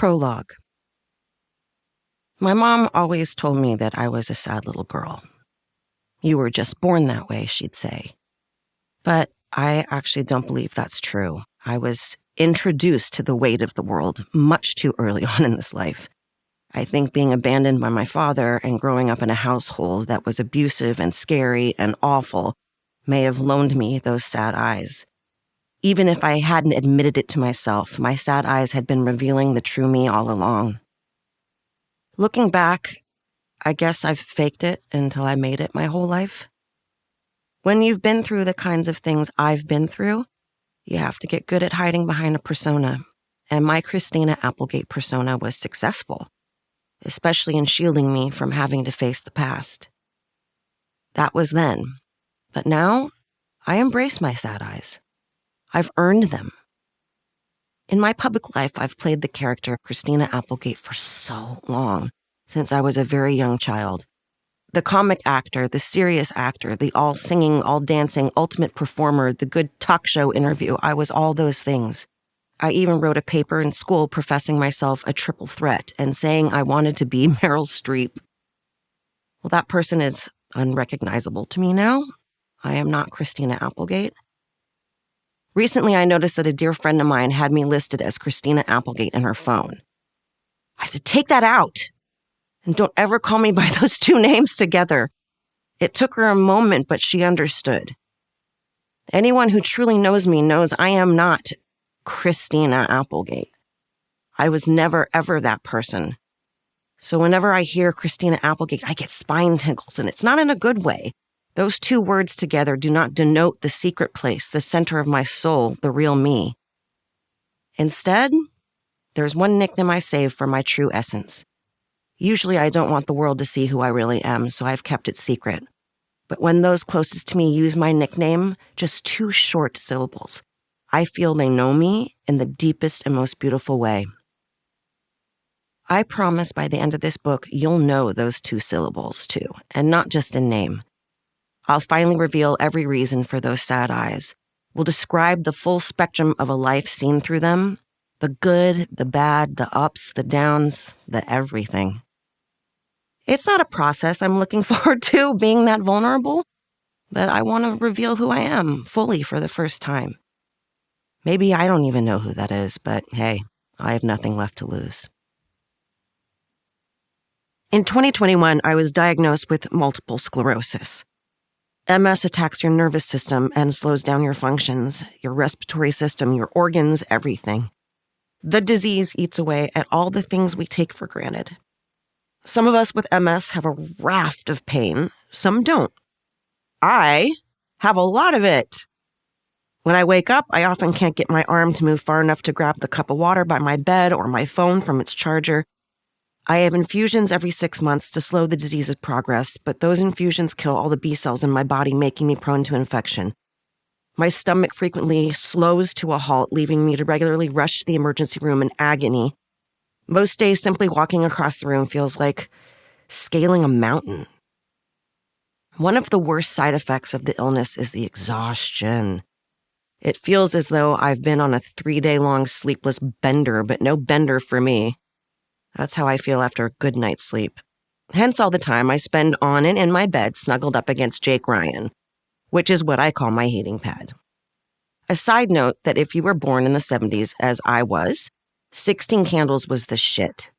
Prologue. My mom always told me that I was a sad little girl. You were just born that way, she'd say. But I actually don't believe that's true. I was introduced to the weight of the world much too early on in this life. I think being abandoned by my father and growing up in a household that was abusive and scary and awful may have loaned me those sad eyes. Even if I hadn't admitted it to myself, my sad eyes had been revealing the true me all along. Looking back, I guess I've faked it until I made it my whole life. When you've been through the kinds of things I've been through, you have to get good at hiding behind a persona. And my Christina Applegate persona was successful, especially in shielding me from having to face the past. That was then. But now, I embrace my sad eyes. I've earned them. In my public life, I've played the character Christina Applegate for so long, since I was a very young child. The comic actor, the serious actor, the all-singing, all-dancing, ultimate performer, the good talk show interview, I was all those things. I even wrote a paper in school professing myself a triple threat and saying I wanted to be Meryl Streep. Well, that person is unrecognizable to me now. I am not Christina Applegate. Recently, I noticed that a dear friend of mine had me listed as Christina Applegate in her phone. I said, take that out. And don't ever call me by those two names together. It took her a moment, but she understood. Anyone who truly knows me knows I am not Christina Applegate. I was never, ever that person. So whenever I hear Christina Applegate, I get spine tingles, and it's not in a good way. Those two words together do not denote the secret place, the center of my soul, the real me. Instead, there's one nickname I save for my true essence. Usually I don't want the world to see who I really am, so I've kept it secret. But when those closest to me use my nickname, just two short syllables, I feel they know me in the deepest and most beautiful way. I promise by the end of this book, you'll know those two syllables too, and not just in name. I'll finally reveal every reason for those sad eyes. We'll describe the full spectrum of a life seen through them, the good, the bad, the ups, the downs, the everything. It's not a process I'm looking forward to, being that vulnerable, but I want to reveal who I am fully for the first time. Maybe I don't even know who that is, but hey, I have nothing left to lose. In 2021, I was diagnosed with multiple sclerosis. MS attacks your nervous system and slows down your functions, your respiratory system, your organs, everything. The disease eats away at all the things we take for granted. Some of us with MS have a raft of pain, some don't. I have a lot of it. When I wake up, I often can't get my arm to move far enough to grab the cup of water by my bed or my phone from its charger. I have infusions every 6 months to slow the disease's progress, but those infusions kill all the B cells in my body, making me prone to infection. My stomach frequently slows to a halt, leaving me to regularly rush to the emergency room in agony. Most days, simply walking across the room feels like scaling a mountain. One of the worst side effects of the illness is the exhaustion. It feels as though I've been on a 3-day-long sleepless bender, but no bender for me. That's how I feel after a good night's sleep. Hence all the time I spend on and in my bed snuggled up against Jake Ryan, which is what I call my heating pad. A side note that if you were born in the 70s, as I was, 16 Candles was the shit.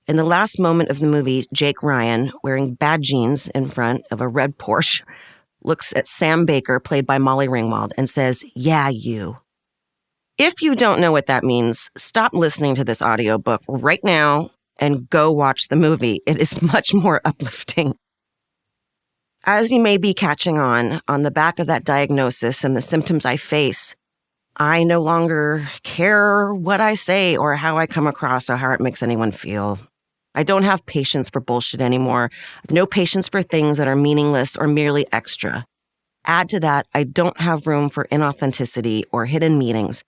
In the last moment of the movie, Jake Ryan, wearing bad jeans in front of a red Porsche, looks at Sam Baker, played by Molly Ringwald, and says, "Yeah, you." If you don't know what that means, stop listening to this audiobook right now and go watch the movie. It is much more uplifting. As you may be catching on the back of that diagnosis and the symptoms I face, I no longer care what I say or how I come across or how it makes anyone feel. I don't have patience for bullshit anymore. I have no patience for things that are meaningless or merely extra. Add to that, I don't have room for inauthenticity or hidden meanings.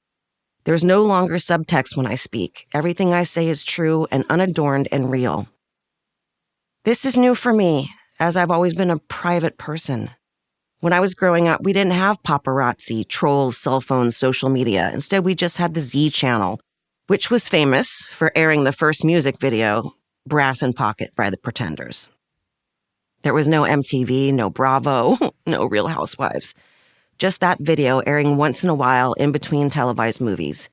There's no longer subtext when I speak. Everything I say is true and unadorned and real. This is new for me, as I've always been a private person. When I was growing up, we didn't have paparazzi, trolls, cell phones, social media. Instead, we just had the Z Channel, which was famous for airing the first music video, Brass in Pocket by the Pretenders. There was no MTV, no Bravo, no Real Housewives. Just that video airing once in a while in between televised movies.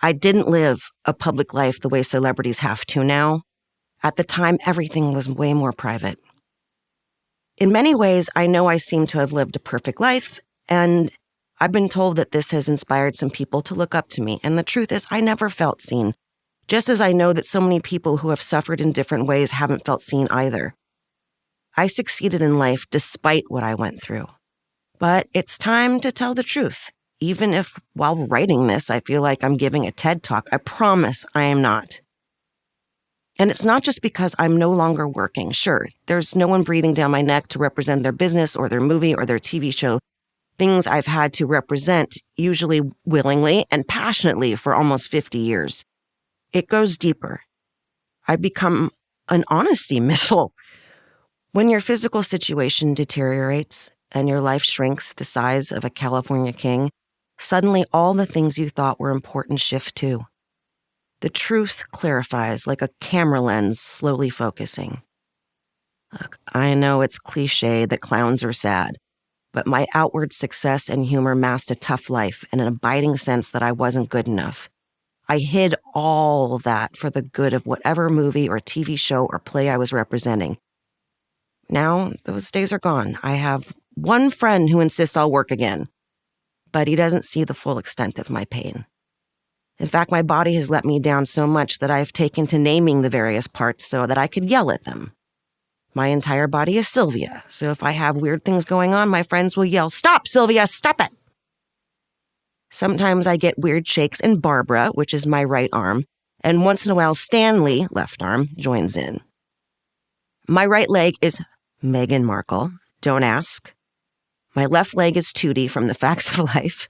I didn't live a public life the way celebrities have to now. At the time, everything was way more private. In many ways, I know I seem to have lived a perfect life, and I've been told that this has inspired some people to look up to me. And the truth is, I never felt seen. Just as I know that so many people who have suffered in different ways haven't felt seen either. I succeeded in life despite what I went through. But it's time to tell the truth. Even if, while writing this, I feel like I'm giving a TED Talk, I promise I am not. And it's not just because I'm no longer working. Sure, there's no one breathing down my neck to represent their business or their movie or their TV show. Things I've had to represent, usually willingly and passionately for almost 50 years. It goes deeper. I've become an honesty missile. When your physical situation deteriorates and your life shrinks the size of a California king, suddenly all the things you thought were important shift too. The truth clarifies like a camera lens slowly focusing. Look, I know it's cliche that clowns are sad, but my outward success and humor masked a tough life and an abiding sense that I wasn't good enough. I hid all that for the good of whatever movie or TV show or play I was representing. Now, those days are gone. I have one friend who insists I'll work again, but he doesn't see the full extent of my pain. In fact, my body has let me down so much that I've taken to naming the various parts so that I could yell at them. My entire body is Sylvia, so if I have weird things going on, my friends will yell, "Stop, Sylvia, stop it!" Sometimes I get weird shakes in Barbara, which is my right arm, and once in a while Stanley, left arm, joins in. My right leg is Meghan Markle, don't ask. My left leg is Tootie from The Facts of Life.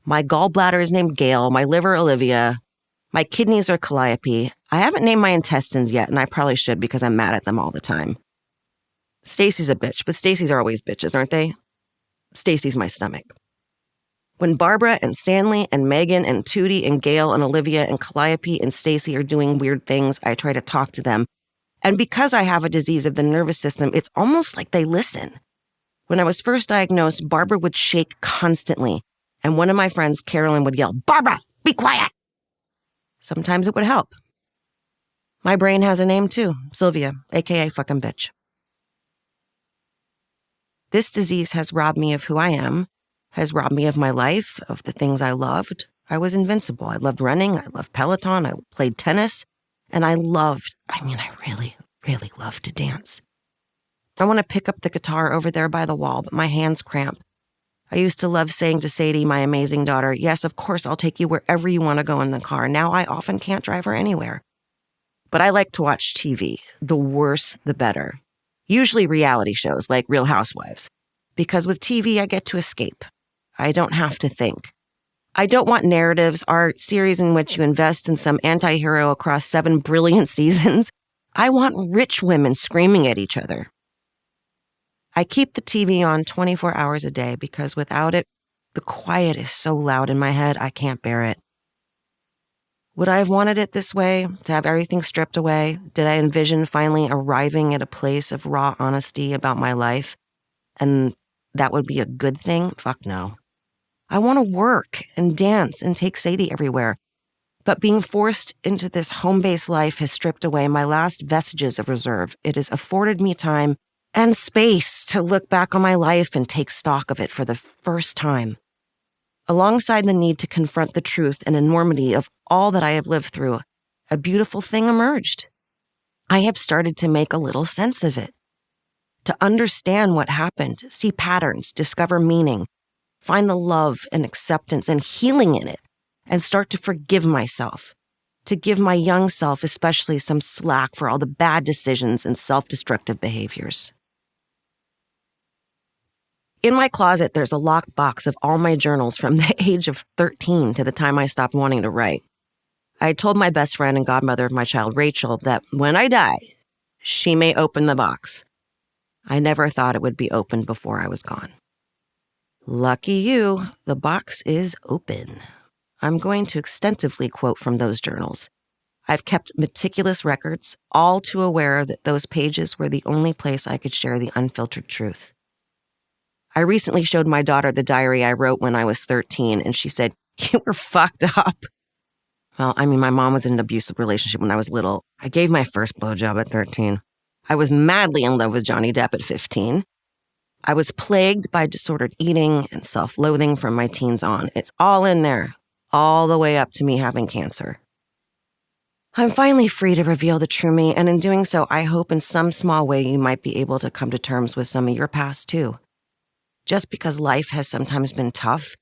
My gallbladder is named Gail, my liver Olivia, my kidneys are Calliope. I haven't named my intestines yet, and I probably should because I'm mad at them all the time. Stacy's a bitch, but Stacy's are always bitches, aren't they? Stacy's my stomach. When Barbara and Stanley and Megan and Tootie and Gail and Olivia and Calliope and Stacy are doing weird things, I try to talk to them. And because I have a disease of the nervous system, it's almost like they listen. When I was first diagnosed, Barbara would shake constantly. And one of my friends, Carolyn, would yell, "Barbara, be quiet!" Sometimes it would help. My brain has a name too, Sylvia, aka fucking bitch. This disease has robbed me of who I am, has robbed me of my life, of the things I loved. I was invincible. I loved running. I loved Peloton. I played tennis. And I really, really loved to dance. I want to pick up the guitar over there by the wall, but my hands cramp. I used to love saying to Sadie, my amazing daughter, "Yes, of course, I'll take you wherever you want to go in the car." Now I often can't drive her anywhere. But I like to watch TV. The worse, the better. Usually reality shows like Real Housewives. Because with TV, I get to escape. I don't have to think. I don't want narratives, art, series in which you invest in some anti-hero across 7 brilliant seasons. I want rich women screaming at each other. I keep the TV on 24 hours a day because without it, the quiet is so loud in my head, I can't bear it. Would I have wanted it this way, to have everything stripped away? Did I envision finally arriving at a place of raw honesty about my life? And that would be a good thing? Fuck no. I want to work and dance and take Sadie everywhere. But being forced into this home-based life has stripped away my last vestiges of reserve. It has afforded me time and space to look back on my life and take stock of it for the first time. Alongside the need to confront the truth and enormity of all that I have lived through, a beautiful thing emerged. I have started to make a little sense of it. To understand what happened, see patterns, discover meaning, find the love and acceptance and healing in it, and start to forgive myself. To give my young self especially some slack for all the bad decisions and self-destructive behaviors. In my closet, there's a locked box of all my journals from the age of 13 to the time I stopped wanting to write. I told my best friend and godmother of my child, Rachel, that when I die, she may open the box. I never thought it would be opened before I was gone. Lucky you, the box is open. I'm going to extensively quote from those journals. I've kept meticulous records, all too aware that those pages were the only place I could share the unfiltered truth. I recently showed my daughter the diary I wrote when I was 13, and she said, "You were fucked up." Well, my mom was in an abusive relationship when I was little. I gave my first blowjob at 13. I was madly in love with Johnny Depp at 15. I was plagued by disordered eating and self-loathing from my teens on. It's all in there, all the way up to me having cancer. I'm finally free to reveal the true me, and in doing so, I hope in some small way you might be able to come to terms with some of your past too. Just because life has sometimes been tough,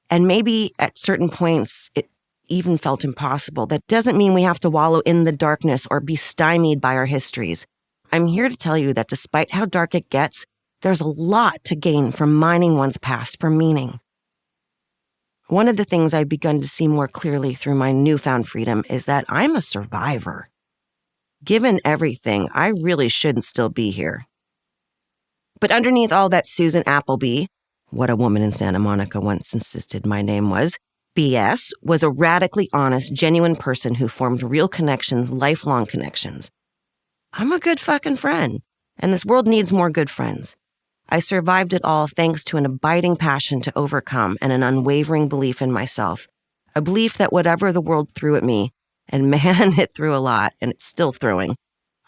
and maybe at certain points it even felt impossible, that doesn't mean we have to wallow in the darkness or be stymied by our histories. I'm here to tell you that despite how dark it gets, there's a lot to gain from mining one's past for meaning. One of the things I've begun to see more clearly through my newfound freedom is that I'm a survivor. Given everything, I really shouldn't still be here. But underneath all that Susan Appleby, what a woman in Santa Monica once insisted my name was, BS, was a radically honest, genuine person who formed real connections, lifelong connections. I'm a good fucking friend, and this world needs more good friends. I survived it all thanks to an abiding passion to overcome and an unwavering belief in myself, a belief that whatever the world threw at me, and man, it threw a lot, and it's still throwing,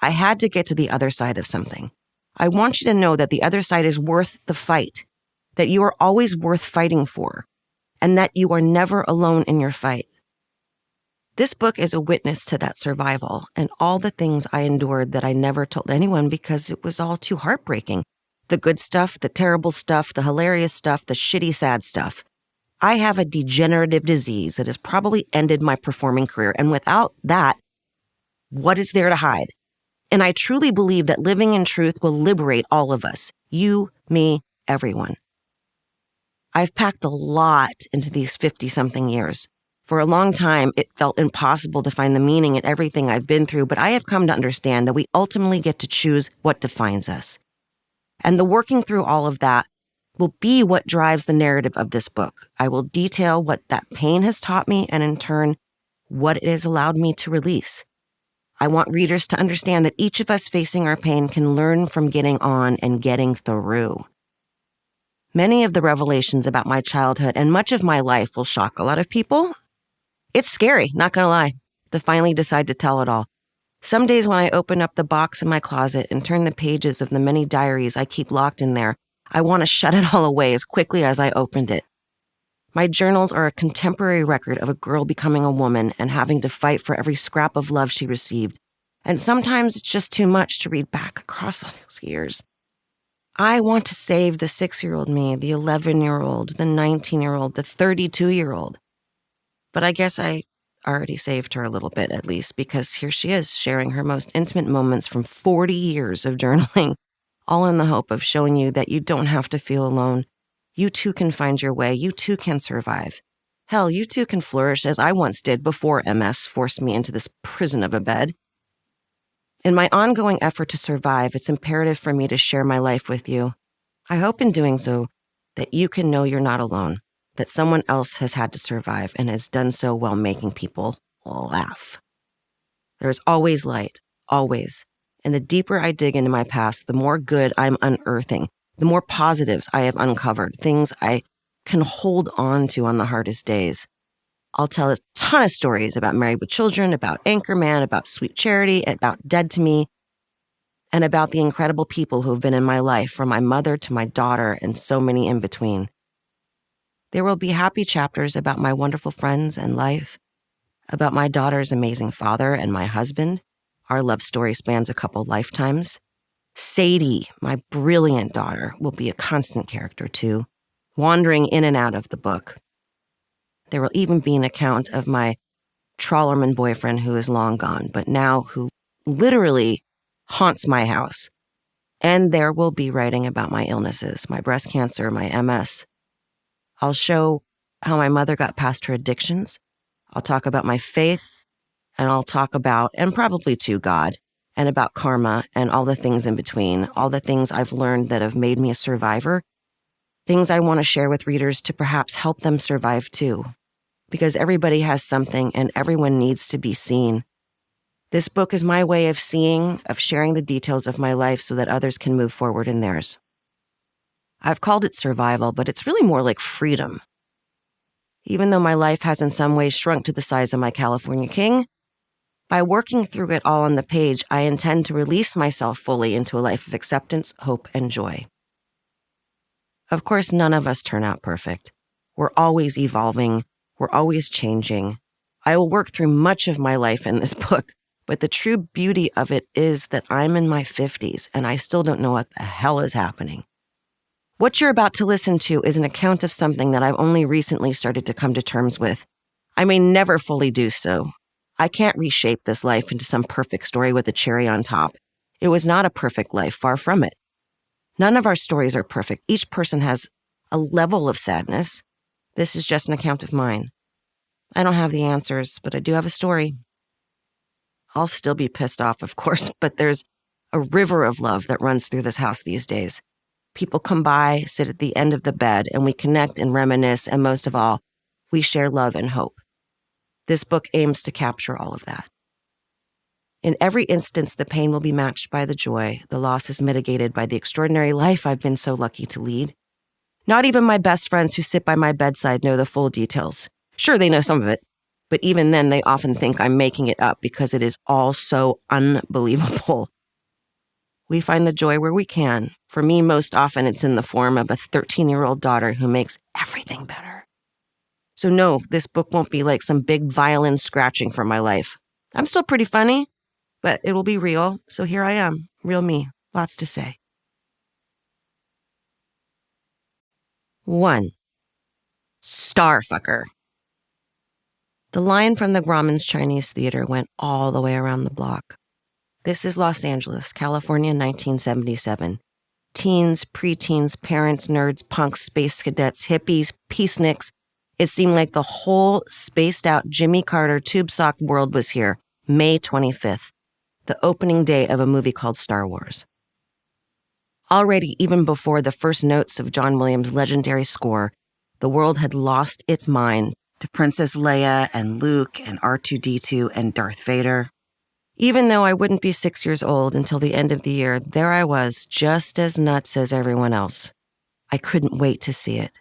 I had to get to the other side of something. I want you to know that the other side is worth the fight, that you are always worth fighting for, and that you are never alone in your fight. This book is a witness to that survival and all the things I endured that I never told anyone because it was all too heartbreaking. The good stuff, the terrible stuff, the hilarious stuff, the shitty, sad stuff. I have a degenerative disease that has probably ended my performing career, and without that, what is there to hide? And I truly believe that living in truth will liberate all of us. You, me, everyone. I've packed a lot into these 50-something years. For a long time, it felt impossible to find the meaning in everything I've been through, but I have come to understand that we ultimately get to choose what defines us. And the working through all of that will be what drives the narrative of this book. I will detail what that pain has taught me and, in turn, what it has allowed me to release. I want readers to understand that each of us facing our pain can learn from getting on and getting through. Many of the revelations about my childhood and much of my life will shock a lot of people. It's scary, not gonna lie, to finally decide to tell it all. Some days when I open up the box in my closet and turn the pages of the many diaries I keep locked in there, I want to shut it all away as quickly as I opened it. My journals are a contemporary record of a girl becoming a woman and having to fight for every scrap of love she received. And sometimes it's just too much to read back across all those years. I want to save the 6-year-old me, the 11-year-old, the 19-year-old, the 32-year-old. But I guess I already saved her a little bit, at least, because here she is, sharing her most intimate moments from 40 years of journaling, all in the hope of showing you that you don't have to feel alone. You too can find your way. You too can survive. Hell, you too can flourish as I once did before MS forced me into this prison of a bed. In my ongoing effort to survive, it's imperative for me to share my life with you. I hope in doing so that you can know you're not alone, that someone else has had to survive and has done so while making people laugh. There's always light, always. And the deeper I dig into my past, the more good I'm unearthing, the more positives I have uncovered, things I can hold on to on the hardest days. I'll tell a ton of stories about Married with Children, about Anchorman, about Sweet Charity, about Dead to Me, and about the incredible people who have been in my life, from my mother to my daughter and so many in between. There will be happy chapters about my wonderful friends and life, about my daughter's amazing father and my husband. Our love story spans a couple lifetimes. Sadie, my brilliant daughter, will be a constant character too, wandering in and out of the book. There will even be an account of my trawlerman boyfriend who is long gone, but now who literally haunts my house. And there will be writing about my illnesses, my breast cancer, my MS. I'll show how my mother got past her addictions. I'll talk about my faith, and I'll talk about, and probably to God, and about karma and all the things in between, all the things I've learned that have made me a survivor, things I want to share with readers to perhaps help them survive too. because everybody has something and everyone needs to be seen. This book is my way of sharing the details of my life so that others can move forward in theirs. I've called it survival, but it's really more like freedom. Even though my life has in some ways shrunk to the size of my California king, by working through it all on the page, I intend to release myself fully into a life of acceptance, hope, and joy. Of course, none of us turn out perfect. We're always evolving. We're always changing. I will work through much of my life in this book, but the true beauty of it is that I'm in my 50s and I still don't know what the hell is happening. What you're about to listen to is an account of something that I've only recently started to come to terms with. I may never fully do so. I can't reshape this life into some perfect story with a cherry on top. It was not a perfect life, far from it. None of our stories are perfect. Each person has a level of sadness. This is just an account of mine. I don't have the answers, but I do have a story. I'll still be pissed off, of course, but there's a river of love that runs through this house these days. People come by, sit at the end of the bed, and we connect and reminisce, and most of all, we share love and hope. This book aims to capture all of that. In every instance, the pain will be matched by the joy. The loss is mitigated by the extraordinary life I've been so lucky to lead. Not even my best friends who sit by my bedside know the full details. Sure, they know some of it, but even then they often think I'm making it up because it is all so unbelievable. We find the joy where we can. For me, most often it's in the form of a 13-year-old daughter who makes everything better. So no, this book won't be like some big violin scratching from my life. I'm still pretty funny, but it will be real. So here I am, real me, lots to say. 1. Starfucker. The line from the Grauman's Chinese Theater went all the way around the block. This is Los Angeles, California, 1977. Teens, preteens, parents, nerds, punks, space cadets, hippies, peaceniks. It seemed like the whole spaced-out Jimmy Carter tube-socked world was here, May 25th, the opening day of a movie called Star Wars. Already, even before the first notes of John Williams' legendary score, the world had lost its mind to Princess Leia and Luke and R2-D2 and Darth Vader. Even though I wouldn't be 6 years old until the end of the year, there I was, just as nuts as everyone else. I couldn't wait to see it.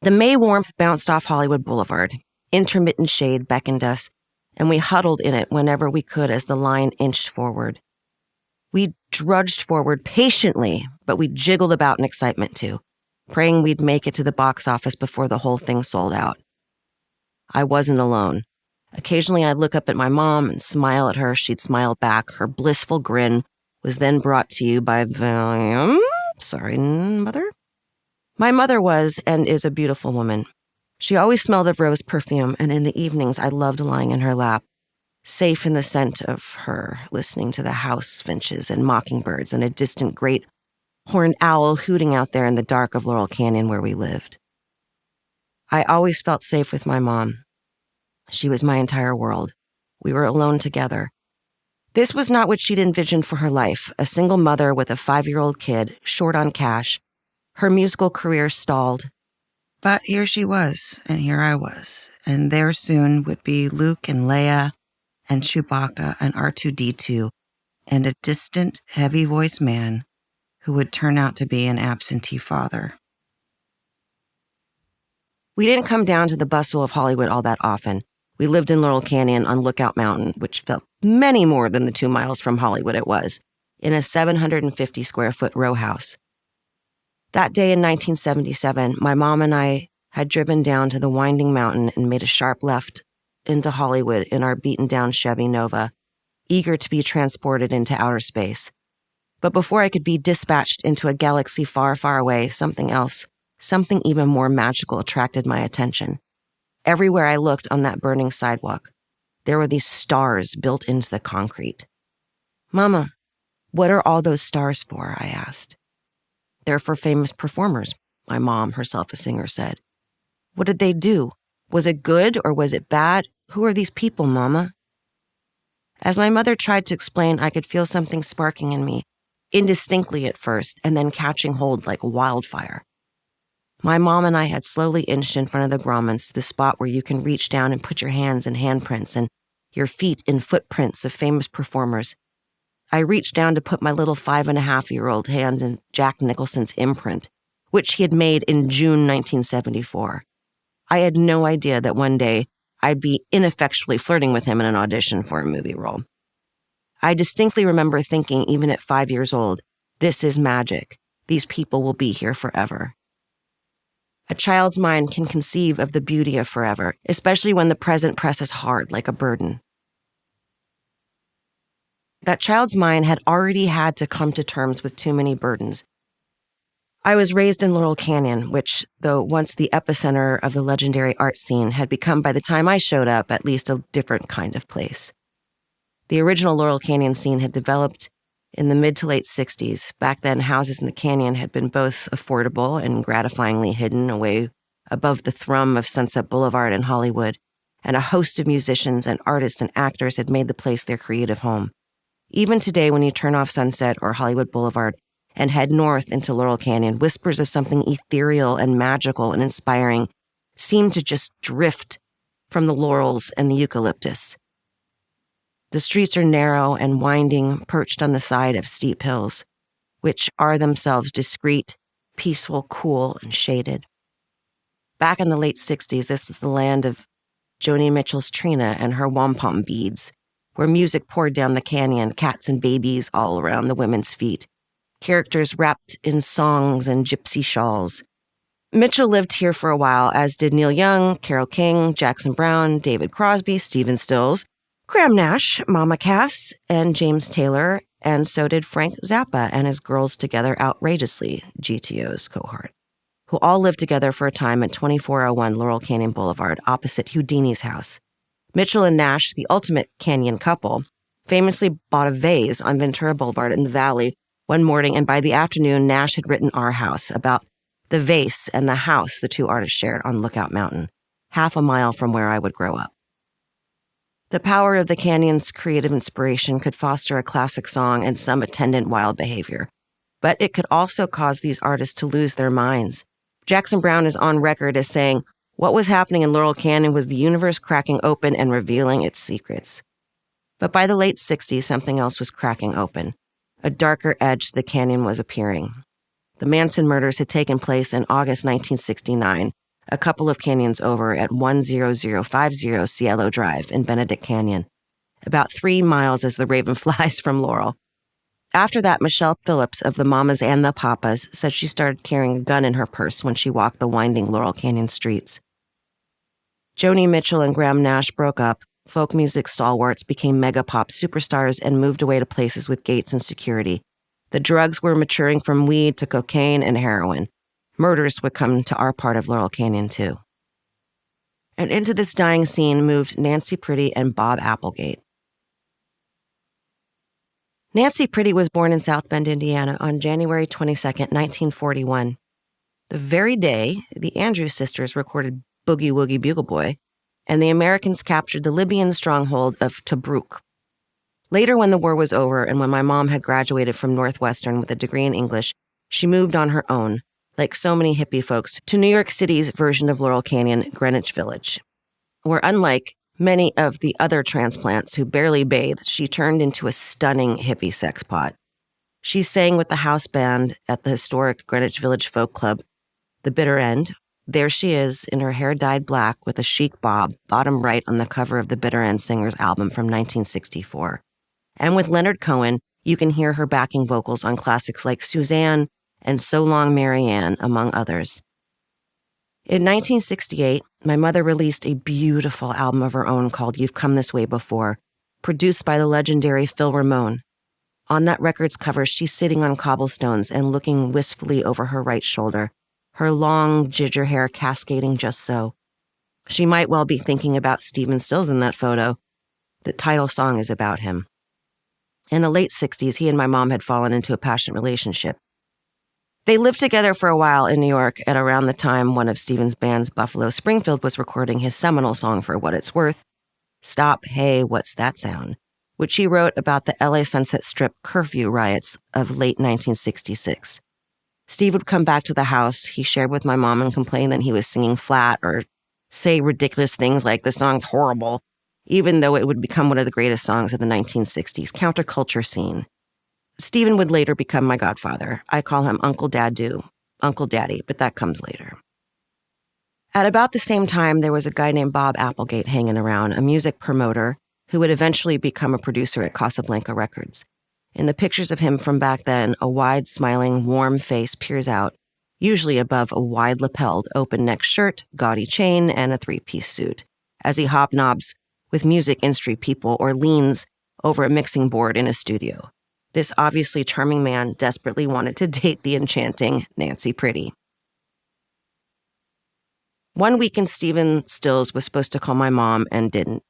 The May warmth bounced off Hollywood Boulevard. Intermittent shade beckoned us, and we huddled in it whenever we could as the line inched forward. We drudged forward patiently, but we jiggled about in excitement too, praying we'd make it to the box office before the whole thing sold out. I wasn't alone. Occasionally I'd look up at my mom and smile at her. She'd smile back. Her blissful grin was then brought to you by Valium. Sorry, Mother. My mother was and is a beautiful woman. She always smelled of rose perfume, and in the evenings I loved lying in her lap, safe in the scent of her, listening to the house finches and mockingbirds and a distant great horned owl hooting out there in the dark of Laurel Canyon where we lived. I always felt safe with my mom. She was my entire world. We were alone together. This was not what she'd envisioned for her life, a single mother with a 5-year-old kid, short on cash. Her musical career stalled. But here she was, and here I was, and there soon would be Luke and Leia and Chewbacca and R2-D2 and a distant, heavy-voiced man who would turn out to be an absentee father. We didn't come down to the bustle of Hollywood all that often. We lived in Laurel Canyon on Lookout Mountain, which felt many more than the 2 miles from Hollywood it was, in a 750-square-foot row house. That day in 1977, my mom and I had driven down to the winding mountain and made a sharp left into Hollywood in our beaten-down Chevy Nova, eager to be transported into outer space. But before I could be dispatched into a galaxy far, far away, something else, something even more magical attracted my attention. Everywhere I looked on that burning sidewalk, there were these stars built into the concrete. "Mama, what are all those stars for?" I asked. "They're for famous performers," my mom, herself a singer, said. "What did they do? Was it good or was it bad? Who are these people, Mama?" As my mother tried to explain, I could feel something sparking in me, indistinctly at first, and then catching hold like wildfire. My mom and I had slowly inched in front of the grommets, the spot where you can reach down and put your hands in handprints and your feet in footprints of famous performers. I reached down to put my little 5.5-year-old hands in Jack Nicholson's imprint, which he had made in June 1974. I had no idea that one day I'd be ineffectually flirting with him in an audition for a movie role. I distinctly remember thinking, even at 5 years old, this is magic. These people will be here forever. A child's mind can conceive of the beauty of forever, especially when the present presses hard like a burden. That child's mind had already had to come to terms with too many burdens. I was raised in Laurel Canyon, which, though once the epicenter of the legendary art scene, had become, by the time I showed up, at least a different kind of place. The original Laurel Canyon scene had developed in the mid to late 60s. Back then, houses in the canyon had been both affordable and gratifyingly hidden away above the thrum of Sunset Boulevard and Hollywood, and a host of musicians and artists and actors had made the place their creative home. Even today, when you turn off Sunset or Hollywood Boulevard and head north into Laurel Canyon, whispers of something ethereal and magical and inspiring seem to just drift from the laurels and the eucalyptus. The streets are narrow and winding, perched on the side of steep hills, which are themselves discreet, peaceful, cool, and shaded. Back in the late 60s, this was the land of Joni Mitchell's Trina and her wampum beads, where music poured down the canyon, cats and babies all around the women's feet, characters wrapped in songs and gypsy shawls. Mitchell lived here for a while, as did Neil Young, Carole King, Jackson Browne, David Crosby, Stephen Stills, Graham Nash, Mama Cass, and James Taylor, and so did Frank Zappa and his Girls Together Outrageously, GTO's cohort, who all lived together for a time at 2401 Laurel Canyon Boulevard, opposite Houdini's house. Mitchell and Nash, the ultimate canyon couple, famously bought a vase on Ventura Boulevard in the valley one morning, and by the afternoon, Nash had written Our House about the vase and the house the two artists shared on Lookout Mountain, half a mile from where I would grow up. The power of the canyon's creative inspiration could foster a classic song and some attendant wild behavior, but it could also cause these artists to lose their minds. Jackson Browne is on record as saying, "What was happening in Laurel Canyon was the universe cracking open and revealing its secrets." But by the late 60s, something else was cracking open. A darker edge to the canyon was appearing. The Manson murders had taken place in August 1969, a couple of canyons over at 10050 Cielo Drive in Benedict Canyon, about 3 miles as the raven flies from Laurel. After that, Michelle Phillips of the Mamas and the Papas said she started carrying a gun in her purse when she walked the winding Laurel Canyon streets. Joni Mitchell and Graham Nash broke up. Folk music stalwarts became mega-pop superstars and moved away to places with gates and security. The drugs were maturing from weed to cocaine and heroin. Murders would come to our part of Laurel Canyon, too. And into this dying scene moved Nancy Pretty and Bob Applegate. Nancy Pretty was born in South Bend, Indiana on January 22, 1941. The very day the Andrews sisters recorded Boogie Woogie Bugle Boy, and the Americans captured the Libyan stronghold of Tobruk. Later, when the war was over and when my mom had graduated from Northwestern with a degree in English, she moved on her own, like so many hippie folks, to New York City's version of Laurel Canyon, Greenwich Village, where, unlike many of the other transplants who barely bathed, she turned into a stunning hippie sex pot. She sang with the house band at the historic Greenwich Village Folk Club, The Bitter End. There she is, in her hair dyed black with a chic bob, bottom right on the cover of the Bitter End Singers album from 1964. And with Leonard Cohen, you can hear her backing vocals on classics like Suzanne and So Long Marianne, among others. In 1968, my mother released a beautiful album of her own called You've Come This Way Before, produced by the legendary Phil Ramone. On that record's cover, she's sitting on cobblestones and looking wistfully over her right shoulder, her long ginger hair cascading just so. She might well be thinking about Stephen Stills in that photo. The title song is about him. In the late 60s, he and my mom had fallen into a passionate relationship. They lived together for a while in New York at around the time one of Stephen's bands, Buffalo Springfield, was recording his seminal song For What It's Worth, Stop, Hey, What's That Sound?, which he wrote about the LA Sunset Strip curfew riots of late 1966. Steve would come back to the house he shared with my mom and complain that he was singing flat or say ridiculous things like, "the song's horrible," even though it would become one of the greatest songs of the 1960s counterculture scene. Stephen would later become my godfather. I call him Uncle Dadu, Uncle Daddy, but that comes later. At about the same time, there was a guy named Bob Applegate hanging around, a music promoter who would eventually become a producer at Casablanca Records. In the pictures of him from back then, a wide, smiling, warm face peers out, usually above a wide-lapelled, open-neck shirt, gaudy chain, and a three-piece suit, as he hobnobs with music industry people or leans over a mixing board in a studio. This obviously charming man desperately wanted to date the enchanting Nancy Pretty. One weekend, Stephen Stills was supposed to call my mom and didn't.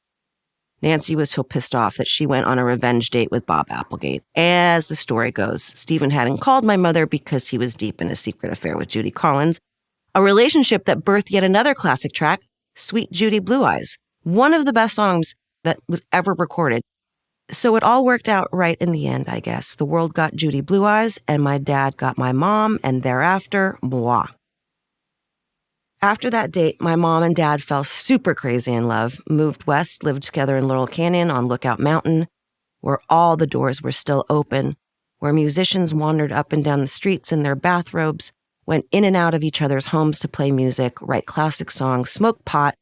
Nancy was so pissed off that she went on a revenge date with Bob Applegate. As the story goes, Stephen hadn't called my mother because he was deep in a secret affair with Judy Collins, a relationship that birthed yet another classic track, Sweet Judy Blue Eyes, one of the best songs that was ever recorded. So it all worked out right in the end, I guess. The world got Judy Blue Eyes, and my dad got my mom, and thereafter, moi. After that date, my mom and dad fell super crazy in love, moved west, lived together in Laurel Canyon on Lookout Mountain, where all the doors were still open, where musicians wandered up and down the streets in their bathrobes, went in and out of each other's homes to play music, write classic songs, smoke pot,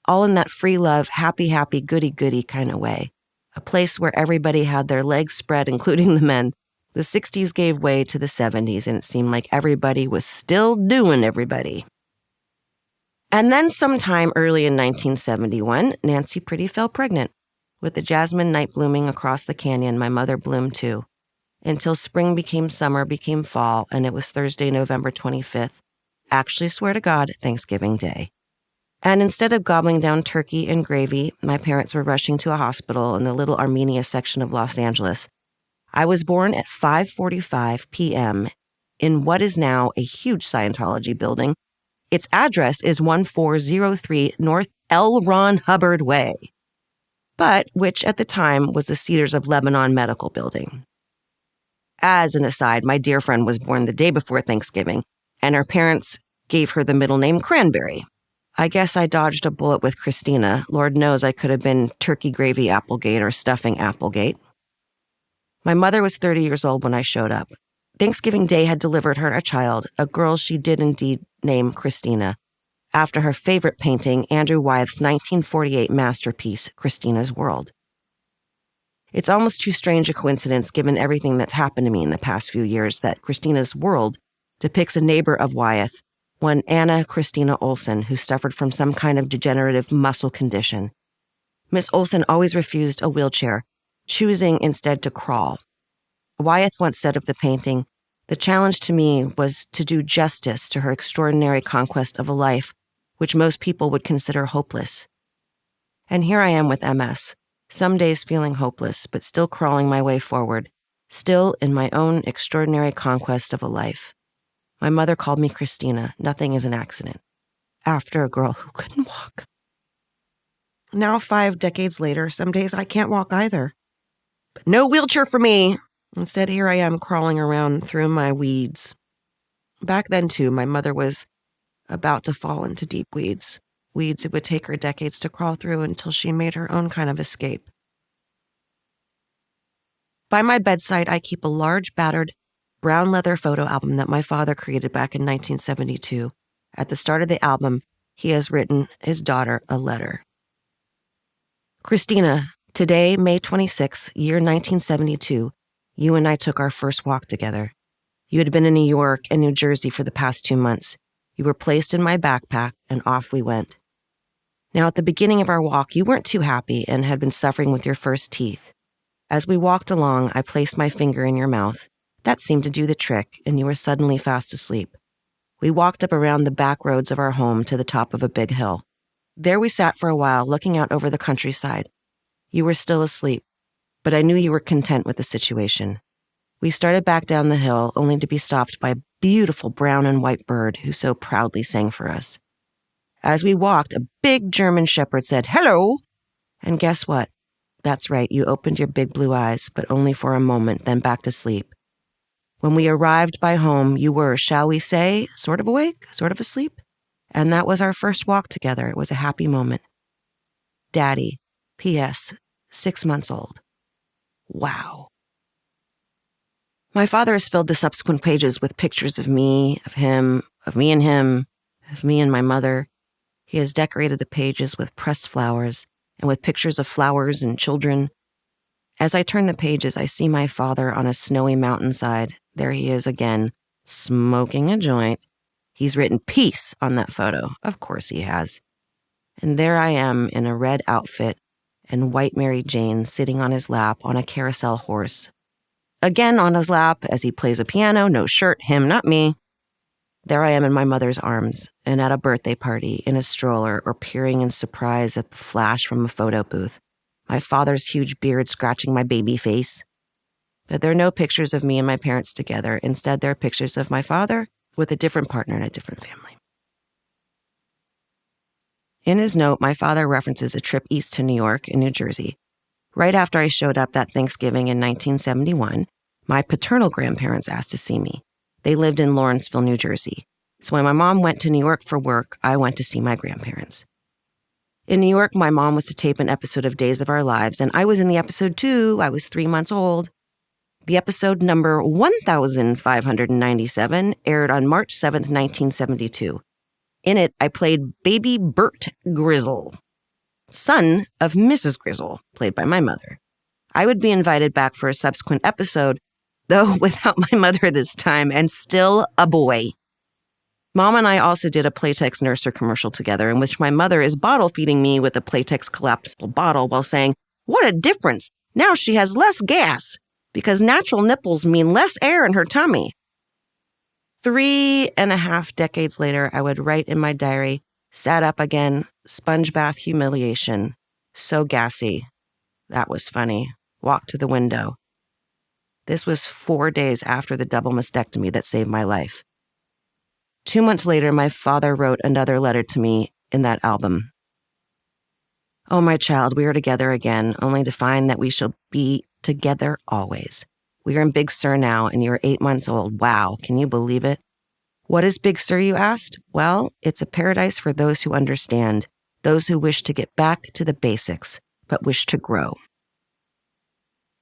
all in that free love, happy, goody-goody kind of way. A place where everybody had their legs spread, including the men. The 60s gave way to the 70s, and it seemed like everybody was still doing everybody. And then sometime early in 1971, Nancy Pretty fell pregnant. With the jasmine night blooming across the canyon, my mother bloomed too. Until spring became summer, became fall, and it was Thursday, November 25th. Actually, swear to God, Thanksgiving Day. And instead of gobbling down turkey and gravy, my parents were rushing to a hospital in the Little Armenia section of Los Angeles. I was born at 5:45 p.m. in what is now a huge Scientology building. Its address is 1403 North L. Ron Hubbard Way, but which at the time was the Cedars of Lebanon Medical Building. As an aside, my dear friend was born the day before Thanksgiving, and her parents gave her the middle name Cranberry. I guess I dodged a bullet with Christina. Lord knows I could have been Turkey Gravy Applegate or Stuffing Applegate. My mother was 30 years old when I showed up. Thanksgiving Day had delivered her a child, a girl she did indeed name Christina, after her favorite painting, Andrew Wyeth's 1948 masterpiece, Christina's World. It's almost too strange a coincidence, given everything that's happened to me in the past few years, that Christina's World depicts a neighbor of Wyeth, one Anna Christina Olsen, who suffered from some kind of degenerative muscle condition. Miss Olsen always refused a wheelchair, choosing instead to crawl. Wyeth once said of the painting, "The challenge to me was to do justice to her extraordinary conquest of a life which most people would consider hopeless." And here I am with MS, some days feeling hopeless, but still crawling my way forward, still in my own extraordinary conquest of a life. My mother called me Christina. Nothing is an accident. After a girl who couldn't walk. Now, 5 decades later, some days I can't walk either. But no wheelchair for me. Instead, here I am crawling around through my weeds. Back then, too, my mother was about to fall into deep weeds. Weeds it would take her decades to crawl through until she made her own kind of escape. By my bedside, I keep a large, battered, brown leather photo album that my father created back in 1972. At the start of the album, he has written his daughter a letter. Christina, today, May 26, year 1972, you and I took our first walk together. You had been in New York and New Jersey for the past 2 months. You were placed in my backpack, and off we went. Now, at the beginning of our walk, you weren't too happy and had been suffering with your first teeth. As we walked along, I placed my finger in your mouth. That seemed to do the trick, and you were suddenly fast asleep. We walked up around the back roads of our home to the top of a big hill. There we sat for a while, looking out over the countryside. You were still asleep, but I knew you were content with the situation. We started back down the hill, only to be stopped by a beautiful brown and white bird who so proudly sang for us. As we walked, a big German shepherd said, "Hello!" And guess what? That's right, you opened your big blue eyes, but only for a moment, then back to sleep. When we arrived by home, you were, shall we say, sort of awake, sort of asleep. And that was our first walk together. It was a happy moment. Daddy, P.S., 6 months old. Wow. My father has filled the subsequent pages with pictures of me, of him, of me and him, of me and my mother. He has decorated the pages with pressed flowers and with pictures of flowers and children. As I turn the pages, I see my father on a snowy mountainside. There he is again, smoking a joint. He's written peace on that photo. Of course he has. And there I am in a red outfit and white Mary Jane sitting on his lap on a carousel horse. Again on his lap as he plays a piano, no shirt, him, not me. There I am in my mother's arms and at a birthday party in a stroller or peering in surprise at the flash from a photo booth. My father's huge beard scratching my baby face. But there are no pictures of me and my parents together. Instead, there are pictures of my father with a different partner and a different family. In his note, my father references a trip east to New York and New Jersey. Right after I showed up that Thanksgiving in 1971, my paternal grandparents asked to see me. They lived in Lawrenceville, New Jersey. So when my mom went to New York for work, I went to see my grandparents. In New York, my mom was to tape an episode of Days of Our Lives, and I was in the episode too. I was 3 months old. The episode number 1597 aired on March 7th, 1972. In it, I played baby Bert Grizzle, son of Mrs. Grizzle, played by my mother. I would be invited back for a subsequent episode, though without my mother this time, and still a boy. Mom and I also did a Playtex Nurser commercial together in which my mother is bottle feeding me with a Playtex collapsible bottle while saying, "What a difference! Now she has less gas, because natural nipples mean less air in her tummy." 3.5 decades later, I would write in my diary, "Sat up again, sponge bath humiliation. So gassy. That was funny. Walked to the window." This was 4 days after the double mastectomy that saved my life. 2 months later, my father wrote another letter to me in that album. "Oh, my child, we are together again, only to find that we shall be together always. We are in Big Sur now, and you are 8 months old. Wow, can you believe it? What is Big Sur, you asked? Well, it's a paradise for those who understand, those who wish to get back to the basics, but wish to grow."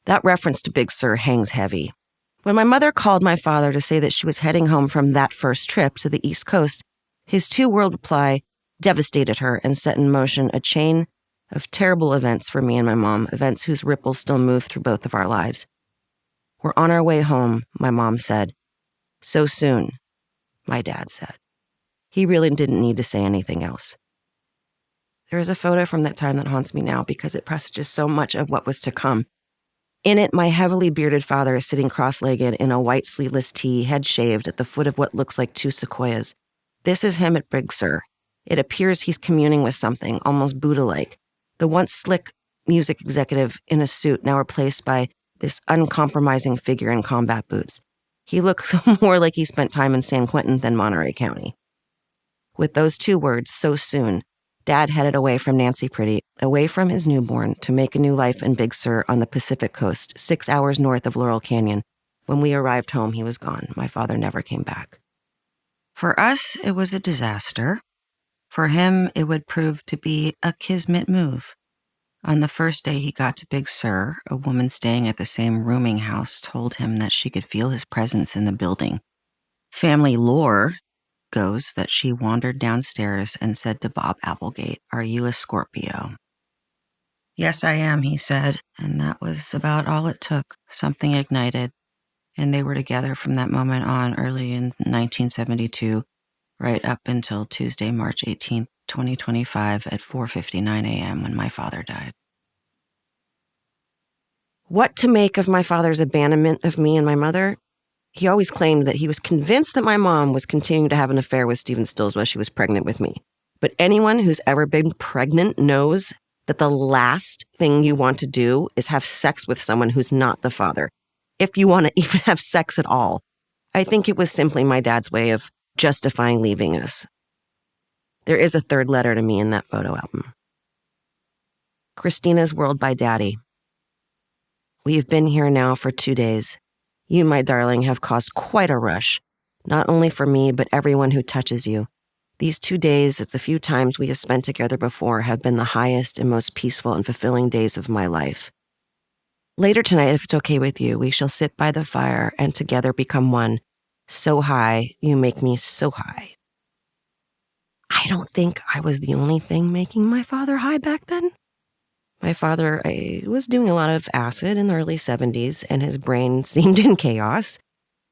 That reference to Big Sur hangs heavy. When my mother called my father to say that she was heading home from that first trip to the East Coast, his two-word reply devastated her and set in motion a chain of terrible events for me and my mom, events whose ripples still move through both of our lives. "We're on our way home," my mom said. "So soon," my dad said. He really didn't need to say anything else. There is a photo from that time that haunts me now because it presages so much of what was to come. In it, my heavily bearded father is sitting cross-legged in a white sleeveless tee, head shaved, at the foot of what looks like 2 sequoias. This is him at Big Sur. It appears he's communing with something, almost Buddha-like. The once slick music executive in a suit now replaced by this uncompromising figure in combat boots. He looks more like he spent time in San Quentin than Monterey County. With those 2 words, so soon, Dad headed away from Nancy Pretty, away from his newborn, to make a new life in Big Sur on the Pacific coast, 6 hours north of Laurel Canyon. When we arrived home, he was gone. My father never came back. For us, it was a disaster. For him, it would prove to be a kismet move. On the first day he got to Big Sur, a woman staying at the same rooming house told him that she could feel his presence in the building. Family lore goes that she wandered downstairs and said to Bob Applegate, "Are you a Scorpio?" "Yes, I am," he said, and that was about all it took. Something ignited, and they were together from that moment on early in 1972, right up until Tuesday, March 18th, 2025 at 4:59 a.m. when my father died. What to make of my father's abandonment of me and my mother? He always claimed that he was convinced that my mom was continuing to have an affair with Stephen Stills while she was pregnant with me. But anyone who's ever been pregnant knows that the last thing you want to do is have sex with someone who's not the father, if you want to even have sex at all. I think it was simply my dad's way of justifying leaving us. There is a third letter to me in that photo album. Christina's World by Daddy. We have been here now for 2 days. You, my darling, have caused quite a rush, not only for me, but everyone who touches you. These 2 days, it's the few times we have spent together before, have been the highest and most peaceful and fulfilling days of my life. Later tonight, if it's okay with you, we shall sit by the fire and together become one. So high, you make me so high. I don't think I was the only thing making my father high back then. My father was doing a lot of acid in the early 70s, and his brain seemed in chaos.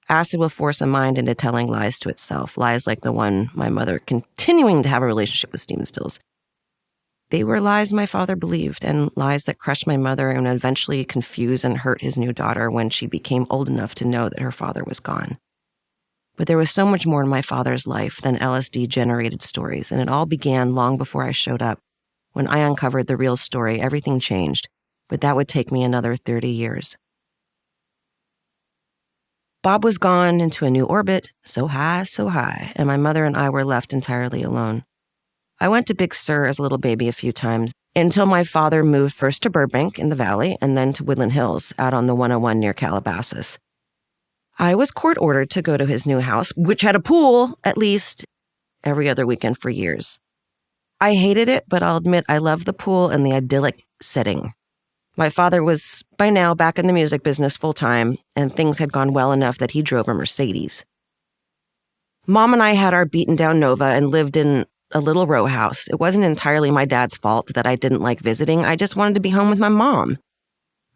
Acid will force a mind into telling lies to itself, lies like the one my mother continuing to have a relationship with Stephen Stills. They were lies my father believed, and lies that crushed my mother and eventually confuse and hurt his new daughter when she became old enough to know that her father was gone. But there was so much more in my father's life than LSD-generated stories, and it all began long before I showed up. When I uncovered the real story, everything changed, but that would take me another 30 years. Bob was gone into a new orbit, so high, and my mother and I were left entirely alone. I went to Big Sur as a little baby a few times, until my father moved first to Burbank in the valley and then to Woodland Hills out on the 101 near Calabasas. I was court-ordered to go to his new house, which had a pool, at least every other weekend for years. I hated it, but I'll admit I loved the pool and the idyllic setting. My father was, by now, back in the music business full-time, and things had gone well enough that he drove a Mercedes. Mom and I had our beaten-down Nova and lived in a little row house. It wasn't entirely my dad's fault that I didn't like visiting. I just wanted to be home with my mom.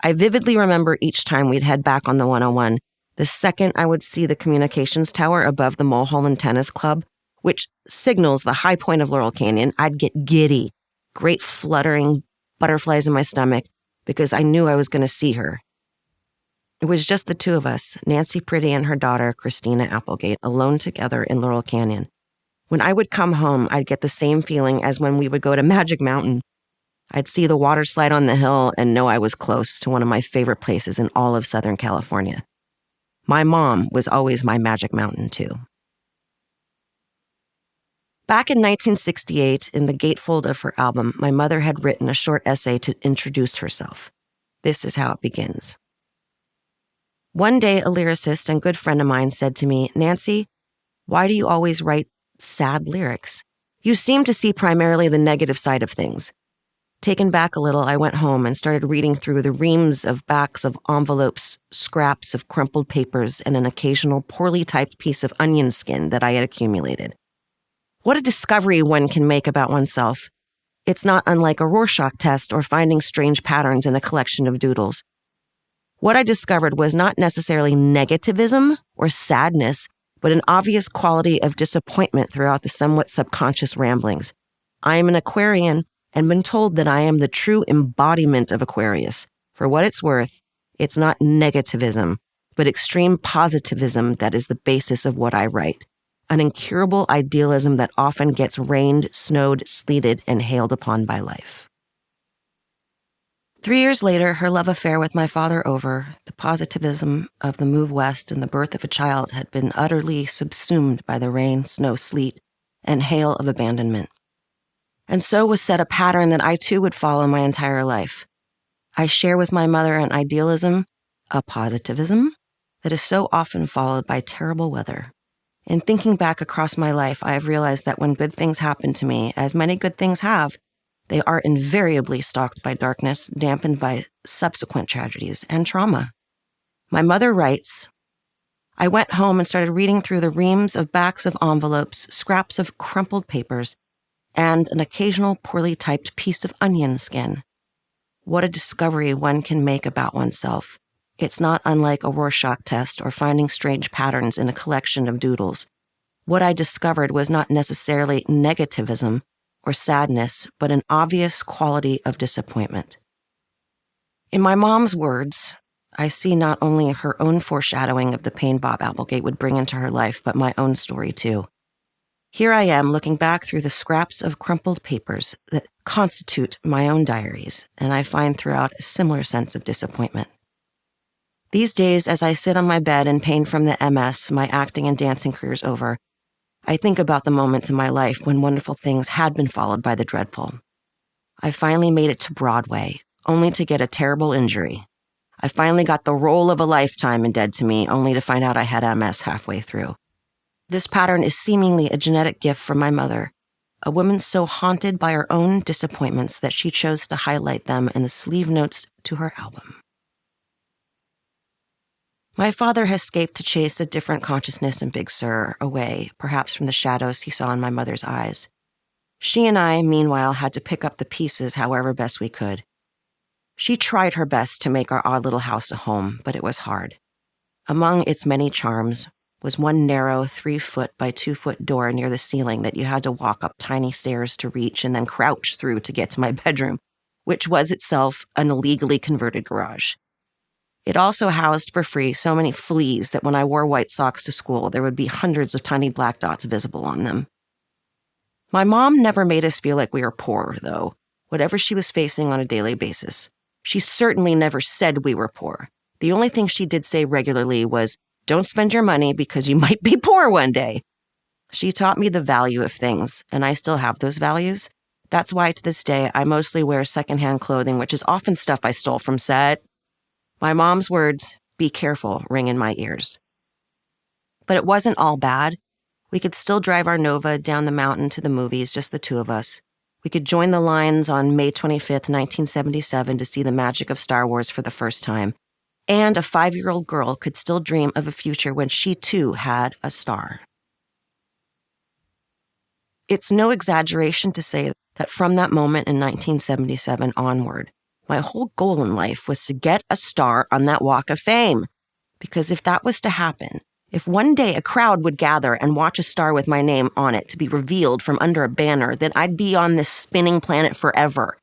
I vividly remember each time we'd head back on the 101, the second I would see the communications tower above the Mulholland Tennis Club, which signals the high point of Laurel Canyon, I'd get giddy, great fluttering butterflies in my stomach, because I knew I was going to see her. It was just the two of us, Nancy Pretty and her daughter, Christina Applegate, alone together in Laurel Canyon. When I would come home, I'd get the same feeling as when we would go to Magic Mountain. I'd see the water slide on the hill and know I was close to one of my favorite places in all of Southern California. My mom was always my Magic Mountain, too. Back in 1968, in the gatefold of her album, my mother had written a short essay to introduce herself. This is how it begins. One day, a lyricist and good friend of mine said to me, "Nancy, why do you always write sad lyrics? You seem to see primarily the negative side of things." Taken back a little, I went home and started reading through the reams of backs of envelopes, scraps of crumpled papers, and an occasional poorly typed piece of onion skin that I had accumulated. What a discovery one can make about oneself. It's not unlike a Rorschach test or finding strange patterns in a collection of doodles. What I discovered was not necessarily negativism or sadness, but an obvious quality of disappointment throughout the somewhat subconscious ramblings. I am an Aquarian and been told that I am the true embodiment of Aquarius. For what it's worth, it's not negativism, but extreme positivism that is the basis of what I write. An incurable idealism that often gets rained, snowed, sleeted, and hailed upon by life. 3 years later, her love affair with my father over, the positivism of the move west and the birth of a child had been utterly subsumed by the rain, snow, sleet, and hail of abandonment. And so was set a pattern that I too would follow my entire life. I share with my mother an idealism, a positivism, that is so often followed by terrible weather. In thinking back across my life, I have realized that when good things happen to me, as many good things have, they are invariably stalked by darkness, dampened by subsequent tragedies and trauma. My mother writes, "I went home and started reading through the reams of backs of envelopes, scraps of crumpled papers, and an occasional poorly typed piece of onion skin. What a discovery one can make about oneself. It's not unlike a Rorschach test or finding strange patterns in a collection of doodles. What I discovered was not necessarily negativism or sadness, but an obvious quality of disappointment." In my mom's words, I see not only her own foreshadowing of the pain Bob Applegate would bring into her life, but my own story too. Here I am looking back through the scraps of crumpled papers that constitute my own diaries, and I find throughout a similar sense of disappointment. These days, as I sit on my bed in pain from the MS, my acting and dancing career's over, I think about the moments in my life when wonderful things had been followed by the dreadful. I finally made it to Broadway, only to get a terrible injury. I finally got the role of a lifetime in Dead to Me, only to find out I had MS halfway through. This pattern is seemingly a genetic gift from my mother, a woman so haunted by her own disappointments that she chose to highlight them in the sleeve notes to her album. My father has escaped to chase a different consciousness in Big Sur, away, perhaps from the shadows he saw in my mother's eyes. She and I, meanwhile, had to pick up the pieces however best we could. She tried her best to make our odd little house a home, but it was hard. Among its many charms was one narrow 3-foot by 2-foot door near the ceiling that you had to walk up tiny stairs to reach and then crouch through to get to my bedroom, which was itself an illegally converted garage. It also housed for free so many fleas that when I wore white socks to school, there would be hundreds of tiny black dots visible on them. My mom never made us feel like we were poor, though, whatever she was facing on a daily basis. She certainly never said we were poor. The only thing she did say regularly was, "Don't spend your money because you might be poor one day." She taught me the value of things, and I still have those values. That's why to this day, I mostly wear secondhand clothing, which is often stuff I stole from set. My mom's words, "Be careful," ring in my ears. But it wasn't all bad. We could still drive our Nova down the mountain to the movies, just the two of us. We could join the lines on May 25th, 1977 to see the magic of Star Wars for the first time. And a 5-year-old girl could still dream of a future when she too had a star. It's no exaggeration to say that from that moment in 1977 onward, my whole goal in life was to get a star on that Walk of Fame. Because if that was to happen, if one day a crowd would gather and watch a star with my name on it to be revealed from under a banner, then I'd be on this spinning planet forever.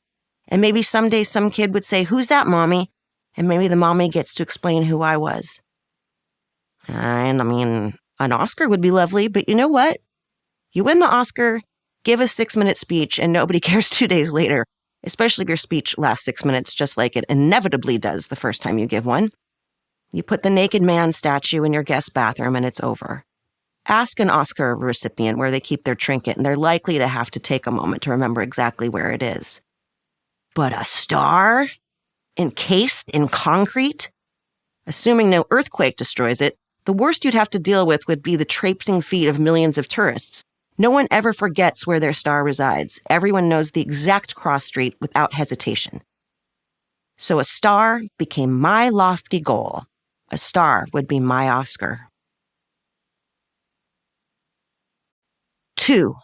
And maybe someday some kid would say, "Who's that, Mommy?" And maybe the mommy gets to explain who I was. And I mean, an Oscar would be lovely, but you know what? You win the Oscar, give a 6-minute speech, and nobody cares 2 days later, especially if your speech lasts 6 minutes, just like it inevitably does the first time you give one. You put the naked man statue in your guest bathroom and it's over. Ask an Oscar recipient where they keep their trinket, and they're likely to have to take a moment to remember exactly where it is. But a star? Encased in concrete? Assuming no earthquake destroys it, the worst you'd have to deal with would be the traipsing feet of millions of tourists. No one ever forgets where their star resides. Everyone knows the exact cross street without hesitation. So a star became my lofty goal. A star would be my Oscar. 2.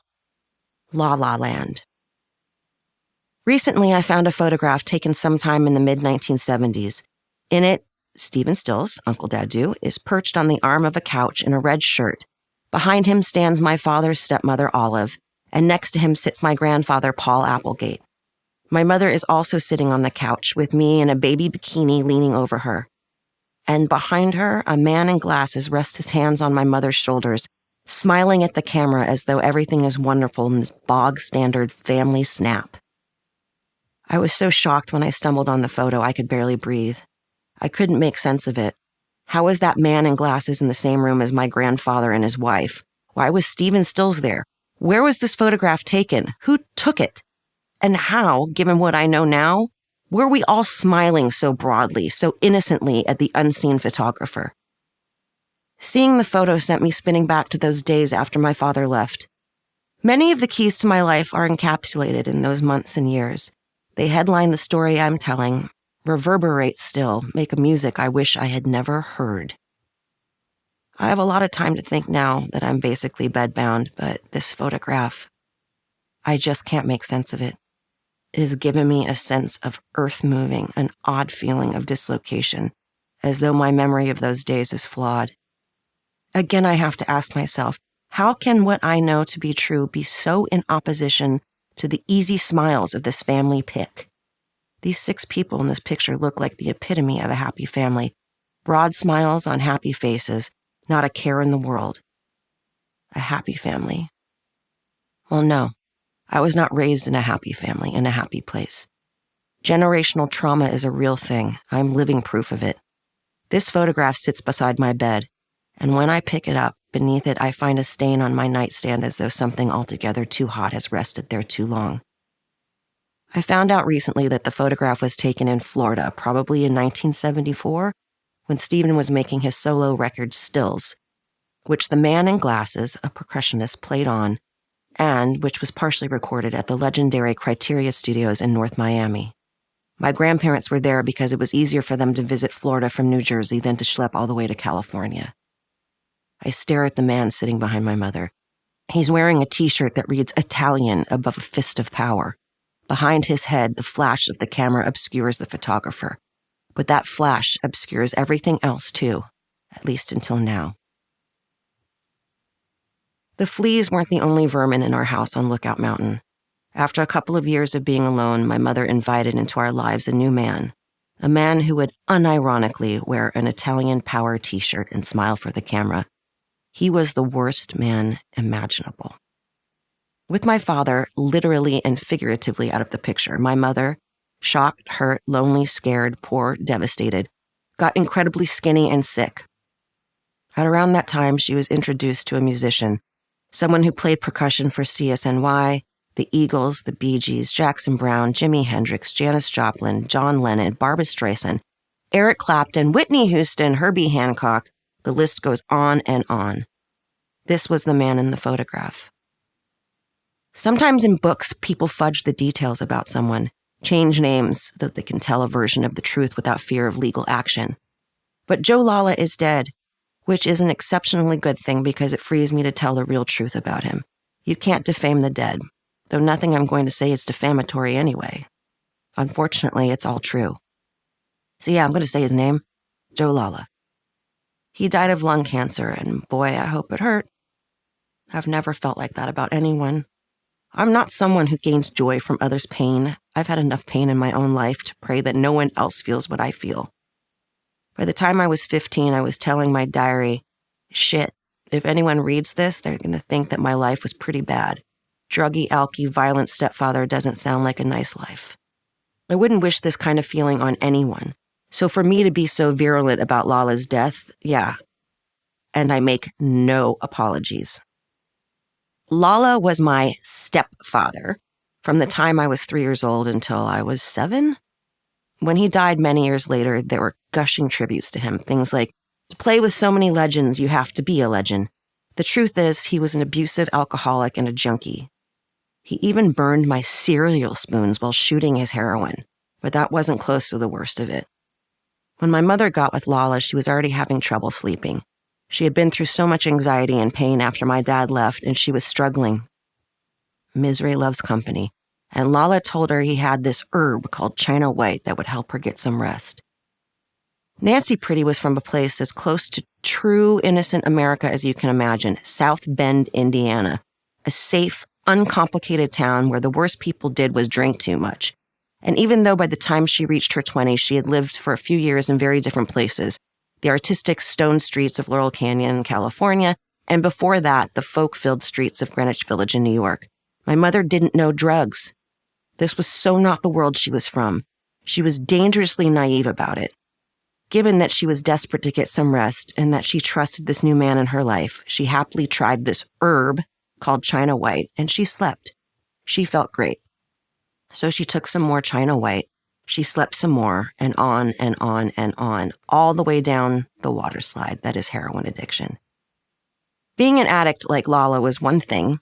La La Land. Recently, I found a photograph taken sometime in the mid-1970s. In it, Stephen Stills, Uncle Dadu, is perched on the arm of a couch in a red shirt. Behind him stands my father's stepmother, Olive, and next to him sits my grandfather, Paul Applegate. My mother is also sitting on the couch with me in a baby bikini leaning over her. And behind her, a man in glasses rests his hands on my mother's shoulders, smiling at the camera as though everything is wonderful in this bog-standard family snap. I was so shocked when I stumbled on the photo I could barely breathe. I couldn't make sense of it. How was that man in glasses in the same room as my grandfather and his wife? Why was Stephen Stills there? Where was this photograph taken? Who took it? And how, given what I know now, were we all smiling so broadly, so innocently at the unseen photographer? Seeing the photo sent me spinning back to those days after my father left. Many of the keys to my life are encapsulated in those months and years. They headline the story I'm telling, reverberate still, make a music I wish I had never heard. I have a lot of time to think now that I'm basically bedbound, but this photograph, I just can't make sense of it. It has given me a sense of earth moving, an odd feeling of dislocation, as though my memory of those days is flawed. Again, I have to ask myself, how can what I know to be true be so in opposition to the easy smiles of this family pic? These 6 people in this picture look like the epitome of a happy family. Broad smiles on happy faces, not a care in the world. A happy family. Well, no. I was not raised in a happy family, in a happy place. Generational trauma is a real thing. I'm living proof of it. This photograph sits beside my bed, and when I pick it up, beneath it I find a stain on my nightstand as though something altogether too hot has rested there too long. I found out recently that the photograph was taken in Florida, probably in 1974, when Stephen was making his solo record Stills, which the man in glasses, a percussionist, played on, and which was partially recorded at the legendary Criteria Studios in North Miami. My grandparents were there because it was easier for them to visit Florida from New Jersey than to schlep all the way to California. I stare at the man sitting behind my mother. He's wearing a t-shirt that reads Italian above a fist of power. Behind his head, the flash of the camera obscures the photographer. But that flash obscures everything else too, at least until now. The fleas weren't the only vermin in our house on Lookout Mountain. After a couple of years of being alone, my mother invited into our lives a new man. A man who would unironically wear an Italian power t-shirt and smile for the camera. He was the worst man imaginable. With my father literally and figuratively out of the picture, my mother, shocked, hurt, lonely, scared, poor, devastated, got incredibly skinny and sick. At around that time, she was introduced to a musician, someone who played percussion for CSNY, the Eagles, the Bee Gees, Jackson Browne, Jimi Hendrix, Janis Joplin, John Lennon, Barbra Streisand, Eric Clapton, Whitney Houston, Herbie Hancock. The list goes on and on. This was the man in the photograph. Sometimes in books, people fudge the details about someone, change names so that they can tell a version of the truth without fear of legal action. But Joe Lala is dead, which is an exceptionally good thing because it frees me to tell the real truth about him. You can't defame the dead, though nothing I'm going to say is defamatory anyway. Unfortunately, it's all true. So yeah, I'm going to say his name, Joe Lala. He died of lung cancer, and boy, I hope it hurt. I've never felt like that about anyone. I'm not someone who gains joy from others' pain. I've had enough pain in my own life to pray that no one else feels what I feel. By the time I was 15, I was telling my diary, shit, if anyone reads this, they're going to think that my life was pretty bad. Druggy, alky, violent stepfather doesn't sound like a nice life. I wouldn't wish this kind of feeling on anyone. So for me to be so virulent about Lala's death, yeah. And I make no apologies. Lala was my stepfather from the time I was 3 years old until I was 7. When he died many years later, there were gushing tributes to him. Things like, to play with so many legends, you have to be a legend. The truth is, he was an abusive alcoholic and a junkie. He even burned my cereal spoons while shooting his heroin, but that wasn't close to the worst of it. When my mother got with Lala, she was already having trouble sleeping. She had been through so much anxiety and pain after my dad left, and she was struggling. Misery loves company, and Lala told her he had this herb called China White that would help her get some rest. Nancy Pretty was from a place as close to true innocent America as you can imagine, South Bend, Indiana, a safe, uncomplicated town where the worst people did was drink too much. And even though by the time she reached her 20s, she had lived for a few years in very different places, the artistic stone streets of Laurel Canyon, California, and before that, the folk-filled streets of Greenwich Village in New York. My mother didn't know drugs. This was so not the world she was from. She was dangerously naive about it. Given that she was desperate to get some rest and that she trusted this new man in her life, she happily tried this herb called China White, and she slept. She felt great. So she took some more China White. She slept some more, and on and on and on, all the way down the water slide that is heroin addiction. Being an addict like Lala was one thing.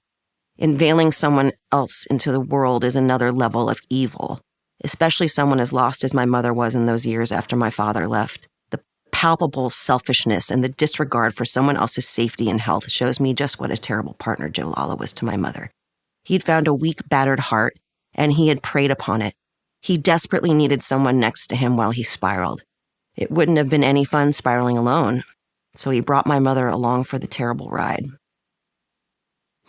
Unveiling someone else into the world is another level of evil, especially someone as lost as my mother was in those years after my father left. The palpable selfishness and the disregard for someone else's safety and health shows me just what a terrible partner Joe Lala was to my mother. He'd found a weak, battered heart, and he had preyed upon it. He desperately needed someone next to him while he spiraled. It wouldn't have been any fun spiraling alone, so he brought my mother along for the terrible ride.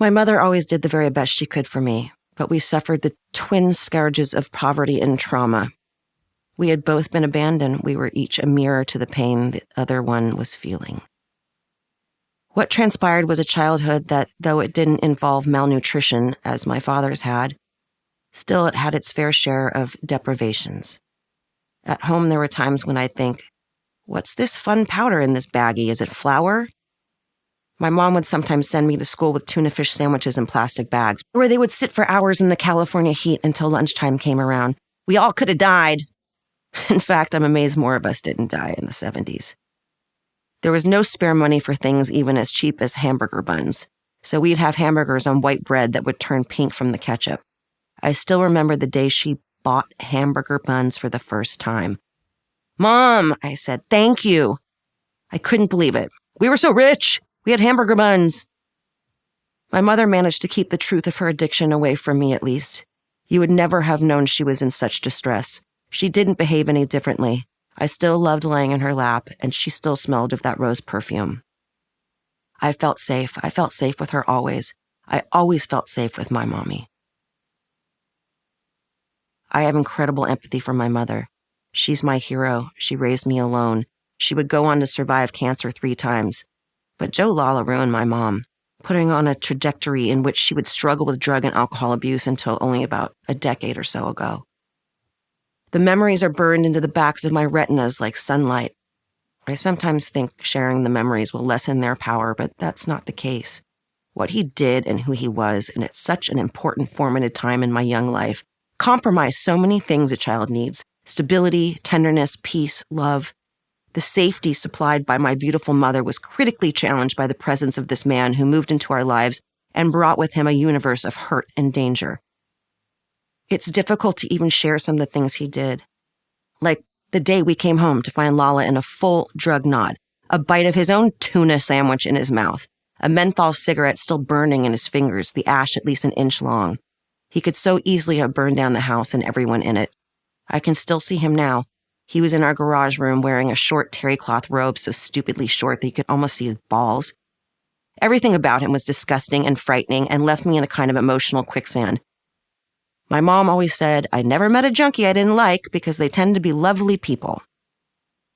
My mother always did the very best she could for me, but we suffered the twin scourges of poverty and trauma. We had both been abandoned. We were each a mirror to the pain the other one was feeling. What transpired was a childhood that, though it didn't involve malnutrition as my father's had, still it had its fair share of deprivations. At home, there were times when I'd think, what's this fun powder in this baggie? Is it flour? My mom would sometimes send me to school with tuna fish sandwiches in plastic bags, where they would sit for hours in the California heat until lunchtime came around. We all could have died. In fact, I'm amazed more of us didn't die in the 70s. There was no spare money for things even as cheap as hamburger buns, so we'd have hamburgers on white bread that would turn pink from the ketchup. I still remember the day she bought hamburger buns for the first time. "Mom," I said, "thank you." I couldn't believe it. We were so rich. We had hamburger buns. My mother managed to keep the truth of her addiction away from me, at least. You would never have known she was in such distress. She didn't behave any differently. I still loved laying in her lap, and she still smelled of that rose perfume. I felt safe. I felt safe with her always. I always felt safe with my mommy. I have incredible empathy for my mother. She's my hero. She raised me alone. She would go on to survive cancer 3 times. But Joe Lala ruined my mom, putting her on a trajectory in which she would struggle with drug and alcohol abuse until only about a decade or so ago. The memories are burned into the backs of my retinas like sunlight. I sometimes think sharing the memories will lessen their power, but that's not the case. What he did and who he was, and at such an important formative time in my young life, compromised so many things a child needs: stability, tenderness, peace, love. The safety supplied by my beautiful mother was critically challenged by the presence of this man who moved into our lives and brought with him a universe of hurt and danger. It's difficult to even share some of the things he did. Like the day we came home to find Lala in a full drug nod, a bite of his own tuna sandwich in his mouth, a menthol cigarette still burning in his fingers, the ash at least an inch long. He could so easily have burned down the house and everyone in it. I can still see him now. He was in our garage room wearing a short terry cloth robe so stupidly short that you could almost see his balls. Everything about him was disgusting and frightening and left me in a kind of emotional quicksand. My mom always said, I never met a junkie I didn't like because they tend to be lovely people.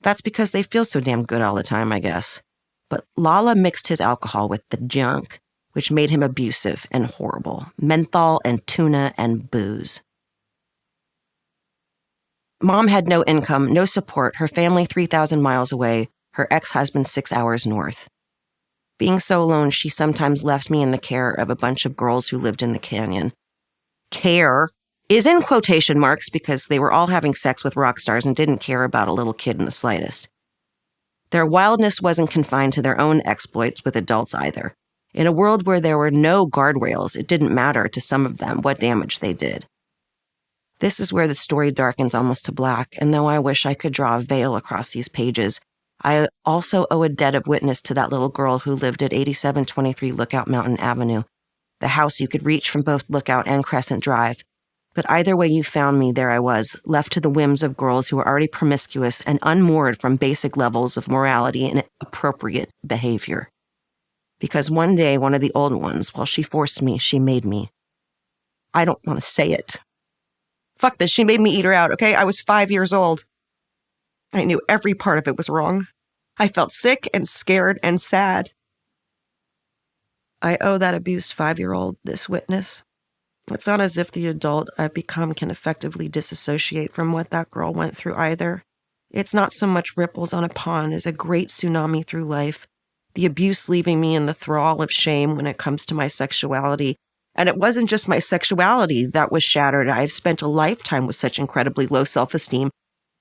That's because they feel so damn good all the time, I guess. But Lala mixed his alcohol with the junk, which made him abusive and horrible. Menthol and tuna and booze. Mom had no income, no support, her family 3,000 miles away, her ex-husband 6 hours north. Being so alone, she sometimes left me in the care of a bunch of girls who lived in the canyon. Care is in quotation marks because they were all having sex with rock stars and didn't care about a little kid in the slightest. Their wildness wasn't confined to their own exploits with adults either. In a world where there were no guardrails, it didn't matter to some of them what damage they did. This is where the story darkens almost to black, and though I wish I could draw a veil across these pages, I also owe a debt of witness to that little girl who lived at 8723 Lookout Mountain Avenue, the house you could reach from both Lookout and Crescent Drive. But either way you found me, there I was, left to the whims of girls who were already promiscuous and unmoored from basic levels of morality and appropriate behavior. Because one day, one of the old ones, while she forced me, she made me. I don't want to say it. Fuck this, she made me eat her out, okay? I was 5 years old. I knew every part of it was wrong. I felt sick and scared and sad. I owe that abused 5-year-old this witness. It's not as if the adult I've become can effectively disassociate from what that girl went through either. It's not so much ripples on a pond as a great tsunami through life, the abuse leaving me in the thrall of shame when it comes to my sexuality. And it wasn't just my sexuality that was shattered. I've spent a lifetime with such incredibly low self-esteem.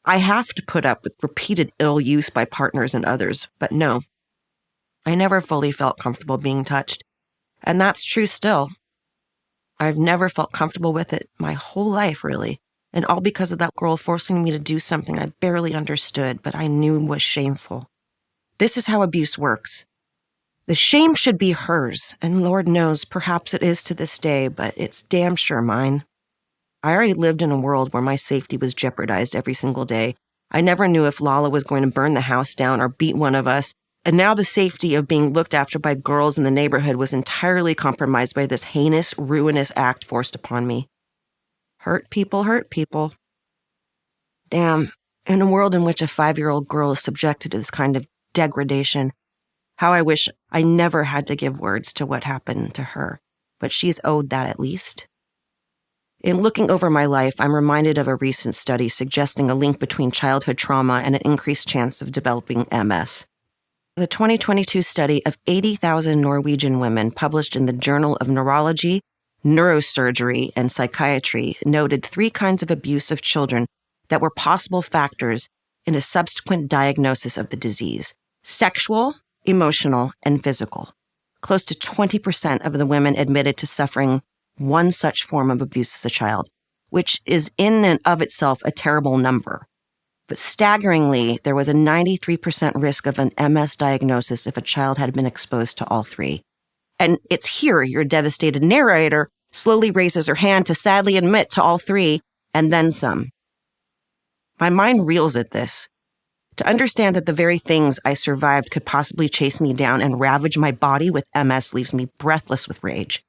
I have to put up with repeated ill use by partners and others, but no. I never fully felt comfortable being touched. And that's true still. I've never felt comfortable with it my whole life, really. And all because of that girl forcing me to do something I barely understood, but I knew was shameful. This is how abuse works. The shame should be hers, and Lord knows, perhaps it is to this day, but it's damn sure mine. I already lived in a world where my safety was jeopardized every single day. I never knew if Lala was going to burn the house down or beat one of us, and now the safety of being looked after by girls in the neighborhood was entirely compromised by this heinous, ruinous act forced upon me. Hurt people hurt people. Damn, in a world in which a 5-year-old girl is subjected to this kind of degradation, how I wish I never had to give words to what happened to her, but she's owed that at least. In looking over my life, I'm reminded of a recent study suggesting a link between childhood trauma and an increased chance of developing MS. The 2022 study of 80,000 Norwegian women published in the Journal of Neurology, Neurosurgery, and Psychiatry noted 3 kinds of abuse of children that were possible factors in a subsequent diagnosis of the disease: sexual, emotional, and physical. Close to 20% of the women admitted to suffering one such form of abuse as a child, which is in and of itself a terrible number. But staggeringly, there was a 93% risk of an MS diagnosis if a child had been exposed to all 3. And it's here your devastated narrator slowly raises her hand to sadly admit to all 3, and then some. My mind reels at this. To understand that the very things I survived could possibly chase me down and ravage my body with MS leaves me breathless with rage.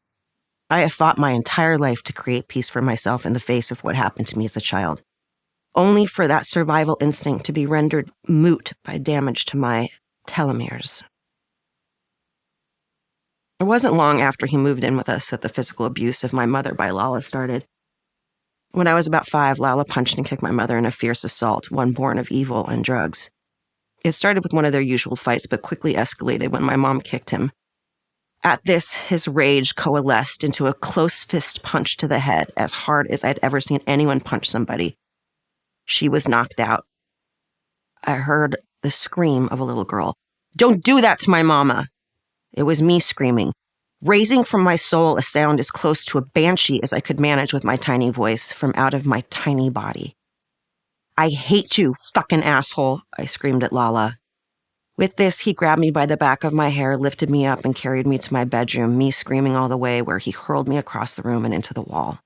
I have fought my entire life to create peace for myself in the face of what happened to me as a child, only for that survival instinct to be rendered moot by damage to my telomeres. It wasn't long after he moved in with us that the physical abuse of my mother by Lala started. When I was about 5, Lala punched and kicked my mother in a fierce assault, one born of evil and drugs. It started with one of their usual fights, but quickly escalated when my mom kicked him. At this, his rage coalesced into a close fist punch to the head, as hard as I'd ever seen anyone punch somebody. She was knocked out. I heard the scream of a little girl. "Don't do that to my mama!" It was me screaming, raising from my soul a sound as close to a banshee as I could manage with my tiny voice from out of my tiny body. "I hate you, fucking asshole," I screamed at Lala. With this, he grabbed me by the back of my hair, lifted me up, and carried me to my bedroom, me screaming all the way, where he hurled me across the room and into the wall.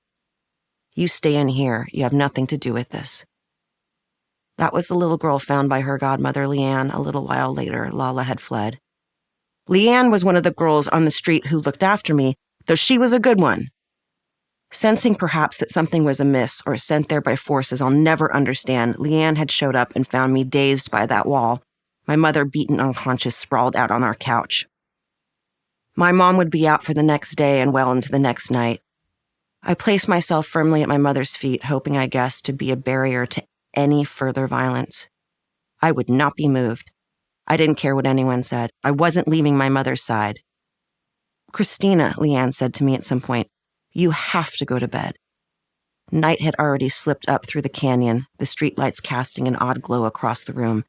"You stay in here. You have nothing to do with this." That was the little girl found by her godmother, Leanne. A little while later, Lala had fled. Leanne was one of the girls on the street who looked after me, though she was a good one. Sensing perhaps that something was amiss or sent there by forces I'll never understand, Leanne had showed up and found me dazed by that wall, my mother beaten unconscious, sprawled out on our couch. My mom would be out for the next day and well into the next night. I placed myself firmly at my mother's feet, hoping, I guess, to be a barrier to any further violence. I would not be moved. I didn't care what anyone said. I wasn't leaving my mother's side. "Christina," Leanne said to me at some point, "you have to go to bed." Night had already slipped up through the canyon, the streetlights casting an odd glow across the room,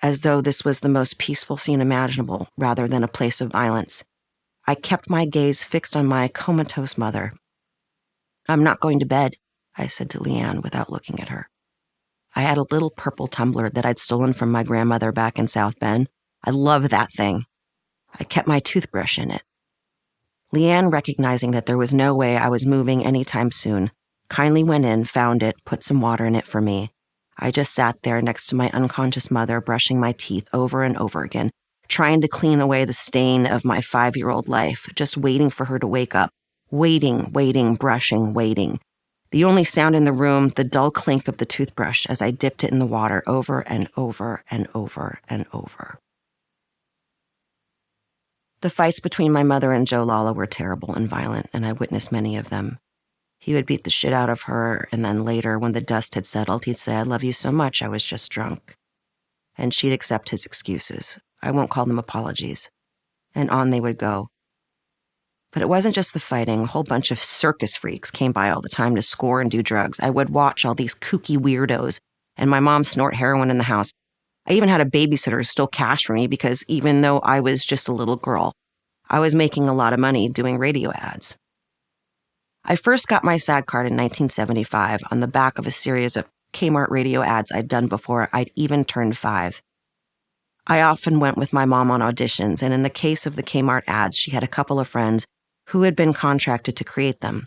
as though this was the most peaceful scene imaginable rather than a place of violence. I kept my gaze fixed on my comatose mother. "I'm not going to bed," I said to Leanne without looking at her. I had a little purple tumbler that I'd stolen from my grandmother back in South Bend. I loved that thing. I kept my toothbrush in it. Leanne, recognizing that there was no way I was moving anytime soon, kindly went in, found it, put some water in it for me. I just sat there next to my unconscious mother, brushing my teeth over and over again, trying to clean away the stain of my 5-year-old life, just waiting for her to wake up. Waiting, brushing, waiting. The only sound in the room, the dull clink of the toothbrush as I dipped it in the water over and over and over and over. The fights between my mother and Joe Lala were terrible and violent, and I witnessed many of them. He would beat the shit out of her, and then later, when the dust had settled, he'd say, "I love you so much, I was just drunk." And she'd accept his excuses. I won't call them apologies. And on they would go. But it wasn't just the fighting. A whole bunch of circus freaks came by all the time to score and do drugs. I would watch all these kooky weirdos and my mom snort heroin in the house. I even had a babysitter who stole cash from me because even though I was just a little girl, I was making a lot of money doing radio ads. I first got my SAG card in 1975 on the back of a series of Kmart radio ads I'd done before I'd even turned 5. I often went with my mom on auditions, and in the case of the Kmart ads, she had a couple of friends who had been contracted to create them.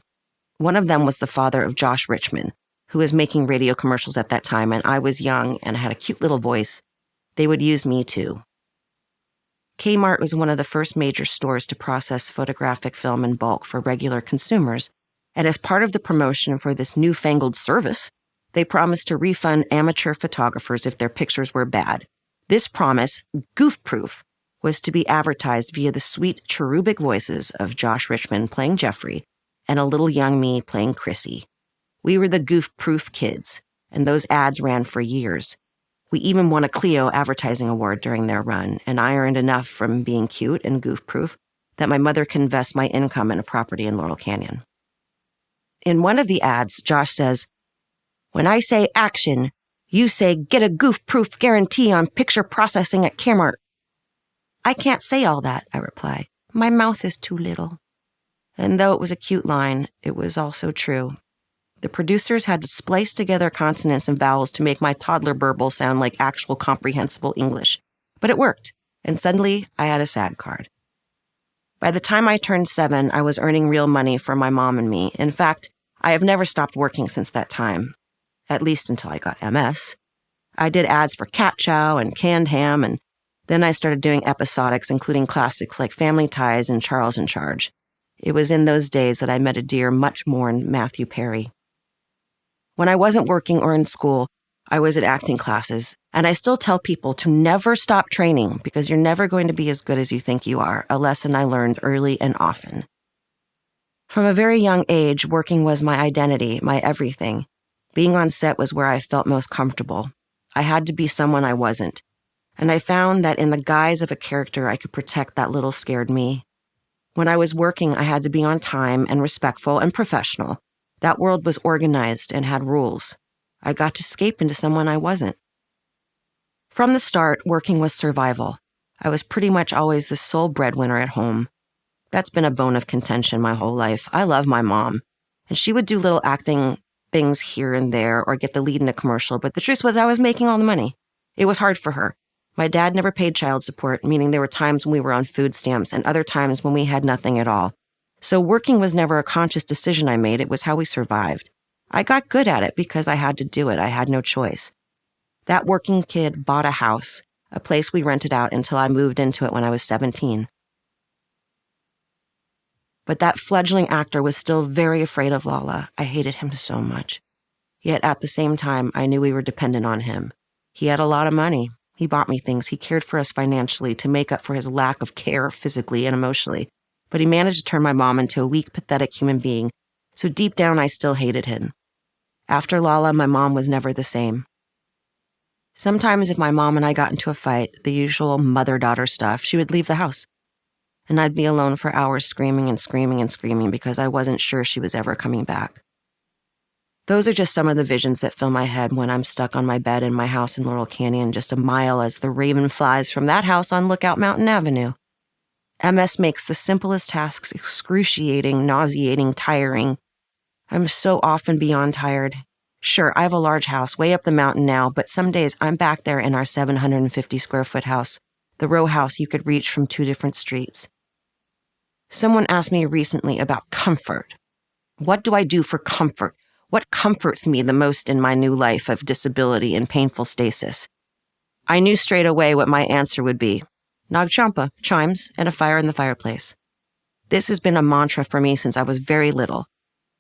One of them was the father of Josh Richmond, who was making radio commercials at that time, and I was young and had a cute little voice. They would use me too. Kmart was one of the first major stores to process photographic film in bulk for regular consumers, and as part of the promotion for this newfangled service, they promised to refund amateur photographers if their pictures were bad. This promise, goof-proof, was to be advertised via the sweet, cherubic voices of Josh Richmond playing Jeffrey and a little young me playing Chrissy. We were the goof-proof kids, and those ads ran for years. We even won a Clio advertising award during their run, and I earned enough from being cute and goof-proof that my mother could invest my income in a property in Laurel Canyon. In one of the ads, Josh says, "When I say action, you say get a goof-proof guarantee on picture processing at Kmart." "I can't say all that," I reply. "My mouth is too little." And though it was a cute line, it was also true. The producers had to splice together consonants and vowels to make my toddler burble sound like actual comprehensible English. But it worked, and suddenly I had a SAG card. By the time I turned 7, I was earning real money for my mom and me. In fact, I have never stopped working since that time, at least until I got MS. I did ads for Cat Chow and canned ham, and then I started doing episodics, including classics like Family Ties and Charles in Charge. It was in those days that I met a dear, much-mourned Matthew Perry. When I wasn't working or in school, I was at acting classes, and I still tell people to never stop training because you're never going to be as good as you think you are, a lesson I learned early and often. From a very young age, working was my identity, my everything. Being on set was where I felt most comfortable. I had to be someone I wasn't, and I found that in the guise of a character, I could protect that little scared me. When I was working, I had to be on time and respectful and professional. That world was organized and had rules. I got to escape into someone I wasn't. From the start, working was survival. I was pretty much always the sole breadwinner at home. That's been a bone of contention my whole life. I love my mom, and she would do little acting things here and there or get the lead in a commercial, but the truth was I was making all the money. It was hard for her. My dad never paid child support, meaning there were times when we were on food stamps and other times when we had nothing at all. So working was never a conscious decision I made. It was how we survived. I got good at it because I had to do it. I had no choice. That working kid bought a house, a place we rented out until I moved into it when I was 17. But that fledgling actor was still very afraid of Lala. I hated him so much. Yet at the same time, I knew we were dependent on him. He had a lot of money. He bought me things. He cared for us financially to make up for his lack of care physically and emotionally. But he managed to turn my mom into a weak, pathetic human being. So deep down, I still hated him. After Lala, my mom was never the same. Sometimes if my mom and I got into a fight, the usual mother-daughter stuff, she would leave the house. And I'd be alone for hours screaming and screaming and screaming because I wasn't sure she was ever coming back. Those are just some of the visions that fill my head when I'm stuck on my bed in my house in Laurel Canyon, just a mile as the raven flies from that house on Lookout Mountain Avenue. MS makes the simplest tasks excruciating, nauseating, tiring. I'm so often beyond tired. Sure, I have a large house way up the mountain now, but some days I'm back there in our 750 square foot house, the row house you could reach from 2 different streets. Someone asked me recently about comfort. What do I do for comfort? What comforts me the most in my new life of disability and painful stasis? I knew straight away what my answer would be. Nag Champa, chimes, and a fire in the fireplace. This has been a mantra for me since I was very little.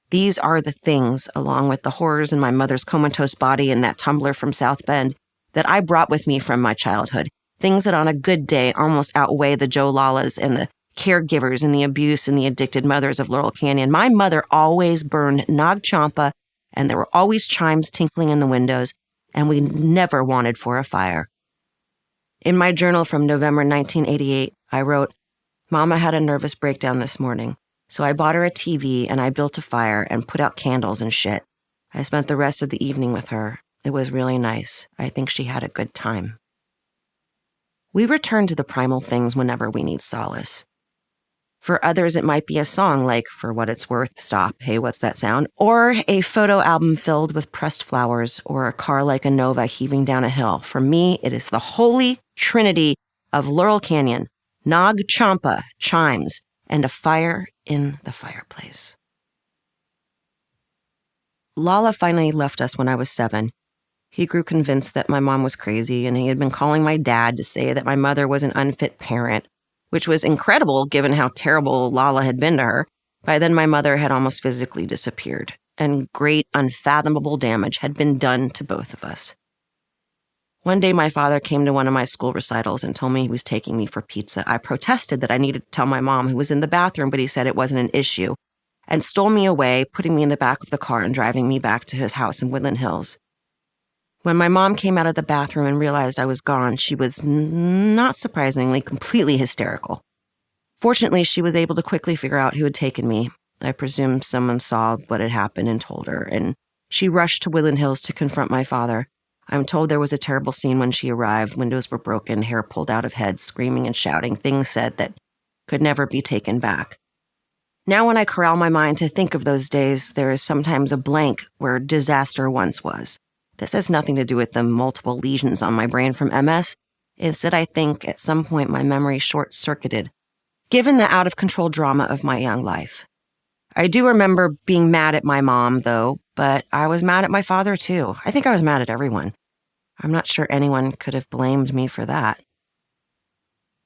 These are the things, along with the horrors in my mother's comatose body and that tumbler from South Bend, that I brought with me from my childhood. Things that on a good day almost outweigh the Joe Lalas and the caregivers and the abuse and the addicted mothers of Laurel Canyon. My mother always burned Nag Champa, and there were always chimes tinkling in the windows, and we never wanted for a fire. In my journal from November 1988, I wrote, "Mama had a nervous breakdown this morning, so I bought her a TV and I built a fire and put out candles and shit. I spent the rest of the evening with her. It was really nice. I think she had a good time." We return to the primal things whenever we need solace. For others, it might be a song like, For What It's Worth, Stop, Hey, What's That Sound? Or a photo album filled with pressed flowers, or a car like a Nova heaving down a hill. For me, it is the holy trinity of Laurel Canyon, Nag Champa, chimes, and a fire in the fireplace. Lala finally left us when I was 7. He grew convinced that my mom was crazy, and he had been calling my dad to say that my mother was an unfit parent, which was incredible given how terrible Lala had been to her. By then, my mother had almost physically disappeared, and great, unfathomable damage had been done to both of us. One day, my father came to one of my school recitals and told me he was taking me for pizza. I protested that I needed to tell my mom, who was in the bathroom, but he said it wasn't an issue, and stole me away, putting me in the back of the car and driving me back to his house in Woodland Hills. When my mom came out of the bathroom and realized I was gone, she was, not surprisingly, completely hysterical. Fortunately, she was able to quickly figure out who had taken me. I presume someone saw what had happened and told her, and she rushed to Woodland Hills to confront my father. I'm told there was a terrible scene when she arrived. Windows were broken, hair pulled out of heads, screaming and shouting, things said that could never be taken back. Now when I corral my mind to think of those days, there is sometimes a blank where disaster once was. This has nothing to do with the multiple lesions on my brain from MS. Instead, I think at some point my memory short-circuited, given the out-of-control drama of my young life. I do remember being mad at my mom, though, but I was mad at my father, too. I think I was mad at everyone. I'm not sure anyone could have blamed me for that.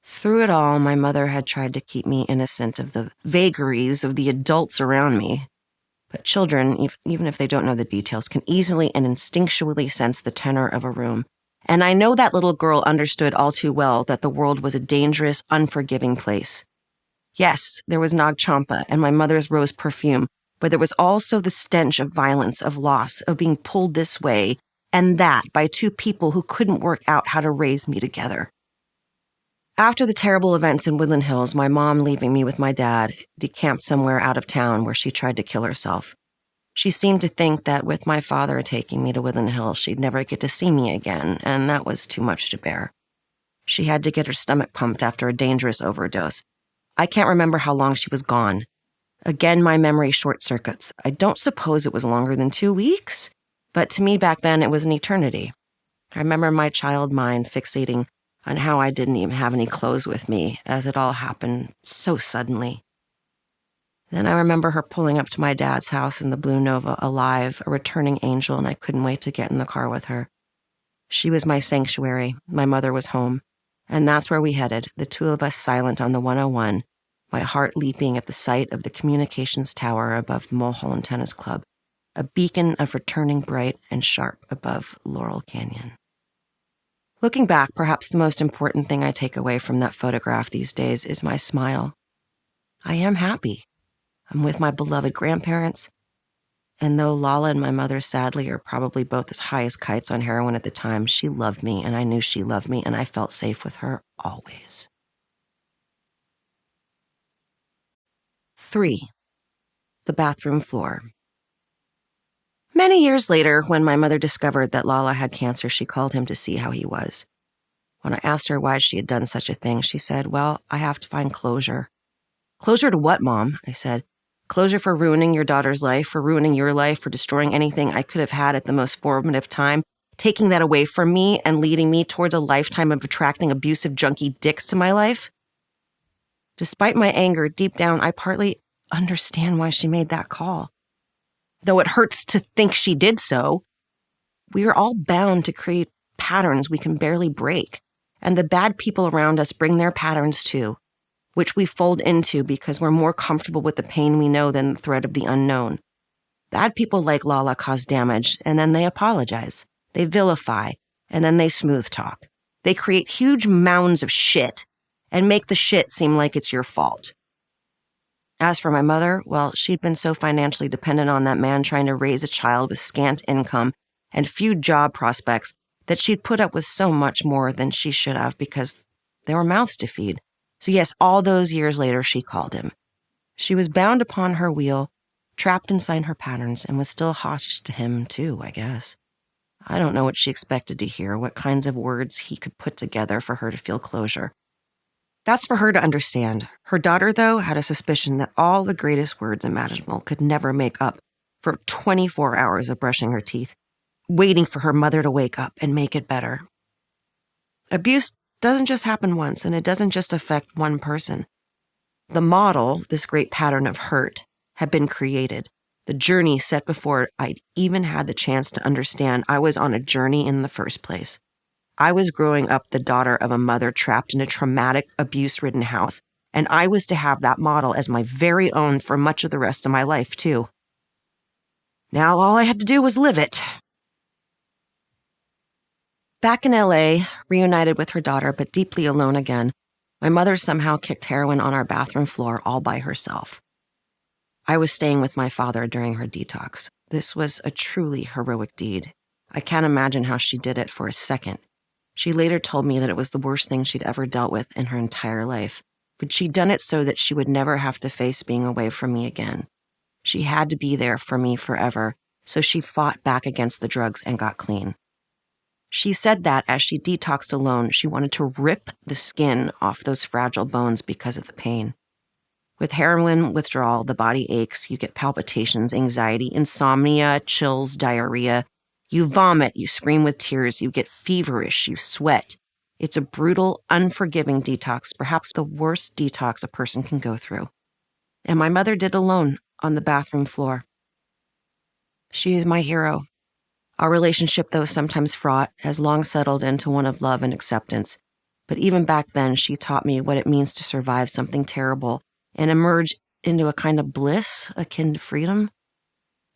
Through it all, my mother had tried to keep me innocent of the vagaries of the adults around me. But children, even if they don't know the details, can easily and instinctually sense the tenor of a room. And I know that little girl understood all too well that the world was a dangerous, unforgiving place. Yes, there was Nag Champa and my mother's rose perfume, but there was also the stench of violence, of loss, of being pulled this way and that by two people who couldn't work out how to raise me together. After the terrible events in Woodland Hills, my mom, leaving me with my dad, decamped somewhere out of town where she tried to kill herself. She seemed to think that with my father taking me to Woodland Hills, she'd never get to see me again, and that was too much to bear. She had to get her stomach pumped after a dangerous overdose. I can't remember how long she was gone. Again, my memory short-circuits. I don't suppose it was longer than 2 weeks, but to me back then it was an eternity. I remember my child mind fixating on how I didn't even have any clothes with me, as it all happened so suddenly. Then I remember her pulling up to my dad's house in the Blue Nova, alive, a returning angel, and I couldn't wait to get in the car with her. She was my sanctuary, my mother was home, and that's where we headed, the two of us silent on the 101, my heart leaping at the sight of the communications tower above the Mulholland Tennis Club, a beacon of returning bright and sharp above Laurel Canyon. Looking back, perhaps the most important thing I take away from that photograph these days is my smile. I am happy. I'm with my beloved grandparents, and though Lala and my mother sadly are probably both as high as kites on heroin at the time, she loved me, and I knew she loved me, and I felt safe with her always. 3. The bathroom floor. Many years later, when my mother discovered that Lala had cancer, she called him to see how he was. When I asked her why she had done such a thing, she said, "Well, I have to find closure." "Closure to what, Mom?" I said. "Closure for ruining your daughter's life, for ruining your life, for destroying anything I could have had at the most formative time, taking that away from me and leading me towards a lifetime of attracting abusive junkie dicks to my life?" Despite my anger, deep down, I partly understand why she made that call. Though it hurts to think she did so, we are all bound to create patterns we can barely break, and the bad people around us bring their patterns too, which we fold into because we're more comfortable with the pain we know than the threat of the unknown. Bad people like Lala cause damage, and then they apologize. They vilify, and then they smooth talk. They create huge mounds of shit and make the shit seem like it's your fault. As for my mother, well, she'd been so financially dependent on that man trying to raise a child with scant income and few job prospects that she'd put up with so much more than she should have because there were mouths to feed. So yes, all those years later, she called him. She was bound upon her wheel, trapped inside her patterns, and was still hostage to him too, I guess. I don't know what she expected to hear, what kinds of words he could put together for her to feel closure. That's for her to understand. Her daughter, though, had a suspicion that all the greatest words imaginable could never make up for 24 hours of brushing her teeth, waiting for her mother to wake up and make it better. Abuse doesn't just happen once, and it doesn't just affect one person. The model, this great pattern of hurt, had been created. The journey set before I'd even had the chance to understand I was on a journey in the first place. I was growing up the daughter of a mother trapped in a traumatic, abuse-ridden house, and I was to have that model as my very own for much of the rest of my life, too. Now all I had to do was live it. Back in LA, reunited with her daughter, but deeply alone again, my mother somehow kicked heroin on our bathroom floor all by herself. I was staying with my father during her detox. This was a truly heroic deed. I can't imagine how she did it for a second. She later told me that it was the worst thing she'd ever dealt with in her entire life, but she'd done it so that she would never have to face being away from me again. She had to be there for me forever, so she fought back against the drugs and got clean. She said that as she detoxed alone, she wanted to rip the skin off those fragile bones because of the pain. With heroin withdrawal, the body aches, you get palpitations, anxiety, insomnia, chills, diarrhea. You vomit, you scream with tears, you get feverish, you sweat. It's a brutal, unforgiving detox, perhaps the worst detox a person can go through. And my mother did alone on the bathroom floor. She is my hero. Our relationship, though sometimes fraught, has long settled into one of love and acceptance. But even back then, she taught me what it means to survive something terrible and emerge into a kind of bliss akin to freedom.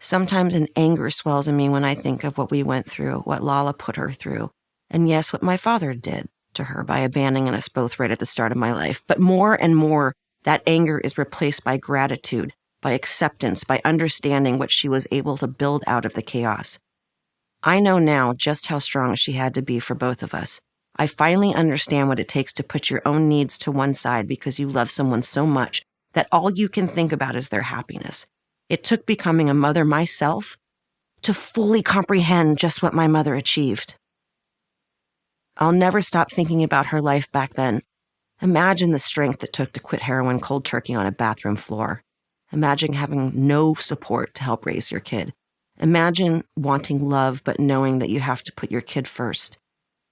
Sometimes an anger swells in me when I think of what we went through, what Lala put her through, and yes, what my father did to her by abandoning us both right at the start of my life. But more and more, that anger is replaced by gratitude, by acceptance, by understanding what she was able to build out of the chaos. I know now just how strong she had to be for both of us. I finally understand what it takes to put your own needs to one side because you love someone so much that all you can think about is their happiness. It took becoming a mother myself to fully comprehend just what my mother achieved. I'll never stop thinking about her life back then. Imagine the strength it took to quit heroin cold turkey on a bathroom floor. Imagine having no support to help raise your kid. Imagine wanting love but knowing that you have to put your kid first.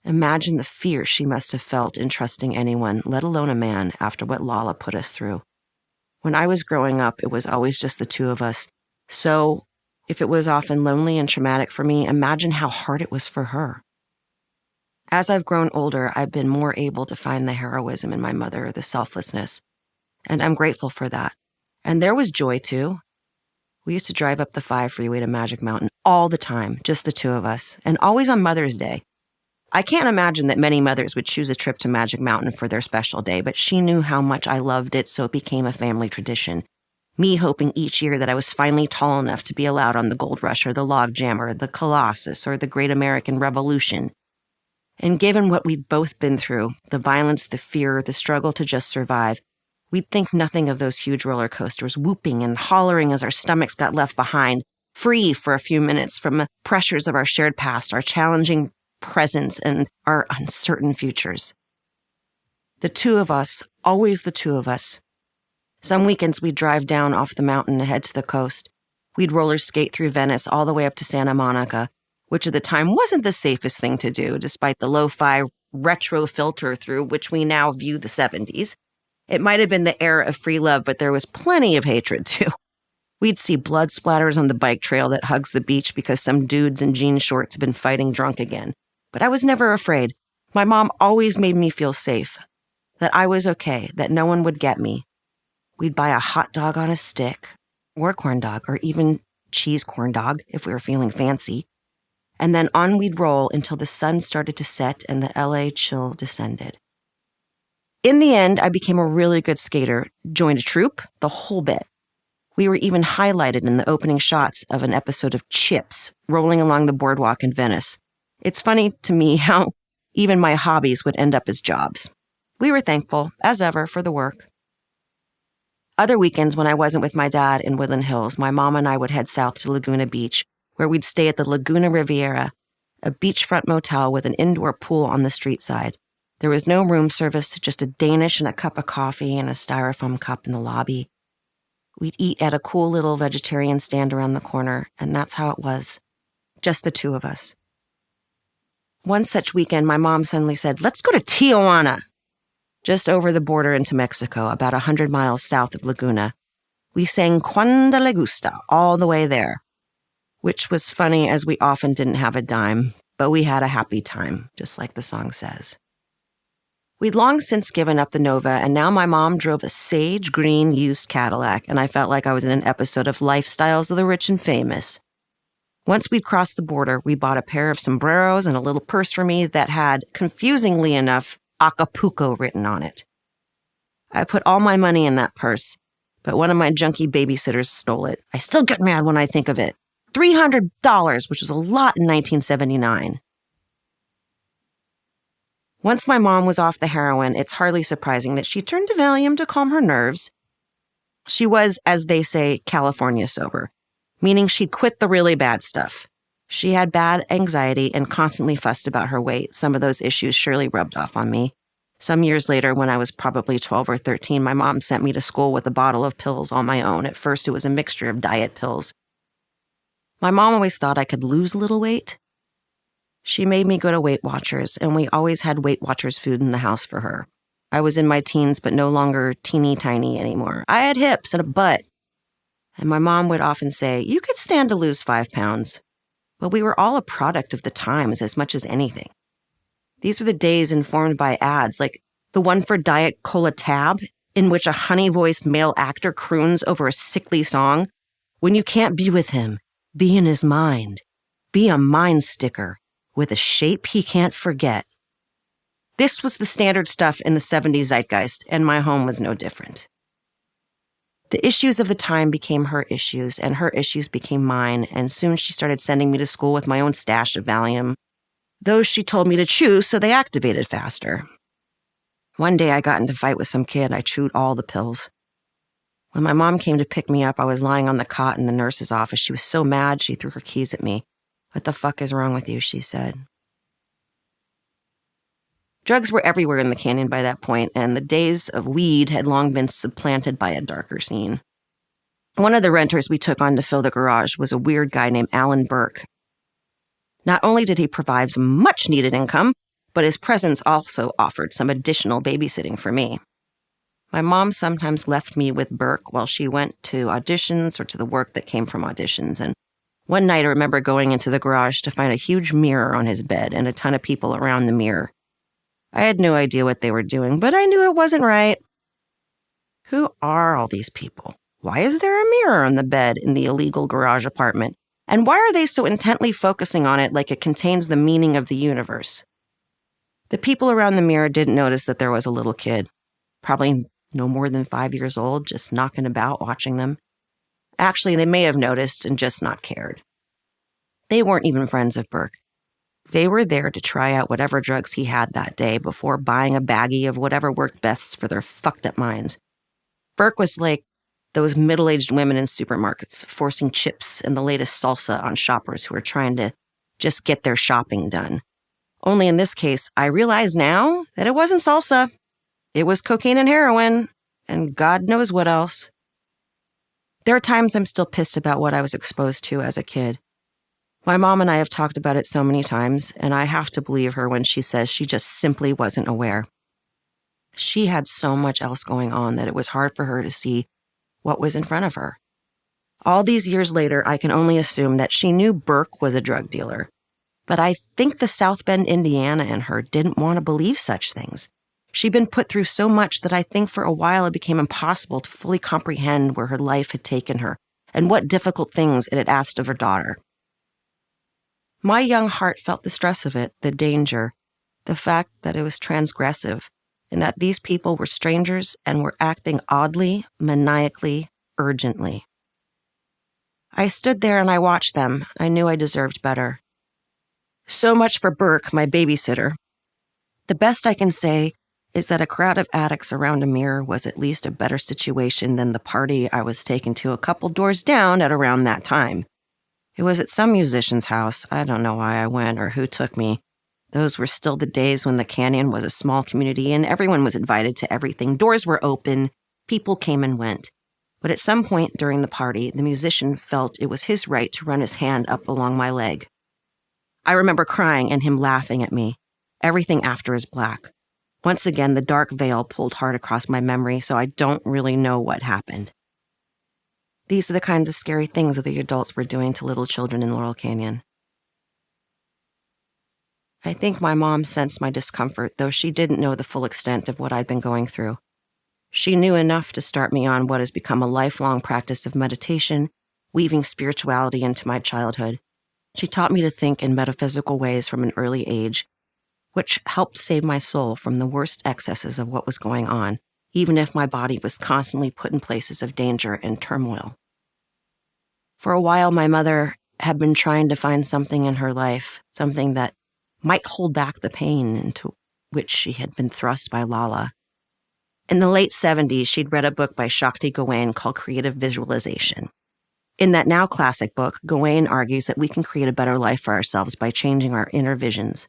Imagine the fear she must have felt in trusting anyone, let alone a man, after what Lala put us through. When I was growing up, it was always just the two of us. So, if it was often lonely and traumatic for me, imagine how hard it was for her. As I've grown older, I've been more able to find the heroism in my mother, the selflessness, and I'm grateful for that. And there was joy, too. We used to drive up the 5 freeway to Magic Mountain all the time, just the two of us, and always on Mother's Day. I can't imagine that many mothers would choose a trip to Magic Mountain for their special day, but she knew how much I loved it, so it became a family tradition. Me hoping each year that I was finally tall enough to be allowed on the Gold Rush or the Log Jammer, the Colossus, or the Great American Revolution. And given what we'd both been through, the violence, the fear, the struggle to just survive, we'd think nothing of those huge roller coasters, whooping and hollering as our stomachs got left behind, free for a few minutes from the pressures of our shared past, our challenging presence, and our uncertain futures. The two of us, always the two of us. Some weekends we'd drive down off the mountain and head to the coast. We'd roller skate through Venice all the way up to Santa Monica, which at the time wasn't the safest thing to do, despite the lo-fi retro filter through which we now view the 70s. It might have been the era of free love, but there was plenty of hatred, too. We'd see blood splatters on the bike trail that hugs the beach because some dudes in jean shorts had been fighting drunk again. But I was never afraid. My mom always made me feel safe, that I was okay, that no one would get me. We'd buy a hot dog on a stick, or a corn dog, or even cheese corn dog if we were feeling fancy. And then on we'd roll until the sun started to set and the LA chill descended. In the end, I became a really good skater, joined a troupe, the whole bit. We were even highlighted in the opening shots of an episode of Chips, rolling along the boardwalk in Venice. It's funny to me how even my hobbies would end up as jobs. We were thankful, as ever, for the work. Other weekends when I wasn't with my dad in Woodland Hills, my mom and I would head south to Laguna Beach, where we'd stay at the Laguna Riviera, a beachfront motel with an indoor pool on the street side. There was no room service, just a Danish and a cup of coffee and a styrofoam cup in the lobby. We'd eat at a cool little vegetarian stand around the corner, and that's how it was. Just the two of us. One such weekend, my mom suddenly said, "Let's go to Tijuana," just over the border into Mexico, about 100 miles south of Laguna. We sang Cuando le gusta all the way there, which was funny as we often didn't have a dime, but we had a happy time, just like the song says. We'd long since given up the Nova, and now my mom drove a sage green used Cadillac, and I felt like I was in an episode of Lifestyles of the Rich and Famous. Once we'd crossed the border, we bought a pair of sombreros and a little purse for me that had, confusingly enough, Acapulco written on it. I put all my money in that purse, but one of my junkie babysitters stole it. I still get mad when I think of it. $300, which was a lot in 1979. Once my mom was off the heroin, it's hardly surprising that she turned to Valium to calm her nerves. She was, as they say, California sober, meaning she'd quit the really bad stuff. She had bad anxiety and constantly fussed about her weight. Some of those issues surely rubbed off on me. Some years later, when I was probably 12 or 13, my mom sent me to school with a bottle of pills on my own. At first, it was a mixture of diet pills. My mom always thought I could lose a little weight. She made me go to Weight Watchers, and we always had Weight Watchers food in the house for her. I was in my teens, but no longer teeny tiny anymore. I had hips and a butt. And my mom would often say, "You could stand to lose 5 pounds." But we were all a product of the times as much as anything. These were the days informed by ads, like the one for Diet Cola Tab, in which a honey-voiced male actor croons over a sickly song. "When you can't be with him, be in his mind. Be a mind sticker with a shape he can't forget." This was the standard stuff in the 70s zeitgeist, and my home was no different. The issues of the time became her issues, and her issues became mine, and soon she started sending me to school with my own stash of Valium. Those she told me to chew, so they activated faster. One day I got into a fight with some kid. I chewed all the pills. When my mom came to pick me up, I was lying on the cot in the nurse's office. She was so mad, she threw her keys at me. "What the fuck is wrong with you?" she said. Drugs were everywhere in the canyon by that point, and the days of weed had long been supplanted by a darker scene. One of the renters we took on to fill the garage was a weird guy named Alan Burke. Not only did he provide some much-needed income, but his presence also offered some additional babysitting for me. My mom sometimes left me with Burke while she went to auditions or to the work that came from auditions, and one night I remember going into the garage to find a huge mirror on his bed and a ton of people around the mirror. I had no idea what they were doing, but I knew it wasn't right. Who are all these people? Why is there a mirror on the bed in the illegal garage apartment? And why are they so intently focusing on it like it contains the meaning of the universe? The people around the mirror didn't notice that there was a little kid, probably no more than 5 years old, just knocking about watching them. Actually, they may have noticed and just not cared. They weren't even friends of Burke. They were there to try out whatever drugs he had that day before buying a baggie of whatever worked best for their fucked up minds. Burke was like those middle-aged women in supermarkets forcing chips and the latest salsa on shoppers who are trying to just get their shopping done. Only in this case, I realize now that it wasn't salsa. It was cocaine and heroin, and God knows what else. There are times I'm still pissed about what I was exposed to as a kid. My mom and I have talked about it so many times, and I have to believe her when she says she just simply wasn't aware. She had so much else going on that it was hard for her to see what was in front of her. All these years later, I can only assume that she knew Burke was a drug dealer. But I think the South Bend, Indiana in her didn't want to believe such things. She'd been put through so much that I think for a while it became impossible to fully comprehend where her life had taken her and what difficult things it had asked of her daughter. My young heart felt the stress of it, the danger, the fact that it was transgressive, and that these people were strangers and were acting oddly, maniacally, urgently. I stood there and I watched them. I knew I deserved better. So much for Burke, my babysitter. The best I can say is that a crowd of addicts around a mirror was at least a better situation than the party I was taken to a couple doors down at around that time. It was at some musician's house. I don't know why I went or who took me. Those were still the days when the canyon was a small community and everyone was invited to everything. Doors were open, people came and went. But at some point during the party, the musician felt it was his right to run his hand up along my leg. I remember crying and him laughing at me. Everything after is black. Once again, the dark veil pulled hard across my memory, so I don't really know what happened. These are the kinds of scary things that the adults were doing to little children in Laurel Canyon. I think my mom sensed my discomfort, though she didn't know the full extent of what I'd been going through. She knew enough to start me on what has become a lifelong practice of meditation, weaving spirituality into my childhood. She taught me to think in metaphysical ways from an early age, which helped save my soul from the worst excesses of what was going on, even if my body was constantly put in places of danger and turmoil. For a while, my mother had been trying to find something in her life, something that might hold back the pain into which she had been thrust by Lala. In the late 70s, she'd read a book by Shakti Gawain called Creative Visualization. In that now classic book, Gawain argues that we can create a better life for ourselves by changing our inner visions.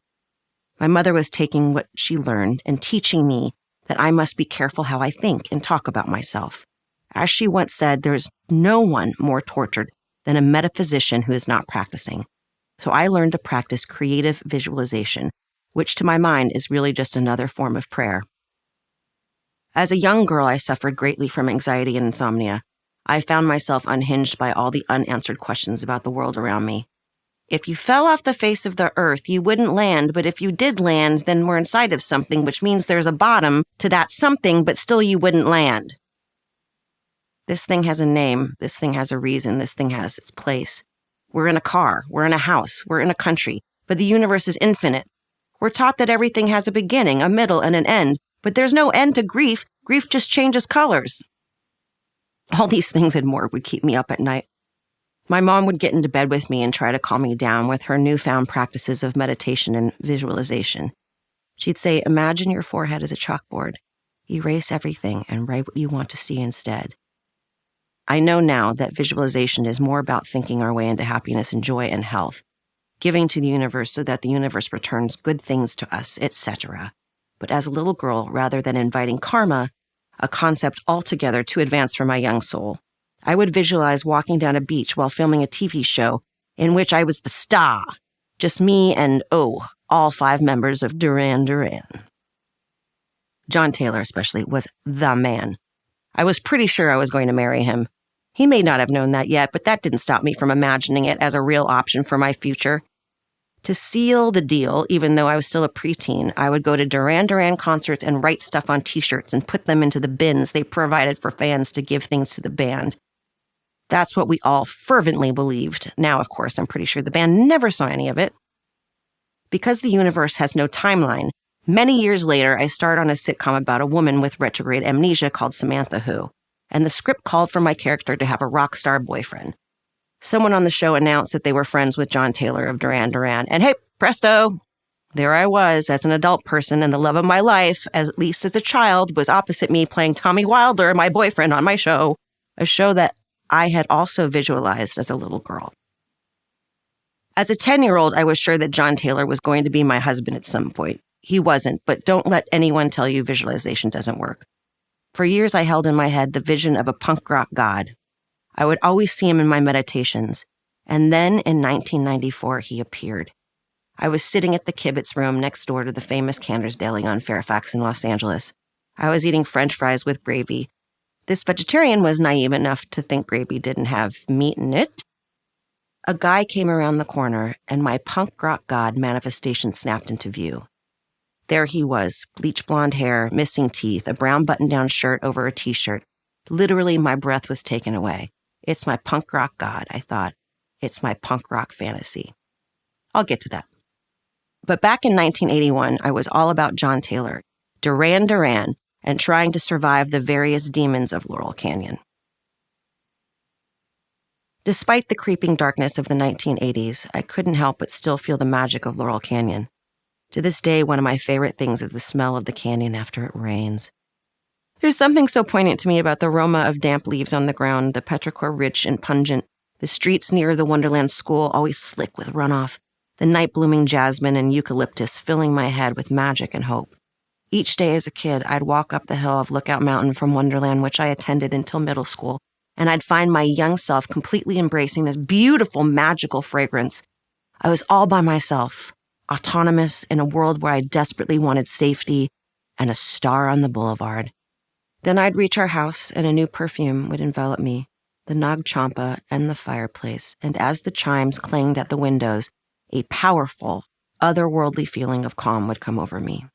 My mother was taking what she learned and teaching me that I must be careful how I think and talk about myself. As she once said, there's no one more tortured than a metaphysician who is not practicing. So I learned to practice creative visualization, which to my mind is really just another form of prayer. As a young girl, I suffered greatly from anxiety and insomnia. I found myself unhinged by all the unanswered questions about the world around me. If you fell off the face of the earth, you wouldn't land, but if you did land, then we're inside of something, which means there's a bottom to that something, but still you wouldn't land. This thing has a name, this thing has a reason, this thing has its place. We're in a car, we're in a house, we're in a country, but the universe is infinite. We're taught that everything has a beginning, a middle, and an end, but there's no end to grief. Grief just changes colors. All these things and more would keep me up at night. My mom would get into bed with me and try to calm me down with her newfound practices of meditation and visualization. She'd say, imagine your forehead as a chalkboard. Erase everything and write what you want to see instead. I know now that visualization is more about thinking our way into happiness and joy and health, giving to the universe so that the universe returns good things to us, etc. But as a little girl, rather than inviting karma, a concept altogether too advanced for my young soul, I would visualize walking down a beach while filming a TV show in which I was the star, just me and, all 5 members of Duran Duran. John Taylor especially was the man. I was pretty sure I was going to marry him. He may not have known that yet, but that didn't stop me from imagining it as a real option for my future. To seal the deal, even though I was still a preteen, I would go to Duran Duran concerts and write stuff on t-shirts and put them into the bins they provided for fans to give things to the band. That's what we all fervently believed. Now, of course, I'm pretty sure the band never saw any of it. Because the universe has no timeline, many years later, I starred on a sitcom about a woman with retrograde amnesia called Samantha Who, and the script called for my character to have a rock star boyfriend. Someone on the show announced that they were friends with John Taylor of Duran Duran, and hey, presto! There I was as an adult person, and the love of my life, at least as a child, was opposite me playing Tommy Wilder, my boyfriend, on my show, a show that I had also visualized as a little girl. As a 10-year-old, I was sure that John Taylor was going to be my husband at some point. He wasn't, but don't let anyone tell you visualization doesn't work. For years, I held in my head the vision of a punk rock god. I would always see him in my meditations. And then in 1994, he appeared. I was sitting at the Kibitz room next door to the famous Cantor's Deli on Fairfax in Los Angeles. I was eating French fries with gravy. This vegetarian was naive enough to think gravy didn't have meat in it. A guy came around the corner, and my punk rock god manifestation snapped into view. There he was, bleach blonde hair, missing teeth, a brown button-down shirt over a t-shirt. Literally, my breath was taken away. It's my punk rock god, I thought. It's my punk rock fantasy. I'll get to that. But back in 1981, I was all about John Taylor, Duran Duran, and trying to survive the various demons of Laurel Canyon. Despite the creeping darkness of the 1980s, I couldn't help but still feel the magic of Laurel Canyon. To this day, one of my favorite things is the smell of the canyon after it rains. There's something so poignant to me about the aroma of damp leaves on the ground, the petrichor rich and pungent, the streets near the Wonderland School always slick with runoff, the night-blooming jasmine and eucalyptus filling my head with magic and hope. Each day as a kid, I'd walk up the hill of Lookout Mountain from Wonderland, which I attended until middle school, and I'd find my young self completely embracing this beautiful, magical fragrance. I was all by myself, autonomous in a world where I desperately wanted safety and a star on the boulevard. Then I'd reach our house, and a new perfume would envelop me, the Nag Champa and the fireplace, and as the chimes clanged at the windows, a powerful, otherworldly feeling of calm would come over me.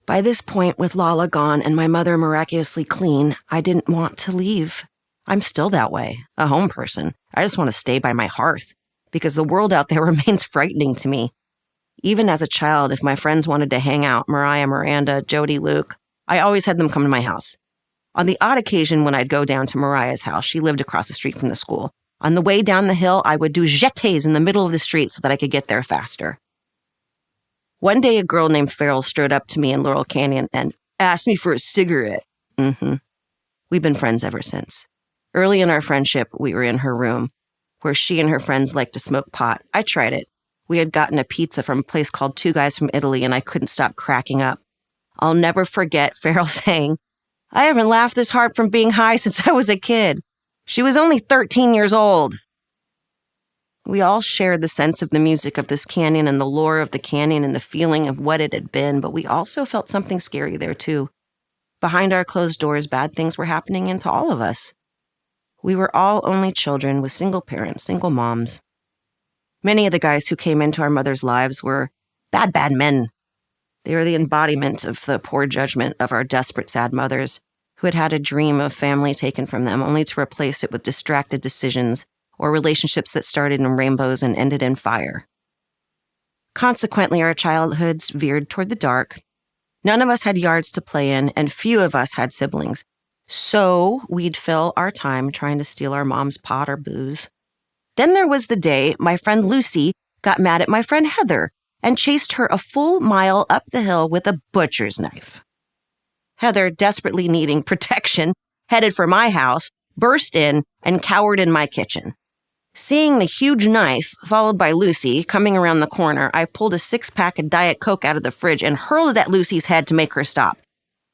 By this point, with Lala gone and my mother miraculously clean, I didn't want to leave. I'm still that way, a home person. I just want to stay by my hearth, because the world out there remains frightening to me. Even as a child, if my friends wanted to hang out, Mariah, Miranda, Jody, Luke, I always had them come to my house. On the odd occasion when I'd go down to Mariah's house, she lived across the street from the school, On the way down the hill, I would do jetés in the middle of the street so that I could get there faster. One day, a girl named Farrell strode up to me in Laurel Canyon and asked me for a cigarette. We've been friends ever since. Early in our friendship, we were in her room, where she and her friends liked to smoke pot. I tried it. We had gotten a pizza from a place called Two Guys from Italy, and I couldn't stop cracking up. I'll never forget Farrell saying, "I haven't laughed this hard from being high since I was a kid." She was only 13 years old. We all shared the sense of the music of this canyon and the lore of the canyon and the feeling of what it had been, but we also felt something scary there too. Behind our closed doors, bad things were happening to all of us. We were all only children with single parents, single moms. Many of the guys who came into our mother's lives were bad men. They were the embodiment of the poor judgment of our desperate, sad mothers who had had a dream of family taken from them only to replace it with distracted decisions or relationships that started in rainbows and ended in fire. Consequently, our childhoods veered toward the dark. None of us had yards to play in, and few of us had siblings. So we'd fill our time trying to steal our mom's pot or booze. Then there was the day my friend Lucy got mad at my friend Heather and chased her a full mile up the hill with a butcher's knife. Heather, desperately needing protection, headed for my house, burst in, and cowered in my kitchen. Seeing the huge knife, followed by Lucy, coming around the corner, I pulled a 6-pack of Diet Coke out of the fridge and hurled it at Lucy's head to make her stop.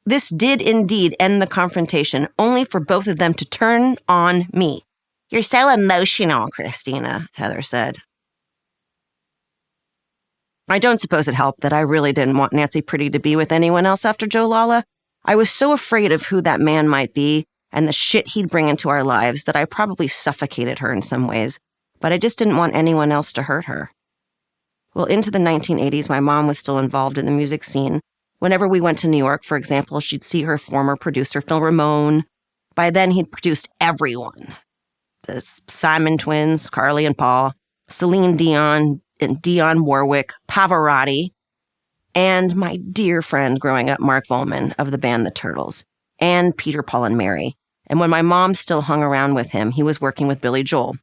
This did indeed end the confrontation, only for both of them to turn on me. "You're so emotional, Christina," Heather said. I don't suppose it helped that I really didn't want Nancy Pretty to be with anyone else after Joe Lala. I was so afraid of who that man might be and the shit he'd bring into our lives that I probably suffocated her in some ways, but I just didn't want anyone else to hurt her. Well, into the 1980s, my mom was still involved in the music scene. Whenever we went to New York, for example, she'd see her former producer, Phil Ramone. By then, he'd produced everyone. The Simon Twins, Carly and Paul, Celine Dion and Dionne Warwick, Pavarotti, and my dear friend growing up, Mark Volman of the band The Turtles, and Peter, Paul, and Mary. And when my mom still hung around with him, he was working with Billy Joel.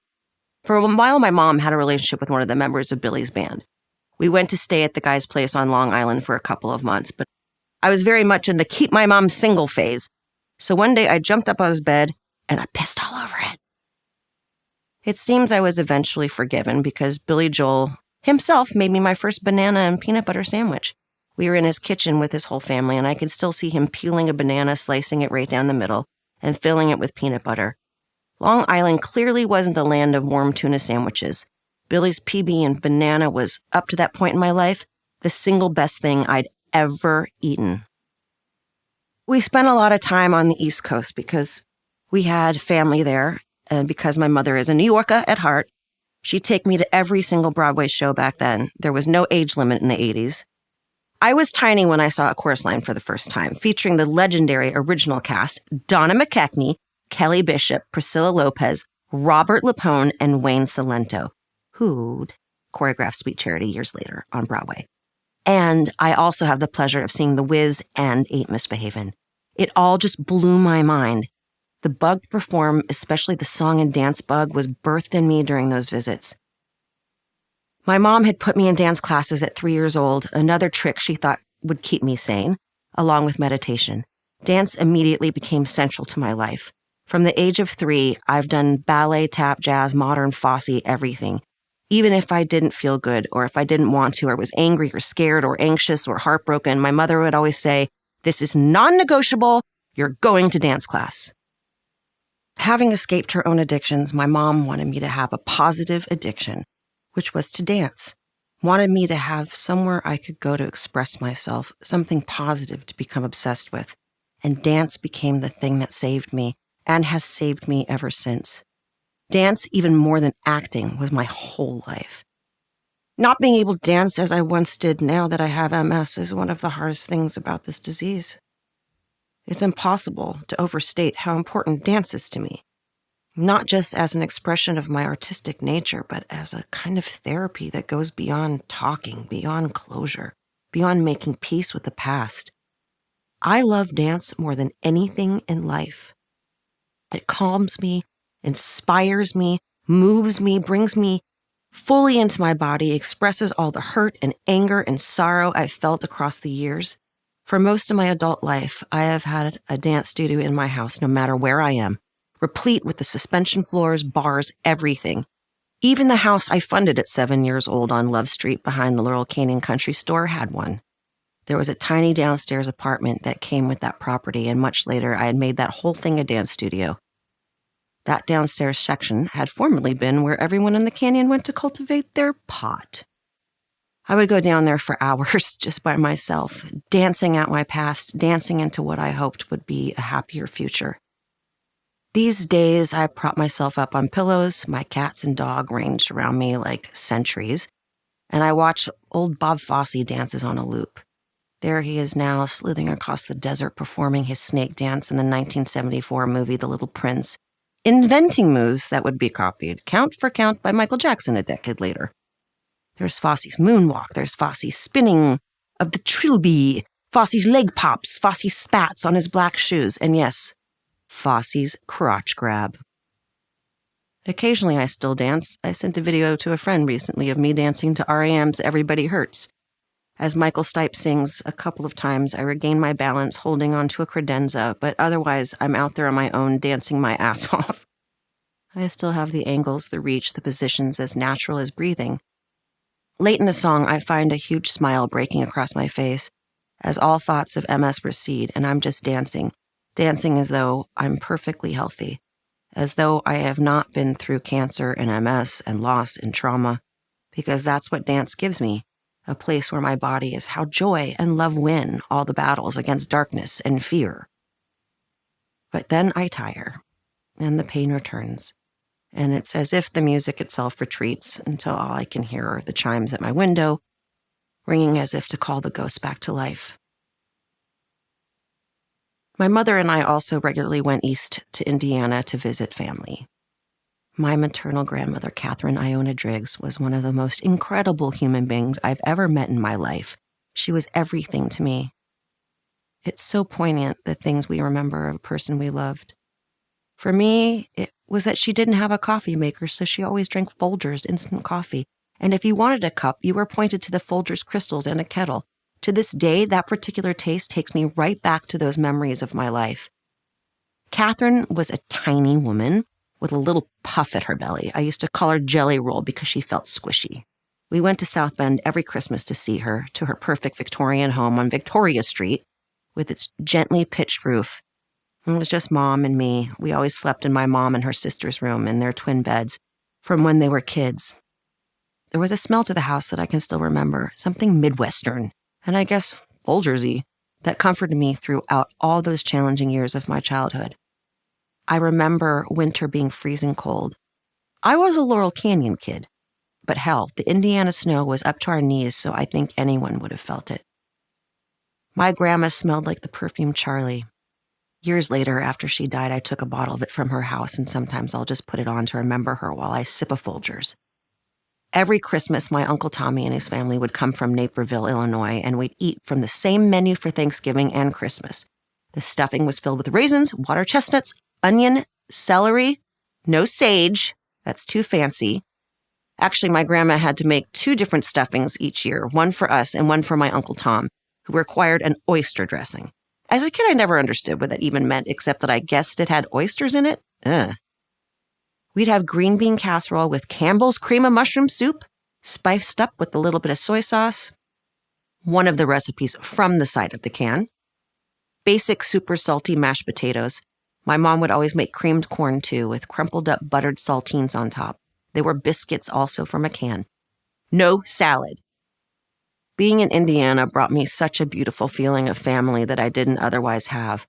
For a while, my mom had a relationship with one of the members of Billy's band. We went to stay at the guy's place on Long Island for a couple of months, but I was very much in the keep my mom single phase. So one day I jumped up on his bed and I pissed all over it. It seems I was eventually forgiven because Billy Joel himself made me my first banana and peanut butter sandwich. We were in his kitchen with his whole family, and I could still see him peeling a banana, slicing it right down the middle, and filling it with peanut butter. Long Island clearly wasn't the land of warm tuna sandwiches. Billy's PB and banana was, up to that point in my life, the single best thing I'd ever eaten. We spent a lot of time on the East Coast because we had family there, and because my mother is a New Yorker at heart, she'd take me to every single Broadway show back then. There was no age limit in the 80s. I was tiny when I saw A Chorus Line for the first time, featuring the legendary original cast, Donna McKechnie, Kelly Bishop, Priscilla Lopez, Robert Lapone, and Wayne Cilento, who'd choreographed Sweet Charity years later on Broadway. And I also have the pleasure of seeing The Wiz and Ain't Misbehavin'. It all just blew my mind. The bug to perform, especially the song and dance bug, was birthed in me during those visits. My mom had put me in dance classes at 3 years old, another trick she thought would keep me sane, along with meditation. Dance immediately became central to my life. From the age of 3, I've done ballet, tap, jazz, modern, Fosse, everything. Even if I didn't feel good, or if I didn't want to, or was angry or scared or anxious or heartbroken, my mother would always say, "This is non-negotiable, you're going to dance class." Having escaped her own addictions, my mom wanted me to have a positive addiction, which was to dance. Wanted me to have somewhere I could go to express myself, something positive to become obsessed with. And dance became the thing that saved me, and has saved me ever since. Dance, even more than acting, was my whole life. Not being able to dance as I once did now that I have MS is one of the hardest things about this disease. It's impossible to overstate how important dance is to me. Not just as an expression of my artistic nature, but as a kind of therapy that goes beyond talking, beyond closure, beyond making peace with the past. I love dance more than anything in life. It calms me, inspires me, moves me, brings me fully into my body, expresses all the hurt and anger and sorrow I've felt across the years. For most of my adult life, I have had a dance studio in my house, no matter where I am, replete with the suspension floors, bars, everything. Even the house I funded at 7 years old on Love Street behind the Laurel Canyon Country Store had one. There was a tiny downstairs apartment that came with that property, and much later I had made that whole thing a dance studio. That downstairs section had formerly been where everyone in the canyon went to cultivate their pot. I would go down there for hours just by myself, dancing out my past, dancing into what I hoped would be a happier future. These days, I prop myself up on pillows, my cats and dog ranged around me like sentries, and I watch old Bob Fosse dances on a loop. There he is now, slithering across the desert, performing his snake dance in the 1974 movie The Little Prince, inventing moves that would be copied, count for count, by Michael Jackson a decade later. There's Fosse's moonwalk, there's Fosse's spinning of the trilby, Fosse's leg pops, Fosse's spats on his black shoes, and yes, Fosse's crotch grab. Occasionally I still dance. I sent a video to a friend recently of me dancing to R.E.M's Everybody Hurts. As Michael Stipe sings a couple of times, I regain my balance holding onto a credenza, but otherwise I'm out there on my own dancing my ass off. I still have the angles, the reach, the positions as natural as breathing. Late in the song, I find a huge smile breaking across my face as all thoughts of MS recede, and I'm just dancing as though I'm perfectly healthy, as though I have not been through cancer and MS and loss and trauma, because that's what dance gives me, a place where my body is how joy and love win all the battles against darkness and fear. But then I tire, and the pain returns, and it's as if the music itself retreats until all I can hear are the chimes at my window, ringing as if to call the ghosts back to life. My mother and I also regularly went east to Indiana to visit family. My maternal grandmother, Catherine Iona Driggs, was one of the most incredible human beings I've ever met in my life. She was everything to me. It's so poignant, the things we remember of a person we loved. For me, it was that she didn't have a coffee maker, so she always drank Folgers instant coffee. And if you wanted a cup, you were pointed to the Folgers crystals and a kettle. To this day, that particular taste takes me right back to those memories of my life. Catherine was a tiny woman with a little puff at her belly. I used to call her Jelly Roll because she felt squishy. We went to South Bend every Christmas to see her, to her perfect Victorian home on Victoria Street with its gently pitched roof. It was just Mom and me. We always slept in my mom and her sister's room in their twin beds from when they were kids. There was a smell to the house that I can still remember, something Midwestern, and I guess Folgersy, that comforted me throughout all those challenging years of my childhood. I remember winter being freezing cold. I was a Laurel Canyon kid, but hell, the Indiana snow was up to our knees, so I think anyone would have felt it. My grandma smelled like the perfume Charlie. Years later, after she died, I took a bottle of it from her house, and sometimes I'll just put it on to remember her while I sip a Folgers. Every Christmas, my Uncle Tommy and his family would come from Naperville, Illinois, and we'd eat from the same menu for Thanksgiving and Christmas. The stuffing was filled with raisins, water chestnuts, onion, celery, no sage, that's too fancy. Actually, my grandma had to make 2 different stuffings each year, one for us and one for my Uncle Tom, who required an oyster dressing. As a kid, I never understood what that even meant, except that I guessed it had oysters in it. Ugh. We'd have green bean casserole with Campbell's cream of mushroom soup, spiced up with a little bit of soy sauce. One of the recipes from the side of the can. Basic super salty mashed potatoes. My mom would always make creamed corn too, with crumpled up buttered saltines on top. They were biscuits also from a can. No salad. Being in Indiana brought me such a beautiful feeling of family that I didn't otherwise have.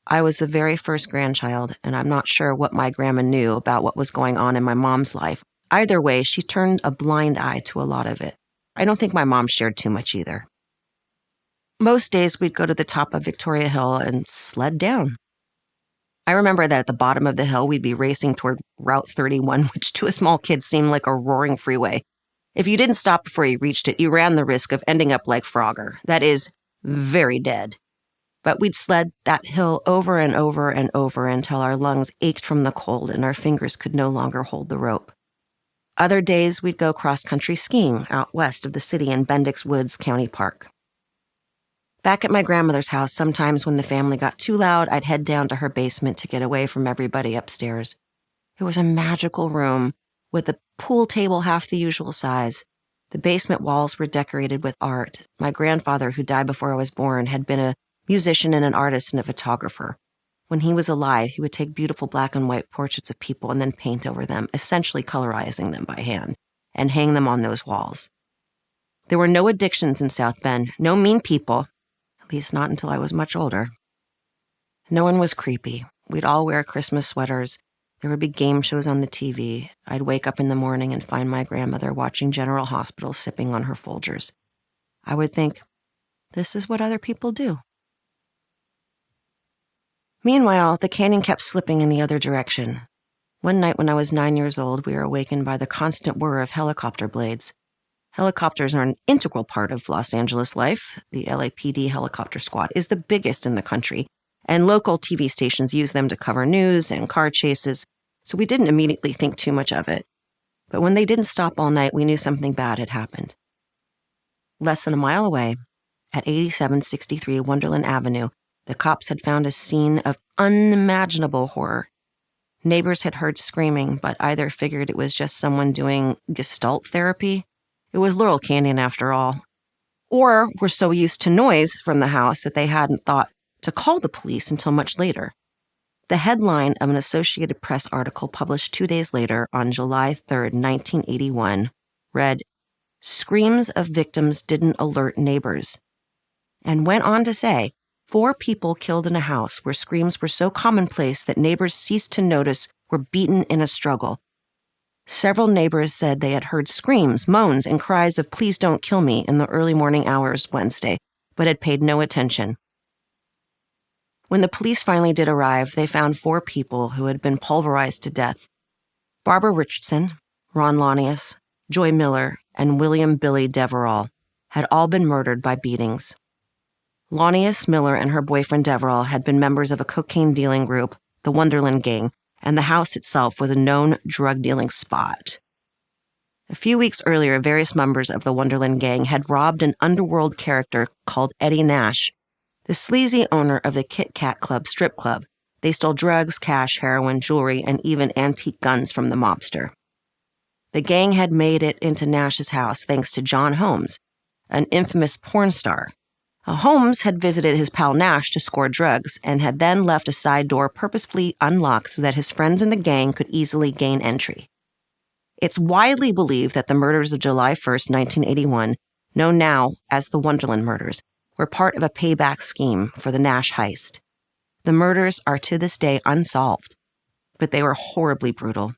I was the very first grandchild, and I'm not sure what my grandma knew about what was going on in my mom's life. Either way, she turned a blind eye to a lot of it. I don't think my mom shared too much either. Most days we'd go to the top of Victoria Hill and sled down. I remember that at the bottom of the hill we'd be racing toward Route 31, which to a small kid seemed like a roaring freeway. If you didn't stop before you reached it, you ran the risk of ending up like Frogger. That is, very dead. But we'd sled that hill over and over and over until our lungs ached from the cold and our fingers could no longer hold the rope. Other days, we'd go cross-country skiing out west of the city in Bendix Woods County Park. Back at my grandmother's house, sometimes when the family got too loud, I'd head down to her basement to get away from everybody upstairs. It was a magical room with a pool table half the usual size. The basement walls were decorated with art. My grandfather, who died before I was born, had been a musician and an artist and a photographer. When he was alive, he would take beautiful black and white portraits of people and then paint over them, essentially colorizing them by hand, and hang them on those walls. There were no addictions in South Bend, no mean people, at least not until I was much older. No one was creepy. We'd all wear Christmas sweaters. There would be game shows on the TV. I'd wake up in the morning and find my grandmother watching General Hospital sipping on her Folgers. I would think, this is what other people do. Meanwhile, the canyon kept slipping in the other direction. One night when I was 9 years old, we were awakened by the constant whir of helicopter blades. Helicopters are an integral part of Los Angeles life. The LAPD helicopter squad is the biggest in the country, and local TV stations use them to cover news and car chases, so we didn't immediately think too much of it. But when they didn't stop all night, we knew something bad had happened. Less than a mile away, at 8763 Wonderland Avenue, the cops had found a scene of unimaginable horror. Neighbors had heard screaming, but either figured it was just someone doing Gestalt therapy. It was Laurel Canyon after all. Or were so used to noise from the house that they hadn't thought to call the police until much later. The headline of an Associated Press article published 2 days later on July 3rd, 1981, read, "Screams of victims didn't alert neighbors," and went on to say, 4 people killed in a house where screams were so commonplace that neighbors ceased to notice were beaten in a struggle. Several neighbors said they had heard screams, moans, and cries of "please don't kill me" in the early morning hours Wednesday, but had paid no attention. When the police finally did arrive, they found 4 people who had been pulverized to death. Barbara Richardson, Ron Lanius, Joy Miller, and William Billy Deverall had all been murdered by beatings. Lanius, Miller, and her boyfriend Deverall had been members of a cocaine-dealing group, the Wonderland Gang, and the house itself was a known drug-dealing spot. A few weeks earlier, various members of the Wonderland Gang had robbed an underworld character called Eddie Nash, the sleazy owner of the Kit Kat Club strip club. They stole drugs, cash, heroin, jewelry, and even antique guns from the mobster. The gang had made it into Nash's house thanks to John Holmes, an infamous porn star. Holmes had visited his pal Nash to score drugs and had then left a side door purposefully unlocked so that his friends in the gang could easily gain entry. It's widely believed that the murders of July 1st, 1981, known now as the Wonderland murders, were part of a payback scheme for the Nash heist. The murders are to this day unsolved, but they were horribly brutal.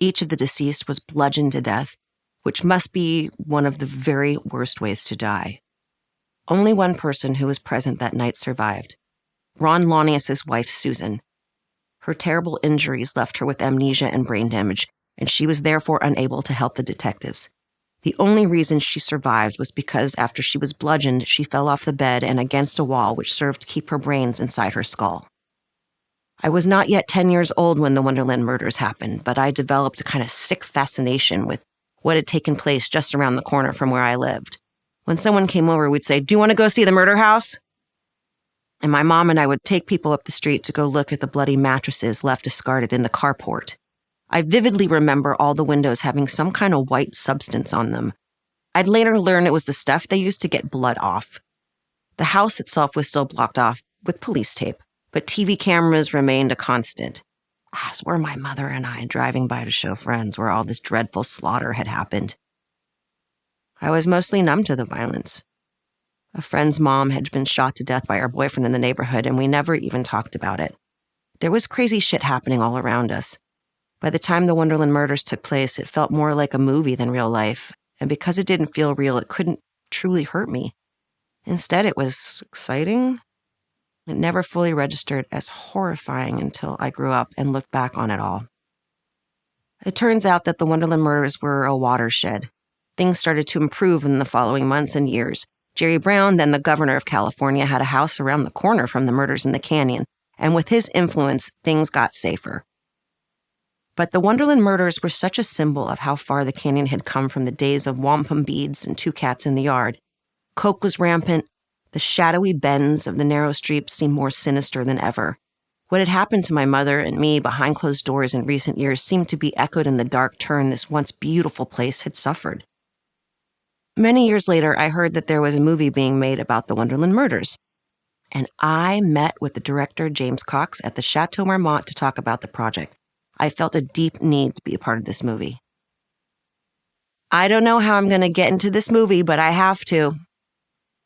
Each of the deceased was bludgeoned to death, which must be one of the very worst ways to die. Only one person who was present that night survived, Ron Lanius' wife, Susan. Her terrible injuries left her with amnesia and brain damage, and she was therefore unable to help the detectives. The only reason she survived was because after she was bludgeoned, she fell off the bed and against a wall, which served to keep her brains inside her skull. I was not yet 10 years old when the Wonderland murders happened, but I developed a kind of sick fascination with what had taken place just around the corner from where I lived. When someone came over, we'd say, "Do you want to go see the murder house?" And my mom and I would take people up the street to go look at the bloody mattresses left discarded in the carport. I vividly remember all the windows having some kind of white substance on them. I'd later learn it was the stuff they used to get blood off. The house itself was still blocked off with police tape, but TV cameras remained a constant, as were my mother and I driving by to show friends where all this dreadful slaughter had happened. I was mostly numb to the violence. A friend's mom had been shot to death by her boyfriend in the neighborhood, and we never even talked about it. There was crazy shit happening all around us. By the time the Wonderland murders took place, it felt more like a movie than real life, and because it didn't feel real, it couldn't truly hurt me. Instead, it was exciting. It never fully registered as horrifying until I grew up and looked back on it all. It turns out that the Wonderland murders were a watershed. Things started to improve in the following months and years. Jerry Brown, then the governor of California, had a house around the corner from the murders in the canyon, and with his influence, things got safer. But the Wonderland murders were such a symbol of how far the canyon had come from the days of wampum beads and two cats in the yard. Coke was rampant. The shadowy bends of the narrow streets seemed more sinister than ever. What had happened to my mother and me behind closed doors in recent years seemed to be echoed in the dark turn this once beautiful place had suffered. Many years later, I heard that there was a movie being made about the Wonderland murders. And I met with the director, James Cox, at the Chateau Marmont to talk about the project. I felt a deep need to be a part of this movie. I don't know how I'm going to get into this movie, but I have to.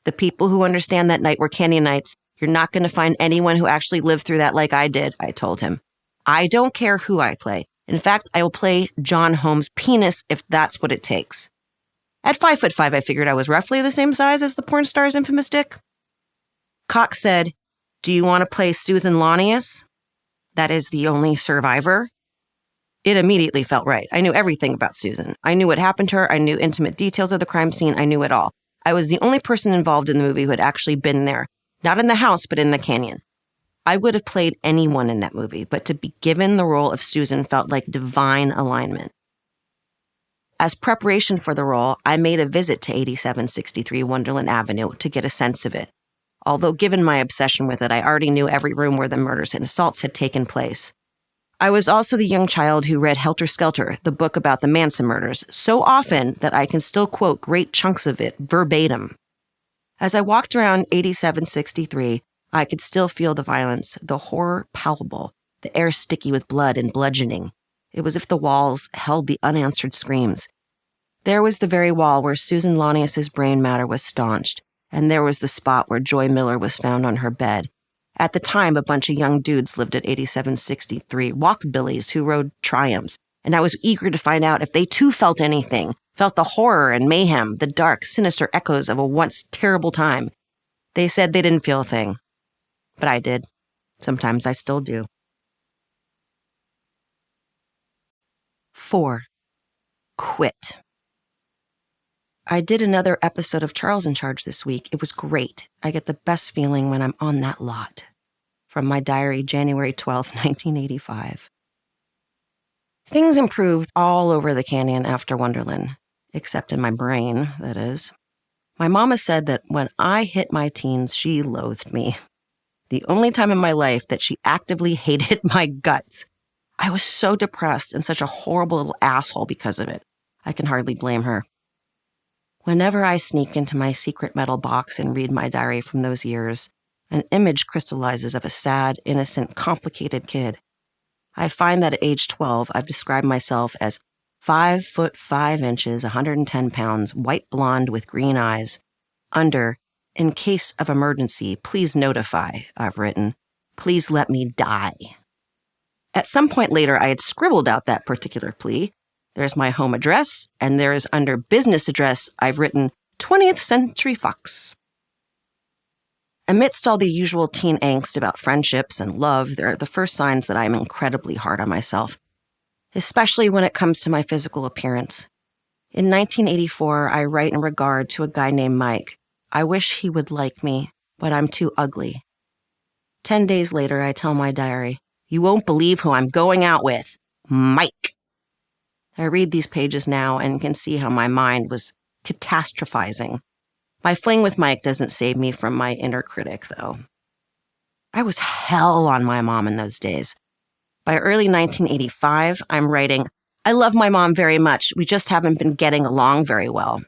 The people who understand that night were Canyonites. You're not going to find anyone who actually lived through that like I did, I told him. I don't care who I play. In fact, I will play John Holmes' penis if that's what it takes. At 5'5", I figured I was roughly the same size as the porn star's infamous dick. Cox said, "Do you want to play Susan Launius? That is the only survivor." It immediately felt right. I knew everything about Susan. I knew what happened to her. I knew intimate details of the crime scene. I knew it all. I was the only person involved in the movie who had actually been there. Not in the house, but in the canyon. I would have played anyone in that movie, but to be given the role of Susan felt like divine alignment. As preparation for the role, I made a visit to 8763 Wonderland Avenue to get a sense of it. Although given my obsession with it, I already knew every room where the murders and assaults had taken place. I was also the young child who read Helter Skelter, the book about the Manson murders, so often that I can still quote great chunks of it verbatim. As I walked around 8763, I could still feel the violence, the horror palpable, the air sticky with blood and bludgeoning. It was as if the walls held the unanswered screams. There was the very wall where Susan Launius's brain matter was staunched, and there was the spot where Joy Miller was found on her bed. At the time, a bunch of young dudes lived at 8763, walkabillies who rode Triumphs, and I was eager to find out if they too felt anything, felt the horror and mayhem, the dark, sinister echoes of a once terrible time. They said they didn't feel a thing. But I did. Sometimes I still do. 4. Quit. I did another episode of Charles in Charge this week. It was great. I get the best feeling when I'm on that lot. From my diary, January 12th, 1985. Things improved all over the canyon after Wonderland, except in my brain, that is. My mama said that when I hit my teens, she loathed me. The only time in my life that she actively hated my guts. I was so depressed and such a horrible little asshole because of it. I can hardly blame her. Whenever I sneak into my secret metal box and read my diary from those years, an image crystallizes of a sad, innocent, complicated kid. I find that at age 12, I've described myself as 5 foot 5 inches, 110 pounds, white blonde with green eyes. Under, "In case of emergency, please notify," I've written. "Please let me die." At some point later, I had scribbled out that particular plea. There's my home address, and there is under business address, I've written 20th Century Fox. Amidst all the usual teen angst about friendships and love, there are the first signs that I'm incredibly hard on myself, especially when it comes to my physical appearance. In 1984, I write in regard to a guy named Mike. I wish he would like me, but I'm too ugly. 10 days later, I tell my diary, "You won't believe who I'm going out with. Mike." I read these pages now and can see how my mind was catastrophizing. My fling with Mike doesn't save me from my inner critic, though. I was hell on my mom in those days. By early 1985, I'm writing, "I love my mom very much. We just haven't been getting along very well."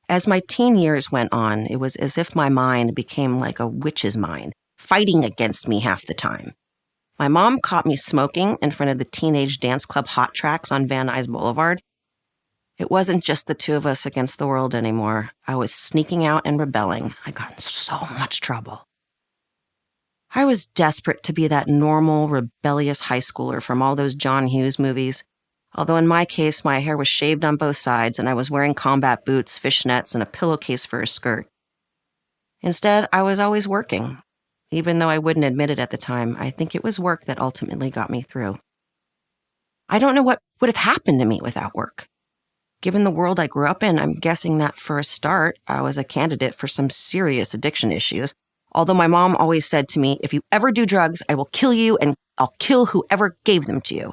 As my teen years went on, it was as if my mind became like a witch's mind, fighting against me half the time. My mom caught me smoking in front of the teenage dance club Hot Tracks on Van Nuys Boulevard. It wasn't just the two of us against the world anymore. I was sneaking out and rebelling. I got in so much trouble. I was desperate to be that normal, rebellious high schooler from all those John Hughes movies. Although in my case, my hair was shaved on both sides and I was wearing combat boots, fishnets, and a pillowcase for a skirt. Instead, I was always working. Even though I wouldn't admit it at the time, I think it was work that ultimately got me through. I don't know what would have happened to me without work. Given the world I grew up in, I'm guessing that for a start, I was a candidate for some serious addiction issues. Although my mom always said to me, if you ever do drugs, I will kill you and I'll kill whoever gave them to you.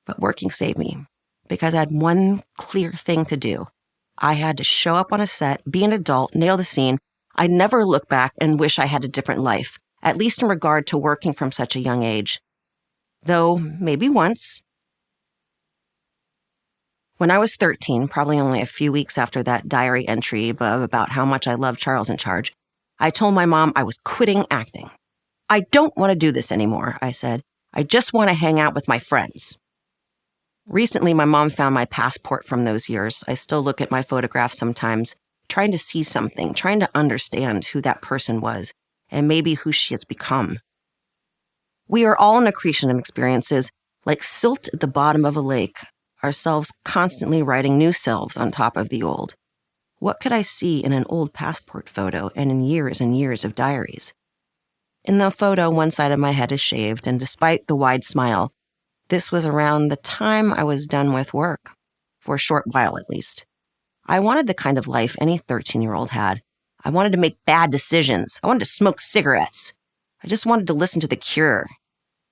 But working saved me because I had one clear thing to do. I had to show up on a set, be an adult, nail the scene. I'd never look back and wish I had a different life, at least in regard to working from such a young age. Though maybe once. When I was 13, probably only a few weeks after that diary entry above about how much I loved Charles in Charge, I told my mom I was quitting acting. I don't want to do this anymore, I said. I just want to hang out with my friends. Recently, my mom found my passport from those years. I still look at my photographs sometimes, trying to see something, trying to understand who that person was, and maybe who she has become. We are all an accretion of experiences, like silt at the bottom of a lake, ourselves constantly writing new selves on top of the old. What could I see in an old passport photo and in years of diaries? In the photo, one side of my head is shaved, and despite the wide smile, this was around the time I was done with work, for a short while at least. I wanted the kind of life any 13-year-old had. I wanted to make bad decisions. I wanted to smoke cigarettes. I just wanted to listen to The Cure.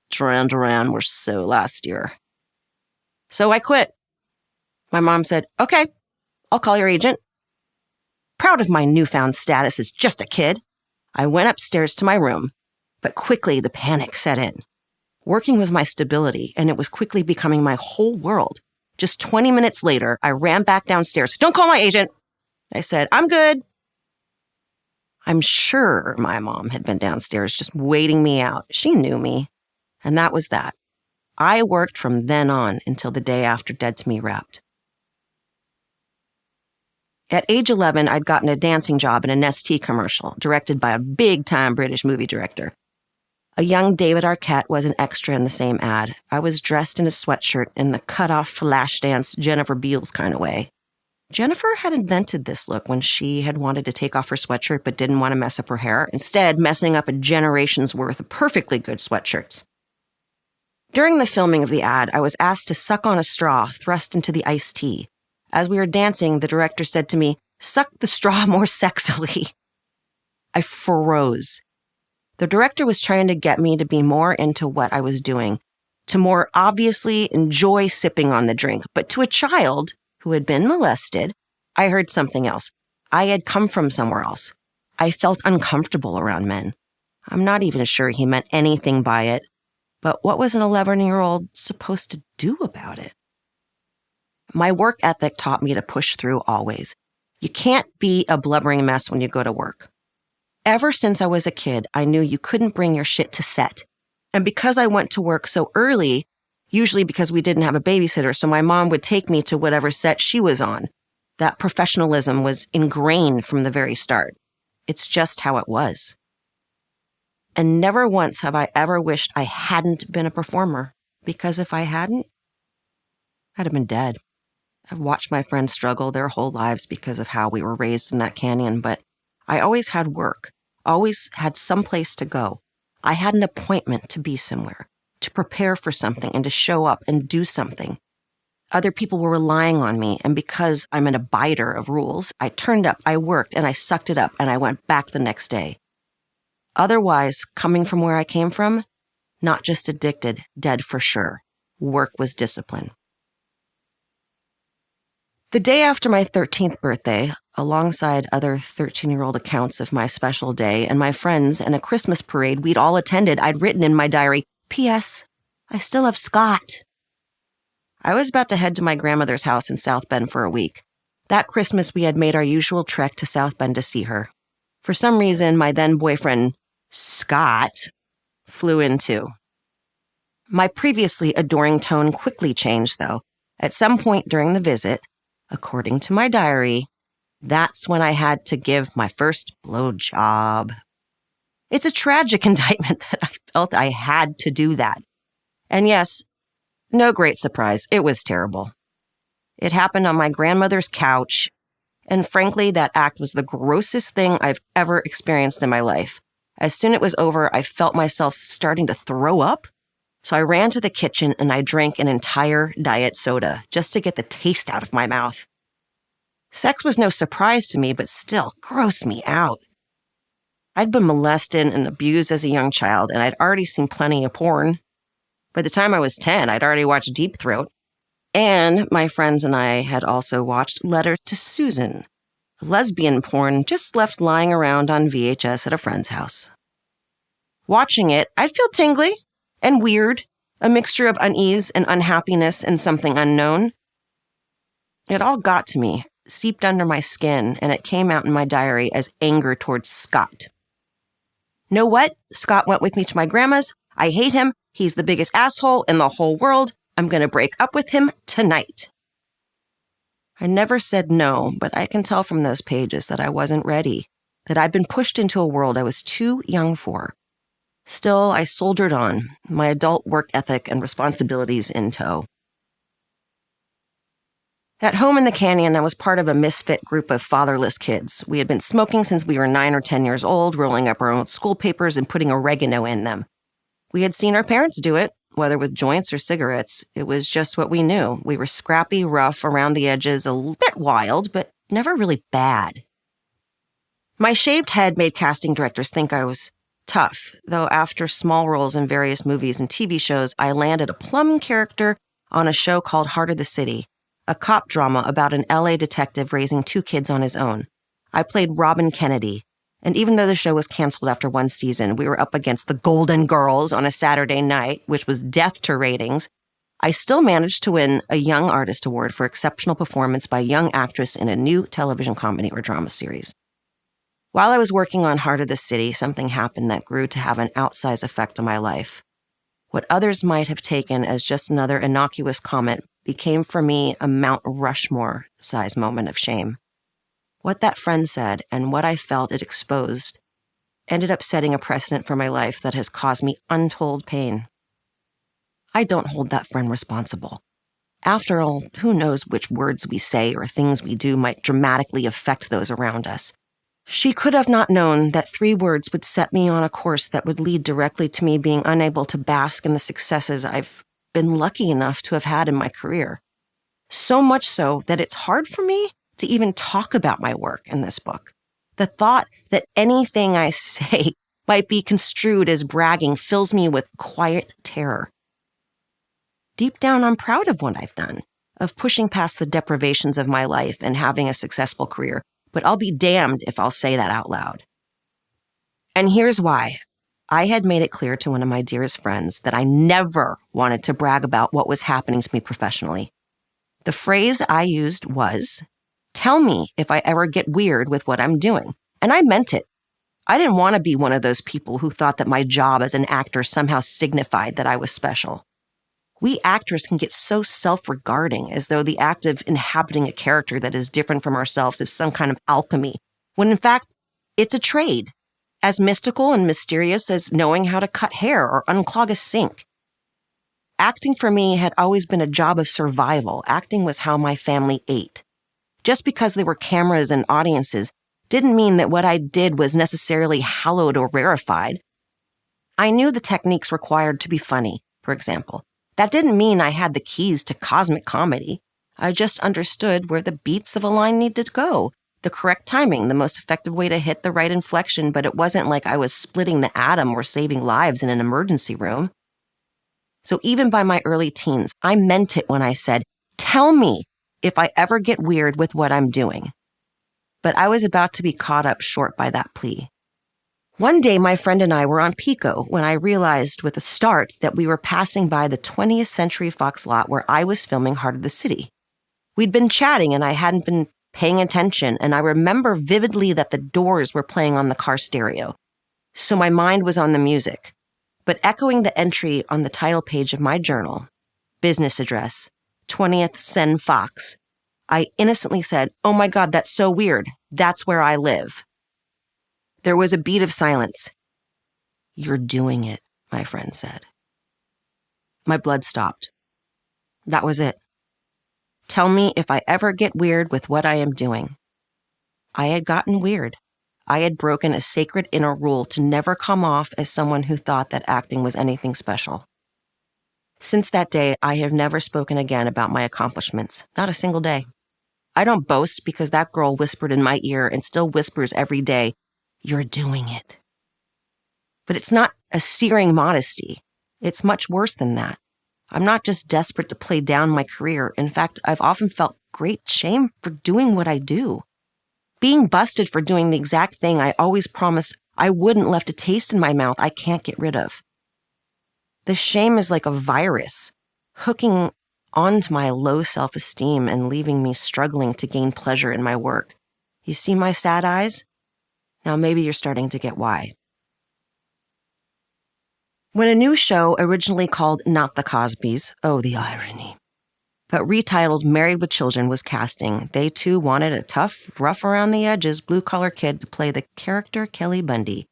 Duran Duran were so last year. So I quit. My mom said, okay, I'll call your agent. Proud of my newfound status as just a kid, I went upstairs to my room, but quickly the panic set in. Working was my stability, and it was quickly becoming my whole world. Just 20 minutes later, I ran back downstairs. Don't call my agent. I said, I'm good. I'm sure my mom had been downstairs just waiting me out. She knew me. And that was that. I worked from then on until the day after Dead to Me wrapped. At age 11, I'd gotten a dancing job in a Nestea commercial, directed by a big-time British movie director. A young David Arquette was an extra in the same ad. I was dressed in a sweatshirt in the cut-off flash dance Jennifer Beals kind of way. Jennifer had invented this look when she had wanted to take off her sweatshirt but didn't want to mess up her hair, instead messing up a generation's worth of perfectly good sweatshirts. During the filming of the ad, I was asked to suck on a straw thrust into the iced tea. As we were dancing, the director said to me, "Suck the straw more sexily." I froze. The director was trying to get me to be more into what I was doing, to more obviously enjoy sipping on the drink. But to a child who had been molested, I heard something else. I had come from somewhere else. I felt uncomfortable around men. I'm not even sure he meant anything by it, but what was an 11-year-old supposed to do about it? My work ethic taught me to push through always. You can't be a blubbering mess when you go to work. Ever since I was a kid, I knew you couldn't bring your shit to set. And because I went to work so early, usually because we didn't have a babysitter, so my mom would take me to whatever set she was on. That professionalism was ingrained from the very start. It's just how it was. And never once have I ever wished I hadn't been a performer, because if I hadn't, I'd have been dead. I've watched my friends struggle their whole lives because of how we were raised in that canyon, but I always had work, always had some place to go. I had an appointment to be somewhere, to prepare for something and to show up and do something. Other people were relying on me, and because I'm an abider of rules, I turned up, I worked, and I sucked it up, and I went back the next day. Otherwise, coming from where I came from, not just addicted, dead for sure. Work was discipline. The day after my 13th birthday, alongside other 13-year-old accounts of my special day and my friends and a Christmas parade we'd all attended, I'd written in my diary, P.S. I still have Scott. I was about to head to my grandmother's house in South Bend for a week. That Christmas, we had made our usual trek to South Bend to see her. For some reason, my then-boyfriend, Scott, flew in too. My previously adoring tone quickly changed, though. At some point during the visit, according to my diary, that's when I had to give my first blowjob. It's a tragic indictment that I felt I had to do that. And yes, no great surprise, it was terrible. It happened on my grandmother's couch, and frankly, that act was the grossest thing I've ever experienced in my life. As soon as it was over, I felt myself starting to throw up. So I ran to the kitchen and I drank an entire diet soda just to get the taste out of my mouth. Sex was no surprise to me, but still grossed me out. I'd been molested and abused as a young child, and I'd already seen plenty of porn. By the time I was 10, I'd already watched Deep Throat. And my friends and I had also watched Letter to Susan, lesbian porn just left lying around on VHS at a friend's house. Watching it, I'd feel tingly and weird, a mixture of unease and unhappiness and something unknown. It all got to me, seeped under my skin, and it came out in my diary as anger towards Scott. Know what? Scott went with me to my grandma's. I hate him. He's the biggest asshole in the whole world. I'm going to break up with him tonight. I never said no, but I can tell from those pages that I wasn't ready, that I'd been pushed into a world I was too young for. Still, I soldiered on, my adult work ethic and responsibilities in tow. At home in the canyon, I was part of a misfit group of fatherless kids. We had been smoking since we were 9 or 10 years old, rolling up our own school papers and putting oregano in them. We had seen our parents do it, whether with joints or cigarettes. It was just what we knew. We were scrappy, rough, around the edges, a bit wild, but never really bad. My shaved head made casting directors think I was tough, though after small roles in various movies and TV shows, I landed a plum character on a show called Heart of the City, a cop drama about an LA detective raising 2 kids on his own. I played Robin Kennedy, and even though the show was canceled after 1 season, we were up against the Golden Girls on a Saturday night, which was death to ratings. I still managed to win a Young Artist Award for exceptional performance by a young actress in a new television comedy or drama series. While I was working on Heart of the City, something happened that grew to have an outsized effect on my life. What others might have taken as just another innocuous comment became for me a Mount Rushmore-sized moment of shame. What that friend said and what I felt it exposed ended up setting a precedent for my life that has caused me untold pain. I don't hold that friend responsible. After all, who knows which words we say or things we do might dramatically affect those around us. She could have not known that 3 words would set me on a course that would lead directly to me being unable to bask in the successes I've been lucky enough to have had in my career. So much so that it's hard for me to even talk about my work in this book. The thought that anything I say might be construed as bragging fills me with quiet terror. Deep down, I'm proud of what I've done, of pushing past the deprivations of my life and having a successful career, but I'll be damned if I'll say that out loud. And here's why. I had made it clear to one of my dearest friends that I never wanted to brag about what was happening to me professionally. The phrase I used was, "Tell me if I ever get weird with what I'm doing." And I meant it. I didn't want to be one of those people who thought that my job as an actor somehow signified that I was special. We actors can get so self-regarding, as though the act of inhabiting a character that is different from ourselves is some kind of alchemy, when in fact, it's a trade, as mystical and mysterious as knowing how to cut hair or unclog a sink. Acting for me had always been a job of survival. Acting was how my family ate. Just because there were cameras and audiences didn't mean that what I did was necessarily hallowed or rarefied. I knew the techniques required to be funny, for example. That didn't mean I had the keys to cosmic comedy. I just understood where the beats of a line needed to go, the correct timing, the most effective way to hit the right inflection, but it wasn't like I was splitting the atom or saving lives in an emergency room. So even by my early teens, I meant it when I said, "Tell me if I ever get weird with what I'm doing." But I was about to be caught up short by that plea. One day, my friend and I were on Pico when I realized with a start that we were passing by the 20th Century Fox lot where I was filming Heart of the City. We'd been chatting and I hadn't been paying attention, and I remember vividly that the Doors were playing on the car stereo. So my mind was on the music. But echoing the entry on the title page of my journal, business address, 20th Cen Fox, I innocently said, "Oh my God, that's so weird. That's where I live." There was a beat of silence. "You're doing it," my friend said. My blood stopped. That was it. Tell me if I ever get weird with what I am doing. I had gotten weird. I had broken a sacred inner rule to never come off as someone who thought that acting was anything special. Since that day, I have never spoken again about my accomplishments, not a single day. I don't boast because that girl whispered in my ear and still whispers every day, "You're doing it." But it's not a searing modesty. It's much worse than that. I'm not just desperate to play down my career. In fact, I've often felt great shame for doing what I do. Being busted for doing the exact thing I always promised I wouldn't left a taste in my mouth I can't get rid of. The shame is like a virus, hooking onto my low self-esteem and leaving me struggling to gain pleasure in my work. You see my sad eyes? Now maybe you're starting to get why. When a new show originally called Not the Cosbys, oh, the irony, but retitled Married with Children was casting, they too wanted a tough, rough-around-the-edges blue-collar kid to play the character Kelly Bundy,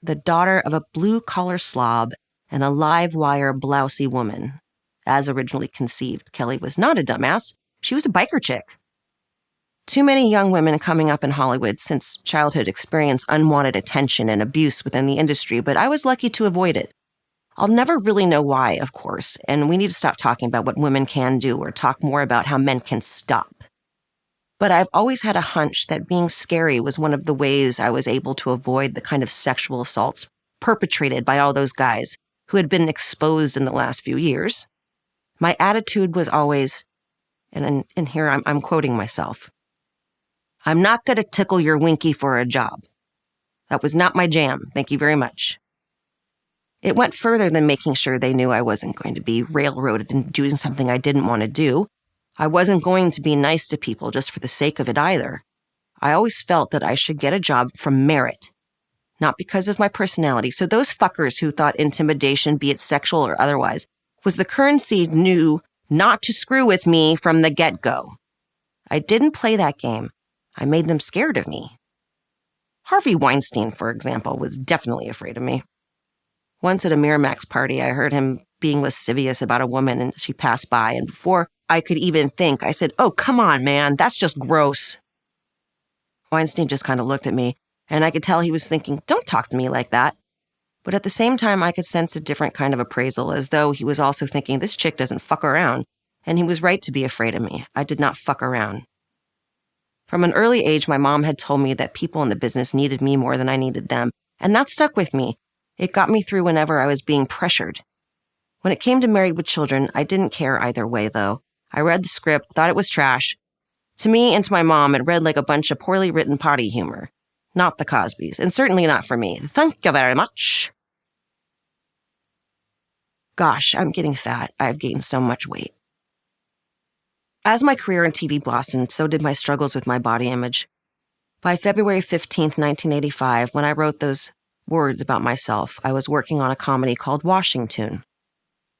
the daughter of a blue-collar slob and a live-wire blousy woman. As originally conceived, Kelly was not a dumbass. She was a biker chick. Too many young women coming up in Hollywood since childhood experience unwanted attention and abuse within the industry, but I was lucky to avoid it. I'll never really know why, of course, and we need to stop talking about what women can do or talk more about how men can stop. But I've always had a hunch that being scary was one of the ways I was able to avoid the kind of sexual assaults perpetrated by all those guys who had been exposed in the last few years. My attitude was always, and here I'm quoting myself, "I'm not going to tickle your winky for a job. That was not my jam, thank you very much." It went further than making sure they knew I wasn't going to be railroaded into doing something I didn't want to do. I wasn't going to be nice to people just for the sake of it either. I always felt that I should get a job from merit, not because of my personality. So those fuckers who thought intimidation, be it sexual or otherwise, was the currency knew not to screw with me from the get-go. I didn't play that game. I made them scared of me. Harvey Weinstein, for example, was definitely afraid of me. Once at a Miramax party, I heard him being lascivious about a woman and she passed by, and before I could even think, I said, "Oh, come on, man, that's just gross." Weinstein just kind of looked at me, and I could tell he was thinking, "Don't talk to me like that." But at the same time, I could sense a different kind of appraisal, as though he was also thinking, this chick doesn't fuck around. And he was right to be afraid of me. I did not fuck around. From an early age, my mom had told me that people in the business needed me more than I needed them, and that stuck with me. It got me through whenever I was being pressured. When it came to Married with Children, I didn't care either way, though. I read the script, thought it was trash. To me and to my mom, it read like a bunch of poorly written potty humor. Not the Cosbys, and certainly not for me. Thank you very much. Gosh, I'm getting fat. I've gained so much weight. As my career in TV blossomed, so did my struggles with my body image. By February 15th, 1985, when I wrote those words about myself, I was working on a comedy called Washington.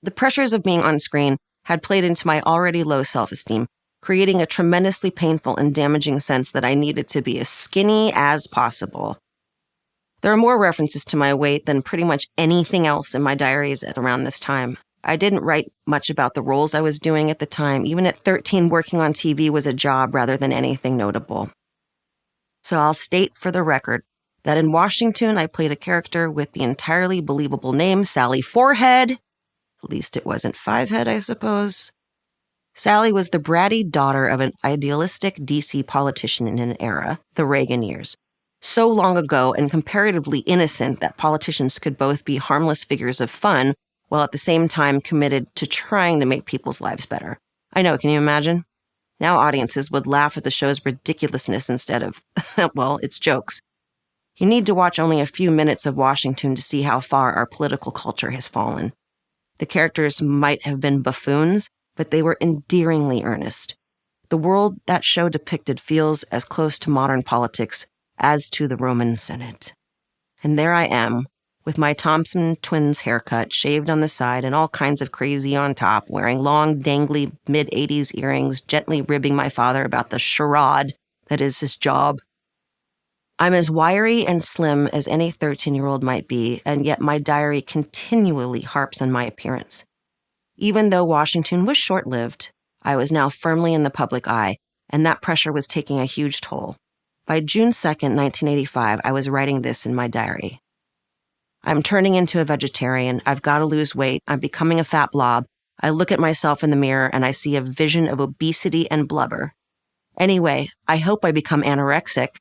The pressures of being on screen had played into my already low self-esteem, creating a tremendously painful and damaging sense that I needed to be as skinny as possible. There are more references to my weight than pretty much anything else in my diaries at around this time. I didn't write much about the roles I was doing at the time. Even at 13, working on TV was a job rather than anything notable. So I'll state for the record that in Washington, I played a character with the entirely believable name Sally Forehead. At least it wasn't Fivehead, I suppose. Sally was the bratty daughter of an idealistic DC politician in an era, the Reagan years, so long ago and comparatively innocent that politicians could both be harmless figures of fun while at the same time committed to trying to make people's lives better. I know, can you imagine? Now audiences would laugh at the show's ridiculousness instead of, well, its jokes. You need to watch only a few minutes of Washington to see how far our political culture has fallen. The characters might have been buffoons, but they were endearingly earnest. The world that show depicted feels as close to modern politics as to the Roman Senate. And there I am, with my Thompson twins haircut, shaved on the side and all kinds of crazy on top, wearing long, dangly mid-80s earrings, gently ribbing my father about the charade that is his job. I'm as wiry and slim as any 13-year-old might be, and yet my diary continually harps on my appearance. Even though Washington was short-lived, I was now firmly in the public eye, and that pressure was taking a huge toll. By June 2nd, 1985, I was writing this in my diary. I'm turning into a vegetarian. I've got to lose weight. I'm becoming a fat blob. I look at myself in the mirror and I see a vision of obesity and blubber. Anyway, I hope I become anorexic.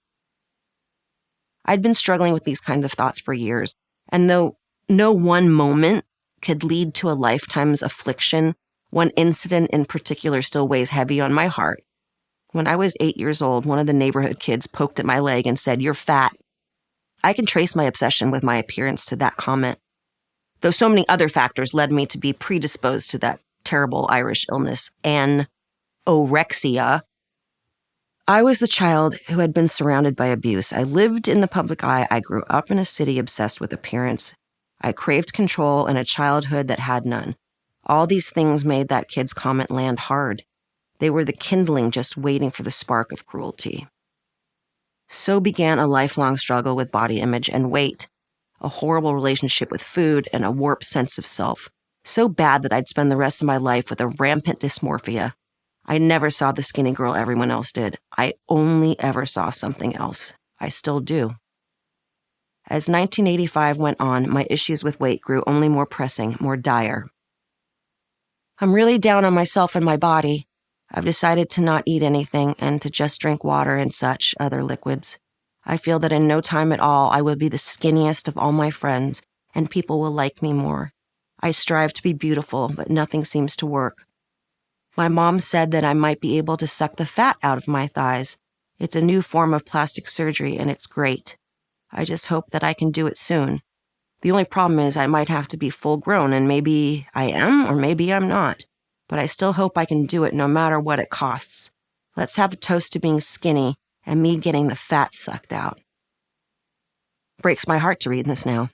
I'd been struggling with these kinds of thoughts for years, and though no one moment could lead to a lifetime's affliction, one incident in particular still weighs heavy on my heart. When I was 8 years old, one of the neighborhood kids poked at my leg and said, "You're fat." I can trace my obsession with my appearance to that comment, though so many other factors led me to be predisposed to that terrible Irish illness, anorexia. I was the child who had been surrounded by abuse. I lived in the public eye. I grew up in a city obsessed with appearance. I craved control in a childhood that had none. All these things made that kid's comment land hard. They were the kindling just waiting for the spark of cruelty. So began a lifelong struggle with body image and weight, a horrible relationship with food, and a warped sense of self. So bad that I'd spend the rest of my life with a rampant dysmorphia. I never saw the skinny girl everyone else did. I only ever saw something else. I still do. As 1985 went on, my issues with weight grew only more pressing, more dire. I'm really down on myself and my body. I've decided to not eat anything and to just drink water and such other liquids. I feel that in no time at all, I will be the skinniest of all my friends, and people will like me more. I strive to be beautiful, but nothing seems to work. My mom said that I might be able to suck the fat out of my thighs. It's a new form of plastic surgery, and it's great. I just hope that I can do it soon. The only problem is I might have to be full grown, and maybe I am, or maybe I'm not. But I still hope I can do it no matter what it costs. Let's have a toast to being skinny and me getting the fat sucked out. Breaks my heart to read this now.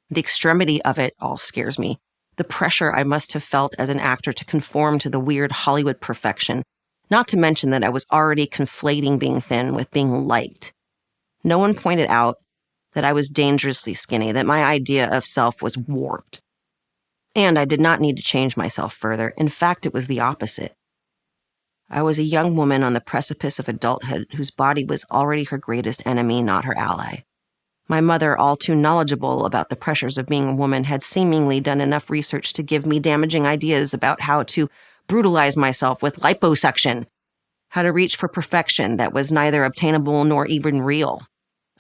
The extremity of it all scares me. The pressure I must have felt as an actor to conform to the weird Hollywood perfection, not to mention that I was already conflating being thin with being liked. No one pointed out that I was dangerously skinny, that my idea of self was warped. And I did not need to change myself further. In fact, it was the opposite. I was a young woman on the precipice of adulthood whose body was already her greatest enemy, not her ally. My mother, all too knowledgeable about the pressures of being a woman, had seemingly done enough research to give me damaging ideas about how to brutalize myself with liposuction, how to reach for perfection that was neither obtainable nor even real.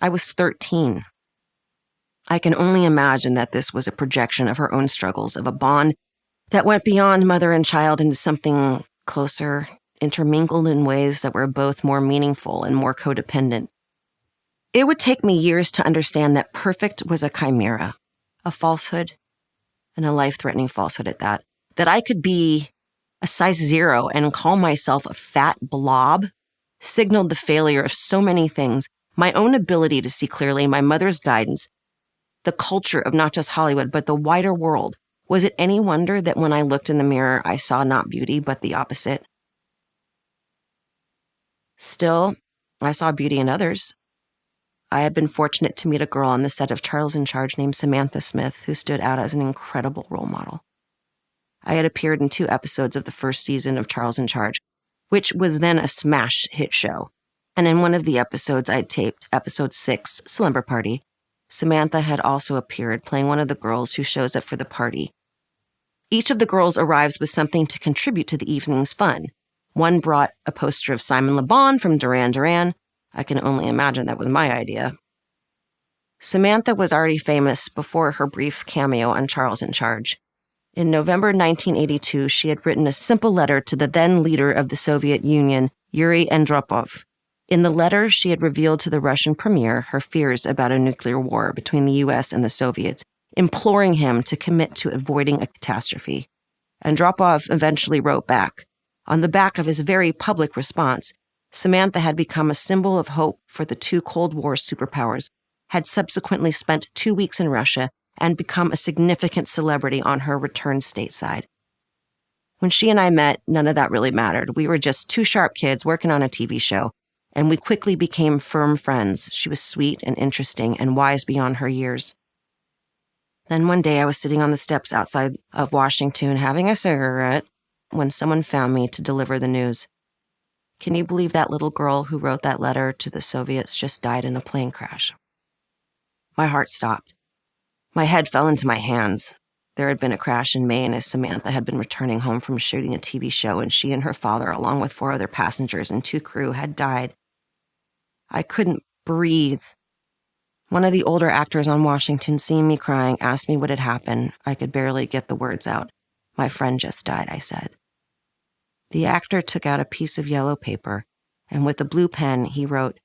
I was 13. I can only imagine that this was a projection of her own struggles, of a bond that went beyond mother and child into something closer, intermingled in ways that were both more meaningful and more codependent. It would take me years to understand that perfect was a chimera, a falsehood, and a life-threatening falsehood at that I could be a size 0 and call myself a fat blob signaled the failure of so many things, my own ability to see clearly, my mother's guidance, the culture of not just Hollywood, but the wider world. Was it any wonder that when I looked in the mirror, I saw not beauty, but the opposite? Still, I saw beauty in others. I had been fortunate to meet a girl on the set of Charles in Charge named Samantha Smith, who stood out as an incredible role model. I had appeared in 2 episodes of the first season of Charles in Charge, which was then a smash hit show. And in one of the episodes I'd taped, episode 6, Slumber Party, Samantha had also appeared, playing one of the girls who shows up for the party. Each of the girls arrives with something to contribute to the evening's fun. One brought a poster of Simon Le Bon from Duran Duran. I can only imagine that was my idea. Samantha was already famous before her brief cameo on Charles in Charge. In November 1982, she had written a simple letter to the then leader of the Soviet Union, Yuri Andropov. In the letter, she had revealed to the Russian premier her fears about a nuclear war between the U.S. and the Soviets, imploring him to commit to avoiding a catastrophe. Andropov eventually wrote back. On the back of his very public response, Samantha had become a symbol of hope for the 2 Cold War superpowers, had subsequently spent 2 weeks in Russia, and become a significant celebrity on her return stateside. When she and I met, none of that really mattered. We were just 2 sharp kids working on a TV show, and we quickly became firm friends. She was sweet and interesting and wise beyond her years. Then one day I was sitting on the steps outside of Washington having a cigarette when someone found me to deliver the news. Can you believe that little girl who wrote that letter to the Soviets just died in a plane crash? My heart stopped. My head fell into my hands. There had been a crash in Maine as Samantha had been returning home from shooting a TV show, and she and her father, along with 4 other passengers and 2 crew, had died. I couldn't breathe. One of the older actors on Washington, seeing me crying, asked me what had happened. I could barely get the words out. "My friend just died," I said. The actor took out a piece of yellow paper, and with a blue pen, he wrote,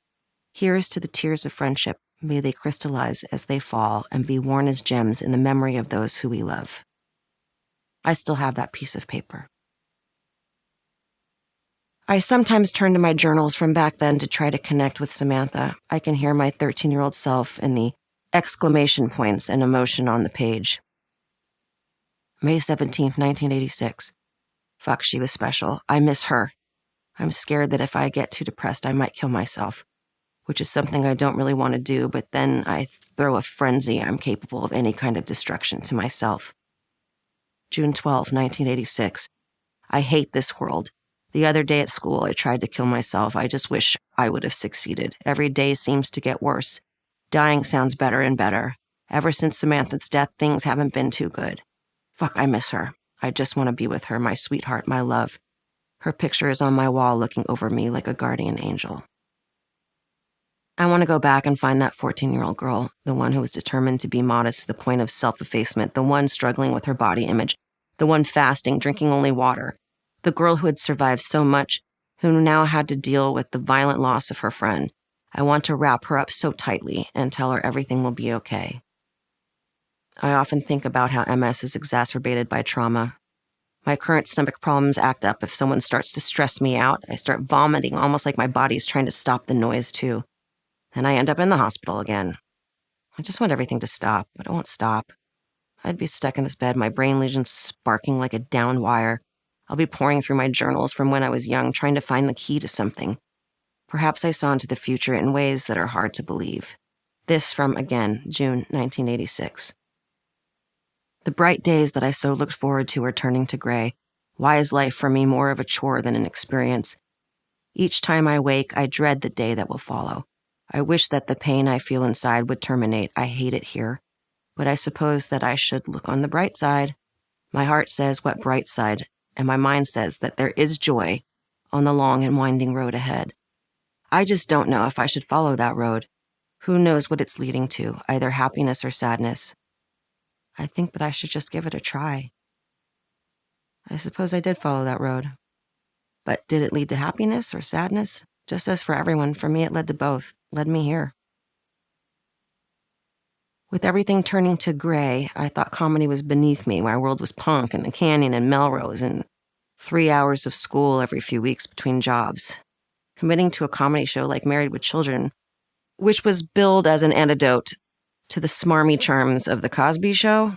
"Here's to the tears of friendship. May they crystallize as they fall and be worn as gems in the memory of those who we love." I still have that piece of paper. I sometimes turn to my journals from back then to try to connect with Samantha. I can hear my 13-year-old self and the exclamation points and emotion on the page. May 17th, 1986. Fuck, she was special. I miss her. I'm scared that if I get too depressed, I might kill myself, which is something I don't really want to do, but then I throw a frenzy. I'm capable of any kind of destruction to myself. June 12, 1986. I hate this world. The other day at school, I tried to kill myself. I just wish I would have succeeded. Every day seems to get worse. Dying sounds better and better. Ever since Samantha's death, things haven't been too good. Fuck, I miss her. I just want to be with her, my sweetheart, my love. Her picture is on my wall looking over me like a guardian angel. I want to go back and find that 14-year-old girl, the one who was determined to be modest to the point of self-effacement, the one struggling with her body image, the one fasting, drinking only water, the girl who had survived so much, who now had to deal with the violent loss of her friend. I want to wrap her up so tightly and tell her everything will be okay. I often think about how MS is exacerbated by trauma. My current stomach problems act up if someone starts to stress me out. I start vomiting, almost like my body's trying to stop the noise too. Then I end up in the hospital again. I just want everything to stop, but it won't stop. I'd be stuck in this bed, my brain lesions sparking like a down wire. I'll be pouring through my journals from when I was young, trying to find the key to something. Perhaps I saw into the future in ways that are hard to believe. This from, again, June 1986. The bright days that I so looked forward to are turning to gray. Why is life for me more of a chore than an experience? Each time I wake, I dread the day that will follow. I wish that the pain I feel inside would terminate. I hate it here. But I suppose that I should look on the bright side. My heart says, what bright side? And my mind says that there is joy on the long and winding road ahead. I just don't know if I should follow that road. Who knows what it's leading to, either happiness or sadness. I think that I should just give it a try. I suppose I did follow that road. But did it lead to happiness or sadness? Just as for everyone, for me it led to both. Led me here. With everything turning to gray, I thought comedy was beneath me. My world was punk and the Canyon and Melrose and 3 hours of school every few weeks between jobs. Committing to a comedy show like Married with Children, which was billed as an antidote to the smarmy charms of The Cosby Show?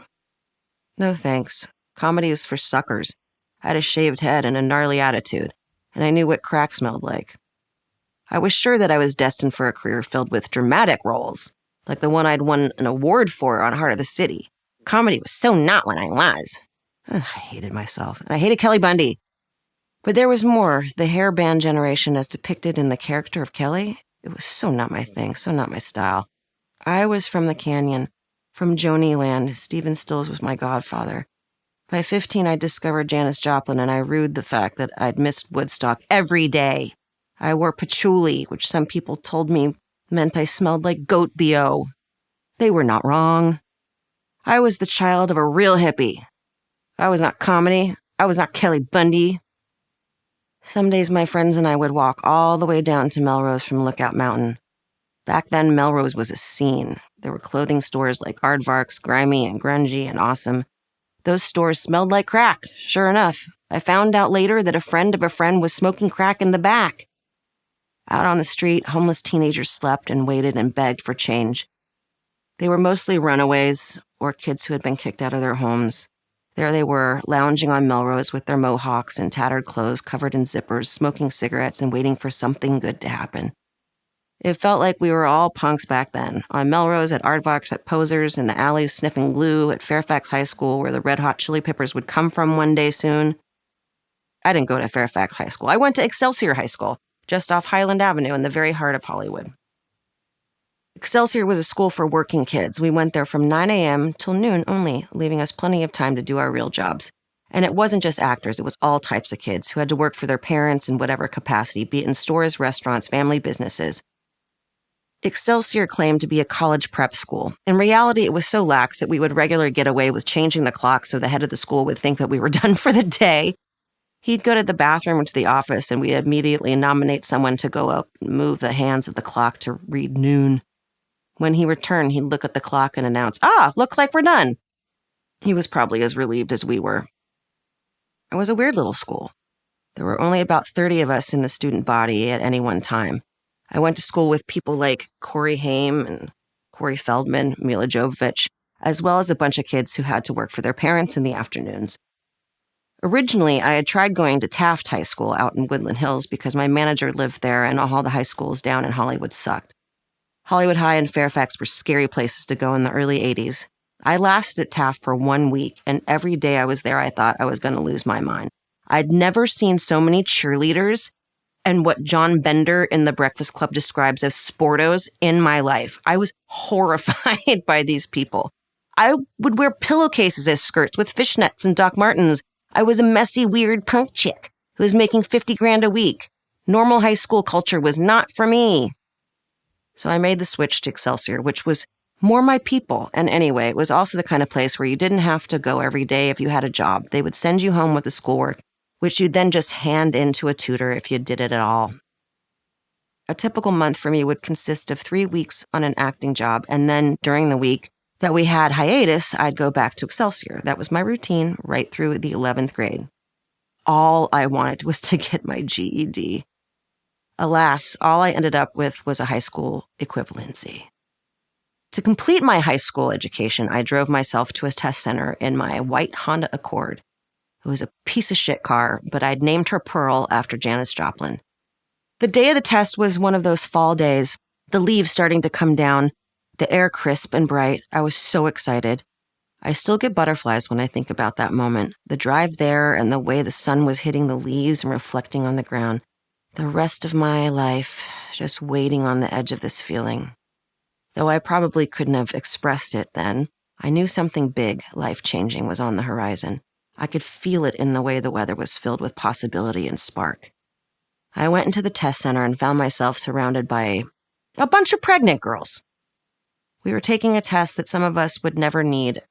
No thanks. Comedy is for suckers. I had a shaved head and a gnarly attitude, and I knew what crack smelled like. I was sure that I was destined for a career filled with dramatic roles, like the one I'd won an award for on Heart of the City. Comedy was so not what I was. Ugh, I hated myself, and I hated Kelly Bundy. But there was more. The hair band generation as depicted in the character of Kelly, it was so not my thing, so not my style. I was from the Canyon, from Joni Land. Stephen Stills was my godfather. By 15, I discovered Janis Joplin, and I rued the fact that I'd missed Woodstock every day. I wore patchouli, which some people told me meant I smelled like goat BO. They were not wrong. I was the child of a real hippie. I was not comedy. I was not Kelly Bundy. Some days my friends and I would walk all the way down to Melrose from Lookout Mountain. Back then, Melrose was a scene. There were clothing stores like Aardvark's, grimy and grungy and awesome. Those stores smelled like crack, sure enough. I found out later that a friend of a friend was smoking crack in the back. Out on the street, homeless teenagers slept and waited and begged for change. They were mostly runaways or kids who had been kicked out of their homes. There they were, lounging on Melrose with their mohawks and tattered clothes covered in zippers, smoking cigarettes and waiting for something good to happen. It felt like we were all punks back then, on Melrose, at Aardvark's, at Posers, in the alleys sniffing glue, at Fairfax High School, where the Red Hot Chili Peppers would come from one day soon. I didn't go to Fairfax High School. I went to Excelsior High School, just off Highland Avenue in the very heart of Hollywood. Excelsior was a school for working kids. We went there from 9 a.m. till noon only, leaving us plenty of time to do our real jobs. And it wasn't just actors, it was all types of kids who had to work for their parents in whatever capacity, be it in stores, restaurants, family businesses. Excelsior claimed to be a college prep school. In reality, it was so lax that we would regularly get away with changing the clock so the head of the school would think that we were done for the day. He'd go to the bathroom or to the office, and we'd immediately nominate someone to go up and move the hands of the clock to read noon. When he returned, he'd look at the clock and announce, "Look like we're done." He was probably as relieved as we were. It was a weird little school. There were only about 30 of us in the student body at any one time. I went to school with people like Corey Haim and Corey Feldman, Mila Jovovich, as well as a bunch of kids who had to work for their parents in the afternoons. Originally, I had tried going to Taft High School out in Woodland Hills because my manager lived there and all the high schools down in Hollywood sucked. Hollywood High and Fairfax were scary places to go in the early 80s. I lasted at Taft for 1 week, and every day I was there, I thought I was going to lose my mind. I'd never seen so many cheerleaders and what John Bender in The Breakfast Club describes as sportos in my life. I was horrified by these people. I would wear pillowcases as skirts with fishnets and Doc Martens. I was a messy, weird punk chick who was making $50,000 a week. Normal high school culture was not for me. So I made the switch to Excelsior, which was more my people. And anyway, it was also the kind of place where you didn't have to go every day if you had a job. They would send you home with the schoolwork, which you'd then just hand in to a tutor if you did it at all. A typical month for me would consist of 3 weeks on an acting job, and then during the week that we had hiatus, I'd go back to Excelsior. That was my routine right through the 11th grade. All I wanted was to get my GED. Alas, all I ended up with was a high school equivalency. To complete my high school education, I drove myself to a test center in my white Honda Accord. It was a piece of shit car, but I'd named her Pearl after Janis Joplin. The day of the test was one of those fall days, the leaves starting to come down, the air crisp and bright. I was so excited. I still get butterflies when I think about that moment, the drive there and the way the sun was hitting the leaves and reflecting on the ground. The rest of my life, just waiting on the edge of this feeling. Though I probably couldn't have expressed it then, I knew something big, life-changing was on the horizon. I could feel it in the way the weather was filled with possibility and spark. I went into the test center and found myself surrounded by a bunch of pregnant girls. We were taking a test that some of us would never need.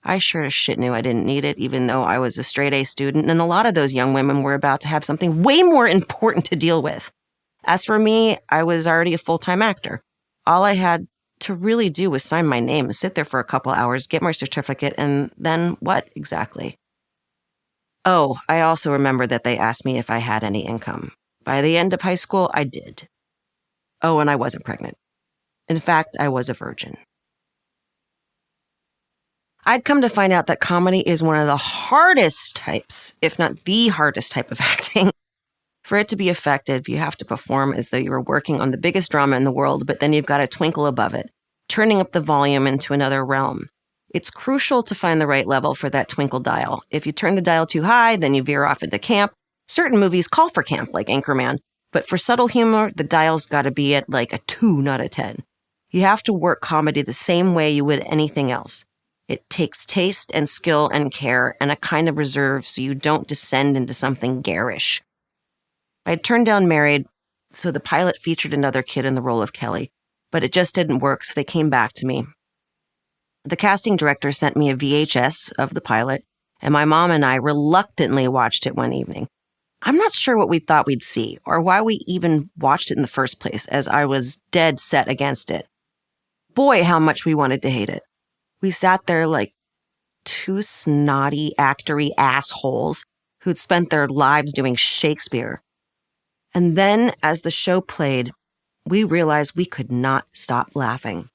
I sure as shit knew I didn't need it, even though I was a straight-A student, and a lot of those young women were about to have something way more important to deal with. As for me, I was already a full-time actor. All I had to really do was sign my name, sit there for a couple hours, get my certificate, and then what exactly? Oh, I also remember that they asked me if I had any income. By the end of high school, I did. Oh, and I wasn't pregnant. In fact, I was a virgin. I'd come to find out that comedy is one of the hardest types, if not the hardest type of acting. For it to be effective, you have to perform as though you were working on the biggest drama in the world, but then you've got to twinkle above it, turning up the volume into another realm. It's crucial to find the right level for that twinkle dial. If you turn the dial too high, then you veer off into camp. Certain movies call for camp, like Anchorman, but for subtle humor, the dial's got to be at like a 2, not a 10. You have to work comedy the same way you would anything else. It takes taste and skill and care and a kind of reserve so you don't descend into something garish. I'd turned down Married, so the pilot featured another kid in the role of Kelly, but it just didn't work, so they came back to me. The casting director sent me a VHS of the pilot, and my mom and I reluctantly watched it one evening. I'm not sure what we thought we'd see, or why we even watched it in the first place, as I was dead set against it. Boy, how much we wanted to hate it. We sat there like two snotty, actory assholes who'd spent their lives doing Shakespeare. And then, as the show played, we realized we could not stop laughing.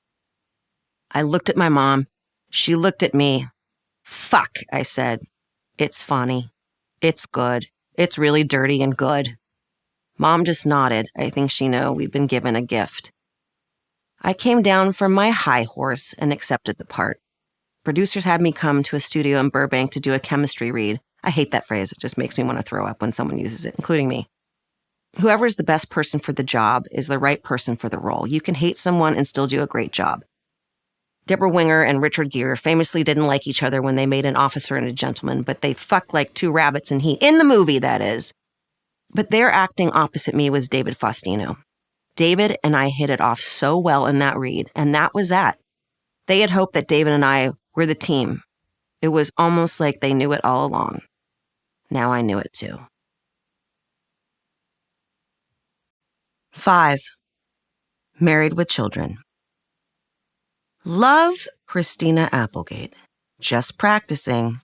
I looked at my mom. She looked at me. Fuck, I said. It's funny. It's good. It's really dirty and good. Mom just nodded. I think she knew we'd been given a gift. I came down from my high horse and accepted the part. Producers had me come to a studio in Burbank to do a chemistry read. I hate that phrase. It just makes me want to throw up when someone uses it, including me. Whoever's the best person for the job is the right person for the role. You can hate someone and still do a great job. Deborah Winger and Richard Gere famously didn't like each other when they made An Officer and a Gentleman, but they fucked like two rabbits in heat. In the movie, that is. But their acting opposite me was David Faustino. David and I hit it off so well in that read, and that was that. They had hoped that David and I were the team. It was almost like they knew it all along. Now I knew it too. 5. Married with children. Love Christina Applegate. Just practicing.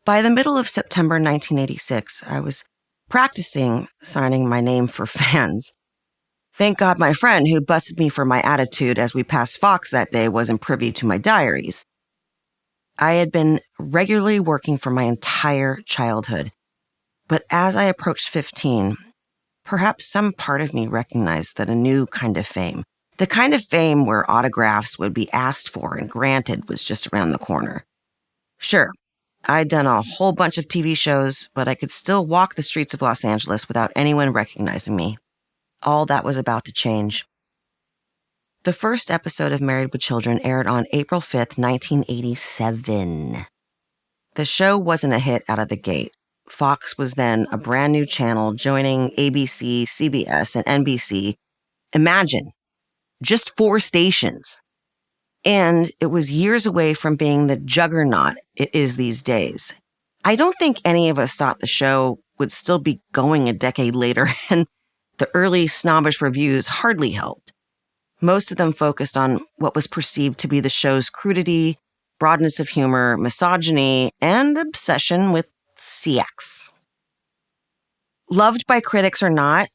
By the middle of September 1986, I was practicing signing my name for fans. Thank God my friend who busted me for my attitude as we passed Fox that day wasn't privy to my diaries. I had been regularly working for my entire childhood, but as I approached 15, perhaps some part of me recognized that a new kind of fame, the kind of fame where autographs would be asked for and granted, was just around the corner. Sure, I'd done a whole bunch of TV shows, but I could still walk the streets of Los Angeles without anyone recognizing me. All that was about to change. The first episode of Married with Children aired on April 5th, 1987. The show wasn't a hit out of the gate. Fox was then a brand new channel joining ABC, CBS, and NBC. Imagine, just 4 stations. And it was years away from being the juggernaut it is these days. I don't think any of us thought the show would still be going a decade later, and the early snobbish reviews hardly helped. Most of them focused on what was perceived to be the show's crudity, broadness of humor, misogyny, and obsession with sex. Loved by critics or not,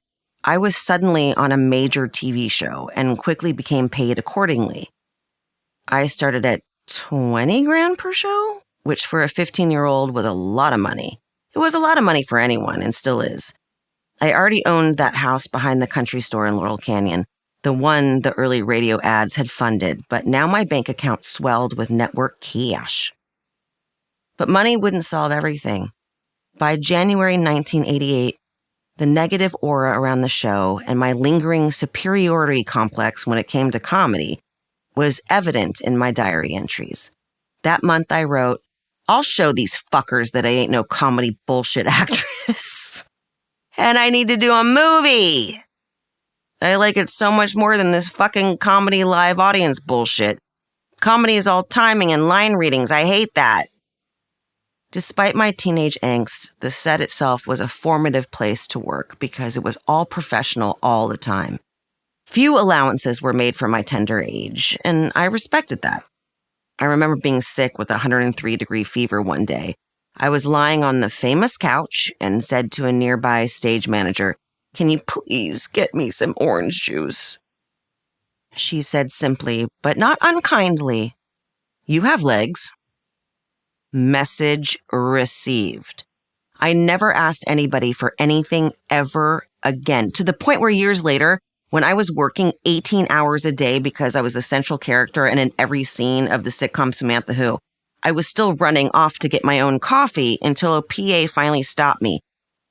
I was suddenly on a major TV show and quickly became paid accordingly. I started at $20,000 per show, which for a 15-year-old was a lot of money. It was a lot of money for anyone and still is. I already owned that house behind the country store in Laurel Canyon, the one the early radio ads had funded, but now my bank account swelled with network cash. But money wouldn't solve everything. By January 1988, the negative aura around the show and my lingering superiority complex when it came to comedy was evident in my diary entries. That month I wrote, "I'll show these fuckers that I ain't no comedy bullshit actress. And I need to do a movie. I like it so much more than this fucking comedy live audience bullshit. Comedy is all timing and line readings. I hate that." Despite my teenage angst, the set itself was a formative place to work because it was all professional all the time. Few allowances were made for my tender age, and I respected that. I remember being sick with a 103-degree fever one day. I was lying on the famous couch and said to a nearby stage manager, "Can you please get me some orange juice?" She said simply, but not unkindly, "You have legs." Message received. I never asked anybody for anything ever again, to the point where years later, when I was working 18 hours a day because I was the central character and in every scene of the sitcom Samantha Who, I was still running off to get my own coffee until a PA finally stopped me.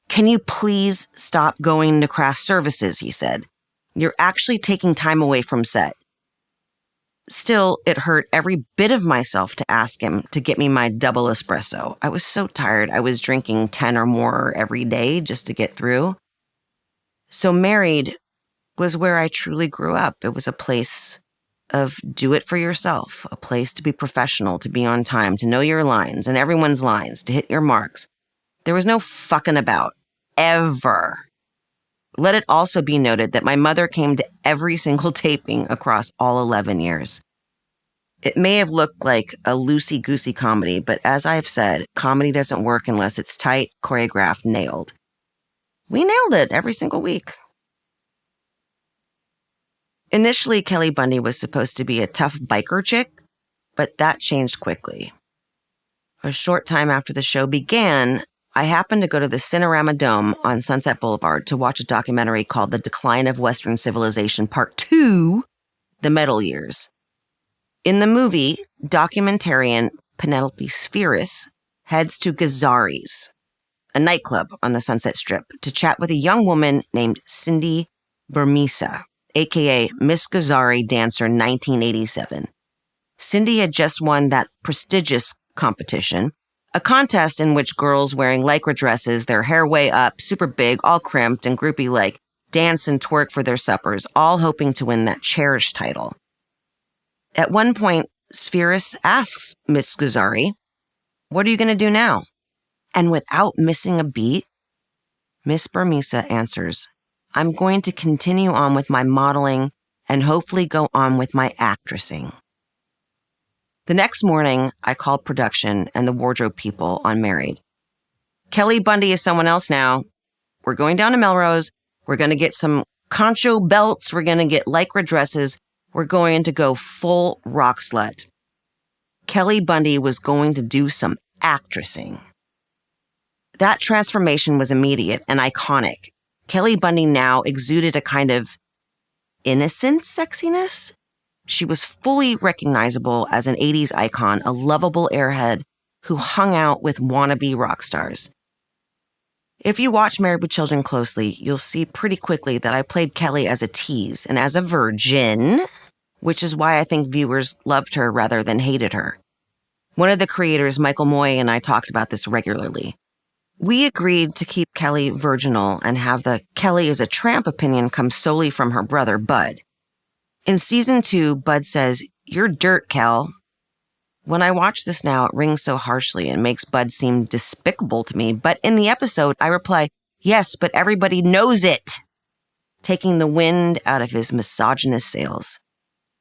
"Can you please stop going to craft services?" he said. "You're actually taking time away from set." Still, it hurt every bit of myself to ask him to get me my double espresso. I was so tired. I was drinking 10 or more every day just to get through. So Married was where I truly grew up. It was a place of do it for yourself, a place to be professional, to be on time, to know your lines and everyone's lines, to hit your marks. There was no fucking about, ever. Let it also be noted that my mother came to every single taping across all 11 years. It may have looked like a loosey-goosey comedy, but as I've said, comedy doesn't work unless it's tight, choreographed, nailed. We nailed it every single week. Initially, Kelly Bundy was supposed to be a tough biker chick, but that changed quickly. A short time after the show began, I happened to go to the Cinerama Dome on Sunset Boulevard to watch a documentary called The Decline of Western Civilization Part 2, The Metal Years. In the movie, documentarian Penelope Spheris heads to Gazaris, a nightclub on the Sunset Strip, to chat with a young woman named Cindy Burmisa, aka Miss Gazzari Dancer 1987. Cindy had just won that prestigious competition, a contest in which girls wearing lycra dresses, their hair way up, super big, all crimped and groupie-like, dance and twerk for their suppers, all hoping to win that cherished title. At one point, Spheris asks Miss Gazzari, "What are you going to do now?" And without missing a beat, Miss Burmisa answers, "I'm going to continue on with my modeling and hopefully go on with my actressing." The next morning, I called production and the wardrobe people on Married. "Kelly Bundy is someone else now. We're going down to Melrose. We're going to get some concho belts. We're going to get lycra dresses. We're going to go full rock slut." Kelly Bundy was going to do some actressing. That transformation was immediate and iconic. Kelly Bundy now exuded a kind of innocent sexiness. She was fully recognizable as an 80s icon, a lovable airhead who hung out with wannabe rock stars. If you watch Married with Children closely, you'll see pretty quickly that I played Kelly as a tease and as a virgin, which is why I think viewers loved her rather than hated her. One of the creators, Michael Moy, and I talked about this regularly. We agreed to keep Kelly virginal and have the Kelly is a tramp opinion come solely from her brother, Bud. In season 2, Bud says, "You're dirt, Kel." When I watch this now, it rings so harshly and makes Bud seem despicable to me. But in the episode, I reply, "Yes, but everybody knows it," taking the wind out of his misogynist sails.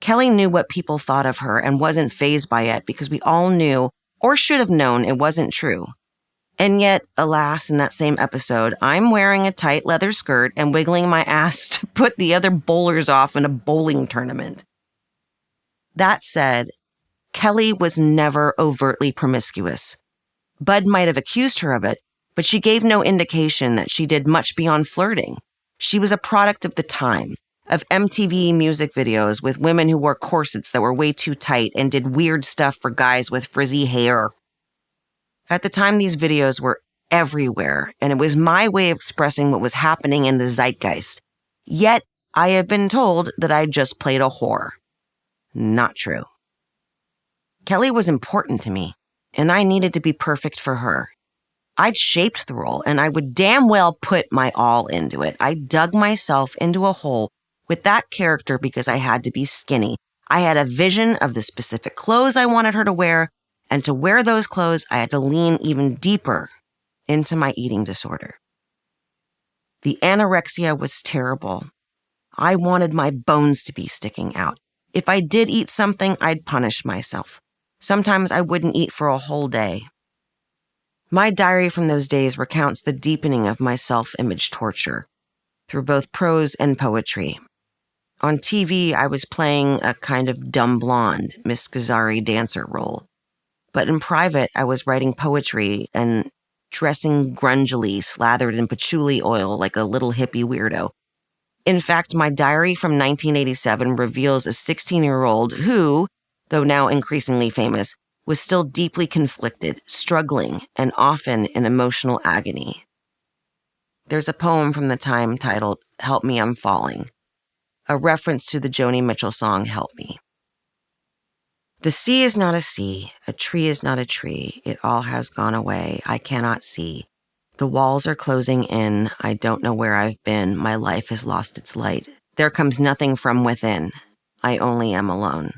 Kelly knew what people thought of her and wasn't fazed by it because we all knew, or should have known, it wasn't true. And yet, alas, in that same episode, I'm wearing a tight leather skirt and wiggling my ass to put the other bowlers off in a bowling tournament. That said, Kelly was never overtly promiscuous. Bud might have accused her of it, but she gave no indication that she did much beyond flirting. She was a product of the time, of MTV music videos with women who wore corsets that were way too tight and did weird stuff for guys with frizzy hair. At the time, these videos were everywhere, and it was my way of expressing what was happening in the zeitgeist. Yet, I have been told that I just played a whore. Not true. Kelly was important to me, and I needed to be perfect for her. I'd shaped the role, and I would damn well put my all into it. I dug myself into a hole with that character because I had to be skinny. I had a vision of the specific clothes I wanted her to wear, and to wear those clothes, I had to lean even deeper into my eating disorder. The anorexia was terrible. I wanted my bones to be sticking out. If I did eat something, I'd punish myself. Sometimes I wouldn't eat for a whole day. My diary from those days recounts the deepening of my self-image torture through both prose and poetry. On TV, I was playing a kind of dumb blonde, Miss Gazzari dancer role. But in private, I was writing poetry and dressing grungily, slathered in patchouli oil like a little hippie weirdo. In fact, my diary from 1987 reveals a 16-year-old who, though now increasingly famous, was still deeply conflicted, struggling, and often in emotional agony. There's a poem from the time titled, "Help Me, I'm Falling," a reference to the Joni Mitchell song, "Help Me." The sea is not a sea, a tree is not a tree, it all has gone away, I cannot see. The walls are closing in, I don't know where I've been, my life has lost its light. There comes nothing from within, I only am alone.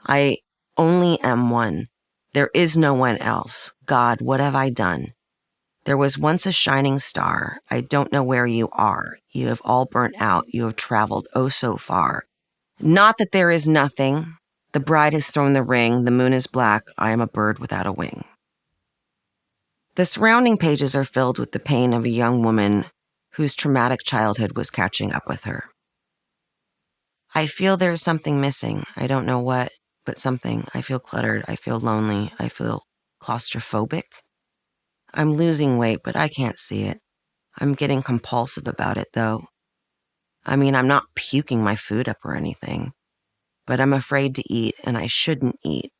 I only am one. There is no one else. God, what have I done? There was once a shining star, I don't know where you are. You have all burnt out, you have traveled oh so far. Not that there is nothing. The bride has thrown the ring, the moon is black, I am a bird without a wing. The surrounding pages are filled with the pain of a young woman whose traumatic childhood was catching up with her. I feel there is something missing. I don't know what, but something. I feel cluttered. I feel lonely. I feel claustrophobic. I'm losing weight, but I can't see it. I'm getting compulsive about it, though. I mean, I'm not puking my food up or anything. But I'm afraid to eat, and I shouldn't eat.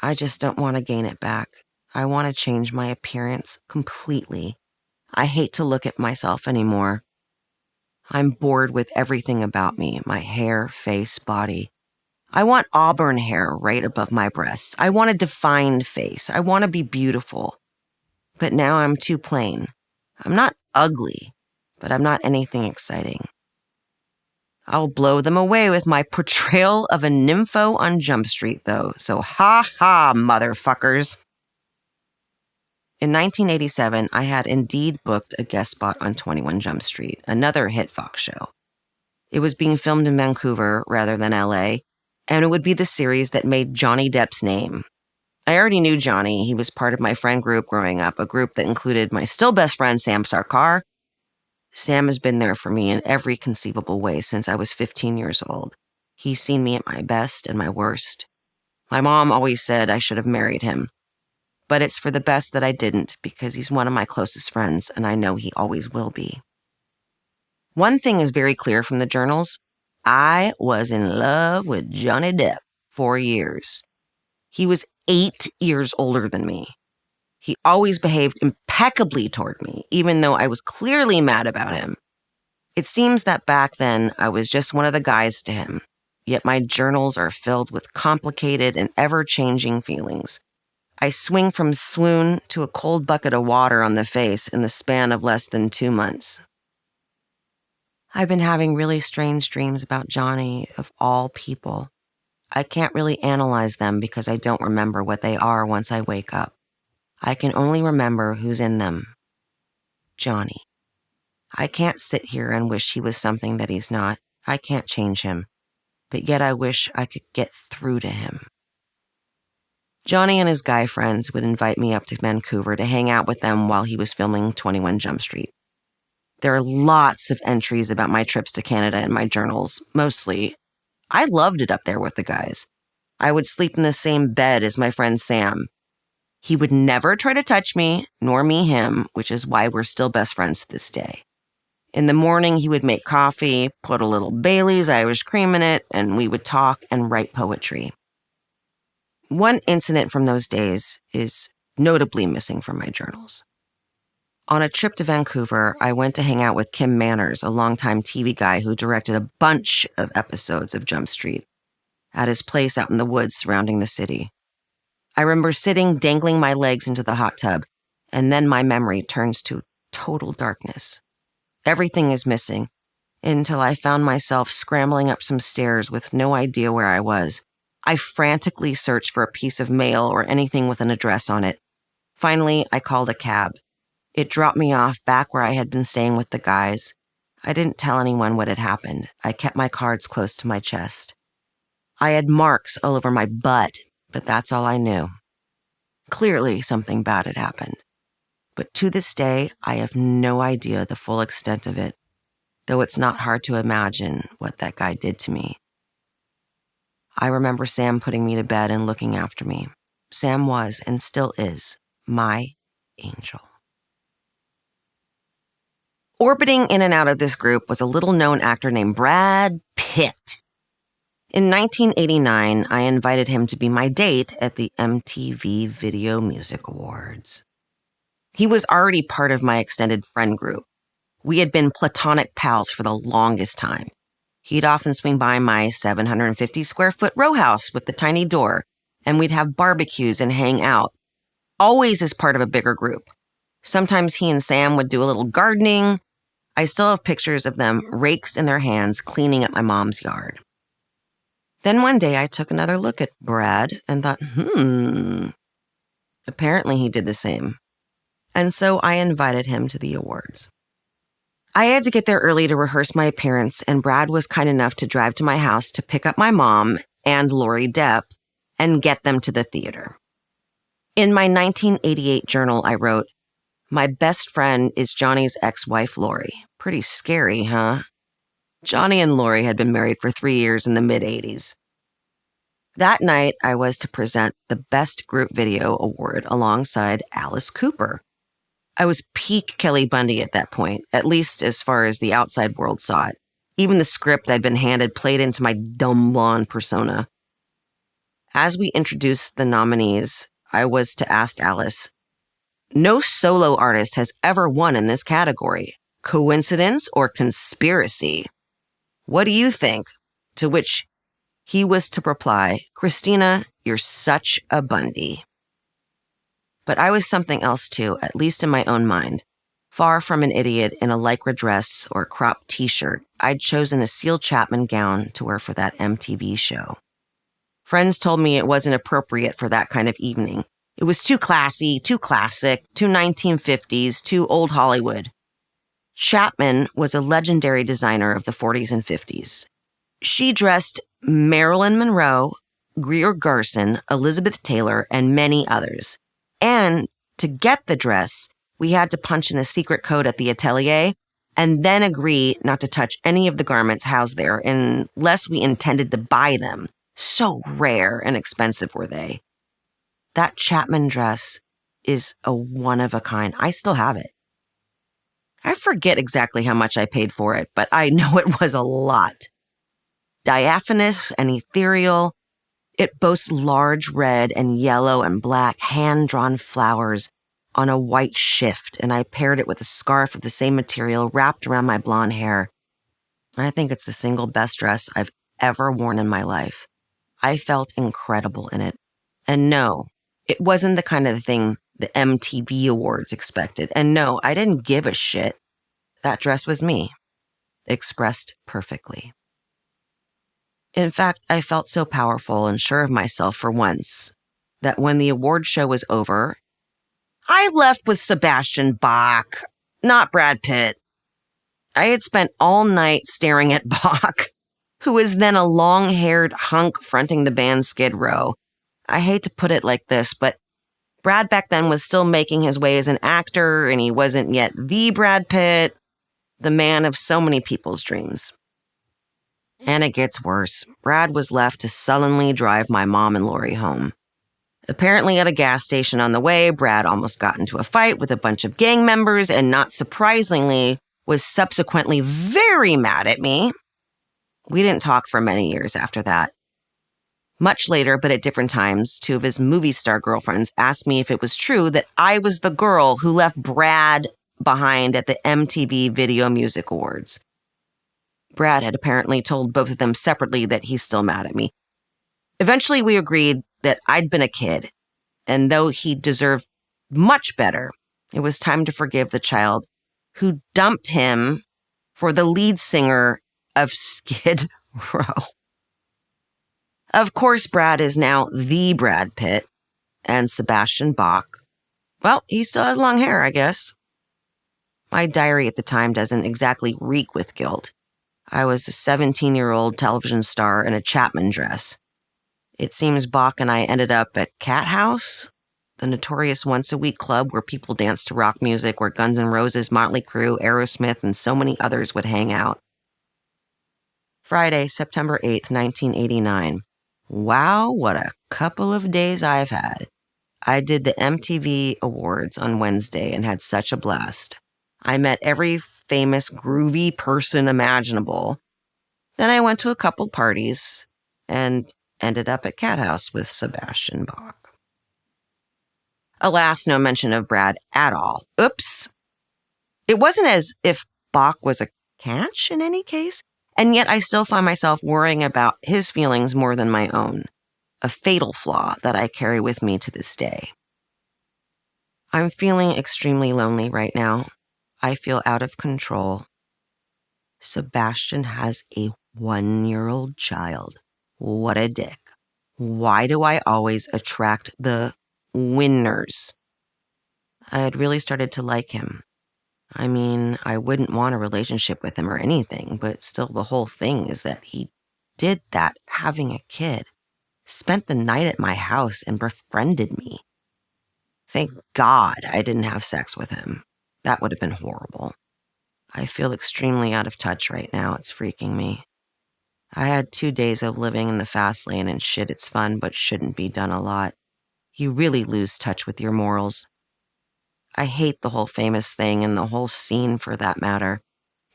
I just don't want to gain it back. I want to change my appearance completely. I hate to look at myself anymore. I'm bored with everything about me, my hair, face, body. I want auburn hair right above my breasts. I want a defined face. I want to be beautiful. But now I'm too plain. I'm not ugly, but I'm not anything exciting. I'll blow them away with my portrayal of a nympho on Jump Street, though, so ha ha, motherfuckers. In 1987, I had indeed booked a guest spot on 21 Jump Street, another hit Fox show. It was being filmed in Vancouver rather than LA, and it would be the series that made Johnny Depp's name. I already knew Johnny. He was part of my friend group growing up, a group that included my still best friend, Sam Sarkar. Sam has been there for me in every conceivable way since I was 15 years old. He's seen me at my best and my worst. My mom always said I should have married him. But it's for the best that I didn't, because he's one of my closest friends, and I know he always will be. One thing is very clear from the journals. I was in love with Johnny Depp for years. He was 8 years older than me. He always behaved impeccably toward me, even though I was clearly mad about him. It seems that back then I was just one of the guys to him, yet my journals are filled with complicated and ever-changing feelings. I swing from swoon to a cold bucket of water on the face in the span of less than 2 months. I've been having really strange dreams about Johnny, of all people. I can't really analyze them because I don't remember what they are once I wake up. I can only remember who's in them. Johnny. I can't sit here and wish he was something that he's not. I can't change him. But yet I wish I could get through to him. Johnny and his guy friends would invite me up to Vancouver to hang out with them while he was filming 21 Jump Street. There are lots of entries about my trips to Canada in my journals, mostly. I loved it up there with the guys. I would sleep in the same bed as my friend Sam. He would never try to touch me, nor me him, which is why we're still best friends to this day. In the morning, he would make coffee, put a little Bailey's Irish cream in it, and we would talk and write poetry. One incident from those days is notably missing from my journals. On a trip to Vancouver, I went to hang out with Kim Manners, a longtime TV guy who directed a bunch of episodes of Jump Street, at his place out in the woods surrounding the city. I remember sitting, dangling my legs into the hot tub, and then my memory turns to total darkness. Everything is missing, until I found myself scrambling up some stairs with no idea where I was. I frantically searched for a piece of mail or anything with an address on it. Finally, I called a cab. It dropped me off back where I had been staying with the guys. I didn't tell anyone what had happened. I kept my cards close to my chest. I had marks all over my butt, but that's all I knew. Clearly, something bad had happened. But to this day, I have no idea the full extent of it, though it's not hard to imagine what that guy did to me. I remember Sam putting me to bed and looking after me. Sam was, and still is, my angel. Orbiting in and out of this group was a little-known actor named Brad Pitt. In 1989, I invited him to be my date at the MTV Video Music Awards. He was already part of my extended friend group. We had been platonic pals for the longest time. He'd often swing by my 750-square-foot row house with the tiny door, and we'd have barbecues and hang out, always as part of a bigger group. Sometimes he and Sam would do a little gardening. I still have pictures of them, rakes in their hands, cleaning up my mom's yard. Then one day I took another look at Brad and thought, Apparently he did the same. And so I invited him to the awards. I had to get there early to rehearse my appearance, and Brad was kind enough to drive to my house to pick up my mom and Lori Depp and get them to the theater. In my 1988 journal, I wrote, "My best friend is Johnny's ex-wife, Lori." Pretty scary, huh? Johnny and Lori had been married for 3 years in the mid-'80s. That night, I was to present the Best Group Video Award alongside Alice Cooper. I was peak Kelly Bundy at that point, at least as far as the outside world saw it. Even the script I'd been handed played into my dumb blonde persona. As we introduced the nominees, I was to ask Alice, No solo artist has ever won in this category. Coincidence or conspiracy? What do you think? To which he was to reply, Christina, you're such a Bundy. But I was something else too, at least in my own mind. Far from an idiot in a lycra dress or cropped t-shirt, I'd chosen a Seal Chapman gown to wear for that MTV show. Friends told me it wasn't appropriate for that kind of evening. It was too classy, too classic, too 1950s, too old Hollywood. Chapman was a legendary designer of the 40s and 50s. She dressed Marilyn Monroe, Greer Garson, Elizabeth Taylor, and many others. And to get the dress, we had to punch in a secret code at the atelier and then agree not to touch any of the garments housed there unless we intended to buy them. So rare and expensive were they. That Chapman dress is a one-of-a-kind. I still have it. I forget exactly how much I paid for it, but I know it was a lot. Diaphanous and ethereal, it boasts large red and yellow and black hand-drawn flowers on a white shift, and I paired it with a scarf of the same material wrapped around my blonde hair. I think it's the single best dress I've ever worn in my life. I felt incredible in it. And no, it wasn't the kind of thing the MTV Awards expected. And no, I didn't give a shit. That dress was me, expressed perfectly. In fact, I felt so powerful and sure of myself for once that when the award show was over, I left with Sebastian Bach, not Brad Pitt. I had spent all night staring at Bach, who was then a long-haired hunk fronting the band Skid Row. I hate to put it like this, but Brad back then was still making his way as an actor, and he wasn't yet the Brad Pitt, the man of so many people's dreams. And it gets worse. Brad was left to sullenly drive my mom and Lori home. Apparently at a gas station on the way, Brad almost got into a fight with a bunch of gang members and not surprisingly was subsequently very mad at me. We didn't talk for many years after that. Much later, but at different times, two of his movie star girlfriends asked me if it was true that I was the girl who left Brad behind at the MTV Video Music Awards. Brad had apparently told both of them separately that he's still mad at me. Eventually, we agreed that I'd been a kid, and though he deserved much better, it was time to forgive the child who dumped him for the lead singer of Skid Row. Of course, Brad is now the Brad Pitt, and Sebastian Bach, well, he still has long hair, I guess. My diary at the time doesn't exactly reek with guilt. I was a 17-year-old television star in a Chapman dress. It seems Bach and I ended up at Cat House, the notorious once-a-week club where people danced to rock music, where Guns N' Roses, Motley Crue, Aerosmith, and so many others would hang out. Friday, September 8th, 1989. Wow, what a couple of days I've had. I did the MTV Awards on Wednesday and had such a blast. I met every famous groovy person imaginable. Then I went to a couple parties and ended up at Cat House with Sebastian Bach. Alas, no mention of Brad at all. Oops. It wasn't as if Bach was a catch in any case, and yet I still find myself worrying about his feelings more than my own, a fatal flaw that I carry with me to this day. I'm feeling extremely lonely right now. I feel out of control. Sebastian has a 1-year-old child. What a dick. Why do I always attract the winners? I had really started to like him. I mean, I wouldn't want a relationship with him or anything, but still the whole thing is that he did that having a kid, spent the night at my house and befriended me. Thank God I didn't have sex with him. That would have been horrible. I feel extremely out of touch right now. It's freaking me. I had 2 days of living in the fast lane and shit, it's fun, but shouldn't be done a lot. You really lose touch with your morals. I hate the whole famous thing and the whole scene for that matter.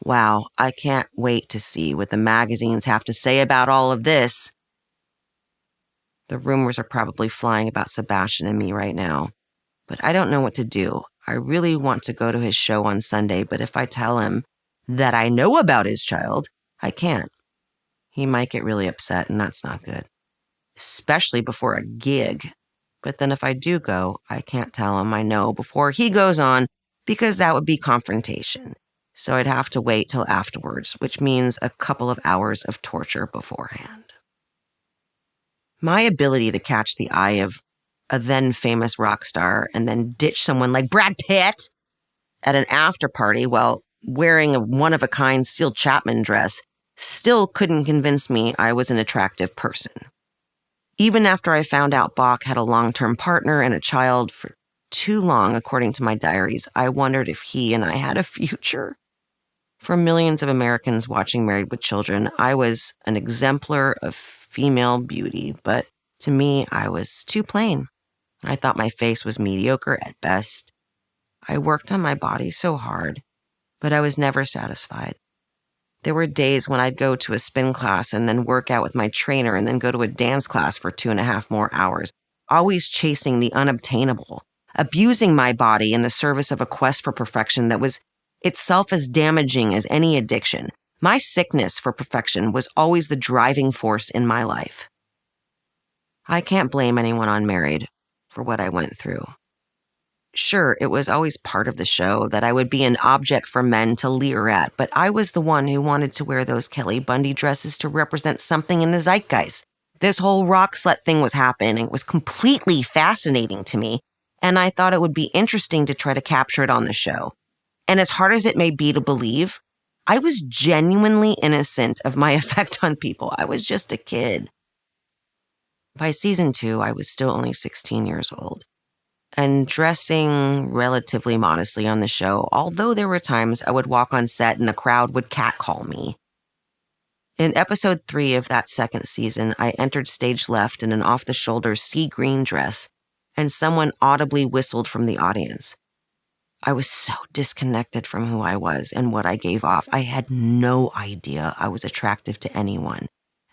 Wow, I can't wait to see what the magazines have to say about all of this. The rumors are probably flying about Sebastian and me right now. but I don't know what to do. I really want to go to his show on Sunday, but if I tell him that I know about his child, I can't. He might get really upset, and that's not good, especially before a gig. But then if I do go, I can't tell him I know before he goes on, because that would be confrontation. So I'd have to wait till afterwards, which means a couple of hours of torture beforehand. My ability to catch the eye of a then famous rock star and then ditch someone like Brad Pitt at an after party while wearing a one-of-a-kind Steel Chapman dress still couldn't convince me I was an attractive person. Even after I found out Bach had a long-term partner and a child for too long, according to my diaries, I wondered if he and I had a future. For millions of Americans watching Married with Children, I was an exemplar of female beauty, but to me, I was too plain. I thought my face was mediocre at best. I worked on my body so hard, but I was never satisfied. There were days when I'd go to a spin class and then work out with my trainer and then go to a dance class for 2.5 more hours, always chasing the unobtainable, abusing my body in the service of a quest for perfection that was itself as damaging as any addiction. My sickness for perfection was always the driving force in my life. I can't blame anyone on Married for what I went through. Sure, it was always part of the show that I would be an object for men to leer at, but I was the one who wanted to wear those Kelly Bundy dresses to represent something in the zeitgeist. This whole rock slut thing was happening. It was completely fascinating to me, and I thought it would be interesting to try to capture it on the show. And as hard as it may be to believe, I was genuinely innocent of my effect on people. I was just a kid. By season 2, I was still only 16 years old and dressing relatively modestly on the show, although there were times I would walk on set and the crowd would catcall me. In episode 3 of that second season, I entered stage left in an off-the-shoulder sea green dress, and someone audibly whistled from the audience. I was so disconnected from who I was and what I gave off. I had no idea I was attractive to anyone,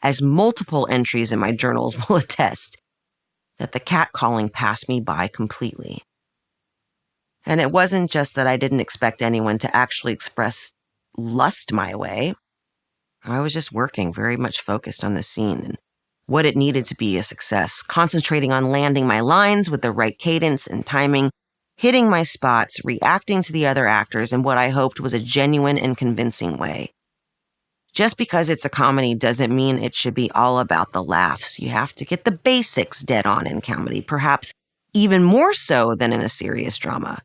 as multiple entries in my journals will attest, that the catcalling passed me by completely. And it wasn't just that I didn't expect anyone to actually express lust my way. I was just working, very much focused on the scene and what it needed to be a success, concentrating on landing my lines with the right cadence and timing, hitting my spots, reacting to the other actors in what I hoped was a genuine and convincing way. Just because it's a comedy doesn't mean it should be all about the laughs. You have to get the basics dead on in comedy, perhaps even more so than in a serious drama.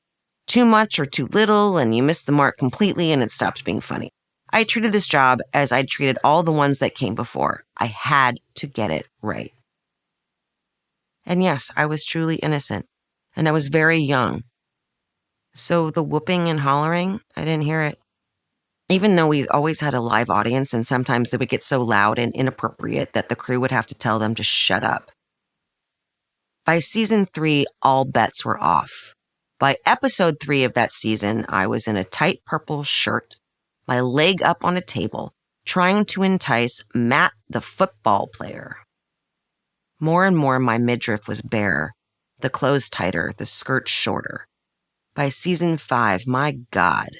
Too much or too little, and you miss the mark completely and it stops being funny. I treated this job as I'd treated all the ones that came before. I had to get it right. And yes, I was truly innocent, and I was very young. So the whooping and hollering, I didn't hear it. Even though we always had a live audience and sometimes they would get so loud and inappropriate that the crew would have to tell them to shut up. By season 3, all bets were off. By episode 3 of that season, I was in a tight purple shirt, my leg up on a table, trying to entice Matt the football player. More and more, my midriff was bare, the clothes tighter, the skirt shorter. By season 5, my God,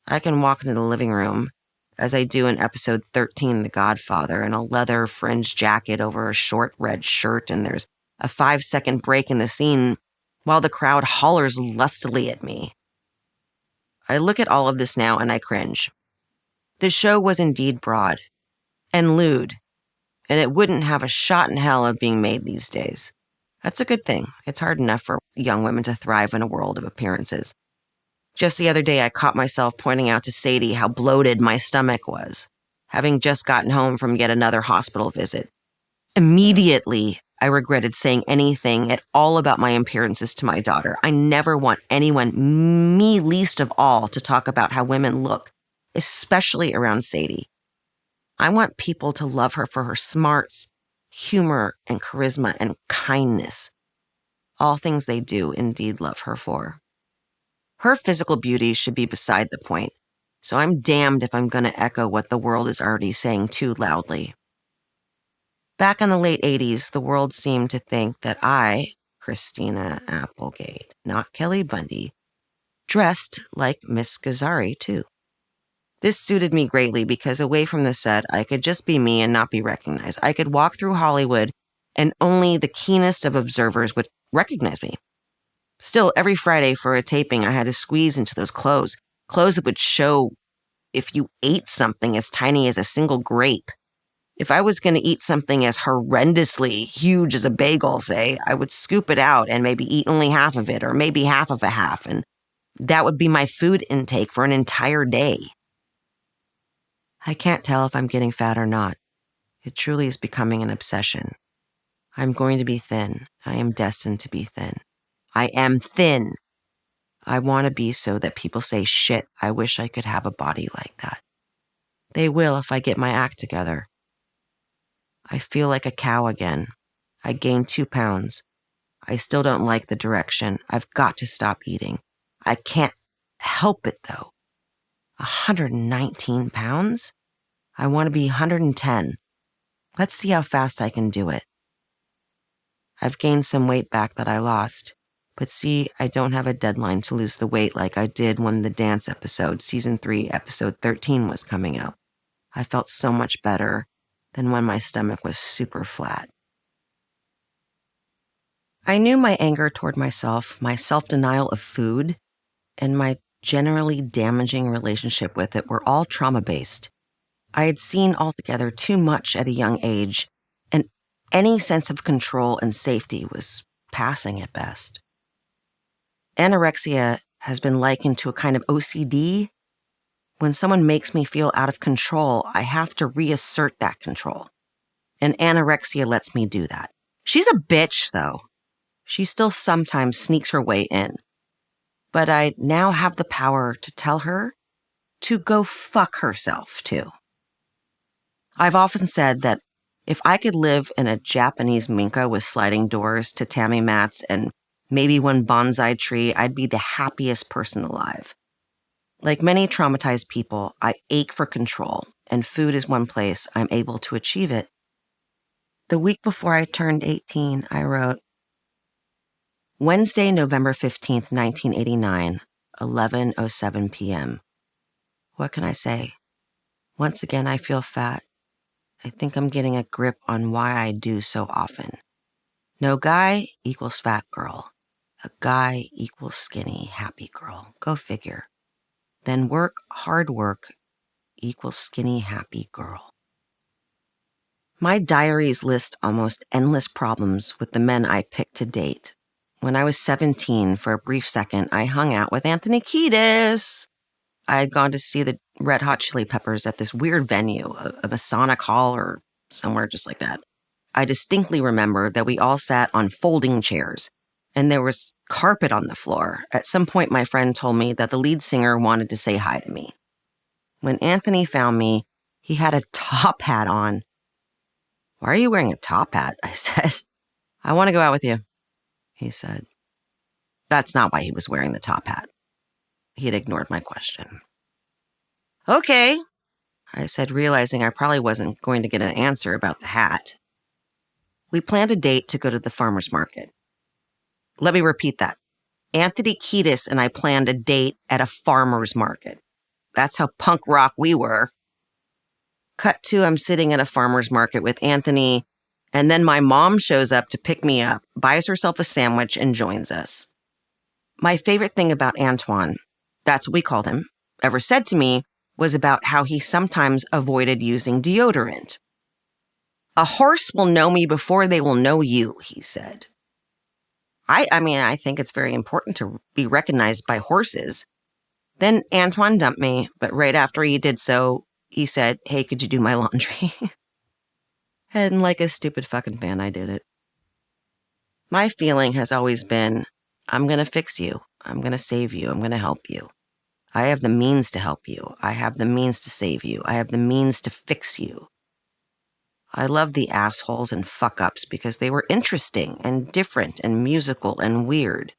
I can walk into the living room, as I do in episode 13, The Godfather, in a leather fringed jacket over a short red shirt, and there's a 5-second break in the scene while the crowd hollers lustily at me. I look at all of this now and I cringe. The show was indeed broad and lewd, and it wouldn't have a shot in hell of being made these days. That's a good thing. It's hard enough for young women to thrive in a world of appearances. Just the other day, I caught myself pointing out to Sadie how bloated my stomach was, having just gotten home from yet another hospital visit. Immediately, I regretted saying anything at all about my appearances to my daughter. I never want anyone, me least of all, to talk about how women look, especially around Sadie. I want people to love her for her smarts, humor, and charisma, and kindness. All things they do indeed love her for. Her physical beauty should be beside the point, so I'm damned if I'm going to echo what the world is already saying too loudly. Back in the late 80s, the world seemed to think that I Christina Applegate, not Kelly Bundy, dressed like Miss Gazzari, too. This suited me greatly because away from the set, I could just be me and not be recognized. I could walk through Hollywood and only the keenest of observers would recognize me. Still, every Friday for a taping, I had to squeeze into those clothes that would show if you ate something as tiny as a single grape. If I was going to eat something as horrendously huge as a bagel, say, I would scoop it out and maybe eat only half of it or maybe half of a half, and that would be my food intake for an entire day. I can't tell if I'm getting fat or not. It truly is becoming an obsession. I'm going to be thin. I am destined to be thin. I am thin. I want to be so that people say, shit, I wish I could have a body like that. They will if I get my act together. I feel like a cow again. I gained 2 pounds. I still don't like the direction. I've got to stop eating. I can't help it though. 119 pounds? I want to be 110. Let's see how fast I can do it. I've gained some weight back that I lost. But see, I don't have a deadline to lose the weight like I did when the dance episode, season 3, episode 13 was coming out. I felt so much better than when my stomach was super flat. I knew my anger toward myself, my self-denial of food, and my generally damaging relationship with it were all trauma-based. I had seen altogether too much at a young age, and any sense of control and safety was passing at best. Anorexia has been likened to a kind of OCD. When someone makes me feel out of control, I have to reassert that control. And anorexia lets me do that. She's a bitch, though. She still sometimes sneaks her way in. But I now have the power to tell her to go fuck herself, too. I've often said that if I could live in a Japanese minka with sliding doors, tatami mats, and maybe one bonsai tree, I'd be the happiest person alive. Like many traumatized people, I ache for control, and food is one place I'm able to achieve it. The week before I turned 18, I wrote, Wednesday, November 15th, 1989, 11:07 p.m. What can I say? Once again, I feel fat. I think I'm getting a grip on why I do so often. No guy equals fat girl. A guy equals skinny, happy girl. Go figure. Then work, hard work, equals skinny, happy girl. My diaries list almost endless problems with the men I picked to date. When I was 17, for a brief second, I hung out with Anthony Kiedis. I had gone to see the Red Hot Chili Peppers at this weird venue, a Masonic Hall or somewhere just like that. I distinctly remember that we all sat on folding chairs, and there was carpet on the floor. At some point, my friend told me that the lead singer wanted to say hi to me. When Anthony found me, he had a top hat on. Why are you wearing a top hat? I said. I want to go out with you, he said. That's not why he was wearing the top hat. He had ignored my question. Okay, I said, realizing I probably wasn't going to get an answer about the hat. We planned a date to go to the farmer's market. Let me repeat that. Anthony Kiedis and I planned a date at a farmer's market. That's how punk rock we were. Cut to, I'm sitting at a farmer's market with Anthony, and then my mom shows up to pick me up, buys herself a sandwich, and joins us. My favorite thing about Antoine, that's what we called him, ever said to me was about how he sometimes avoided using deodorant. A horse will know me before they will know you, he said. I think it's very important to be recognized by horses. Then Antoine dumped me, but right after he did so, he said, hey, could you do my laundry? And like a stupid fucking fan, I did it. My feeling has always been, I'm going to fix you. I'm going to save you. I'm going to help you. I have the means to help you. I have the means to save you. I have the means to fix you. I love the assholes and fuck-ups because they were interesting and different and musical and weird.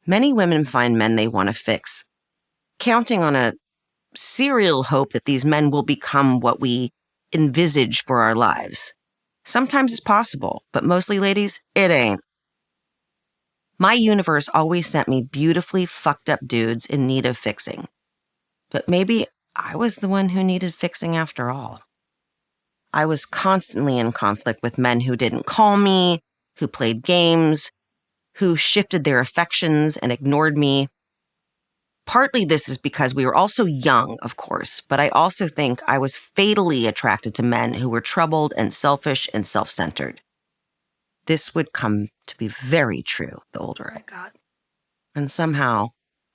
Many women find men they want to fix, counting on a serial hope that these men will become what we envisage for our lives. Sometimes it's possible, but mostly, ladies, it ain't. My universe always sent me beautifully fucked up dudes in need of fixing. But maybe I was the one who needed fixing after all. I was constantly in conflict with men who didn't call me, who played games, who shifted their affections and ignored me. Partly this is because we were also young, of course, but I also think I was fatally attracted to men who were troubled and selfish and self-centered. This would come to be very true the older I got. And somehow,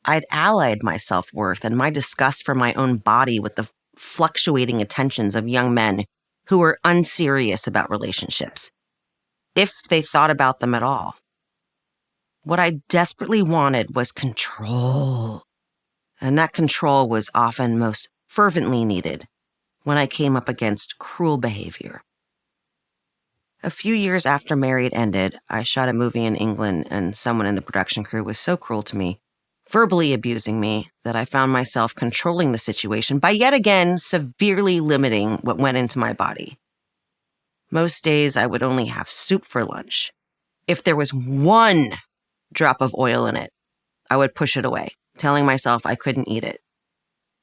I'd allied my self-worth and my disgust for my own body with the fluctuating attentions of young men who were unserious about relationships, if they thought about them at all. What I desperately wanted was control. And that control was often most fervently needed when I came up against cruel behavior. A few years after Married ended, I shot a movie in England, and someone in the production crew was so cruel to me, verbally abusing me, that I found myself controlling the situation by yet again severely limiting what went into my body. Most days I would only have soup for lunch. If there was one drop of oil in it, I would push it away, telling myself I couldn't eat it.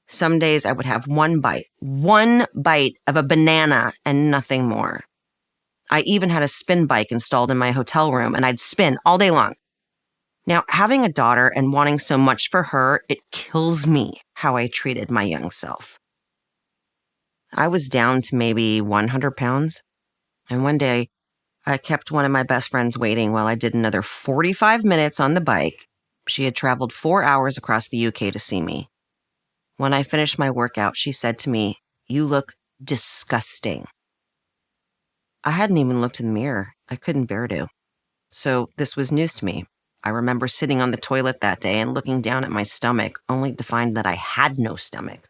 Some days I would have one bite of a banana and nothing more. I even had a spin bike installed in my hotel room, and I'd spin all day long. Now, having a daughter and wanting so much for her, it kills me how I treated my young self. I was down to maybe 100 pounds, and one day I kept one of my best friends waiting while I did another 45 minutes on the bike. She had traveled 4 hours across the UK to see me. When I finished my workout, she said to me, "You look disgusting." I hadn't even looked in the mirror. I couldn't bear to. So this was news to me. I remember sitting on the toilet that day and looking down at my stomach, only to find that I had no stomach.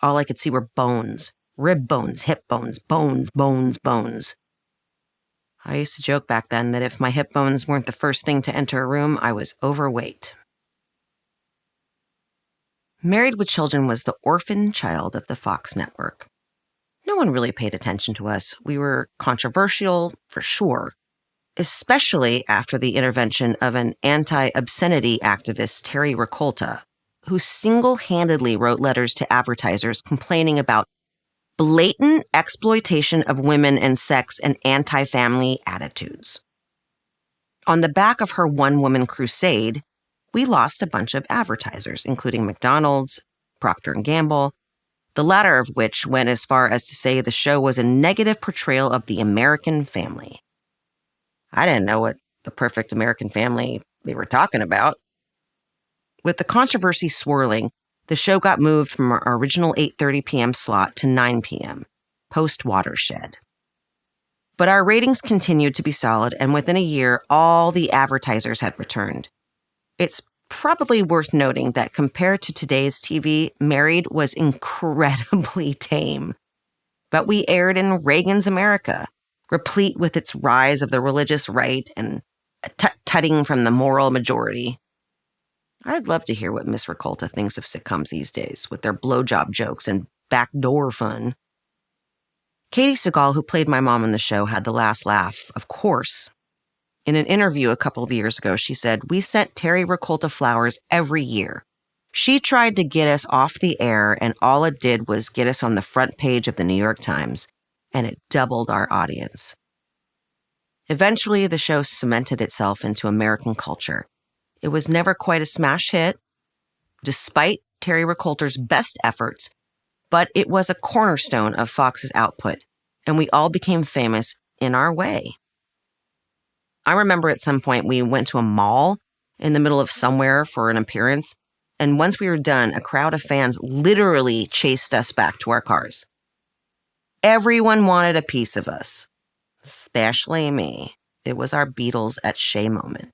All I could see were bones, rib bones, hip bones, bones. I used to joke back then that if my hip bones weren't the first thing to enter a room, I was overweight. Married with Children was the orphan child of the Fox network. No one really paid attention to us. We were controversial, for sure, especially after the intervention of an anti-obscenity activist, Terry Raccolta, who single-handedly wrote letters to advertisers complaining about blatant exploitation of women and sex and anti-family attitudes. On the back of her one-woman crusade, we lost a bunch of advertisers, including McDonald's, Procter & Gamble, the latter of which went as far as to say the show was a negative portrayal of the American family. I didn't know what the perfect American family they were talking about. With the controversy swirling, the show got moved from our original 8:30 p.m. slot to 9 p.m., post-Watershed. But our ratings continued to be solid, and within a year, all the advertisers had returned. It's probably worth noting that compared to today's TV, Married was incredibly tame. But we aired in Reagan's America, replete with its rise of the religious right and a tut-tutting from the moral majority. I'd love to hear what Miss Raccolta thinks of sitcoms these days, with their blowjob jokes and backdoor fun. Katie Segal, who played my mom on the show, had the last laugh, of course. In an interview a couple of years ago, she said, "We sent Terry Raccolta flowers every year. She tried to get us off the air, and all it did was get us on the front page of the New York Times, and it doubled our audience." Eventually, the show cemented itself into American culture. It was never quite a smash hit, despite Terry Raccolta's best efforts, but it was a cornerstone of Fox's output, and we all became famous in our way. I remember at some point we went to a mall in the middle of somewhere for an appearance, and once we were done, a crowd of fans literally chased us back to our cars. Everyone wanted a piece of us, especially me. It was our Beatles at Shea moment.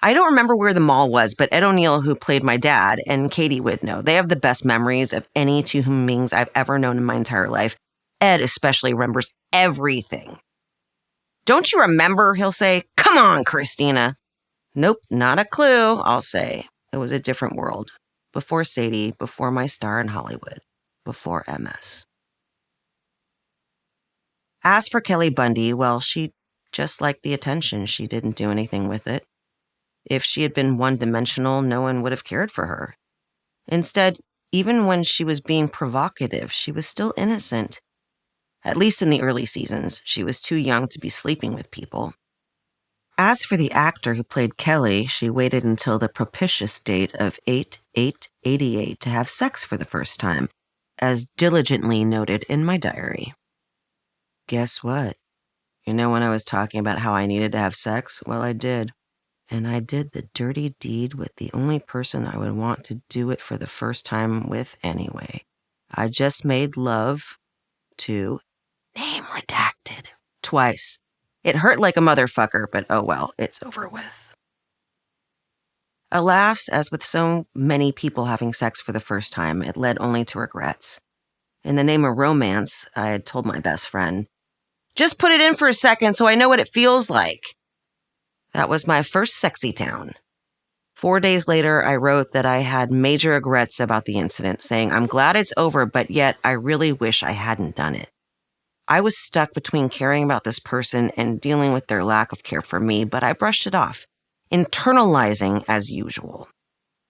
I don't remember where the mall was, but Ed O'Neill, who played my dad, and Katie would know. They have the best memories of any two human beings I've ever known in my entire life. Ed especially remembers everything. "Don't you remember?" he'll say. "Come on, Christina." Nope, not a clue, I'll say. It was a different world. Before Sadie, before my star in Hollywood, before MS. As for Kelly Bundy, well, she Just like the attention, she didn't do anything with it. If she had been one-dimensional, no one would have cared for her. Instead, even when she was being provocative, she was still innocent. At least in the early seasons, she was too young to be sleeping with people. As for the actor who played Kelly, she waited until the propitious date of 8/8/88 to have sex for the first time, as diligently noted in my diary. Guess what? You know when I was talking about how I needed to have sex? Well, I did. And I did the dirty deed with the only person I would want to do it for the first time with anyway. I just made love to, name redacted, twice. It hurt like a motherfucker, but oh well, it's over with. Alas, as with so many people having sex for the first time, it led only to regrets. In the name of romance, I had told my best friend, "Just put it in for a second so I know what it feels like." That was my first sexy town. 4 days later, I wrote that I had major regrets about the incident, saying, "I'm glad it's over, but yet I really wish I hadn't done it." I was stuck between caring about this person and dealing with their lack of care for me, but I brushed it off, internalizing as usual.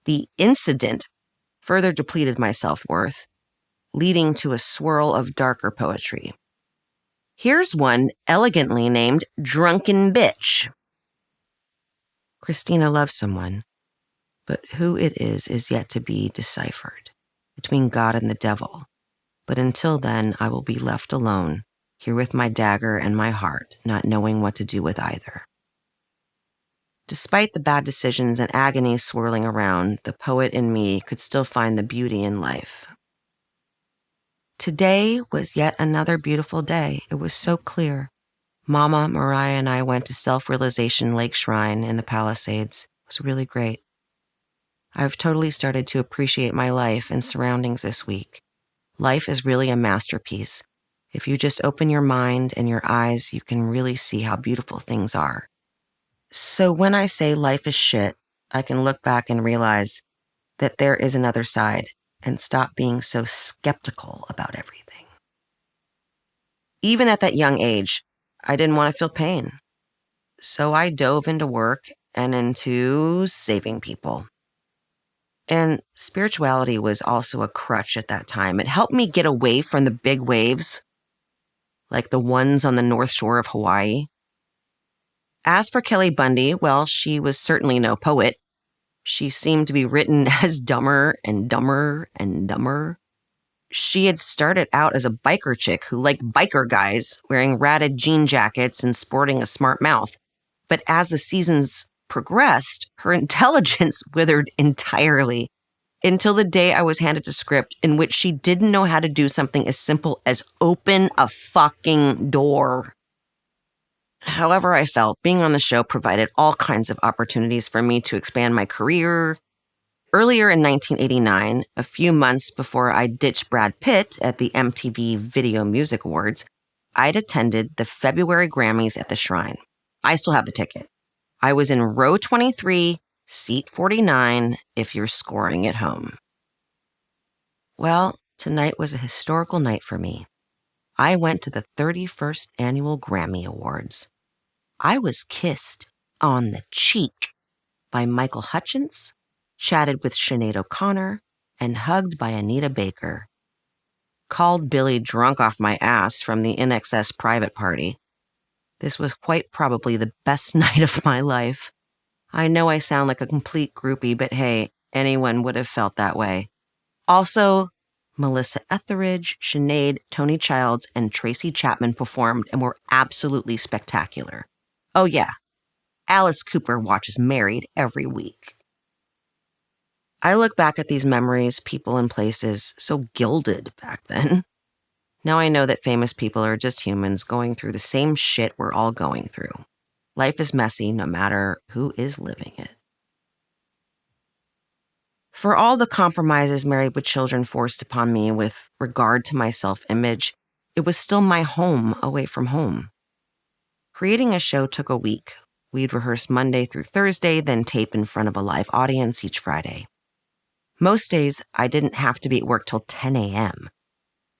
The incident further depleted my self-worth, leading to a swirl of darker poetry. Here's one elegantly named Drunken Bitch. Christina loves someone, but who it is yet to be deciphered, between God and the devil. But until then, I will be left alone, here with my dagger and my heart, not knowing what to do with either. Despite the bad decisions and agonies swirling around, the poet in me could still find the beauty in life. Today was yet another beautiful day. It was so clear. Mama, Mariah, and I went to Self-Realization Lake Shrine in the Palisades. It was really great. I've totally started to appreciate my life and surroundings this week. Life is really a masterpiece. If you just open your mind and your eyes, you can really see how beautiful things are. So when I say life is shit, I can look back and realize that there is another side and stop being so skeptical about everything. Even at that young age, I didn't want to feel pain. So I dove into work and into saving people. And spirituality was also a crutch at that time. It helped me get away from the big waves, like the ones on the North Shore of Hawaii. As for Kelly Bundy, well, she was certainly no poet. She seemed to be written as dumber and dumber and dumber. She had started out as a biker chick who liked biker guys, wearing ratted jean jackets and sporting a smart mouth. But as the seasons progressed, her intelligence withered entirely, until the day I was handed a script in which she didn't know how to do something as simple as open a fucking door. However I felt, being on the show provided all kinds of opportunities for me to expand my career. Earlier in 1989, a few months before I ditched Brad Pitt at the MTV Video Music Awards, I'd attended the February Grammys at the Shrine. I still have the ticket. I was in row 23, seat 49, if you're scoring at home. Well, tonight was a historical night for me. I went to the 31st Annual Grammy Awards. I was kissed on the cheek by Michael Hutchence, chatted with Sinead O'Connor, and hugged by Anita Baker. Called Billy drunk off my ass from the INXS private party. This was quite probably the best night of my life. I know I sound like a complete groupie, but hey, anyone would have felt that way. Also, Melissa Etheridge, Sinead, Tony Childs, and Tracy Chapman performed and were absolutely spectacular. Oh yeah, Alice Cooper watches Married every week. I look back at these memories, people and places, so gilded back then. Now I know that famous people are just humans going through the same shit we're all going through. Life is messy no matter who is living it. For all the compromises married with children forced upon me with regard to my self-image, it was still my home away from home. Creating a show took a week. We'd rehearse Monday through Thursday, then tape in front of a live audience each Friday. Most days, I didn't have to be at work till 10 a.m.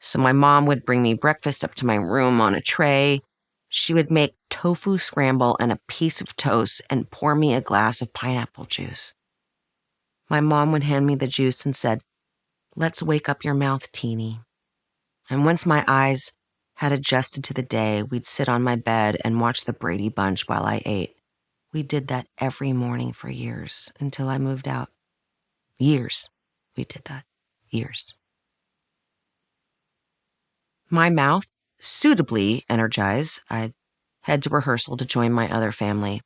So my mom would bring me breakfast up to my room on a tray, She would make tofu scramble and a piece of toast and pour me a glass of pineapple juice. My mom would hand me the juice and said, "Let's wake up your mouth, teeny." And once my eyes had adjusted to the day, we'd sit on my bed and watch the Brady Bunch while I ate. We did that every morning for years until I moved out. Years. We did that. Years. My mouth suitably energized, I'd head to rehearsal to join my other family.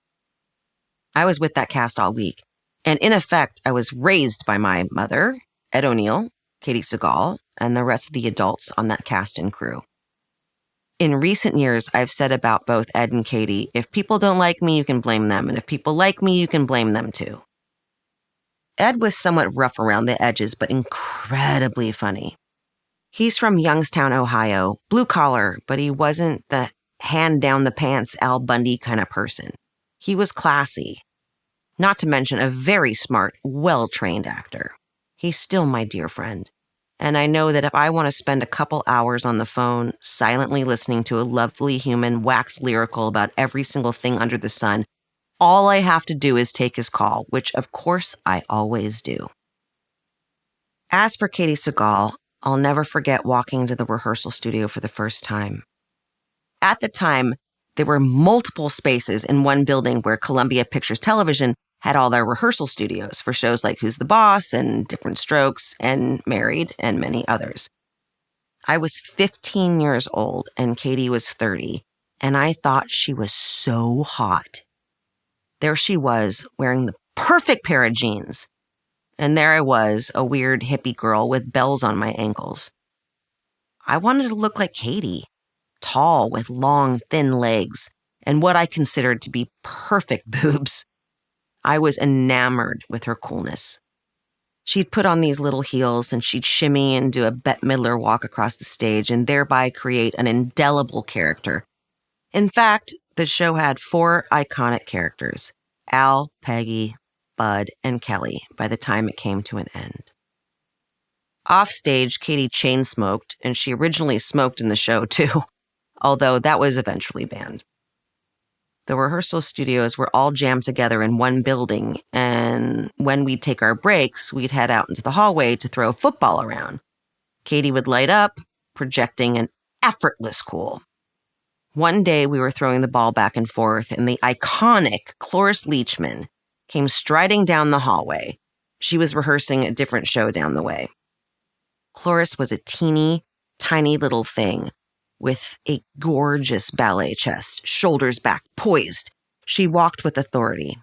I was with that cast all week, and in effect, I was raised by my mother, Ed O'Neill, Katie Segal, and the rest of the adults on that cast and crew. In recent years, I've said about both Ed and Katie, if people don't like me, you can blame them, and if people like me, you can blame them too. Ed was somewhat rough around the edges, but incredibly funny. He's from Youngstown, Ohio, blue collar, but he wasn't the hand down the pants Al Bundy kind of person. He was classy, not to mention a very smart, well-trained actor. He's still my dear friend. And I know that if I want to spend a couple hours on the phone silently listening to a lovely human wax lyrical about every single thing under the sun, all I have to do is take his call, which of course I always do. As for Katie Segal, I'll never forget walking into the rehearsal studio for the first time. At the time, there were multiple spaces in one building where Columbia Pictures Television had all their rehearsal studios for shows like Who's the Boss and Different Strokes and Married and many others. I was 15 years old and Katie was 30, and I thought she was so hot. There she was, wearing the perfect pair of jeans. And there I was, a weird hippie girl with bells on my ankles. I wanted to look like Katie, tall with long, thin legs, and what I considered to be perfect boobs. I was enamored with her coolness. She'd put on these little heels and she'd shimmy and do a Bette Midler walk across the stage and thereby create an indelible character. In fact, the show had 4 iconic characters, Al, Peggy, Bud, and Kelly, by the time it came to an end. Offstage, Katie chain smoked, and she originally smoked in the show too, although that was eventually banned. The rehearsal studios were all jammed together in one building, and when we'd take our breaks, we'd head out into the hallway to throw a football around. Katie would light up, projecting an effortless cool. One day we were throwing the ball back and forth, and the iconic Cloris Leachman came striding down the hallway. She was rehearsing a different show down the way. Cloris was a teeny, tiny little thing with a gorgeous ballet chest, shoulders back, poised. She walked with authority.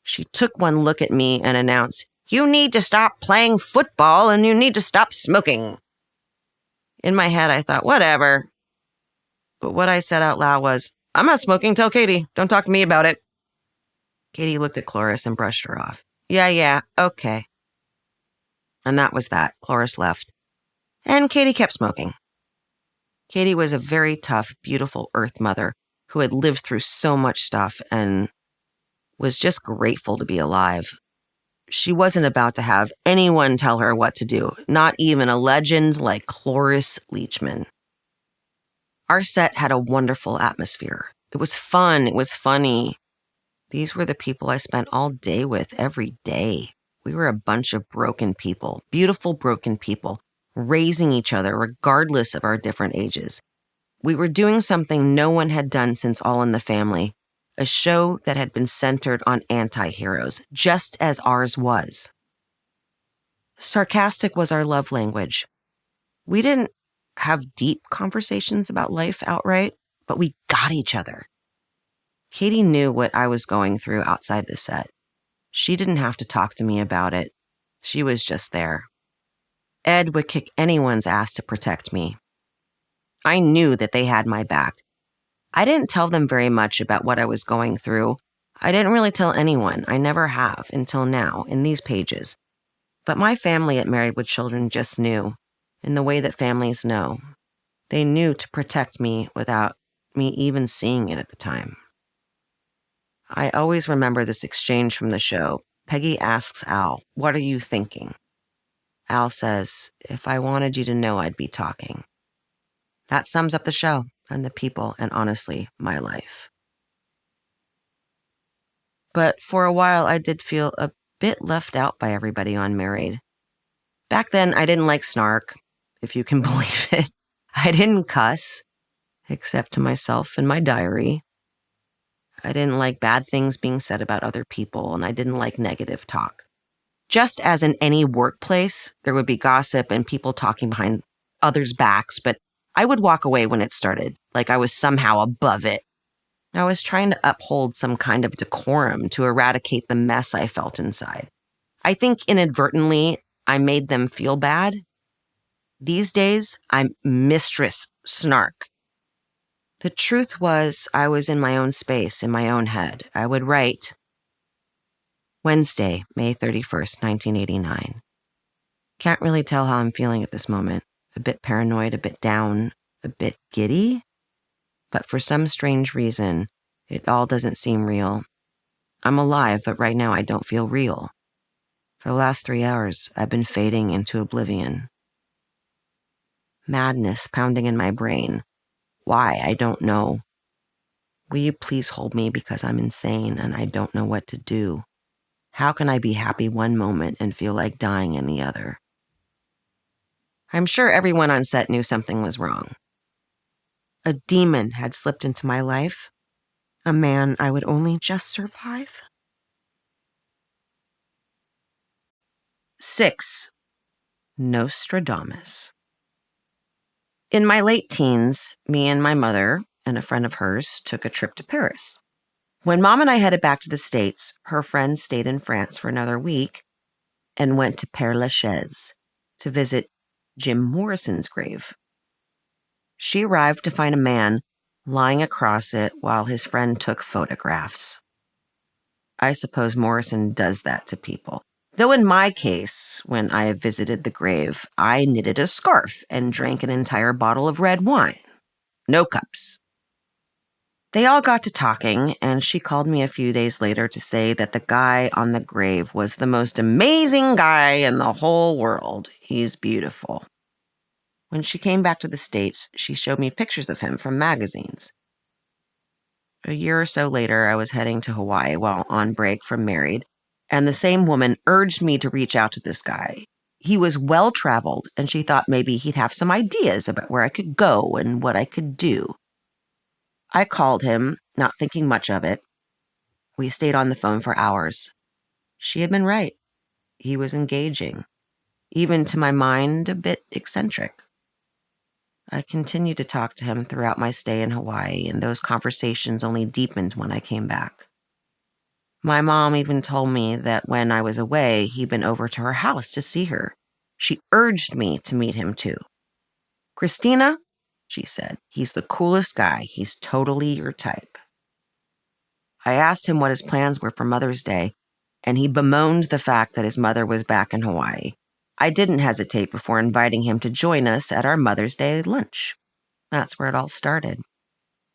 She took one look at me and announced, "You need to stop playing football and you need to stop smoking." In my head, I thought, whatever. But what I said out loud was, "I'm not smoking, tell Katie. Don't talk to me about it." Katie looked at Cloris and brushed her off. Yeah, okay. And that was that. Cloris left. And Katie kept smoking. Katie was a very tough, beautiful Earth mother who had lived through so much stuff and was just grateful to be alive. She wasn't about to have anyone tell her what to do, not even a legend like Cloris Leachman. Our set had a wonderful atmosphere. It was fun. It was funny. These were the people I spent all day with every day. We were a bunch of broken people, beautiful broken people, raising each other regardless of our different ages. We were doing something no one had done since All in the Family, a show that had been centered on anti-heroes, just as ours was. Sarcastic was our love language. We didn't have deep conversations about life outright, but we got each other. Katie knew what I was going through outside the set. She didn't have to talk to me about it. She was just there. Ed would kick anyone's ass to protect me. I knew that they had my back. I didn't tell them very much about what I was going through. I didn't really tell anyone. I never have until now, in these pages. But my family at Married with Children just knew, in the way that families know. They knew to protect me without me even seeing it at the time. I always remember this exchange from the show. Peggy asks Al, "What are you thinking?" Al says, "If I wanted you to know, I'd be talking." That sums up the show and the people and, honestly, my life. But for a while, I did feel a bit left out by everybody on Married. Back then, I didn't like snark, if you can believe it. I didn't cuss, except to myself in my diary. I didn't like bad things being said about other people, and I didn't like negative talk. Just as in any workplace, there would be gossip and people talking behind others' backs, but I would walk away when it started, like I was somehow above it. I was trying to uphold some kind of decorum to eradicate the mess I felt inside. I think inadvertently, I made them feel bad. These days, I'm Mistress Snark. The truth was, I was in my own space, in my own head. I would write, Wednesday, May 31st, 1989. Can't really tell how I'm feeling at this moment. A bit paranoid, a bit down, a bit giddy. But for some strange reason, it all doesn't seem real. I'm alive, but right now I don't feel real. For the last 3 hours, I've been fading into oblivion. Madness pounding in my brain. Why, I don't know. Will you please hold me because I'm insane and I don't know what to do? How can I be happy one moment and feel like dying in the other? I'm sure everyone on set knew something was wrong. A demon had slipped into my life. A man I would only just survive. 6. Nostradamus. In my late teens, me and my mother and a friend of hers took a trip to Paris. When Mom and I headed back to the States, her friend stayed in France for another week and went to Père Lachaise to visit Jim Morrison's grave. She arrived to find a man lying across it while his friend took photographs. I suppose Morrison does that to people. Though in my case, when I visited the grave, I knitted a scarf and drank an entire bottle of red wine. No cups. They all got to talking, and she called me a few days later to say that the guy on the grave was the most amazing guy in the whole world. He's beautiful. When she came back to the States, she showed me pictures of him from magazines. A year or so later, I was heading to Hawaii while on break from Married, and the same woman urged me to reach out to this guy. He was well-traveled, and she thought maybe he'd have some ideas about where I could go and what I could do. I called him, not thinking much of it. We stayed on the phone for hours. She had been right. He was engaging. Even to my mind, a bit eccentric. I continued to talk to him throughout my stay in Hawaii, and those conversations only deepened when I came back. My mom even told me that when I was away, he'd been over to her house to see her. She urged me to meet him too. Christina, she said, he's the coolest guy. He's totally your type. I asked him what his plans were for Mother's Day, and he bemoaned the fact that his mother was back in Hawaii. I didn't hesitate before inviting him to join us at our Mother's Day lunch. That's where it all started.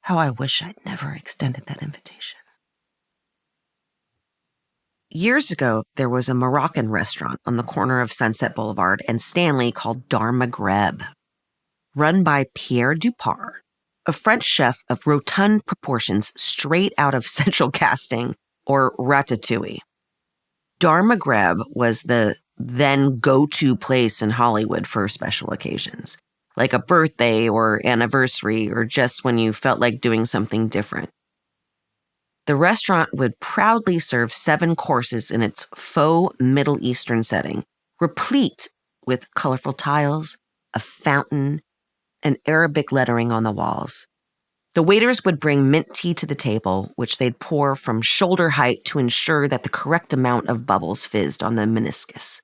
How I wish I'd never extended that invitation. Years ago, there was a Moroccan restaurant on the corner of Sunset Boulevard and Stanley called Dar Maghreb, run by Pierre Dupart, a French chef of rotund proportions straight out of Central Casting or Ratatouille. Dar Maghreb was the then go-to place in Hollywood for special occasions, like a birthday or anniversary or just when you felt like doing something different. The restaurant would proudly serve 7 courses in its faux Middle Eastern setting, replete with colorful tiles, a fountain, and Arabic lettering on the walls. The waiters would bring mint tea to the table, which they'd pour from shoulder height to ensure that the correct amount of bubbles fizzed on the meniscus.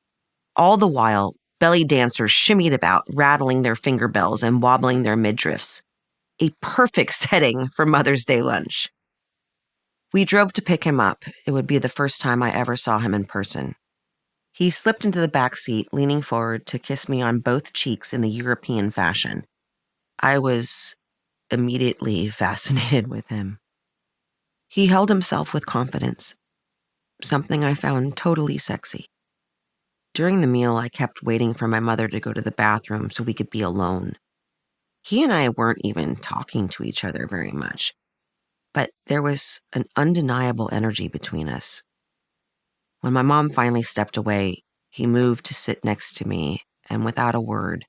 All the while, belly dancers shimmied about, rattling their finger bells and wobbling their midriffs. A perfect setting for Mother's Day lunch. We drove to pick him up. It would be the first time I ever saw him in person. He slipped into the back seat, leaning forward to kiss me on both cheeks in the European fashion. I was immediately fascinated with him. He held himself with confidence, something I found totally sexy. During the meal, I kept waiting for my mother to go to the bathroom so we could be alone. He and I weren't even talking to each other very much, but there was an undeniable energy between us. When my mom finally stepped away, he moved to sit next to me and, without a word,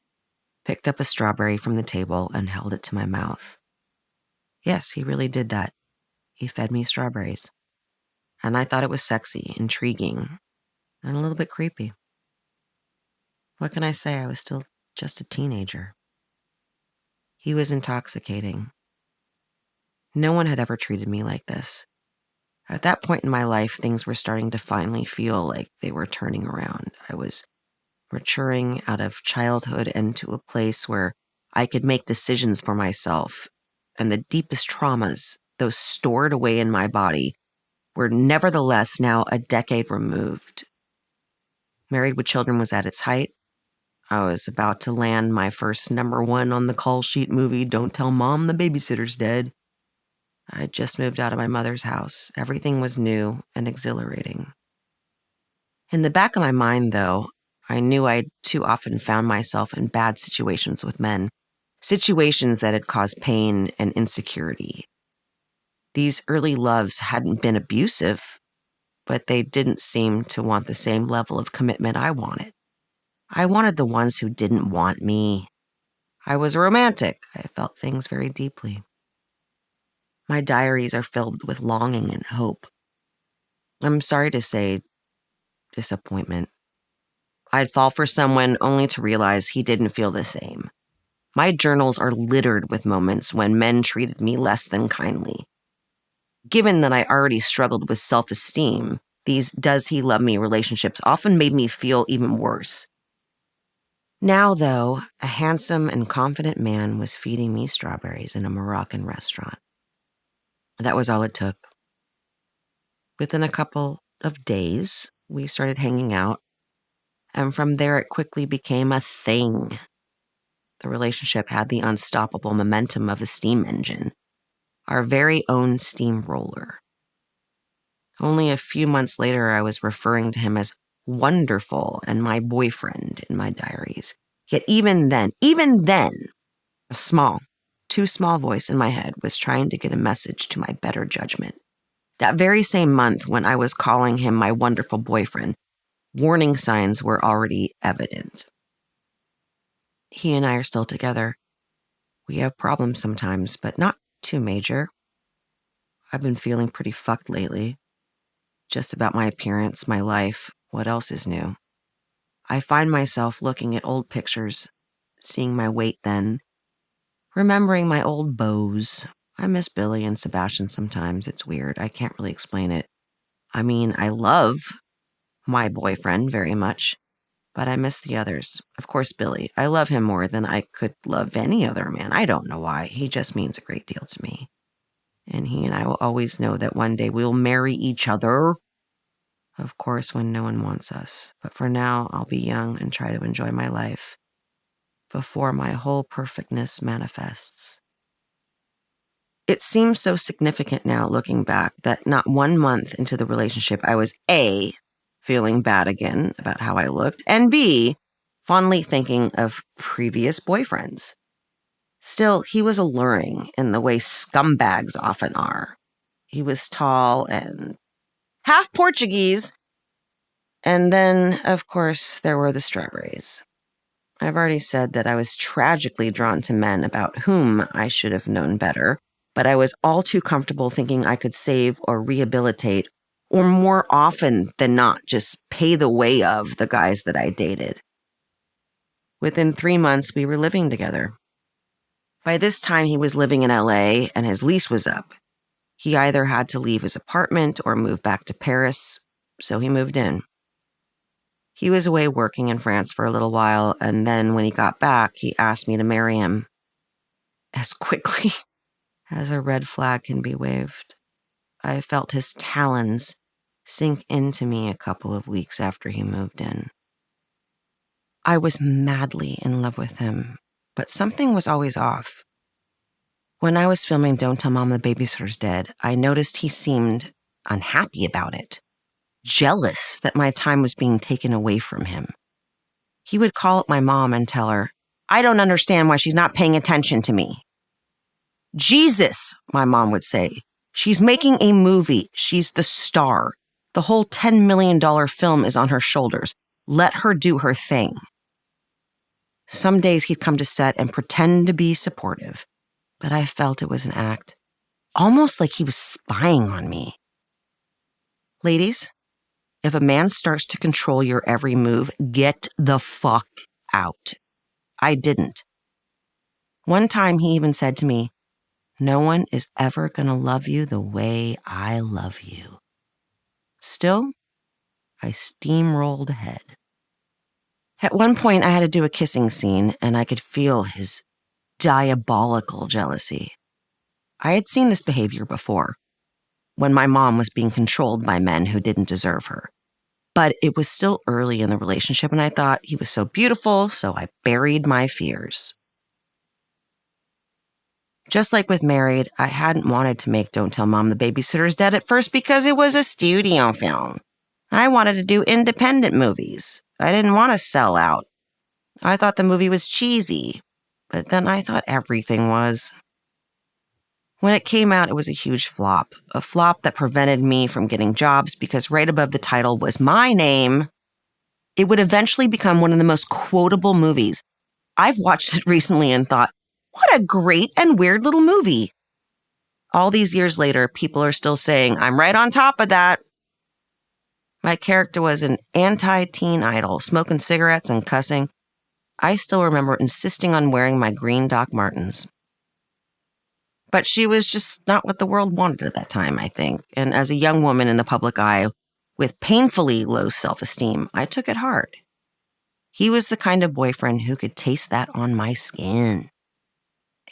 picked up a strawberry from the table and held it to my mouth. Yes, he really did that. He fed me strawberries. And I thought it was sexy, intriguing, and a little bit creepy. What can I say? I was still just a teenager. He was intoxicating. No one had ever treated me like this. At that point in my life, things were starting to finally feel like they were turning around. I was maturing out of childhood into a place where I could make decisions for myself, and the deepest traumas, those stored away in my body, were nevertheless now a decade removed. Married with Children was at its height. I was about to land my first #1 on the call sheet movie, Don't Tell Mom the Babysitter's Dead. I had just moved out of my mother's house. Everything was new and exhilarating. In the back of my mind, though, I knew I'd too often found myself in bad situations with men, situations that had caused pain and insecurity. These early loves hadn't been abusive, but they didn't seem to want the same level of commitment I wanted. I wanted the ones who didn't want me. I was a romantic. I felt things very deeply. My diaries are filled with longing and hope. I'm sorry to say, disappointment. I'd fall for someone only to realize he didn't feel the same. My journals are littered with moments when men treated me less than kindly. Given that I already struggled with self-esteem, these does he love me relationships often made me feel even worse. Now, though, a handsome and confident man was feeding me strawberries in a Moroccan restaurant. That was all it took. Within a couple of days, we started hanging out, and from there it quickly became a thing. The relationship had the unstoppable momentum of a steam engine, our very own steamroller. Only a few months later, I was referring to him as wonderful and my boyfriend in my diaries. Yet even then, a small, too small voice in my head was trying to get a message to my better judgment. That very same month, when I was calling him my wonderful boyfriend, warning signs were already evident. He and I are still together. We have problems sometimes, but not too major. I've been feeling pretty fucked lately. Just about my appearance, my life, what else is new? I find myself looking at old pictures, seeing my weight then, remembering my old beaus. I miss Billy and Sebastian sometimes. It's weird. I can't really explain it. I mean, I love my boyfriend very much, but I miss the others. Of course, Billy. I love him more than I could love any other man. I don't know why. He just means a great deal to me. And he and I will always know that one day we'll marry each other. Of course, when no one wants us. But for now, I'll be young and try to enjoy my life before my whole perfectness manifests. It seems so significant now, looking back, that not 1 month into the relationship, I was A, feeling bad again about how I looked, and B, fondly thinking of previous boyfriends. Still, he was alluring in the way scumbags often are. He was tall and half Portuguese. And then, of course, there were the strawberries. I've already said that I was tragically drawn to men about whom I should have known better, but I was all too comfortable thinking I could save or rehabilitate, or more often than not, just pay the way of the guys that I dated. Within 3 months, we were living together. By this time, he was living in LA and his lease was up. He either had to leave his apartment or move back to Paris, so he moved in. He was away working in France for a little while, and then when he got back, he asked me to marry him. As quickly as a red flag can be waved, I felt his talons sink into me a couple of weeks after he moved in. I was madly in love with him, but something was always off. When I was filming Don't Tell Mom the Babysitter's Dead, I noticed he seemed unhappy about it, jealous that my time was being taken away from him. He would call up my mom and tell her, I don't understand why she's not paying attention to me. Jesus, my mom would say. She's making a movie. She's the star. The whole $10 million film is on her shoulders. Let her do her thing. Some days he'd come to set and pretend to be supportive, but I felt it was an act, almost like he was spying on me. Ladies, if a man starts to control your every move, get the fuck out. I didn't. One time he even said to me, "No one is ever gonna love you the way I love you." Still, I steamrolled ahead. At one point, I had to do a kissing scene, and I could feel his diabolical jealousy. I had seen this behavior before, when my mom was being controlled by men who didn't deserve her. But it was still early in the relationship, and I thought he was so beautiful, so I buried my fears. Just like with Married, I hadn't wanted to make Don't Tell Mom the Babysitter's Dead at first because it was a studio film. I wanted to do independent movies. I didn't want to sell out. I thought the movie was cheesy, but then I thought everything was. When it came out, it was a huge flop. A flop that prevented me from getting jobs because right above the title was my name. It would eventually become one of the most quotable movies. I've watched it recently and thought, what a great and weird little movie. All these years later, people are still saying, I'm right on top of that. My character was an anti-teen idol, smoking cigarettes and cussing. I still remember insisting on wearing my green Doc Martens. But she was just not what the world wanted at that time, I think. And as a young woman in the public eye with painfully low self-esteem, I took it hard. He was the kind of boyfriend who could taste that on my skin.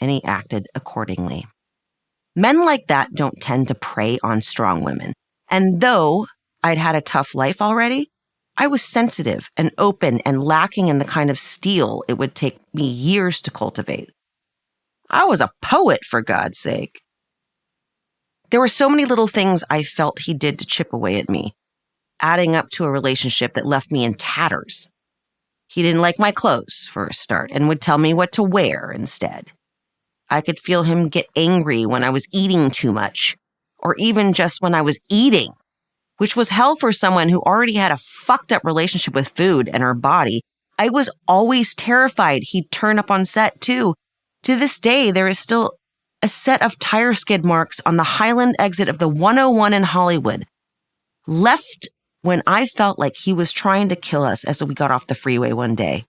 And he acted accordingly. Men like that don't tend to prey on strong women. And though I'd had a tough life already, I was sensitive and open and lacking in the kind of steel it would take me years to cultivate. I was a poet, for God's sake. There were so many little things I felt he did to chip away at me, adding up to a relationship that left me in tatters. He didn't like my clothes, for a start, and would tell me what to wear instead. I could feel him get angry when I was eating too much, or even just when I was eating, which was hell for someone who already had a fucked up relationship with food and her body. I was always terrified he'd turn up on set too. To this day, there is still a set of tire skid marks on the Highland exit of the 101 in Hollywood, left when I felt like he was trying to kill us as we got off the freeway one day.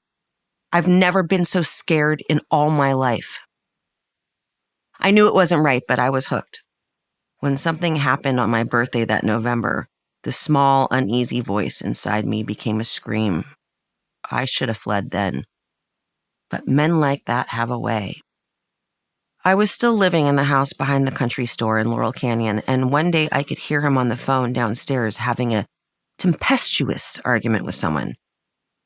I've never been so scared in all my life. I knew it wasn't right, but I was hooked. When something happened on my birthday that November, the small, uneasy voice inside me became a scream. I should have fled then. But men like that have a way. I was still living in the house behind the country store in Laurel Canyon, and one day I could hear him on the phone downstairs having a tempestuous argument with someone.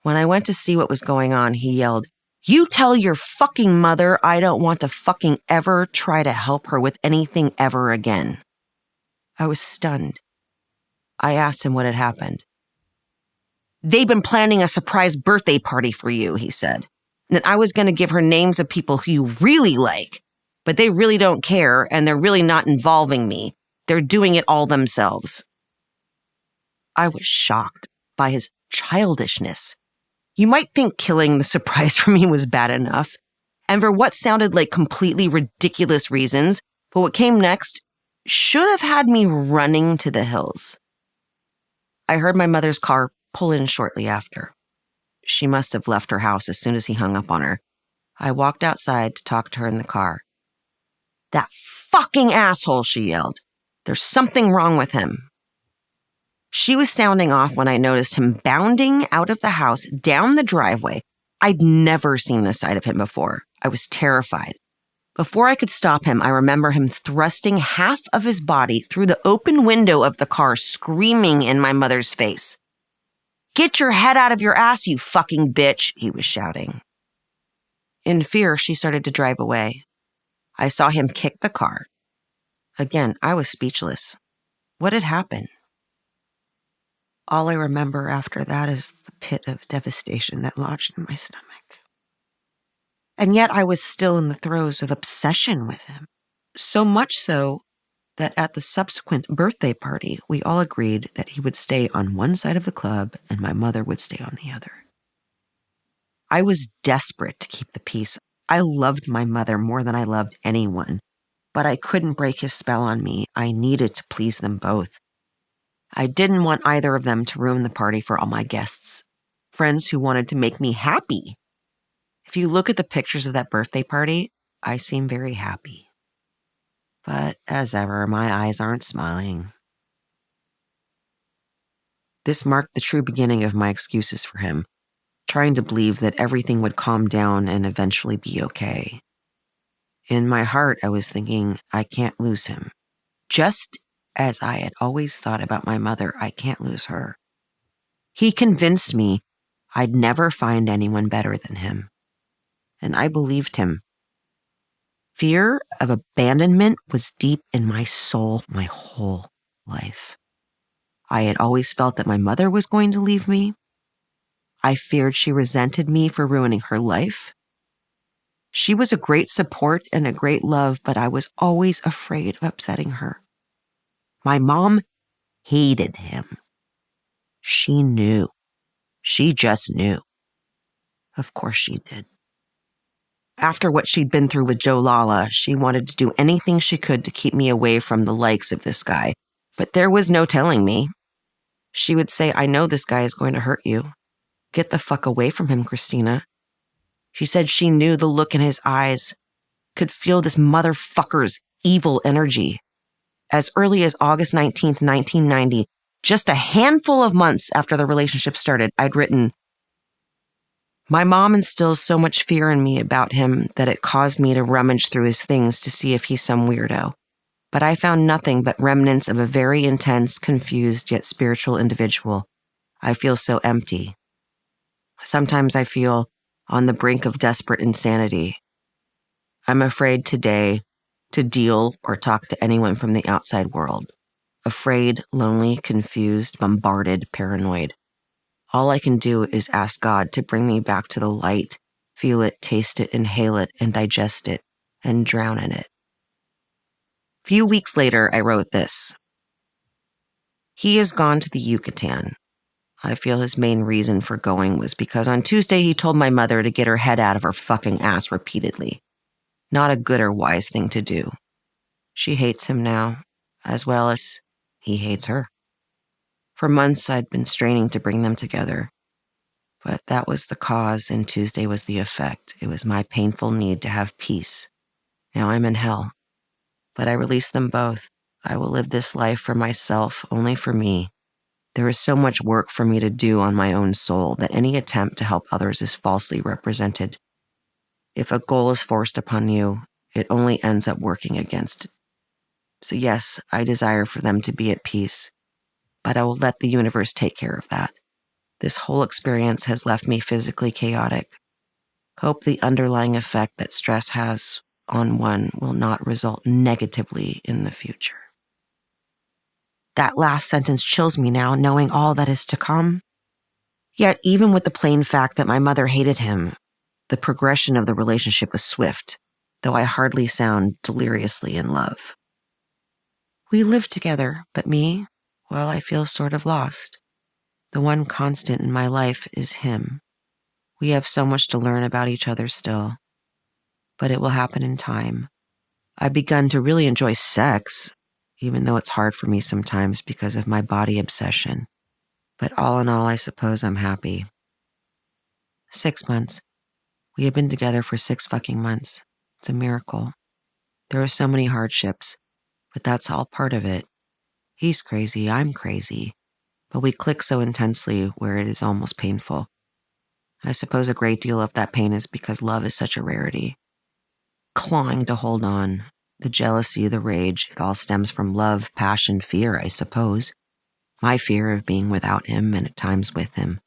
When I went to see what was going on, he yelled, "You tell your fucking mother I don't want to fucking ever try to help her with anything ever again." I was stunned. I asked him what had happened. "They've been planning a surprise birthday party for you," he said. "And I was going to give her names of people who you really like, but they really don't care and they're really not involving me. They're doing it all themselves." I was shocked by his childishness. You might think killing the surprise for me was bad enough, and for what sounded like completely ridiculous reasons, but what came next should have had me running to the hills. I heard my mother's car pull in shortly after. She must have left her house as soon as he hung up on her. I walked outside to talk to her in the car. "That fucking asshole," she yelled. "There's something wrong with him." She was sounding off when I noticed him bounding out of the house down the driveway. I'd never seen this side of him before. I was terrified. Before I could stop him, I remember him thrusting half of his body through the open window of the car, screaming in my mother's face. "Get your head out of your ass, you fucking bitch," he was shouting. In fear, she started to drive away. I saw him kick the car. Again, I was speechless. What had happened? All I remember after that is the pit of devastation that lodged in my stomach. And yet I was still in the throes of obsession with him. So much so that at the subsequent birthday party, we all agreed that he would stay on one side of the club and my mother would stay on the other. I was desperate to keep the peace. I loved my mother more than I loved anyone, but I couldn't break his spell on me. I needed to please them both. I didn't want either of them to ruin the party for all my guests, friends who wanted to make me happy. If you look at the pictures of that birthday party, I seem very happy. But as ever, my eyes aren't smiling. This marked the true beginning of my excuses for him, trying to believe that everything would calm down and eventually be okay. In my heart, I was thinking, I can't lose him. Just as I had always thought about my mother, I can't lose her. He convinced me I'd never find anyone better than him. And I believed him. Fear of abandonment was deep in my soul my whole life. I had always felt that my mother was going to leave me. I feared she resented me for ruining her life. She was a great support and a great love, but I was always afraid of upsetting her. My mom hated him. She knew. She just knew. Of course she did. After what she'd been through with Joe Lala, she wanted to do anything she could to keep me away from the likes of this guy. But there was no telling me. She would say, I know this guy is going to hurt you. Get the fuck away from him, Christina. She said she knew the look in his eyes, could feel this motherfucker's evil energy. As early as August 19th, 1990, just a handful of months after the relationship started, I'd written, my mom instills so much fear in me about him that it caused me to rummage through his things to see if he's some weirdo. But I found nothing but remnants of a very intense, confused, yet spiritual individual. I feel so empty. Sometimes I feel on the brink of desperate insanity. I'm afraid today to deal or talk to anyone from the outside world. Afraid, lonely, confused, bombarded, paranoid. All I can do is ask God to bring me back to the light, feel it, taste it, inhale it, and digest it, and drown in it. A few weeks later, I wrote this. He has gone to the Yucatan. I feel his main reason for going was because on Tuesday he told my mother to get her head out of her fucking ass repeatedly. Not a good or wise thing to do. She hates him now, as well as he hates her. For months I'd been straining to bring them together. But that was the cause and Tuesday was the effect. It was my painful need to have peace. Now I'm in hell. But I release them both. I will live this life for myself, only for me. There is so much work for me to do on my own soul that any attempt to help others is falsely represented. If a goal is forced upon you, it only ends up working against it. So yes, I desire for them to be at peace, but I will let the universe take care of that. This whole experience has left me physically chaotic. Hope the underlying effect that stress has on one will not result negatively in the future. That last sentence chills me now, knowing all that is to come. Yet, even with the plain fact that my mother hated him, the progression of the relationship was swift, though I hardly sound deliriously in love. We live together, but me, well, I feel sort of lost. The one constant in my life is him. We have so much to learn about each other still, but it will happen in time. I've begun to really enjoy sex, even though it's hard for me sometimes because of my body obsession. But all in all, I suppose I'm happy. 6 months. We have been together for 6 fucking months. It's a miracle. There are so many hardships, but that's all part of it. He's crazy, I'm crazy, but we click so intensely where it is almost painful. I suppose a great deal of that pain is because love is such a rarity. Clawing to hold on, the jealousy, the rage, it all stems from love, passion, fear, I suppose. My fear of being without him and at times with him.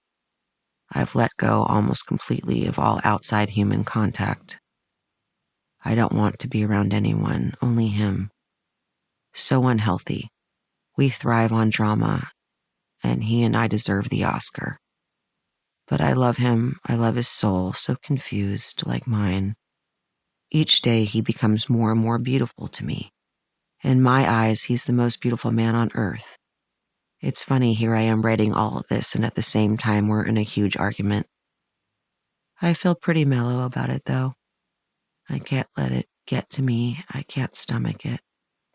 I've let go almost completely of all outside human contact. I don't want to be around anyone, only him. So unhealthy. We thrive on drama, and he and I deserve the Oscar. But I love him. I love his soul, so confused, like mine. Each day he becomes more and more beautiful to me. In my eyes, he's the most beautiful man on earth. It's funny, here I am writing all of this, and at the same time we're in a huge argument. I feel pretty mellow about it, though. I can't let it get to me. I can't stomach it.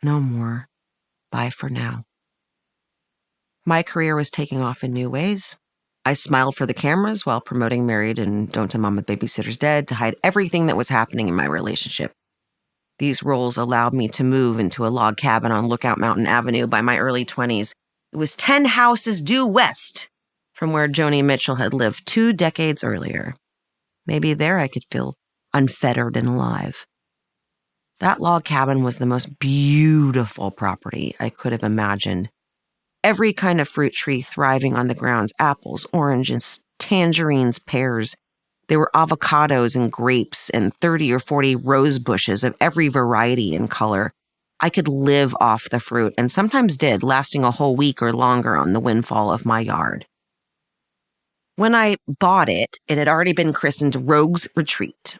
No more. Bye for now. My career was taking off in new ways. I smiled for the cameras while promoting Married and Don't Tell Mom the Babysitter's Dead to hide everything that was happening in my relationship. These roles allowed me to move into a log cabin on Lookout Mountain Avenue by my early 20s. It was 10 houses due west from where Joni Mitchell had lived 2 decades earlier. Maybe there I could feel unfettered and alive. That log cabin was the most beautiful property I could have imagined. Every kind of fruit tree thriving on the grounds: apples, oranges, tangerines, pears. There were avocados and grapes and 30 or 40 rose bushes of every variety and color. I could live off the fruit, and sometimes did, lasting a whole week or longer on the windfall of my yard. When I bought it, it had already been christened Rogue's Retreat.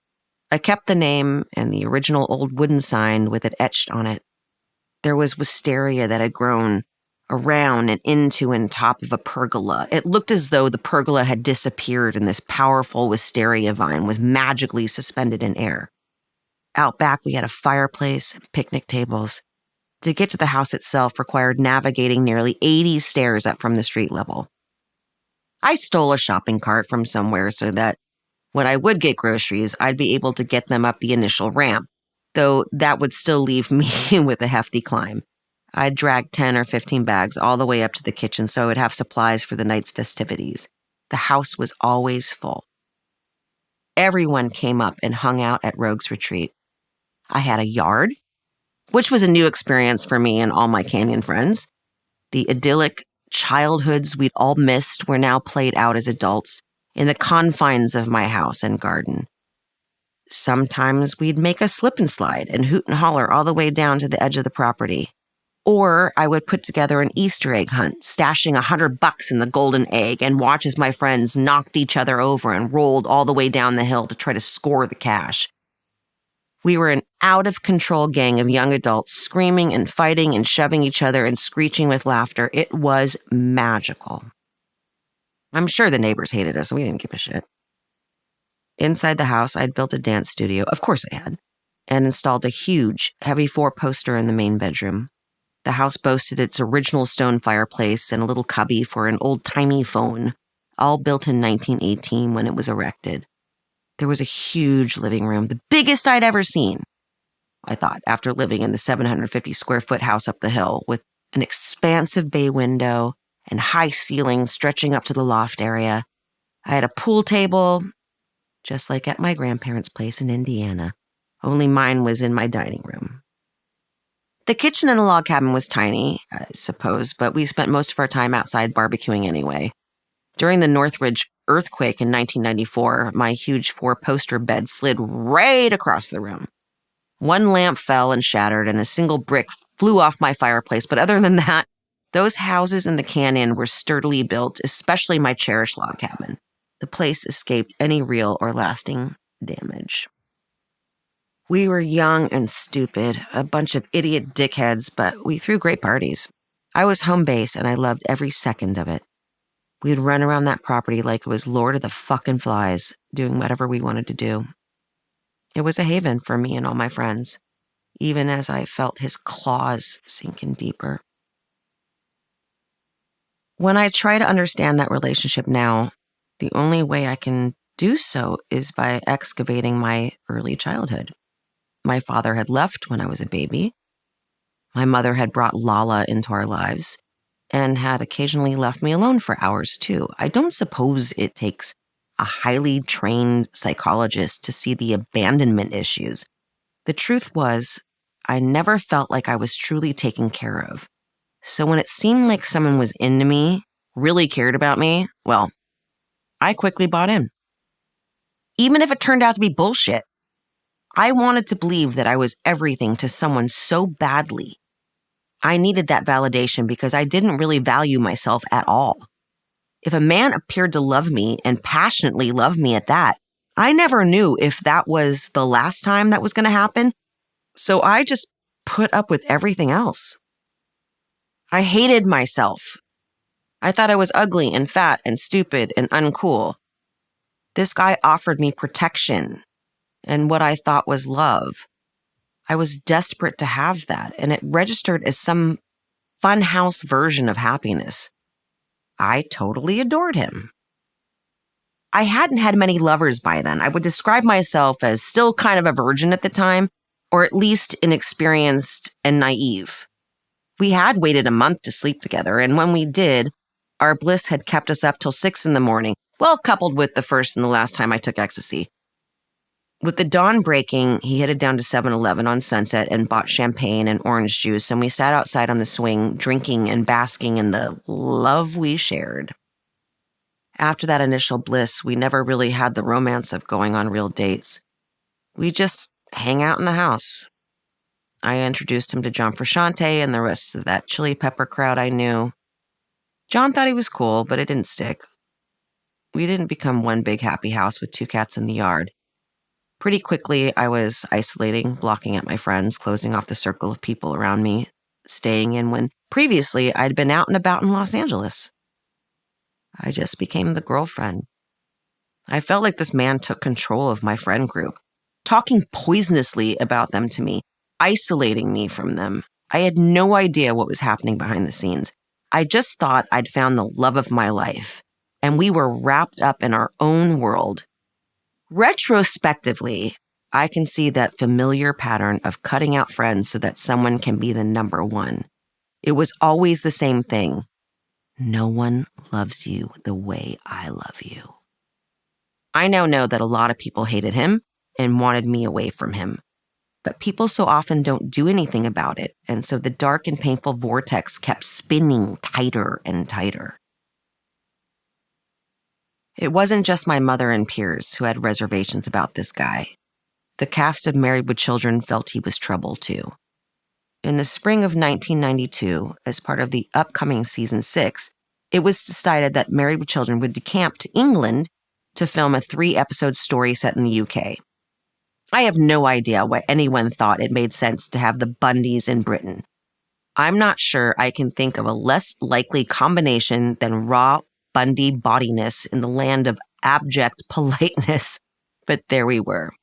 I kept the name and the original old wooden sign with it etched on it. There was wisteria that had grown around and into and top of a pergola. It looked as though the pergola had disappeared and this powerful wisteria vine was magically suspended in air. Out back, we had a fireplace and picnic tables. To get to the house itself required navigating nearly 80 stairs up from the street level. I stole a shopping cart from somewhere so that when I would get groceries, I'd be able to get them up the initial ramp, though that would still leave me with a hefty climb. I'd drag 10 or 15 bags all the way up to the kitchen so I would have supplies for the night's festivities. The house was always full. Everyone came up and hung out at Rogue's Retreat. I had a yard, which was a new experience for me and all my canyon friends. The idyllic childhoods we'd all missed were now played out as adults in the confines of my house and garden. Sometimes we'd make a slip and slide and hoot and holler all the way down to the edge of the property. Or I would put together an Easter egg hunt, stashing $100 in the golden egg, and watch as my friends knocked each other over and rolled all the way down the hill to try to score the cash. We were an out-of-control gang of young adults screaming and fighting and shoving each other and screeching with laughter. It was magical. I'm sure the neighbors hated us, and we didn't give a shit. Inside the house, I'd built a dance studio, of course I had, and installed a huge, heavy 4-poster in the main bedroom. The house boasted its original stone fireplace and a little cubby for an old-timey phone, all built in 1918 when it was erected. There was a huge living room, the biggest I'd ever seen, I thought, after living in the 750-square-foot house up the hill, with an expansive bay window and high ceilings stretching up to the loft area. I had a pool table, just like at my grandparents' place in Indiana, only mine was in my dining room. The kitchen in the log cabin was tiny, I suppose, but we spent most of our time outside barbecuing anyway. During the Northridge earthquake in 1994, my huge 4-poster bed slid right across the room. One lamp fell and shattered, and a single brick flew off my fireplace, but other than that, those houses in the canyon were sturdily built, especially my cherished log cabin. The place escaped any real or lasting damage. We were young and stupid, a bunch of idiot dickheads, but we threw great parties. I was home base, and I loved every second of it. We'd run around that property like it was Lord of the fucking Flies, doing whatever we wanted to do. It was a haven for me and all my friends, even as I felt his claws sinking deeper. When I try to understand that relationship now, the only way I can do so is by excavating my early childhood. My father had left when I was a baby. My mother had brought Lala into our lives and had occasionally left me alone for hours too. I don't suppose it takes a highly trained psychologist to see the abandonment issues. The truth was, I never felt like I was truly taken care of. So when it seemed like someone was into me, really cared about me, well, I quickly bought in. Even if it turned out to be bullshit, I wanted to believe that I was everything to someone so badly. I needed that validation because I didn't really value myself at all. If a man appeared to love me and passionately love me at that, I never knew if that was the last time that was going to happen. So I just put up with everything else. I hated myself. I thought I was ugly and fat and stupid and uncool. This guy offered me protection and what I thought was love. I was desperate to have that, and it registered as some funhouse version of happiness. I totally adored him. I hadn't had many lovers by then. I would describe myself as still kind of a virgin at the time, or at least inexperienced and naive. We had waited a month to sleep together, and when we did, our bliss had kept us up till 6 a.m, well, coupled with the first and the last time I took ecstasy. With the dawn breaking, he headed down to 7-Eleven on Sunset and bought champagne and orange juice, and we sat outside on the swing, drinking and basking in the love we shared. After that initial bliss, we never really had the romance of going on real dates. We just hang out in the house. I introduced him to John Frusciante and the rest of that Chili Pepper crowd I knew. John thought he was cool, but it didn't stick. We didn't become one big happy house with 2 cats in the yard. Pretty quickly, I was isolating, blocking out my friends, closing off the circle of people around me, staying in when previously I'd been out and about in Los Angeles. I just became the girlfriend. I felt like this man took control of my friend group, talking poisonously about them to me, isolating me from them. I had no idea what was happening behind the scenes. I just thought I'd found the love of my life, and we were wrapped up in our own world. Retrospectively, I can see that familiar pattern of cutting out friends so that someone can be the number one. It was always the same thing. No one loves you the way I love you. I now know that a lot of people hated him and wanted me away from him. But people so often don't do anything about it, and so the dark and painful vortex kept spinning tighter and tighter. It wasn't just my mother and peers who had reservations about this guy. The cast of Married with Children felt he was trouble too. In the spring of 1992, as part of the upcoming season 6, it was decided that Married with Children would decamp to England to film a 3-episode story set in the UK. I have no idea why anyone thought it made sense to have the Bundys in Britain. I'm not sure I can think of a less likely combination than raw Bundy bodiness in the land of abject politeness, but there we were.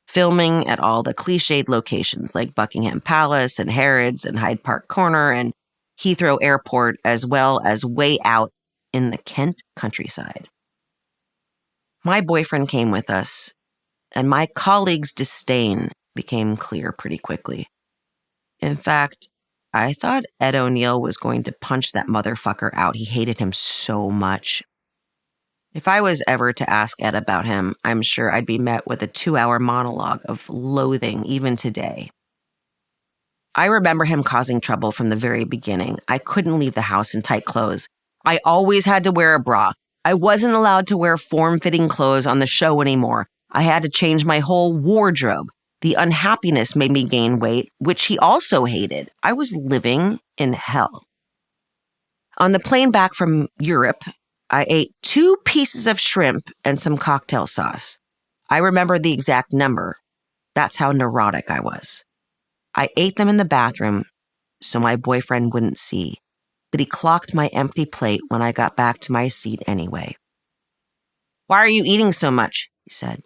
Filming at all the cliched locations like Buckingham Palace and Harrods and Hyde Park Corner and Heathrow Airport, as well as way out in the Kent countryside. My boyfriend came with us, and my colleagues' disdain became clear pretty quickly. In fact, I thought Ed O'Neill was going to punch that motherfucker out. He hated him so much. If I was ever to ask Ed about him, I'm sure I'd be met with a 2-hour monologue of loathing even today. I remember him causing trouble from the very beginning. I couldn't leave the house in tight clothes. I always had to wear a bra. I wasn't allowed to wear form-fitting clothes on the show anymore. I had to change my whole wardrobe. The unhappiness made me gain weight, which he also hated. I was living in hell. On the plane back from Europe, I ate 2 pieces of shrimp and some cocktail sauce. I remember the exact number. That's how neurotic I was. I ate them in the bathroom so my boyfriend wouldn't see, but he clocked my empty plate when I got back to my seat anyway. "Why are you eating so much?" he said.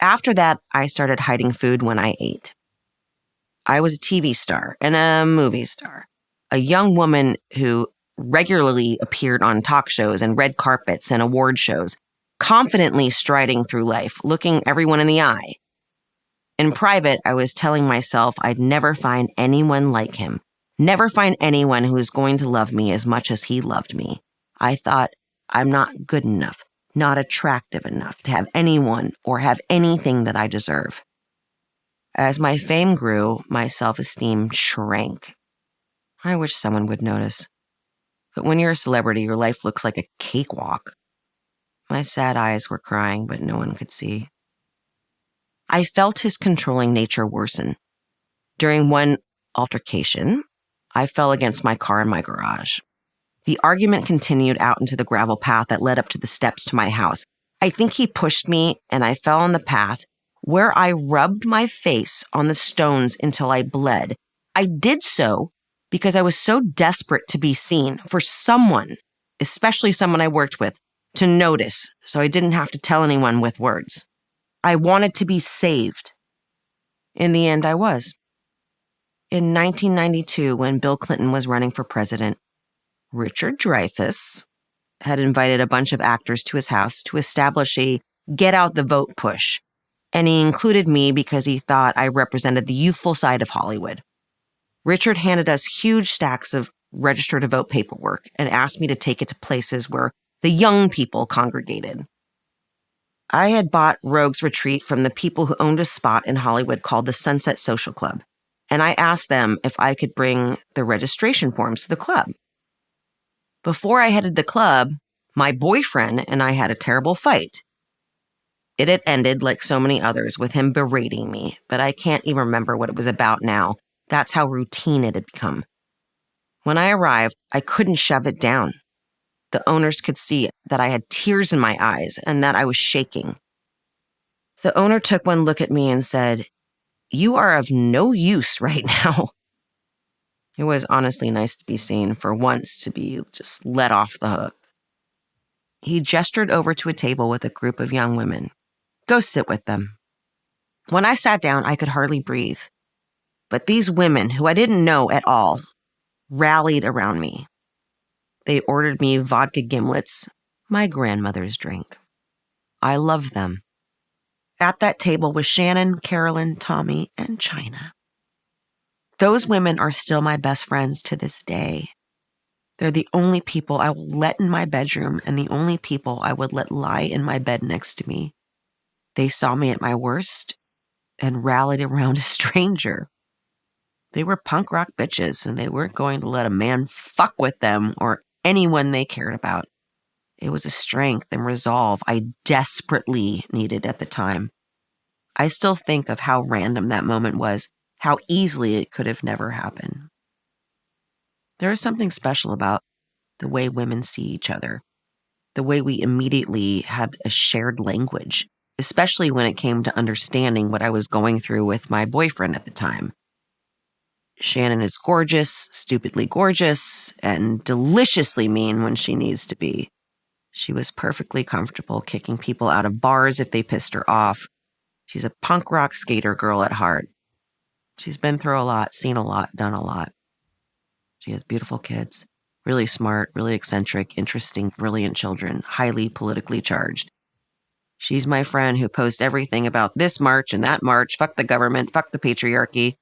After that, I started hiding food when I ate. I was a TV star and a movie star, a young woman who regularly appeared on talk shows and red carpets and award shows, confidently striding through life, looking everyone in the eye. In private, I was telling myself I'd never find anyone like him, never find anyone who was going to love me as much as he loved me. I thought, I'm not good enough, not attractive enough to have anyone or have anything that I deserve. As my fame grew, my self-esteem shrank. I wish someone would notice. But when you're a celebrity, your life looks like a cakewalk. My sad eyes were crying, but no one could see. I felt his controlling nature worsen. During one altercation, I fell against my car in my garage. The argument continued out into the gravel path that led up to the steps to my house. I think he pushed me and I fell on the path, where I rubbed my face on the stones until I bled. I did so because I was so desperate to be seen, for someone, especially someone I worked with, to notice, so I didn't have to tell anyone with words. I wanted to be saved. In the end, I was. In 1992, when Bill Clinton was running for president, Richard Dreyfuss had invited a bunch of actors to his house to establish a get out the vote push, and he included me because he thought I represented the youthful side of Hollywood. Richard handed us huge stacks of register to vote paperwork and asked me to take it to places where the young people congregated. I had bought Rogue's Retreat from the people who owned a spot in Hollywood called the Sunset Social Club, and I asked them if I could bring the registration forms to the club. Before I headed to the club, my boyfriend and I had a terrible fight. It had ended, like so many others, with him berating me, but I can't even remember what it was about now. That's how routine it had become. When I arrived, I couldn't shove it down. The owners could see that I had tears in my eyes and that I was shaking. The owner took one look at me and said, "You are of no use right now." It was honestly nice to be seen, for once to be just let off the hook. He gestured over to a table with a group of young women. "Go sit with them." When I sat down, I could hardly breathe. But these women, who I didn't know at all, rallied around me. They ordered me vodka gimlets, my grandmother's drink. I loved them. At that table was Shannon, Carolyn, Tommy, and China. Those women are still my best friends to this day. They're the only people I will let in my bedroom and the only people I would let lie in my bed next to me. They saw me at my worst and rallied around a stranger. They were punk rock bitches, and they weren't going to let a man fuck with them or anyone they cared about. It was a strength and resolve I desperately needed at the time. I still think of how random that moment was, how easily it could have never happened. There is something special about the way women see each other, the way we immediately had a shared language, especially when it came to understanding what I was going through with my boyfriend at the time. Shannon is gorgeous, stupidly gorgeous, and deliciously mean when she needs to be. She was perfectly comfortable kicking people out of bars if they pissed her off. She's a punk rock skater girl at heart. She's been through a lot, seen a lot, done a lot. She has beautiful kids, really smart, really eccentric, interesting, brilliant children, highly politically charged. She's my friend who posts everything about this march and that march, fuck the government, fuck the patriarchy.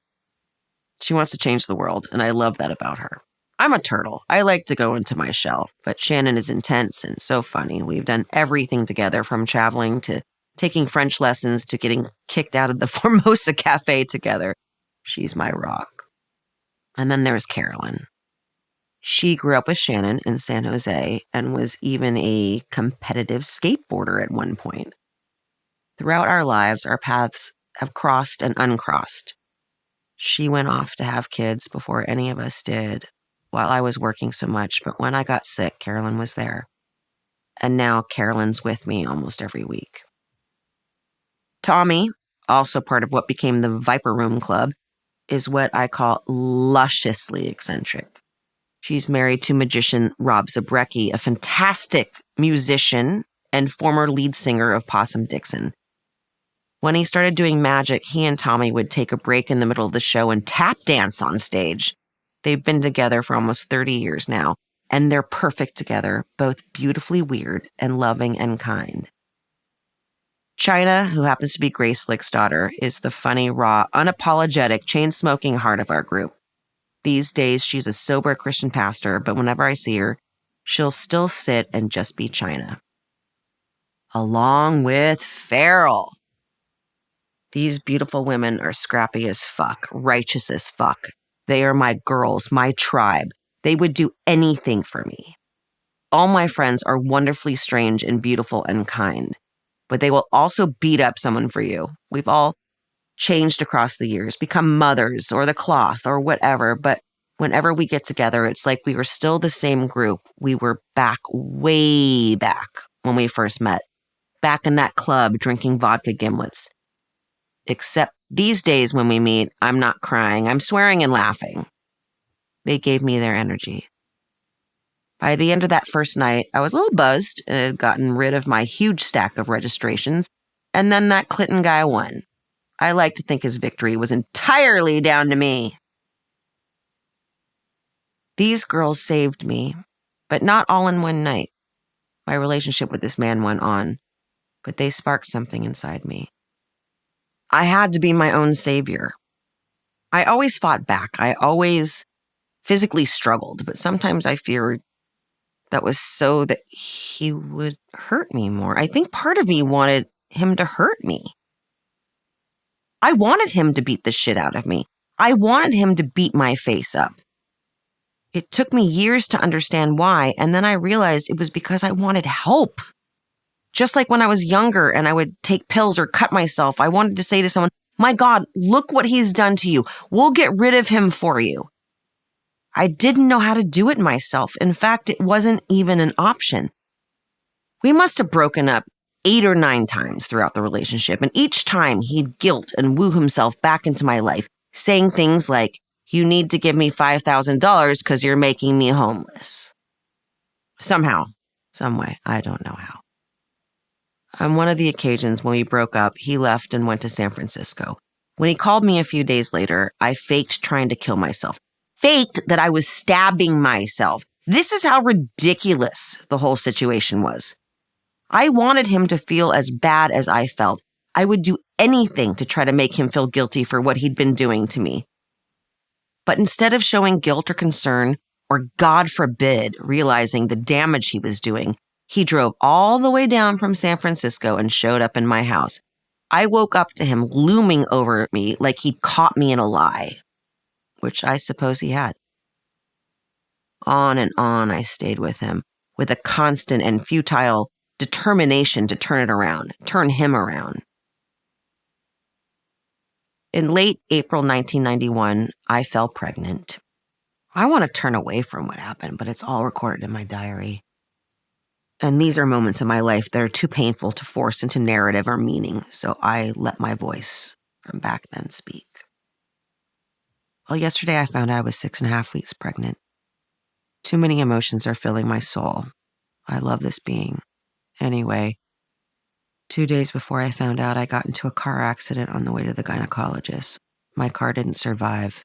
She wants to change the world, and I love that about her. I'm a turtle. I like to go into my shell, but Shannon is intense and so funny. We've done everything together, from traveling to taking French lessons to getting kicked out of the Formosa Cafe together. She's my rock. And then there's Carolyn. She grew up with Shannon in San Jose and was even a competitive skateboarder at one point. Throughout our lives, our paths have crossed and uncrossed. She went off to have kids before any of us did, while I was working so much, but when I got sick, Carolyn was there. And now Carolyn's with me almost every week. Tommy, also part of what became the Viper Room Club, is what I call lusciously eccentric. She's married to magician Rob Zabrecki, a fantastic musician and former lead singer of Possum Dixon. When he started doing magic, he and Tommy would take a break in the middle of the show and tap dance on stage. They've been together for almost 30 years now, and they're perfect together, both beautifully weird and loving and kind. China, who happens to be Grace Slick's daughter, is the funny, raw, unapologetic, chain-smoking heart of our group. These days, she's a sober Christian pastor, but whenever I see her, she'll still sit and just be China. Along with Farrell. These beautiful women are scrappy as fuck, righteous as fuck. They are my girls, my tribe. They would do anything for me. All my friends are wonderfully strange and beautiful and kind, but they will also beat up someone for you. We've all changed across the years, become mothers or the cloth or whatever, but Whenever we get together, it's like we were still the same group. We were back, way back when we first met. Back in that club drinking vodka gimlets. Except these days when we meet, I'm not crying. I'm swearing and laughing. They gave me their energy. By the end of that first night, I was a little buzzed and had gotten rid of my huge stack of registrations. And then that Clinton guy won. I like to think his victory was entirely down to me. These girls saved me, but not all in one night. My relationship with this man went on, but they sparked something inside me. I had to be my own savior. I always fought back. I always physically struggled, but sometimes I feared that was so that he would hurt me more. I think part of me wanted him to hurt me. I wanted him to beat the shit out of me. I wanted him to beat my face up. It took me years to understand why, and then I realized it was because I wanted help. Just like when I was younger and I would take pills or cut myself, I wanted to say to someone, "My God, look what he's done to you. We'll get rid of him for you." I didn't know how to do it myself. In fact, it wasn't even an option. We must have broken up 8 or 9 times throughout the relationship, and each time he'd guilt and woo himself back into my life, saying things like, "You need to give me $5,000 because you're making me homeless." Somehow, some way, I don't know how. On one of the occasions when we broke up, he left and went to San Francisco. When he called me a few days later, I faked trying to kill myself. Faked that I was stabbing myself. This is how ridiculous the whole situation was. I wanted him to feel as bad as I felt. I would do anything to try to make him feel guilty for what he'd been doing to me. But instead of showing guilt or concern, or God forbid, realizing the damage he was doing, he drove all the way down from San Francisco and showed up in my house. I woke up to him looming over me like he'd caught me in a lie, which I suppose he had. On and on I stayed with him, with a constant and futile determination to turn it around, turn him around. In late April 1991, I fell pregnant. I want to turn away from what happened, but it's all recorded in my diary. And these are moments in my life that are too painful to force into narrative or meaning, so I let my voice from back then speak. Well, yesterday I found out I was 6.5 weeks pregnant. Too many emotions are filling my soul. I love this being. Anyway, 2 days before I found out, I got into a car accident on the way to the gynecologist. My car didn't survive,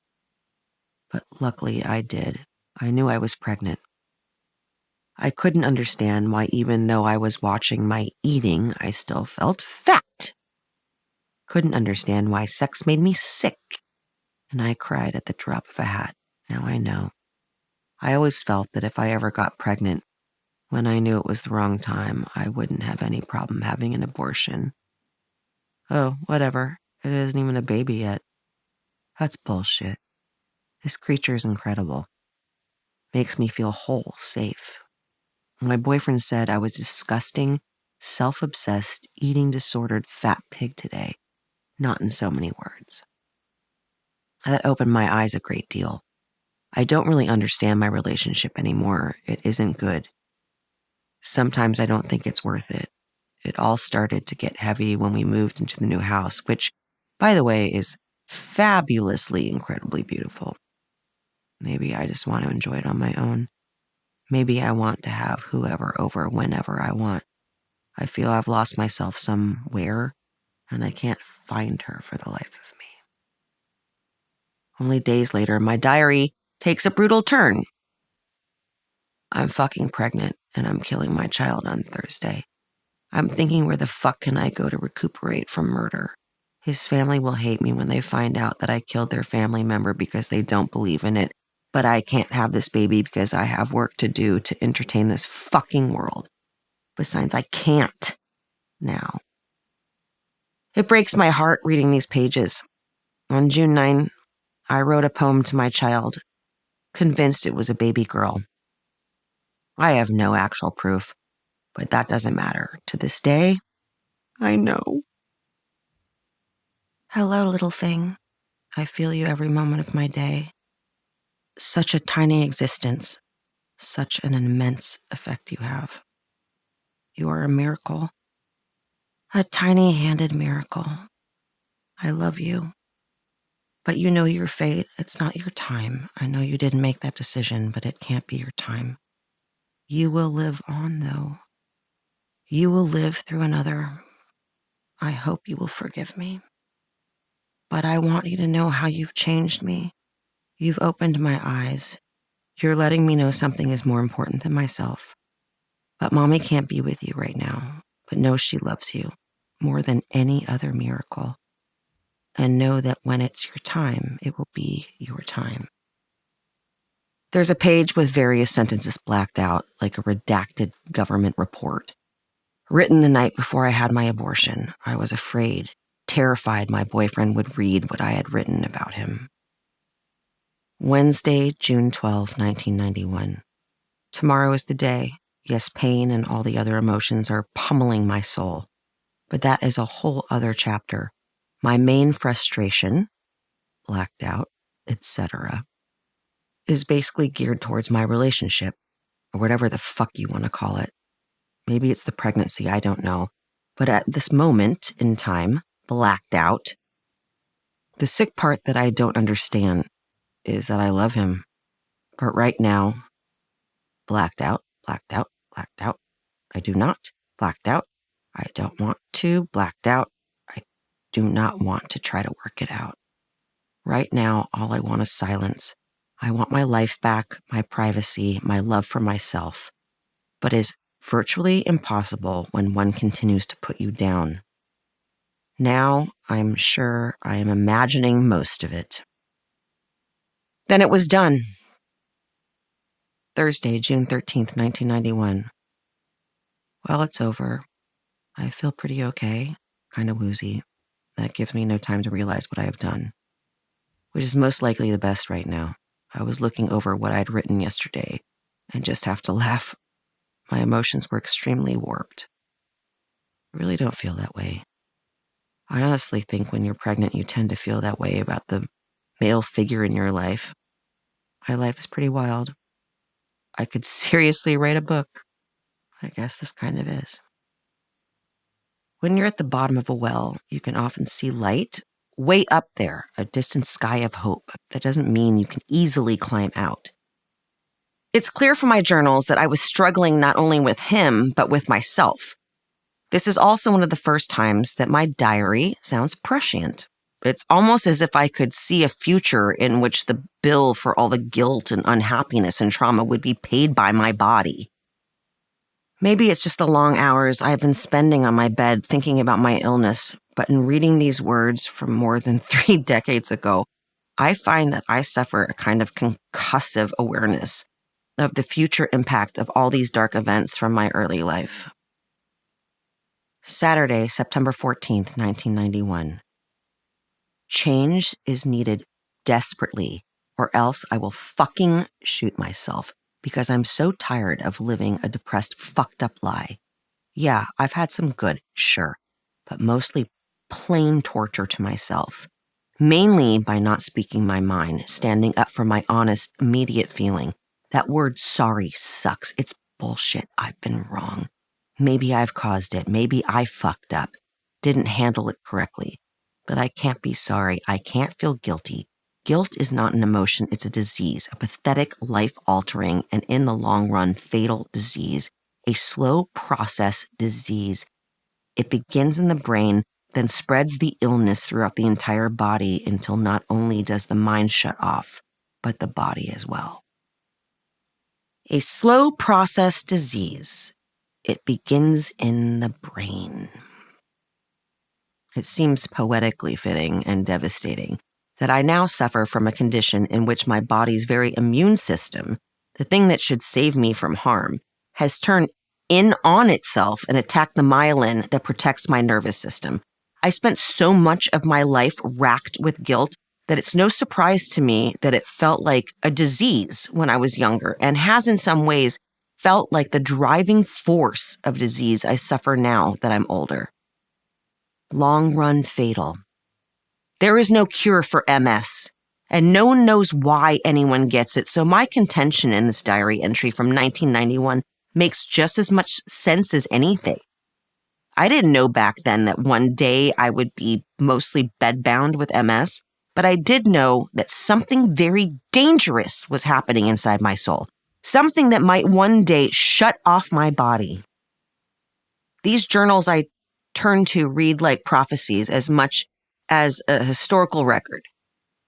but luckily I did. I knew I was pregnant. I couldn't understand why, even though I was watching my eating, I still felt fat. Couldn't understand why sex made me sick, and I cried at the drop of a hat. Now I know. I always felt that if I ever got pregnant, when I knew it was the wrong time, I wouldn't have any problem having an abortion. Oh, whatever. It isn't even a baby yet. That's bullshit. This creature is incredible. Makes me feel whole, safe. My boyfriend said I was a disgusting, self-obsessed, eating-disordered fat pig today. Not in so many words. That opened my eyes a great deal. I don't really understand my relationship anymore. It isn't good. Sometimes I don't think it's worth it. It all started to get heavy when we moved into the new house, which, by the way, is fabulously, incredibly beautiful. Maybe I just want to enjoy it on my own. Maybe I want to have whoever over whenever I want. I feel I've lost myself somewhere, and I can't find her for the life of me. Only days later, my diary takes a brutal turn. I'm fucking pregnant, and I'm killing my child on Thursday. I'm thinking, where the fuck can I go to recuperate from murder? His family will hate me when they find out that I killed their family member because they don't believe in it. But I can't have this baby because I have work to do to entertain this fucking world. Besides, I can't now. It breaks my heart reading these pages. On June 9, I wrote a poem to my child, convinced it was a baby girl. I have no actual proof, but that doesn't matter. To this day, I know. Hello, little thing. I feel you every moment of my day. such a tiny existence, such an immense effect you have. You are a miracle, a tiny-handed miracle. I love you. But you know your fate. It's not your time. I know you didn't make that decision, but it can't be your time. You will live on, though. You will live through another. I hope you will forgive me. But I want you to know how you've changed me. You've opened my eyes. You're letting me know something is more important than myself. But Mommy can't be with you right now, but know she loves you more than any other miracle. And know that when it's your time, it will be your time. There's a page with various sentences blacked out, like a redacted government report. Written the night before I had my abortion, I was afraid, terrified my boyfriend would read what I had written about him. Wednesday, June 12, 1991. Tomorrow is the day. Yes, pain and all the other emotions are pummeling my soul. But that is a whole other chapter. My main frustration, blacked out, etc., is basically geared towards my relationship, or whatever the fuck you want to call it. Maybe it's the pregnancy, I don't know. But at this moment in time, blacked out, the sick part that I don't understand is that I love him. But right now, blacked out, blacked out, blacked out. I do not, blacked out. I don't want to, blacked out. I do not want to try to work it out. Right now, all I want is silence. I want my life back, my privacy, my love for myself. But is virtually impossible when one continues to put you down. Now, I'm sure I am imagining most of it. Then it was done. Thursday, June 13th, 1991. Well, it's over. I feel pretty okay, kind of woozy. That gives me no time to realize what I have done, which is most likely the best right now. I was looking over what I'd written yesterday and just have to laugh. My emotions were extremely warped. I really don't feel that way. I honestly think when you're pregnant, you tend to feel that way about the male figure in your life. My life is pretty wild. I could seriously write a book. I guess this kind of is. When you're at the bottom of a well, you can often see light way up there, a distant sky of hope. That doesn't mean you can easily climb out. It's clear from my journals that I was struggling not only with him, but with myself. This is also one of the first times that my diary sounds prescient. It's almost as if I could see a future in which the bill for all the guilt and unhappiness and trauma would be paid by my body. Maybe it's just the long hours I've been spending on my bed thinking about my illness, but in reading these words from more than 3 decades ago, I find that I suffer a kind of concussive awareness of the future impact of all these dark events from my early life. Saturday, September 14th, 1991. Change is needed desperately, or else I will fucking shoot myself because I'm so tired of living a depressed, fucked up lie. Yeah, I've had some good, sure, but mostly plain torture to myself. Mainly by not speaking my mind, standing up for my honest, immediate feeling. That word sorry sucks. It's bullshit. I've been wrong. Maybe I've caused it. Maybe I fucked up. Didn't handle it correctly. But I can't be sorry. I can't feel guilty. Guilt is not an emotion. It's a disease, a pathetic, life-altering, and in the long run, fatal disease. A slow process disease. It begins in the brain, then spreads the illness throughout the entire body until not only does the mind shut off, but the body as well. A slow process disease. It begins in the brain. It seems poetically fitting and devastating that I now suffer from a condition in which my body's very immune system, the thing that should save me from harm, has turned in on itself and attacked the myelin that protects my nervous system. I spent so much of my life racked with guilt that it's no surprise to me that it felt like a disease when I was younger and has in some ways felt like the driving force of disease I suffer now that I'm older. Long run fatal. There is no cure for MS. And no one knows why anyone gets it, so my contention in this diary entry from 1991 makes just as much sense as anything. I didn't know back then that one day I would be mostly bedbound with MS, but I did know that something very dangerous was happening inside my soul, something that might one day shut off my body. These journals I turn to read like prophecies as much as a historical record.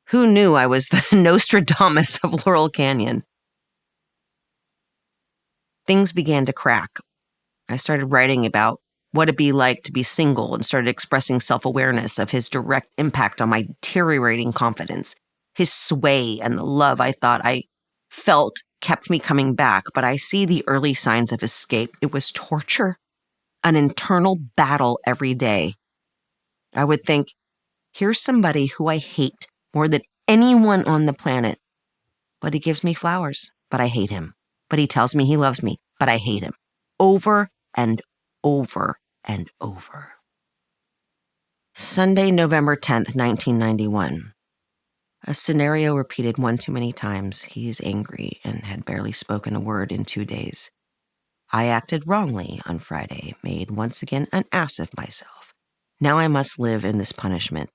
Who knew I was the Nostradamus of Laurel Canyon? Things began to crack. I started writing about what it'd be like to be single and started expressing self-awareness of his direct impact on my deteriorating confidence. His sway and the love I thought I felt kept me coming back, but I see the early signs of escape. It was torture, an internal battle every day. I would think, here's somebody who I hate more than anyone on the planet, but he gives me flowers, but I hate him. But he tells me he loves me, but I hate him. Over and over and over. Sunday, November 10th, 1991. A scenario repeated one too many times. He's angry and had barely spoken a word in 2 days. I acted wrongly on Friday, made once again an ass of myself. Now I must live in this punishment.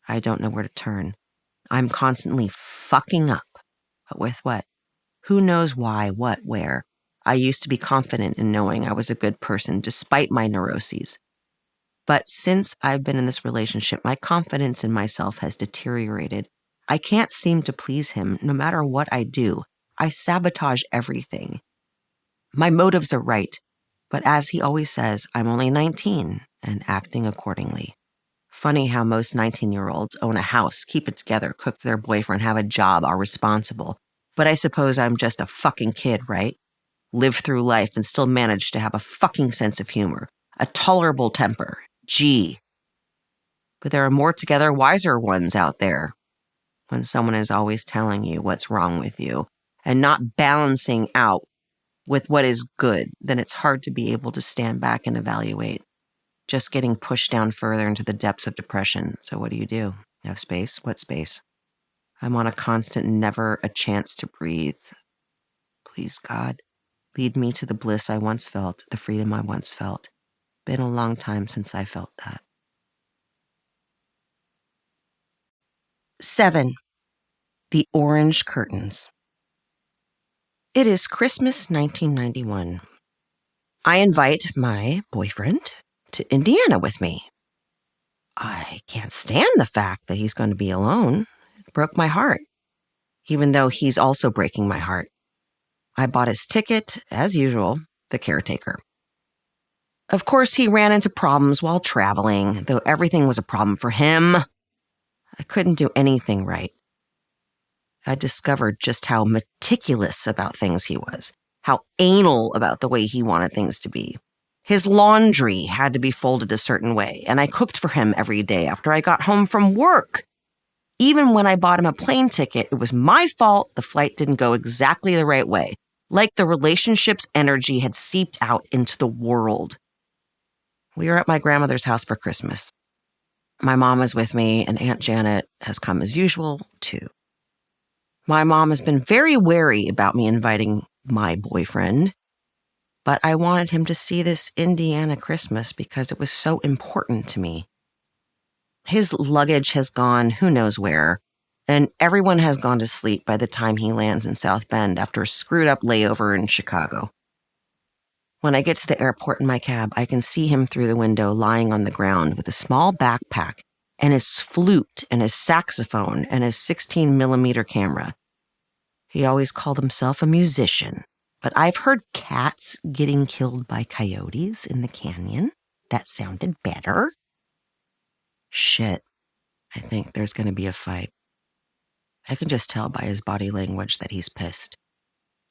I don't know where to turn. I'm constantly fucking up. But with what? Who knows why, what, where? I used to be confident in knowing I was a good person despite my neuroses. But since I've been in this relationship, my confidence in myself has deteriorated. I can't seem to please him no matter what I do. I sabotage everything. My motives are right, but as he always says, I'm only 19 and acting accordingly. Funny how most 19-year-olds own a house, keep it together, cook for their boyfriend, have a job, are responsible. But I suppose I'm just a fucking kid, right? Live through life and still manage to have a fucking sense of humor, a tolerable temper. Gee. But there are more together, wiser ones out there. When someone is always telling you what's wrong with you and not balancing out with what is good, then it's hard to be able to stand back and evaluate. Just getting pushed down further into the depths of depression. So what do? You have space? What space? I'm on a constant never a chance to breathe. Please, God, lead me to the bliss I once felt, the freedom I once felt. Been a long time since I felt that. 7. The Orange Curtains. It is Christmas 1991. I invite my boyfriend to Indiana with me. I can't stand the fact that he's going to be alone. It broke my heart, even though he's also breaking my heart. I bought his ticket, as usual, the caretaker. Of course, he ran into problems while traveling, though everything was a problem for him. I couldn't do anything right. I discovered just how meticulous about things he was, how anal about the way he wanted things to be. His laundry had to be folded a certain way, and I cooked for him every day after I got home from work. Even when I bought him a plane ticket, it was my fault the flight didn't go exactly the right way, like the relationship's energy had seeped out into the world. We were at my grandmother's house for Christmas. My mom is with me, and Aunt Janet has come as usual, too. My mom has been very wary about me inviting my boyfriend, but I wanted him to see this Indiana Christmas because it was so important to me. His luggage has gone who knows where, and everyone has gone to sleep by the time he lands in South Bend after a screwed-up layover in Chicago. When I get to the airport in my cab, I can see him through the window lying on the ground with a small backpack and his flute and his saxophone and his 16-millimeter camera. He always called himself a musician, but I've heard cats getting killed by coyotes in the canyon. That sounded better. Shit, I think there's going to be a fight. I can just tell by his body language that he's pissed.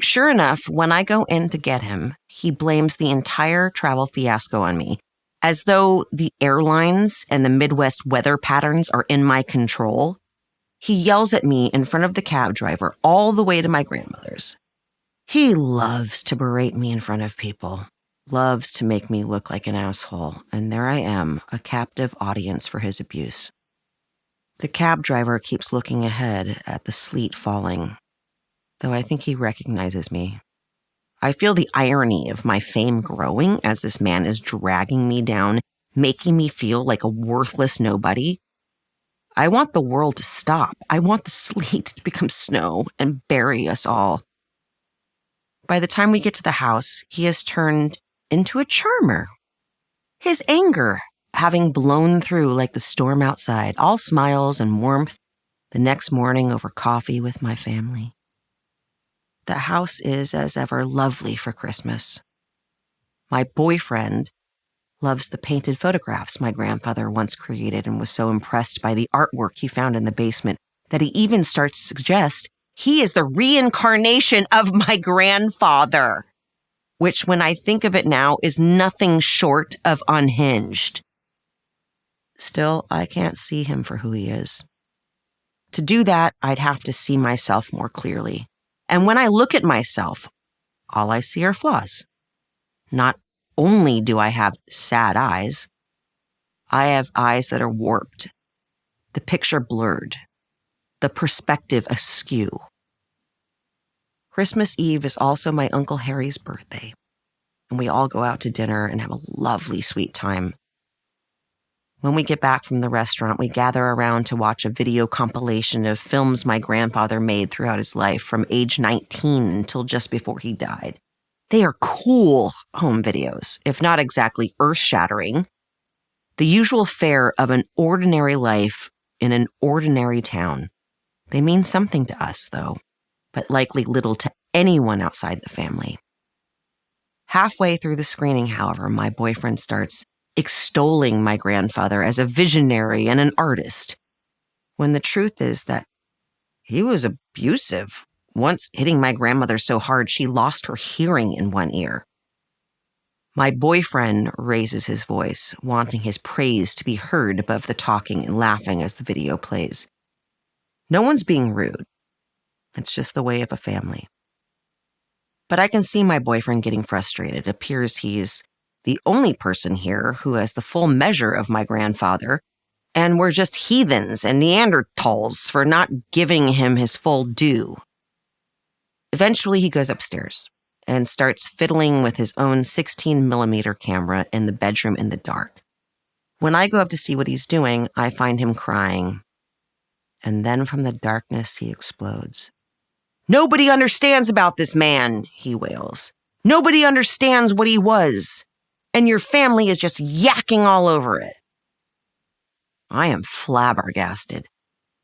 Sure enough, when I go in to get him, he blames the entire travel fiasco on me, as though the airlines and the Midwest weather patterns are in my control. He yells at me in front of the cab driver all the way to my grandmother's. He loves to berate me in front of people, loves to make me look like an asshole, and there I am, a captive audience for his abuse. The cab driver keeps looking ahead at the sleet falling, though I think he recognizes me. I feel the irony of my fame growing as this man is dragging me down, making me feel like a worthless nobody. I want the world to stop. I want the sleet to become snow and bury us all. By the time we get to the house, he has turned into a charmer. His anger having blown through like the storm outside, all smiles and warmth the next morning over coffee with my family. The house is, as ever, lovely for Christmas. My boyfriend loves the painted photographs my grandfather once created and was so impressed by the artwork he found in the basement that he even starts to suggest he is the reincarnation of my grandfather, which, when I think of it now, is nothing short of unhinged. Still, I can't see him for who he is. To do that, I'd have to see myself more clearly. And when I look at myself, all I see are flaws. Not only do I have sad eyes, I have eyes that are warped, the picture blurred, the perspective askew. Christmas Eve is also my Uncle Harry's birthday, and we all go out to dinner and have a lovely, sweet time. When we get back from the restaurant, we gather around to watch a video compilation of films my grandfather made throughout his life from age 19 until just before he died. They are cool home videos, if not exactly earth-shattering. The usual fare of an ordinary life in an ordinary town. They mean something to us, though, but likely little to anyone outside the family. Halfway through the screening, however, my boyfriend starts extolling my grandfather as a visionary and an artist, when the truth is that he was abusive, once hitting my grandmother so hard she lost her hearing in one ear. My boyfriend raises his voice, wanting his praise to be heard above the talking and laughing as the video plays. No one's being rude. It's just the way of a family. But I can see my boyfriend getting frustrated. It appears he's the only person here who has the full measure of my grandfather, and we're just heathens and Neanderthals for not giving him his full due. Eventually, he goes upstairs and starts fiddling with his own 16-millimeter camera in the bedroom in the dark. When I go up to see what he's doing, I find him crying. And then from the darkness, he explodes. "Nobody understands about this man," he wails. "Nobody understands what he was. And your family is just yakking all over it." I am flabbergasted.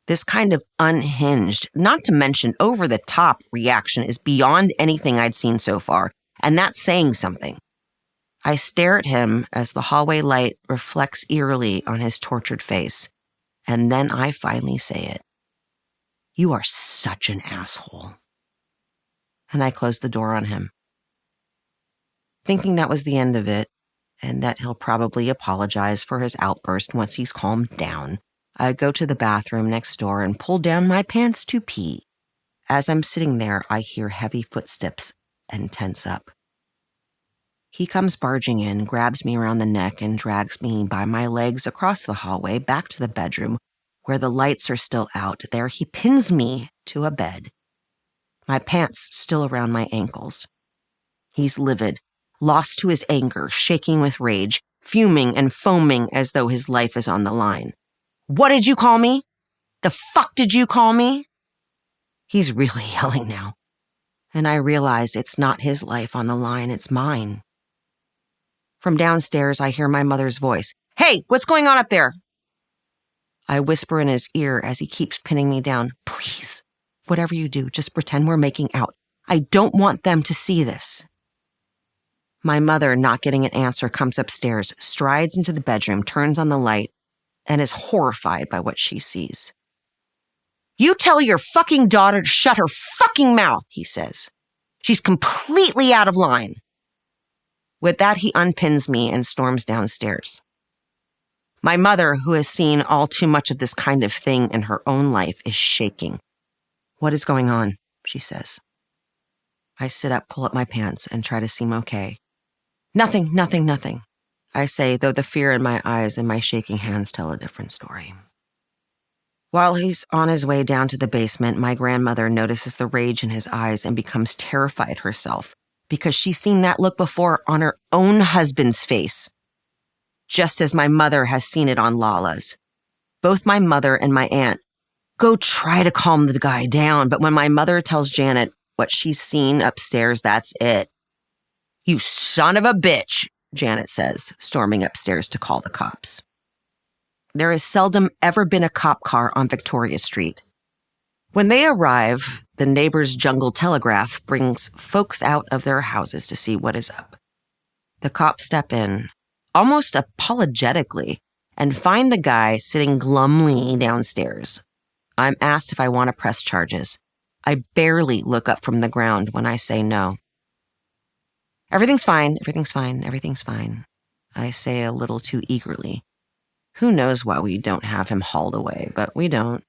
This kind of unhinged, not to mention over-the-top reaction is beyond anything I'd seen so far, and that's saying something. I stare at him as the hallway light reflects eerily on his tortured face, and then I finally say it. "You are such an asshole." And I close the door on him. Thinking that was the end of it, and that he'll probably apologize for his outburst once he's calmed down, I go to the bathroom next door and pull down my pants to pee. As I'm sitting there, I hear heavy footsteps and tense up. He comes barging in, grabs me around the neck, and drags me by my legs across the hallway back to the bedroom, where the lights are still out. There he pins me to a bed, my pants still around my ankles. He's livid, lost to his anger, shaking with rage, fuming and foaming as though his life is on the line. "What did you call me? The fuck did you call me?" He's really yelling now, and I realize it's not his life on the line, it's mine. From downstairs, I hear my mother's voice. "Hey, what's going on up there?" I whisper in his ear as he keeps pinning me down. "Please, whatever you do, just pretend we're making out. I don't want them to see this." My mother, not getting an answer, comes upstairs, strides into the bedroom, turns on the light, and is horrified by what she sees. "You tell your fucking daughter to shut her fucking mouth," he says. "She's completely out of line." With that, he unpins me and storms downstairs. My mother, who has seen all too much of this kind of thing in her own life, is shaking. "What is going on?" she says. I sit up, pull up my pants, and try to seem okay. Nothing, I say, though the fear in my eyes and my shaking hands tell a different story. While he's on his way down to the basement, my grandmother notices the rage in his eyes and becomes terrified herself because she's seen that look before on her own husband's face, just as my mother has seen it on Lala's. Both my mother and my aunt go try to calm the guy down, but when my mother tells Janet what she's seen upstairs, that's it. "You son of a bitch," Janet says, storming upstairs to call the cops. There has seldom ever been a cop car on Victoria Street. When they arrive, the neighbor's jungle telegraph brings folks out of their houses to see what is up. The cops step in, almost apologetically, and find the guy sitting glumly downstairs. I'm asked if I want to press charges. I barely look up from the ground when I say no. Everything's fine, everything's fine, everything's fine," I say a little too eagerly. Who knows why we don't have him hauled away, but we don't.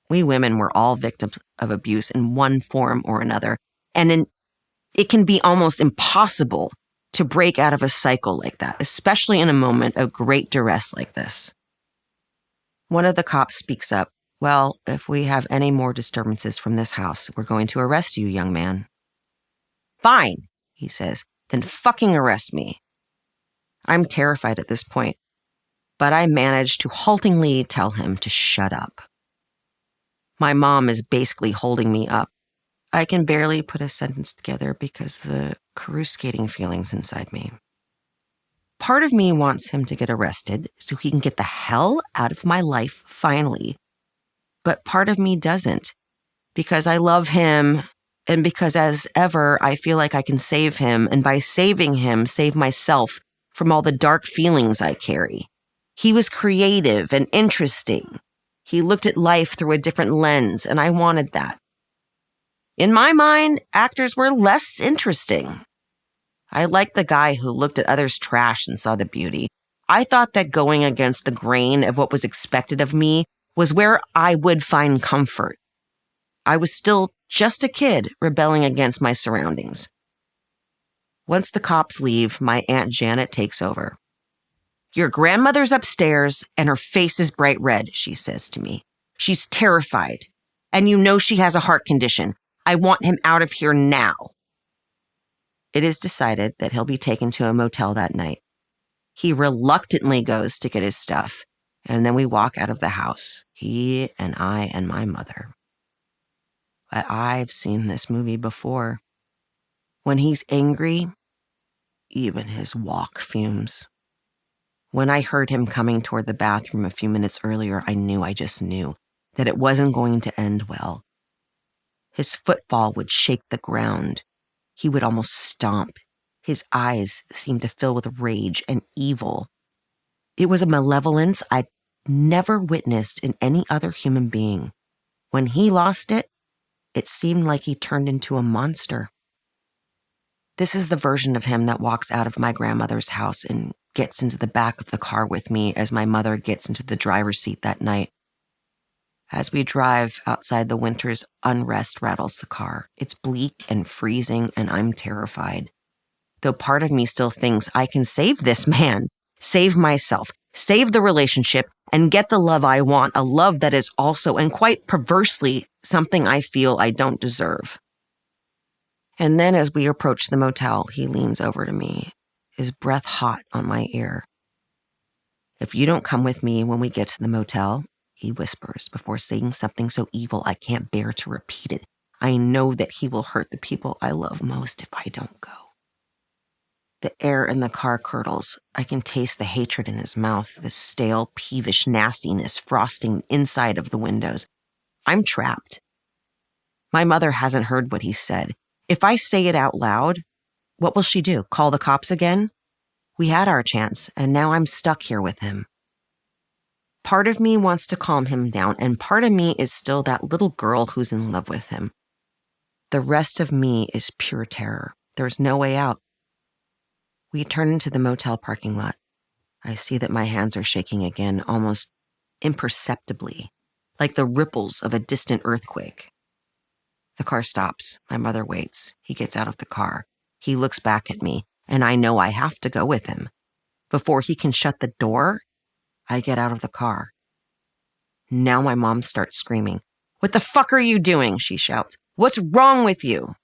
We women were all victims of abuse in one form or another, and it can be almost impossible to break out of a cycle like that, especially in a moment of great duress like this. One of the cops speaks up. "Well, if we have any more disturbances from this house, we're going to arrest you, young man." "Fine," he says, "then fucking arrest me." I'm terrified at this point, but I manage to haltingly tell him to shut up. My mom is basically holding me up. I can barely put a sentence together because of the coruscating feelings inside me. Part of me wants him to get arrested so he can get the hell out of my life finally. But part of me doesn't, because I love him, and because as ever, I feel like I can save him, and by saving him, save myself from all the dark feelings I carry. He was creative and interesting. He looked at life through a different lens, and I wanted that. In my mind, actors were less interesting. I liked the guy who looked at others' trash and saw the beauty. I thought that going against the grain of what was expected of me was where I would find comfort. I was still just a kid rebelling against my surroundings. Once the cops leave, my Aunt Janet takes over. "Your grandmother's upstairs and her face is bright red," she says to me. "She's terrified, and you know she has a heart condition. I want him out of here now." It is decided that he'll be taken to a motel that night. He reluctantly goes to get his stuff, and then we walk out of the house, he and I and my mother. But I've seen this movie before. When he's angry, even his walk fumes. When I heard him coming toward the bathroom a few minutes earlier, I just knew that it wasn't going to end well. His footfall would shake the ground. He would almost stomp. His eyes seemed to fill with rage and evil. It was a malevolence I'd never witnessed in any other human being. When he lost it, it seemed like he turned into a monster. This is the version of him that walks out of my grandmother's house and gets into the back of the car with me as my mother gets into the driver's seat that night. As we drive outside, the winter's unrest rattles the car. It's bleak and freezing, and I'm terrified. Though part of me still thinks I can save this man, save myself, save the relationship, and get the love I want, a love that is also, and quite perversely, something I feel I don't deserve. And then as we approach the motel, he leans over to me, his breath hot on my ear. "If you don't come with me when we get to the motel," he whispers before saying something so evil I can't bear to repeat it, "I know that he will hurt the people I love most if I don't go." The air in the car curdles. I can taste the hatred in his mouth, the stale, peevish nastiness frosting inside of the windows. I'm trapped. My mother hasn't heard what he said. If I say it out loud, what will she do? Call the cops again? We had our chance, and now I'm stuck here with him. Part of me wants to calm him down, and part of me is still that little girl who's in love with him. The rest of me is pure terror. There's no way out. We turn into the motel parking lot. I see that my hands are shaking again, almost imperceptibly, like the ripples of a distant earthquake. The car stops. My mother waits. He gets out of the car. He looks back at me, and I know I have to go with him. Before he can shut the door, I get out of the car. Now my mom starts screaming. "What the fuck are you doing?" she shouts. "What's wrong with you?"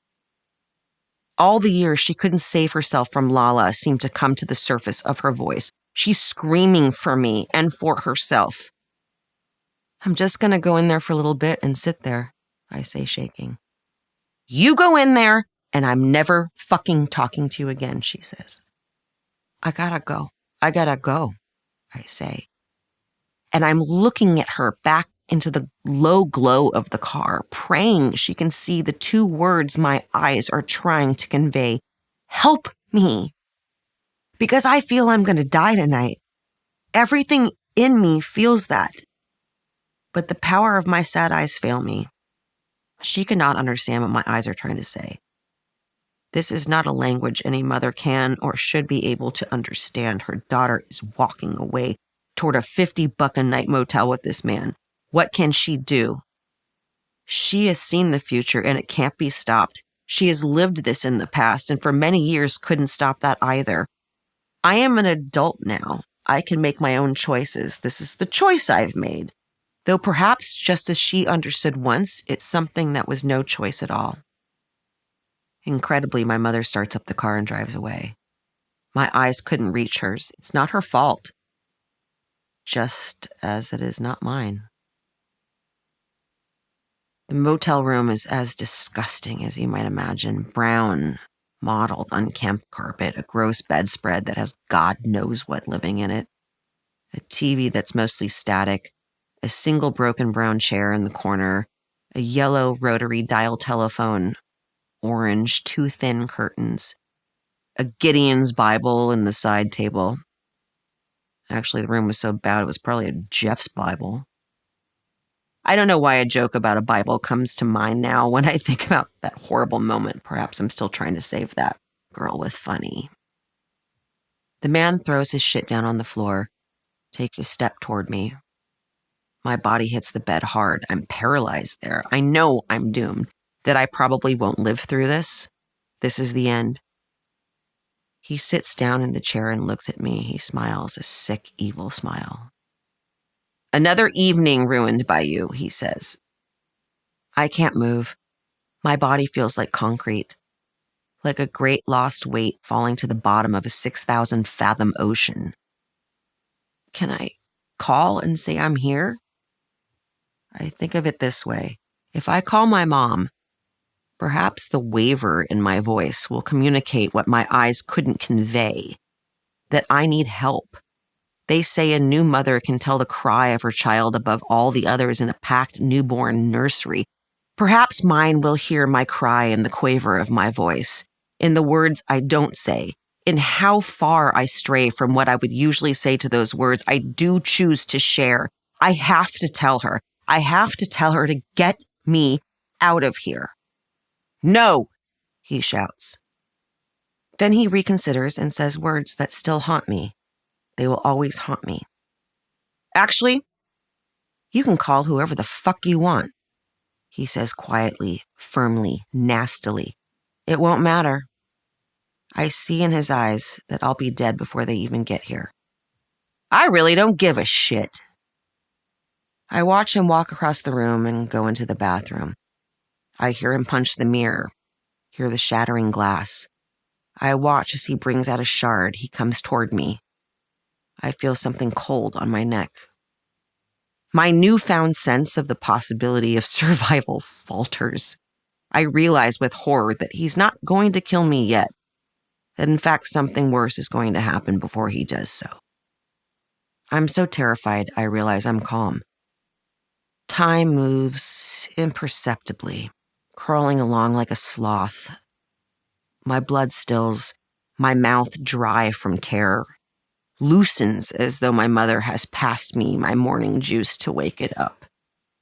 All the years she couldn't save herself from Lala seemed to come to the surface of her voice. She's screaming for me and for herself. "I'm just going to go in there for a little bit and sit there," I say, shaking. "You go in there, and I'm never fucking talking to you again," she says. I gotta go, I say. And I'm looking at her back into the low glow of the car, praying she can see the two words my eyes are trying to convey. Help me. Because I feel I'm going to die tonight. Everything in me feels that. But the power of my sad eyes fail me. She cannot understand what my eyes are trying to say. This is not a language any mother can or should be able to understand. Her daughter is walking away toward a $50 a night motel with this man. What can she do? She has seen the future and it can't be stopped. She has lived this in the past and for many years couldn't stop that either. I am an adult now. I can make my own choices. This is the choice I've made. Though perhaps just as she understood once, it's something that was no choice at all. Incredibly, my mother starts up the car and drives away. My eyes couldn't reach hers. It's not her fault. Just as it is not mine. The motel room is as disgusting as you might imagine. Brown, mottled, unkempt carpet, a gross bedspread that has God knows what living in it, a TV that's mostly static, a single broken brown chair in the corner, a yellow rotary dial telephone, orange, too thin curtains, a Gideon's Bible in the side table. Actually, the room was so bad it was probably a Jeff's Bible. I don't know why a joke about a Bible comes to mind now when I think about that horrible moment. Perhaps I'm still trying to save that girl with funny. The man throws his shit down on the floor, takes a step toward me. My body hits the bed hard. I'm paralyzed there. I know I'm doomed, that I probably won't live through this. This is the end. He sits down in the chair and looks at me. He smiles, a sick, evil smile. "Another evening ruined by you," he says. I can't move. My body feels like concrete, like a great lost weight falling to the bottom of a 6,000 fathom ocean. Can I call and say I'm here? I think of it this way. If I call my mom, perhaps the waver in my voice will communicate what my eyes couldn't convey, that I need help. They say a new mother can tell the cry of her child above all the others in a packed newborn nursery. Perhaps mine will hear my cry in the quaver of my voice, in the words I don't say, in how far I stray from what I would usually say to those words I do choose to share. I have to tell her. I have to tell her to get me out of here. "No," he shouts. Then he reconsiders and says words that still haunt me. They will always haunt me. "Actually, you can call whoever the fuck you want," he says quietly, firmly, nastily. "It won't matter." I see in his eyes that I'll be dead before they even get here. I really don't give a shit. I watch him walk across the room and go into the bathroom. I hear him punch the mirror, hear the shattering glass. I watch as he brings out a shard. He comes toward me. I feel something cold on my neck. My newfound sense of the possibility of survival falters. I realize with horror that he's not going to kill me yet, that in fact something worse is going to happen before he does so. I'm so terrified, I realize I'm calm. Time moves imperceptibly, crawling along like a sloth. My blood stills, my mouth dry from terror, loosens as though my mother has passed me my morning juice to wake it up.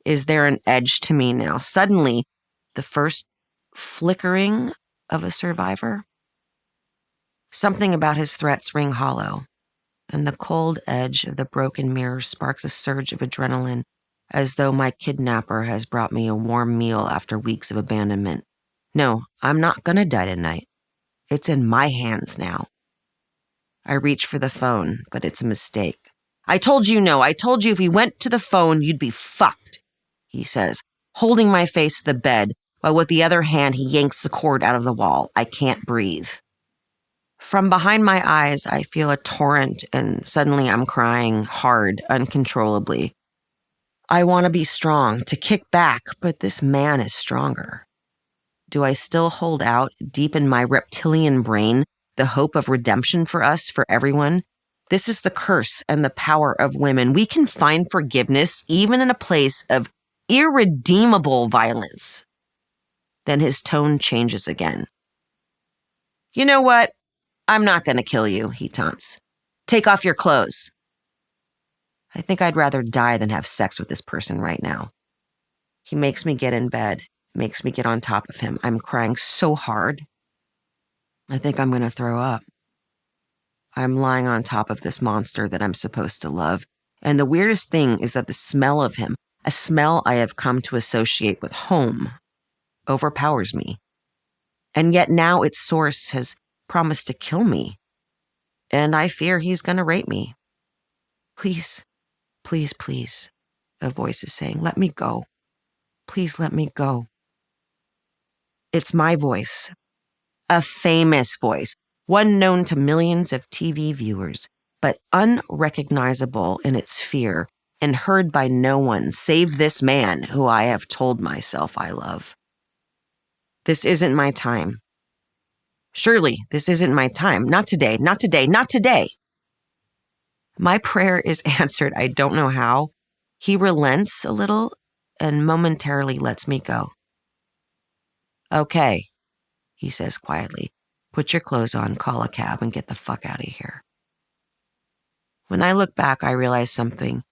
Is there an edge to me now? Suddenly, the first flickering of a survivor? Something about his threats ring hollow, and the cold edge of the broken mirror sparks a surge of adrenaline, as though my kidnapper has brought me a warm meal after weeks of abandonment. No, I'm not gonna die tonight. It's in my hands now. I reach for the phone, but it's a mistake. I told you no. I told you if we went to the phone, you'd be fucked, he says, holding my face to the bed, while with the other hand he yanks the cord out of the wall. I can't breathe. From behind my eyes, I feel a torrent, and suddenly I'm crying hard, uncontrollably. I want to be strong, to kick back, but this man is stronger. Do I still hold out, deep in my reptilian brain, the hope of redemption for us, for everyone? This is the curse and the power of women. We can find forgiveness even in a place of irredeemable violence. Then his tone changes again. You know what? I'm not going to kill you, he taunts. Take off your clothes. I think I'd rather die than have sex with this person right now. He makes me get in bed, makes me get on top of him. I'm crying so hard. I think I'm going to throw up. I'm lying on top of this monster that I'm supposed to love. And the weirdest thing is that the smell of him, a smell I have come to associate with home, overpowers me. And yet now its source has promised to kill me. And I fear he's going to rape me. Please, please, please, a voice is saying, let me go. Please let me go. It's my voice, a famous voice, one known to millions of TV viewers, but unrecognizable in its fear and heard by no one save this man who I have told myself I love. This isn't my time. Surely this isn't my time. Not today, not today, not today. My prayer is answered. I don't know how. He relents a little and momentarily lets me go. Okay, he says quietly. Put your clothes on, call a cab, and get the fuck out of here. When I look back, I realize something.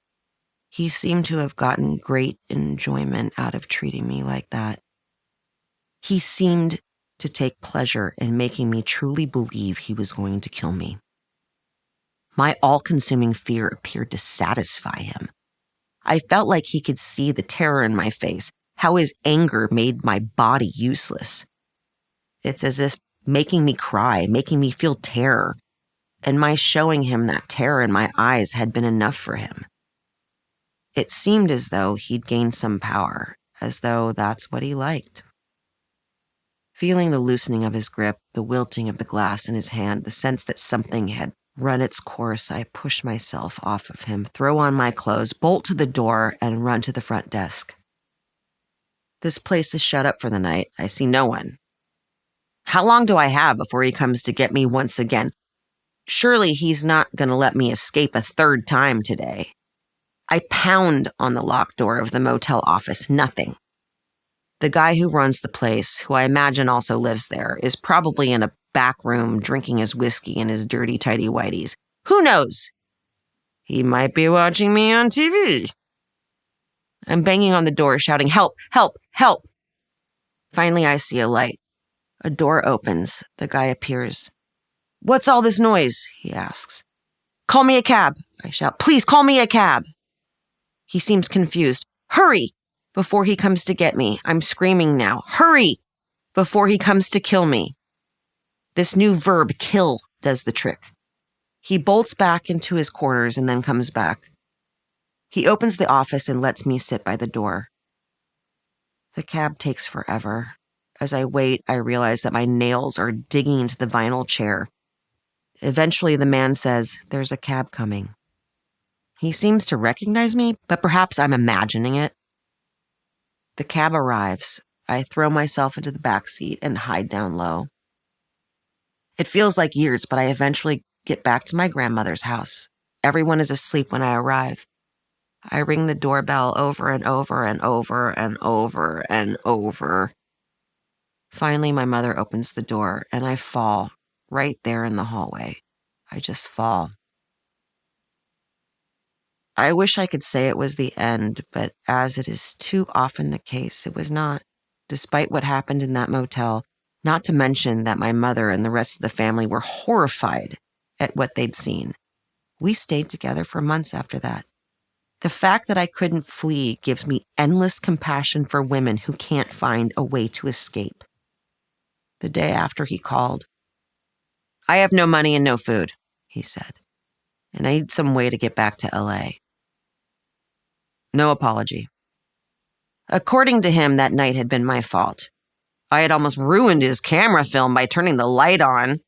He seemed to have gotten great enjoyment out of treating me like that. He seemed to take pleasure in making me truly believe he was going to kill me. My all-consuming fear appeared to satisfy him. I felt like he could see the terror in my face, how his anger made my body useless. It's as if making me cry, making me feel terror, and my showing him that terror in my eyes had been enough for him. It seemed as though he'd gained some power, as though that's what he liked. Feeling the loosening of his grip, the wilting of the glass in his hand, the sense that something had run its course, I push myself off of him, throw on my clothes, bolt to the door, and run to the front desk. This place is shut up for the night. I see no one. How long do I have before he comes to get me once again? Surely he's not going to let me escape a third time today. I pound on the locked door of the motel office. Nothing. The guy who runs the place, who I imagine also lives there, is probably in a back room drinking his whiskey in his dirty tighty-whities. Who knows? He might be watching me on TV. I'm banging on the door, shouting, help, help, help. Finally, I see a light. A door opens. The guy appears. What's all this noise? He asks. Call me a cab, I shout. Please call me a cab. He seems confused. Hurry! Before he comes to get me. I'm screaming now. Hurry! Before he comes to kill me. This new verb, kill, does the trick. He bolts back into his quarters and then comes back. He opens the office and lets me sit by the door. The cab takes forever. As I wait, I realize that my nails are digging into the vinyl chair. Eventually, the man says, there's a cab coming. He seems to recognize me, but perhaps I'm imagining it. The cab arrives. I throw myself into the back seat and hide down low. It feels like years, but I eventually get back to my grandmother's house. Everyone is asleep when I arrive. I ring the doorbell over and over and over and over and over. Finally, my mother opens the door, and I fall right there in the hallway. I just fall. I wish I could say it was the end, but as it is too often the case, it was not, despite what happened in that motel, not to mention that my mother and the rest of the family were horrified at what they'd seen. We stayed together for months after that. The fact that I couldn't flee gives me endless compassion for women who can't find a way to escape. The day after he called, I have no money and no food, he said. and I need some way to get back to LA. No apology. According to him, that night had been my fault. I had almost ruined his camera film by turning the light on.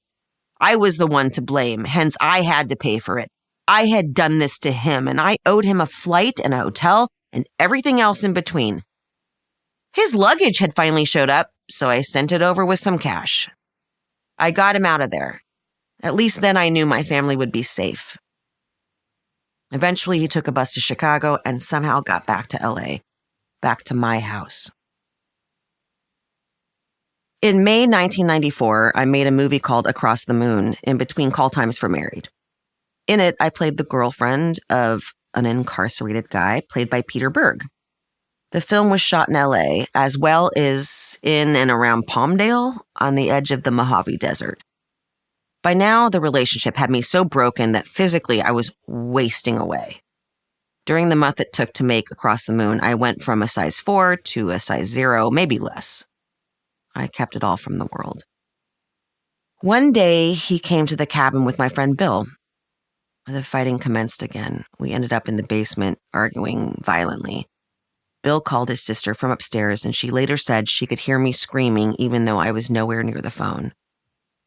I was the one to blame, hence I had to pay for it. I had done this to him, and I owed him a flight and a hotel and everything else in between. His luggage had finally showed up, so I sent it over with some cash. I got him out of there. At least then I knew my family would be safe. Eventually, he took a bus to Chicago and somehow got back to LA, back to my house. In May 1994, I made a movie called Across the Moon, in between call times for Married. In it, I played the girlfriend of an incarcerated guy played by Peter Berg. The film was shot in LA, as well as in and around Palmdale, on the edge of the Mojave Desert. By now, the relationship had me so broken that physically I was wasting away. During the month it took to make Across the Moon, I went from a size 4 to a size 0, maybe less. I kept it all from the world. One day, he came to the cabin with my friend Bill. The fighting commenced again. We ended up in the basement, arguing violently. Bill called his sister from upstairs, and she later said she could hear me screaming even though I was nowhere near the phone.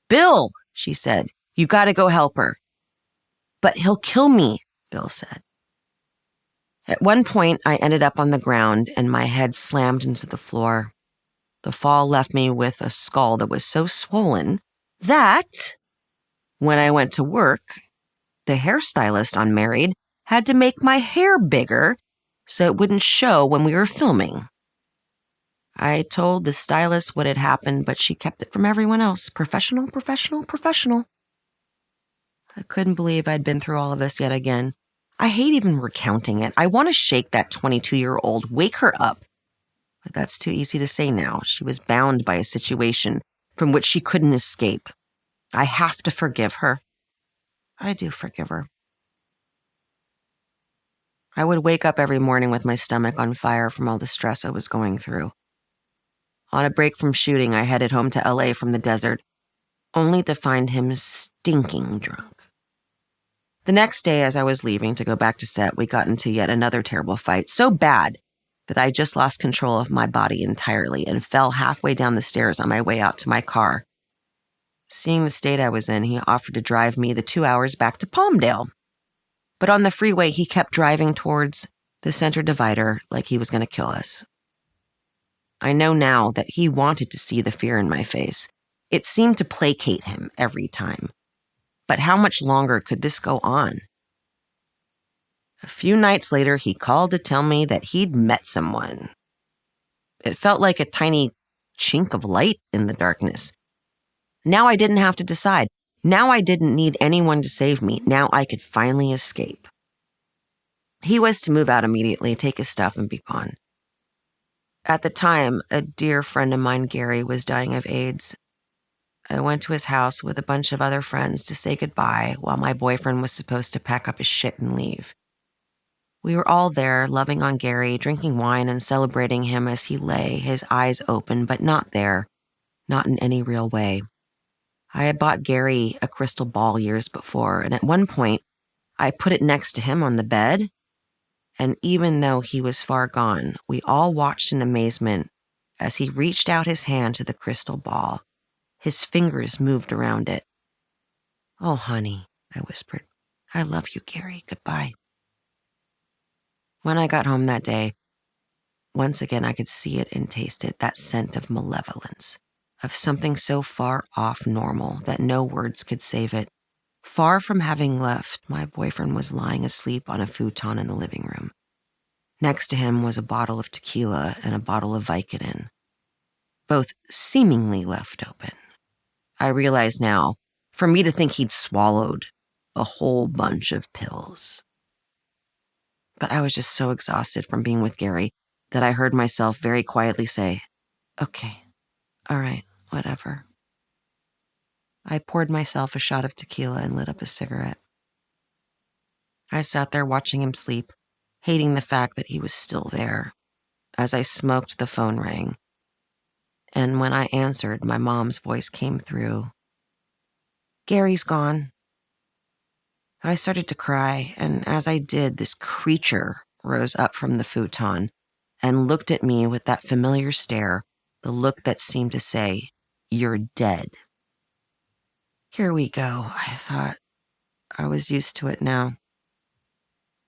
"Bill," she said, "you gotta go help her." "But he'll kill me," Bill said. At one point, I ended up on the ground and my head slammed into the floor. The fall left me with a skull that was so swollen that, when I went to work, the hairstylist on Married had to make my hair bigger so it wouldn't show when we were filming. I told the stylist what had happened, but she kept it from everyone else. Professional, professional, professional. I couldn't believe I'd been through all of this yet again. I hate even recounting it. I want to shake that 22-year-old, wake her up. But that's too easy to say now. She was bound by a situation from which she couldn't escape. I have to forgive her. I do forgive her. I would wake up every morning with my stomach on fire from all the stress I was going through. On a break from shooting, I headed home to LA from the desert, only to find him stinking drunk. The next day, as I was leaving to go back to set, we got into yet another terrible fight, so bad that I just lost control of my body entirely and fell halfway down the stairs on my way out to my car. Seeing the state I was in, he offered to drive me the 2 hours back to Palmdale. But on the freeway, he kept driving towards the center divider like he was going to kill us. I know now that he wanted to see the fear in my face. It seemed to placate him every time. But how much longer could this go on? A few nights later, he called to tell me that he'd met someone. It felt like a tiny chink of light in the darkness. Now I didn't have to decide. Now I didn't need anyone to save me. Now I could finally escape. He was to move out immediately, take his stuff, and be gone. At the time, a dear friend of mine, Gary, was dying of AIDS. I went to his house with a bunch of other friends to say goodbye while my boyfriend was supposed to pack up his shit and leave. We were all there, loving on Gary, drinking wine and celebrating him as he lay, his eyes open, but not there, not in any real way. I had bought Gary a crystal ball years before, and at one point, I put it next to him on the bed, and even though he was far gone, we all watched in amazement as he reached out his hand to the crystal ball. His fingers moved around it. "Oh, honey," I whispered. "I love you, Gary. Goodbye." When I got home that day, once again I could see it and taste it, that scent of malevolence, of something so far off normal that no words could save it. Far from having left, my boyfriend was lying asleep on a futon in the living room. Next to him was a bottle of tequila and a bottle of Vicodin, both seemingly left open. I realize now, for me to think he'd swallowed a whole bunch of pills. But I was just so exhausted from being with Gary that I heard myself very quietly say, "Okay, all right, whatever." I poured myself a shot of tequila and lit up a cigarette. I sat there watching him sleep, hating the fact that he was still there. As I smoked, the phone rang. And when I answered, my mom's voice came through. "Gary's gone." I started to cry, and as I did, this creature rose up from the futon and looked at me with that familiar stare, the look that seemed to say, "You're dead." Here we go, I thought. I was used to it now.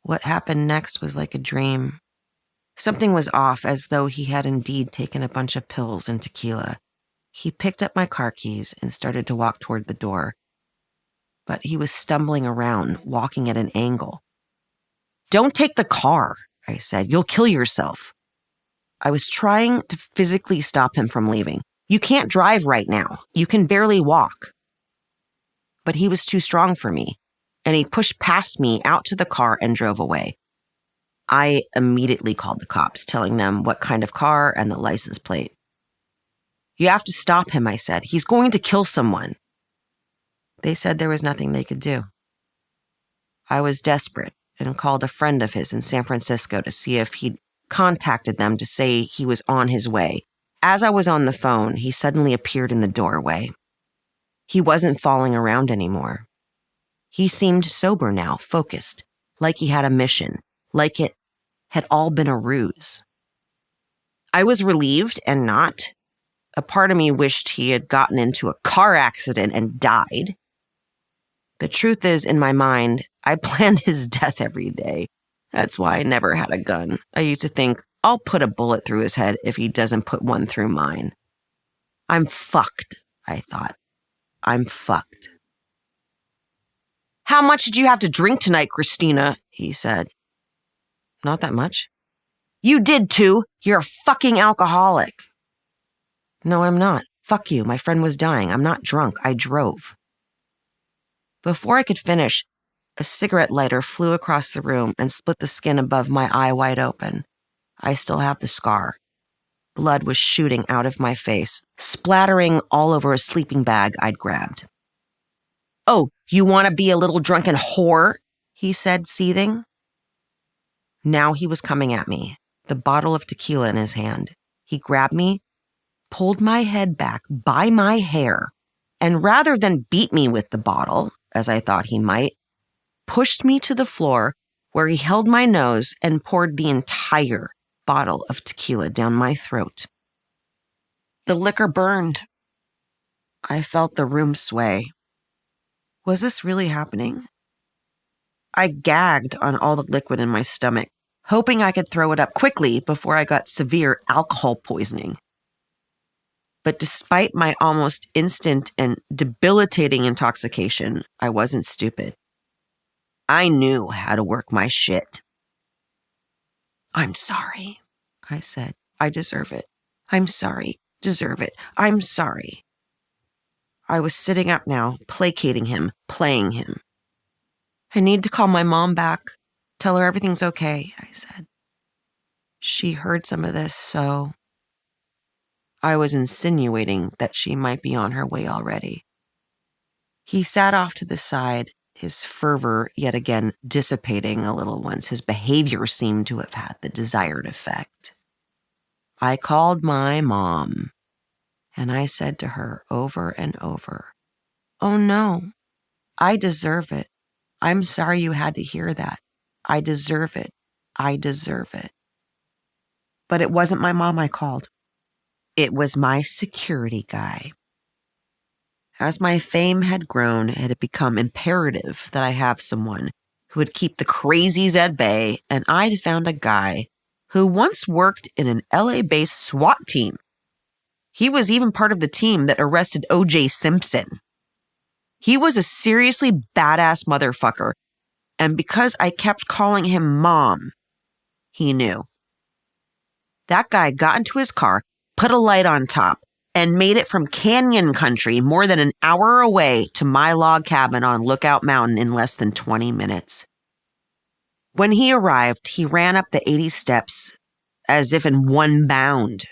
What happened next was like a dream. Something was off, as though he had indeed taken a bunch of pills and tequila. He picked up my car keys and started to walk toward the door. But he was stumbling around, walking at an angle. "Don't take the car," I said. "You'll kill yourself." I was trying to physically stop him from leaving. "You can't drive right now. You can barely walk." But he was too strong for me, and he pushed past me out to the car and drove away. I immediately called the cops, telling them what kind of car and the license plate. "You have to stop him," I said. "He's going to kill someone." They said there was nothing they could do. I was desperate and called a friend of his in San Francisco to see if he'd contacted them to say he was on his way. As I was on the phone, he suddenly appeared in the doorway. He wasn't falling around anymore. He seemed sober now, focused, like he had a mission, like it had all been a ruse. I was relieved and not. A part of me wished he had gotten into a car accident and died. The truth is, in my mind, I planned his death every day. That's why I never had a gun. I used to think, I'll put a bullet through his head if he doesn't put one through mine. I'm fucked, I thought. I'm fucked. "How much did you have to drink tonight, Christina?" he said. "Not that much." "You did too. You're a fucking alcoholic." "No, I'm not. Fuck you. My friend was dying. I'm not drunk. I drove." Before I could finish, a cigarette lighter flew across the room and split the skin above my eye wide open. I still have the scar. Blood was shooting out of my face, splattering all over a sleeping bag I'd grabbed. "Oh, you want to be a little drunken whore?" he said, seething. Now he was coming at me, the bottle of tequila in his hand. He grabbed me, pulled my head back by my hair, and rather than beat me with the bottle, as I thought he might, pushed me to the floor where he held my nose and poured the entire bottle of tequila down my throat. The liquor burned. I felt the room sway. Was this really happening? I gagged on all the liquid in my stomach, hoping I could throw it up quickly before I got severe alcohol poisoning. But despite my almost instant and debilitating intoxication, I wasn't stupid. I knew how to work my shit. "I'm sorry," I said. "I deserve it. I'm sorry. Deserve it. I'm sorry." I was sitting up now, placating him, playing him. "I need to call my mom back. Tell her everything's okay," I said. She heard some of this, so I was insinuating that she might be on her way already. He sat off to the side, his fervor yet again dissipating a little once his behavior seemed to have had the desired effect. I called my mom, and I said to her over and over, "Oh no, I deserve it. I'm sorry you had to hear that. I deserve it. I deserve it." But it wasn't my mom I called. It was my security guy. As my fame had grown, it had become imperative that I have someone who would keep the crazies at bay, and I'd found a guy who once worked in an LA-based SWAT team. He was even part of the team that arrested O.J. Simpson. He was a seriously badass motherfucker, and because I kept calling him Mom, he knew. That guy got into his car, put a light on top, and made it from Canyon Country more than an hour away to my log cabin on Lookout Mountain in less than 20 minutes. When he arrived, he ran up the 80 steps as if in one bound.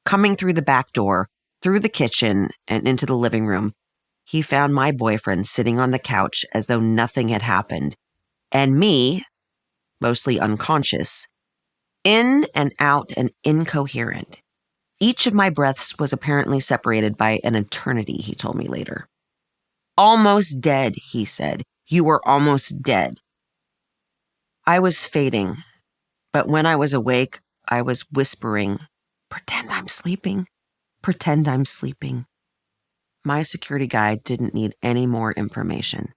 Coming through the back door, through the kitchen, and into the living room, he found my boyfriend sitting on the couch as though nothing had happened, and me, mostly unconscious, in and out and incoherent. Each of my breaths was apparently separated by an eternity, he told me later. "Almost dead," he said. You were almost dead. I was fading, but when I was awake, I was whispering, "Pretend I'm sleeping. Pretend I'm sleeping." My security guide didn't need any more information.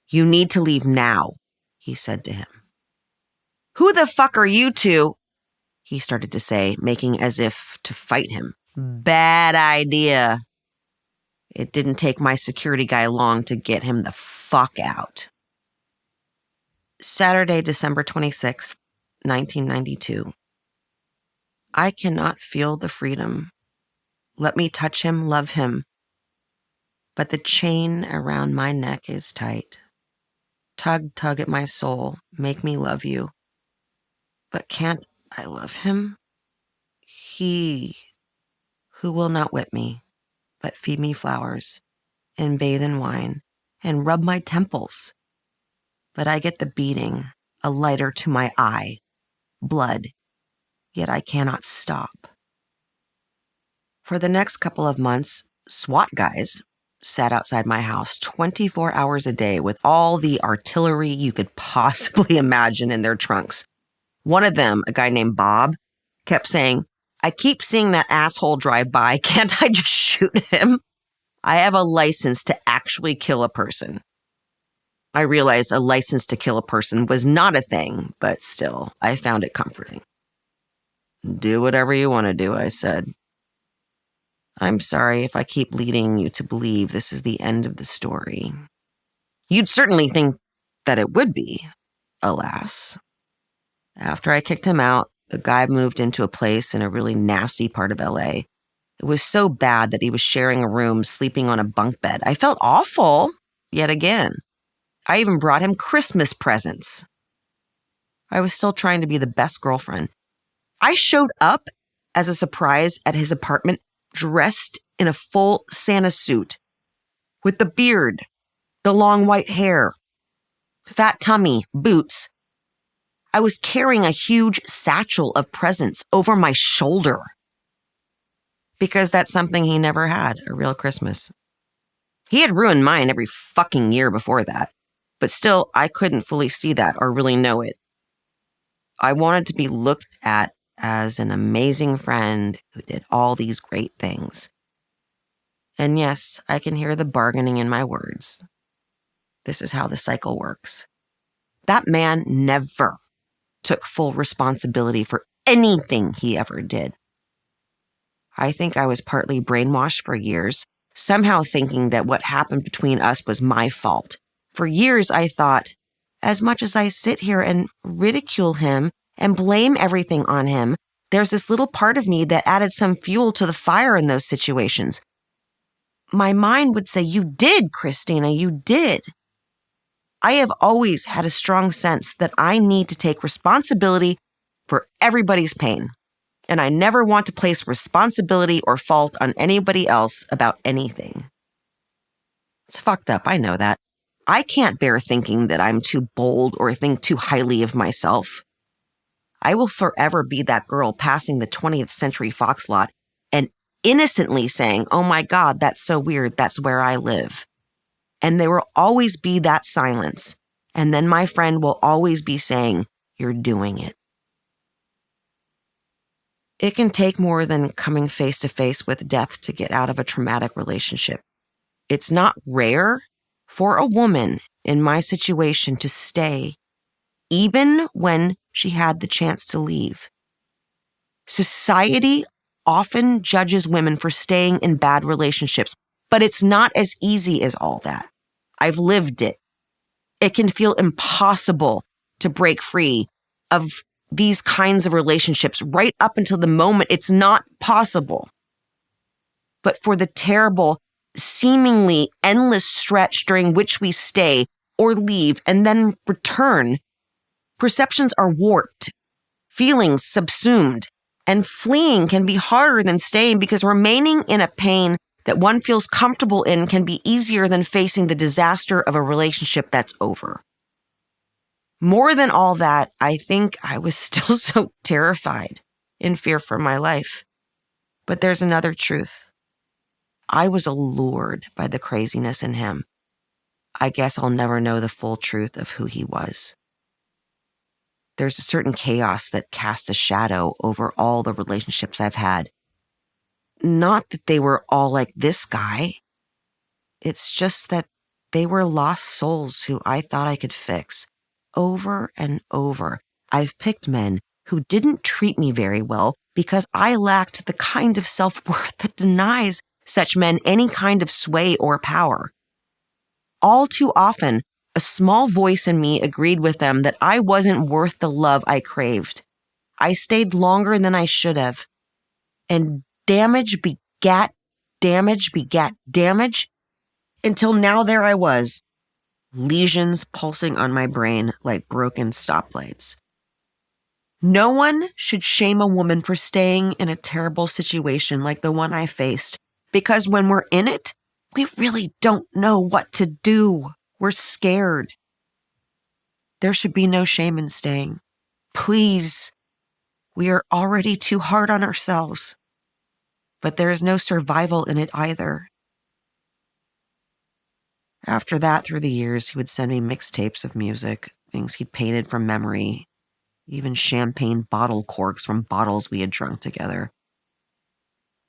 "You need to leave now," he said to him. "Who the fuck are you two?" he started to say, making as if to fight him. Bad idea. It didn't take my security guy long to get him the fuck out. Saturday, December 26th, 1992. I cannot feel the freedom. Let me touch him, love him. But the chain around my neck is tight. Tug, tug at my soul, make me love you. But can't I love him? He who will not whip me, but feed me flowers, and bathe in wine, and rub my temples. But I get the beating, a lighter to my eye, blood, yet I cannot stop. For the next couple of months, SWAT guys sat outside my house 24 hours a day with all the artillery you could possibly imagine in their trunks. One of them, a guy named Bob, kept saying, "I keep seeing that asshole drive by. Can't I just shoot him? I have a license to actually kill a person." I realized a license to kill a person was not a thing, but still, I found it comforting. "Do whatever you want to do," I said. "I'm sorry if I keep leading you to believe this is the end of the story. You'd certainly think that it would be, alas." After I kicked him out, the guy moved into a place in a really nasty part of LA. It was so bad that he was sharing a room, sleeping on a bunk bed. I felt awful, yet again. I even brought him Christmas presents. I was still trying to be the best girlfriend. I showed up as a surprise at his apartment, dressed in a full Santa suit, with the beard, the long white hair, fat tummy, boots. I was carrying a huge satchel of presents over my shoulder. Because that's something he never had, a real Christmas. He had ruined mine every fucking year before that. But still, I couldn't fully see that or really know it. I wanted to be looked at as an amazing friend who did all these great things. And yes, I can hear the bargaining in my words. This is how the cycle works. That man never took full responsibility for anything he ever did. I think I was partly brainwashed for years, somehow thinking that what happened between us was my fault. For years, I thought, as much as I sit here and ridicule him and blame everything on him, there's this little part of me that added some fuel to the fire in those situations. My mind would say, "You did, Christina, you did." I have always had a strong sense that I need to take responsibility for everybody's pain, and I never want to place responsibility or fault on anybody else about anything. It's fucked up, I know that. I can't bear thinking that I'm too bold or think too highly of myself. I will forever be that girl passing the 20th Century Fox lot and innocently saying, "Oh my God, that's so weird, that's where I live." And there will always be that silence. And then my friend will always be saying, "You're doing it." It can take more than coming face to face with death to get out of a traumatic relationship. It's not rare for a woman in my situation to stay, even when she had the chance to leave. Society often judges women for staying in bad relationships, but it's not as easy as all that. I've lived it. It can feel impossible to break free of these kinds of relationships right up until the moment it's not possible. But for the terrible, seemingly endless stretch during which we stay or leave and then return, perceptions are warped, feelings subsumed, and fleeing can be harder than staying because remaining in a pain that one feels comfortable in can be easier than facing the disaster of a relationship that's over. More than all that, I think I was still so terrified, in fear for my life. But there's another truth. I was allured by the craziness in him. I guess I'll never know the full truth of who he was. There's a certain chaos that cast a shadow over all the relationships I've had. Not that they were all like this guy. It's just that they were lost souls who I thought I could fix. Over and over, I've picked men who didn't treat me very well because I lacked the kind of self-worth that denies such men any kind of sway or power. All too often, a small voice in me agreed with them that I wasn't worth the love I craved. I stayed longer than I should have. And damage begat damage begat damage until now there I was, lesions pulsing on my brain like broken stoplights. No one should shame a woman for staying in a terrible situation like the one I faced, because when we're in it, we really don't know what to do. We're scared. There should be no shame in staying. Please. We are already too hard on ourselves. But there is no survival in it either. After that, through the years, he would send me mixtapes of music, things he'd painted from memory, even champagne bottle corks from bottles we had drunk together.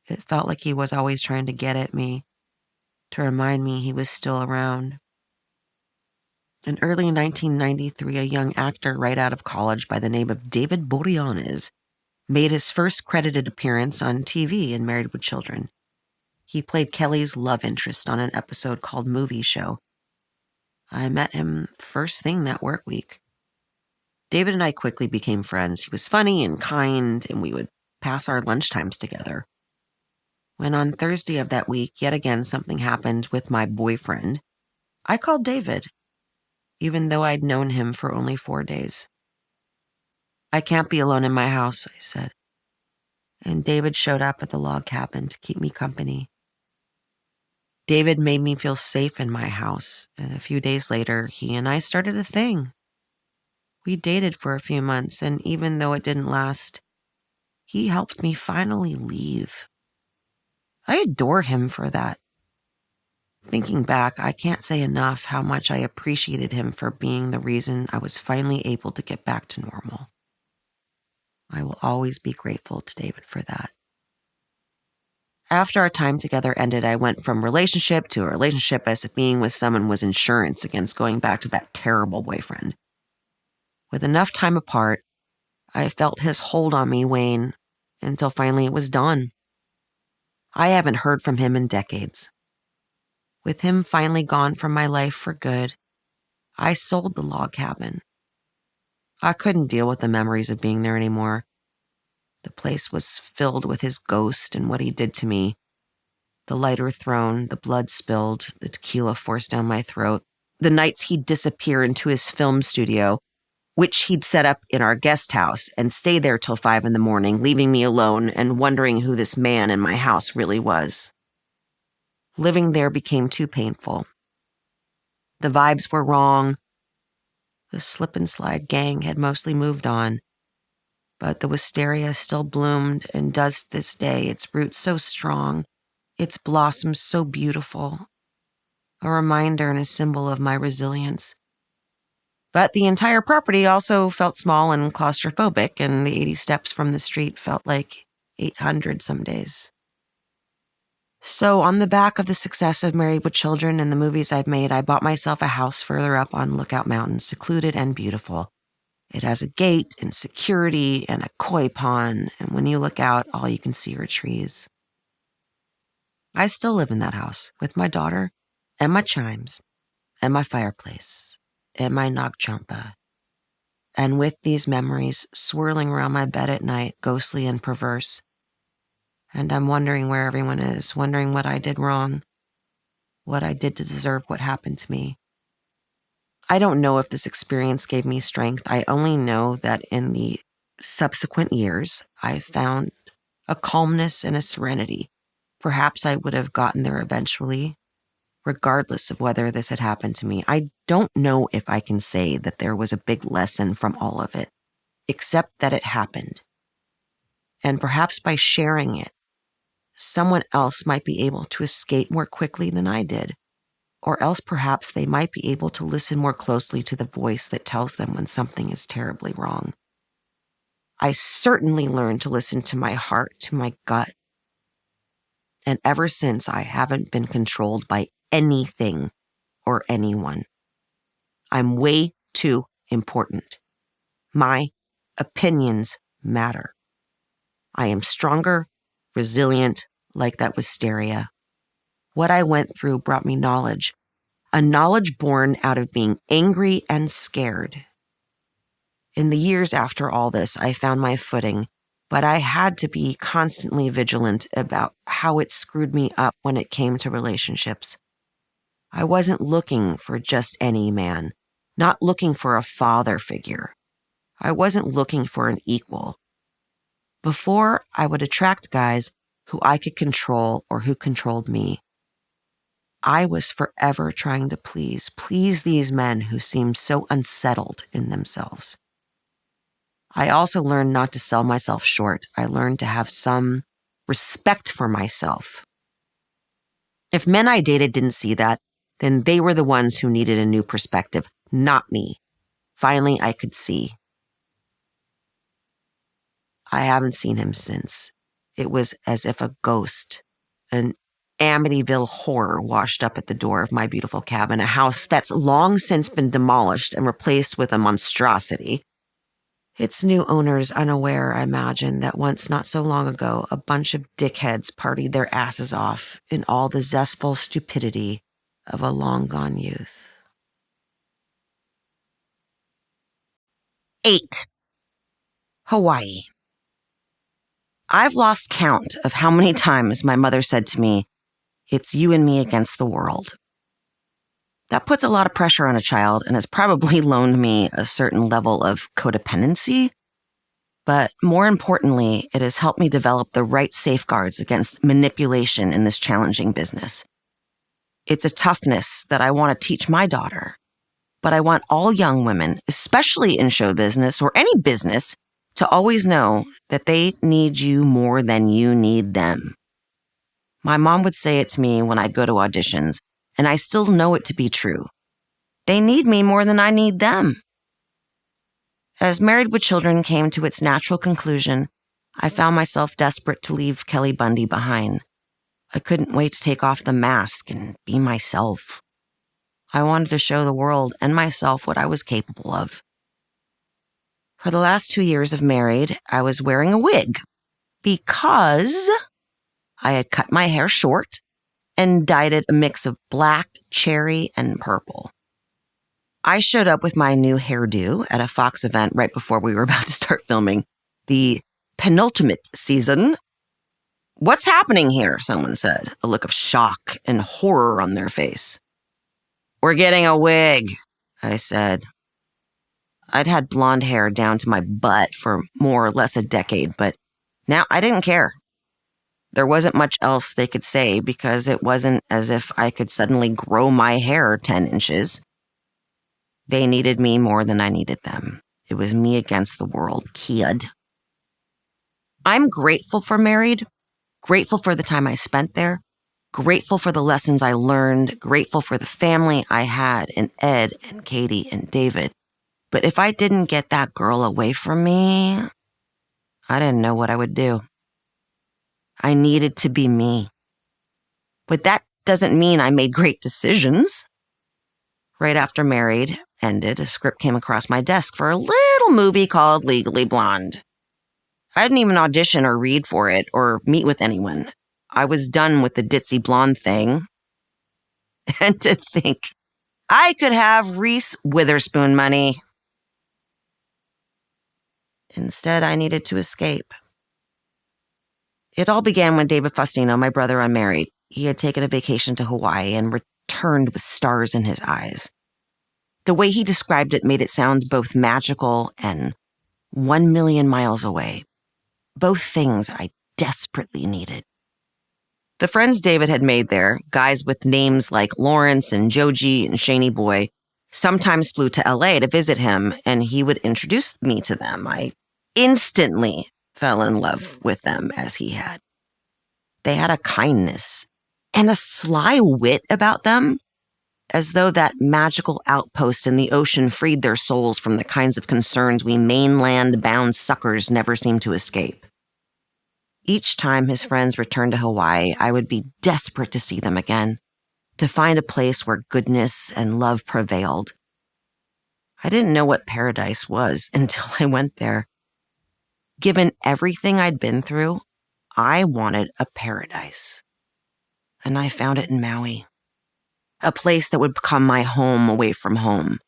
It felt like he was always trying to get at me, to remind me he was still around. In early 1993, a young actor right out of college by the name of David Boreanaz made his first credited appearance on TV in Married with Children. He played Kelly's love interest on an episode called Movie Show. I met him first thing that work week. David and I quickly became friends. He was funny and kind, and we would pass our lunchtimes together. When on Thursday of that week, yet again something happened with my boyfriend, I called David, even though I'd known him for only 4 days. I can't be alone in my house, I said. And David showed up at the log cabin to keep me company. David made me feel safe in my house, and a few days later, he and I started a thing. We dated for a few months, and even though it didn't last, he helped me finally leave. I adore him for that. Thinking back, I can't say enough how much I appreciated him for being the reason I was finally able to get back to normal. I will always be grateful to David for that. After our time together ended, I went from relationship to a relationship as if being with someone was insurance against going back to that terrible boyfriend. With enough time apart, I felt his hold on me wane until finally it was done. I haven't heard from him in decades. With him finally gone from my life for good, I sold the log cabin. I couldn't deal with the memories of being there anymore. The place was filled with his ghost and what he did to me. The lighter thrown, the blood spilled, the tequila forced down my throat, the nights he'd disappear into his film studio, which he'd set up in our guest house and stay there till 5 a.m, leaving me alone and wondering who this man in my house really was. Living there became too painful. The vibes were wrong. The slip and slide gang had mostly moved on, but the wisteria still bloomed and does to this day, its roots so strong, its blossoms so beautiful, a reminder and a symbol of my resilience. But the entire property also felt small and claustrophobic, and the 80 steps from the street felt like 800 some days. So on the back of the success of Married with Children and the movies I've made, I bought myself a house further up on Lookout Mountain, secluded and beautiful. It has a gate and security and a koi pond, and when you look out, all you can see are trees. I still live in that house with my daughter and my chimes and my fireplace and my nagchampa. And with these memories swirling around my bed at night, ghostly and perverse, and I'm wondering where everyone is, wondering what I did wrong, what I did to deserve what happened to me. I don't know if this experience gave me strength. I only know that in the subsequent years, I found a calmness and a serenity. Perhaps I would have gotten there eventually, regardless of whether this had happened to me. I don't know if I can say that there was a big lesson from all of it, except that it happened. And perhaps by sharing it, someone else might be able to escape more quickly than I did. Or else perhaps they might be able to listen more closely to the voice that tells them when something is terribly wrong. I certainly learned to listen to my heart, to my gut. And ever since, I haven't been controlled by anything or anyone. I'm way too important. My opinions matter. I am stronger, resilient, like that wisteria. What I went through brought me knowledge, a knowledge born out of being angry and scared. In the years after all this, I found my footing, but I had to be constantly vigilant about how it screwed me up when it came to relationships. I wasn't looking for just any man, not looking for a father figure. I wasn't looking for an equal. Before, I would attract guys who I could control or who controlled me. I was forever trying to please these men who seemed so unsettled in themselves. I also learned not to sell myself short. I learned to have some respect for myself. If men I dated didn't see that, then they were the ones who needed a new perspective, not me. Finally, I could see. I haven't seen him since. It was as if a ghost, an Amityville horror washed up at the door of my beautiful cabin, a house that's long since been demolished and replaced with a monstrosity. Its new owners unaware, I imagine, that once not so long ago, a bunch of dickheads partied their asses off in all the zestful stupidity of a long-gone youth. 8. Hawaii. I've lost count of how many times my mother said to me, "It's you and me against the world." That puts a lot of pressure on a child and has probably loaned me a certain level of codependency. But more importantly, it has helped me develop the right safeguards against manipulation in this challenging business. It's a toughness that I want to teach my daughter. But I want all young women, especially in show business or any business, to always know that they need you more than you need them. My mom would say it to me when I'd go to auditions, and I still know it to be true. They need me more than I need them. As Married with Children came to its natural conclusion, I found myself desperate to leave Kelly Bundy behind. I couldn't wait to take off the mask and be myself. I wanted to show the world and myself what I was capable of. For the last 2 years of Married, I was wearing a wig because I had cut my hair short and dyed it a mix of black, cherry, and purple. I showed up with my new hairdo at a Fox event right before we were about to start filming the penultimate season. "What's happening here?" someone said, a look of shock and horror on their face. "We're getting a wig," I said. I'd had blonde hair down to my butt for more or less a decade, but now I didn't care. There wasn't much else they could say because it wasn't as if I could suddenly grow my hair 10 inches. They needed me more than I needed them. It was me against the world, kid. I'm grateful for Married, grateful for the time I spent there, grateful for the lessons I learned, grateful for the family I had in Ed and Katie and David. But if I didn't get that girl away from me, I didn't know what I would do. I needed to be me. But that doesn't mean I made great decisions. Right after Married ended, a script came across my desk for a little movie called Legally Blonde. I didn't even audition or read for it or meet with anyone. I was done with the ditzy blonde thing. And to think, I could have Reese Witherspoon money. Instead, I needed to escape. It all began when David Faustino, my brother, unmarried. He had taken a vacation to Hawaii and returned with stars in his eyes. The way he described it made it sound both magical and 1 million miles away. Both things I desperately needed. The friends David had made there, guys with names like Lawrence and Joji and Shaney Boy, sometimes flew to LA to visit him, and he would introduce me to them. I instantly fell in love with them as he had. They had a kindness and a sly wit about them as though that magical outpost in the ocean freed their souls from the kinds of concerns we mainland-bound suckers never seem to escape. Each time his friends returned to Hawaii, I would be desperate to see them again, to find a place where goodness and love prevailed. I didn't know what paradise was until I went there. Given everything I'd been through, I wanted a paradise. And I found it in Maui. A place that would become my home away from home.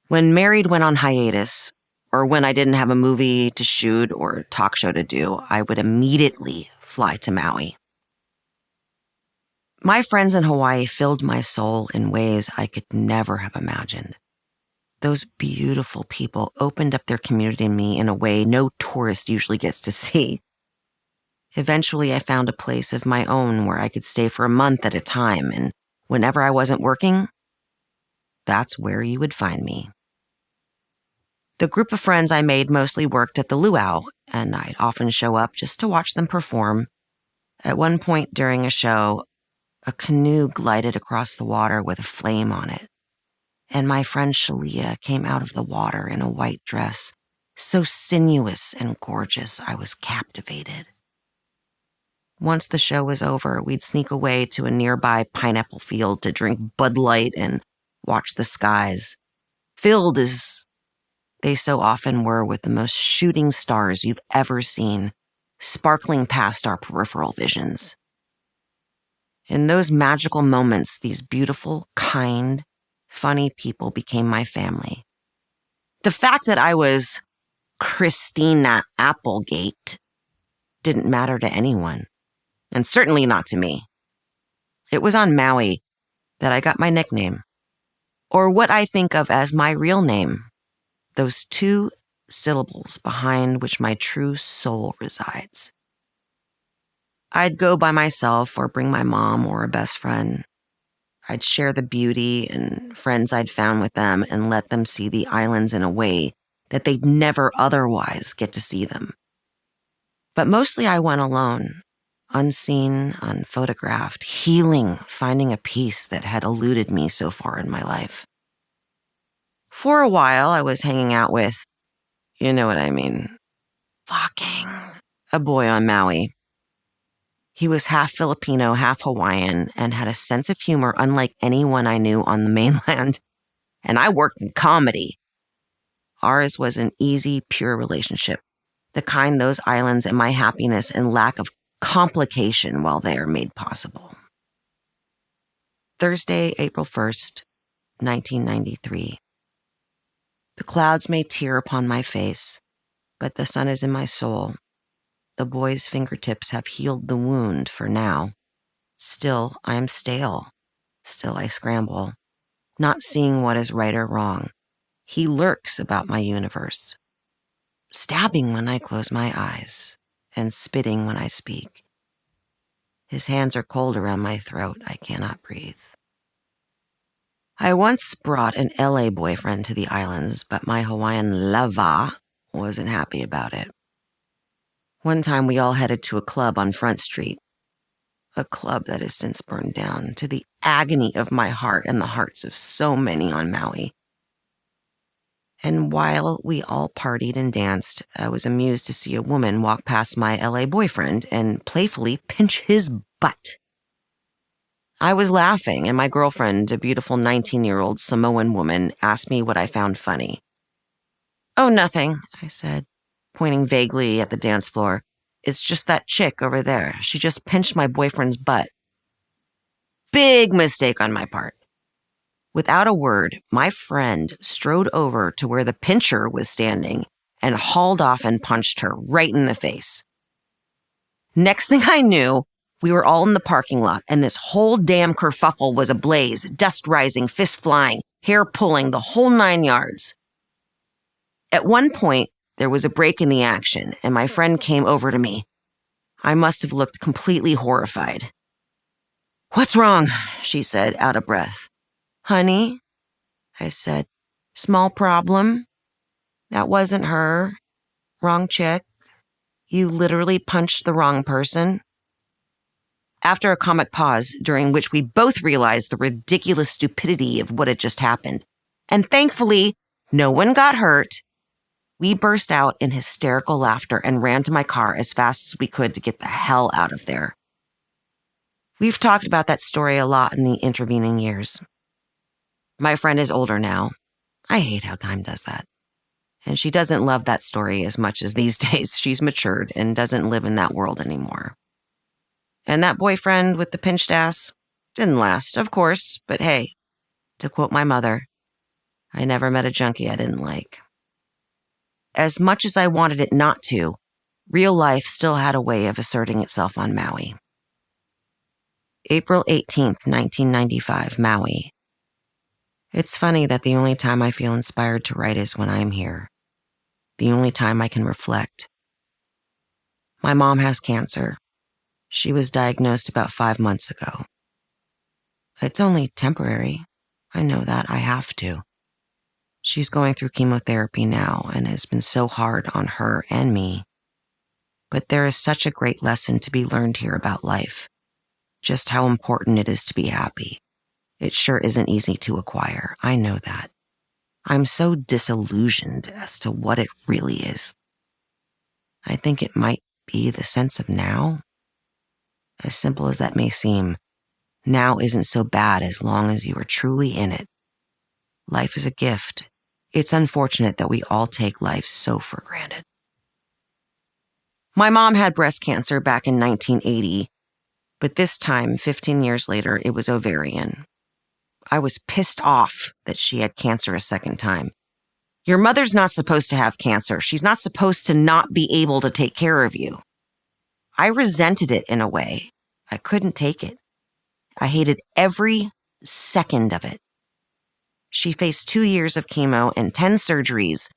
When Married went on hiatus, or when I didn't have a movie to shoot or a talk show to do, I would immediately fly to Maui. My friends in Hawaii filled my soul in ways I could never have imagined. Those beautiful people opened up their community to me in a way no tourist usually gets to see. Eventually, I found a place of my own where I could stay for a month at a time, and whenever I wasn't working, that's where you would find me. The group of friends I made mostly worked at the luau, and I'd often show up just to watch them perform. At one point during a show, a canoe glided across the water with a flame on it, and my friend Shalia came out of the water in a white dress, so sinuous and gorgeous I was captivated. Once the show was over, we'd sneak away to a nearby pineapple field to drink Bud Light and watch the skies, filled as they so often were with the most shooting stars you've ever seen, sparkling past our peripheral visions. In those magical moments, these beautiful, kind, funny people became my family. The fact that I was Christina Applegate didn't matter to anyone, and certainly not to me. It was on Maui that I got my nickname, or what I think of as my real name, those 2 syllables behind which my true soul resides. I'd go by myself or bring my mom or a best friend. I'd share the beauty and friends I'd found with them and let them see the islands in a way that they'd never otherwise get to see them. But mostly I went alone, unseen, unphotographed, healing, finding a peace that had eluded me so far in my life. For a while, I was hanging out with, you know what I mean, fucking a boy on Maui. He was half Filipino, half Hawaiian, and had a sense of humor unlike anyone I knew on the mainland. And I worked in comedy. Ours was an easy, pure relationship, the kind those islands and my happiness and lack of complication while they are made possible. Thursday, April 1st, 1993. The clouds may tear upon my face, but the sun is in my soul. The boy's fingertips have healed the wound for now. Still, I am stale. Still, I scramble, not seeing what is right or wrong. He lurks about my universe, stabbing when I close my eyes and spitting when I speak. His hands are cold around my throat. I cannot breathe. I once brought an LA boyfriend to the islands, but my Hawaiian lava wasn't happy about it. One time we all headed to a club on Front Street, a club that has since burned down, to the agony of my heart and the hearts of so many on Maui. And while we all partied and danced, I was amused to see a woman walk past my LA boyfriend and playfully pinch his butt. I was laughing, and my girlfriend, a beautiful 19-year-old Samoan woman, asked me what I found funny. "Oh, nothing," I said, pointing vaguely at the dance floor. "It's just that chick over there. She just pinched my boyfriend's butt." Big mistake on my part. Without a word, my friend strode over to where the pincher was standing and hauled off and punched her right in the face. Next thing I knew, we were all in the parking lot, and this whole damn kerfuffle was ablaze, dust rising, fists flying, hair pulling, the whole 9 yards. At one point, there was a break in the action, and my friend came over to me. I must have looked completely horrified. "What's wrong?" she said, out of breath. "Honey," I said, "small problem. That wasn't her. Wrong chick. You literally punched the wrong person." after a comic pause during which we both realized the ridiculous stupidity of what had just happened, and thankfully, no one got hurt, we burst out in hysterical laughter and ran to my car as fast as we could to get the hell out of there. We've talked about that story a lot in the intervening years. My friend is older now. I hate how time does that. And she doesn't love that story as much as these days. She's matured and doesn't live in that world anymore. And that boyfriend with the pinched ass didn't last, of course, but hey, to quote my mother, I never met a junkie I didn't like. As much as I wanted it not to, real life still had a way of asserting itself on Maui. April 18th, 1995, Maui. It's funny that the only time I feel inspired to write is when I'm here. The only time I can reflect. My mom has cancer. She was diagnosed about 5 months ago. It's only temporary. I know that. I have to. She's going through chemotherapy now and has been so hard on her and me. But there is such a great lesson to be learned here about life. Just how important it is to be happy. It sure isn't easy to acquire. I know that. I'm so disillusioned as to what it really is. I think it might be the sense of now. As simple as that may seem, now isn't so bad as long as you are truly in it. Life is a gift. It's unfortunate that we all take life so for granted. My mom had breast cancer back in 1980, but this time, 15 years later, it was ovarian. I was pissed off that she had cancer a second time. Your mother's not supposed to have cancer. She's not supposed to not be able to take care of you. I resented it in a way. I couldn't take it. I hated every second of it. She faced 2 years of chemo and 10 surgeries,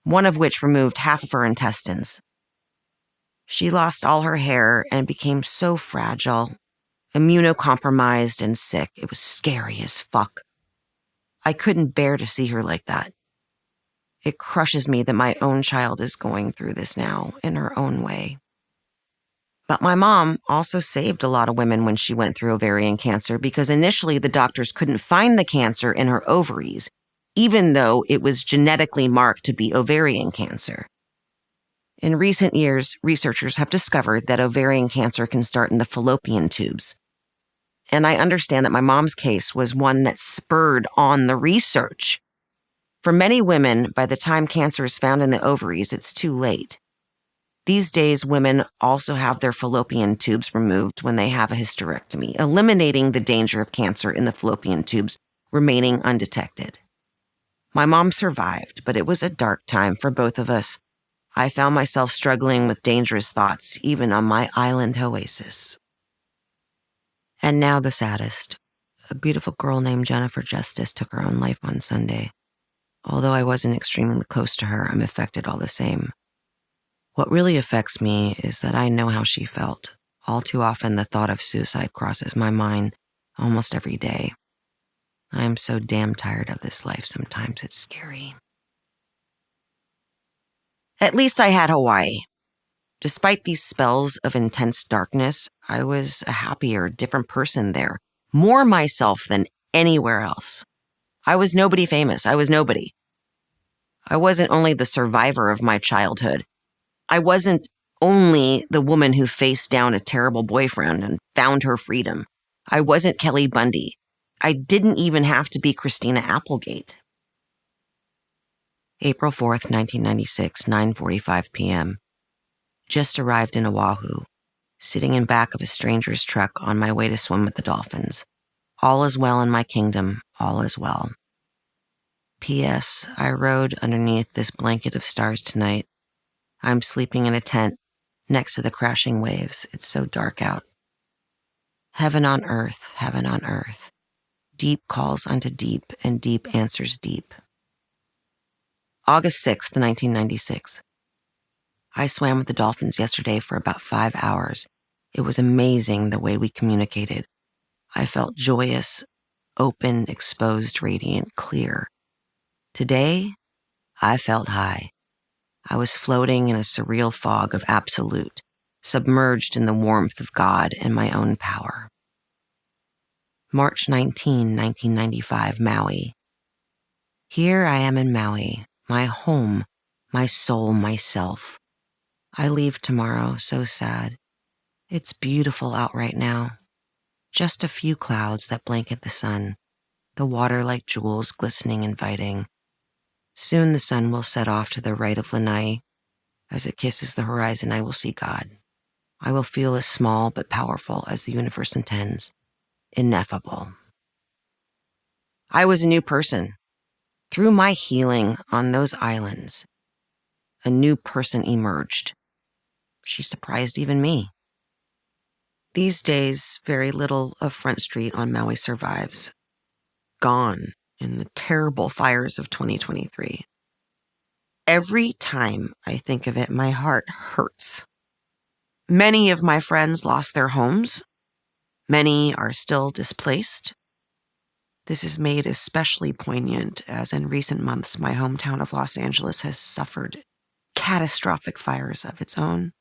one of which removed half of her intestines. She lost all her hair and became so fragile, immunocompromised and sick. It was scary as fuck. I couldn't bear to see her like that. It crushes me that my own child is going through this now in her own way. But my mom also saved a lot of women when she went through ovarian cancer because initially the doctors couldn't find the cancer in her ovaries, even though it was genetically marked to be ovarian cancer. In recent years, researchers have discovered that ovarian cancer can start in the fallopian tubes. And I understand that my mom's case was one that spurred on the research. For many women, by the time cancer is found in the ovaries, it's too late. These days, women also have their fallopian tubes removed when they have a hysterectomy, eliminating the danger of cancer in the fallopian tubes remaining undetected. My mom survived, but it was a dark time for both of us. I found myself struggling with dangerous thoughts, even on my island oasis. And now the saddest. A beautiful girl named Jennifer Justice took her own life on Sunday. Although I wasn't extremely close to her, I'm affected all the same. What really affects me is that I know how she felt. All too often, the thought of suicide crosses my mind almost every day. I am so damn tired of this life, sometimes it's scary. At least I had Hawaii. Despite these spells of intense darkness, I was a happier, different person there. More myself than anywhere else. I was nobody famous. I was nobody. I wasn't only the survivor of my childhood. I wasn't only the woman who faced down a terrible boyfriend and found her freedom. I wasn't Kelly Bundy. I didn't even have to be Christina Applegate. April 4th, 1996, 9:45 p.m. Just arrived in Oahu, sitting in back of a stranger's truck on my way to swim with the dolphins. All is well in my kingdom, all is well. P.S. I rode underneath this blanket of stars tonight. I'm sleeping in a tent next to the crashing waves. It's so dark out. Heaven on earth, heaven on earth. Deep calls unto deep, and deep answers deep. August 6th, 1996. I swam with the dolphins yesterday for about 5 hours. It was amazing the way we communicated. I felt joyous, open, exposed, radiant, clear. Today, I felt high. I was floating in a surreal fog of absolute. submerged in the warmth of God and my own power. March 19, 1995, Maui. Here I am in Maui, my home, my soul, myself. I leave tomorrow, so sad. It's beautiful out right now. Just a few clouds that blanket the sun, the water like jewels glistening, inviting. Soon the sun will set off to the right of Lanai. As it kisses the horizon, I will see God. I will feel as small but powerful as the universe intends. Ineffable. I was a new person. Through my healing on those islands, a new person emerged. She surprised even me. These days, very little of Front Street on Maui survives. Gone in the terrible fires of 2023. Every time I think of it, my heart hurts. Many of my friends lost their homes. Many are still displaced. This is made especially poignant as in recent months, my hometown of Los Angeles has suffered catastrophic fires of its own.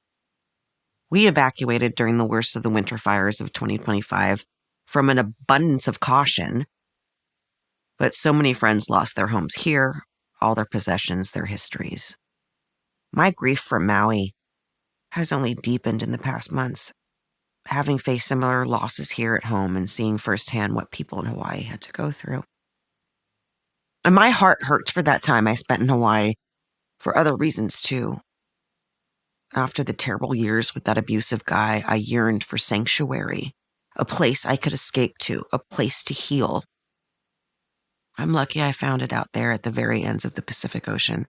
We evacuated during the worst of the winter fires of 2025 from an abundance of caution, but so many friends lost their homes here, all their possessions, their histories. My grief for Maui has only deepened in the past months, having faced similar losses here at home and seeing firsthand what people in Hawaii had to go through. And my heart hurts for that time I spent in Hawaii for other reasons too. After the terrible years with that abusive guy, I yearned for sanctuary, a place I could escape to, a place to heal. I'm lucky I found it out there at the very ends of the Pacific Ocean.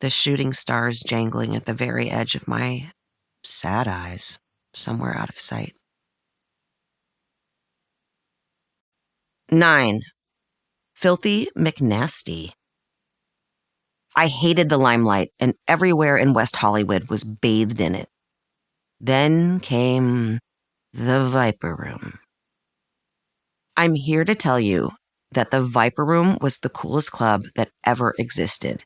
The shooting stars jangling at the very edge of my sad eyes, somewhere out of sight. 9. Filthy McNasty. I hated the limelight, and everywhere in West Hollywood was bathed in it. Then came the Viper Room. I'm here to tell you that the Viper Room was the coolest club that ever existed.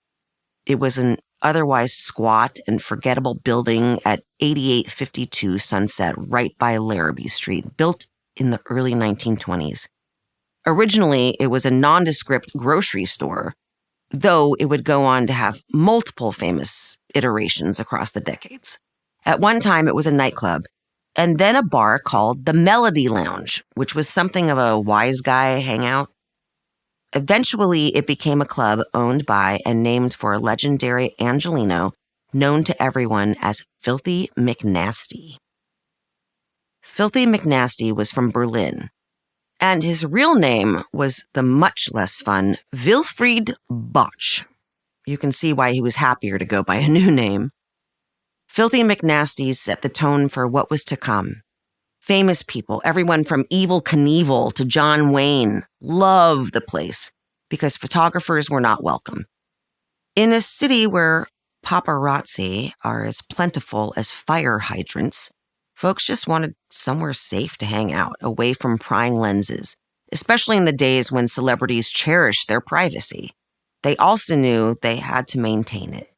It was an otherwise squat and forgettable building at 8852 Sunset, right by Larrabee Street, built in the early 1920s. Originally, it was a nondescript grocery store, though it would go on to have multiple famous iterations across the decades. At one time, it was a nightclub, and then a bar called the Melody Lounge, which was something of a wise guy hangout. Eventually, it became a club owned by and named for a legendary Angelino known to everyone as Filthy McNasty. Filthy McNasty was from Berlin, and his real name was the much less fun Wilfried Botch. You can see why he was happier to go by a new name. Filthy McNasty set the tone for what was to come. Famous people, everyone from Evel Knievel to John Wayne, loved the place because photographers were not welcome. In a city where paparazzi are as plentiful as fire hydrants, folks just wanted somewhere safe to hang out, away from prying lenses, especially in the days when celebrities cherished their privacy. They also knew they had to maintain it,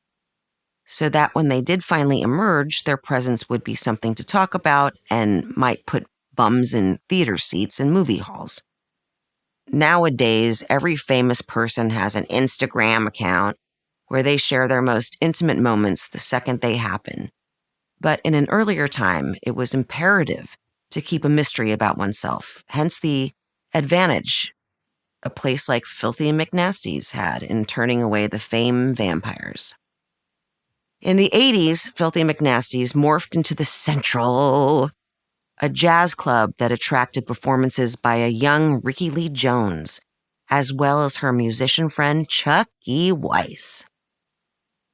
so that when they did finally emerge, their presence would be something to talk about and might put bums in theater seats in movie halls. Nowadays, every famous person has an Instagram account where they share their most intimate moments the second they happen. But in an earlier time, it was imperative to keep a mystery about oneself, hence the advantage a place like Filthy McNasty's had in turning away the fame vampires. In the 80s, Filthy McNasty's morphed into the Central, a jazz club that attracted performances by a young Ricky Lee Jones, as well as her musician friend Chucky Weiss.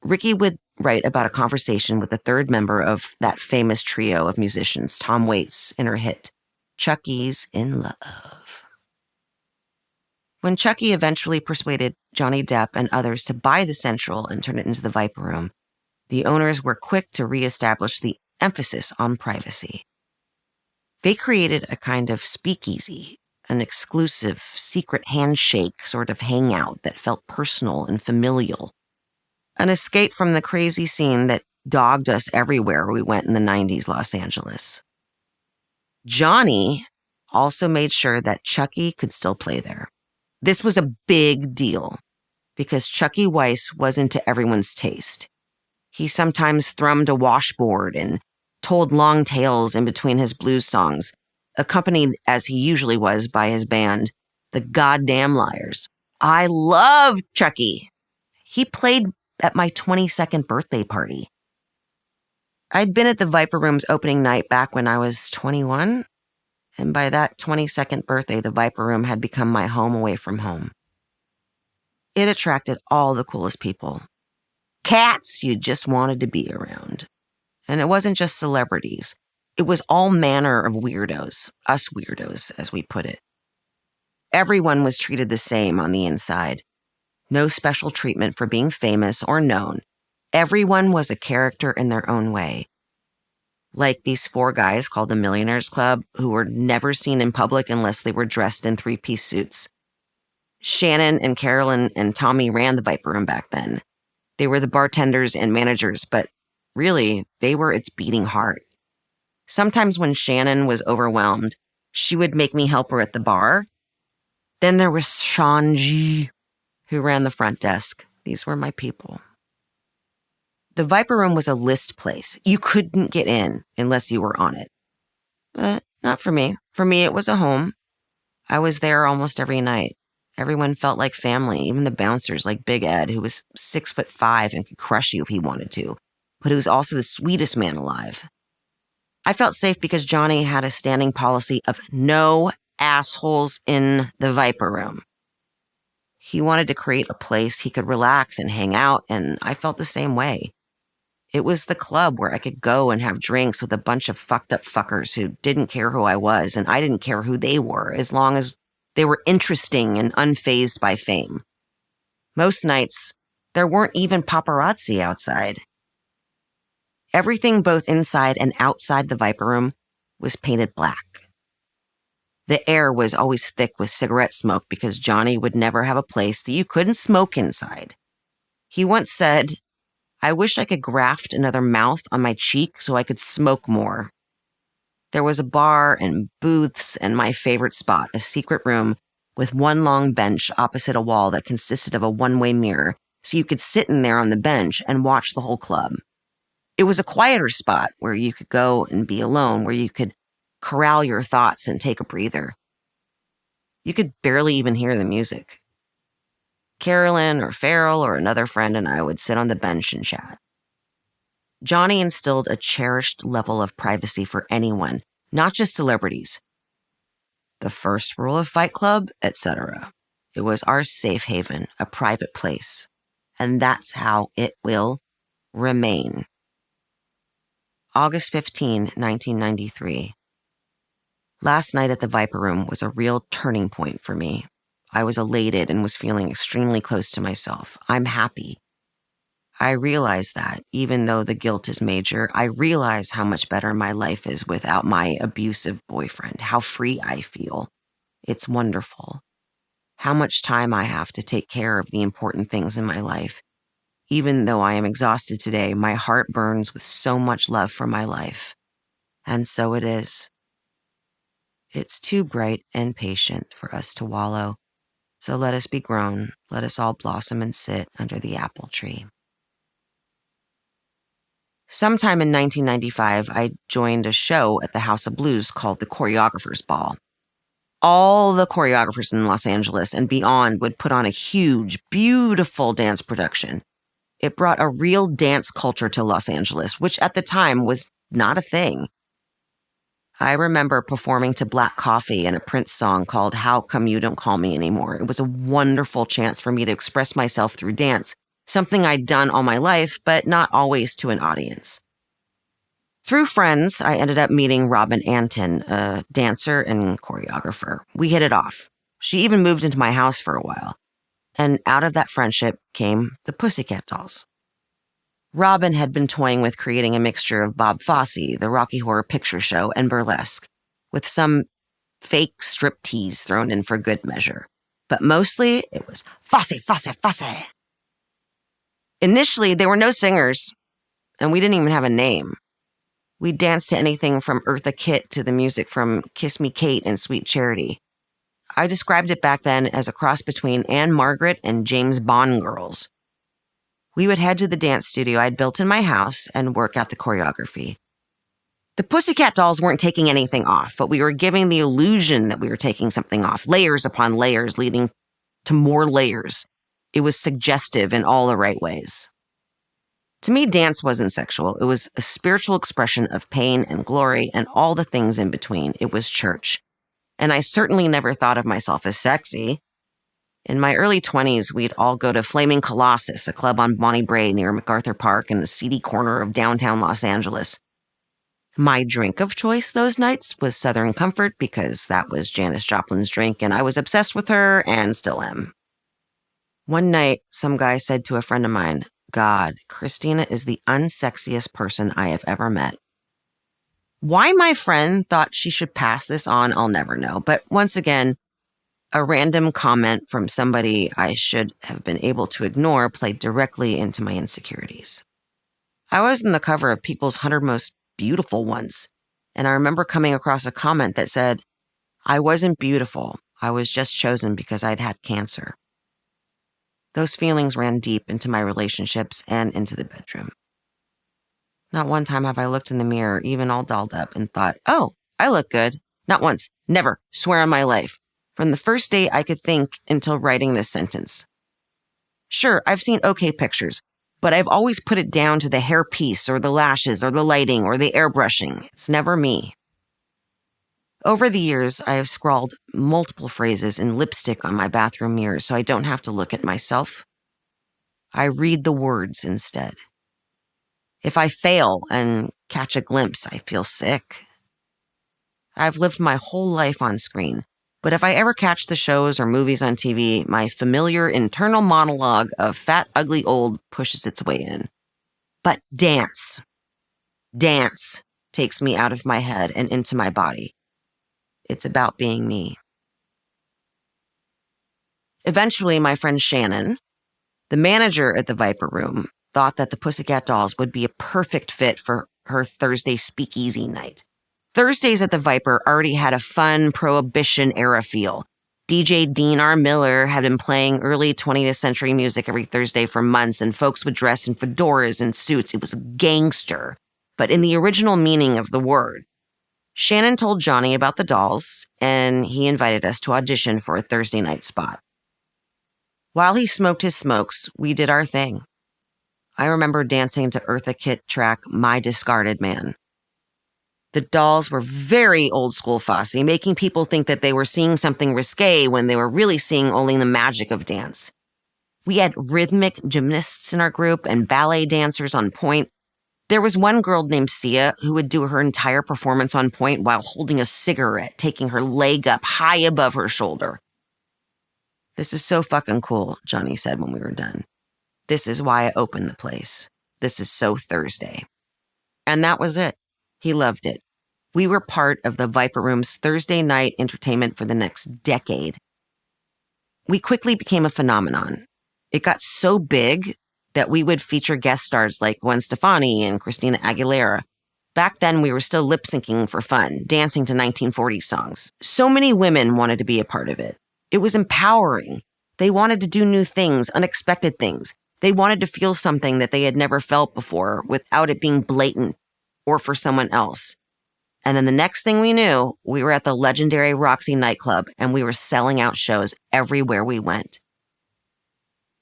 Ricky would write about a conversation with the third member of that famous trio of musicians, Tom Waits, in her hit, Chucky's in Love. When Chucky eventually persuaded Johnny Depp and others to buy the Central and turn it into the Viper Room, the owners were quick to reestablish the emphasis on privacy. They created a kind of speakeasy, an exclusive, secret handshake sort of hangout that felt personal and familial, an escape from the crazy scene that dogged us everywhere we went in the 90s Los Angeles. Johnny also made sure that Chucky could still play there. This was a big deal because Chucky Weiss wasn't to everyone's taste. He sometimes thrummed a washboard and told long tales in between his blues songs, accompanied as he usually was by his band, the Goddamn Liars. I love Chucky. He played at my 22nd birthday party. I'd been at the Viper Room's opening night back when I was 21, and by that 22nd birthday, the Viper Room had become my home away from home. It attracted all the coolest people. Cats you just wanted to be around. And it wasn't just celebrities. It was all manner of weirdos, us weirdos, as we put it. Everyone was treated the same on the inside. No special treatment for being famous or known. Everyone was a character in their own way. Like these 4 guys called the Millionaires Club who were never seen in public unless they were dressed in 3-piece suits. Shannon and Carolyn and Tommy ran the Viper Room back then. They were the bartenders and managers, but really, they were its beating heart. Sometimes when Shannon was overwhelmed, she would make me help her at the bar. Then there was Shanji, who ran the front desk. These were my people. The Viper Room was a list place. You couldn't get in unless you were on it. But not for me. For me, it was a home. I was there almost every night. Everyone felt like family, even the bouncers like Big Ed, who was 6'5" and could crush you if he wanted to, but who was also the sweetest man alive. I felt safe because Johnny had a standing policy of no assholes in the Viper Room. He wanted to create a place he could relax and hang out, and I felt the same way. It was the club where I could go and have drinks with a bunch of fucked up fuckers who didn't care who I was, and I didn't care who they were, as long as they were interesting and unfazed by fame. Most nights, there weren't even paparazzi outside. Everything both inside and outside the Viper Room was painted black. The air was always thick with cigarette smoke because Johnny would never have a place that you couldn't smoke inside. He once said, "I wish I could graft another mouth on my cheek so I could smoke more." There was a bar and booths and my favorite spot, a secret room with one long bench opposite a wall that consisted of a one-way mirror, so you could sit in there on the bench and watch the whole club. It was a quieter spot where you could go and be alone, where you could corral your thoughts and take a breather. You could barely even hear the music. Carolyn or Farrell or another friend and I would sit on the bench and chat. Johnny instilled a cherished level of privacy for anyone, not just celebrities. The first rule of Fight Club, etc. It was our safe haven, a private place. And that's how it will remain. August 15, 1993. Last night at the Viper Room was a real turning point for me. I was elated and was feeling extremely close to myself. I'm happy. I realize that, even though the guilt is major, I realize how much better my life is without my abusive boyfriend, how free I feel. It's wonderful. How much time I have to take care of the important things in my life. Even though I am exhausted today, my heart burns with so much love for my life. And so it is. It's too bright and patient for us to wallow. So let us be grown. Let us all blossom and sit under the apple tree. Sometime in 1995, I joined a show at the House of Blues called the Choreographers Ball. All the choreographers in Los Angeles and beyond would put on a huge, beautiful dance production. It brought a real dance culture to Los Angeles, which at the time was not a thing. I remember performing to Black Coffee and a Prince song called How Come You Don't Call Me Anymore. It was a wonderful chance for me to express myself through dance, something I'd done all my life, but not always to an audience. Through friends, I ended up meeting Robin Anton, a dancer and choreographer. We hit it off. She even moved into my house for a while. And out of that friendship came the Pussycat Dolls. Robin had been toying with creating a mixture of Bob Fosse, the Rocky Horror Picture Show, and burlesque, with some fake striptease thrown in for good measure. But mostly, it was Fosse, Fosse, Fosse. Initially, there were no singers. And we didn't even have a name. We danced to anything from Eartha Kitt to the music from Kiss Me Kate and Sweet Charity. I described it back then as a cross between Anne Margaret and James Bond girls. We would head to the dance studio I'd built in my house and work out the choreography. The Pussycat Dolls weren't taking anything off, but we were giving the illusion that we were taking something off, layers upon layers leading to more layers. It was suggestive in all the right ways. To me, dance wasn't sexual. It was a spiritual expression of pain and glory and all the things in between. It was church. And I certainly never thought of myself as sexy. In my early 20s, we'd all go to Flaming Colossus, a club on Bonnie Brae near MacArthur Park in the seedy corner of downtown Los Angeles. My drink of choice those nights was Southern Comfort because that was Janis Joplin's drink and I was obsessed with her and still am. One night, some guy said to a friend of mine, "God, Christina is the unsexiest person I have ever met." Why my friend thought she should pass this on, I'll never know. But once again, a random comment from somebody I should have been able to ignore played directly into my insecurities. I was in the cover of People's 100 Most Beautiful once, and I remember coming across a comment that said, "I wasn't beautiful. I was just chosen because I'd had cancer." Those feelings ran deep into my relationships and into the bedroom. Not one time have I looked in the mirror, even all dolled up, and thought, "Oh, I look good." Not once. Never. Swear on my life. From the first day I could think until writing this sentence. Sure, I've seen okay pictures, but I've always put it down to the hair piece or the lashes or the lighting or the airbrushing. It's never me. Over the years, I have scrawled multiple phrases in lipstick on my bathroom mirror so I don't have to look at myself. I read the words instead. If I fail and catch a glimpse, I feel sick. I've lived my whole life on screen, but if I ever catch the shows or movies on TV, my familiar internal monologue of fat, ugly old pushes its way in. But dance takes me out of my head and into my body. It's about being me. Eventually, my friend Shannon, the manager at the Viper Room, thought that the Pussycat Dolls would be a perfect fit for her Thursday speakeasy night. Thursdays at the Viper already had a fun Prohibition-era feel. DJ Dean R. Miller had been playing early 20th century music every Thursday for months, and folks would dress in fedoras and suits. It was gangster, but in the original meaning of the word. Shannon told Johnny about the dolls, and he invited us to audition for a Thursday night spot. While he smoked his smokes, we did our thing. I remember dancing to Eartha Kitt track My Discarded Man. The dolls were very old school Fosse, making people think that they were seeing something risque when they were really seeing only the magic of dance. We had rhythmic gymnasts in our group and ballet dancers on point. There was one girl named Sia who would do her entire performance on point while holding a cigarette, taking her leg up high above her shoulder. "This is so fucking cool," Johnny said when we were done. "This is why I opened the place. This is so Thursday." And that was it. He loved it. We were part of the Viper Room's Thursday night entertainment for the next decade. We quickly became a phenomenon. It got so big that we would feature guest stars like Gwen Stefani and Christina Aguilera. Back then, we were still lip-syncing for fun, dancing to 1940s songs. So many women wanted to be a part of it. It was empowering. They wanted to do new things, unexpected things. They wanted to feel something that they had never felt before without it being blatant or for someone else. And then the next thing we knew, we were at the legendary Roxy nightclub and we were selling out shows everywhere we went.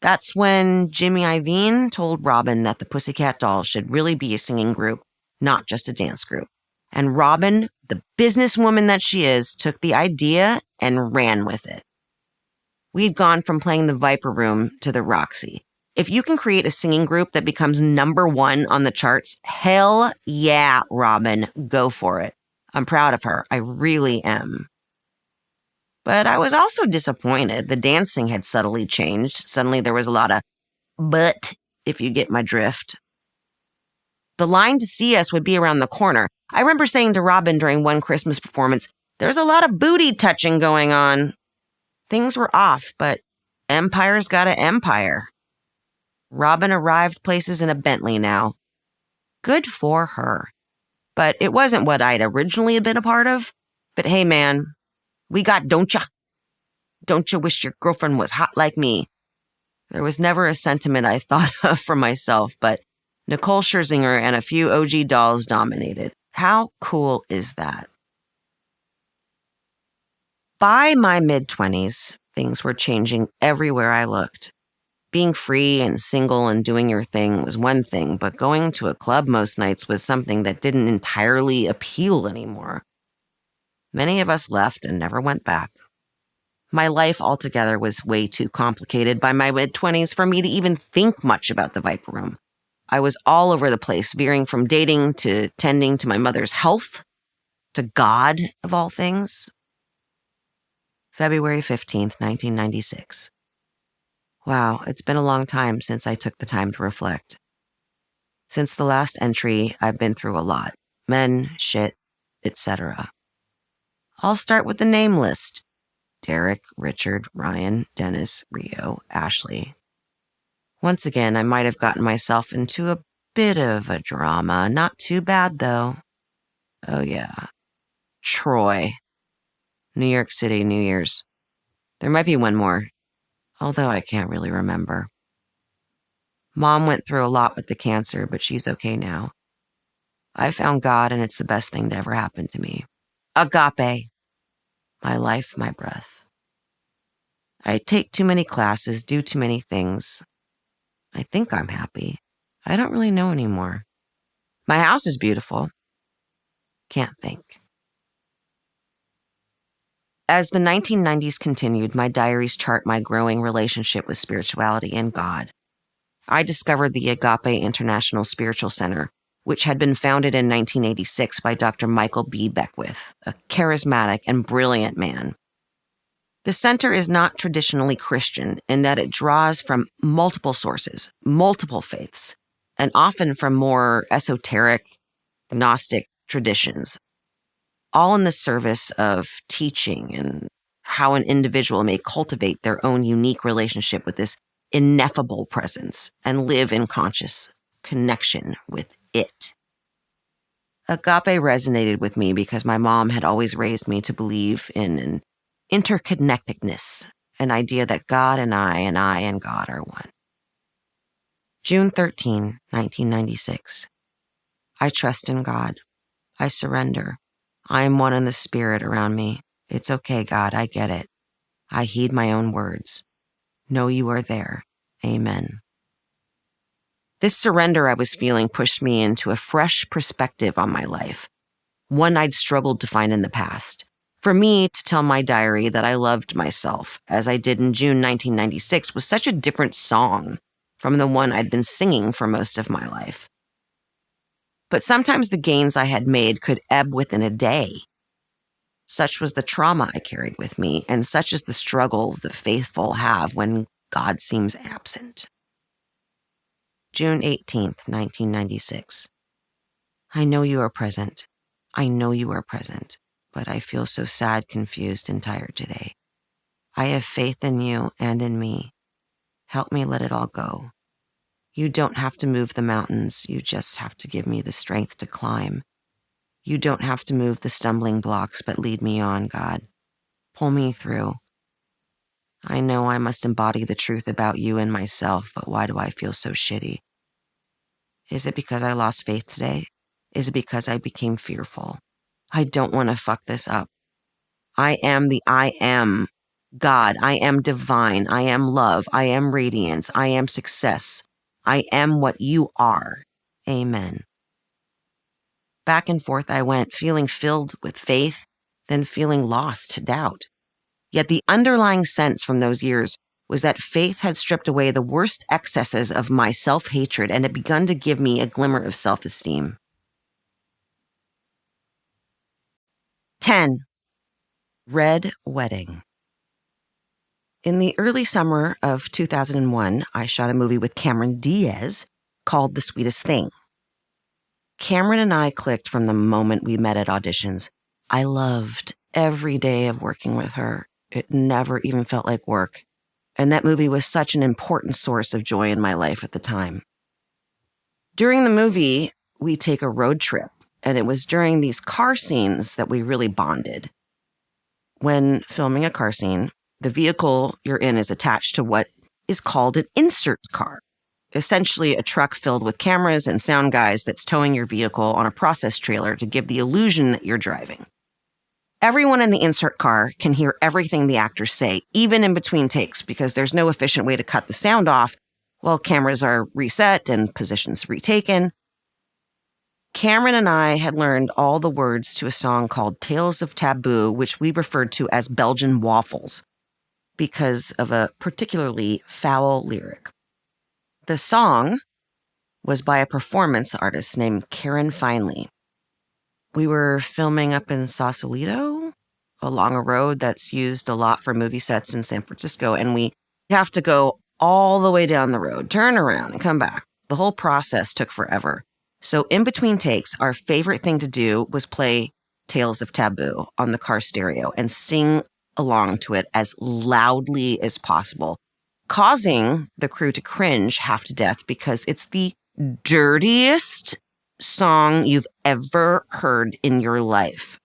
That's when Jimmy Iovine told Robin that the Pussycat Dolls should really be a singing group, not just a dance group. And Robin, the businesswoman that she is, took the idea and ran with it. We'd gone from playing the Viper Room to the Roxy. If you can create a singing group that becomes #1 on the charts, hell yeah, Robin, go for it. I'm proud of her. I really am. But I was also disappointed. The dancing had subtly changed. Suddenly there was a lot of "but," if you get my drift. The line to see us would be around the corner. I remember saying to Robin during one Christmas performance, "There's a lot of booty touching going on." Things were off, but empire's got an empire. Robin arrived places in a Bentley now. Good for her. But it wasn't what I'd originally been a part of. But hey, man, we got don't ya? Don't you wish your girlfriend was hot like me? There was never a sentiment I thought of for myself, but Nicole Scherzinger and a few OG dolls dominated. How cool is that? By my mid-20s, things were changing everywhere I looked. Being free and single and doing your thing was one thing, but going to a club most nights was something that didn't entirely appeal anymore. Many of us left and never went back. My life altogether was way too complicated by my mid-20s for me to even think much about the Viper Room. I was all over the place, veering from dating to tending to my mother's health, to God, of all things. February 15th, 1996. Wow, it's been a long time since I took the time to reflect. Since the last entry, I've been through a lot. Men, shit, etc. I'll start with the name list. Derek, Richard, Ryan, Dennis, Rio, Ashley. Once again, I might have gotten myself into a bit of a drama. Not too bad, though. Oh, yeah. Troy. New York City, New Year's. There might be one more, although I can't really remember. Mom went through a lot with the cancer, but she's okay now. I found God, and it's the best thing to ever happen to me. Agape. My life, my breath. I take too many classes, do too many things. I think I'm happy. I don't really know anymore. My house is beautiful. Can't think. As the 1990s continued, my diaries chart my growing relationship with spirituality and God. I discovered the Agape International Spiritual Center, which had been founded in 1986 by Dr. Michael B. Beckwith, a charismatic and brilliant man. The center is not traditionally Christian in that it draws from multiple sources, multiple faiths, and often from more esoteric, Gnostic traditions, all in the service of teaching and how an individual may cultivate their own unique relationship with this ineffable presence and live in conscious connection with it. Agape resonated with me because my mom had always raised me to believe in an interconnectedness, an idea that God and I and God are one. June 13, 1996. I trust in God. I surrender. I am one in the spirit around me. It's okay, God, I get it. I heed my own words. Know you are there. Amen. This surrender I was feeling pushed me into a fresh perspective on my life, one I'd struggled to find in the past. For me to tell my diary that I loved myself, as I did in June 1996, was such a different song from the one I'd been singing for most of my life. But sometimes the gains I had made could ebb within a day. Such was the trauma I carried with me, and such is the struggle the faithful have when God seems absent. June 18th, 1996. I know you are present. I know you are present. But I feel so sad, confused, and tired today. I have faith in you and in me. Help me let it all go. You don't have to move the mountains. You just have to give me the strength to climb. You don't have to move the stumbling blocks, but lead me on, God. Pull me through. I know I must embody the truth about you and myself, but why do I feel so shitty? Is it because I lost faith today? Is it because I became fearful? I don't want to fuck this up. I am the I am. God, I am divine. I am love. I am radiance. I am success. I am what you are. Amen. Back and forth I went, feeling filled with faith, then feeling lost to doubt. Yet the underlying sense from those years was that faith had stripped away the worst excesses of my self-hatred and had begun to give me a glimmer of self-esteem. 10. Red Wedding. In the early summer of 2001, I shot a movie with Cameron Diaz called The Sweetest Thing. Cameron and I clicked from the moment we met at auditions. I loved every day of working with her. It never even felt like work. And that movie was such an important source of joy in my life at the time. During the movie, we take a road trip, and it was during these car scenes that we really bonded. When filming a car scene, the vehicle you're in is attached to what is called an insert car, essentially a truck filled with cameras and sound guys that's towing your vehicle on a process trailer to give the illusion that you're driving. Everyone in the insert car can hear everything the actors say, even in between takes, because there's no efficient way to cut the sound off while cameras are reset and positions retaken. Cameron and I had learned all the words to a song called Tales of Taboo, which we referred to as Belgian waffles, because of a particularly foul lyric. The song was by a performance artist named Karen Finley. We were filming up in Sausalito, along a road that's used a lot for movie sets in San Francisco, and we have to go all the way down the road, turn around, and come back. The whole process took forever. So in between takes, our favorite thing to do was play Tales of Taboo on the car stereo and sing along to it as loudly as possible, causing the crew to cringe half to death because it's the dirtiest song you've ever heard in your life.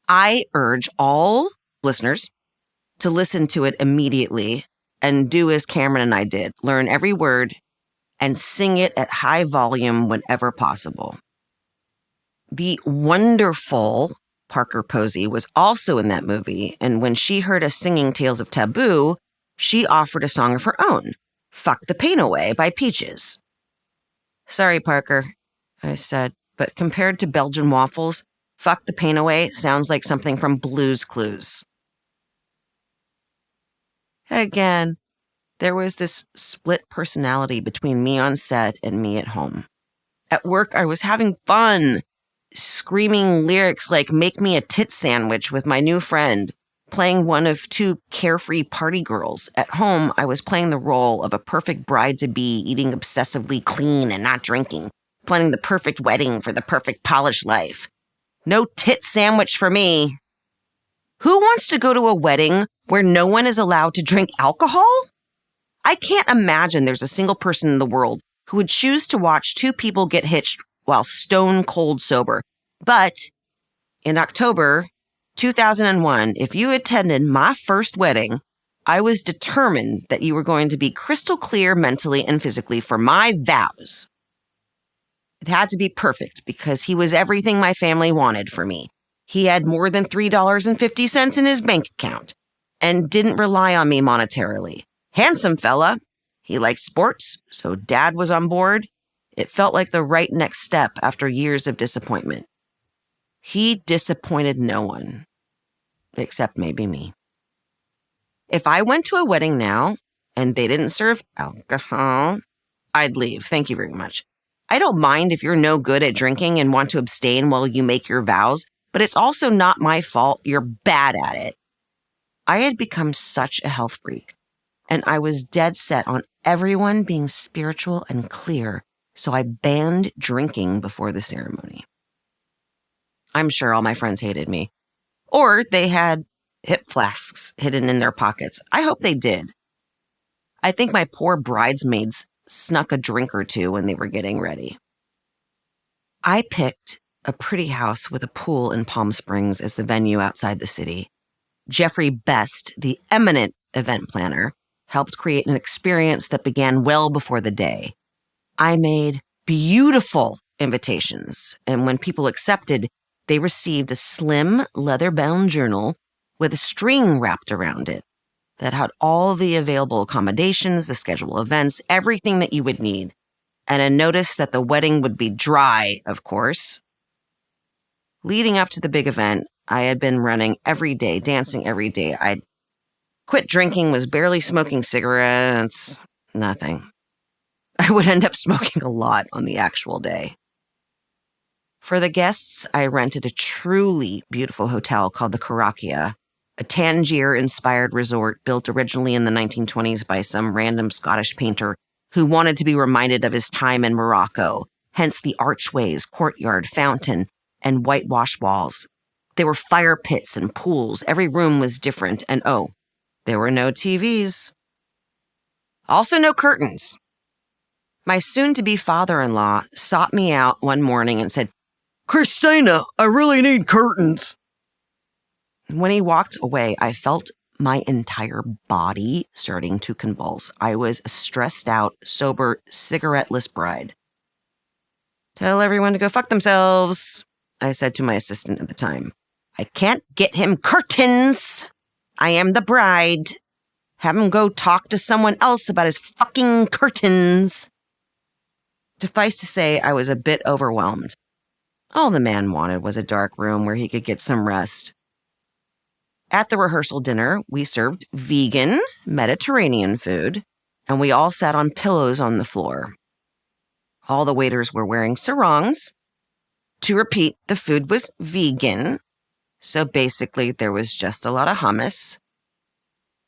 I urge all listeners to listen to it immediately and do as Cameron and I did, learn every word and sing it at high volume whenever possible. The wonderful Parker Posey was also in that movie, and when she heard us singing Tales of Taboo, she offered a song of her own, Fuck the Pain Away by Peaches. Sorry, Parker, I said, but compared to Belgian waffles, Fuck the Pain Away sounds like something from Blue's Clues. Again, there was this split personality between me on set and me at home. At work, I was having fun, screaming lyrics like "Make me a tit sandwich" with my new friend, playing one of two carefree party girls. At home, I was playing the role of a perfect bride-to-be, eating obsessively clean and not drinking, planning the perfect wedding for the perfect polished life. No tit sandwich for me. Who wants to go to a wedding where no one is allowed to drink alcohol? I can't imagine there's a single person in the world who would choose to watch two people get hitched while stone cold sober. But in October 2001, if you attended my first wedding, I was determined that you were going to be crystal clear mentally and physically for my vows. It had to be perfect because he was everything my family wanted for me. He had more than $3.50 in his bank account and didn't rely on me monetarily. Handsome fella. He liked sports, so Dad was on board. It felt like the right next step after years of disappointment. He disappointed no one, except maybe me. If I went to a wedding now and they didn't serve alcohol, I'd leave. Thank you very much. I don't mind if you're no good at drinking and want to abstain while you make your vows, but it's also not my fault you're bad at it. I had become such a health freak, and I was dead set on everyone being spiritual and clear, so I banned drinking before the ceremony. I'm sure all my friends hated me. Or they had hip flasks hidden in their pockets. I hope they did. I think my poor bridesmaids snuck a drink or two when they were getting ready. I picked a pretty house with a pool in Palm Springs as the venue outside the city. Jeffrey Best, the eminent event planner, helped create an experience that began well before the day. I made beautiful invitations, and when people accepted, they received a slim, leather-bound journal with a string wrapped around it that had all the available accommodations, the schedule of events, everything that you would need, and a notice that the wedding would be dry, of course. Leading up to the big event, I had been running every day, dancing every day. I'd quit drinking, was barely smoking cigarettes, nothing. I would end up smoking a lot on the actual day. For the guests, I rented a truly beautiful hotel called the Carakia, a Tangier-inspired resort built originally in the 1920s by some random Scottish painter who wanted to be reminded of his time in Morocco, hence the archways, courtyard, fountain, and whitewashed walls. There were fire pits and pools. Every room was different, and there were no TVs. Also no curtains. My soon-to-be father-in-law sought me out one morning and said, "Christina, I really need curtains." when he walked away, I felt my entire body starting to convulse. I was a stressed out, sober, cigarette-less bride. "Tell everyone to go fuck themselves," I said to my assistant at the time. "I can't get him curtains. I am the bride. Have him go talk to someone else about his fucking curtains." Suffice to say, I was a bit overwhelmed. All the man wanted was a dark room where he could get some rest. At the rehearsal dinner, we served vegan Mediterranean food, and we all sat on pillows on the floor. All the waiters were wearing sarongs. To repeat, the food was vegan, so basically there was just a lot of hummus.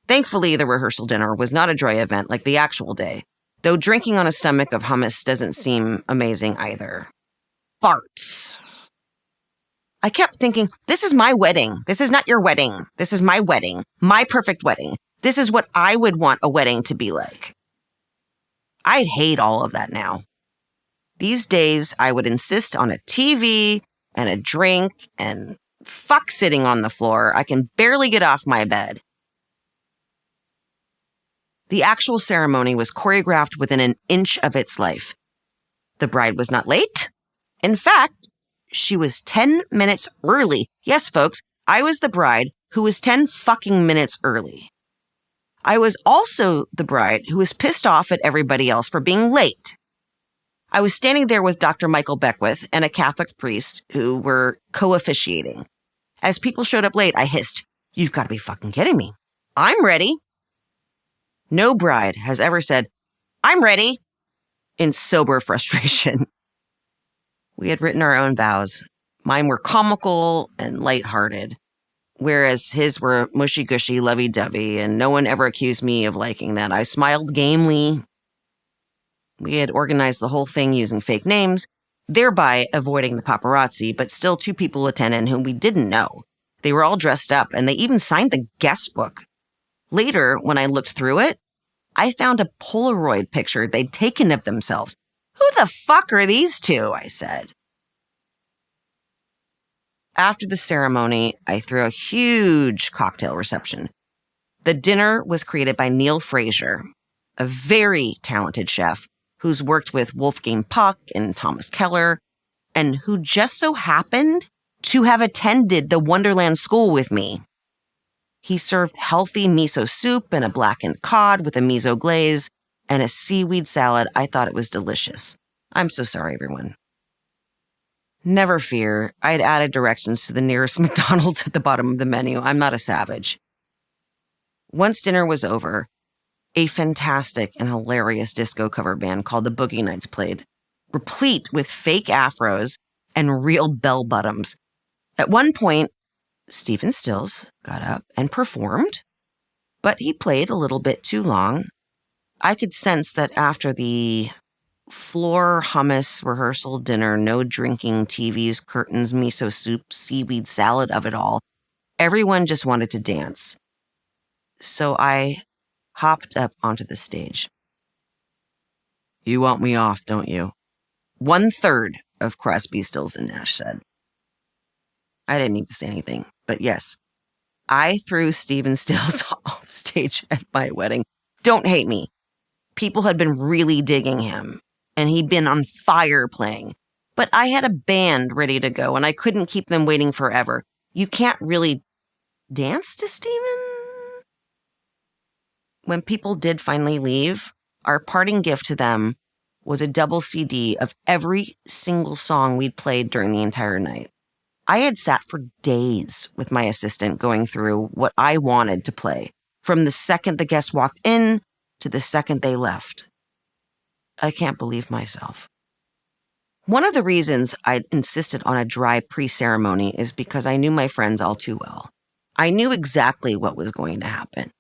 Thankfully, the rehearsal dinner was not a dry event like the actual day, though drinking on a stomach of hummus doesn't seem amazing either. Farts. I kept thinking, this is my wedding. This is not your wedding. This is my wedding. My perfect wedding. This is what I would want a wedding to be like. I'd hate all of that now. These days, I would insist on a TV and a drink and fuck sitting on the floor. I can barely get off my bed. The actual ceremony was choreographed within an inch of its life. The bride was not late. In fact, she was 10 minutes early. Yes, folks, I was the bride who was 10 fucking minutes early. I was also the bride who was pissed off at everybody else for being late. I was standing there with Dr. Michael Beckwith and a Catholic priest who were co-officiating. As people showed up late, I hissed, "You've got to be fucking kidding me. I'm ready." No bride has ever said, "I'm ready," in sober frustration. We had written our own vows. Mine were comical and lighthearted, whereas his were mushy-gushy, lovey-dovey, and no one ever accused me of liking that. I smiled gamely. We had organized the whole thing using fake names, thereby avoiding the paparazzi, but still 2 people attended whom we didn't know. They were all dressed up, and they even signed the guest book. Later, when I looked through it, I found a Polaroid picture they'd taken of themselves. "Who the fuck are these 2?" I said. After the ceremony, I threw a huge cocktail reception. The dinner was created by Neil Fraser, a very talented chef who's worked with Wolfgang Puck and Thomas Keller, and who just so happened to have attended the Wonderland School with me. He served healthy miso soup and a blackened cod with a miso glaze and a seaweed salad. I thought it was delicious. I'm so sorry, everyone. Never fear, I had added directions to the nearest McDonald's at the bottom of the menu. I'm not a savage. Once dinner was over, a fantastic and hilarious disco cover band called the Boogie Nights played, replete with fake afros and real bell bottoms. At one point, Stephen Stills got up and performed, but he played a little bit too long. I could sense that after the floor hummus rehearsal dinner, no drinking, TVs, curtains, miso soup, seaweed salad of it all, everyone just wanted to dance. So I hopped up onto the stage. "You want me off, don't you?" 1/3 of Crosby, Stills, and Nash said. I didn't need to say anything, but yes, I threw Stephen Stills off stage at my wedding. Don't hate me. People had been really digging him, and he'd been on fire playing. But I had a band ready to go, and I couldn't keep them waiting forever. You can't really dance to Stephen? When people did finally leave, our parting gift to them was a double CD of every single song we'd played during the entire night. I had sat for days with my assistant going through what I wanted to play, from the second the guests walked in to the second they left. I can't believe myself. One of the reasons I insisted on a dry pre-ceremony is because I knew my friends all too well. I knew exactly what was going to happen.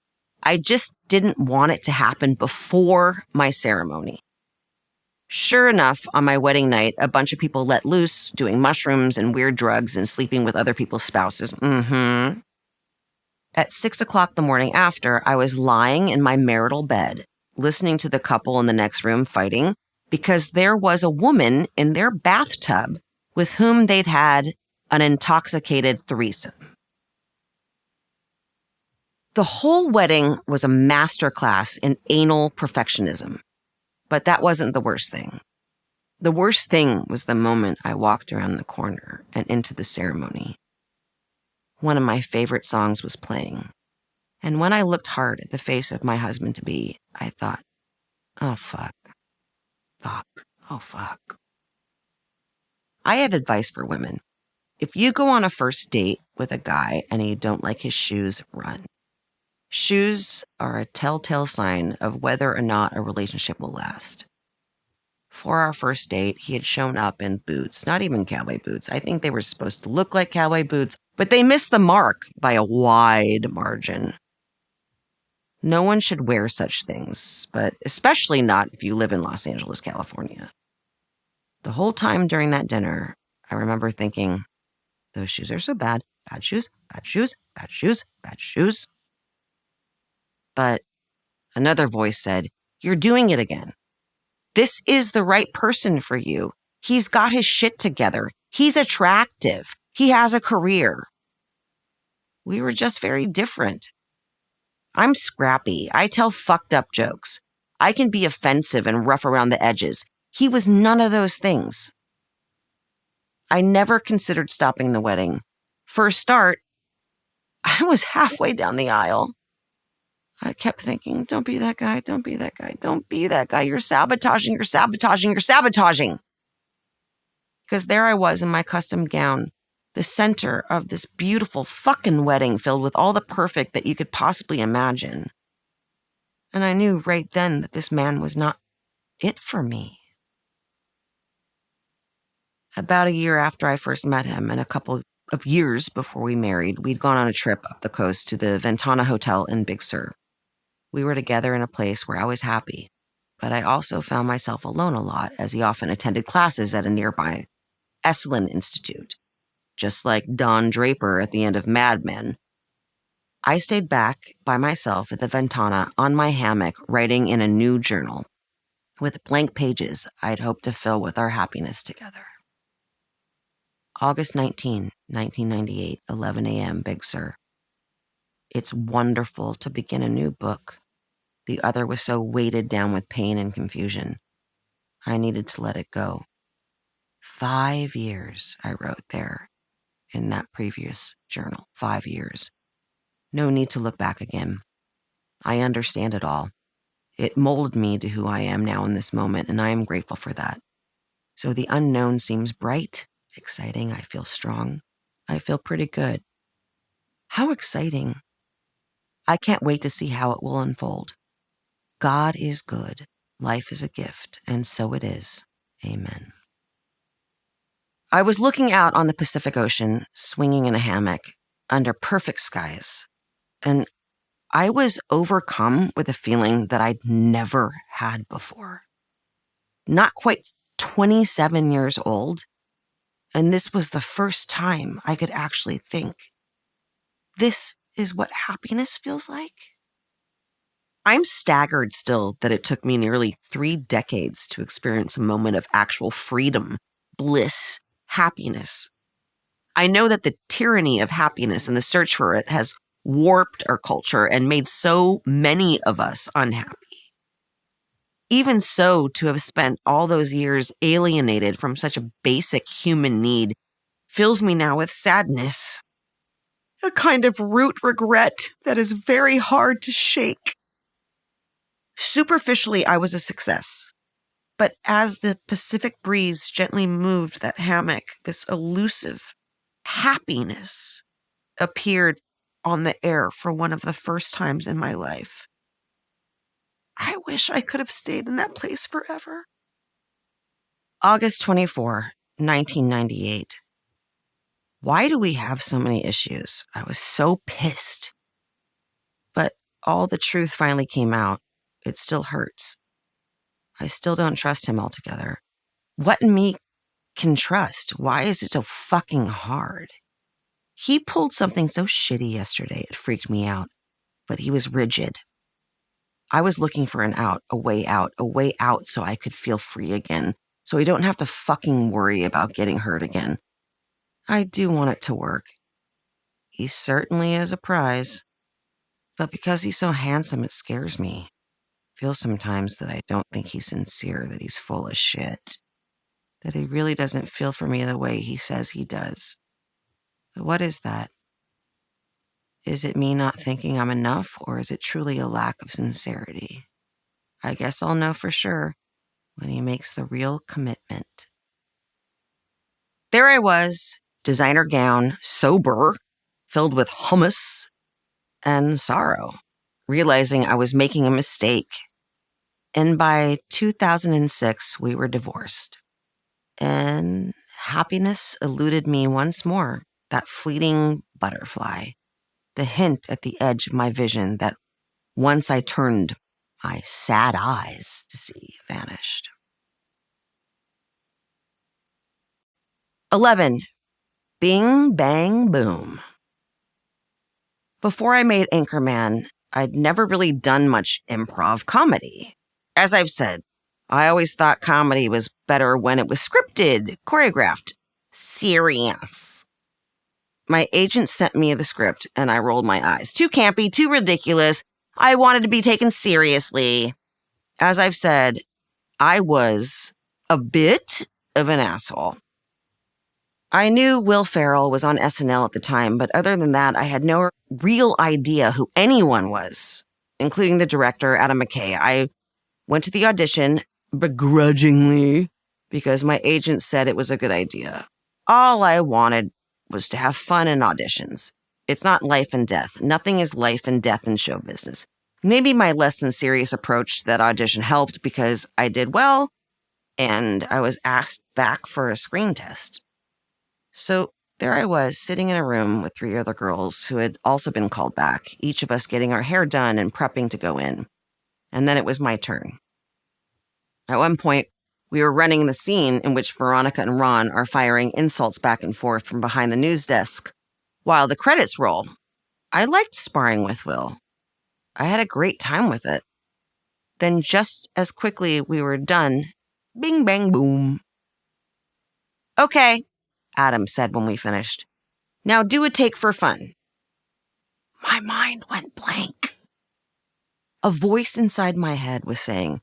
I just didn't want it to happen before my ceremony. Sure enough, on my wedding night, a bunch of people let loose, doing mushrooms and weird drugs and sleeping with other people's spouses. At 6 o'clock the morning after, I was lying in my marital bed, listening to the couple in the next room fighting, because there was a woman in their bathtub with whom they'd had an intoxicated threesome. The whole wedding was a masterclass in anal perfectionism, but that wasn't the worst thing. The worst thing was the moment I walked around the corner and into the ceremony. One of my favorite songs was playing, and when I looked hard at the face of my husband-to-be, I thought, oh, fuck. Oh, fuck. I have advice for women. If you go on a first date with a guy and you don't like his shoes, run. Shoes are a telltale sign of whether or not a relationship will last. For our first date, he had shown up in boots, not even cowboy boots. I think they were supposed to look like cowboy boots, but they missed the mark by a wide margin. No one should wear such things, but especially not if you live in Los Angeles, California. The whole time during that dinner, I remember thinking, those shoes are so bad. Bad shoes, bad shoes, bad shoes, bad shoes. But another voice said, you're doing it again. This is the right person for you. He's got his shit together. He's attractive. He has a career. We were just very different. I'm scrappy. I tell fucked up jokes. I can be offensive and rough around the edges. He was none of those things. I never considered stopping the wedding. For a start, I was halfway down the aisle. I kept thinking, don't be that guy, don't be that guy, don't be that guy. You're sabotaging, you're sabotaging, you're sabotaging. Because there I was in my custom gown, the center of this beautiful fucking wedding filled with all the perfect that you could possibly imagine. And I knew right then that this man was not it for me. About a year after I first met him, and a couple of years before we married, we'd gone on a trip up the coast to the Ventana Hotel in Big Sur. We were together in a place where I was happy, but I also found myself alone a lot as he often attended classes at a nearby Esalen Institute, just like Don Draper at the end of Mad Men. I stayed back by myself at the Ventana on my hammock writing in a new journal with blank pages I'd hoped to fill with our happiness together. August 19, 1998, 11 a.m., Big Sur. It's wonderful to begin a new book. The other was so weighted down with pain and confusion. I needed to let it go. 5 years, I wrote there in that previous journal. 5 years. No need to look back again. I understand it all. It molded me to who I am now in this moment, and I am grateful for that. So the unknown seems bright, exciting. I feel strong. I feel pretty good. How exciting. I can't wait to see how it will unfold. God is good. Life is a gift, and so it is. Amen. I was looking out on the Pacific Ocean, swinging in a hammock, under perfect skies, and I was overcome with a feeling that I'd never had before. Not quite 27 years old, and this was the first time I could actually think, this is what happiness feels like? I'm staggered still that it took me nearly 3 decades to experience a moment of actual freedom, bliss, happiness. I know that the tyranny of happiness and the search for it has warped our culture and made so many of us unhappy. Even so, to have spent all those years alienated from such a basic human need fills me now with sadness. A kind of root regret that is very hard to shake. Superficially, I was a success. But as the Pacific breeze gently moved that hammock, this elusive happiness appeared on the air for one of the first times in my life. I wish I could have stayed in that place forever. August 24, 1998. Why do we have so many issues? I was so pissed. But all the truth finally came out. It still hurts. I still don't trust him altogether. What in me can trust? Why is it so fucking hard? He pulled something so shitty yesterday, it freaked me out. But he was rigid. I was looking for an out, a way out so I could feel free again, so I don't have to fucking worry about getting hurt again. I do want it to work. He certainly is a prize. But because he's so handsome, it scares me. I feel sometimes that I don't think he's sincere, that he's full of shit. That he really doesn't feel for me the way he says he does. But what is that? Is it me not thinking I'm enough, or is it truly a lack of sincerity? I guess I'll know for sure when he makes the real commitment. There I was, designer gown, sober, filled with hummus and sorrow, realizing I was making a mistake. And by 2006, we were divorced. And happiness eluded me once more, that fleeting butterfly, the hint at the edge of my vision that once I turned my sad eyes to see vanished. 11. Bing, bang, boom. Before I made Anchorman, I'd never really done much improv comedy. As I've said, I always thought comedy was better when it was scripted, choreographed, serious. My agent sent me the script and I rolled my eyes. Too campy, too ridiculous. I wanted to be taken seriously. As I've said, I was a bit of an asshole. I knew Will Ferrell was on SNL at the time, but other than that, I had no real idea who anyone was, including the director, Adam McKay. I went to the audition begrudgingly because my agent said it was a good idea. All I wanted was to have fun in auditions. It's not life and death. Nothing is life and death in show business. Maybe my less than serious approach to that audition helped because I did well and I was asked back for a screen test. So there I was, sitting in a room with 3 other girls who had also been called back, each of us getting our hair done and prepping to go in. And then it was my turn. At one point, we were running the scene in which Veronica and Ron are firing insults back and forth from behind the news desk while the credits roll. I liked sparring with Will. I had a great time with it. Then just as quickly we were done, bing, bang, boom. Okay, Adam said when we finished. Now do a take for fun. My mind went blank. A voice inside my head was saying,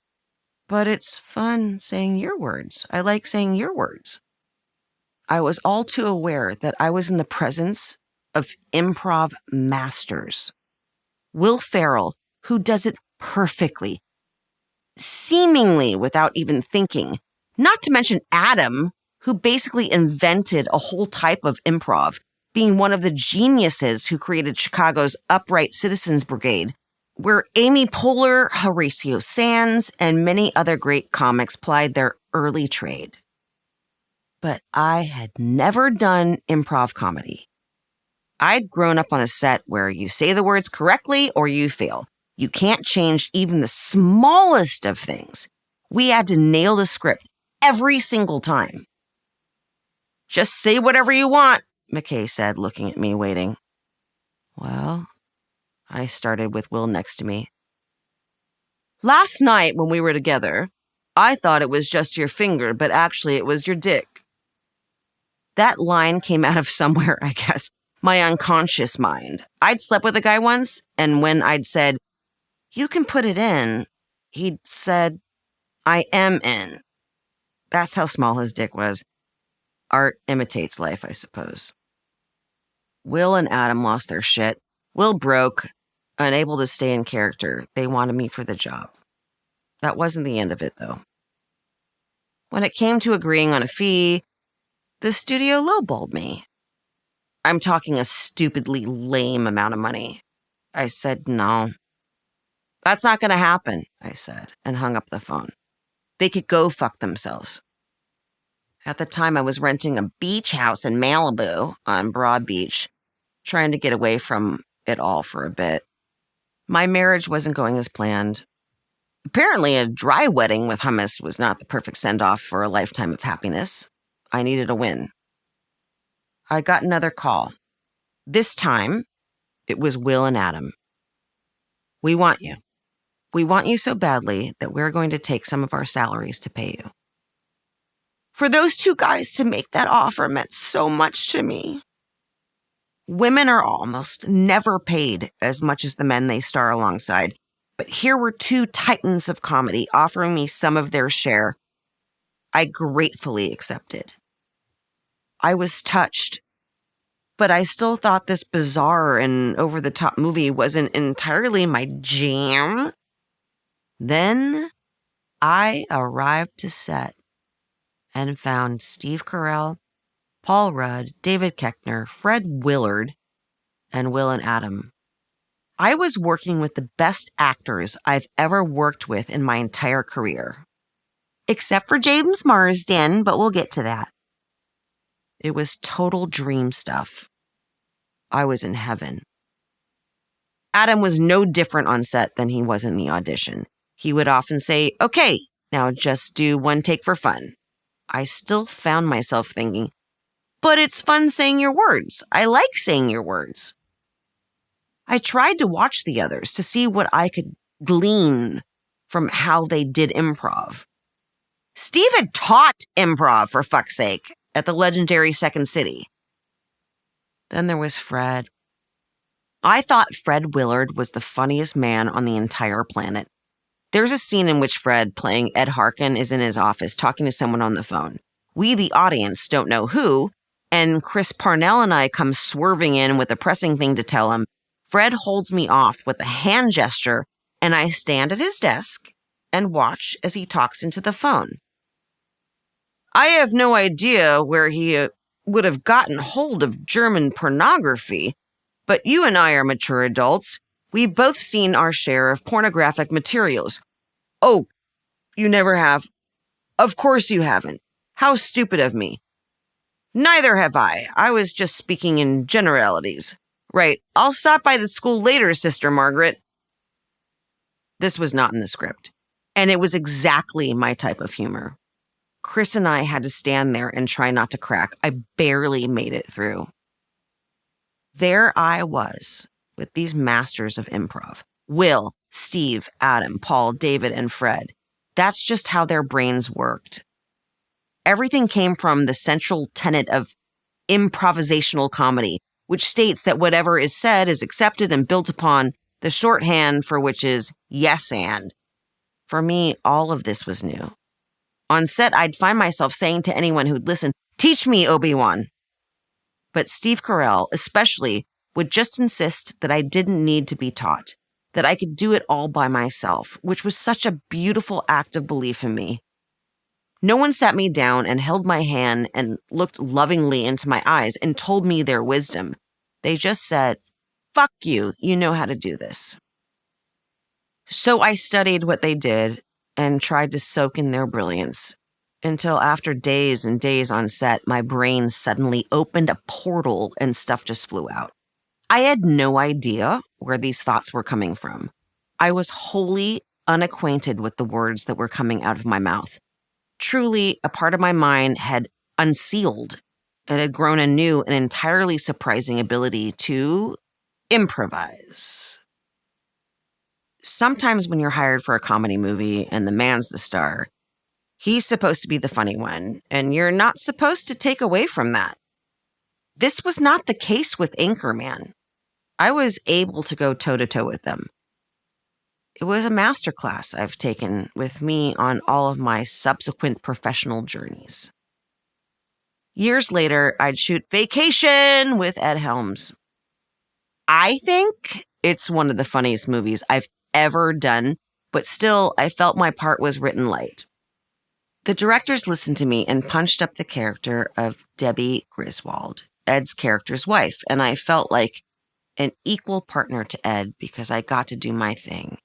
but it's fun saying your words. I like saying your words. I was all too aware that I was in the presence of improv masters. Will Ferrell, who does it perfectly, seemingly without even thinking. Not to mention Adam, who basically invented a whole type of improv, being one of the geniuses who created Chicago's Upright Citizens Brigade, where Amy Poehler, Horatio Sands, and many other great comics plied their early trade. But I had never done improv comedy. I'd grown up on a set where you say the words correctly or you fail. You can't change even the smallest of things. We had to nail the script every single time. Just say whatever you want, McKay said, looking at me, waiting. Well, I started with Will next to me. Last night when we were together, I thought it was just your finger, but actually it was your dick. That line came out of somewhere, I guess, my unconscious mind. I'd slept with a guy once, and when I'd said, you can put it in, he'd said, I am in. That's how small his dick was. Art imitates life, I suppose. Will and Adam lost their shit. Will broke, unable to stay in character. They wanted me for the job. That wasn't the end of it, though. When it came to agreeing on a fee, the studio lowballed me. I'm talking a stupidly lame amount of money. I said no. That's not going to happen, I said, and hung up the phone. They could go fuck themselves. At the time, I was renting a beach house in Malibu on Broad Beach, trying to get away from it all for a bit. My marriage wasn't going as planned. Apparently, a dry wedding with hummus was not the perfect send-off for a lifetime of happiness. I needed a win. I got another call. This time, it was Will and Adam. We want you. We want you so badly that we're going to take some of our salaries to pay you. For those two guys to make that offer meant so much to me. Women are almost never paid as much as the men they star alongside, but here were two titans of comedy offering me some of their share. I gratefully accepted. I was touched, but I still thought this bizarre and over-the-top movie wasn't entirely my jam. Then I arrived to set and found Steve Carell, Paul Rudd, David Koechner, Fred Willard, and Will and Adam. I was working with the best actors I've ever worked with in my entire career. Except for James Marsden, but we'll get to that. It was total dream stuff. I was in heaven. Adam was no different on set than he was in the audition. He would often say, "Okay, now just do one take for fun." I still found myself thinking, but it's fun saying your words. I like saying your words. I tried to watch the others to see what I could glean from how they did improv. Steve had taught improv, for fuck's sake, at the legendary Second City. Then there was Fred. I thought Fred Willard was the funniest man on the entire planet. There's a scene in which Fred, playing Ed Harkin, is in his office talking to someone on the phone. We, the audience, don't know who, and Chris Parnell and I come swerving in with a pressing thing to tell him. Fred holds me off with a hand gesture, and I stand at his desk and watch as he talks into the phone. I have no idea where he would have gotten hold of German pornography, but you and I are mature adults. We've both seen our share of pornographic materials. Oh, you never have? Of course you haven't. How stupid of me. Neither have I. I was just speaking in generalities. Right, I'll stop by the school later, Sister Margaret. This was not in the script, and it was exactly my type of humor. Chris and I had to stand there and try not to crack. I barely made it through. There I was with these masters of improv. Will, Steve, Adam, Paul, David, and Fred. That's just how their brains worked. Everything came from the central tenet of improvisational comedy, which states that whatever is said is accepted and built upon, the shorthand for which is yes and. For me, all of this was new. On set, I'd find myself saying to anyone who'd listen, "Teach me, Obi-Wan." But Steve Carell, especially, would just insist that I didn't need to be taught, that I could do it all by myself, which was such a beautiful act of belief in me. No one sat me down and held my hand and looked lovingly into my eyes and told me their wisdom. They just said, "Fuck you, you know how to do this." So I studied what they did and tried to soak in their brilliance, until after days and days on set, my brain suddenly opened a portal and stuff just flew out. I had no idea where these thoughts were coming from. I was wholly unacquainted with the words that were coming out of my mouth. Truly, a part of my mind had unsealed. It had grown a new and entirely surprising ability to improvise. Sometimes when you're hired for a comedy movie and the man's the star, he's supposed to be the funny one, and you're not supposed to take away from that. This was not the case with Anchorman. I was able to go toe-to-toe with them. It was a masterclass I've taken with me on all of my subsequent professional journeys. Years later, I'd shoot Vacation with Ed Helms. I think it's one of the funniest movies I've ever done, but still, I felt my part was written light. The directors listened to me and punched up the character of Debbie Griswold, Ed's character's wife, and I felt like an equal partner to Ed because I got to do my thing.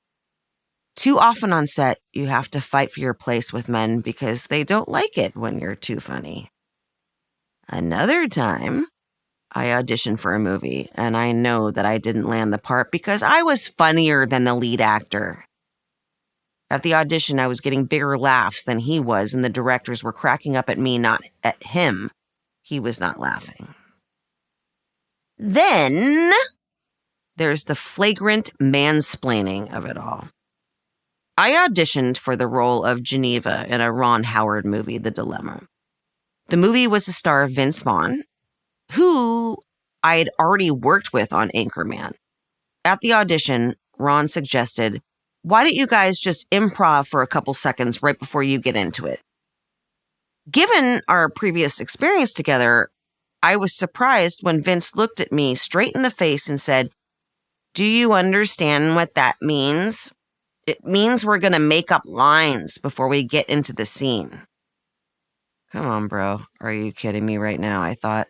Too often on set, you have to fight for your place with men because they don't like it when you're too funny. Another time, I auditioned for a movie, and I know that I didn't land the part because I was funnier than the lead actor. At the audition, I was getting bigger laughs than he was, and the directors were cracking up at me, not at him. He was not laughing. Then, there's the flagrant mansplaining of it all. I auditioned for the role of Geneva in a Ron Howard movie, The Dilemma. The movie was the star of Vince Vaughn, who I had already worked with on Anchorman. At the audition, Ron suggested, "Why don't you guys just improv for a couple seconds right before you get into it?" Given our previous experience together, I was surprised when Vince looked at me straight in the face and said, "Do you understand what that means? It means we're going to make up lines before we get into the scene." Come on, bro. Are you kidding me right now? I thought.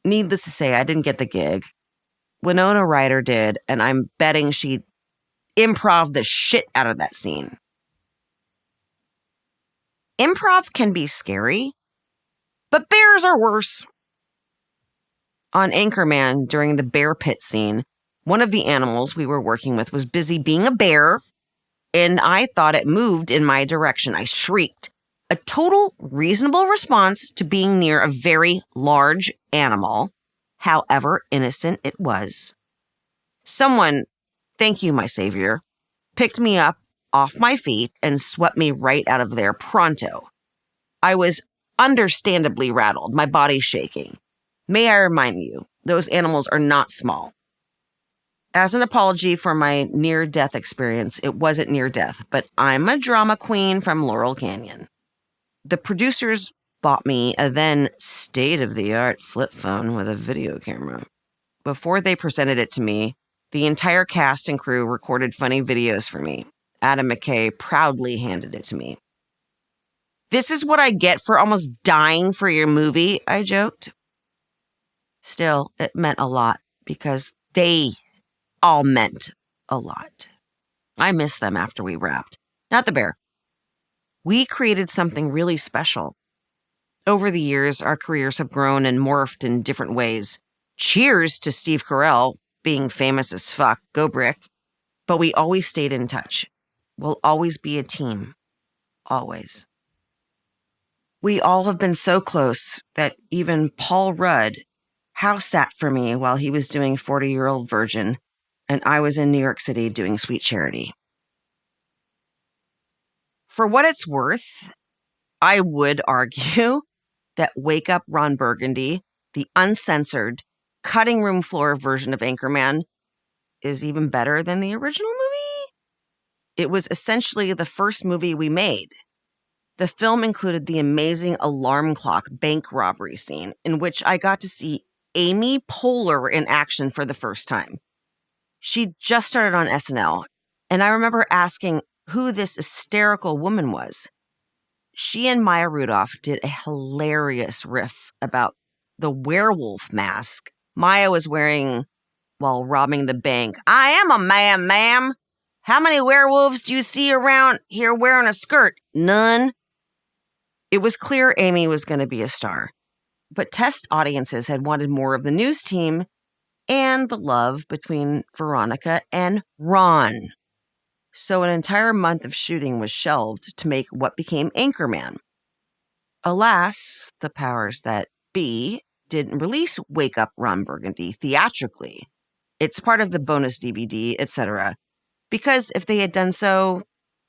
Needless to say, I didn't get the gig. Winona Ryder did, and I'm betting she improv the shit out of that scene. Improv can be scary, but bears are worse. On Anchorman, during the bear pit scene, one of the animals we were working with was busy being a bear, and I thought it moved in my direction. I shrieked. A total reasonable response to being near a very large animal, however innocent it was. Someone, thank you, my savior, picked me up off my feet and swept me right out of there pronto. I was understandably rattled, my body shaking. May I remind you, those animals are not small. As an apology for my near-death experience, it wasn't near-death, but I'm a drama queen from Laurel Canyon. The producers bought me a then state-of-the-art flip phone with a video camera. Before they presented it to me, the entire cast and crew recorded funny videos for me. Adam McKay proudly handed it to me. "This is what I get for almost dying for your movie," I joked. Still, it meant a lot because they all meant a lot. I miss them after we wrapped. Not the bear. We created something really special. Over the years, our careers have grown and morphed in different ways. Cheers to Steve Carell, being famous as fuck, go Brick. But we always stayed in touch. We'll always be a team. Always. We all have been so close that even Paul Rudd house sat for me while he was doing 40-Year-Old Virgin, and I was in New York City doing Sweet Charity. For what it's worth, I would argue that Wake Up Ron Burgundy, the uncensored, cutting room floor version of Anchorman, is even better than the original movie. It was essentially the first movie we made. The film included the amazing alarm clock bank robbery scene, in which I got to see Amy Poehler in action for the first time. She just started on SNL, and I remember asking who this hysterical woman was. She and Maya Rudolph did a hilarious riff about the werewolf mask Maya was wearing while robbing the bank. "I am a man, ma'am. How many werewolves do you see around here wearing a skirt? None." It was clear Amy was going to be a star, but test audiences had wanted more of the news team and the love between Veronica and Ron. So an entire month of shooting was shelved to make what became Anchorman. Alas, the powers that be didn't release Wake Up Ron Burgundy theatrically. It's part of the bonus DVD, etc. Because if they had done so,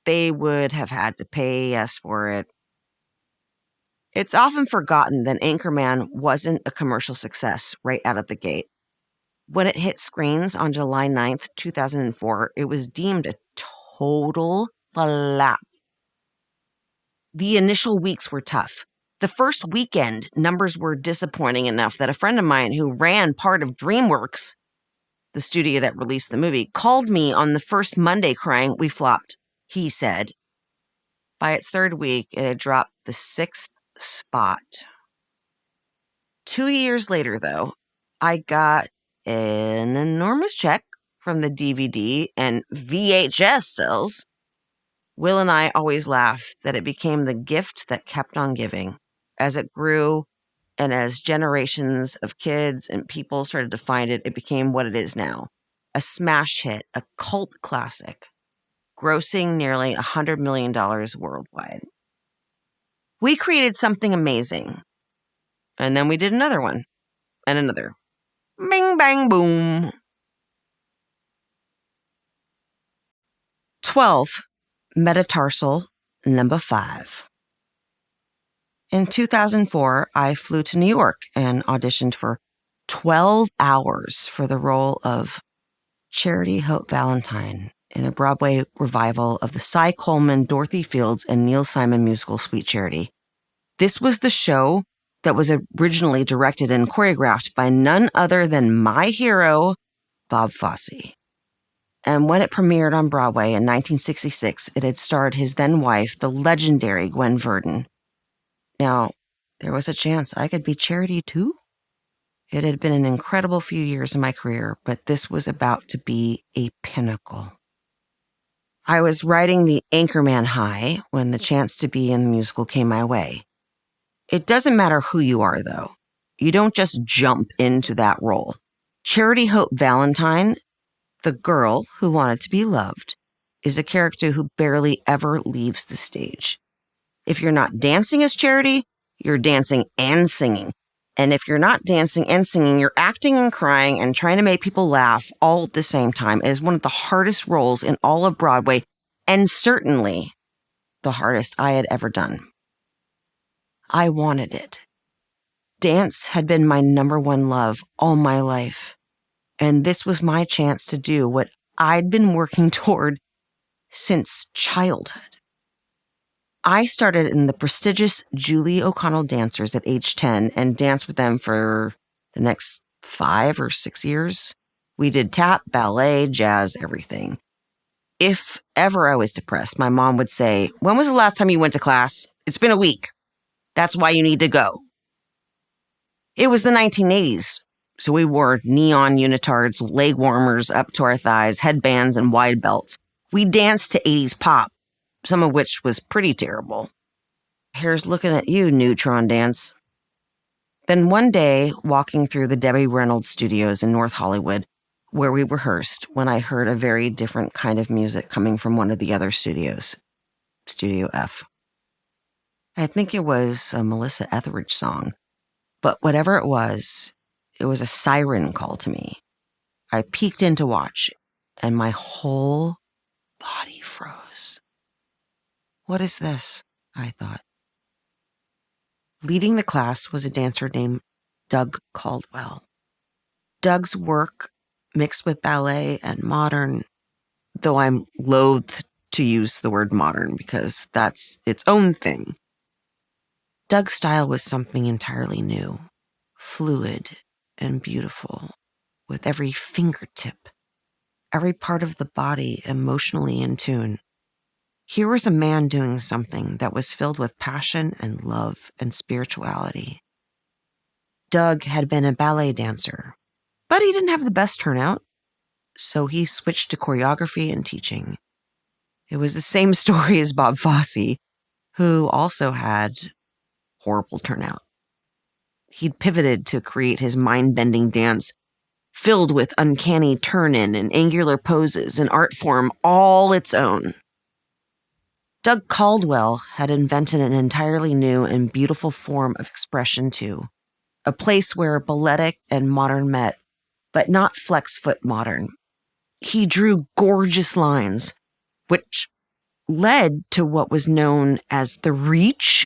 they would have had to pay us for it. It's often forgotten that Anchorman wasn't a commercial success right out of the gate. When it hit screens on July 9th, 2004, it was deemed a total flop. The initial weeks were tough. The first weekend, numbers were disappointing enough that a friend of mine who ran part of DreamWorks, the studio that released the movie, called me on the first Monday crying, "We flopped," he said. By its third week, it had dropped the 6th spot. 2 years later, though, I got an enormous check from the DVD and VHS sales. Will and I always laugh that it became the gift that kept on giving. As it grew and as generations of kids and people started to find it, it became what it is now. A smash hit, a cult classic, grossing nearly $100 million worldwide. We created something amazing. And then we did another one. And another. Bing, bang, boom. 12, metatarsal number 5. In 2004, I flew to New York and auditioned for 12 hours for the role of Charity Hope Valentine in a Broadway revival of the Cy Coleman, Dorothy Fields, and Neil Simon musical Sweet Charity. This was the show that was originally directed and choreographed by none other than my hero, Bob Fosse. And when it premiered on Broadway in 1966, it had starred his then wife, the legendary Gwen Verdon. Now, there was a chance I could be Charity too. It had been an incredible few years in my career, but this was about to be a pinnacle. I was riding the Anchorman high when the chance to be in the musical came my way. It doesn't matter who you are, though. You don't just jump into that role. Charity Hope Valentine, the girl who wanted to be loved, is a character who barely ever leaves the stage. If you're not dancing as Charity, you're dancing and singing. And if you're not dancing and singing, you're acting and crying and trying to make people laugh all at the same time. It is one of the hardest roles in all of Broadway, and certainly the hardest I had ever done. I wanted it. Dance had been my number one love all my life, and this was my chance to do what I'd been working toward since childhood. I started in the prestigious Julie O'Connell Dancers at age 10 and danced with them for the next 5 or 6 years. We did tap, ballet, jazz, everything. If ever I was depressed, my mom would say, "When was the last time you went to class? It's been a week. That's why you need to go." It was the 1980s, so we wore neon unitards, leg warmers up to our thighs, headbands, and wide belts. We danced to 80s pop, some of which was pretty terrible. Here's looking at you, Neutron Dance. Then one day, walking through the Debbie Reynolds studios in North Hollywood, where we rehearsed, when I heard a very different kind of music coming from one of the other studios, Studio F. I think it was a Melissa Etheridge song, but whatever it was a siren call to me. I peeked in to watch, and my whole body froze. What is this? I thought. Leading the class was a dancer named Doug Caldwell. Doug's work, mixed with ballet and modern, though I'm loath to use the word modern because that's its own thing. Doug's style was something entirely new, fluid and beautiful, with every fingertip, every part of the body emotionally in tune. Here was a man doing something that was filled with passion and love and spirituality. Doug had been a ballet dancer, but he didn't have the best turnout, so he switched to choreography and teaching. It was the same story as Bob Fosse, who also had horrible turnout. He'd pivoted to create his mind-bending dance, filled with uncanny turn-in and angular poses, an art form all its own. Doug Caldwell had invented an entirely new and beautiful form of expression too, a place where balletic and modern met, but not flex foot modern. He drew gorgeous lines, which led to what was known as the reach.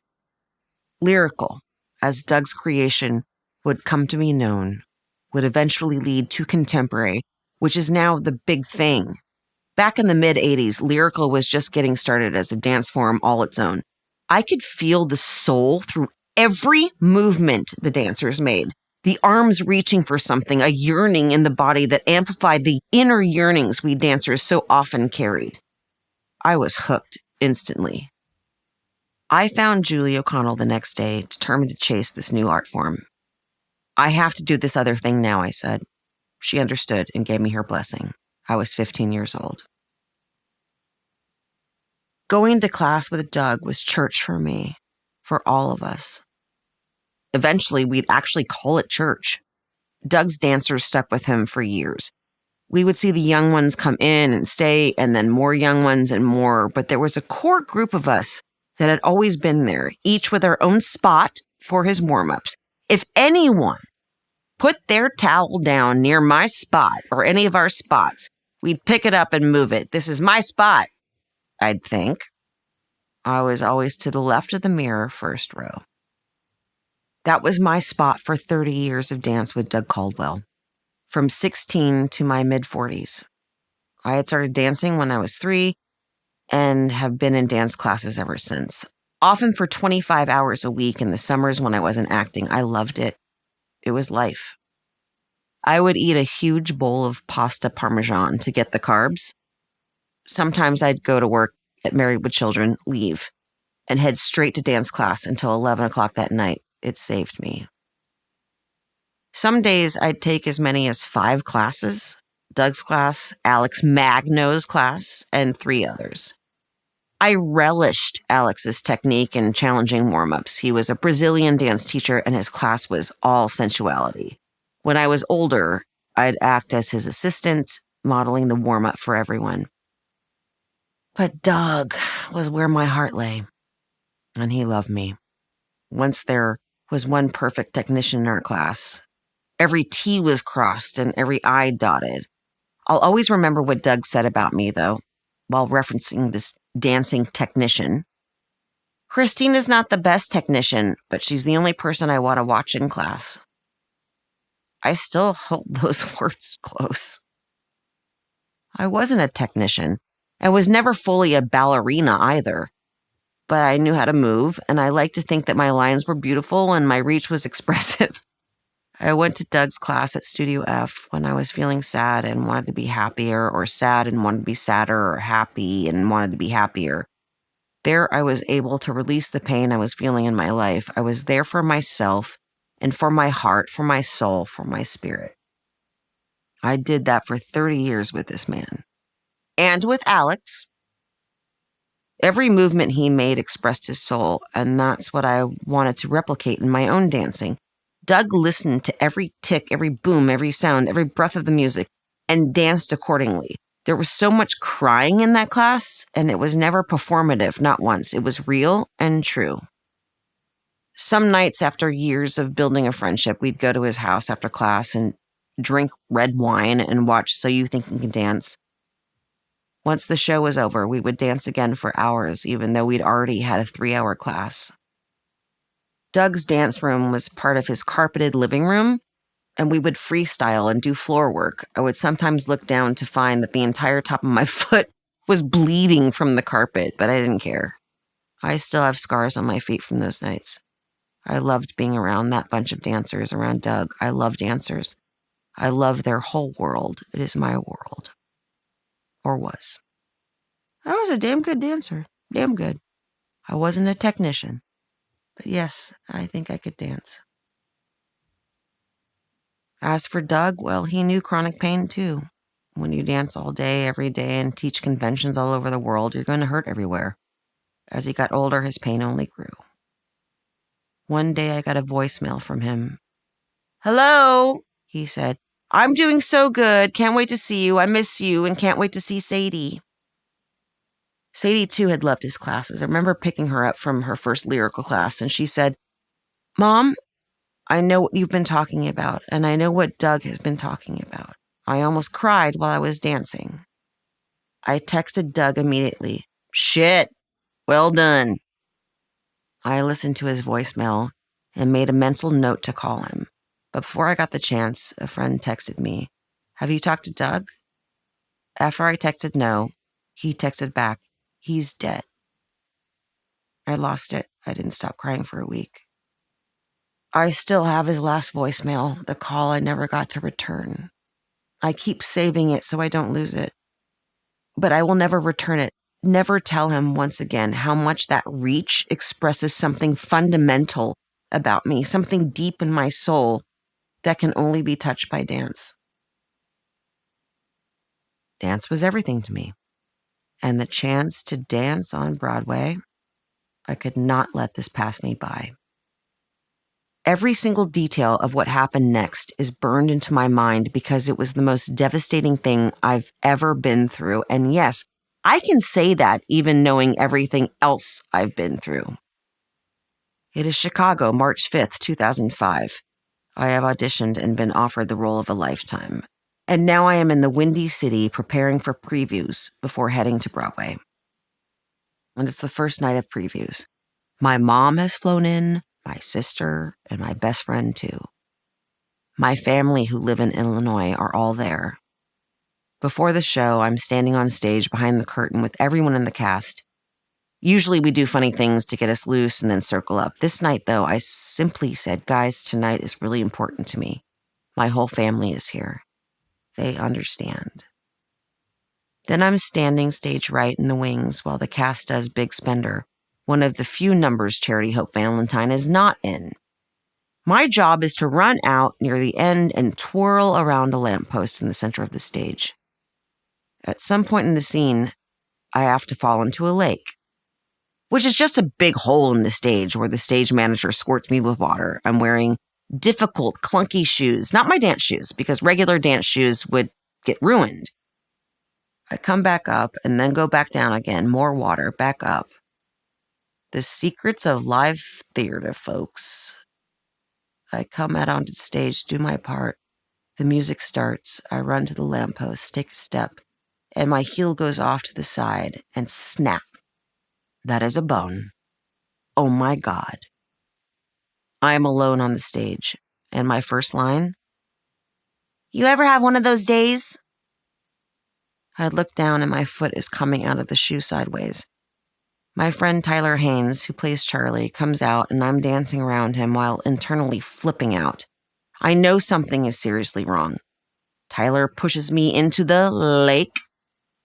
Lyrical, as Doug's creation would come to be known, would eventually lead to contemporary, which is now the big thing. Back in the mid-'80s, lyrical was just getting started as a dance form all its own. I could feel the soul through every movement the dancers made. The arms reaching for something, a yearning in the body that amplified the inner yearnings we dancers so often carried. I was hooked instantly. I found Julie O'Connell the next day, determined to chase this new art form. "I have to do this other thing now," I said. She understood and gave me her blessing. I was 15 years old. Going to class with Doug was church for me, for all of us. Eventually, we'd actually call it church. Doug's dancers stuck with him for years. We would see the young ones come in and stay, and then more young ones and more, but there was a core group of us that had always been there, each with our own spot for his warm-ups. If anyone put their towel down near my spot or any of our spots, we'd pick it up and move it. "This is my spot. I'd think. I was always to the left of the mirror, first row. That was my spot for 30 years of dance with Doug Caldwell, from 16 to my mid-40s. I had started dancing when I was 3 and have been in dance classes ever since, often for 25 hours a week in the summers when I wasn't acting. I loved it. It was life. I would eat a huge bowl of pasta parmesan to get the carbs. Sometimes I'd go to work at Married with Children, leave, and head straight to dance class until 11 o'clock that night. It saved me. Some days I'd take as many as 5 classes: Doug's class, Alex Magno's class, and 3 others. I relished Alex's technique and challenging warm-ups. He was a Brazilian dance teacher and his class was all sensuality. When I was older, I'd act as his assistant, modeling the warm-up for everyone. But Doug was where my heart lay, and he loved me. Once there was one perfect technician in our class. Every T was crossed and every I dotted. I'll always remember what Doug said about me, though, while referencing this dancing technician. Christina's not the best technician, but she's the only person I want to watch in class. I still hold those words close. I wasn't a technician. I was never fully a ballerina either. But I knew how to move, and I liked to think that my lines were beautiful and my reach was expressive. I went to Doug's class at Studio F when I was feeling sad and wanted to be happier, or sad and wanted to be sadder, or happy and wanted to be happier. There I was able to release the pain I was feeling in my life. I was there for myself and for my heart, for my soul, for my spirit. I did that for 30 years with this man. And with Alex. Every movement he made expressed his soul, and that's what I wanted to replicate in my own dancing. Doug listened to every tick, every boom, every sound, every breath of the music, and danced accordingly. There was so much crying in that class, and it was never performative, not once. It was real and true. Some nights after years of building a friendship, we'd go to his house after class and drink red wine and watch So You Think You Can Dance. Once the show was over, we would dance again for hours, even though we'd already had a 3-hour class. Doug's dance room was part of his carpeted living room, and we would freestyle and do floor work. I would sometimes look down to find that the entire top of my foot was bleeding from the carpet, but I didn't care. I still have scars on my feet from those nights. I loved being around that bunch of dancers, around Doug. I love dancers. I love their whole world. It is my world. Or was. I was a damn good dancer. Damn good. I wasn't a technician. But yes, I think I could dance. As for Doug, well, he knew chronic pain too. When you dance all day, every day, and teach conventions all over the world, you're going to hurt everywhere. As he got older, his pain only grew. One day I got a voicemail from him. "Hello," he said. "I'm doing so good. Can't wait to see you. I miss you and can't wait to see Sadie." Sadie, too, had loved his classes. I remember picking her up from her first lyrical class, and she said, "Mom, I know what you've been talking about, and I know what Doug has been talking about. I almost cried while I was dancing." I texted Doug immediately. "Shit, well done." I listened to his voicemail and made a mental note to call him. But before I got the chance, a friend texted me, "Have you talked to Doug?" After I texted no, he texted back, "He's dead." I lost it. I didn't stop crying for a week. I still have his last voicemail, the call I never got to return. I keep saving it so I don't lose it. But I will never return it. Never tell him once again how much that reach expresses something fundamental about me, something deep in my soul that can only be touched by dance. Dance was everything to me. And the chance to dance on Broadway, I could not let this pass me by. Every single detail of what happened next is burned into my mind because it was the most devastating thing I've ever been through. And yes, I can say that even knowing everything else I've been through. It is Chicago, March 5th, 2005. I have auditioned and been offered the role of a lifetime. And now I am in the Windy City preparing for previews before heading to Broadway. and it's the first night of previews. My mom has flown in, my sister, and my best friend too. My family who live in Illinois are all there. Before the show, I'm standing on stage behind the curtain with everyone in the cast. Usually we do funny things to get us loose and then circle up. This night, though, I simply said, guys, tonight is really important to me. My whole family is here. They understand. Then I'm standing stage right in the wings while the cast does Big Spender, one of the few numbers Charity Hope Valentine is not in. My job is to run out near the end and twirl around a lamppost in the center of the stage. At some point in the scene, I have to fall into a lake, which is just a big hole in the stage where the stage manager squirts me with water. I'm wearing difficult, clunky shoes, not my dance shoes, because regular dance shoes would get ruined. I come back up and then go back down again, more water, back up. The secrets of live theater, folks. I come out onto the stage, do my part. The music starts. I run to the lamppost, take a step, and my heel goes off to the side and snap. That is a bone. Oh my God. I am alone on the stage, and my first line, "You ever have one of those days?" I look down and my foot is coming out of the shoe sideways. My friend Tyler Haynes, who plays Charlie, comes out and I'm dancing around him while internally flipping out. I know something is seriously wrong. Tyler pushes me into the lake,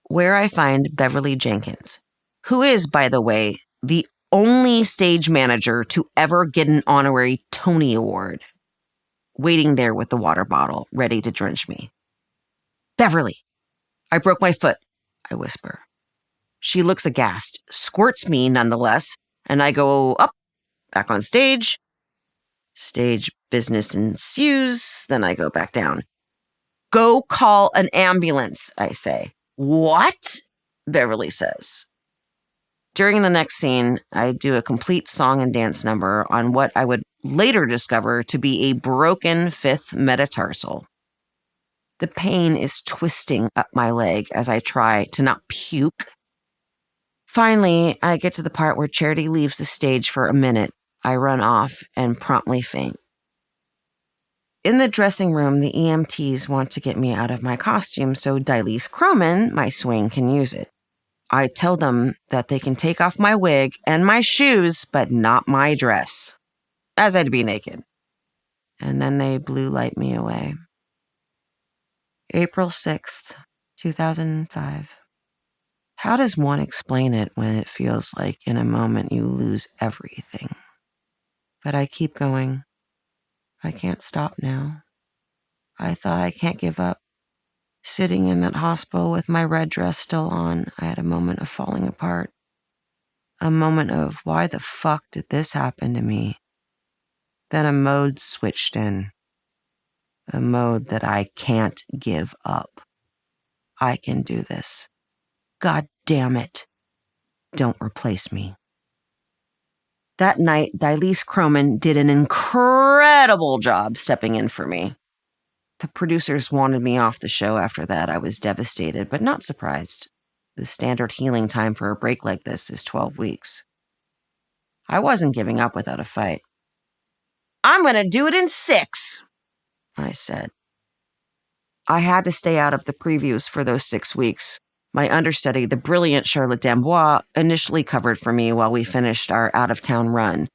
where I find Beverly Jenkins, who is, by the way, the only stage manager to ever get an honorary Tony Award, waiting there with the water bottle, ready to drench me. "Beverly, I broke my foot," I whisper. She looks aghast, squirts me nonetheless, and I go up, back on stage. Stage business ensues, then I go back down. "Go call an ambulance," I say. "What?" Beverly says. During the next scene, I do a complete song and dance number on what I would later discover to be a broken fifth metatarsal. The pain is twisting up my leg as I try to not puke. Finally, I get to the part where Charity leaves the stage for a minute. I run off and promptly faint. In the dressing room, the EMTs want to get me out of my costume so Dilise Croman, my swing, can use it. I tell them that they can take off my wig and my shoes, but not my dress, as I'd be naked. And then they blue light me away. April 6th, 2005. How does one explain it when it feels like in a moment you lose everything? But I keep going. I can't stop now. I thought I can't give up. Sitting in that hospital with my red dress still on, I had a moment of falling apart. A moment of, why the fuck did this happen to me? Then a mode switched in. A mode that I can't give up. I can do this. God damn it. Don't replace me. That night, Dilise Croman did an incredible job stepping in for me. The producers wanted me off the show after that. I was devastated, but not surprised. The standard healing time for a break like this is 12 weeks. I wasn't giving up without a fight. "I'm going to do it in 6, I said. I had to stay out of the previews for those 6 weeks. My understudy, the brilliant Charlotte D'Amboise, initially covered for me while we finished our out-of-town run.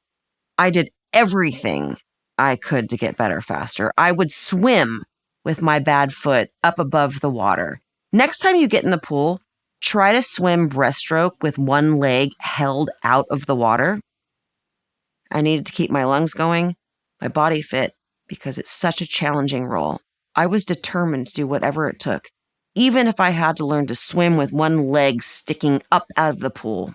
I did everything I could to get better faster. I would swim with my bad foot up above the water. Next time you get in the pool, try to swim breaststroke with one leg held out of the water. I needed to keep my lungs going, my body fit, because it's such a challenging role. I was determined to do whatever it took, even if I had to learn to swim with one leg sticking up out of the pool.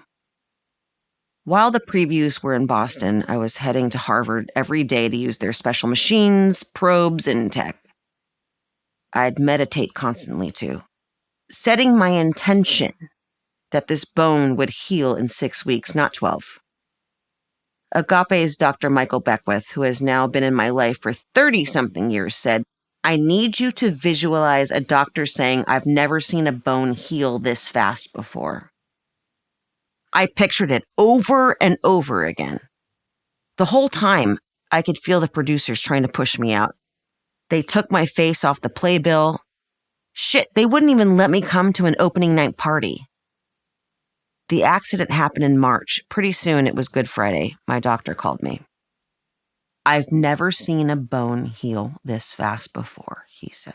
While the previews were in Boston, I was heading to Harvard every day to use their special machines, probes, and tech. I'd meditate constantly too, setting my intention that this bone would heal in 6 weeks, not 12. Agape's Dr. Michael Beckwith, who has now been in my life for 30-something years, said, "I need you to visualize a doctor saying, 'I've never seen a bone heal this fast before.'" I pictured it over and over again. The whole time, I could feel the producers trying to push me out. They took my face off the playbill. Shit, they wouldn't even let me come to an opening night party. The accident happened in March. Pretty soon it was Good Friday. My doctor called me. I've never seen a bone heal this fast before, he said.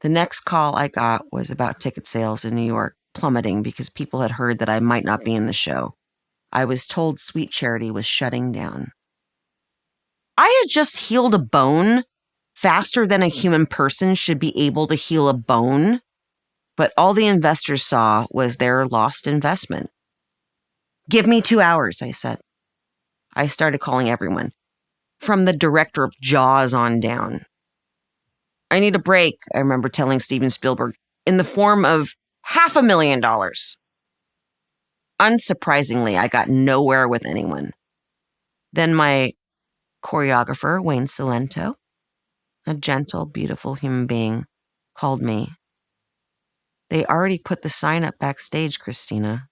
The next call I got was about ticket sales in New York plummeting because people had heard that I might not be in the show. I was told Sweet Charity was shutting down. I had just healed a bone faster than a human person should be able to heal a bone, but all the investors saw was their lost investment. Give me 2 hours, I said. I started calling everyone, from the director of Jaws on down. I need a break, I remember telling Steven Spielberg, in the form of $500,000. Unsurprisingly, I got nowhere with anyone. Then my choreographer, Wayne Cilento, a gentle, beautiful human being, called me. They already put the sign up backstage, Christina,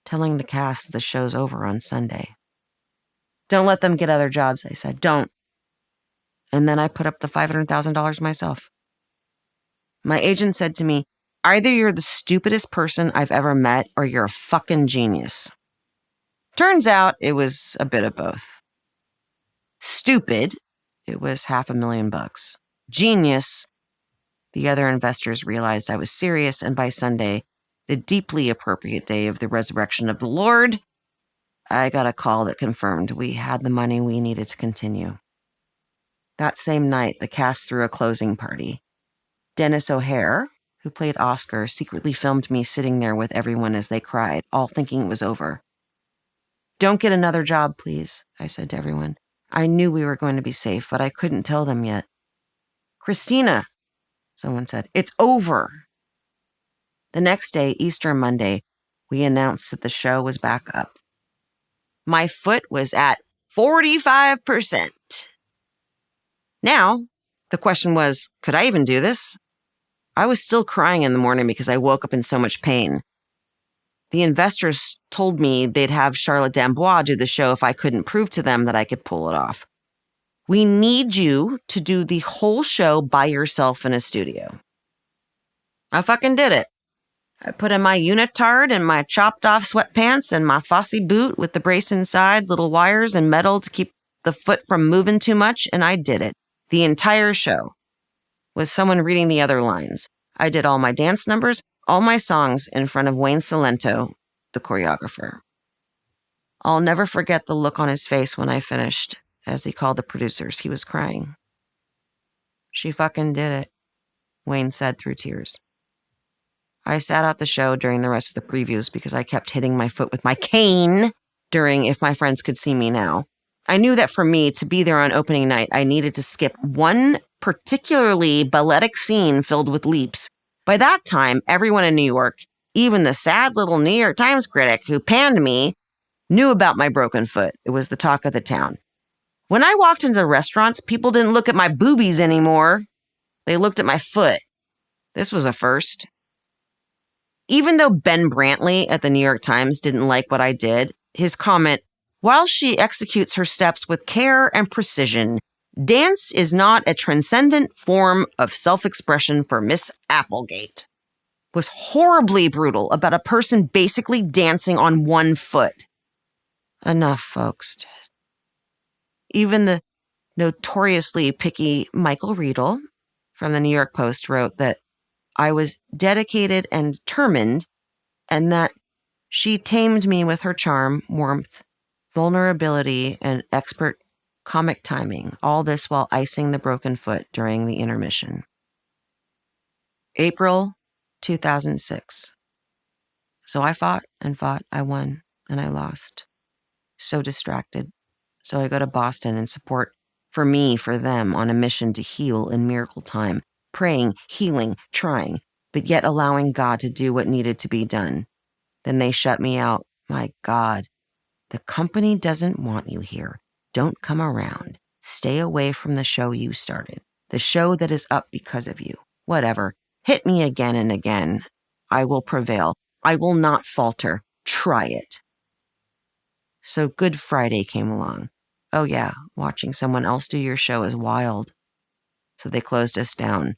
telling the cast the show's over on Sunday. Don't let them get other jobs, I said. Don't. And then I put up the $500,000 myself. My agent said to me, either you're the stupidest person I've ever met or you're a fucking genius. Turns out it was a bit of both. Stupid, it was $500,000. Genius, the other investors realized I was serious, and by Sunday, the deeply appropriate day of the resurrection of the Lord, I got a call that confirmed we had the money we needed to continue. That same night, the cast threw a closing party. Dennis O'Hare, who played Oscar, secretly filmed me sitting there with everyone as they cried, all thinking it was over. Don't get another job, please, I said to everyone. I knew we were going to be safe, but I couldn't tell them yet. Christina, someone said, it's over. The next day, Easter Monday, we announced that the show was back up. My foot was at 45%. Now, the question was, could I even do this? I was still crying in the morning because I woke up in so much pain. The investors told me they'd have Charlotte Dambois do the show if I couldn't prove to them that I could pull it off. We need you to do the whole show by yourself in a studio. I fucking did it. I put in my unitard and my chopped off sweatpants and my Fosse boot with the brace inside, little wires and metal to keep the foot from moving too much, and I did it. The entire show. With someone reading the other lines. I did all my dance numbers, all my songs in front of Wayne Cilento, the choreographer. I'll never forget the look on his face when I finished. As he called the producers, he was crying. She fucking did it, Wayne said through tears. I sat out the show during the rest of the previews because I kept hitting my foot with my cane during If My Friends Could See Me Now. I knew that for me to be there on opening night, I needed to skip one particularly balletic scene filled with leaps. By that time, everyone in New York, even the sad little New York Times critic who panned me, knew about my broken foot. It was the talk of the town. When I walked into restaurants, people didn't look at my boobies anymore. They looked at my foot. This was a first. Even though Ben Brantley at the New York Times didn't like what I did, his comment, while she executes her steps with care and precision, dance is not a transcendent form of self-expression for Miss Applegate, was horribly brutal about a person basically dancing on one foot. Enough, folks. Even the notoriously picky Michael Riedel from the New York Post wrote that I was dedicated and determined, and that she tamed me with her charm, warmth, vulnerability, and expert comic timing, all this while icing the broken foot during the intermission. April 2006. So I fought and fought, I won, and I lost. So distracted. So I go to Boston and support for me, for them, on a mission to heal in miracle time, praying, healing, trying, but yet allowing God to do what needed to be done. Then they shut me out. My God. The company doesn't want you here. Don't come around. Stay away from the show you started. The show that is up because of you. Whatever. Hit me again and again. I will prevail. I will not falter. Try it. So Good Friday came along. Oh yeah, watching someone else do your show is wild. So they closed us down.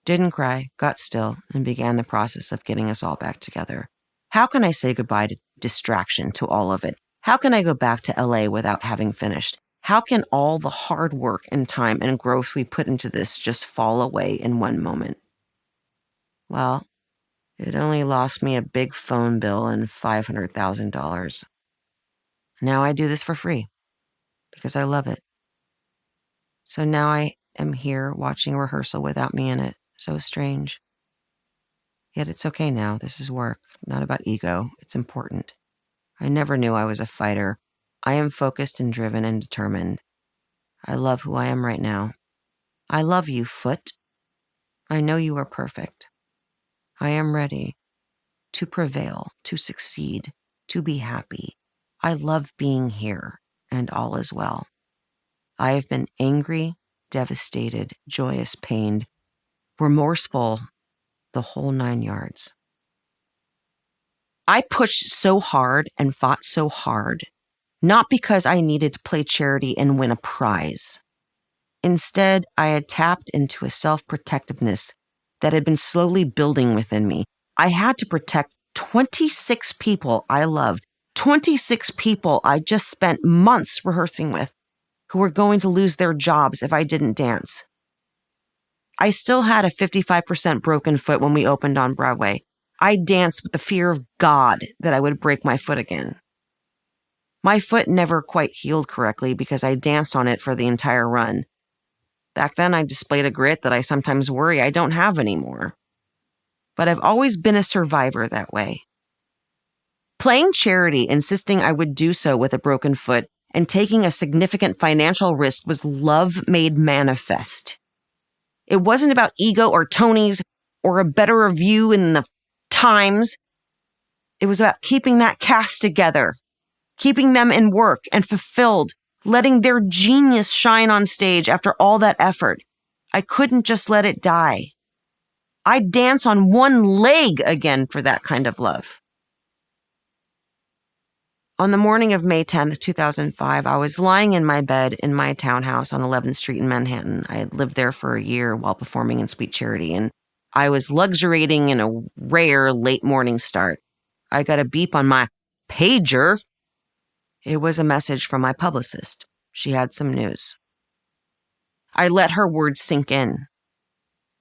Didn't cry, got still, and began the process of getting us all back together. How can I say goodbye to distraction, to all of it? How can I go back to LA without having finished? How can all the hard work and time and growth we put into this just fall away in one moment? Well, it only lost me a big phone bill and $500,000. Now I do this for free because I love it. So now I am here watching a rehearsal without me in it. So strange. Yet it's okay now. This is work, not about ego. It's important. I never knew I was a fighter. I am focused and driven and determined. I love who I am right now. I love you, Foot. I know you are perfect. I am ready to prevail, to succeed, to be happy. I love being here, and all is well. I have been angry, devastated, joyous, pained, remorseful, the whole 9 yards. I pushed so hard and fought so hard, not because I needed to play charity and win a prize. Instead, I had tapped into a self-protectiveness that had been slowly building within me. I had to protect 26 people I loved, 26 people I just spent months rehearsing with, who were going to lose their jobs if I didn't dance. I still had a 55% broken foot when we opened on Broadway. I danced with the fear of God that I would break my foot again. My foot never quite healed correctly because I danced on it for the entire run. Back then, I displayed a grit that I sometimes worry I don't have anymore. But I've always been a survivor that way. Playing charity, insisting I would do so with a broken foot, and taking a significant financial risk was love made manifest. It wasn't about ego or Tony's or a better review in the Times. It was about keeping that cast together, keeping them in work and fulfilled, letting their genius shine on stage after all that effort. I couldn't just let it die. I'd dance on one leg again for that kind of love. On the morning of May 10th, 2005, I was lying in my bed in my townhouse on 11th Street in Manhattan. I had lived there for a year while performing in Sweet Charity, and I was luxuriating in a rare late morning start. I got a beep on my pager. It was a message from my publicist. She had some news. I let her words sink in.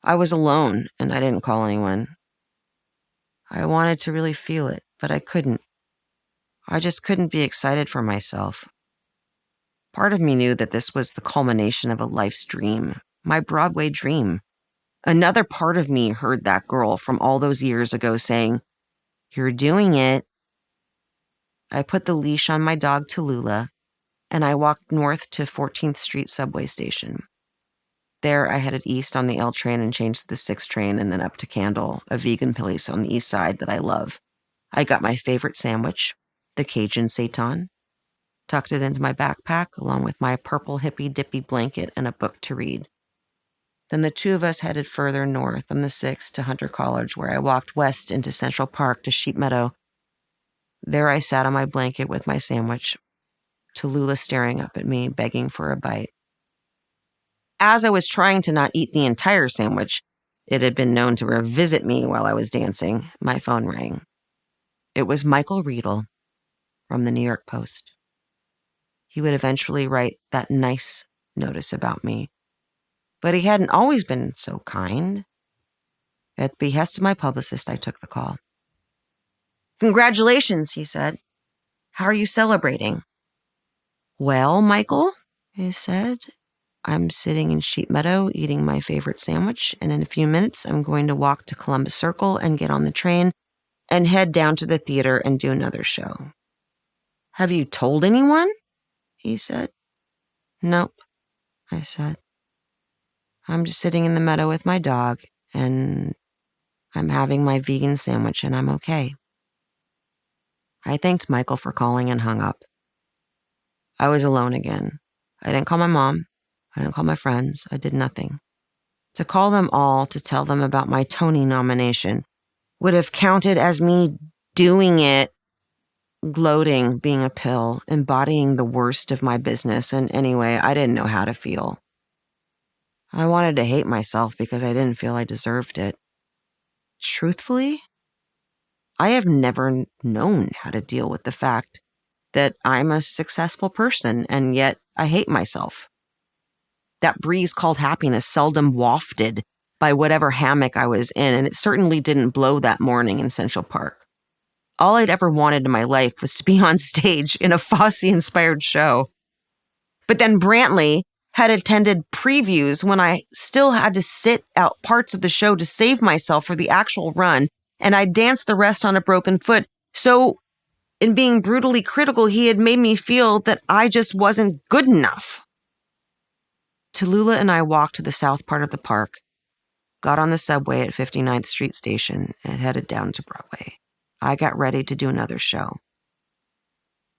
I was alone, and I didn't call anyone. I wanted to really feel it, but I couldn't. I just couldn't be excited for myself. Part of me knew that this was the culmination of a life's dream, my Broadway dream. Another part of me heard that girl from all those years ago saying, "You're doing it." I put the leash on my dog Tallulah, and I walked north to 14th Street subway station. There, I headed east on the L train and changed to the 6 train and then up to Candle, a vegan place on the east side that I love. I got my favorite sandwich, the Cajun seitan, tucked it into my backpack along with my purple hippy dippy blanket and a book to read. Then the two of us headed further north on the 6 to Hunter College, where I walked west into Central Park to Sheep Meadow. There I sat on my blanket with my sandwich, Tallulah staring up at me, begging for a bite. As I was trying to not eat the entire sandwich, it had been known to revisit me while I was dancing, my phone rang. It was Michael Riedel from the New York Post. He would eventually write that nice notice about me, but he hadn't always been so kind. At the behest of my publicist, I took the call. "Congratulations," he said. "How are you celebrating?" "Well, Michael," he said, "I'm sitting in Sheep Meadow eating my favorite sandwich, and in a few minutes I'm going to walk to Columbus Circle and get on the train and head down to the theater and do another show." "Have you told anyone?" he said. "Nope," I said. "I'm just sitting in the meadow with my dog, and I'm having my vegan sandwich, and I'm okay." I thanked Michael for calling and hung up. I was alone again. I didn't call my mom. I didn't call my friends. I did nothing. To call them all to tell them about my Tony nomination would have counted as me doing it gloating being a pill, embodying the worst of my business, and anyway, I didn't know how to feel. I wanted to hate myself because I didn't feel I deserved it. Truthfully, I have never known how to deal with the fact that I'm a successful person, and yet I hate myself. That breeze called happiness seldom wafted by whatever hammock I was in, and it certainly didn't blow that morning in Central Park. All I'd ever wanted in my life was to be on stage in a Fosse-inspired show. But then Brantley had attended previews when I still had to sit out parts of the show to save myself for the actual run, and I danced the rest on a broken foot. So, in being brutally critical, he had made me feel that I just wasn't good enough. Tallulah and I walked to the south part of the park, got on the subway at 59th Street Station, and headed down to Broadway. I got ready to do another show.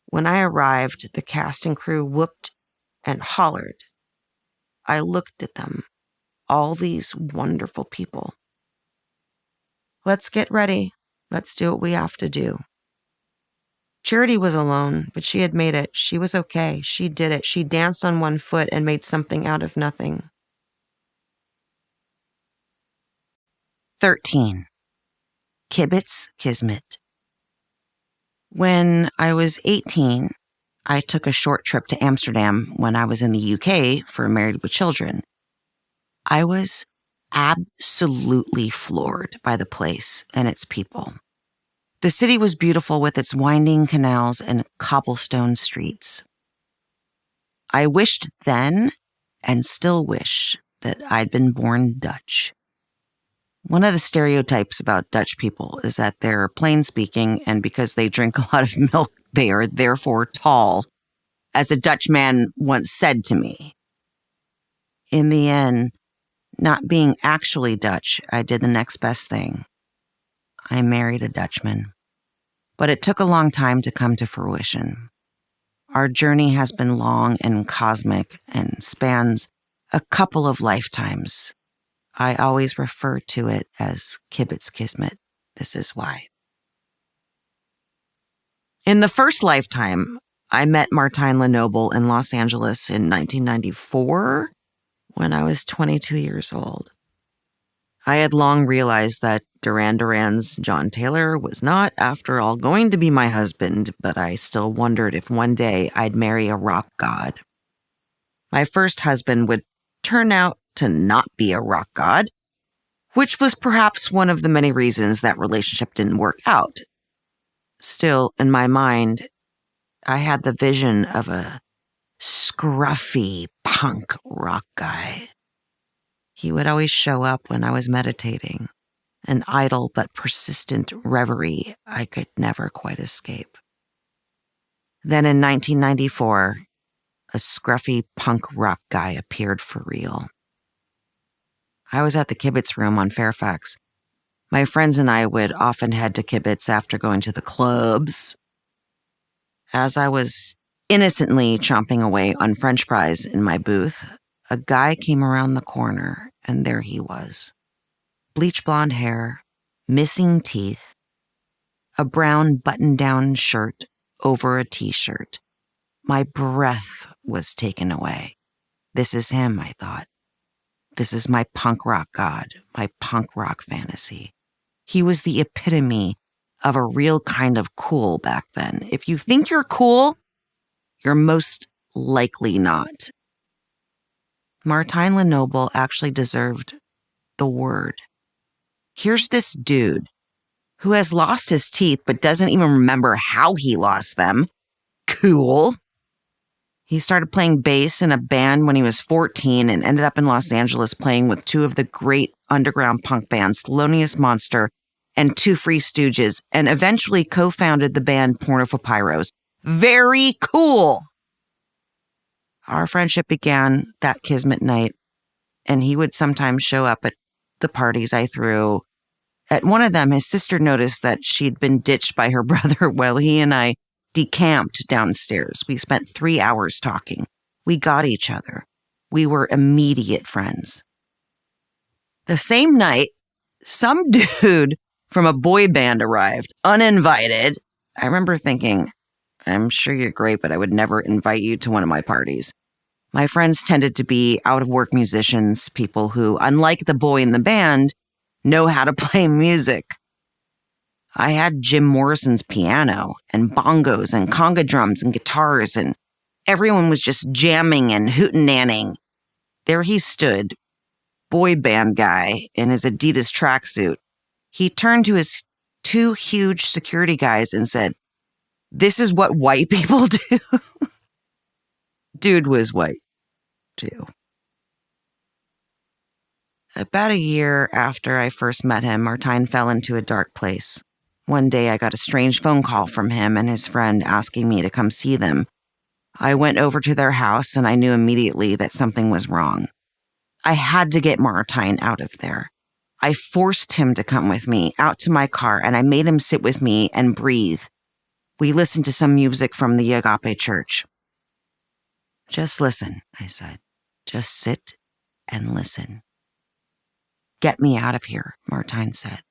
When I arrived, the cast and crew whooped and hollered. I looked at them, all these wonderful people. Let's get ready. Let's do what we have to do. Charity was alone, but she had made it. She was okay. She did it. She danced on one foot and made something out of nothing. 13. Kibitz Kismet. When I was 18, I took a short trip to Amsterdam when I was in the UK for Married with Children. I was absolutely floored by the place and its people. The city was beautiful with its winding canals and cobblestone streets. I wished then, and still wish, that I'd been born Dutch. One of the stereotypes about Dutch people is that they're plain-speaking, and because they drink a lot of milk, they are therefore tall, as a Dutch man once said to me. In the end, not being actually Dutch, I did the next best thing. I married a Dutchman. But it took a long time to come to fruition. Our journey has been long and cosmic and spans a couple of lifetimes. I always refer to it as Kibitz Kismet. This is why. In the first lifetime, I met Martijn Lenoble in Los Angeles in 1994 when I was 22 years old. I had long realized that Duran Duran's John Taylor was not, after all, going to be my husband, but I still wondered if one day I'd marry a rock god. My first husband would turn out to not be a rock god, which was perhaps one of the many reasons that relationship didn't work out. Still, in my mind, I had the vision of a scruffy punk rock guy. He would always show up when I was meditating, an idle but persistent reverie I could never quite escape. Then in 1994, a scruffy punk rock guy appeared for real. I was at the Kibitz Room on Fairfax. My friends and I would often head to Kibitz after going to the clubs. As I was innocently chomping away on French fries in my booth, a guy came around the corner, and there he was. Bleach blonde hair, missing teeth, a brown button-down shirt over a t-shirt. My breath was taken away. This is him, I thought. This is my punk rock god, my punk rock fantasy. He was the epitome of a real kind of cool back then. If you think you're cool, you're most likely not. Martijn Lenoble actually deserved the word. Here's this dude who has lost his teeth but doesn't even remember how he lost them. Cool. He started playing bass in a band when he was 14 and ended up in Los Angeles playing with two of the great underground punk bands, Thelonious Monster and Two Free Stooges, and eventually co-founded the band Porno for Pyros. Very cool. Our friendship began that Kismet night, and he would sometimes show up at the parties I threw. At one of them, his sister noticed that she'd been ditched by her brother while he and I decamped downstairs. We spent 3 hours talking. We got each other. We were immediate friends. The same night, some dude from a boy band arrived, uninvited, I remember thinking, I'm sure you're great, but I would never invite you to one of my parties. My friends tended to be out-of-work musicians, people who, unlike the boy in the band, know how to play music. I had Jim Morrison's piano and bongos and conga drums and guitars, and everyone was just jamming and hootenanning. There he stood, boy band guy in his Adidas tracksuit. He turned to his 2 huge security guys and said, "This is what white people do." Dude was white, too. About a year after I first met him, Martijn fell into a dark place. One day I got a strange phone call from him and his friend asking me to come see them. I went over to their house and I knew immediately that something was wrong. I had to get Martijn out of there. I forced him to come with me out to my car and I made him sit with me and breathe. We listened to some music from the Agape Church. "Just listen," I said. "Just sit and listen." "Get me out of here," Martijn said,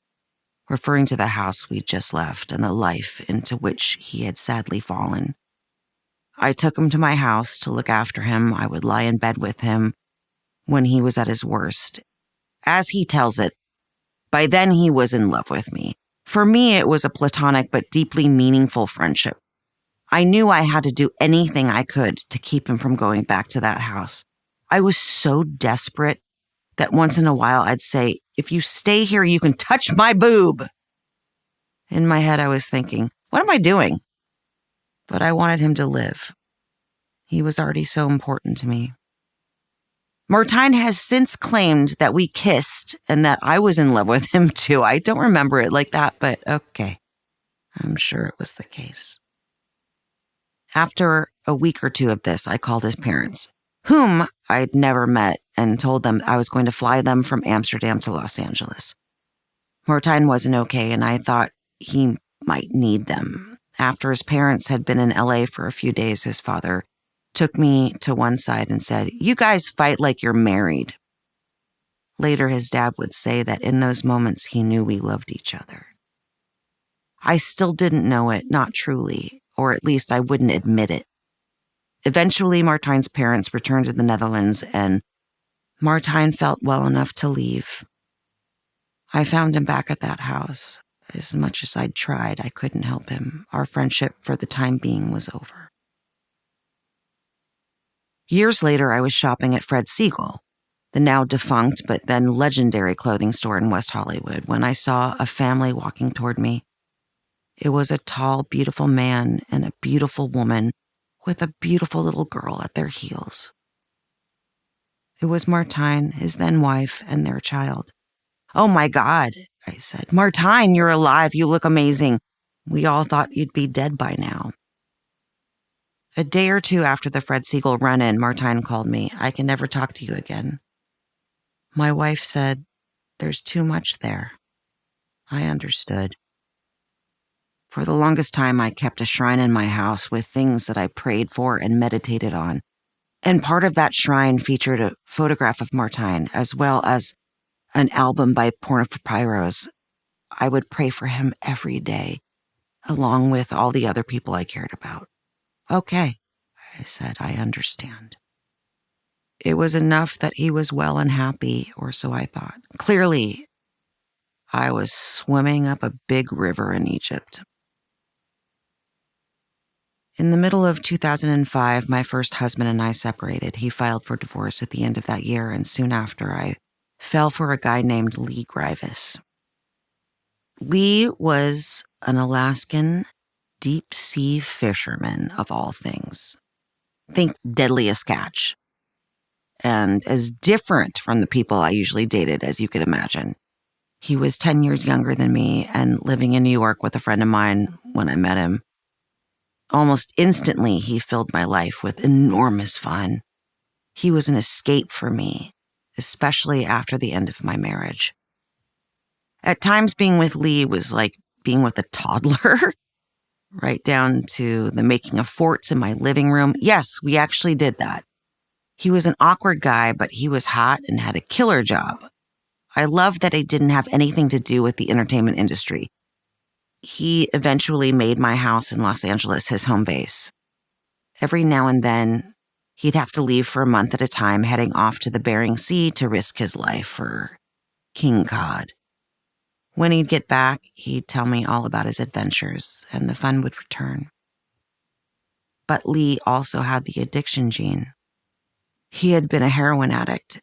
referring to the house we'd just left and the life into which he had sadly fallen. I took him to my house to look after him. I would lie in bed with him when he was at his worst. As he tells it, by then he was in love with me. For me, it was a platonic but deeply meaningful friendship. I knew I had to do anything I could to keep him from going back to that house. I was so desperate that once in a while I'd say, "If you stay here, you can touch my boob." In my head, I was thinking, what am I doing? But I wanted him to live. He was already so important to me. Martijn has since claimed that we kissed and that I was in love with him too. I don't remember it like that, but okay. I'm sure it was the case. After a week or 2 of this, I called his parents, whom I'd never met, and told them I was going to fly them from Amsterdam to Los Angeles. Martijn wasn't okay, and I thought he might need them. After his parents had been in LA for a few days, his father took me to one side and said, "You guys fight like you're married." Later, his dad would say that in those moments, he knew we loved each other. I still didn't know it, not truly, or at least I wouldn't admit it. Eventually, Martijn's parents returned to the Netherlands, and Martijn felt well enough to leave. I found him back at that house. As much as I'd tried, I couldn't help him. Our friendship for the time being was over. Years later, I was shopping at Fred Segal, the now defunct but then legendary clothing store in West Hollywood, when I saw a family walking toward me. It was a tall, beautiful man and a beautiful woman with a beautiful little girl at their heels. It was Martijn, his then wife, and their child. "Oh my God," I said. "Martijn, you're alive. You look amazing. We all thought you'd be dead by now." A day or 2 after the Fred Segal run-in, Martijn called me. "I can never talk to you again." My wife said, "There's too much there." I understood. For the longest time, I kept a shrine in my house with things that I prayed for and meditated on. And part of that shrine featured a photograph of Martijn, as well as an album by Pornopyros. I would pray for him every day, along with all the other people I cared about. "Okay," I said, "I understand." It was enough that he was well and happy, or so I thought. Clearly, I was swimming up a big river in Egypt. In the middle of 2005, my first husband and I separated. He filed for divorce at the end of that year, and soon after, I fell for a guy named Lee Grivis. Lee was an Alaskan deep-sea fisherman, of all things. Think Deadliest Catch. And as different from the people I usually dated as you could imagine. He was 10 years younger than me and living in New York with a friend of mine when I met him. Almost instantly, he filled my life with enormous fun. He was an escape for me, especially after the end of my marriage. At times, being with Lee was like being with a toddler, right down to the making of forts in my living room. Yes, we actually did that. He was an awkward guy, but he was hot and had a killer job. I loved that it didn't have anything to do with the entertainment industry. He eventually made my house in Los Angeles his home base. Every now and then, he'd have to leave for a month at a time, heading off to the Bering Sea to risk his life for king cod. When he'd get back, he'd tell me all about his adventures, and the fun would return. But Lee also had the addiction gene. He had been a heroin addict.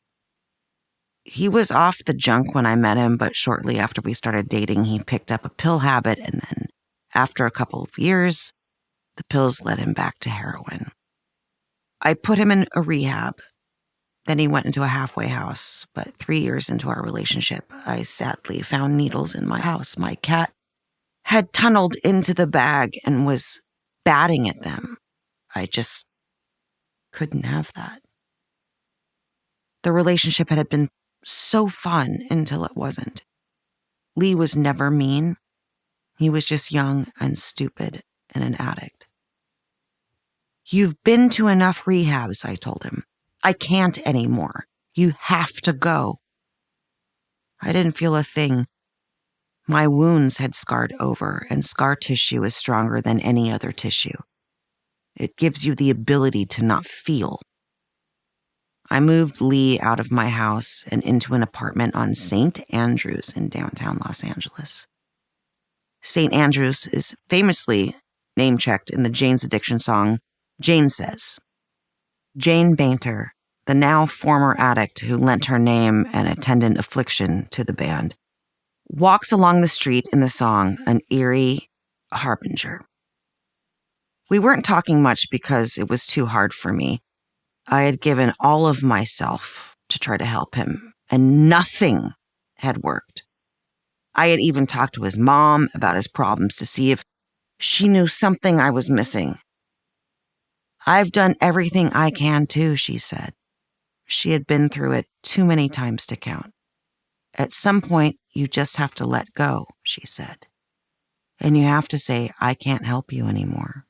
He was off the junk when I met him, but shortly after we started dating, he picked up a pill habit, and then, after a couple of years, the pills led him back to heroin. I put him in a rehab. Then he went into a halfway house, but 3 years into our relationship, I sadly found needles in my house. My cat had tunneled into the bag and was batting at them. I just couldn't have that. The relationship had been so fun until it wasn't. Lee was never mean. He was just young and stupid and an addict. You've been to enough rehabs, I told him. I can't anymore. You have to go. I didn't feel a thing. My wounds had scarred over, and scar tissue is stronger than any other tissue. It gives you the ability to not feel. I moved Lee out of my house and into an apartment on St. Andrews in downtown Los Angeles. St. Andrews is famously name-checked in the Jane's Addiction song, Jane Says. Jane Bainter, the now former addict who lent her name and attendant affliction to the band, walks along the street in the song, an eerie harbinger. We weren't talking much because it was too hard for me. I had given all of myself to try to help him, and nothing had worked. I had even talked to his mom about his problems to see if she knew something I was missing. I've done everything I can too, she said. She had been through it too many times to count. At some point, you just have to let go, she said. And you have to say, I can't help you anymore.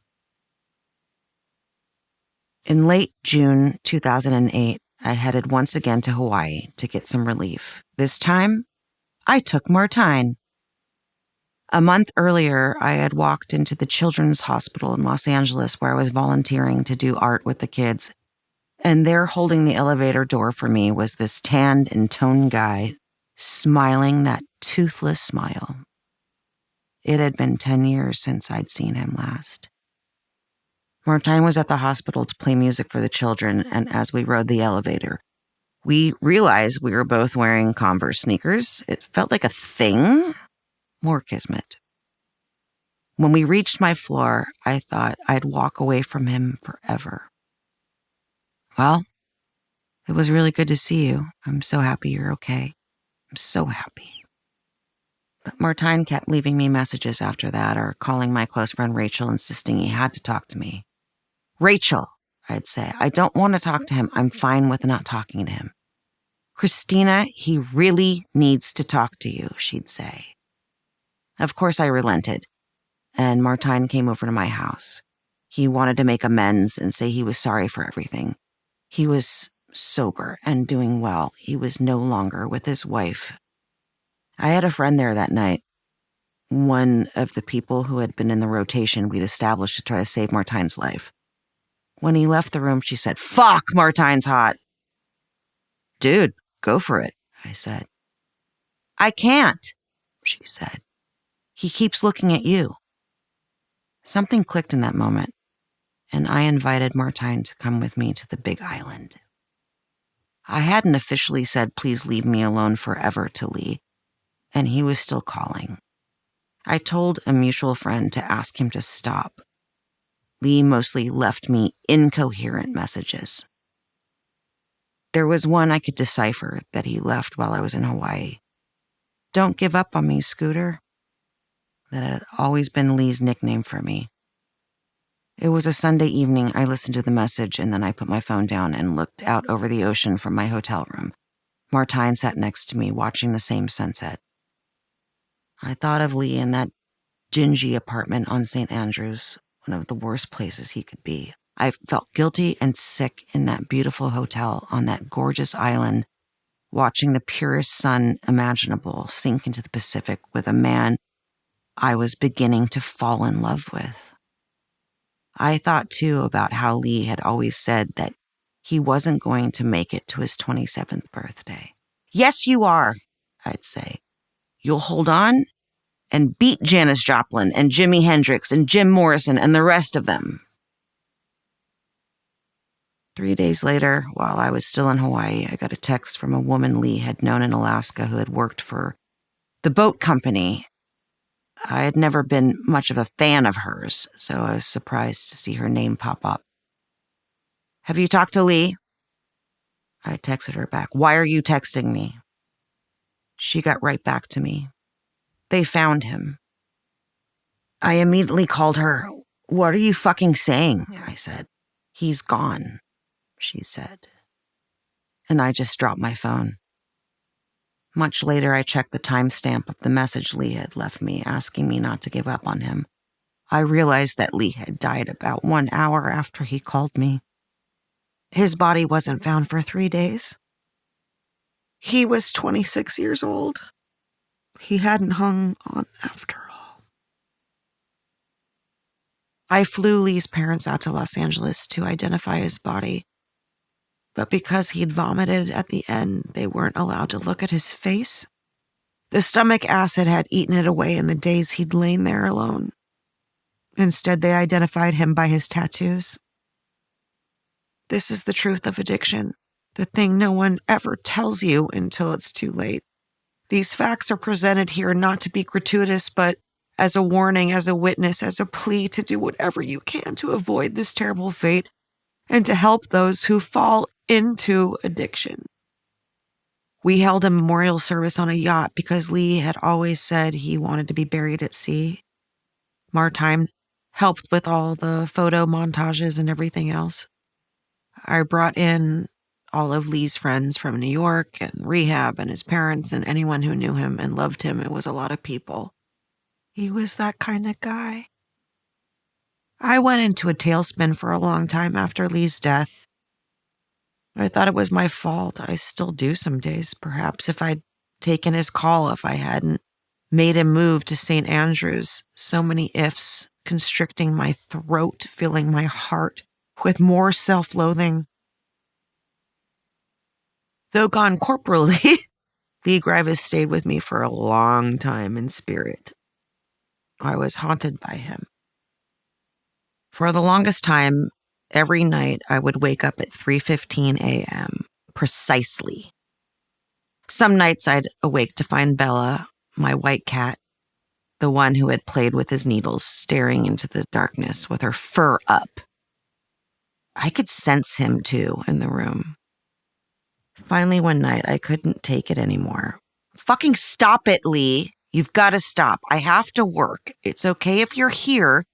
In late June 2008, I headed once again to Hawaii to get some relief. This time, I took Martine. A month earlier, I had walked into the Children's Hospital in Los Angeles where I was volunteering to do art with the kids. And there, holding the elevator door for me, was this tanned and toned guy, smiling that toothless smile. It had been 10 years since I'd seen him last. Martine was at the hospital to play music for the children, and as we rode the elevator, we realized we were both wearing Converse sneakers. It felt like a thing. More kismet. When we reached my floor, I thought I'd walk away from him forever. Well, it was really good to see you. I'm so happy you're okay. I'm so happy. But Martine kept leaving me messages after that, or calling my close friend Rachel, insisting he had to talk to me. Rachel, I'd say, I don't want to talk to him. I'm fine with not talking to him. Christina, he really needs to talk to you, she'd say. Of course I relented, and Martine came over to my house. He wanted to make amends and say he was sorry for everything. He was sober and doing well. He was no longer with his wife. I had a friend there that night, one of the people who had been in the rotation we'd established to try to save Martine's life. When he left the room, she said, "Fuck, Martine's hot." "Dude, go for it," I said. "I can't," she said. "He keeps looking at you." Something clicked in that moment, and I invited Martine to come with me to the Big Island. I hadn't officially said, "Please leave me alone forever," to Lee, and he was still calling. I told a mutual friend to ask him to stop. Lee mostly left me incoherent messages. There was one I could decipher that he left while I was in Hawaii. "Don't give up on me, Scooter." That had always been Lee's nickname for me. It was a Sunday evening. I listened to the message, and then I put my phone down and looked out over the ocean from my hotel room. Martine sat next to me, watching the same sunset. I thought of Lee in that dingy apartment on St. Andrews, one of the worst places he could be. I felt guilty and sick in that beautiful hotel on that gorgeous island, watching the purest sun imaginable sink into the Pacific with a man I was beginning to fall in love with. I thought too about how Lee had always said that he wasn't going to make it to his 27th birthday. Yes, you are, I'd say. You'll hold on and beat Janis Joplin and Jimi Hendrix and Jim Morrison and the rest of them. 3 days later, while I was still in Hawaii, I got a text from a woman Lee had known in Alaska who had worked for the boat company. I had never been much of a fan of hers, so I was surprised to see her name pop up. Have you talked to Lee? I texted her back. Why are you texting me? She got right back to me. They found him. I immediately called her. What are you fucking saying? I said. He's gone, she said. And I just dropped my phone. Much later, I checked the timestamp of the message Lee had left me, asking me not to give up on him. I realized that Lee had died about 1 hour after he called me. His body wasn't found for 3 days. He was 26 years old. He hadn't hung on after all. I flew Lee's parents out to Los Angeles to identify his body. But because he'd vomited at the end, they weren't allowed to look at his face. The stomach acid had eaten it away in the days he'd lain there alone. Instead, they identified him by his tattoos. This is the truth of addiction, the thing no one ever tells you until it's too late. These facts are presented here not to be gratuitous, but as a warning, as a witness, as a plea to do whatever you can to avoid this terrible fate and to help those who fall into addiction. We held a memorial service on a yacht because Lee had always said he wanted to be buried at sea. Martine helped with all the photo montages and everything else. I brought in all of Lee's friends from New York and rehab and his parents and anyone who knew him and loved him. It was a lot of people. He was that kind of guy. I went into a tailspin for a long time after Lee's death. I thought it was my fault. I still do some days. Perhaps if I'd taken his call, if I hadn't made him move to St. Andrews. So many ifs, constricting my throat, filling my heart with more self-loathing. Though gone corporally, Lee Grivis stayed with me for a long time in spirit. I was haunted by him. For the longest time, every night I would wake up at 3:15 a.m., precisely. Some nights I'd awake to find Bella, my white cat, the one who had played with his needles, staring into the darkness with her fur up. I could sense him, too, in the room. Finally, one night, I couldn't take it anymore. Fucking stop it, Lee. You've got to stop. I have to work. It's okay if you're here,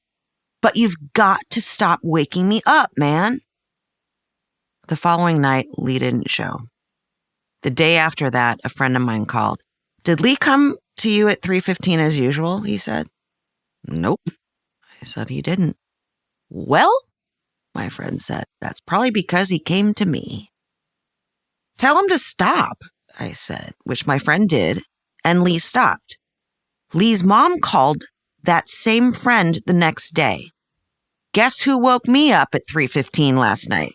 but you've got to stop waking me up, man. The following night, Lee didn't show. The day after that, a friend of mine called. Did Lee come to you at 3:15 as usual? He said. Nope. I said he didn't. Well, my friend said, that's probably because he came to me. Tell him to stop, I said, which my friend did, and Lee stopped. Lee's mom called that same friend the next day. Guess who woke me up at 3:15 last night?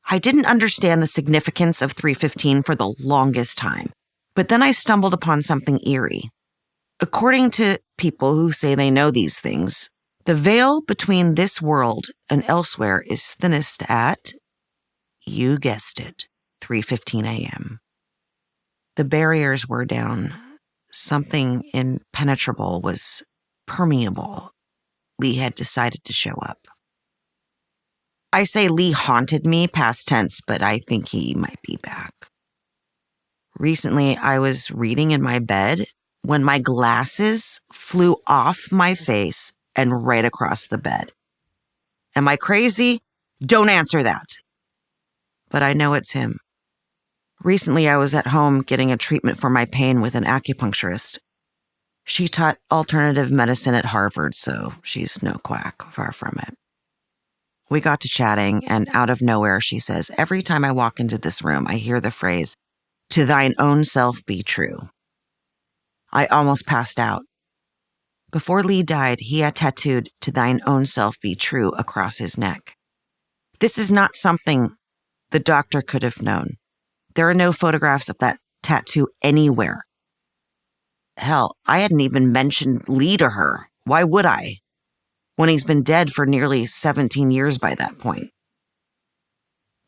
I didn't understand the significance of 3:15 for the longest time, but then I stumbled upon something eerie. According to people who say they know these things, the veil between this world and elsewhere is thinnest at, you guessed it, 3:15 a.m. The barriers were down. Something impenetrable was permeable. Lee had decided to show up. I say Lee haunted me, past tense, but I think he might be back. Recently, I was reading in my bed when my glasses flew off my face and right across the bed. Am I crazy? Don't answer that. But I know it's him. Recently, I was at home getting a treatment for my pain with an acupuncturist. She taught alternative medicine at Harvard, so she's no quack, far from it. We got to chatting, and out of nowhere, she says, every time I walk into this room, I hear the phrase, to thine own self be true. I almost passed out. Before Lee died, he had tattooed "To thine own self be true" across his neck. This is not something the doctor could have known. There are no photographs of that tattoo anywhere. Hell, I hadn't even mentioned Lee to her. Why would I? When he's been dead for nearly 17 years by that point.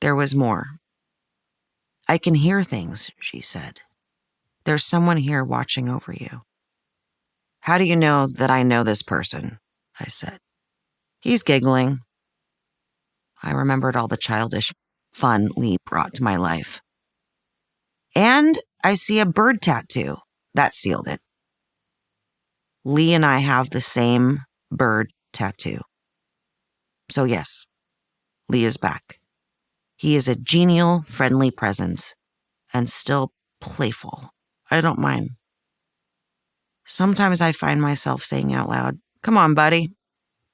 There was more. "I can hear things," she said. "There's someone here watching over you." "How do you know that I know this person?" I said. He's giggling. I remembered all the childish fun Lee brought to my life. "And I see a bird tattoo." That sealed it. Lee and I have the same bird tattoo. So yes, Lee is back. He is a genial, friendly presence, and still playful. I don't mind. Sometimes I find myself saying out loud, "Come on, buddy.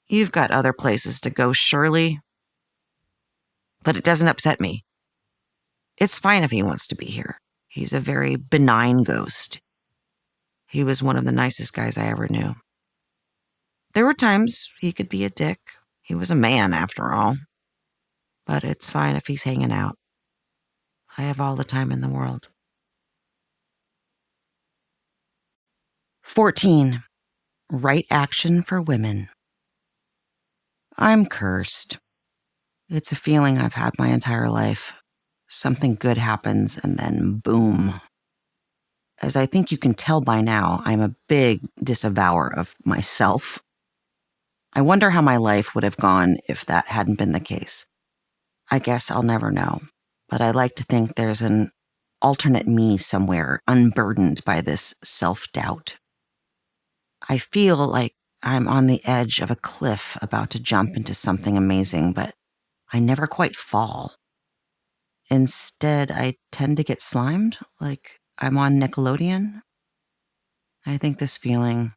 You've got other places to go, surely." But it doesn't upset me. It's fine if he wants to be here. He's a very benign ghost. He was one of the nicest guys I ever knew. There were times he could be a dick. He was a man, after all. But it's fine if he's hanging out. I have all the time in the world. 14. Right action for women. I'm cursed. It's a feeling I've had my entire life. Something good happens and then boom. As I think you can tell by now, I'm a big disavower of myself. I wonder how my life would have gone if that hadn't been the case. I guess I'll never know, but I like to think there's an alternate me somewhere, unburdened by this self-doubt. I feel like I'm on the edge of a cliff about to jump into something amazing, but I never quite fall. Instead, I tend to get slimed, like I'm on Nickelodeon. I think this feeling,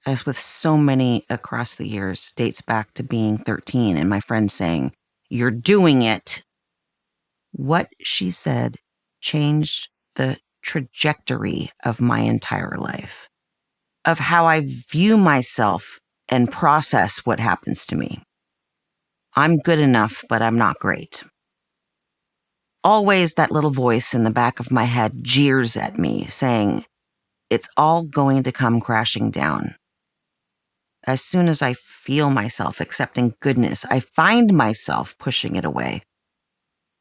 as with so many across the years, dates back to being 13 and my friend saying, "You're doing it." What she said changed the trajectory of my entire life, of how I view myself and process what happens to me. I'm good enough, but I'm not great. Always that little voice in the back of my head jeers at me, saying, it's all going to come crashing down. As soon as I feel myself accepting goodness, I find myself pushing it away.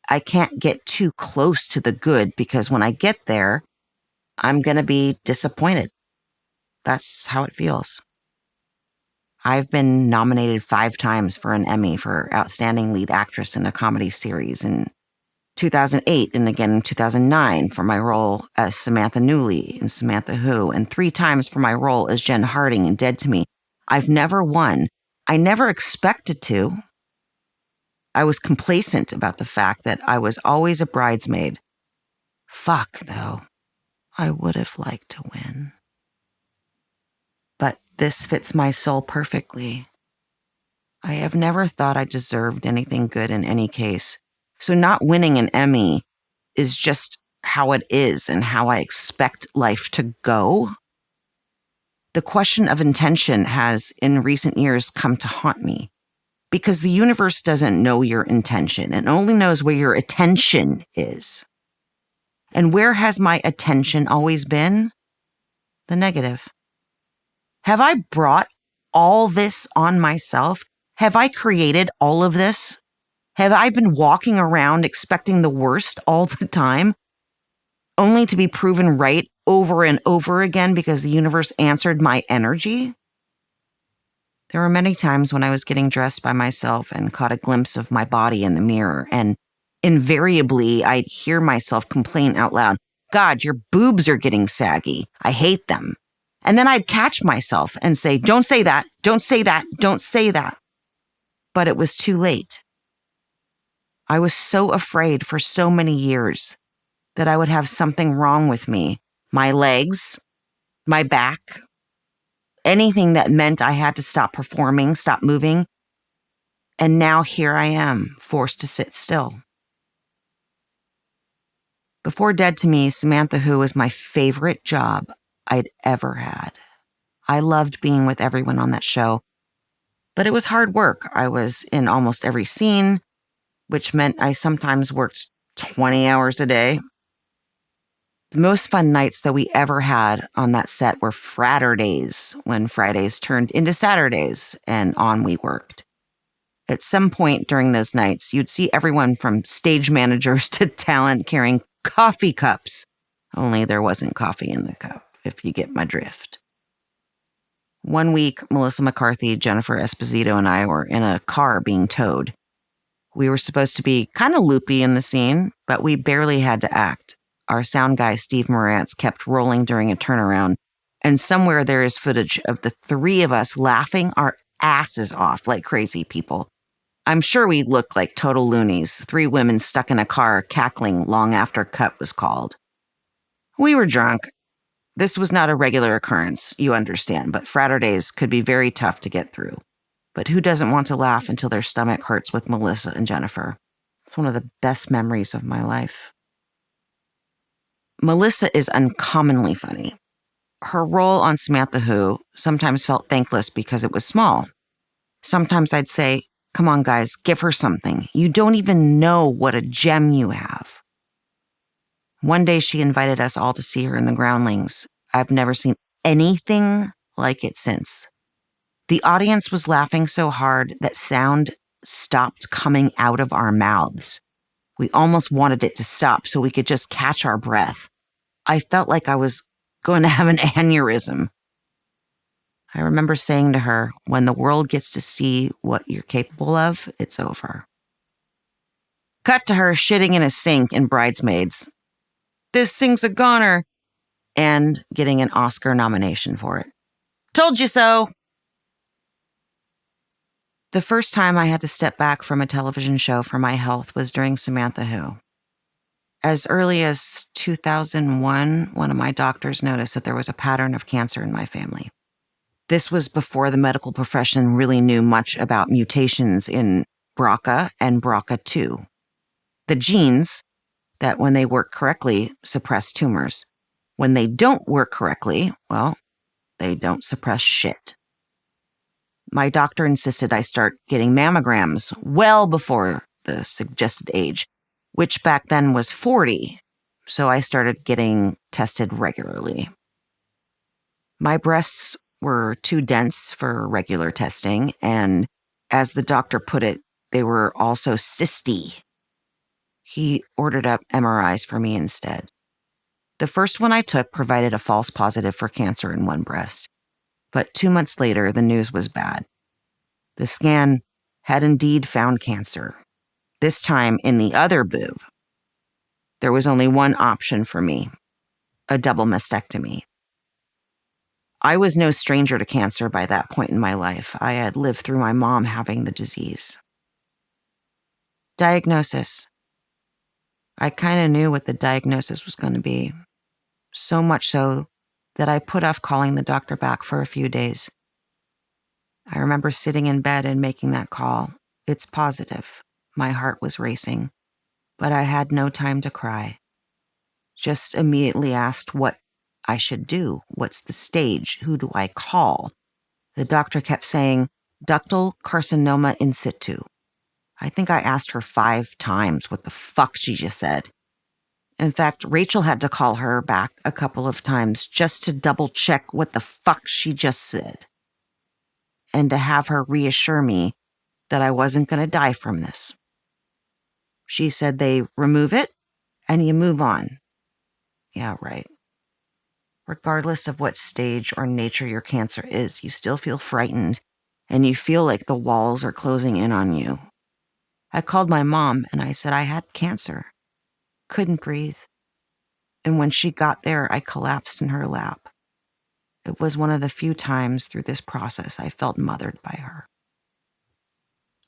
I can't get too close to the good because when I get there, I'm going to be disappointed. That's how it feels. I've been nominated 5 times for an Emmy for Outstanding Lead Actress in a Comedy Series in 2008 and again in 2009 for my role as Samantha Newley in Samantha Who, and 3 times for my role as Jen Harding in Dead to Me. I've never won. I never expected to. I was complacent about the fact that I was always a bridesmaid. Fuck, though. I would have liked to win. But this fits my soul perfectly. I have never thought I deserved anything good in any case. So not winning an Emmy is just how it is and how I expect life to go. The question of intention has, in recent years, come to haunt me. Because the universe doesn't know your intention. It only knows where your attention is. And where has my attention always been? The negative. Have I brought all this on myself? Have I created all of this? Have I been walking around expecting the worst all the time, only to be proven right over and over again because the universe answered my energy? There were many times when I was getting dressed by myself and caught a glimpse of my body in the mirror, and invariably I'd hear myself complain out loud, "God, your boobs are getting saggy. I hate them." And then I'd catch myself and say, "Don't say that, don't say that, don't say that." But it was too late. I was so afraid for so many years that I would have something wrong with me. My legs, my back, anything that meant I had to stop performing, stop moving. And now here I am, forced to sit still. Before Dead to Me, Samantha Who was my favorite job I'd ever had. I loved being with everyone on that show, but it was hard work. I was in almost every scene, which meant I sometimes worked 20 hours a day. The most fun nights that we ever had on that set were Fraturdays, when Fridays turned into Saturdays, and on we worked. At some point during those nights, you'd see everyone from stage managers to talent carrying coffee cups. Only there wasn't coffee in the cup, if you get my drift. One week, Melissa McCarthy, Jennifer Esposito, and I were in a car being towed. We were supposed to be kind of loopy in the scene, but we barely had to act. Our sound guy, Steve Morantz, kept rolling during a turnaround, and somewhere there is footage of the three of us laughing our asses off like crazy people. I'm sure we looked like total loonies, three women stuck in a car cackling long after cut was called. We were drunk. This was not a regular occurrence, you understand, but Fraturdays could be very tough to get through. But who doesn't want to laugh until their stomach hurts with Melissa and Jennifer? It's one of the best memories of my life. Melissa is uncommonly funny. Her role on Samantha Who sometimes felt thankless because it was small. Sometimes I'd say, "Come on, guys, give her something. You don't even know what a gem you have." One day she invited us all to see her in the Groundlings. I've never seen anything like it since. The audience was laughing so hard that sound stopped coming out of our mouths. We almost wanted it to stop so we could just catch our breath. I felt like I was going to have an aneurysm. I remember saying to her, when the world gets to see what you're capable of, it's over. Cut to her shitting in a sink in Bridesmaids. This thing's a goner. And getting an Oscar nomination for it. Told you so. The first time I had to step back from a television show for my health was during Samantha Who. As early as 2001, one of my doctors noticed that there was a pattern of cancer in my family. This was before the medical profession really knew much about mutations in BRCA and BRCA2. The genes that, when they work correctly, suppress tumors. When they don't work correctly, well, they don't suppress shit. My doctor insisted I start getting mammograms well before the suggested age, which back then was 40, so I started getting tested regularly. My breasts were too dense for regular testing, and as the doctor put it, they were also cysty. He ordered up MRIs for me instead. The first one I took provided a false positive for cancer in one breast, but 2 months later, the news was bad. The scan had indeed found cancer, this time in the other boob. There was only one option for me, a double mastectomy. I was no stranger to cancer by that point in my life. I had lived through my mom having the disease. Diagnosis. I kind of knew what the diagnosis was going to be. So much so that I put off calling the doctor back for a few days. I remember sitting in bed and making that call. It's positive. My heart was racing, but I had no time to cry. Just immediately asked what I should do. What's the stage? Who do I call? The doctor kept saying, ductal carcinoma in situ. I think I asked her 5 times what the fuck she just said. In fact, Rachel had to call her back a couple of times just to double check what the fuck she just said. And to have her reassure me that I wasn't going to die from this. She said they remove it and you move on. Yeah, right. Regardless of what stage or nature your cancer is, you still feel frightened and you feel like the walls are closing in on you. I called my mom and I said I had cancer. Couldn't breathe. And when she got there, I collapsed in her lap. It was one of the few times through this process I felt mothered by her.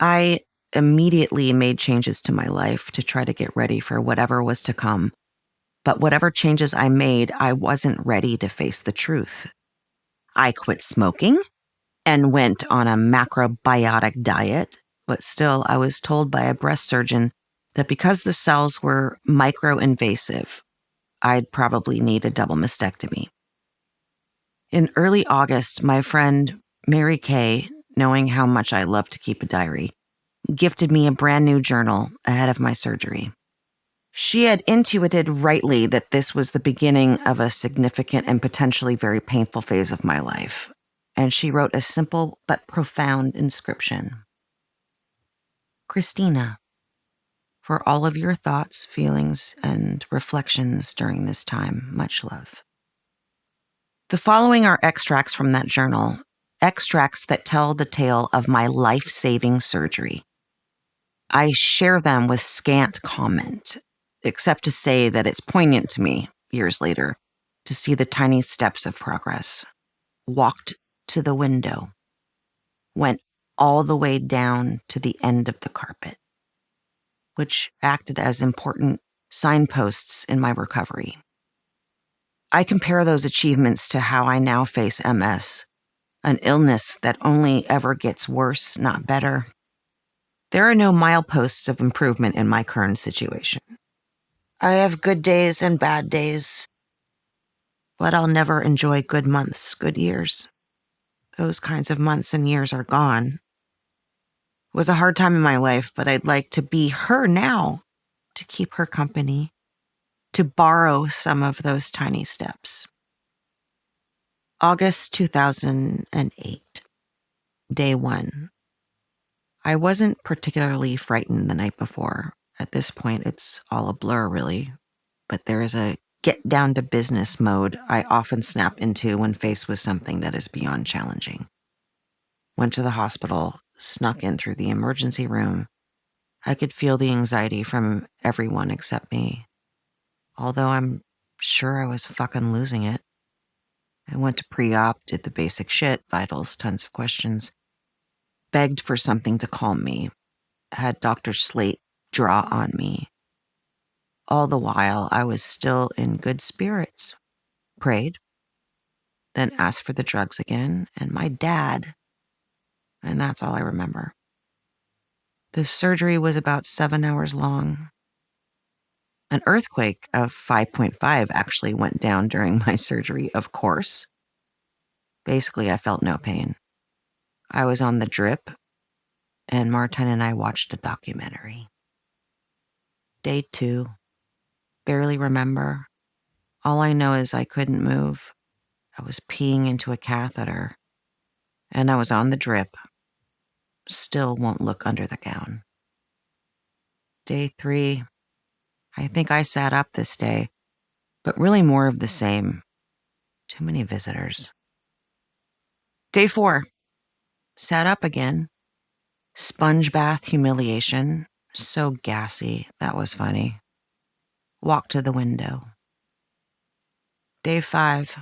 I immediately made changes to my life to try to get ready for whatever was to come. But whatever changes I made, I wasn't ready to face the truth. I quit smoking and went on a macrobiotic diet, but still I was told by a breast surgeon that because the cells were microinvasive, I'd probably need a double mastectomy. In early August, my friend Mary Kay, knowing how much I love to keep a diary, gifted me a brand new journal ahead of my surgery. She had intuited rightly that this was the beginning of a significant and potentially very painful phase of my life, and she wrote a simple but profound inscription. Christina, for all of your thoughts, feelings, and reflections during this time, much love. The following are extracts from that journal, extracts that tell the tale of my life-saving surgery. I share them with scant comment, except to say that it's poignant to me, years later, to see the tiny steps of progress. Walked to the window, went all the way down to the end of the carpet, which acted as important signposts in my recovery. I compare those achievements to how I now face MS, an illness that only ever gets worse, not better. There are no mileposts of improvement in my current situation. I have good days and bad days, but I'll never enjoy good months, good years. Those kinds of months and years are gone. It was a hard time in my life, but I'd like to be her now, to keep her company, to borrow some of those tiny steps. August 2008, day 1. I wasn't particularly frightened the night before. At this point, it's all a blur, really. But there is a get down to business mode I often snap into when faced with something that is beyond challenging. Went to the hospital, snuck in through the emergency room. I could feel the anxiety from everyone except me. Although I'm sure I was fucking losing it. I went to pre-op, did the basic shit, vitals, tons of questions. Begged for something to calm me. Had Dr. Slate draw on me. All the while, I was still in good spirits. Prayed. Then asked for the drugs again, and my dad. And that's all I remember. The surgery was about 7 hours long. An earthquake of 5.5 actually went down during my surgery, of course. Basically, I felt no pain. I was on the drip, and Martin and I watched a documentary. Day 2. Barely remember. All I know is I couldn't move. I was peeing into a catheter, and I was on the drip. Still won't look under the gown. Day 3. I think I sat up this day, but really more of the same. Too many visitors. Day 4. Sat up again. Sponge bath humiliation. So gassy. That was funny. Walked to the window. Day 5.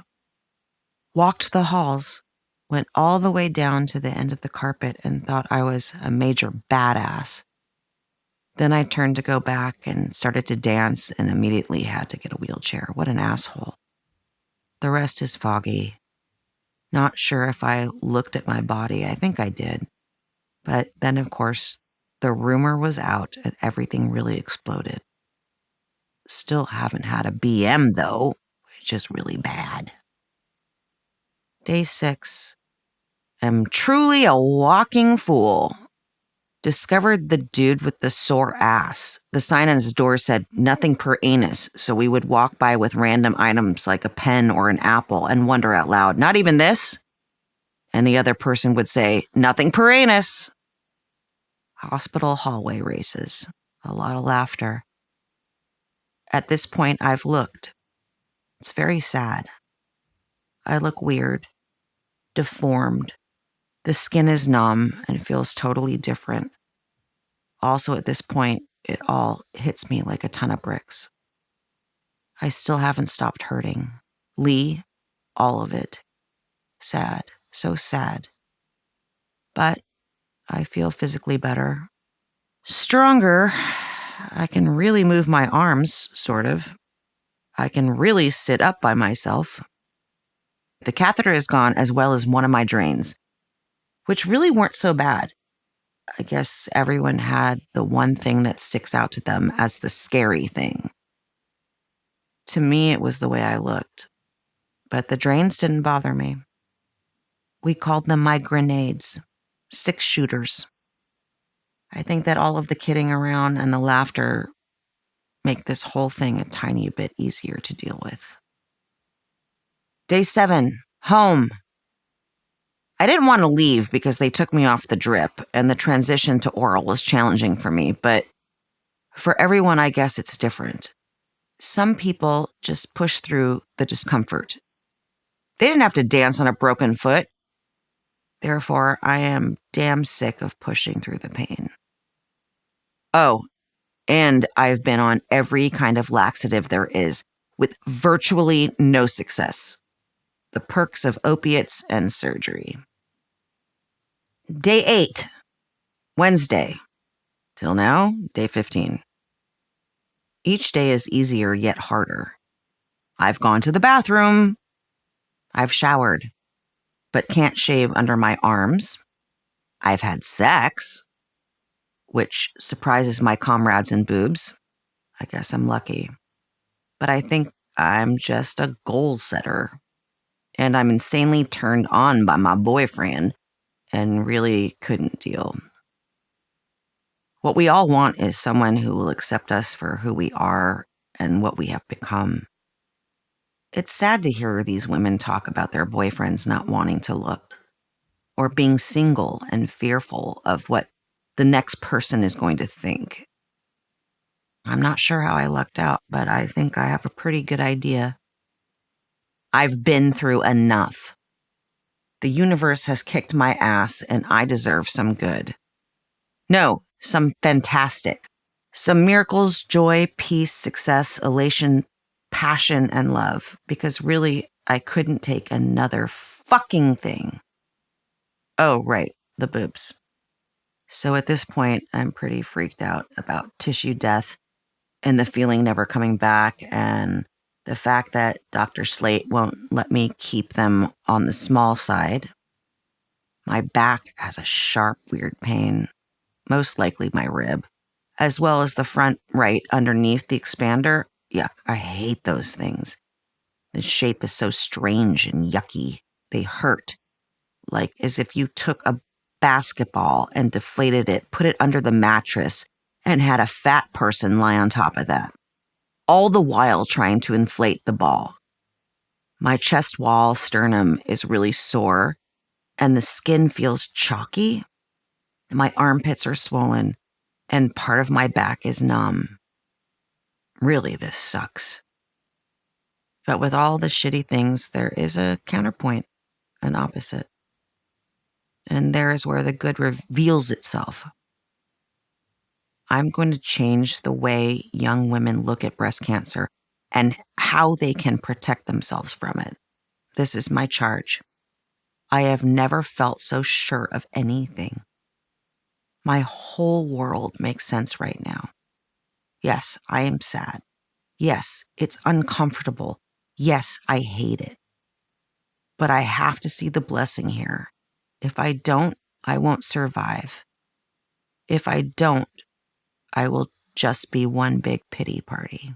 Walked the halls. Went all the way down to the end of the carpet and thought I was a major badass. Then I turned to go back and started to dance and immediately had to get a wheelchair. What an asshole. The rest is foggy. Not sure if I looked at my body. I think I did. But then, of course, the rumor was out and everything really exploded. Still haven't had a BM, though, which is really bad. Day 6. Am truly a walking fool. Discovered the dude with the sore ass. The sign on his door said, nothing per anus, so we would walk by with random items like a pen or an apple and wonder out loud, not even this? And the other person would say, nothing per anus. Hospital hallway races. A lot of laughter. At this point, I've looked. It's very sad. I look weird, deformed. The skin is numb and feels totally different. Also, at this point, it all hits me like a ton of bricks. I still haven't stopped hurting. Lee, all of it. Sad, so sad. But I feel physically better. Stronger. I can really move my arms, sort of. I can really sit up by myself. The catheter is gone as well as one of my drains, which really weren't so bad. I guess everyone had the one thing that sticks out to them as the scary thing. To me, it was the way I looked. but the drains didn't bother me. We called them my grenades, 6-shooters. I think that all of the kidding around and the laughter make this whole thing a tiny bit easier to deal with. Day 7, home. I didn't want to leave because they took me off the drip and the transition to oral was challenging for me, but for everyone, I guess it's different. Some people just push through the discomfort. They didn't have to dance on a broken foot. Therefore, I am damn sick of pushing through the pain. Oh, and I've been on every kind of laxative there is, with virtually no success. The perks of opiates and surgery. Day 8, Wednesday. Till now, day 15. Each day is easier yet harder. I've gone to the bathroom. I've showered, but can't shave under my arms. I've had sex, which surprises my comrades and boobs. I guess I'm lucky. But I think I'm just a goal setter. And I'm insanely turned on by my boyfriend and really couldn't deal. What we all want is someone who will accept us for who we are and what we have become. It's sad to hear these women talk about their boyfriends not wanting to look, or being single and fearful of what the next person is going to think. I'm not sure how I lucked out, but I think I have a pretty good idea. I've been through enough. The universe has kicked my ass and I deserve some good. No, some fantastic. Some miracles, joy, peace, success, elation, passion, and love. Because really, I couldn't take another fucking thing. Oh, right, the boobs. So at this point, I'm pretty freaked out about tissue death and the feeling never coming back and the fact that Dr. Slate won't let me keep them on the small side. My back has a sharp, weird pain, most likely my rib, as well as the front right underneath the expander. Yuck, I hate those things. The shape is so strange and yucky. They hurt, like as if you took a basketball and deflated it, put it under the mattress, and had a fat person lie on top of that, all the while trying to inflate the ball. My chest wall sternum is really sore, and the skin feels chalky. My armpits are swollen, and part of my back is numb. Really, this sucks. But with all the shitty things, there is a counterpoint, an opposite. And there is where the good reveals itself. I'm going to change the way young women look at breast cancer and how they can protect themselves from it. This is my charge. I have never felt so sure of anything. My whole world makes sense right now. Yes, I am sad. Yes, it's uncomfortable. Yes, I hate it. But I have to see the blessing here. If I don't, I won't survive. If I don't, I will just be one big pity party.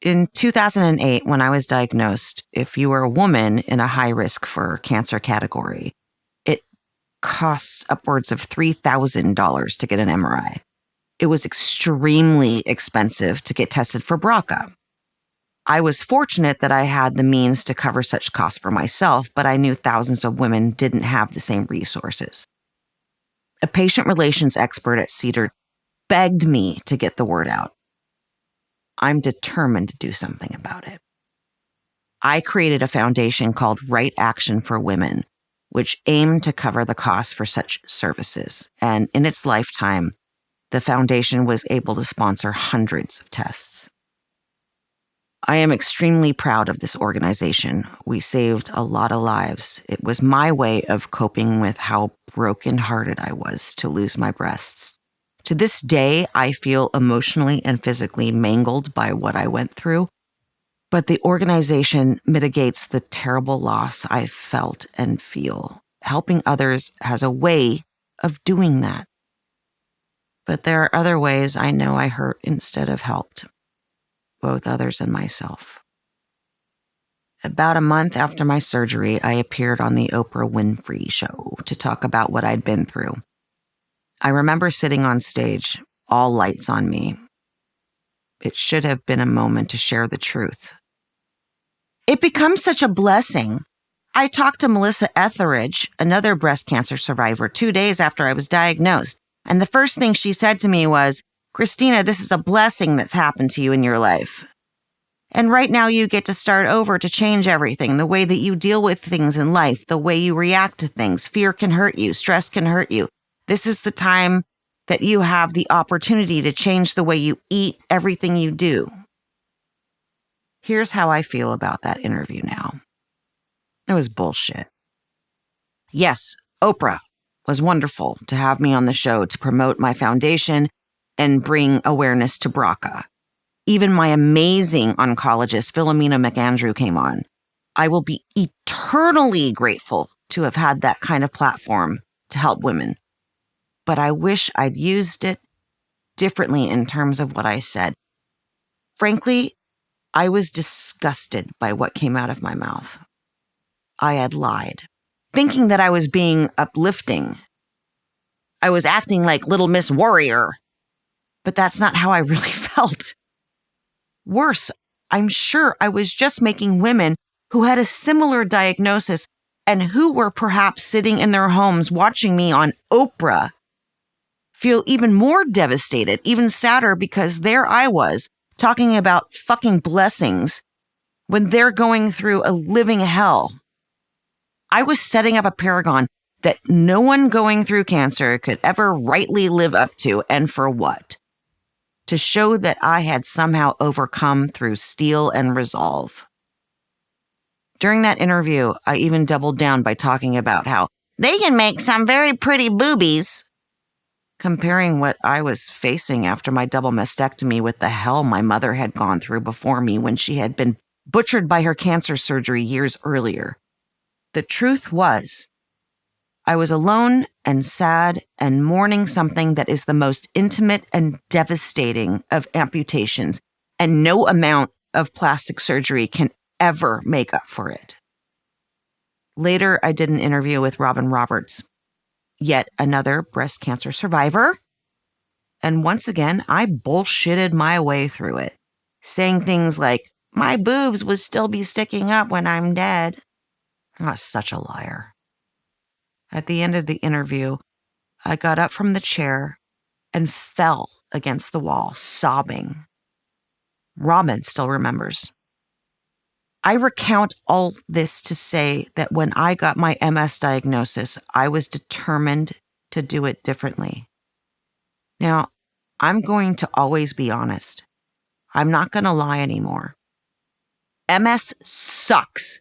In 2008, when I was diagnosed, if you were a woman in a high risk for cancer category, it costs upwards of $3,000 to get an MRI. It was extremely expensive to get tested for BRCA. I was fortunate that I had the means to cover such costs for myself, but I knew thousands of women didn't have the same resources. A patient relations expert at Cedar begged me to get the word out. I'm determined to do something about it. I created a foundation called Right Action for Women, which aimed to cover the costs for such services. And in its lifetime, the foundation was able to sponsor hundreds of tests. I am extremely proud of this organization. We saved a lot of lives. It was my way of coping with how brokenhearted I was to lose my breasts. To this day, I feel emotionally and physically mangled by what I went through, but the organization mitigates the terrible loss I've felt and feel. Helping others has a way of doing that. But there are other ways I know I hurt instead of helped, both others and myself. About a month after my surgery, I appeared on the Oprah Winfrey Show to talk about what I'd been through. I remember sitting on stage, all lights on me. It should have been a moment to share the truth. It becomes such a blessing. I talked to Melissa Etheridge, another breast cancer survivor, 2 days after I was diagnosed. And the first thing she said to me was, "Christina, this is a blessing that's happened to you in your life. And right now you get to start over to change everything, the way that you deal with things in life, the way you react to things. Fear can hurt you. Stress can hurt you. This is the time that you have the opportunity to change the way you eat, everything you do." Here's how I feel about that interview now. It was bullshit. Yes, Oprah was wonderful to have me on the show to promote my foundation and bring awareness to BRCA. Even my amazing oncologist, Philomena McAndrew, came on. I will be eternally grateful to have had that kind of platform to help women. But I wish I'd used it differently in terms of what I said. Frankly, I was disgusted by what came out of my mouth. I had lied, thinking that I was being uplifting. I was acting like Little Miss Warrior, but that's not how I really felt. Worse, I'm sure I was just making women who had a similar diagnosis and who were perhaps sitting in their homes watching me on Oprah feel even more devastated, even sadder, because there I was talking about fucking blessings when they're going through a living hell. I was setting up a paragon that no one going through cancer could ever rightly live up to, and for what? To show that I had somehow overcome through steel and resolve. During that interview, I even doubled down by talking about how they can make some very pretty boobies, comparing what I was facing after my double mastectomy with the hell my mother had gone through before me when she had been butchered by her cancer surgery years earlier. The truth was, I was alone and sad and mourning something that is the most intimate and devastating of amputations, and no amount of plastic surgery can ever make up for it. Later, I did an interview with Robin Roberts, yet another breast cancer survivor. And once again, I bullshitted my way through it, saying things like, "My boobs would still be sticking up when I'm dead." I was such a liar. At the end of the interview, I got up from the chair and fell against the wall, sobbing. Robin still remembers. I recount all this to say that when I got my MS diagnosis, I was determined to do it differently. Now, I'm going to always be honest. I'm not going to lie anymore. MS sucks.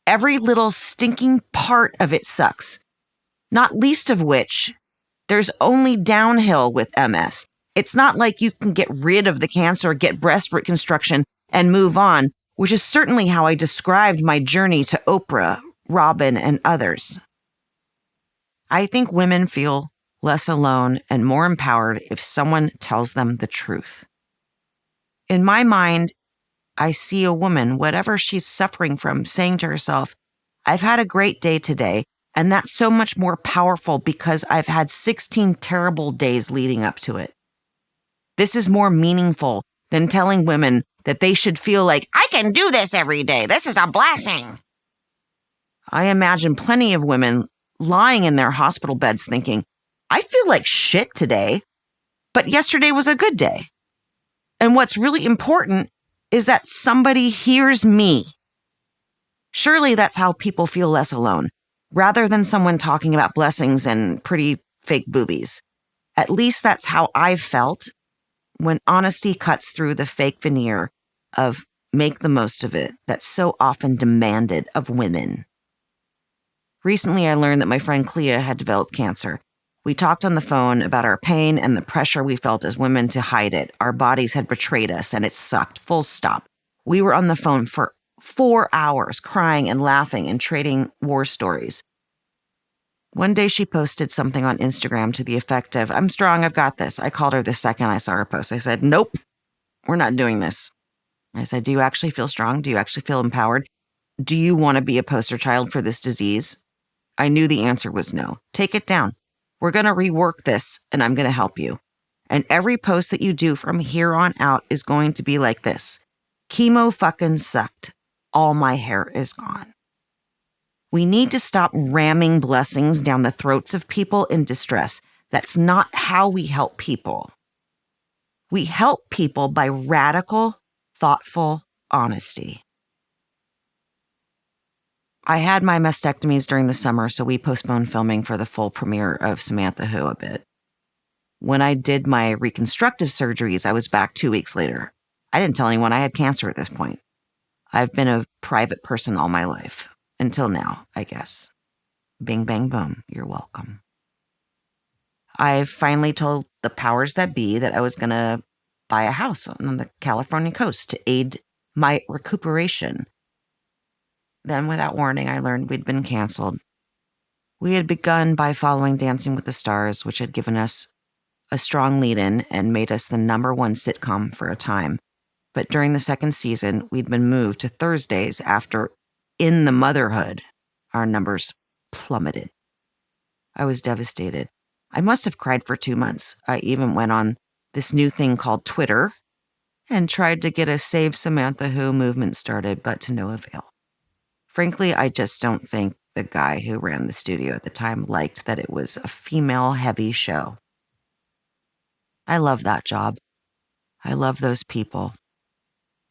Every little stinking part of it sucks. Not least of which, there's only downhill with MS. It's not like you can get rid of the cancer, get breast reconstruction, and move on, which is certainly how I described my journey to Oprah, Robin, and others. I think women feel less alone and more empowered if someone tells them the truth. In my mind, I see a woman, whatever she's suffering from, saying to herself, "I've had a great day today, and that's so much more powerful because I've had 16 terrible days leading up to it." This is more meaningful than telling women that they should feel like, "I can do this every day. This is a blessing." I imagine plenty of women lying in their hospital beds thinking, "I feel like shit today, but yesterday was a good day." And what's really important is that somebody hears me. Surely that's how people feel less alone, rather than someone talking about blessings and pretty fake boobies. At least that's how I've felt when honesty cuts through the fake veneer of make the most of it that's so often demanded of women. Recently, I learned that my friend Clea had developed cancer. We talked on the phone about our pain and the pressure we felt as women to hide it. Our bodies had betrayed us and it sucked, full stop. We were on the phone for 4 hours, crying and laughing and trading war stories. One day she posted something on Instagram to the effect of, "I'm strong, I've got this." I called her the second I saw her post. I said, "Nope, we're not doing this." I said, "Do you actually feel strong? Do you actually feel empowered?" Do you want to be a poster child for this disease? I knew the answer was no. Take it down. We're going to rework this, and I'm going to help you. And every post that you do from here on out is going to be like this. Chemo fucking sucked. All my hair is gone. We need to stop ramming blessings down the throats of people in distress. That's not how we help people. We help people by radical, thoughtful honesty. I had my mastectomies during the summer, so we postponed filming for the full premiere of Samantha Who a bit. When I did my reconstructive surgeries, I was back 2 weeks later. I didn't tell anyone I had cancer at this point. I've been a private person all my life. Until now, I guess. Bing, bang, boom. You're welcome. I finally told the powers that be that I was going to buy a house on the California coast to aid my recuperation. Then, without warning, I learned we'd been canceled. We had begun by following Dancing with the Stars, which had given us a strong lead-in and made us the #1 sitcom for a time. But during the second season, we'd been moved to Thursdays after In the Motherhood. Our numbers plummeted. I was devastated. I must have cried for 2 months. I even went on this new thing called Twitter and tried to get a Save Samantha Who movement started, but to no avail. Frankly, I just don't think the guy who ran the studio at the time liked that it was a female-heavy show. I love that job. I love those people.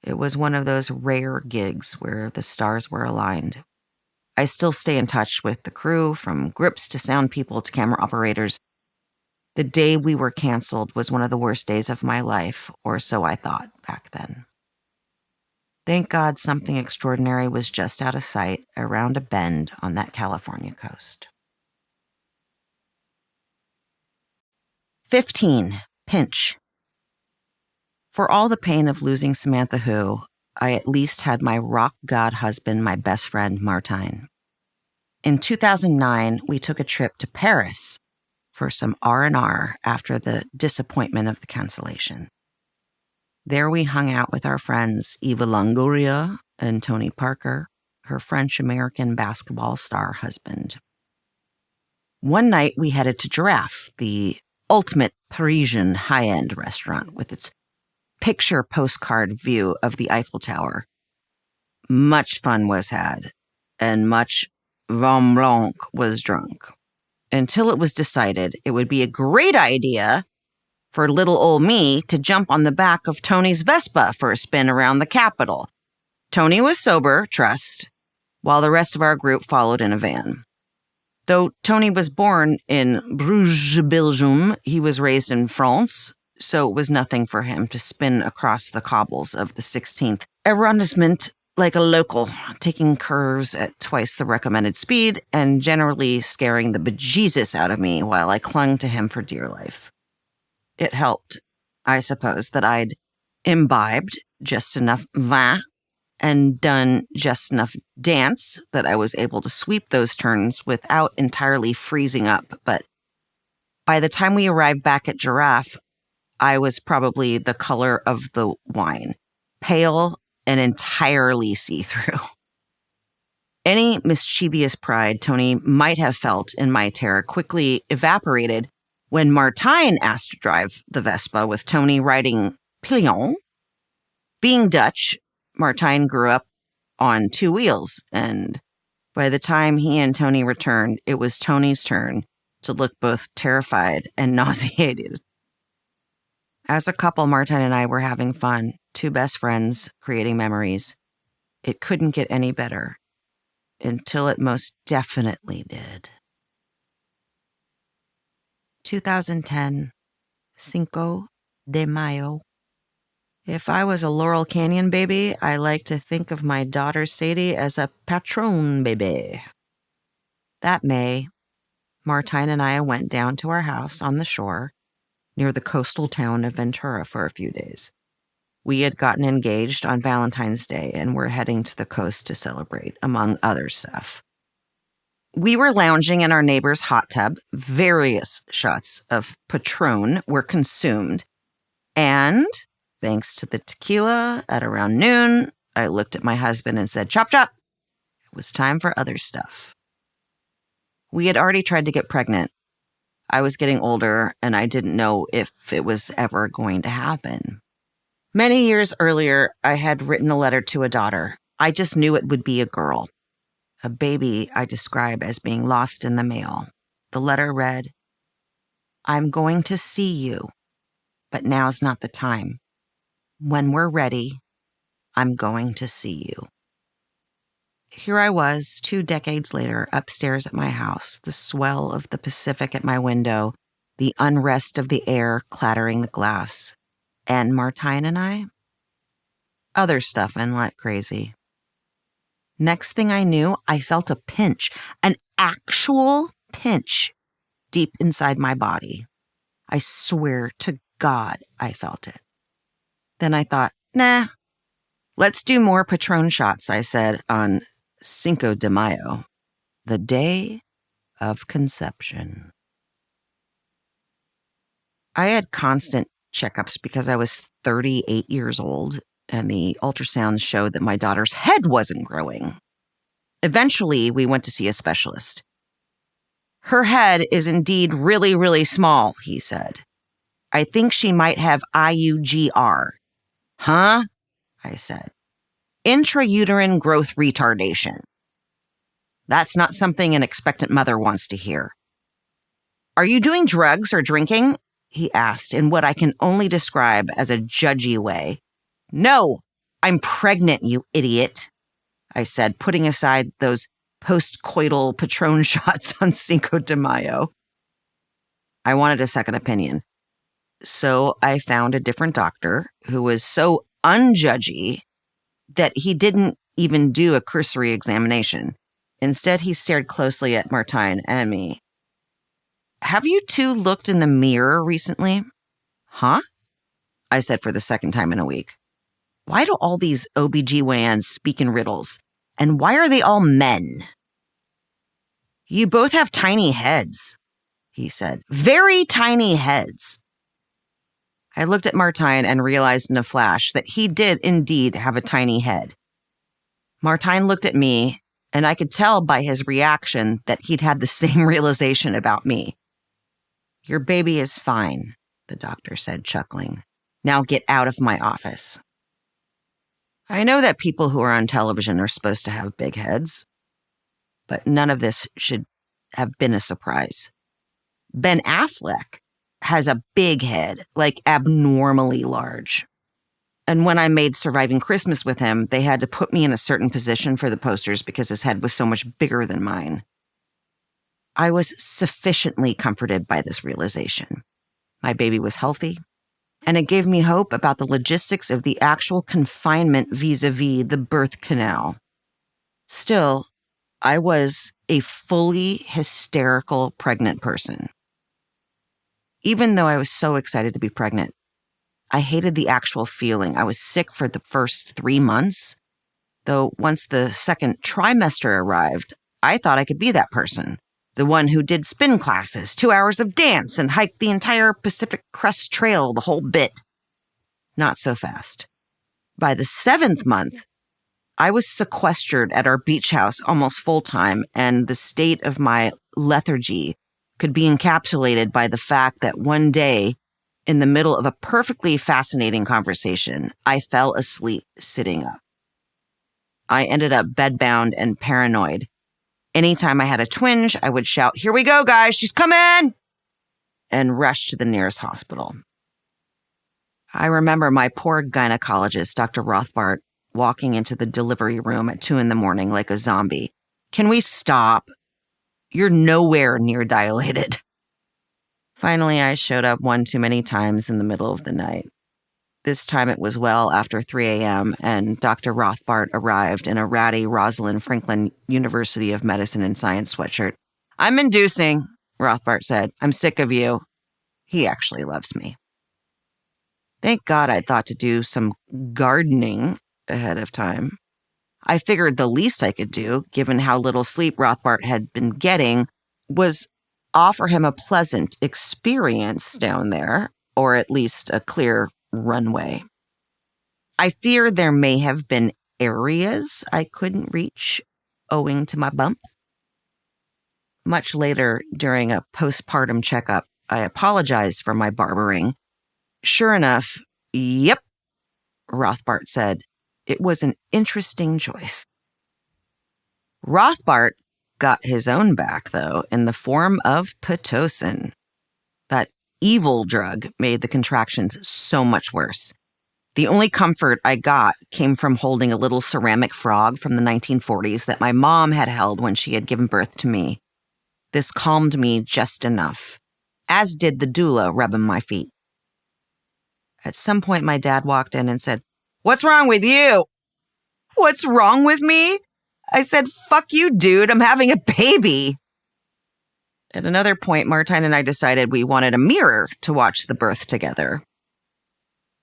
It was one of those rare gigs where the stars were aligned. I still stay in touch with the crew, from grips to sound people to camera operators. The day we were canceled was one of the worst days of my life, or so I thought back then. Thank God something extraordinary was just out of sight around a bend on that California coast. 15. Pinch. For all the pain of losing Samantha Who, I at least had my rock god husband, my best friend, Martijn. In 2009, we took a trip to Paris for some R&R after the disappointment of the cancellation. There we hung out with our friends Eva Longoria and Tony Parker, her French-American basketball star husband. One night we headed to Giraffe, the ultimate Parisian high-end restaurant with its picture postcard view of the Eiffel Tower. Much fun was had, and much vin blanc was drunk, until it was decided it would be a great idea for little old me to jump on the back of Tony's Vespa for a spin around the capital. Tony was sober, trust, while the rest of our group followed in a van. Though Tony was born in Bruges, Belgium, he was raised in France, so it was nothing for him to spin across the cobbles of the 16th arrondissement like a local, taking curves at twice the recommended speed and generally scaring the bejesus out of me while I clung to him for dear life. It helped, I suppose, that I'd imbibed just enough vin and done just enough dance that I was able to sweep those turns without entirely freezing up. But by the time we arrived back at Giraffe, I was probably the color of the wine, pale and entirely see-through. Any mischievous pride Tony might have felt in my terror quickly evaporated when Martijn asked to drive the Vespa with Tony riding pillion. Being Dutch, Martijn grew up on 2 wheels, and by the time he and Tony returned, it was Tony's turn to look both terrified and nauseated. As a couple, Martijn and I were having fun, 2 best friends creating memories. It couldn't get any better, until it most definitely did. 2010, Cinco de Mayo. If I was a Laurel Canyon baby, I like to think of my daughter Sadie as a Patron baby. That May, Martijn and I went down to our house on the shore near the coastal town of Ventura for a few days. We had gotten engaged on Valentine's Day and were heading to the coast to celebrate, among other stuff. We were lounging in our neighbor's hot tub. Various shots of Patron were consumed. And, thanks to the tequila, at around noon, I looked at my husband and said, "Chop, chop." It was time for other stuff. We had already tried to get pregnant. I was getting older, and I didn't know if it was ever going to happen. Many years earlier, I had written a letter to a daughter. I just knew it would be a girl. A baby I describe as being lost in the mail. The letter read, "I'm going to see you, but now's not the time. When we're ready, I'm going to see you." Here I was, 2 decades later, upstairs at my house, the swell of the Pacific at my window, the unrest of the air clattering the glass. And Martine and I? Other stuff and like crazy. Next thing I knew, I felt a pinch, an actual pinch, deep inside my body. I swear to God I felt it. Then I thought, nah, let's do more Patron shots, I said on Cinco de Mayo, the day of conception. I had constant checkups because I was 38 years old, and the ultrasounds showed that my daughter's head wasn't growing. Eventually, we went to see a specialist. "Her head is indeed really, really small," he said. "I think she might have IUGR." "Huh?" I said. "Intrauterine growth retardation." "That's not something an expectant mother wants to hear." "Are you doing drugs or drinking?" he asked in what I can only describe as a judgy way. "No, I'm pregnant, you idiot," I said, putting aside those post-coital Patron shots on Cinco de Mayo. I wanted a second opinion. So I found a different doctor who was so unjudgy that he didn't even do a cursory examination. Instead, he stared closely at Martine and me. "Have you two looked in the mirror recently?" "Huh?" I said for the second time in a week. Why do all these OBGYNs speak in riddles? And why are they all men? "You both have tiny heads," he said. "Very tiny heads." I looked at Martine and realized in a flash that he did indeed have a tiny head. Martine looked at me, and I could tell by his reaction that he'd had the same realization about me. "Your baby is fine," the doctor said, chuckling. "Now get out of my office." I know that people who are on television are supposed to have big heads, but none of this should have been a surprise. Ben Affleck has a big head, like abnormally large. And when I made Surviving Christmas with him, they had to put me in a certain position for the posters because his head was so much bigger than mine. I was sufficiently comforted by this realization. My baby was healthy, and it gave me hope about the logistics of the actual confinement vis-a-vis the birth canal. Still, I was a fully hysterical pregnant person. Even though I was so excited to be pregnant, I hated the actual feeling. I was sick for the first 3 months, though once the second trimester arrived, I thought I could be that person. The one who did spin classes, 2 hours of dance, and hiked the entire Pacific Crest Trail, the whole bit. Not so fast. By the 7th month, I was sequestered at our beach house almost full-time, and the state of my lethargy could be encapsulated by the fact that one day, in the middle of a perfectly fascinating conversation, I fell asleep sitting up. I ended up bedbound and paranoid. Anytime I had a twinge, I would shout, "Here we go, guys, she's coming!" and rush to the nearest hospital. I remember my poor gynecologist, Dr. Rothbart, walking into the delivery room at 2 a.m. like a zombie. "Can we stop? You're nowhere near dilated." Finally, I showed up one too many times in the middle of the night. This time it was well after 3 a.m., and Dr. Rothbart arrived in a ratty Rosalind Franklin University of Medicine and Science sweatshirt. "I'm inducing," Rothbart said. "I'm sick of you." He actually loves me. Thank God I thought to do some gardening ahead of time. I figured the least I could do, given how little sleep Rothbart had been getting, was offer him a pleasant experience down there, or at least a clear runway. I fear there may have been areas I couldn't reach, owing to my bump. Much later, during a postpartum checkup, I apologized for my barbering. Sure enough, yep, Rothbart said, it was an interesting choice. Rothbart got his own back, though, in the form of Pitocin. That evil drug made the contractions so much worse. The only comfort I got came from holding a little ceramic frog from the 1940s that my mom had held when she had given birth to me. This calmed me just enough, as did the doula rubbing my feet. At some point, my dad walked in and said, "What's wrong with you?" "What's wrong with me?" I said, "Fuck you, dude, I'm having a baby." At another point, Martine and I decided we wanted a mirror to watch the birth together.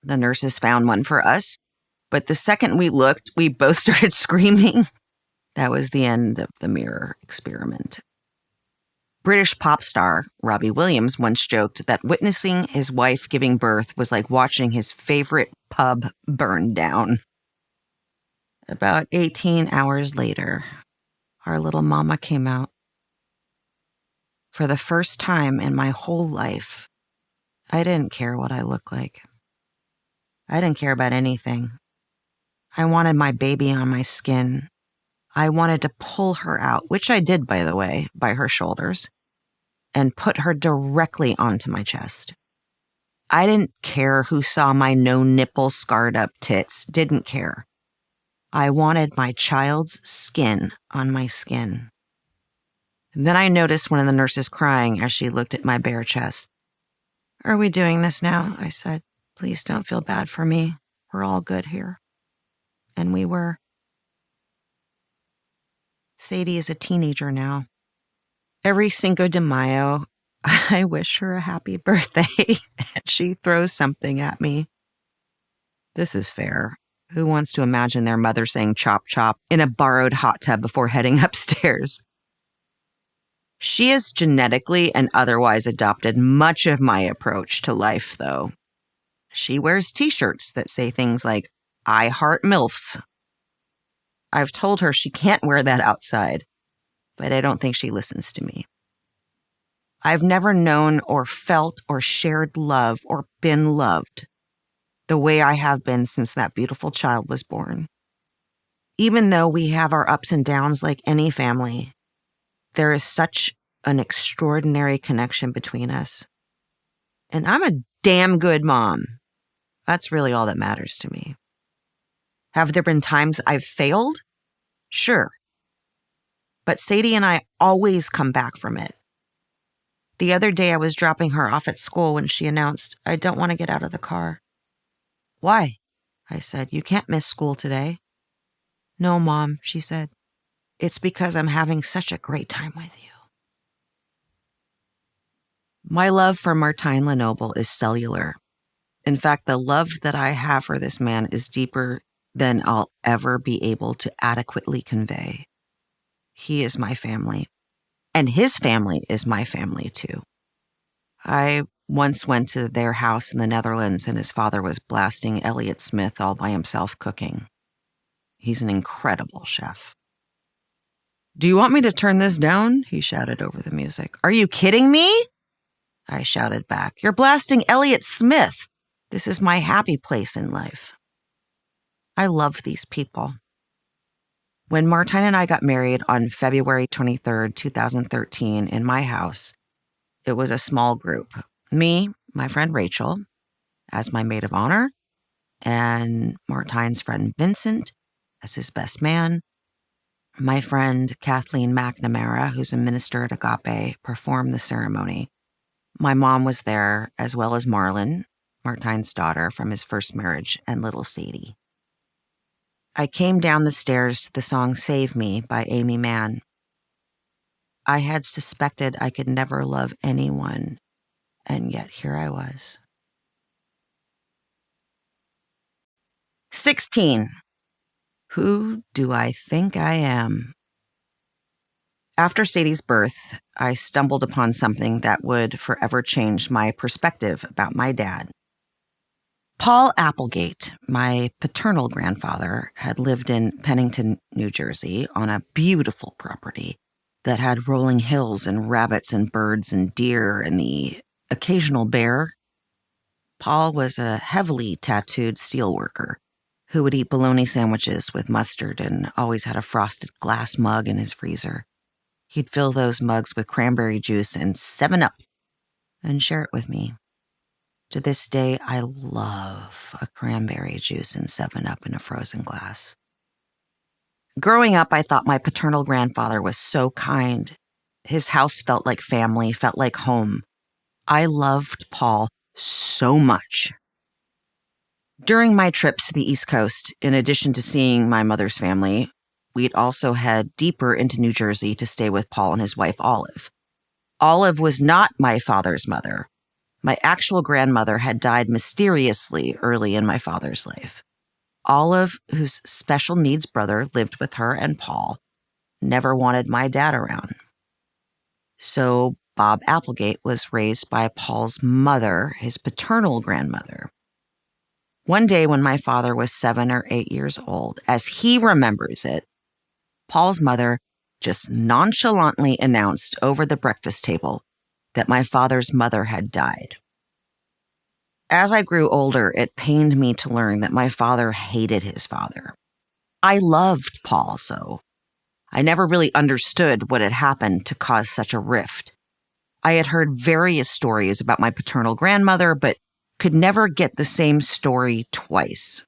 The nurses found one for us, but the second we looked, we both started screaming. That was the end of the mirror experiment. British pop star Robbie Williams once joked that witnessing his wife giving birth was like watching his favorite pub burn down. About 18 hours later, our little mama came out. For the first time in my whole life, I didn't care what I looked like. I didn't care about anything. I wanted my baby on my skin. I wanted to pull her out, which I did, by the way, by her shoulders, and put her directly onto my chest. I didn't care who saw my no-nipple scarred-up tits. Didn't care. I wanted my child's skin on my skin. And then I noticed one of the nurses crying as she looked at my bare chest. "Are we doing this now?" I said. "Please don't feel bad for me. We're all good here." And we were. Sadie is a teenager now. Every Cinco de Mayo, I wish her a happy birthday, and she throws something at me. This is fair. Who wants to imagine their mother saying chop chop in a borrowed hot tub before heading upstairs? She has genetically and otherwise adopted much of my approach to life, though. She wears t-shirts that say things like, "I heart MILFs." I've told her she can't wear that outside, but I don't think she listens to me. I've never known or felt or shared love or been loved the way I have been since that beautiful child was born. Even though we have our ups and downs like any family, there is such an extraordinary connection between us. And I'm a damn good mom. That's really all that matters to me. Have there been times I've failed? Sure. But Sadie and I always come back from it. The other day I was dropping her off at school when she announced, "I don't want to get out of the car." "Why?" I said. "You can't miss school today." "No, Mom," she said. "It's because I'm having such a great time with you." My love for Martine Lenoble is cellular. In fact, the love that I have for this man is deeper than I'll ever be able to adequately convey. He is my family, and his family is my family too. I once went to their house in the Netherlands and his father was blasting Elliott Smith all by himself cooking. He's an incredible chef. "Do you want me to turn this down?" he shouted over the music. "Are you kidding me?" I shouted back. "You're blasting Elliott Smith. This is my happy place in life." I love these people. When Martine and I got married on February 23rd, 2013 in my house, it was a small group. Me, my friend Rachel, as my maid of honor, and Martine's friend Vincent as his best man. My friend Kathleen McNamara, who's a minister at Agape, performed the ceremony. My mom was there, as well as Marlon, Martine's daughter from his first marriage, and little Sadie. I came down the stairs to the song "Save Me" by Amy Mann. I had suspected I could never love anyone, and yet here I was. 16. Who do I think I am? After Sadie's birth, I stumbled upon something that would forever change my perspective about my dad. Paul Applegate, my paternal grandfather, had lived in Pennington, New Jersey, on a beautiful property that had rolling hills and rabbits and birds and deer and the occasional bear. Paul was a heavily tattooed steelworker who would eat bologna sandwiches with mustard and always had a frosted glass mug in his freezer. He'd fill those mugs with cranberry juice and 7-Up and share it with me. To this day, I love a cranberry juice and 7-Up in a frozen glass. Growing up, I thought my paternal grandfather was so kind. His house felt like family, felt like home. I loved Paul so much. During my trips to the East Coast, in addition to seeing my mother's family, we'd also head deeper into New Jersey to stay with Paul and his wife, Olive. Olive was not my father's mother. My actual grandmother had died mysteriously early in my father's life. Olive, whose special needs brother lived with her and Paul, never wanted my dad around. So Bob Applegate was raised by Paul's mother, his paternal grandmother. One day when my father was 7 or 8 years old, as he remembers it, Paul's mother just nonchalantly announced over the breakfast table that my father's mother had died. As I grew older, it pained me to learn that my father hated his father. I loved Paul, so I never really understood what had happened to cause such a rift. I had heard various stories about my paternal grandmother, but could never get the same story twice.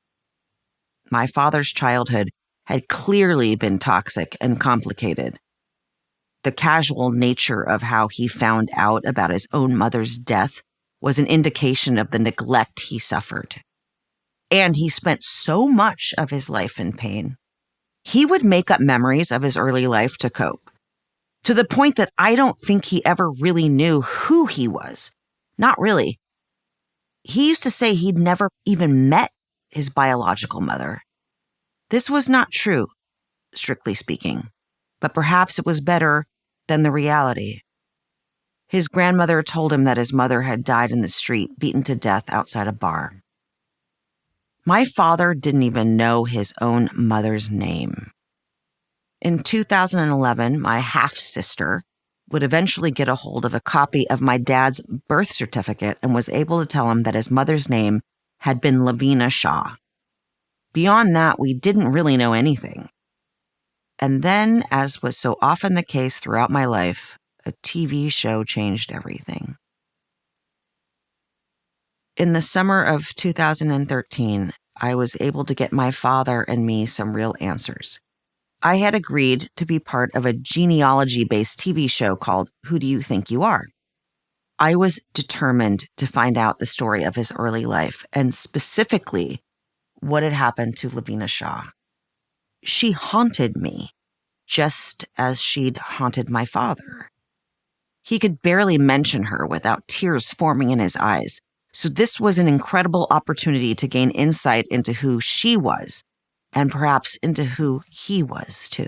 My father's childhood had clearly been toxic and complicated. The casual nature of how he found out about his own mother's death was an indication of the neglect he suffered. And he spent so much of his life in pain. He would make up memories of his early life to cope, to the point that I don't think he ever really knew who he was. Not really. He used to say he'd never even met his biological mother. This was not true, strictly speaking, but perhaps it was better than the reality. His grandmother told him that his mother had died in the street, beaten to death outside a bar. My father didn't even know his own mother's name. In 2011, my half-sister would eventually get a hold of a copy of my dad's birth certificate and was able to tell him that his mother's name had been Lavina Shaw. Beyond that, we didn't really know anything. And then, as was so often the case throughout my life, a TV show changed everything. In the summer of 2013, I was able to get my father and me some real answers. I had agreed to be part of a genealogy-based TV show called Who Do You Think You Are? I was determined to find out the story of his early life, and specifically what had happened to Lavina Shaw. She haunted me, just as she'd haunted my father. He could barely mention her without tears forming in his eyes, so this was an incredible opportunity to gain insight into who she was, and perhaps into who he was too.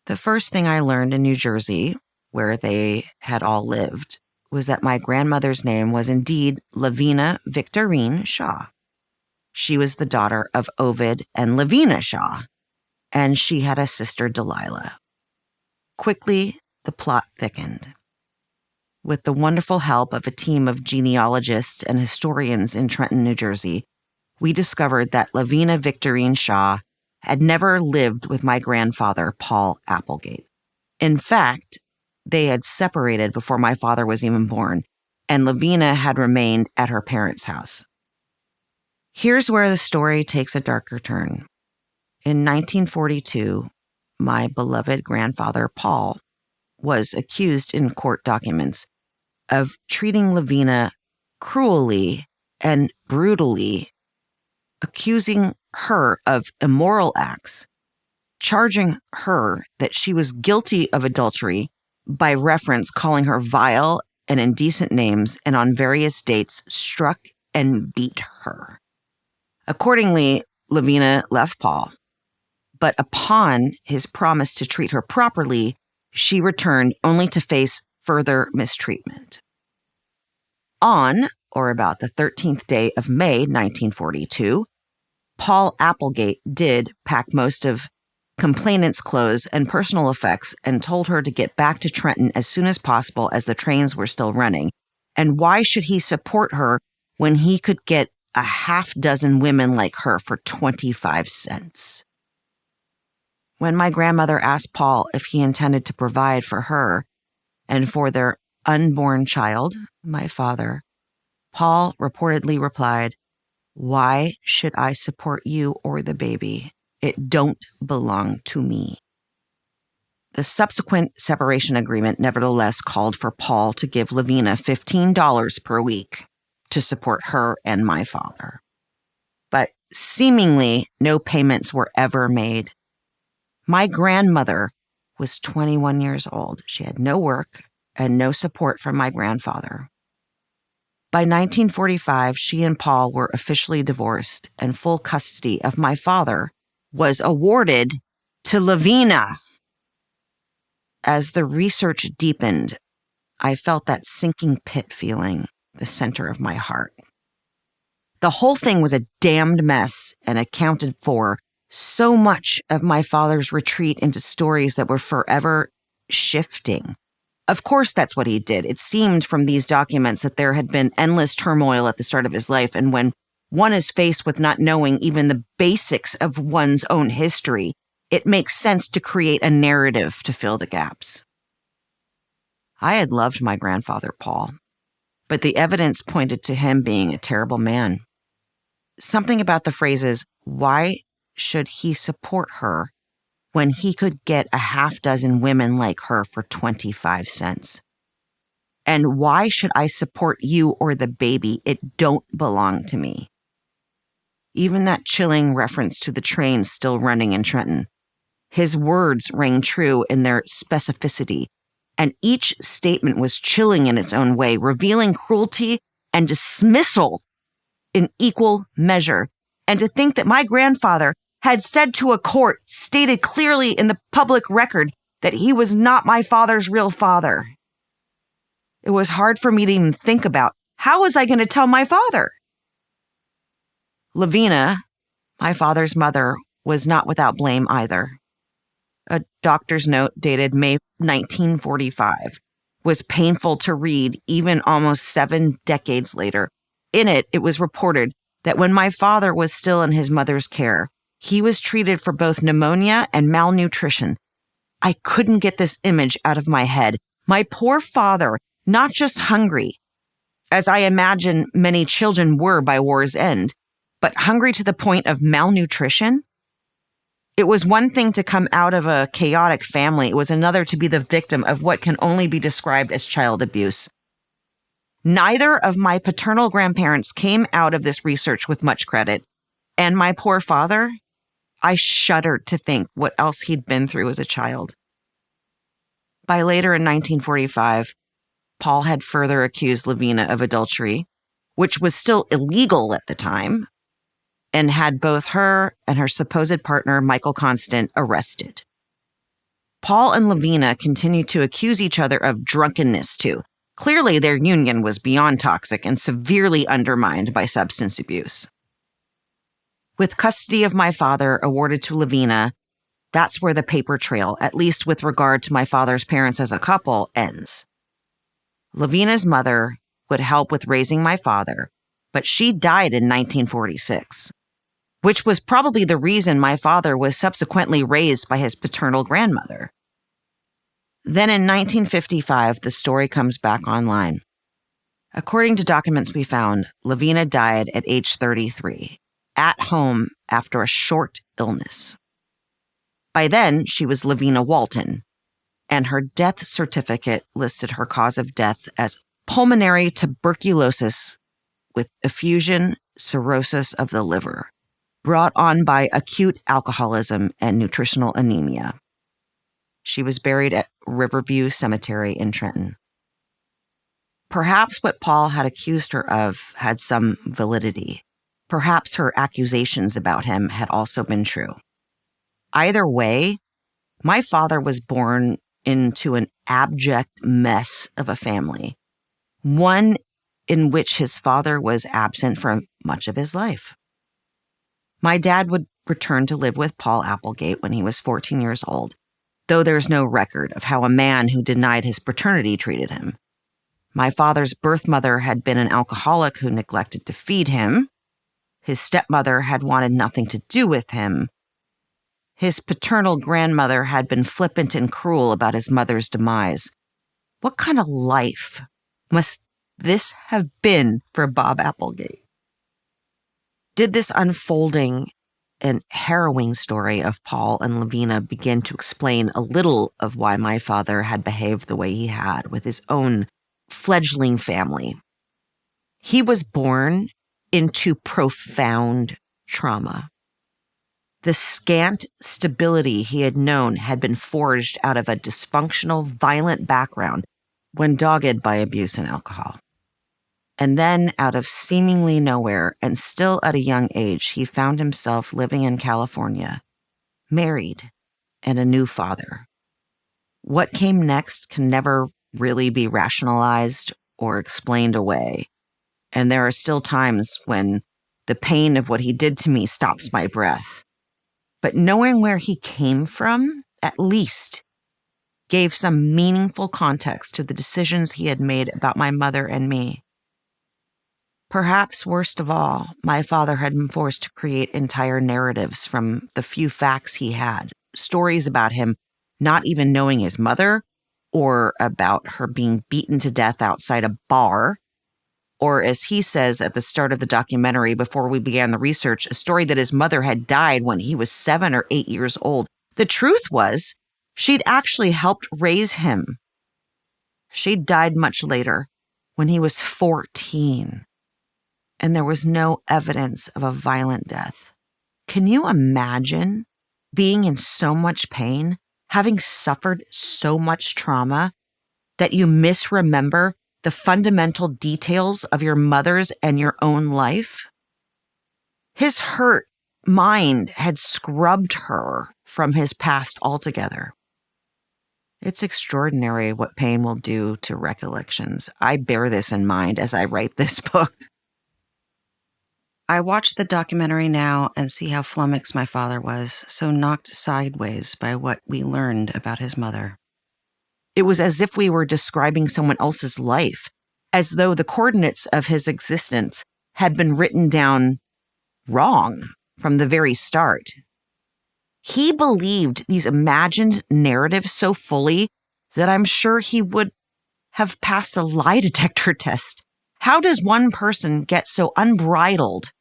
The first thing I learned in New Jersey, where they had all lived, was that my grandmother's name was indeed Lavina Victorine Shaw. She was the daughter of Ovid and Lavina Shaw, and she had a sister, Delilah. Quickly, the plot thickened. With the wonderful help of a team of genealogists and historians in Trenton, New Jersey, we discovered that Lavina Victorine Shaw had never lived with my grandfather, Paul Applegate. In fact, they had separated before my father was even born, and Lavina had remained at her parents' house. Here's where the story takes a darker turn. In 1942, my beloved grandfather, Paul, was accused in court documents of treating Lavina cruelly and brutally, accusing her of immoral acts, charging her that she was guilty of adultery by reference, calling her vile and indecent names, and on various dates struck and beat her. Accordingly, Lavina left Paul, but upon his promise to treat her properly, she returned only to face further mistreatment. On or about the 13th day of May, 1942, Paul Applegate did pack most of complainant's clothes and personal effects and told her to get back to Trenton as soon as possible as the trains were still running. And why should he support her when he could get a half dozen women like her for 25 cents? When my grandmother asked Paul if he intended to provide for her and for their unborn child, my father, Paul reportedly replied, "Why should I support you or the baby? It don't belong to me." The subsequent separation agreement nevertheless called for Paul to give Lavina $15 per week to support her and my father. But seemingly no payments were ever made. My grandmother was 21 years old. She had no work and no support from my grandfather. By 1945, she and Paul were officially divorced, and full custody of my father was awarded to Lavina. As the research deepened, I felt that sinking pit feeling, the center of my heart. The whole thing was a damned mess and accounted for so much of my father's retreat into stories that were forever shifting. Of course, that's what he did. It seemed from these documents that there had been endless turmoil at the start of his life, and when one is faced with not knowing even the basics of one's own history, it makes sense to create a narrative to fill the gaps. I had loved my grandfather, Paul, but the evidence pointed to him being a terrible man. Something about the phrases, "Why should he support her when he could get a half dozen women like her for 25 cents? And why should I support you or the baby? It don't belong to me." Even that chilling reference to the train still running in Trenton. His words rang true in their specificity, and each statement was chilling in its own way, revealing cruelty and dismissal in equal measure. And to think that my grandfather had said to a court, stated clearly in the public record, that he was not my father's real father. It was hard for me to even think about. How was I going to tell my father? Lavina, my father's mother, was not without blame either. A doctor's note dated May 1945 was painful to read even almost 7 decades later. In it, it was reported that when my father was still in his mother's care, he was treated for both pneumonia and malnutrition. I couldn't get this image out of my head. My poor father, not just hungry, as I imagine many children were by war's end, but hungry to the point of malnutrition. It was one thing to come out of a chaotic family. It was another to be the victim of what can only be described as child abuse. Neither of my paternal grandparents came out of this research with much credit. And my poor father, I shuddered to think what else he'd been through as a child. By later in 1945, Paul had further accused Lavina of adultery, which was still illegal at the time, and had both her and her supposed partner, Michael Constant, arrested. Paul and Lavina continued to accuse each other of drunkenness, too. Clearly, their union was beyond toxic and severely undermined by substance abuse. With custody of my father awarded to Lavina, that's where the paper trail, at least with regard to my father's parents as a couple, ends. Lavina's mother would help with raising my father, but she died in 1946, which was probably the reason my father was subsequently raised by his paternal grandmother. Then in 1955, the story comes back online. According to documents we found, Lavina died at age 33, at home after a short illness. By then, she was Lavina Walton, and her death certificate listed her cause of death as pulmonary tuberculosis with effusion cirrhosis of the liver, brought on by acute alcoholism and nutritional anemia. She was buried at Riverview Cemetery in Trenton. Perhaps what Paul had accused her of had some validity. Perhaps her accusations about him had also been true. Either way, my father was born into an abject mess of a family. One in which his father was absent for much of his life. My dad would return to live with Paul Applegate when he was 14 years old, though there's no record of how a man who denied his paternity treated him. My father's birth mother had been an alcoholic who neglected to feed him. His stepmother had wanted nothing to do with him. His paternal grandmother had been flippant and cruel about his mother's demise. What kind of life must this have been for Bob Applegate? Did this unfolding and harrowing story of Paul and Lavina begin to explain a little of why my father had behaved the way he had with his own fledgling family? He was born into profound trauma. The scant stability he had known had been forged out of a dysfunctional, violent background when dogged by abuse and alcohol. And then, out of seemingly nowhere, and still at a young age, he found himself living in California, married, and a new father. What came next can never really be rationalized or explained away. And there are still times when the pain of what he did to me stops my breath. But knowing where he came from, at least, gave some meaningful context to the decisions he had made about my mother and me. Perhaps worst of all, my father had been forced to create entire narratives from the few facts he had, stories about him not even knowing his mother, or about her being beaten to death outside a bar, or as he says at the start of the documentary before we began the research, a story that his mother had died when he was 7 or 8 years old. The truth was, she'd actually helped raise him. She'd died much later, when he was 14. And there was no evidence of a violent death. Can you imagine being in so much pain, having suffered so much trauma, that you misremember the fundamental details of your mother's and your own life? His hurt mind had scrubbed her from his past altogether. It's extraordinary what pain will do to recollections. I bear this in mind as I write this book. I watch the documentary now and see how flummoxed my father was, so knocked sideways by what we learned about his mother. It was as if we were describing someone else's life, as though the coordinates of his existence had been written down wrong from the very start. He believed these imagined narratives so fully that I'm sure he would have passed a lie detector test. How does one person get so unbridled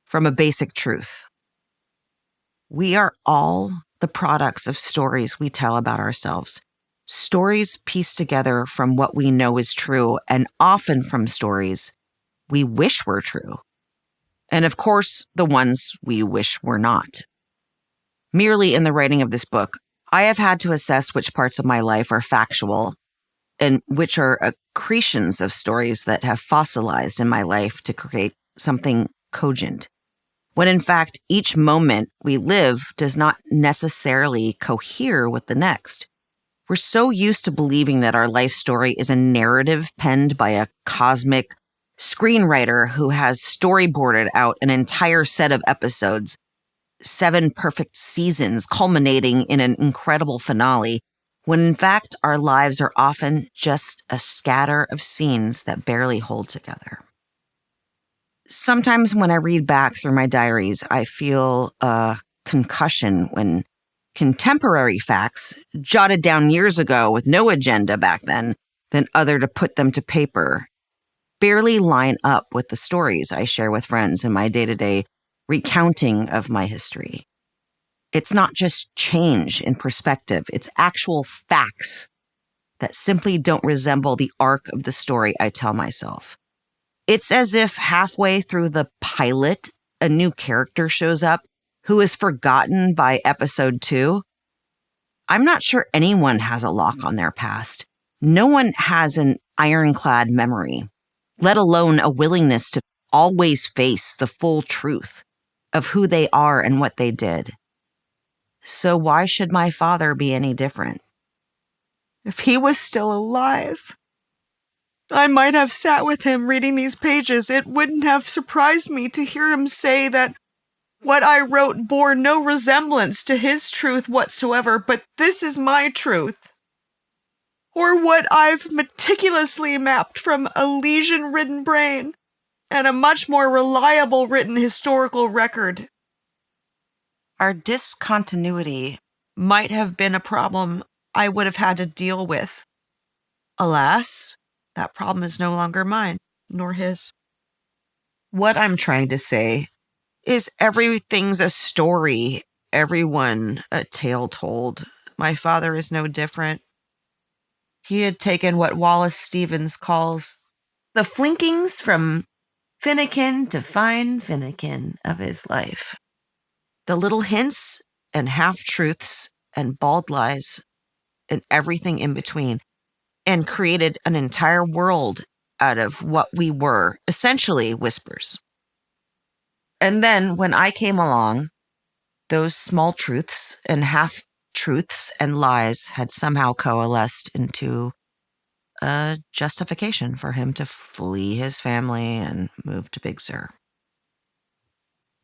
from a basic truth? We are all the products of stories we tell about ourselves. Stories pieced together from what we know is true, and often from stories we wish were true. And of course, the ones we wish were not. Merely in the writing of this book, I have had to assess which parts of my life are factual and which are accretions of stories that have fossilized in my life to create something cogent, when in fact, each moment we live does not necessarily cohere with the next. We're so used to believing that our life story is a narrative penned by a cosmic screenwriter who has storyboarded out an entire set of episodes, 7 perfect seasons culminating in an incredible finale, when in fact our lives are often just a scatter of scenes that barely hold together. Sometimes when I read back through my diaries, I feel a concussion when contemporary facts, jotted down years ago with no agenda back then other to put them to paper, barely line up with the stories I share with friends in my day-to-day recounting of my history. It's not just change in perspective, it's actual facts that simply don't resemble the arc of the story I tell myself. It's as if halfway through the pilot, a new character shows up who is forgotten by episode 2. I'm not sure anyone has a lock on their past. No one has an ironclad memory, let alone a willingness to always face the full truth of who they are and what they did. So why should my father be any different? If he was still alive, I might have sat with him reading these pages. It wouldn't have surprised me to hear him say that what I wrote bore no resemblance to his truth whatsoever, but this is my truth. Or what I've meticulously mapped from a lesion-ridden brain and a much more reliable written historical record. Our discontinuity might have been a problem I would have had to deal with. Alas, that problem is no longer mine, nor his. What I'm trying to say is everything's a story, everyone a tale told. My father is no different. He had taken what Wallace Stevens calls the flinkings from Finnegan to fine Finnegan of his life. The little hints and half-truths and bald lies and everything in between, and created an entire world out of what we were, essentially whispers. And then when I came along, those small truths and half-truths and lies had somehow coalesced into a justification for him to flee his family and move to Big Sur.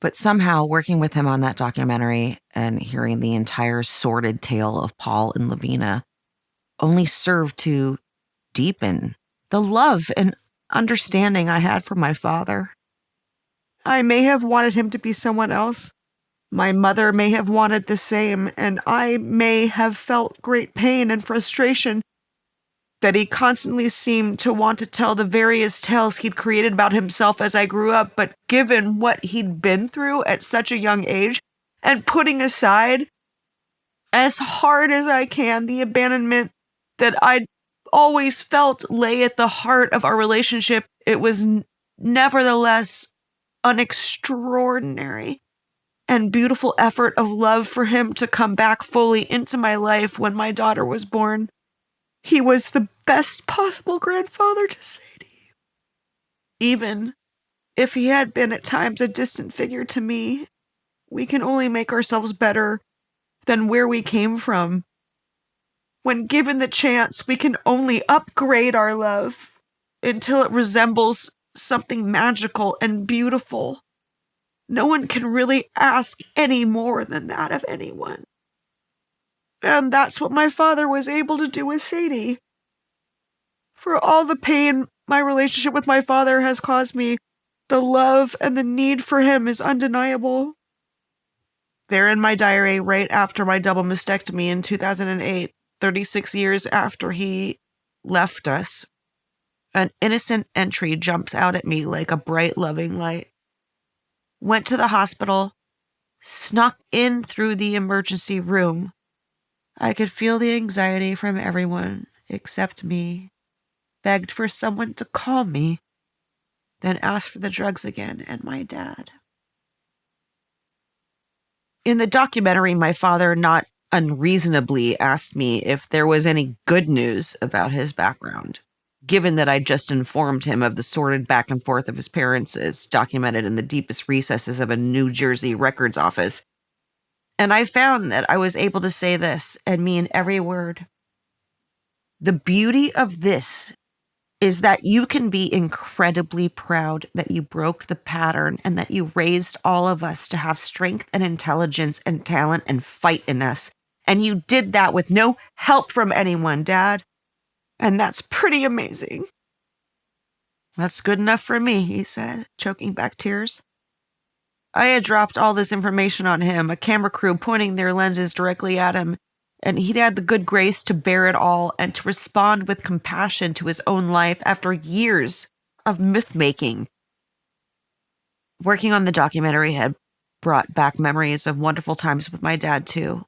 But somehow working with him on that documentary and hearing the entire sordid tale of Paul and Lavina only served to deepen the love and understanding I had for my father. I may have wanted him to be someone else. My mother may have wanted the same, and I may have felt great pain and frustration that he constantly seemed to want to tell the various tales he'd created about himself as I grew up, but given what he'd been through at such a young age, and putting aside, as hard as I can, the abandonment that I'd always felt lay at the heart of our relationship, it was nevertheless an extraordinary and beautiful effort of love for him to come back fully into my life when my daughter was born. He was the best possible grandfather to Sadie. Even if he had been at times a distant figure to me, we can only make ourselves better than where we came from. When given the chance, we can only upgrade our love until it resembles something magical and beautiful. No one can really ask any more than that of anyone. And that's what my father was able to do with Sadie. For all the pain my relationship with my father has caused me, the love and the need for him is undeniable. There in my diary, right after my double mastectomy in 2008, 36 years after he left us, an innocent entry jumps out at me like a bright, loving light. Went to the hospital, snuck in through the emergency room. I could feel the anxiety from everyone except me. Begged for someone to call me, then asked for the drugs again and my dad. In the documentary, my father not unreasonably asked me if there was any good news about his background, given that I'd just informed him of the sordid back and forth of his parents as documented in the deepest recesses of a New Jersey records office. And I found that I was able to say this and mean every word. The beauty of this is that you can be incredibly proud that you broke the pattern and that you raised all of us to have strength and intelligence and talent and fight in us. And you did that with no help from anyone, Dad. And that's pretty amazing. That's good enough for me, he said, choking back tears. I had dropped all this information on him, a camera crew pointing their lenses directly at him, and he'd had the good grace to bear it all and to respond with compassion to his own life after years of myth-making. Working on the documentary had brought back memories of wonderful times with my dad, too.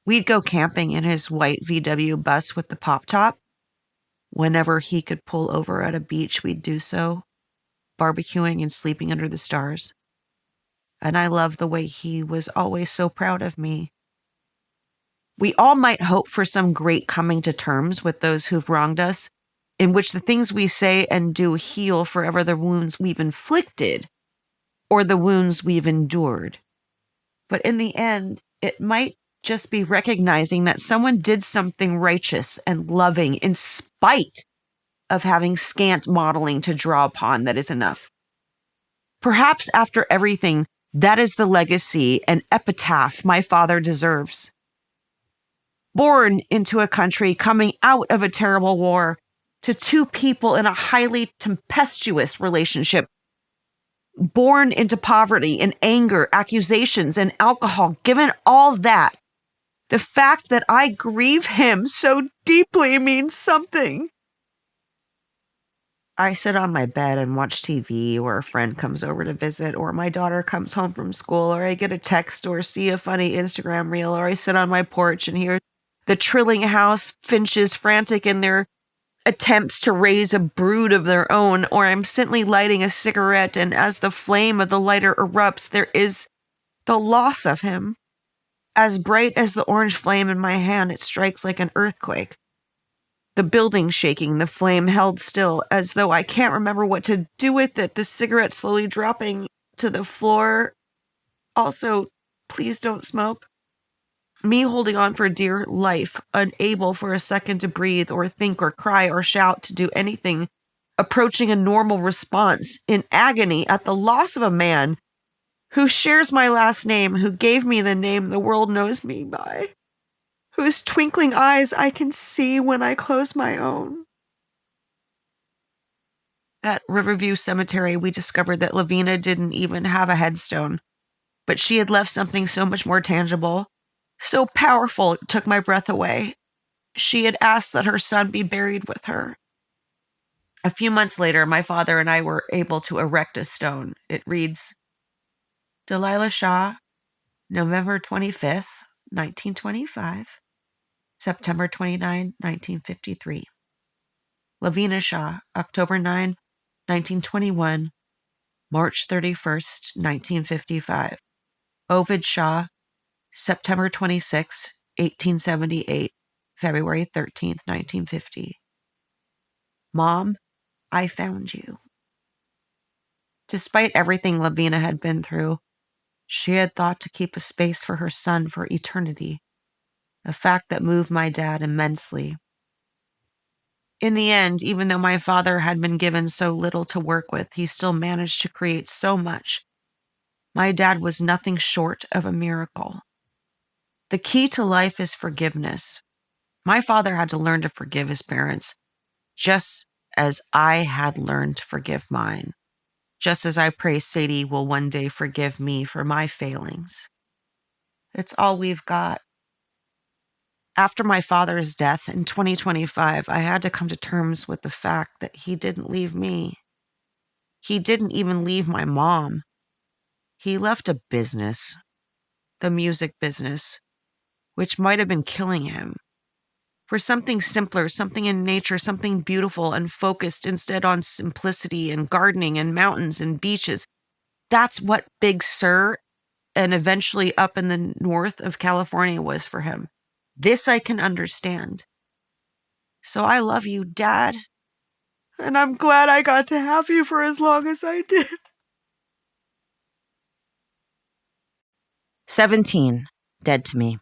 We'd go camping in his white VW bus with the pop top. Whenever he could pull over at a beach, we'd do so, barbecuing and sleeping under the stars. And I loved the way he was always so proud of me. We all might hope for some great coming to terms with those who've wronged us, in which the things we say and do heal forever the wounds we've inflicted or the wounds we've endured. But in the end, it might just be recognizing that someone did something righteous and loving in spite of having scant modeling to draw upon that is enough. Perhaps after everything, that is the legacy and epitaph my father deserves. Born into a country coming out of a terrible war, to two people in a highly tempestuous relationship, born into poverty and anger, accusations, and alcohol, given all that, the fact that I grieve him so deeply means something. I sit on my bed and watch TV, or a friend comes over to visit, or my daughter comes home from school, or I get a text or see a funny Instagram reel, or I sit on my porch and hear the trilling house finches frantic in their attempts to raise a brood of their own, or I'm simply lighting a cigarette, and as the flame of the lighter erupts, there is the loss of him. As bright as the orange flame in my hand, it strikes like an earthquake. The building shaking, the flame held still, as though I can't remember what to do with it, the cigarette slowly dropping to the floor. Also, please don't smoke. Me holding on for dear life, unable for a second to breathe or think or cry or shout, to do anything approaching a normal response, in agony at the loss of a man who shares my last name, who gave me the name the world knows me by, whose twinkling eyes I can see when I close my own. At Riverview Cemetery, we discovered that Lavina didn't even have a headstone, but she had left something so much more tangible, so powerful it took my breath away. She had asked that her son be buried with her. A few months later, my father and I were able to erect a stone. It reads, Delilah Shaw, November 25th, 1925, September 29, 1953. Lavina Shaw, October 9, 1921, March 31st, 1955. Ovid Shaw, September 26, 1878, February 13th, 1950. Mom, I found you. Despite everything Lavina had been through, she had thought to keep a space for her son for eternity, a fact that moved my dad immensely. In the end, even though my father had been given so little to work with, he still managed to create so much. My dad was nothing short of a miracle. The key to life is forgiveness. My father had to learn to forgive his parents, just as I had learned to forgive mine, just as I pray Sadie will one day forgive me for my failings. It's all we've got. After my father's death in 2025, I had to come to terms with the fact that he didn't leave me. He didn't even leave my mom. He left a business, the music business, which might have been killing him, for something simpler, something in nature, something beautiful and focused instead on simplicity and gardening and mountains and beaches. That's what Big Sur and eventually up in the north of California was for him. This I can understand. So I love you, Dad. And I'm glad I got to have you for as long as I did. 17, dead to me.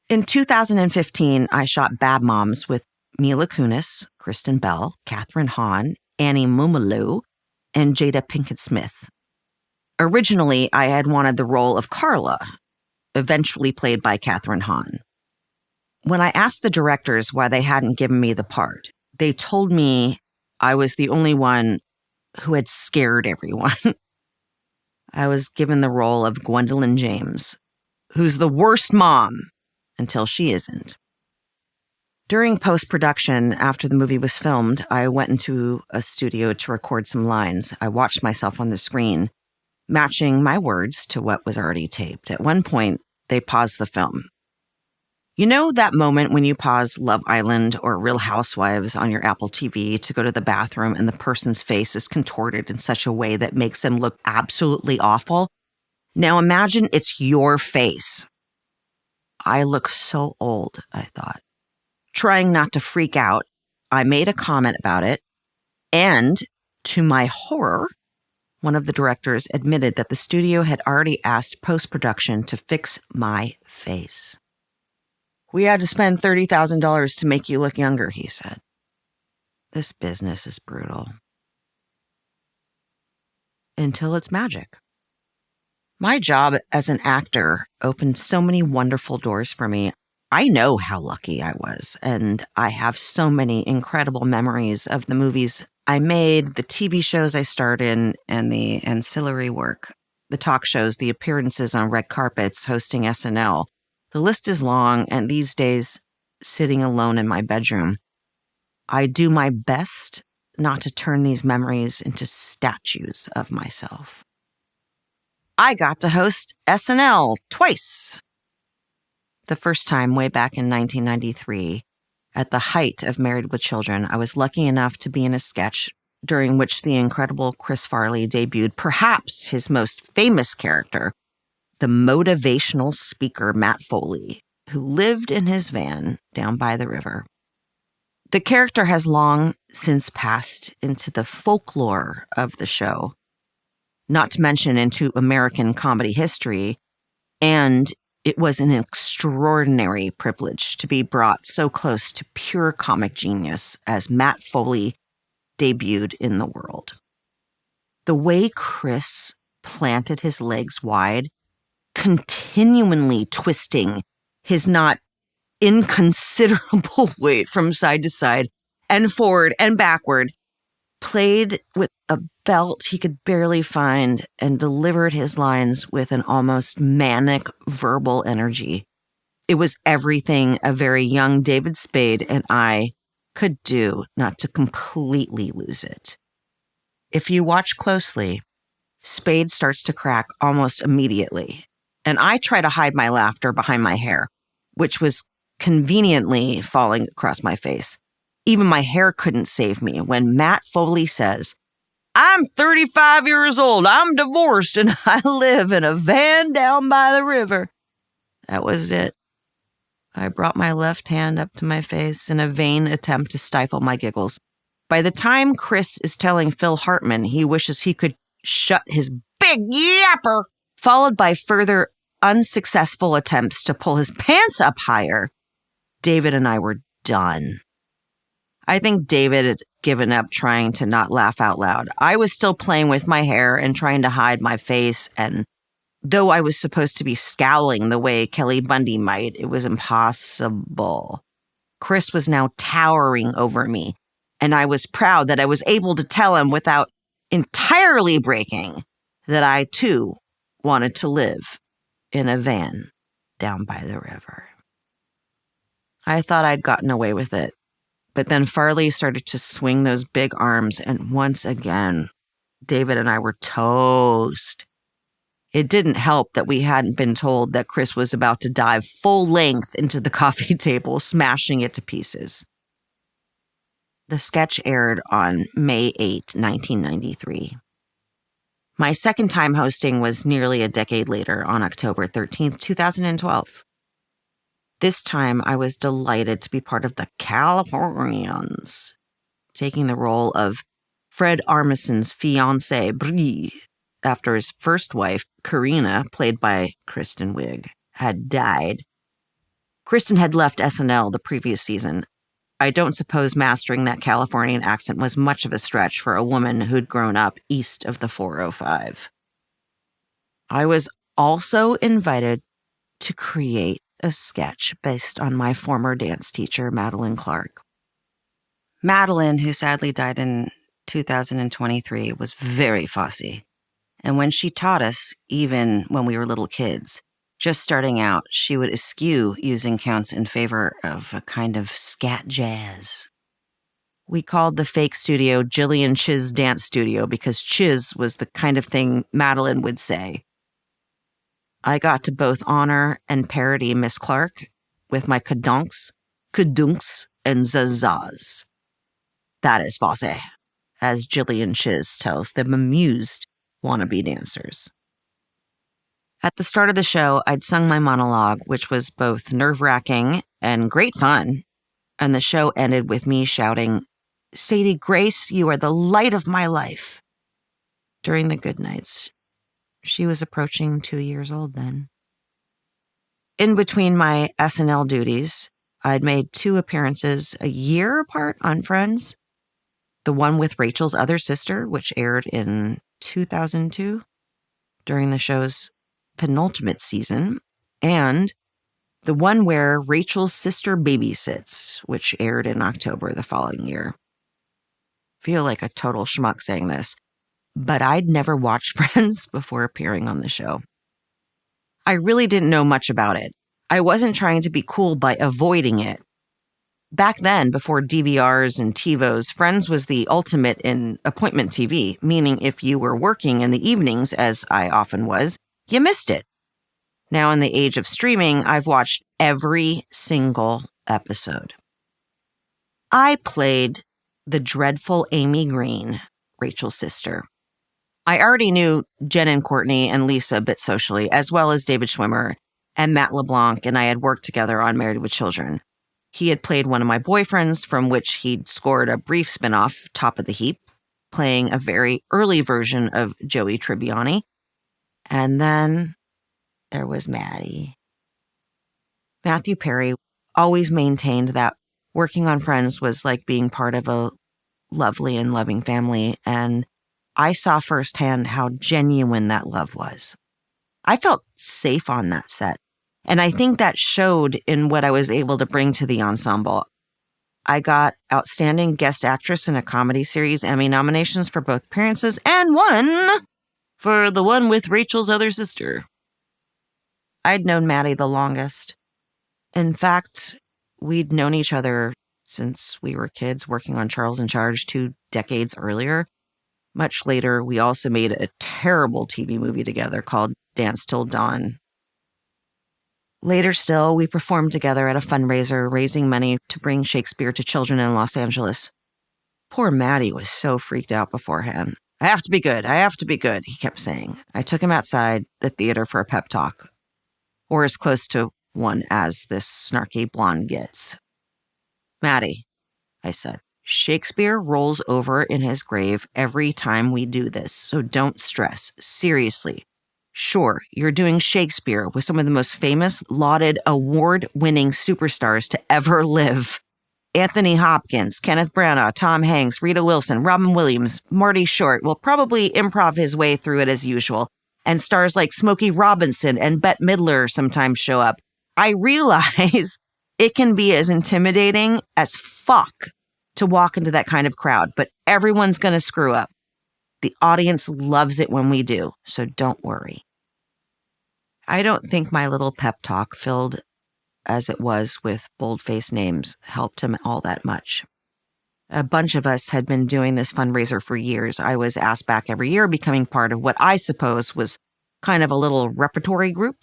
In 2015, I shot Bad Moms with Mila Kunis, Kristen Bell, Katherine Hahn, Annie Mumulu, and Jada Pinkett Smith. Originally, I had wanted the role of Carla, eventually played by Katherine Hahn. When I asked the directors why they hadn't given me the part, they told me I was the only one who had scared everyone. I was given the role of Gwendolyn James, who's the worst mom until she isn't. During post-production, after the movie was filmed, I went into a studio to record some lines. I watched myself on the screen, matching my words to what was already taped. At one point, they paused the film. You know that moment when you pause Love Island or Real Housewives on your Apple TV to go to the bathroom and the person's face is contorted in such a way that makes them look absolutely awful? Now imagine it's your face. I look so old, I thought. Trying not to freak out, I made a comment about it, and to my horror, one of the directors admitted that the studio had already asked post-production to fix my face. We had to spend $30,000 to make you look younger, he said. This business is brutal. Until it's magic. My job as an actor opened so many wonderful doors for me. I know how lucky I was, and I have so many incredible memories of the movies I made, the TV shows I starred in, and the ancillary work, the talk shows, the appearances on red carpets, hosting SNL. The list is long, and these days, sitting alone in my bedroom, I do my best not to turn these memories into statues of myself. I got to host SNL twice. The first time way back in 1993, at the height of Married with Children, I was lucky enough to be in a sketch during which the incredible Chris Farley debuted perhaps his most famous character, the motivational speaker Matt Foley, who lived in his van down by the river. The character has long since passed into the folklore of the show, not to mention into American comedy history, and it was an extraordinary privilege to be brought so close to pure comic genius as Matt Foley debuted in the world. The way Chris planted his legs wide, continually twisting his not inconsiderable weight from side to side and forward and backward, played with a belt he could barely find, and delivered his lines with an almost manic verbal energy. It was everything a very young David Spade and I could do not to completely lose it. If you watch closely, Spade starts to crack almost immediately, and I try to hide my laughter behind my hair, which was conveniently falling across my face. Even my hair couldn't save me when Matt Foley says, "I'm 35 years old, I'm divorced, and I live in a van down by the river." That was it. I brought my left hand up to my face in a vain attempt to stifle my giggles. By the time Chris is telling Phil Hartman he wishes he could shut his big yapper, followed by further unsuccessful attempts to pull his pants up higher, David and I were done. I think David had given up trying to not laugh out loud. I was still playing with my hair and trying to hide my face, and though I was supposed to be scowling the way Kelly Bundy might, it was impossible. Chris was now towering over me, and I was proud that I was able to tell him without entirely breaking that I, too, wanted to live in a van down by the river. I thought I'd gotten away with it. But then Farley started to swing those big arms, and once again, David and I were toast. It didn't help that we hadn't been told that Chris was about to dive full length into the coffee table, smashing it to pieces. The sketch aired on May 8, 1993. My second time hosting was nearly a decade later on October 13th, 2012. This time, I was delighted to be part of the Californians, taking the role of Fred Armisen's fiancée, Brie, after his first wife, Karina, played by Kristen Wiig, had died. Kristen had left SNL the previous season. I don't suppose mastering that Californian accent was much of a stretch for a woman who'd grown up east of the 405. I was also invited to create a sketch based on my former dance teacher, Madeline Clark. Madeline, who sadly died in 2023, was very fussy. And when she taught us, even when we were little kids, just starting out, she would eschew using counts in favor of a kind of scat jazz. We called the fake studio Jillian Chiz Dance Studio because chiz was the kind of thing Madeline would say. I got to both honor and parody Miss Clark with my kadunks, and zazaz. That is Fosse, as Jillian Chiz tells the bemused wannabe dancers. At the start of the show, I'd sung my monologue, which was both nerve-wracking and great fun, and the show ended with me shouting, "Sadie Grace, you are the light of my life." During the good nights, she was approaching 2 years old then. In between my SNL duties, I'd made 2 appearances a year apart on Friends. the one with Rachel's other sister, which aired in 2002 during the show's penultimate season, and the one where Rachel's sister babysits, which aired in October the following year. Feel like a total schmuck saying this, but I'd never watched Friends before appearing on the show. I really didn't know much about it. I wasn't trying to be cool by avoiding it. Back then, before DVRs and TiVos, Friends was the ultimate in appointment TV, meaning if you were working in the evenings, as I often was, you missed it. Now, in the age of streaming, I've watched every single episode. I played the dreadful Amy Green, Rachel's sister. I already knew Jen and Courtney and Lisa a bit socially, as well as David Schwimmer and Matt LeBlanc, and I had worked together on Married with Children. He had played one of my boyfriends, from which he'd scored a brief spinoff, Top of the Heap, playing a very early version of Joey Tribbiani. And then there was Maddie. Matthew Perry always maintained that working on Friends was like being part of a lovely and loving family, and I saw firsthand how genuine that love was. I felt safe on that set, and I think that showed in what I was able to bring to the ensemble. I got Outstanding Guest Actress in a Comedy Series Emmy nominations for both appearances, and one for the one with Rachel's other sister. I'd known Maddie the longest. In fact, we'd known each other since we were kids working on Charles in Charge 2 decades earlier. Much later, we also made a terrible TV movie together called Dance Till Dawn. Later still, we performed together at a fundraiser, raising money to bring Shakespeare to children in Los Angeles. Poor Maddie was so freaked out beforehand. I have to be good, he kept saying. I took him outside the theater for a pep talk, or as close to one as this snarky blonde gets. Maddie, I said, Shakespeare rolls over in his grave every time we do this, so don't stress. Seriously. Sure, you're doing Shakespeare with some of the most famous, lauded, award-winning superstars to ever live. Anthony Hopkins, Kenneth Branagh, Tom Hanks, Rita Wilson, Robin Williams, Marty Short will probably improv his way through it as usual, and stars like Smokey Robinson and Bette Midler sometimes show up. I realize it can be as intimidating as fuck to walk into that kind of crowd, but everyone's going to screw up. The audience loves it when we do, so don't worry. I don't think my little pep talk, filled as it was with bold-faced names, helped him all that much. A bunch of us had been doing this fundraiser for years. I was asked back every year, becoming part of what I suppose was kind of a little repertory group,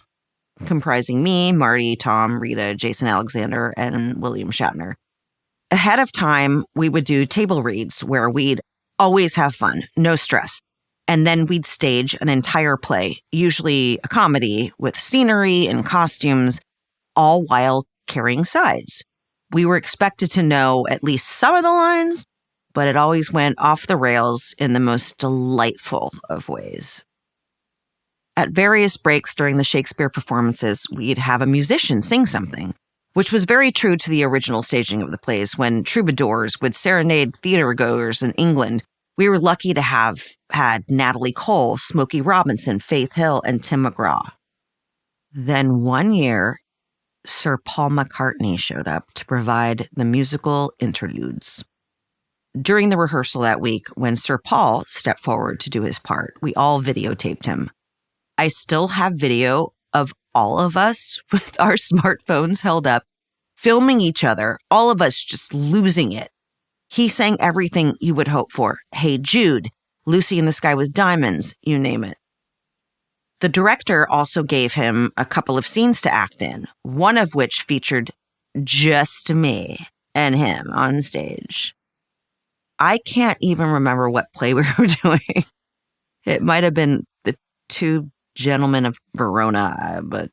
comprising me, Marty, Tom, Rita, Jason Alexander, and William Shatner. Ahead of time, we would do table reads where we'd always have fun, no stress. And then we'd stage an entire play, usually a comedy with scenery and costumes, all while carrying sides. We were expected to know at least some of the lines, but it always went off the rails in the most delightful of ways. At various breaks during the Shakespeare performances, we'd have a musician sing something, which was very true to the original staging of the plays when troubadours would serenade theatergoers in England. We were lucky to have had Natalie Cole, Smokey Robinson, Faith Hill, and Tim McGraw. Then one year, Sir Paul McCartney showed up to provide the musical interludes. During the rehearsal that week, when Sir Paul stepped forward to do his part, we all videotaped him. I still have video of all of us with our smartphones held up, filming each other, all of us just losing it. He sang everything you would hope for. Hey Jude, Lucy in the Sky with Diamonds, you name it. The director also gave him a couple of scenes to act in, one of which featured just me and him on stage. I can't even remember what play we were doing. It might have been The Two Gentlemen of Verona, but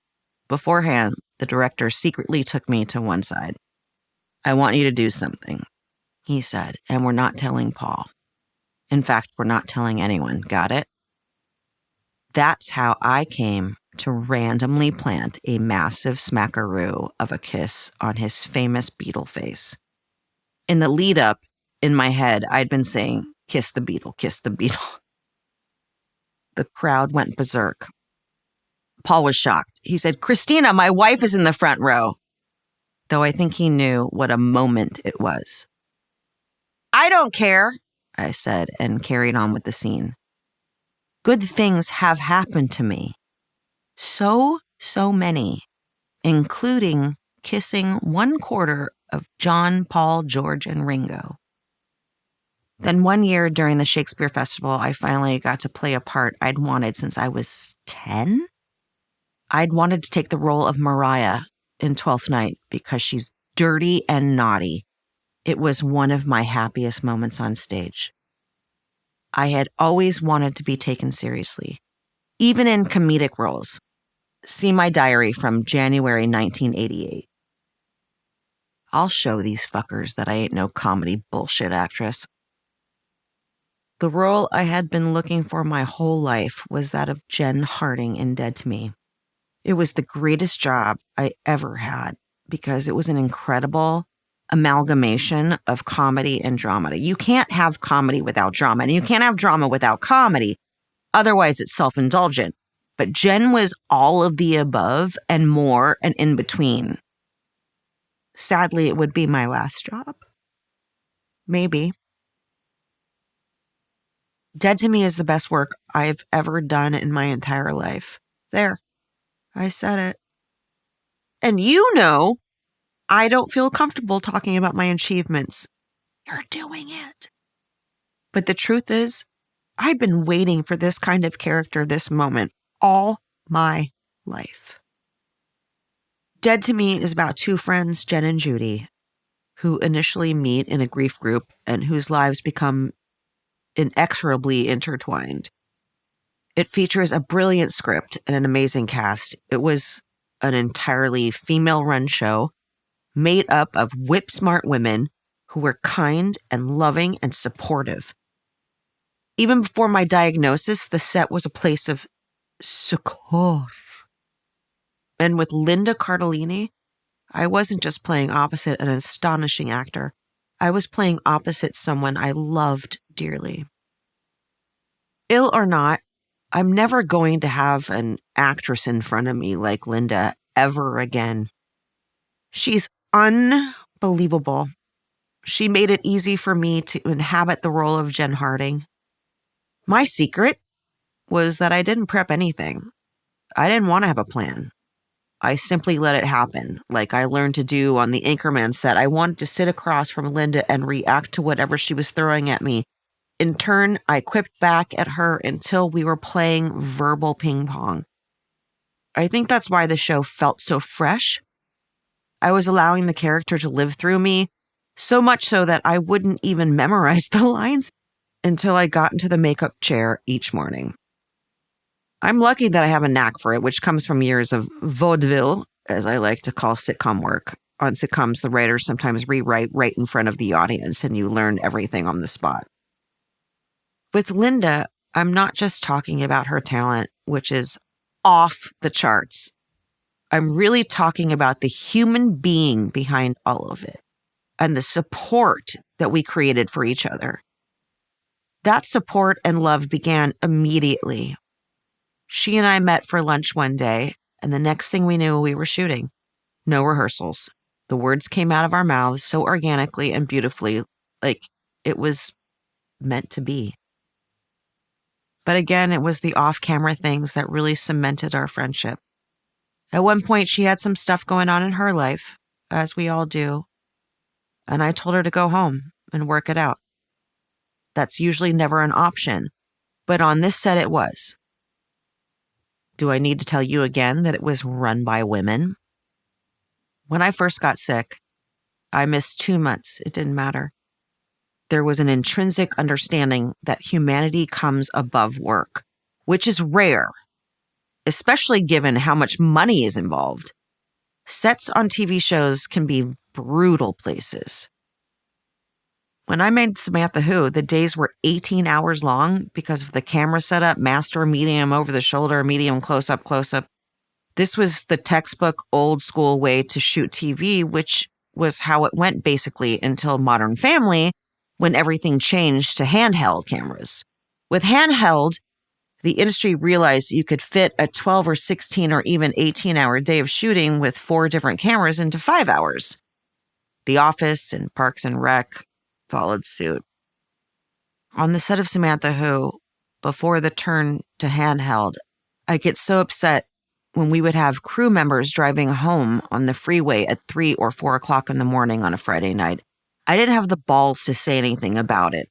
beforehand, the director secretly took me to one side. I want you to do something, he said, and we're not telling Paul. In fact, we're not telling anyone. Got it? That's how I came to randomly plant a massive smackaroo of a kiss on his famous beetle face. In the lead up, in my head, I'd been saying, "Kiss the beetle, kiss the beetle." The crowd went berserk. Paul was shocked. He said, "Christina, my wife is in the front row." Though I think he knew what a moment it was. "I don't care," I said, and carried on with the scene. Good things have happened to me. So many, including kissing 1/4 of John, Paul, George, and Ringo. Then one year during the Shakespeare Festival, I finally got to play a part I'd wanted since I was 10. I'd wanted to take the role of Mariah in Twelfth Night because she's dirty and naughty. It was one of my happiest moments on stage. I had always wanted to be taken seriously, even in comedic roles. See my diary from January 1988. I'll show these fuckers that I ain't no comedy bullshit actress. The role I had been looking for my whole life was that of Jen Harding in Dead to Me. It was the greatest job I ever had because it was an incredible amalgamation of comedy and drama. You can't have comedy without drama, and you can't have drama without comedy. Otherwise, it's self-indulgent. But Jen was all of the above and more and in between. Sadly, it would be my last job. Maybe. Dead to Me is the best work I've ever done in my entire life. There. I said it. And you know, I don't feel comfortable talking about my achievements. You're doing it. But the truth is, I've been waiting for this kind of character, this moment, all my life. Dead to Me is about two friends, Jen and Judy, who initially meet in a grief group and whose lives become inexorably intertwined. It features a brilliant script and an amazing cast. It was an entirely female-run show made up of whip-smart women who were kind and loving and supportive. Even before my diagnosis, the set was a place of succor. And with Linda Cardellini, I wasn't just playing opposite an astonishing actor. I was playing opposite someone I loved dearly. Ill or not, I'm never going to have an actress in front of me like Linda ever again. She's unbelievable. She made it easy for me to inhabit the role of Jen Harding. My secret was that I didn't prep anything. I didn't want to have a plan. I simply let it happen, like I learned to do on the Anchorman set. I wanted to sit across from Linda and react to whatever she was throwing at me. In turn, I quipped back at her until we were playing verbal ping pong. I think that's why the show felt so fresh. I was allowing the character to live through me, so much so that I wouldn't even memorize the lines until I got into the makeup chair each morning. I'm lucky that I have a knack for it, which comes from years of vaudeville, as I like to call sitcom work. On sitcoms, the writers sometimes rewrite right in front of the audience, and you learn everything on the spot. With Linda, I'm not just talking about her talent, which is off the charts. I'm really talking about the human being behind all of it and the support that we created for each other. That support and love began immediately. She and I met for lunch one day, and the next thing we knew, we were shooting. No rehearsals. The words came out of our mouths so organically and beautifully, like it was meant to be. But again, it was the off-camera things that really cemented our friendship. At one point, she had some stuff going on in her life, as we all do, and I told her to go home and work it out. That's usually never an option, but on this set it was. Do I need to tell you again that it was run by women? When I first got sick, I missed 2 months. It didn't matter. There was an intrinsic understanding that humanity comes above work, which is rare, especially given how much money is involved. Sets on TV shows can be brutal places. When I made Samantha Who, the days were 18 hours long because of the camera setup, master, medium, over the shoulder, medium, close-up, close-up. This was the textbook old school way to shoot TV, which was how it went basically until Modern Family, when everything changed to handheld cameras. With handheld, the industry realized you could fit a 12 or 16 or even 18-hour day of shooting with 4 different cameras into 5 hours. The Office and Parks and Rec followed suit. On the set of Samantha Who, before the turn to handheld, I get so upset when we would have crew members driving home on the freeway at 3 or 4 o'clock in the morning on a Friday night. I didn't have the balls to say anything about it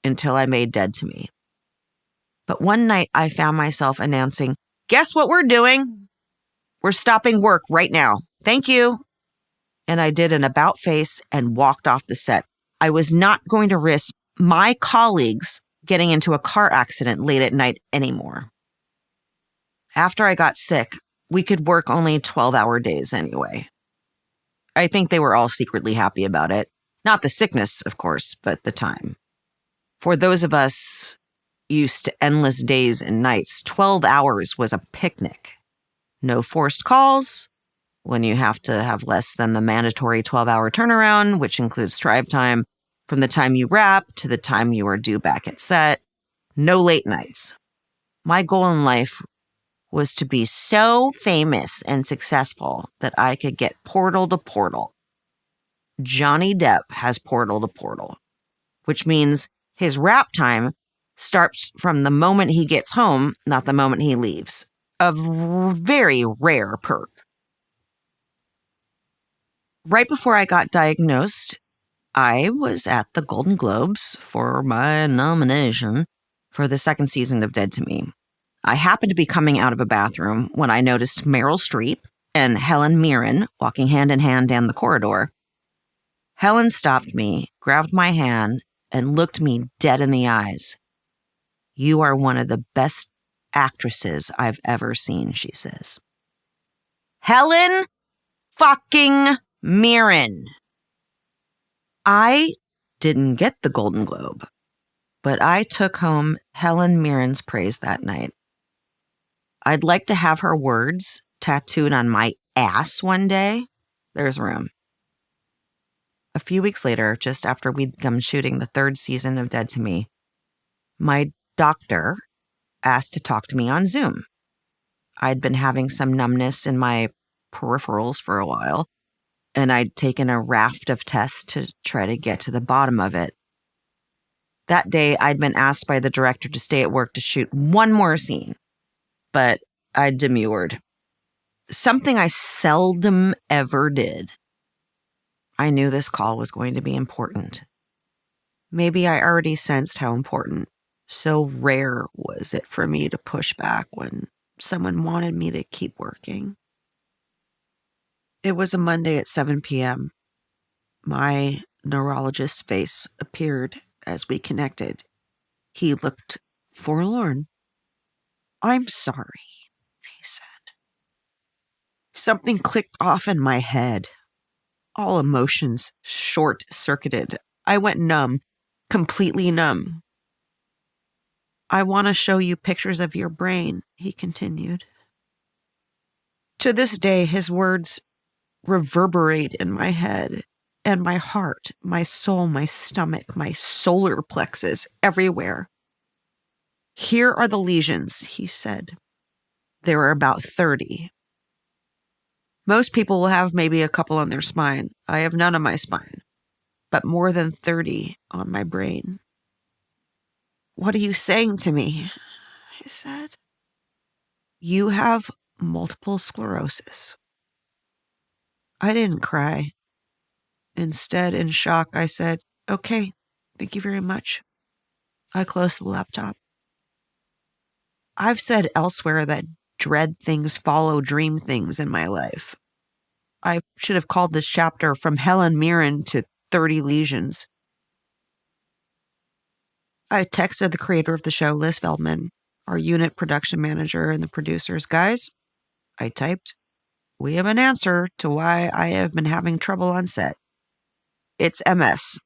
until I made Dead to Me. But one night I found myself announcing, "Guess what we're doing? We're stopping work right now. Thank you." And I did an about face and walked off the set. I was not going to risk my colleagues getting into a car accident late at night anymore. After I got sick, we could work only 12-hour days anyway. I think they were all secretly happy about it. Not the sickness, of course, but the time. For those of us used to endless days and nights, 12 hours was a picnic. No forced calls when you have to have less than the mandatory 12-hour turnaround, which includes drive time from the time you wrap to the time you are due back at set. No late nights. My goal in life was to be so famous and successful that I could get portal to portal. Johnny Depp has portal to portal, which means his wrap time starts from the moment he gets home, not the moment he leaves. A very rare perk. Right before I got diagnosed, I was at the Golden Globes for my nomination for the 2nd season of Dead to Me. I happened to be coming out of a bathroom when I noticed Meryl Streep and Helen Mirren walking hand in hand down the corridor. Helen stopped me, grabbed my hand, and looked me dead in the eyes. "You are one of the best actresses I've ever seen," she says. Helen fucking Mirren. I didn't get the Golden Globe, but I took home Helen Mirren's praise that night. I'd like to have her words tattooed on my ass one day. There's room. A few weeks later, just after we'd begun shooting the 3rd season of Dead to Me, my doctor asked to talk to me on Zoom. I'd been having some numbness in my peripherals for a while, and I'd taken a raft of tests to try to get to the bottom of it. That day, I'd been asked by the director to stay at work to shoot one more scene, but I demurred. Something I seldom ever did. I knew this call was going to be important. Maybe I already sensed how important. So rare was it for me to push back when someone wanted me to keep working. It was a Monday at 7 p.m. My neurologist's face appeared as we connected. He looked forlorn. "I'm sorry," he said. Something clicked off in my head. All emotions short-circuited. I went numb, completely numb. "I want to show you pictures of your brain," he continued. To this day, his words reverberate in my head and my heart, my soul, my stomach, my solar plexus, everywhere. "Here are the lesions," he said. There were about 30. Most people will have maybe a couple on their spine. I have none on my spine, but more than 30 on my brain. "What are you saying to me?" I said. "You have multiple sclerosis." I didn't cry. Instead, in shock, I said, "Okay, thank you very much." I closed the laptop. I've said elsewhere that dread things follow dream things in my life. I should have called this chapter From Helen Mirren to 30 Lesions. I texted the creator of the show, Liz Feldman, our unit production manager, and the producers. "Guys," I typed, "we have an answer to why I have been having trouble on set. It's MS."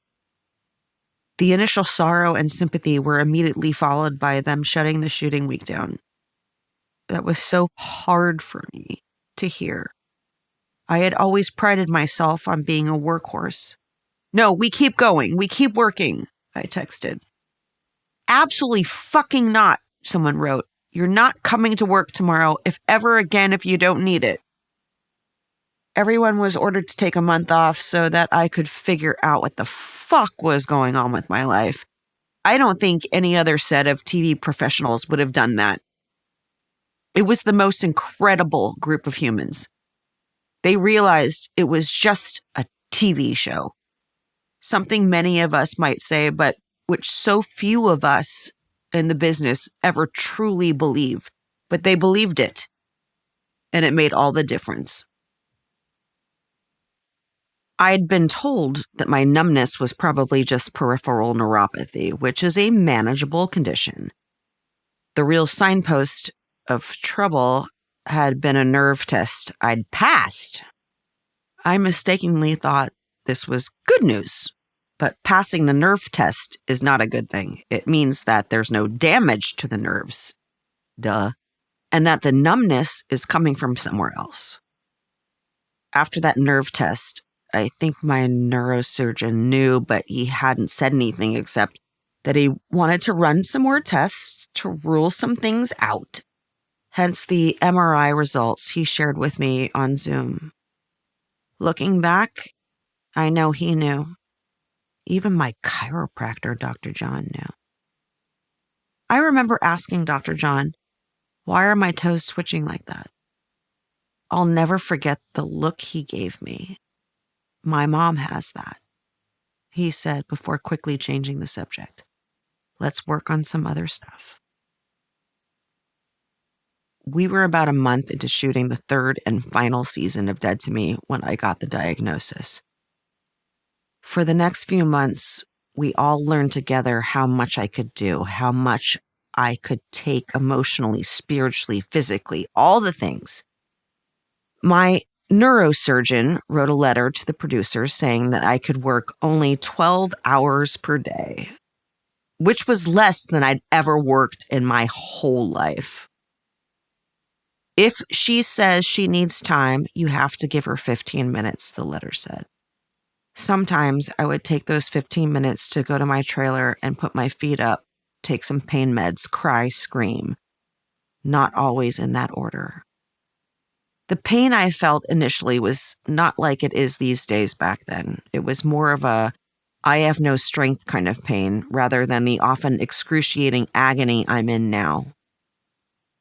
The initial sorrow and sympathy were immediately followed by them shutting the shooting week down. That was so hard for me to hear. I had always prided myself on being a workhorse. "No, we keep going. We keep working." I texted. Absolutely fucking not, someone wrote. You're not coming to work tomorrow, if ever again, if you don't need it. Everyone was ordered to take a month off so that I could figure out what the fuck was going on with my life. I don't think any other set of TV professionals would have done that. It was the most incredible group of humans. They realized it was just a TV show. Something many of us might say, but which so few of us in the business ever truly believe. But they believed it. And it made all the difference. I'd been told that my numbness was probably just peripheral neuropathy, which is a manageable condition. The real signpost of trouble had been a nerve test I'd passed. I mistakenly thought this was good news, but passing the nerve test is not a good thing. It means that there's no damage to the nerves. Duh. And that the numbness is coming from somewhere else. After that nerve test, I think my neurosurgeon knew, but he hadn't said anything except that he wanted to run some more tests to rule some things out. Hence the MRI results he shared with me on Zoom. Looking back, I know he knew. Even my chiropractor, Dr. John, knew. I remember asking Dr. John, why are my toes twitching like that? I'll never forget the look he gave me. My mom has that, he said before quickly changing the subject. Let's work on some other stuff. We were about a month into shooting the third and final season of Dead to Me when I got the diagnosis. For the next few months, we all learned together how much I could do, how much I could take emotionally, spiritually, physically, all the things. My neurosurgeon wrote a letter to the producers saying that I could work only 12 hours per day, which was less than I'd ever worked in my whole life. If she says she needs time, you have to give her 15 minutes, the letter said. Sometimes I would take those 15 minutes to go to my trailer and put my feet up, take some pain meds, cry, scream. Not always in that order. The pain I felt initially was not like it is these days back then. It was more of a I have no strength kind of pain rather than the often excruciating agony I'm in now.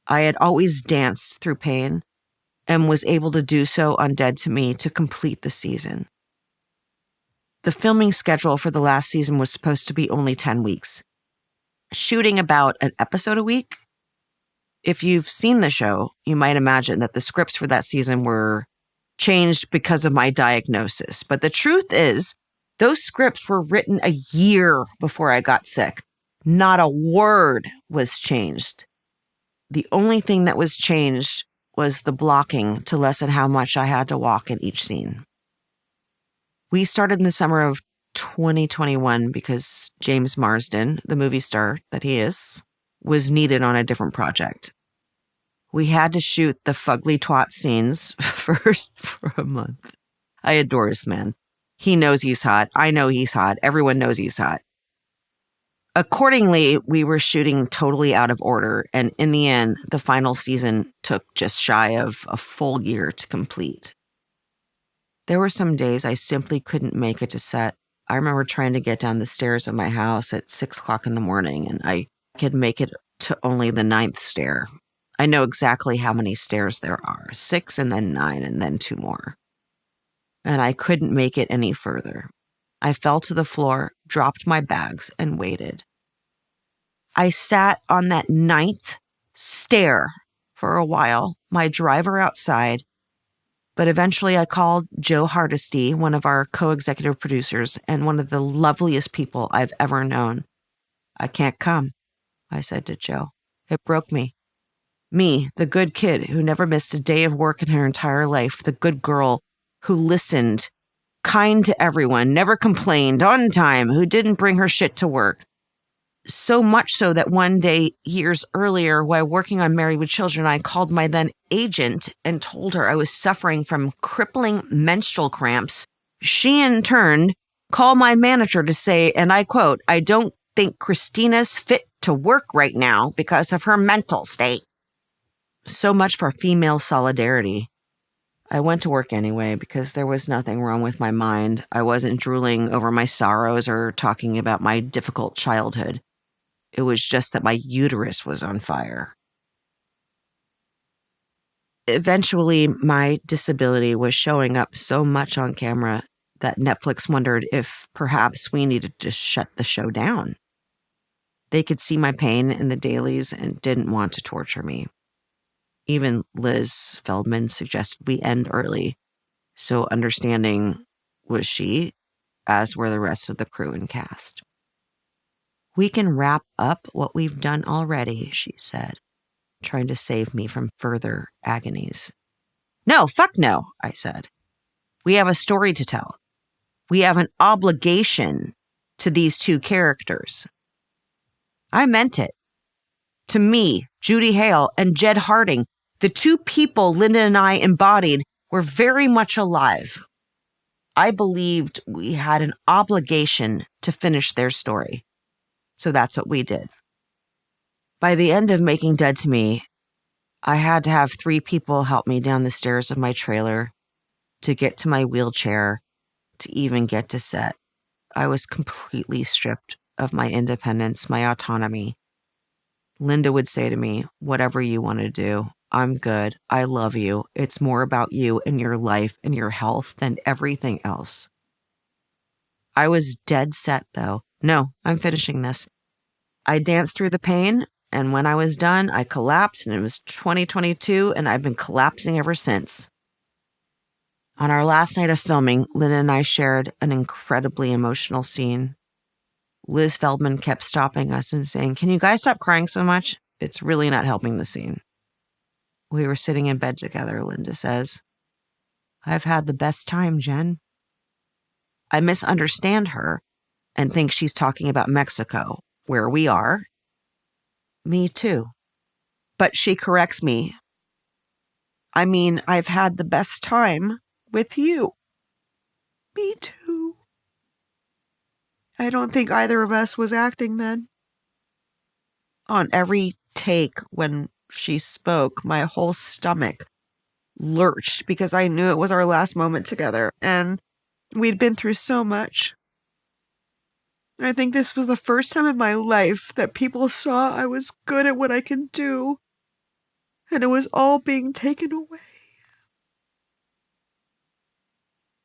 I had always danced through pain and was able to do so on Dead to Me to complete the season. The filming schedule for the last season was supposed to be only 10 weeks. Shooting about an episode a week. If you've seen the show, you might imagine that the scripts for that season were changed because of my diagnosis. But the truth is, those scripts were written a year before I got sick. Not a word was changed. The only thing that was changed was the blocking to lessen how much I had to walk in each scene. We started in the summer of 2021 because James Marsden, the movie star that he is, was needed on a different project. We had to shoot the fugly twat scenes first for a month. I adore this man. He knows he's hot. I know he's hot. Everyone knows he's hot. Accordingly, we were shooting totally out of order, and in the end, the final season took just shy of a full year to complete. There were some days I simply couldn't make it to set. I remember trying to get down the stairs of my house at 6 o'clock in the morning, and I could make it to only the 9th stair. I know exactly how many stairs there are, 6 and then 9 and then 2 more. And I couldn't make it any further. I fell to the floor, dropped my bags, and waited. I sat on that 9th stair for a while, my driver outside, but eventually I called Joe Hardesty, one of our co-executive producers and one of the loveliest people I've ever known. I can't come, I said to Joe. It broke me. Me, the good kid who never missed a day of work in her entire life, the good girl who listened, kind to everyone, never complained, on time, who didn't bring her shit to work. So much so that one day, years earlier, while working on Married with Children, I called my then agent and told her I was suffering from crippling menstrual cramps. She, in turn, call my manager to say, and I quote, "I don't think Christina's fit to work right now because of her mental state." So much for female solidarity. I went to work anyway because there was nothing wrong with my mind. I wasn't drooling over my sorrows or talking about my difficult childhood. It was just that my uterus was on fire. Eventually, my disability was showing up so much on camera that Netflix wondered if perhaps we needed to shut the show down. They could see my pain in the dailies and didn't want to torture me. Even Liz Feldman suggested we end early, so understanding was she, as were the rest of the crew and cast. "We can wrap up what we've done already," she said, trying to save me from further agonies. "No, fuck no," I said. "We have a story to tell. We have an obligation to these two characters." I meant it. To me, Judy Hale and Jed Harding, the two people Linda and I embodied, were very much alive. I believed we had an obligation to finish their story. So that's what we did. By the end of Making Dead to Me, I had to have 3 people help me down the stairs of my trailer, to get to my wheelchair, to even get to set. I was completely stripped of my independence, my autonomy. Linda would say to me, "Whatever you want to do, I'm good. I love you. It's more about you and your life and your health than everything else." I was dead set, though. No, I'm finishing this. I danced through the pain, and when I was done, I collapsed, and it was 2022, and I've been collapsing ever since. On our last night of filming, Linda and I shared an incredibly emotional scene. Liz Feldman kept stopping us and saying, "Can you guys stop crying so much? It's really not helping the scene." We were sitting in bed together, Linda says. "I've had the best time, Jen." I misunderstand her and think she's talking about Mexico, where we are. Me too. But she corrects me. "I mean, I've had the best time with you." Me too. I don't think either of us was acting then. On every take when she spoke, my whole stomach lurched because I knew it was our last moment together. And we'd been through so much. I think this was the first time in my life that people saw I was good at what I can do, and it was all being taken away.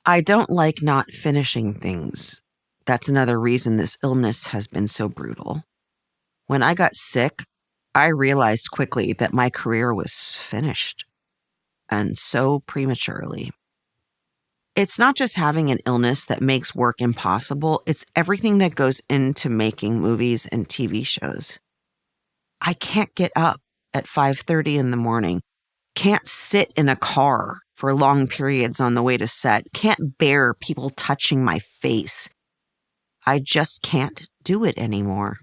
I don't like not finishing things. That's another reason this illness has been so brutal. When I got sick, I realized quickly that my career was finished, and so prematurely. It's not just having an illness that makes work impossible, it's everything that goes into making movies and TV shows. I can't get up at 5:30 in the morning, can't sit in a car for long periods on the way to set, can't bear people touching my face. I just can't do it anymore.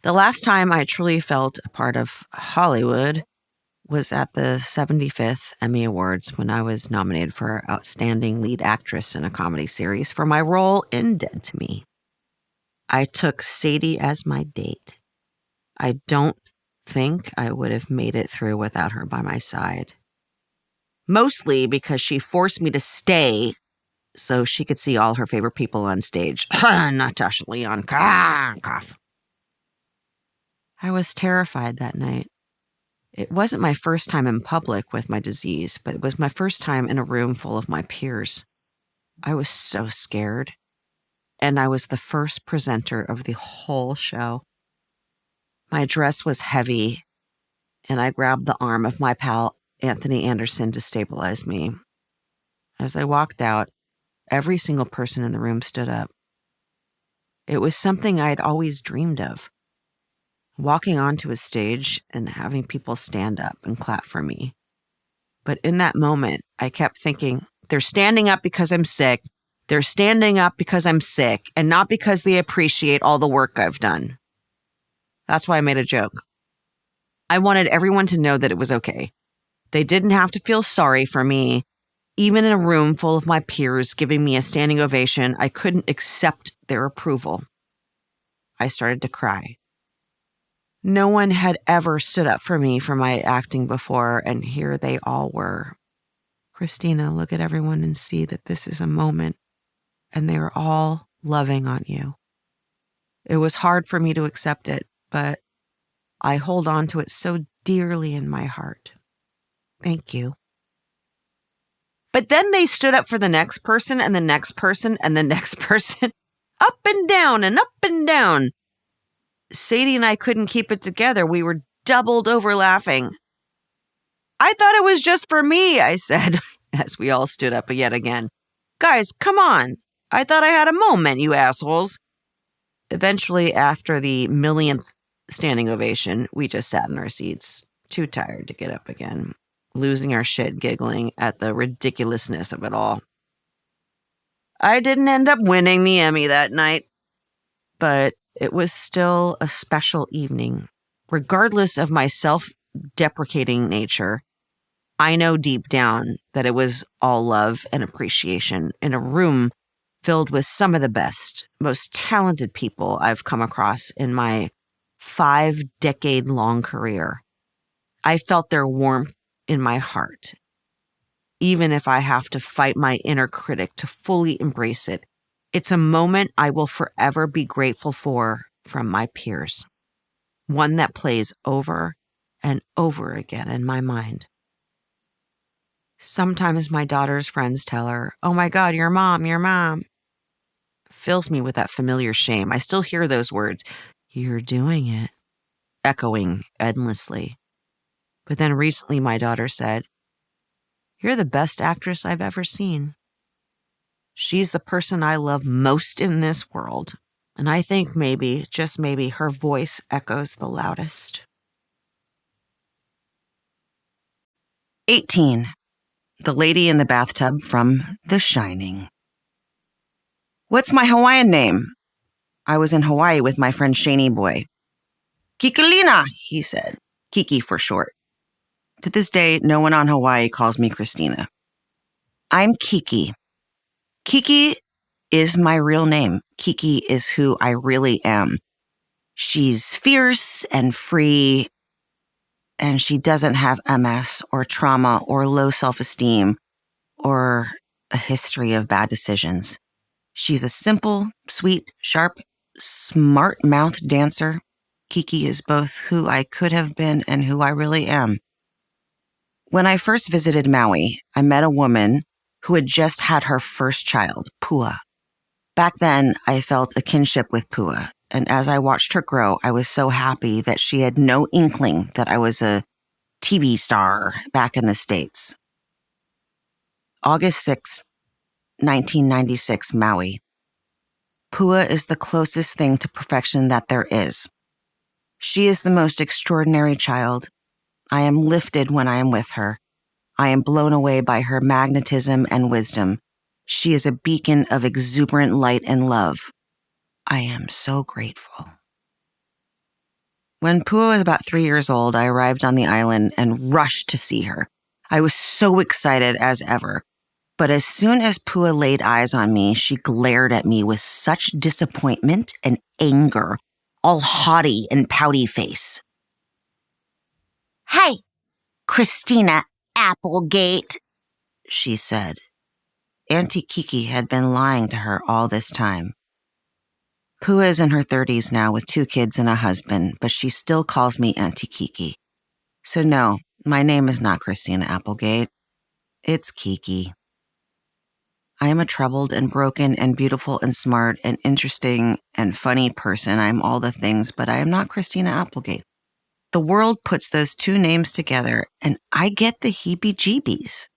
The last time I truly felt a part of Hollywood was at the 75th Emmy Awards when I was nominated for Outstanding Lead Actress in a Comedy Series for my role in Dead to Me. I took Sadie as my date. I don't think I would have made it through without her by my side. Mostly because she forced me to stay so she could see all her favorite people on stage. Natasha Lyonne, cough. I was terrified that night. It wasn't my first time in public with my disease, but it was my first time in a room full of my peers. I was so scared. And I was the first presenter of the whole show. My dress was heavy, and I grabbed the arm of my pal, Anthony Anderson, to stabilize me. As I walked out, every single person in the room stood up. It was something I'd always dreamed of. Walking onto a stage and having people stand up and clap for me. But in that moment, I kept thinking, they're standing up because I'm sick. They're standing up because I'm sick, and not because they appreciate all the work I've done. That's why I made a joke. I wanted everyone to know that it was okay. They didn't have to feel sorry for me. Even in a room full of my peers giving me a standing ovation, I couldn't accept their approval. I started to cry. No one had ever stood up for me for my acting before, and here they all were. Christina, look at everyone and see that this is a moment, and they are all loving on you. It was hard for me to accept it, but I hold on to it so dearly in my heart. Thank you. But then they stood up for the next person and the next person and the next person, up and down and up and down. Sadie and I couldn't keep it together. We were doubled over laughing. I thought it was just for me, I said, as we all stood up yet again. Guys, come on. I thought I had a moment, you assholes. Eventually, after the millionth standing ovation, we just sat in our seats, too tired to get up again, losing our shit giggling at the ridiculousness of it all. I didn't end up winning the Emmy that night, but it was still a special evening. Regardless of my self-deprecating nature, I know deep down that it was all love and appreciation in a room filled with some of the best, most talented people I've come across in my 5-decade-long career. I felt their warmth in my heart, even if I have to fight my inner critic to fully embrace it. It's a moment I will forever be grateful for from my peers, one that plays over and over again in my mind. Sometimes my daughter's friends tell her, "Oh my God, your mom," fills me with that familiar shame. I still hear those words, "You're doing it," echoing endlessly. But then recently my daughter said, "You're the best actress I've ever seen." She's the person I love most in this world. And I think maybe, just maybe, her voice echoes the loudest. 18. The lady in the bathtub from The Shining. What's my Hawaiian name? I was in Hawaii with my friend Shani Boy. Kikalina, he said. Kiki for short. To this day, no one on Hawaii calls me Christina. I'm Kiki. Kiki is my real name. Kiki is who I really am. She's fierce and free, and she doesn't have MS or trauma or low self-esteem or a history of bad decisions. She's a simple, sweet, sharp, smart-mouthed dancer. Kiki is both who I could have been and who I really am. When I first visited Maui, I met a woman who had just had her first child, Pua. Back then, I felt a kinship with Pua, and as I watched her grow, I was so happy that she had no inkling that I was a TV star back in the States. August 6, 1996, Maui. Pua is the closest thing to perfection that there is. She is the most extraordinary child. I am lifted when I am with her. I am blown away by her magnetism and wisdom. She is a beacon of exuberant light and love. I am so grateful. When Pua was about 3 years old, I arrived on the island and rushed to see her. I was so excited as ever. But as soon as Pua laid eyes on me, she glared at me with such disappointment and anger, all haughty and pouty face. "Hey, Christina Applegate," she said. Auntie Kiki had been lying to her all this time. Pua is in her 30s now with 2 kids and a husband, but she still calls me Auntie Kiki. So no, my name is not Christina Applegate. It's Kiki. I am a troubled and broken and beautiful and smart and interesting and funny person. I am all the things, but I am not Christina Applegate. The world puts those 2 names together, and I get the heebie-jeebies.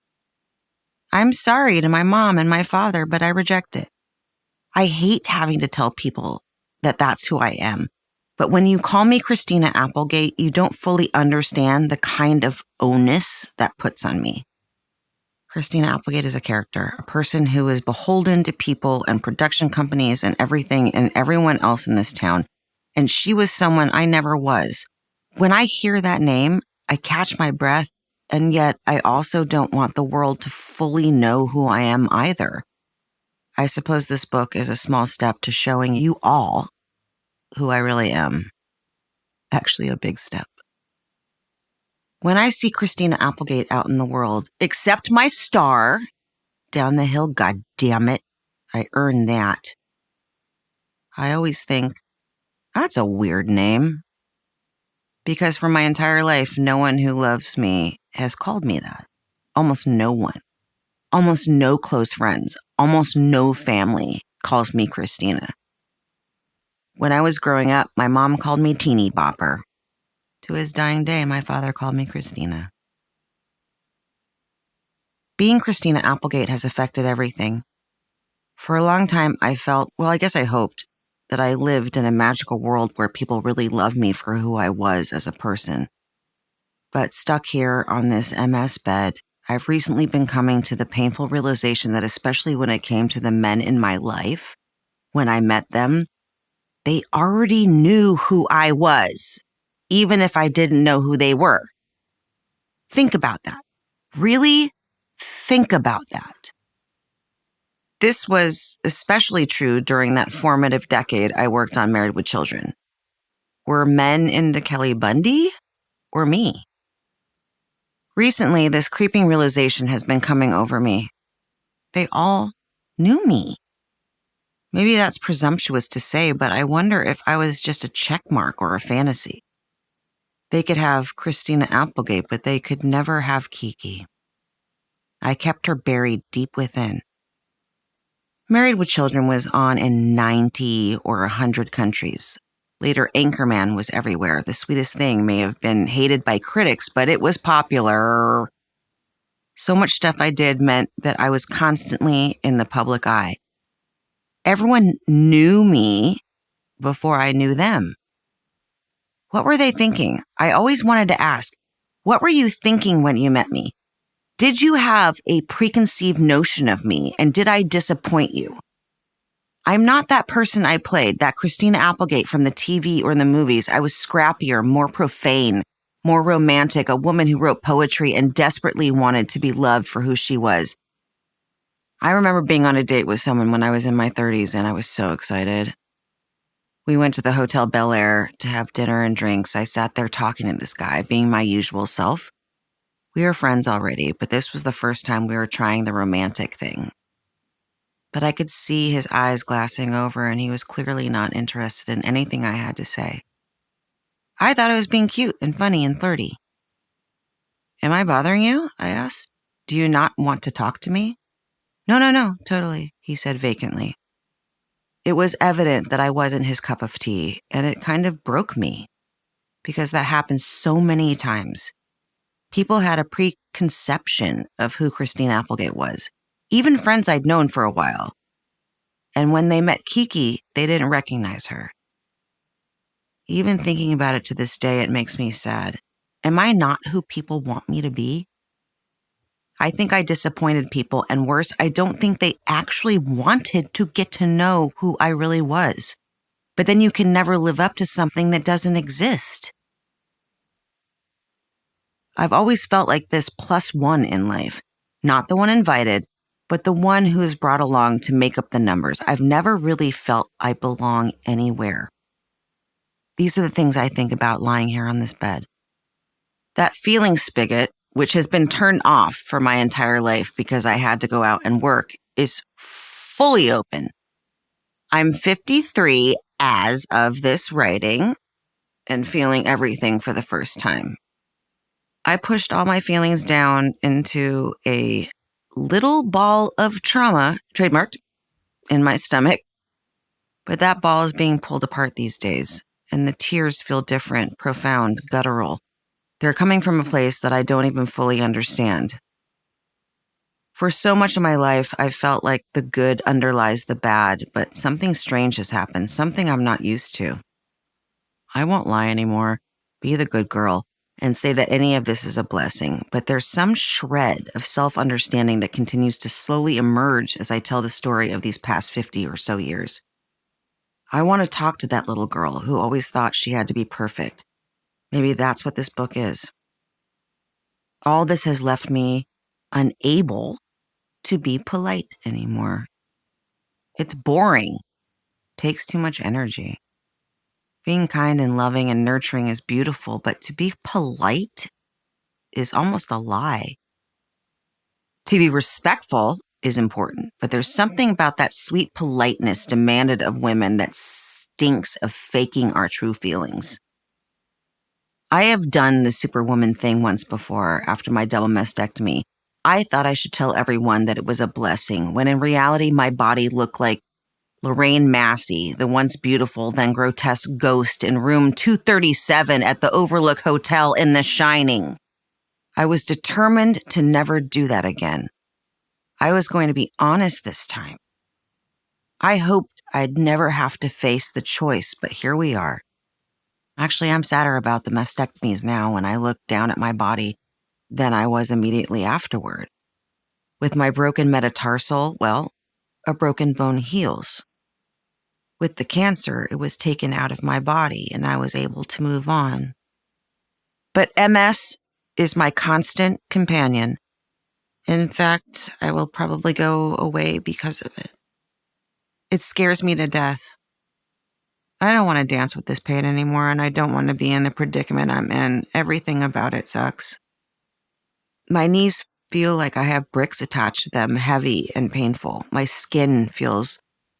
I'm sorry to my mom and my father, but I reject it. I hate having to tell people that that's who I am. But when you call me Christina Applegate, you don't fully understand the kind of onus that puts on me. Christina Applegate is a character, a person who is beholden to people and production companies and everything and everyone else in this town. And she was someone I never was. When I hear that name, I catch my breath and yet I also don't want the world to fully know who I am either. I suppose this book is a small step to showing you all who I really am. Actually, a big step. When I see Christina Applegate out in the world, accept my star down the hill, God damn it, I earned that. I always think, that's a weird name. Because for my entire life, no one who loves me has called me that. Almost no one. Almost no close friends. Almost no family calls me Christina. When I was growing up, my mom called me Teeny Bopper. To his dying day, my father called me Christina. Being Christina Applegate has affected everything. For a long time, I felt, well, I guess I hoped, that I lived in a magical world where people really loved me for who I was as a person. But stuck here on this MS bed, I've recently been coming to the painful realization that especially when it came to the men in my life, when I met them, they already knew who I was, even if I didn't know who they were. Think about that. Really think about that. This was especially true during that formative decade I worked on Married with Children. Were men into Kelly Bundy or me? Recently, this creeping realization has been coming over me. They all knew me. Maybe that's presumptuous to say, but I wonder if I was just a check mark or a fantasy. They could have Christina Applegate, but they could never have Kiki. I kept her buried deep within. Married with Children was on in 90 or 100 countries. Later, Anchorman was everywhere. The Sweetest Thing may have been hated by critics, but it was popular. So much stuff I did meant that I was constantly in the public eye. Everyone knew me before I knew them. What were they thinking? I always wanted to ask, what were you thinking when you met me? Did you have a preconceived notion of me, and did I disappoint you? I'm not that person I played, that Christina Applegate from the TV or the movies. I was scrappier, more profane, more romantic, a woman who wrote poetry and desperately wanted to be loved for who she was. I remember being on a date with someone when I was in my 30s, and I was so excited. We went to the Hotel Bel Air to have dinner and drinks. I sat there talking to this guy, being my usual self. We were friends already, but this was the first time we were trying the romantic thing. But I could see his eyes glassing over, and he was clearly not interested in anything I had to say. I thought I was being cute and funny and flirty. Am I bothering you? I asked. Do you not want to talk to me? No, totally, he said vacantly. It was evident that I wasn't his cup of tea, and it kind of broke me, because that happens so many times. People had a preconception of who Christina Applegate was, even friends I'd known for a while. And when they met Kiki, they didn't recognize her. Even thinking about it to this day, it makes me sad. Am I not who people want me to be? I think I disappointed people, and worse, I don't think they actually wanted to get to know who I really was. But then you can never live up to something that doesn't exist. I've always felt like this +1 in life, not the one invited, but the one who is brought along to make up the numbers. I've never really felt I belong anywhere. These are the things I think about lying here on this bed. That feeling spigot, which has been turned off for my entire life because I had to go out and work, is fully open. I'm 53 as of this writing and feeling everything for the first time. I pushed all my feelings down into a little ball of trauma, trademarked, in my stomach. But that ball is being pulled apart these days, and the tears feel different, profound, guttural. They're coming from a place that I don't even fully understand. For so much of my life, I've felt like the good underlies the bad, but something strange has happened, something I'm not used to. I won't lie anymore, be the good girl, and say that any of this is a blessing, but there's some shred of self-understanding that continues to slowly emerge as I tell the story of these past 50 or so years. I want to talk to that little girl who always thought she had to be perfect. Maybe that's what this book is. All this has left me unable to be polite anymore. It's boring. Takes too much energy. Being kind and loving and nurturing is beautiful, but to be polite is almost a lie. To be respectful is important, but there's something about that sweet politeness demanded of women that stinks of faking our true feelings. I have done the superwoman thing once before after my double mastectomy. I thought I should tell everyone that it was a blessing, when in reality my body looked like Lorraine Massey, the once beautiful then grotesque ghost in room 237 at the Overlook Hotel in The Shining. I was determined to never do that again. I was going to be honest this time. I hoped I'd never have to face the choice, but here we are. Actually, I'm sadder about the mastectomies now when I look down at my body than I was immediately afterward. With my broken metatarsal, well, a broken bone heals. With the cancer, it was taken out of my body and I was able to move on. But MS is my constant companion. In fact, I will probably go away because of it. It scares me to death. I don't want to dance with this pain anymore, and I don't want to be in the predicament I'm in. Everything about it sucks. My knees feel like I have bricks attached to them, heavy and painful. My skin feels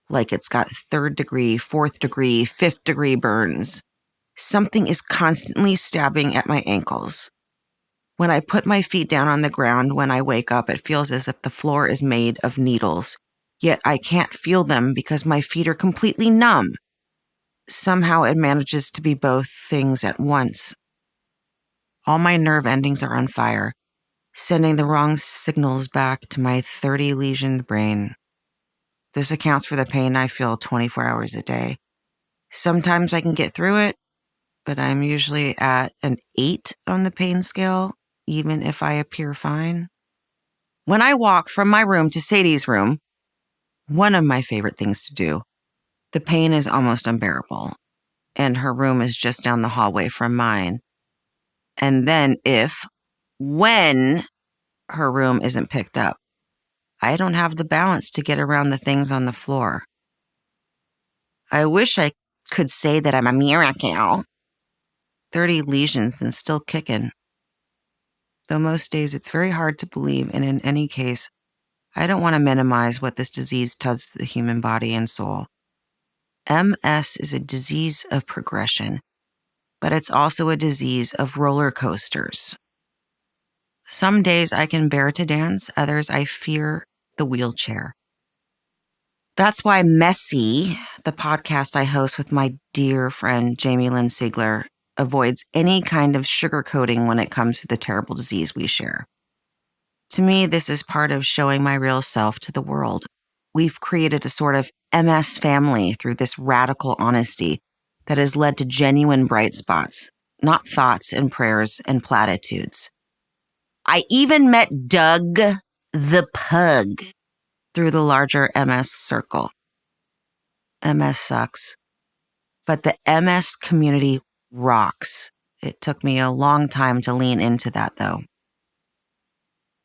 like it's got 3rd degree, 4th degree, 5th degree burns. Something is constantly stabbing at my ankles. When I put my feet down on the ground when I wake up, it feels as if the floor is made of needles. Yet I can't feel them because my feet are completely numb. Somehow it manages to be both things at once. All my nerve endings are on fire, sending the wrong signals back to my 30-lesioned brain. This accounts for the pain I feel 24 hours a day. Sometimes I can get through it, but I'm usually at an 8 on the pain scale, even if I appear fine. When I walk from my room to Sadie's room, one of my favorite things to do, the pain is almost unbearable, and her room is just down the hallway from mine. And then when her room isn't picked up, I don't have the balance to get around the things on the floor. I wish I could say that I'm a miracle. 30 lesions and still kicking. Though most days it's very hard to believe, and in any case, I don't want to minimize what this disease does to the human body and soul. MS is a disease of progression, but it's also a disease of roller coasters. Some days I can bear to dance, others I fear the wheelchair. That's why Messy, the podcast I host with my dear friend Jamie Lynn Sigler, avoids any kind of sugarcoating when it comes to the terrible disease we share. To me, this is part of showing my real self to the world. We've created a sort of MS family through this radical honesty that has led to genuine bright spots, not thoughts and prayers and platitudes. I even met Doug the pug through the larger MS circle. MS sucks, but the MS community rocks. It took me a long time to lean into that, though.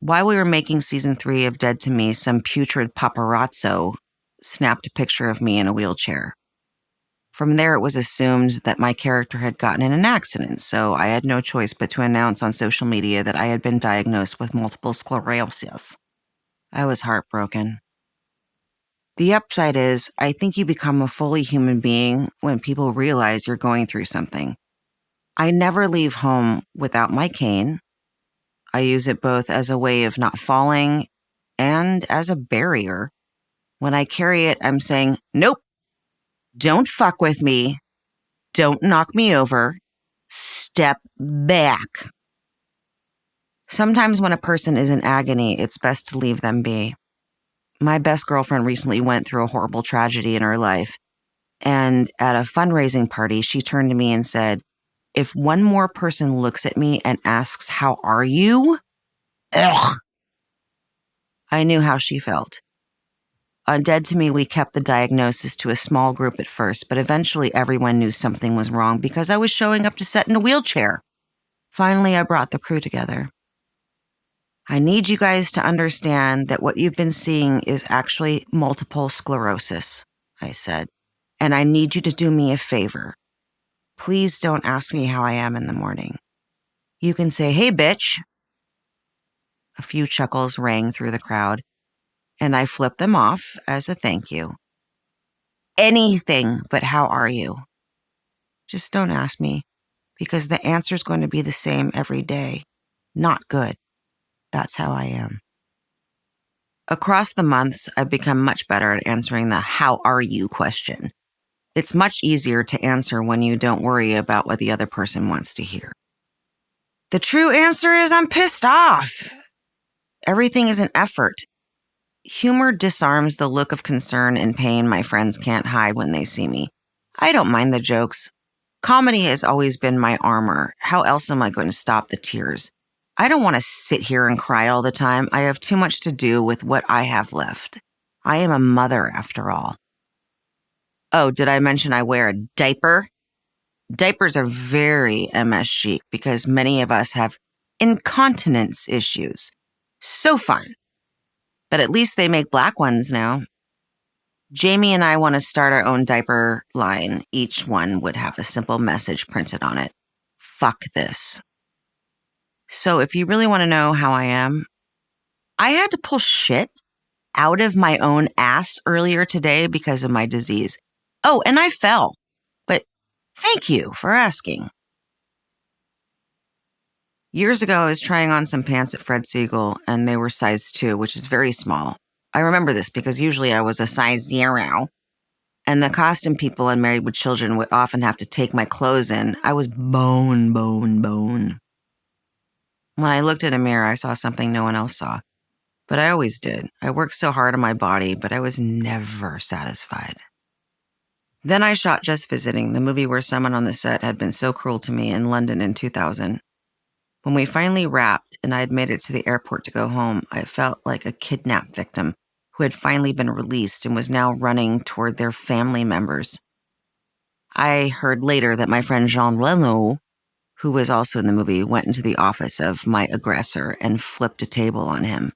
While we were making season 3 of Dead to Me, some putrid paparazzo snapped a picture of me in a wheelchair. From there, it was assumed that my character had gotten in an accident, so I had no choice but to announce on social media that I had been diagnosed with multiple sclerosis. I was heartbroken. The upside is, I think you become a fully human being when people realize you're going through something. I never leave home without my cane. I use it both as a way of not falling and as a barrier. When I carry it, I'm saying, nope, don't fuck with me. Don't knock me over. Step back. Sometimes when a person is in agony, it's best to leave them be. My best girlfriend recently went through a horrible tragedy in her life. And at a fundraising party, she turned to me and said, if one more person looks at me and asks, how are you? Ugh. I knew how she felt. On Dead to Me, we kept the diagnosis to a small group at first, but eventually everyone knew something was wrong because I was showing up to set in a wheelchair. Finally, I brought the crew together. I need you guys to understand that what you've been seeing is actually multiple sclerosis, I said. And I need you to do me a favor. Please don't ask me how I am in the morning. You can say, hey, bitch. A few chuckles rang through the crowd, and I flipped them off as a thank you. Anything but how are you? Just don't ask me, because the answer's going to be the same every day. Not good. That's how I am. Across the months, I've become much better at answering the how are you question. It's much easier to answer when you don't worry about what the other person wants to hear. The true answer is I'm pissed off. Everything is an effort. Humor disarms the look of concern and pain my friends can't hide when they see me. I don't mind the jokes. Comedy has always been my armor. How else am I going to stop the tears? I don't want to sit here and cry all the time. I have too much to do with what I have left. I am a mother, after all. Oh, did I mention I wear a diaper? Diapers are very MS chic because many of us have incontinence issues. So fun. But at least they make black ones now. Jamie and I want to start our own diaper line. Each one would have a simple message printed on it. Fuck this. So if you really want to know how I am, I had to pull shit out of my own ass earlier today because of my disease. Oh, and I fell. But thank you for asking. Years ago, I was trying on some pants at Fred Siegel, and they were size 2, which is very small. I remember this because usually I was a size 0, and the costume people and Married with Children would often have to take my clothes in. I was bone. When I looked in a mirror, I saw something no one else saw. But I always did. I worked so hard on my body, but I was never satisfied. Then I shot Just Visiting, the movie where someone on the set had been so cruel to me in London in 2000. When we finally wrapped and I had made it to the airport to go home, I felt like a kidnapped victim who had finally been released and was now running toward their family members. I heard later that my friend Jean Reno, who was also in the movie, went into the office of my aggressor and flipped a table on him.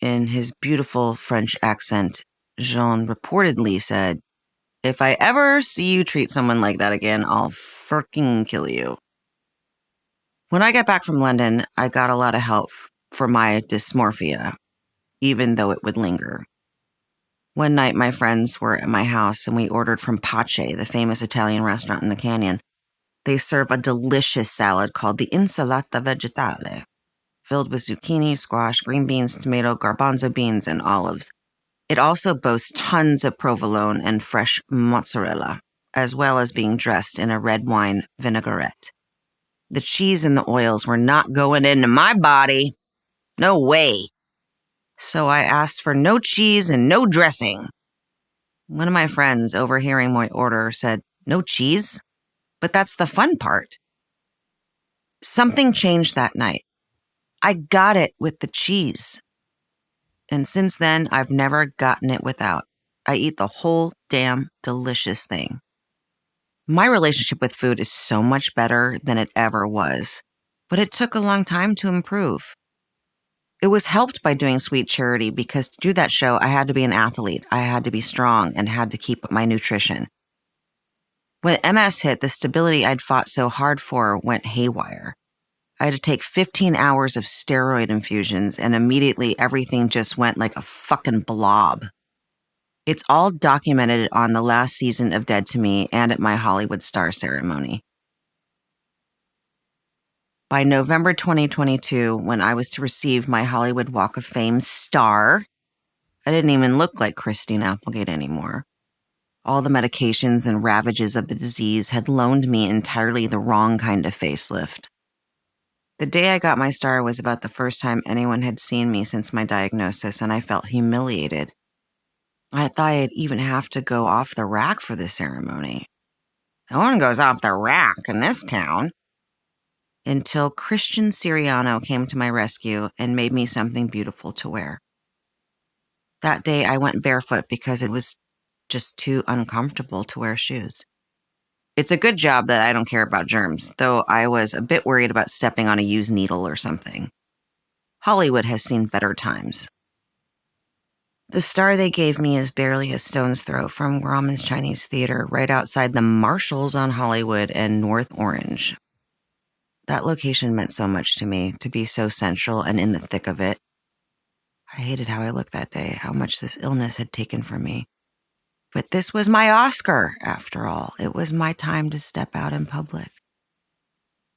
In his beautiful French accent, Jean reportedly said, "If I ever see you treat someone like that again, I'll fucking kill you." When I got back from London, I got a lot of help for my dysmorphia, even though it would linger. One night, my friends were at my house and we ordered from Pace, the famous Italian restaurant in the canyon. They serve a delicious salad called the insalata vegetale, filled with zucchini, squash, green beans, tomato, garbanzo beans, and olives. It also boasts tons of provolone and fresh mozzarella, as well as being dressed in a red wine vinaigrette. The cheese and the oils were not going into my body. No way. So I asked for no cheese and no dressing. One of my friends, overhearing my order, said, "No cheese? But that's the fun part." Something changed that night. I got it with the cheese. And since then, I've never gotten it without. I eat the whole damn delicious thing. My relationship with food is so much better than it ever was, but it took a long time to improve. It was helped by doing Sweet Charity because to do that show, I had to be an athlete. I had to be strong and had to keep up my nutrition. When MS hit, the stability I'd fought so hard for went haywire. I had to take 15 hours of steroid infusions, and immediately everything just went like a fucking blob. It's all documented on the last season of Dead to Me and at my Hollywood star ceremony. By November 2022, when I was to receive my Hollywood Walk of Fame star, I didn't even look like Christina Applegate anymore. All the medications and ravages of the disease had loaned me entirely the wrong kind of facelift. The day I got my star was about the first time anyone had seen me since my diagnosis, and I felt humiliated. I thought I'd even have to go off the rack for the ceremony. No one goes off the rack in this town. Until Christian Siriano came to my rescue and made me something beautiful to wear. That day I went barefoot because it was just too uncomfortable to wear shoes. It's a good job that I don't care about germs, though I was a bit worried about stepping on a used needle or something. Hollywood has seen better times. The star they gave me is barely a stone's throw from Grauman's Chinese Theater, right outside the Marshalls on Hollywood and North Orange. That location meant so much to me, to be so central and in the thick of it. I hated how I looked that day, how much this illness had taken from me. But this was my Oscar, after all. It was my time to step out in public.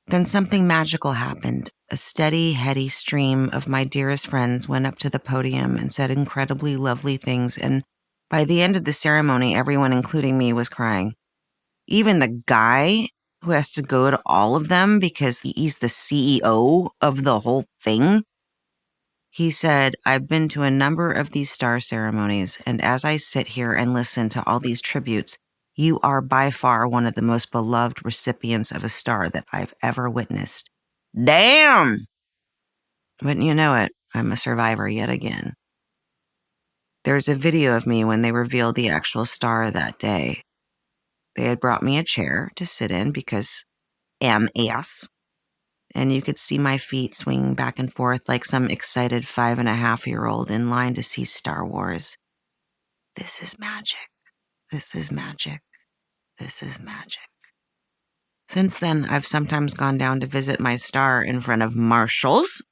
Then something magical happened. A steady, heady stream of my dearest friends went up to the podium and said incredibly lovely things, and by the end of the ceremony, everyone, including me, was crying. Even the guy who has to go to all of them because he's the CEO of the whole thing. He said, I've been to a number of these star ceremonies, and as I sit here and listen to all these tributes, you are by far one of the most beloved recipients of a star that I've ever witnessed. Damn! Wouldn't you know it, I'm a survivor yet again. There's a video of me when they revealed the actual star that day. They had brought me a chair to sit in because MS, and you could see my feet swinging back and forth like some excited 5.5-year-old in line to see Star Wars. This is magic. This is magic. This is magic. Since then, I've sometimes gone down to visit my star in front of Marshalls,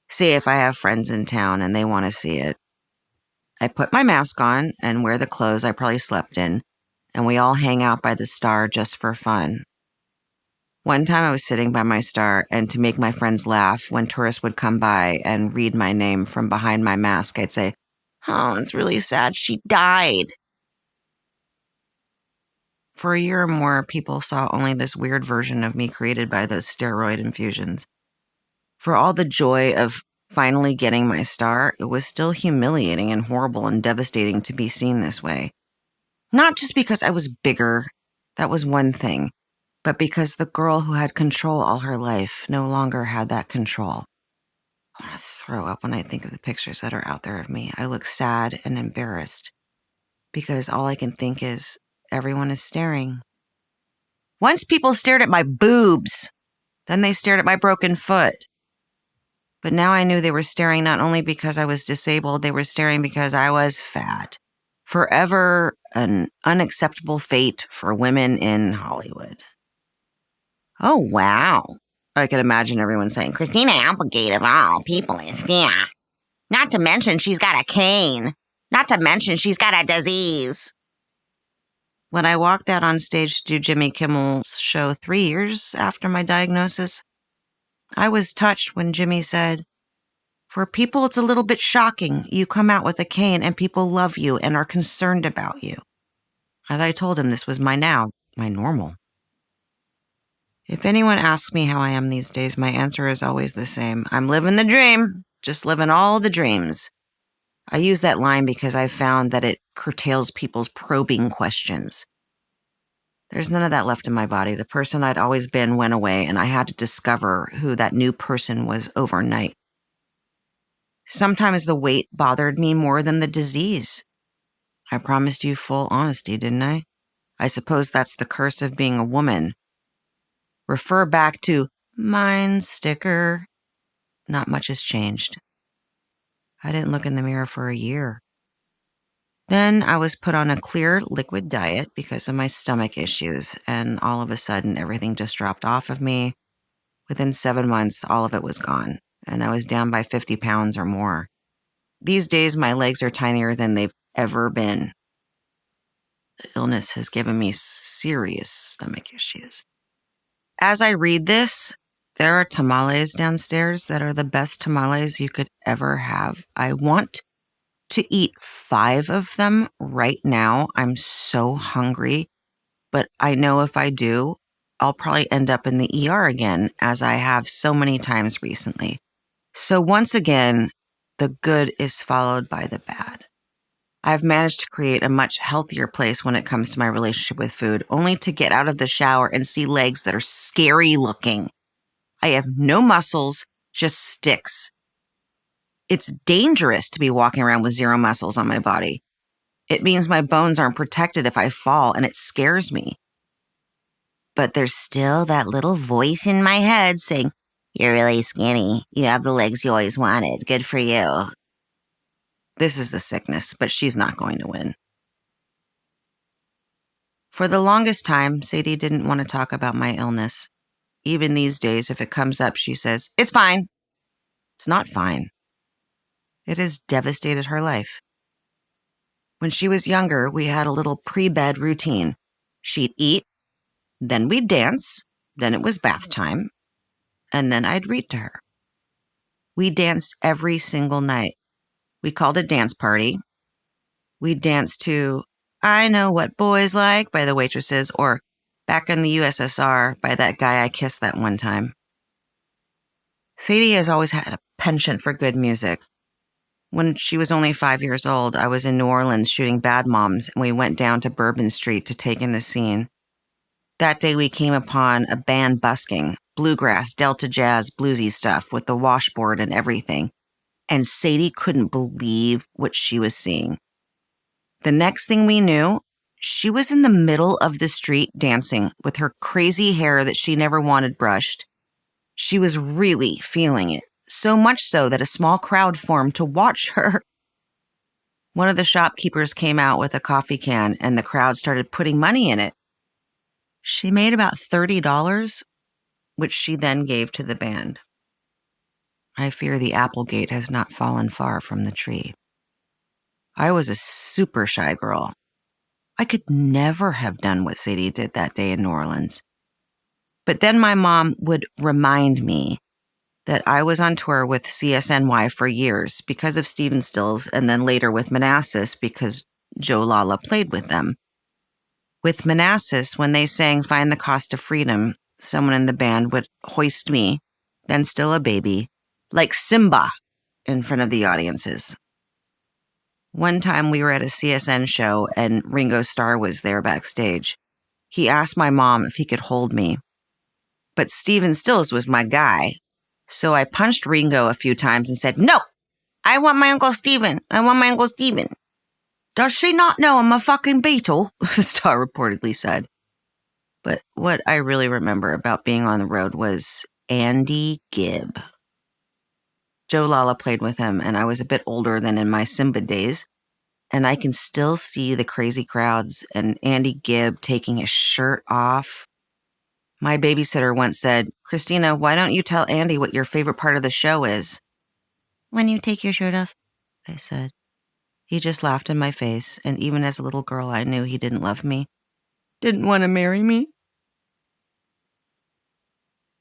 see if I have friends in town and they want to see it. I put my mask on and wear the clothes I probably slept in, and we all hang out by the star just for fun. One time I was sitting by my star, and to make my friends laugh, when tourists would come by and read my name from behind my mask, I'd say, "Oh, it's really sad. She died." For a year or more, people saw only this weird version of me created by those steroid infusions. For all the joy of finally getting my star, it was still humiliating and horrible and devastating to be seen this way. Not just because I was bigger, that was one thing, but because the girl who had control all her life no longer had that control. I want to throw up when I think of the pictures that are out there of me. I look sad and embarrassed because all I can think is everyone is staring. Once people stared at my boobs, then they stared at my broken foot. But now I knew they were staring not only because I was disabled, they were staring because I was fat. Forever an unacceptable fate for women in Hollywood. Oh, wow. I could imagine everyone saying, Christina Applegate of all people is fat. Not to mention she's got a cane. Not to mention she's got a disease. When I walked out on stage to do Jimmy Kimmel's show 3 years after my diagnosis, I was touched when Jimmy said, for people, it's a little bit shocking. You come out with a cane and people love you and are concerned about you. And I told him this was my normal. If anyone asks me how I am these days, my answer is always the same. I'm living the dream, just living all the dreams. I use that line because I've found that it curtails people's probing questions. There's none of that left in my body. The person I'd always been went away, and I had to discover who that new person was overnight. Sometimes the weight bothered me more than the disease. I promised you full honesty, didn't I? I suppose that's the curse of being a woman. Refer back to mine sticker. Not much has changed. I didn't look in the mirror for a year. Then I was put on a clear liquid diet because of my stomach issues, and all of a sudden everything just dropped off of me. Within 7 months, all of it was gone, and I was down by 50 pounds or more. These days, my legs are tinier than they've ever been. The illness has given me serious stomach issues. As I read this, there are tamales downstairs that are the best tamales you could ever have. I want to eat 5 of them right now. I'm so hungry, but I know if I do, I'll probably end up in the ER again, as I have so many times recently. So once again, the good is followed by the bad. I've managed to create a much healthier place when it comes to my relationship with food, only to get out of the shower and see legs that are scary looking. I have no muscles, just sticks. It's dangerous to be walking around with 0 muscles on my body. It means my bones aren't protected if I fall, and it scares me. But there's still that little voice in my head saying, You're really skinny. You have the legs you always wanted. Good for you. This is the sickness, but she's not going to win. For the longest time, Sadie didn't want to talk about my illness. Even these days, if it comes up, she says, "It's fine." It's not fine. It has devastated her life. When she was younger, we had a little pre-bed routine. She'd eat, then we'd dance, then it was bath time, and then I'd read to her. We danced every single night. We called it dance party. We danced to "I Know What Boys Like" by the waitresses, or "Back in the USSR" by that guy I kissed that one time. Sadie has always had a penchant for good music. When she was only 5 years old, I was in New Orleans shooting Bad Moms, and we went down to Bourbon Street to take in the scene. That day we came upon a band busking, bluegrass, Delta jazz, bluesy stuff with the washboard and everything. And Sadie couldn't believe what she was seeing. The next thing we knew, she was in the middle of the street dancing with her crazy hair that she never wanted brushed. She was really feeling it, so much so that a small crowd formed to watch her. One of the shopkeepers came out with a coffee can, and the crowd started putting money in it. She made about $30, which she then gave to the band. I fear the Applegate has not fallen far from the tree. I was a super shy girl. I could never have done what Sadie did that day in New Orleans. But then my mom would remind me that I was on tour with CSNY for years because of Stephen Stills, and then later with Manassas because Joe Lala played with them. With Manassas, when they sang "Find the Cost of Freedom," someone in the band would hoist me, then still a baby, like Simba, in front of the audiences. One time we were at a CSN show and Ringo Starr was there backstage. He asked my mom if he could hold me. But Stephen Stills was my guy. So I punched Ringo a few times and said, "No, I want my Uncle Stephen. I want my Uncle Stephen." "Does she not know I'm a fucking Beatle?" Starr reportedly said. But what I really remember about being on the road was Andy Gibb. Joe Lala played with him, and I was a bit older than in my Simba days, and I can still see the crazy crowds and Andy Gibb taking his shirt off. My babysitter once said, "Christina, why don't you tell Andy what your favorite part of the show is?" "When you take your shirt off," I said. He just laughed in my face, and even as a little girl, I knew he didn't love me, didn't want to marry me.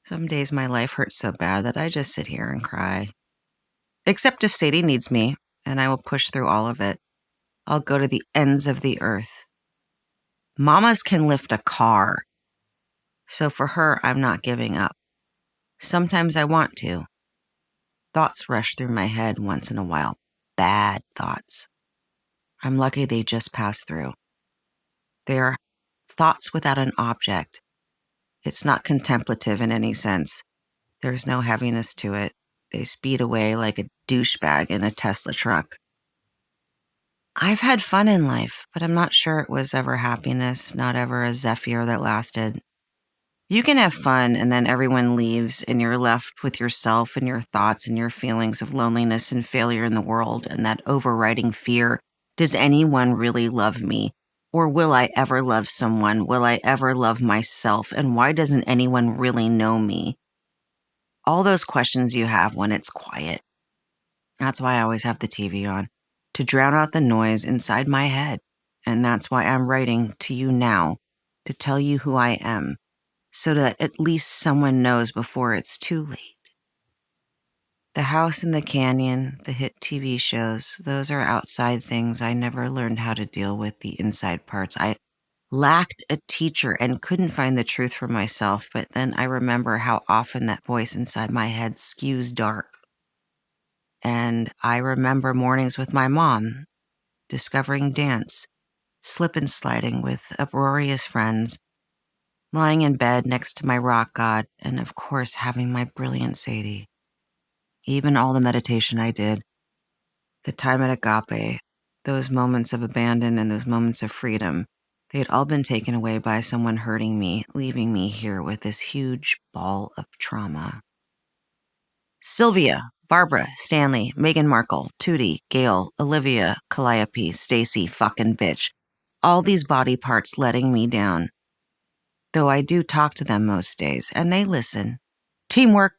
Some days my life hurts so bad that I just sit here and cry. Except if Sadie needs me, and I will push through all of it. I'll go to the ends of the earth. Mamas can lift a car. So for her, I'm not giving up. Sometimes I want to. Thoughts rush through my head once in a while. Bad thoughts. I'm lucky they just pass through. They are thoughts without an object. It's not contemplative in any sense. There's no heaviness to it. They speed away like a douchebag in a Tesla truck. I've had fun in life, but I'm not sure it was ever happiness, not ever a zephyr that lasted. You can have fun and then everyone leaves and you're left with yourself and your thoughts and your feelings of loneliness and failure in the world and that overriding fear. Does anyone really love me? Or will I ever love someone? Will I ever love myself? And why doesn't anyone really know me? All those questions you have when it's quiet. That's why I always have the TV on, to drown out the noise inside my head. And that's why I'm writing to you now, to tell you who I am, so that at least someone knows before it's too late. The house in the canyon, the hit TV shows, those are outside things. I never learned how to deal with the inside parts. I lacked a teacher and couldn't find the truth for myself, but then I remember how often that voice inside my head skews dark. And I remember mornings with my mom, discovering dance, slip and sliding with uproarious friends, lying in bed next to my rock god, and of course having my brilliant Sadie. Even all the meditation I did, the time at Agape, those moments of abandon and those moments of freedom, they had all been taken away by someone hurting me, leaving me here with this huge ball of trauma. Sylvia, Barbara, Stanley, Meghan Markle, Tootie, Gail, Olivia, Calliope, Stacy, fucking bitch. All these body parts letting me down. Though I do talk to them most days, and they listen. Teamwork.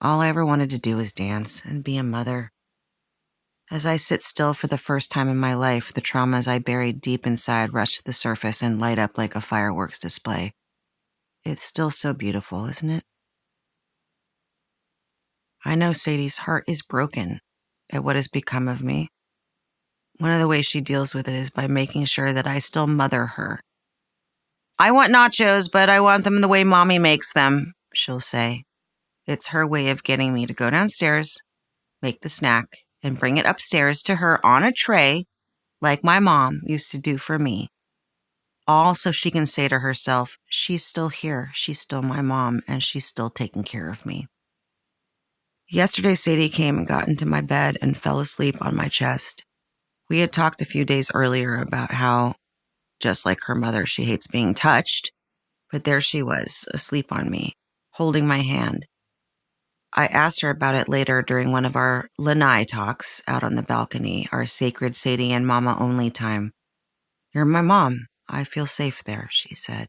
All I ever wanted to do was dance and be a mother. As I sit still for the first time in my life, the traumas I buried deep inside rush to the surface and light up like a fireworks display. It's still so beautiful, isn't it? I know Sadie's heart is broken at what has become of me. One of the ways she deals with it is by making sure that I still mother her. I want nachos, but I want them the way Mommy makes them, she'll say. It's her way of getting me to go downstairs, make the snack, and bring it upstairs to her on a tray, like my mom used to do for me. All so she can say to herself, she's still here, she's still my mom, and she's still taking care of me. Yesterday, Sadie came and got into my bed and fell asleep on my chest. We had talked a few days earlier about how, just like her mother, she hates being touched, but there she was, asleep on me, holding my hand. I asked her about it later during one of our lanai talks out on the balcony, our sacred Sadie and Mama only time. You're my mom. I feel safe there, she said.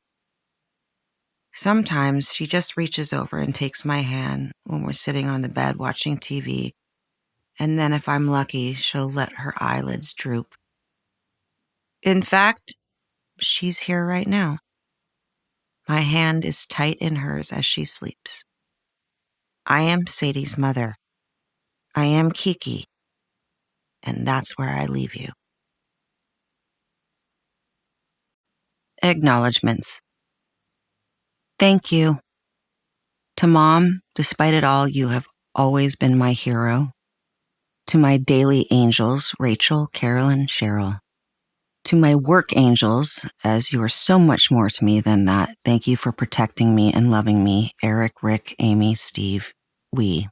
Sometimes she just reaches over and takes my hand when we're sitting on the bed watching TV, and then if I'm lucky, she'll let her eyelids droop. In fact, she's here right now. My hand is tight in hers as she sleeps. I am Sadie's mother. I am Kiki, and that's where I leave you. Acknowledgements. Thank you. To Mom, despite it all, you have always been my hero. To my daily angels, Rachel, Carolyn, Cheryl. To my work angels, as you are so much more to me than that, thank you for protecting me and loving me, Eric, Rick, Amy, Steve, we.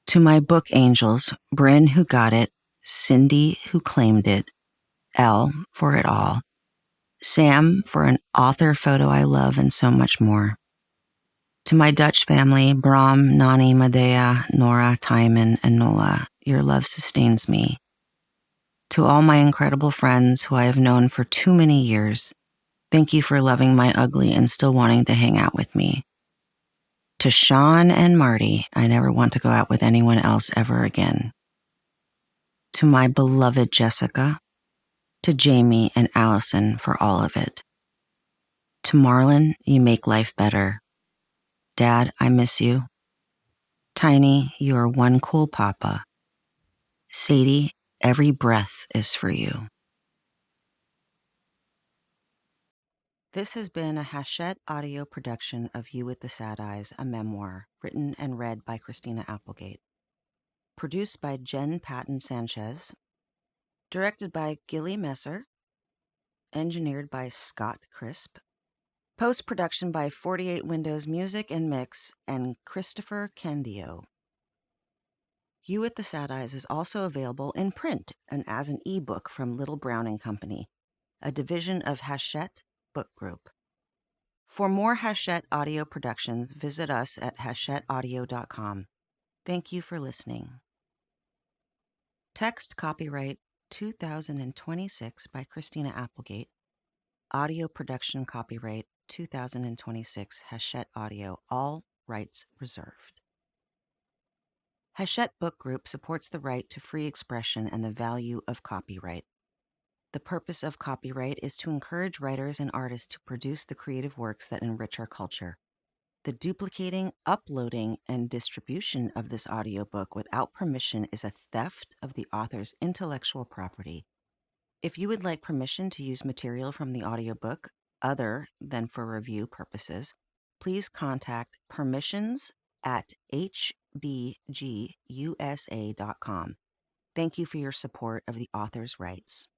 To my book angels, Bryn, who got it, Cindy, who claimed it, Elle, for it all, Sam, for an author photo I love, and so much more. To my Dutch family, Bram, Nani, Medea, Nora, Timon, and Nola, your love sustains me. To all my incredible friends who I have known for too many years, thank you for loving my ugly and still wanting to hang out with me. To Sean and Marty, I never want to go out with anyone else ever again. To my beloved Jessica, to Jamie and Allison for all of it. To Marlon, you make life better. Dad, I miss you. Tiny, you are one cool papa. Sadie, every breath is for you. This has been a Hachette audio production of You with the Sad Eyes, a memoir, written and read by Christina Applegate. Produced by Jen Patton Sanchez. Directed by Gilly Messer. Engineered by Scott Crisp. Post-production by 48 Windows Music and Mix and Christopher Candio. You with the Sad Eyes is also available in print and as an ebook from Little Brown and Company, a division of Hachette Book Group. For more Hachette audio productions, visit us at hachetteaudio.com. Thank you for listening. Text copyright 2026 by Christina Applegate. Audio production copyright 2026 Hachette Audio, all rights reserved. Hachette Book Group supports the right to free expression and the value of copyright. The purpose of copyright is to encourage writers and artists to produce the creative works that enrich our culture. The duplicating, uploading, and distribution of this audiobook without permission is a theft of the author's intellectual property. If you would like permission to use material from the audiobook other than for review purposes, please contact permissions@hbgusa.com. Thank you for your support of the author's rights.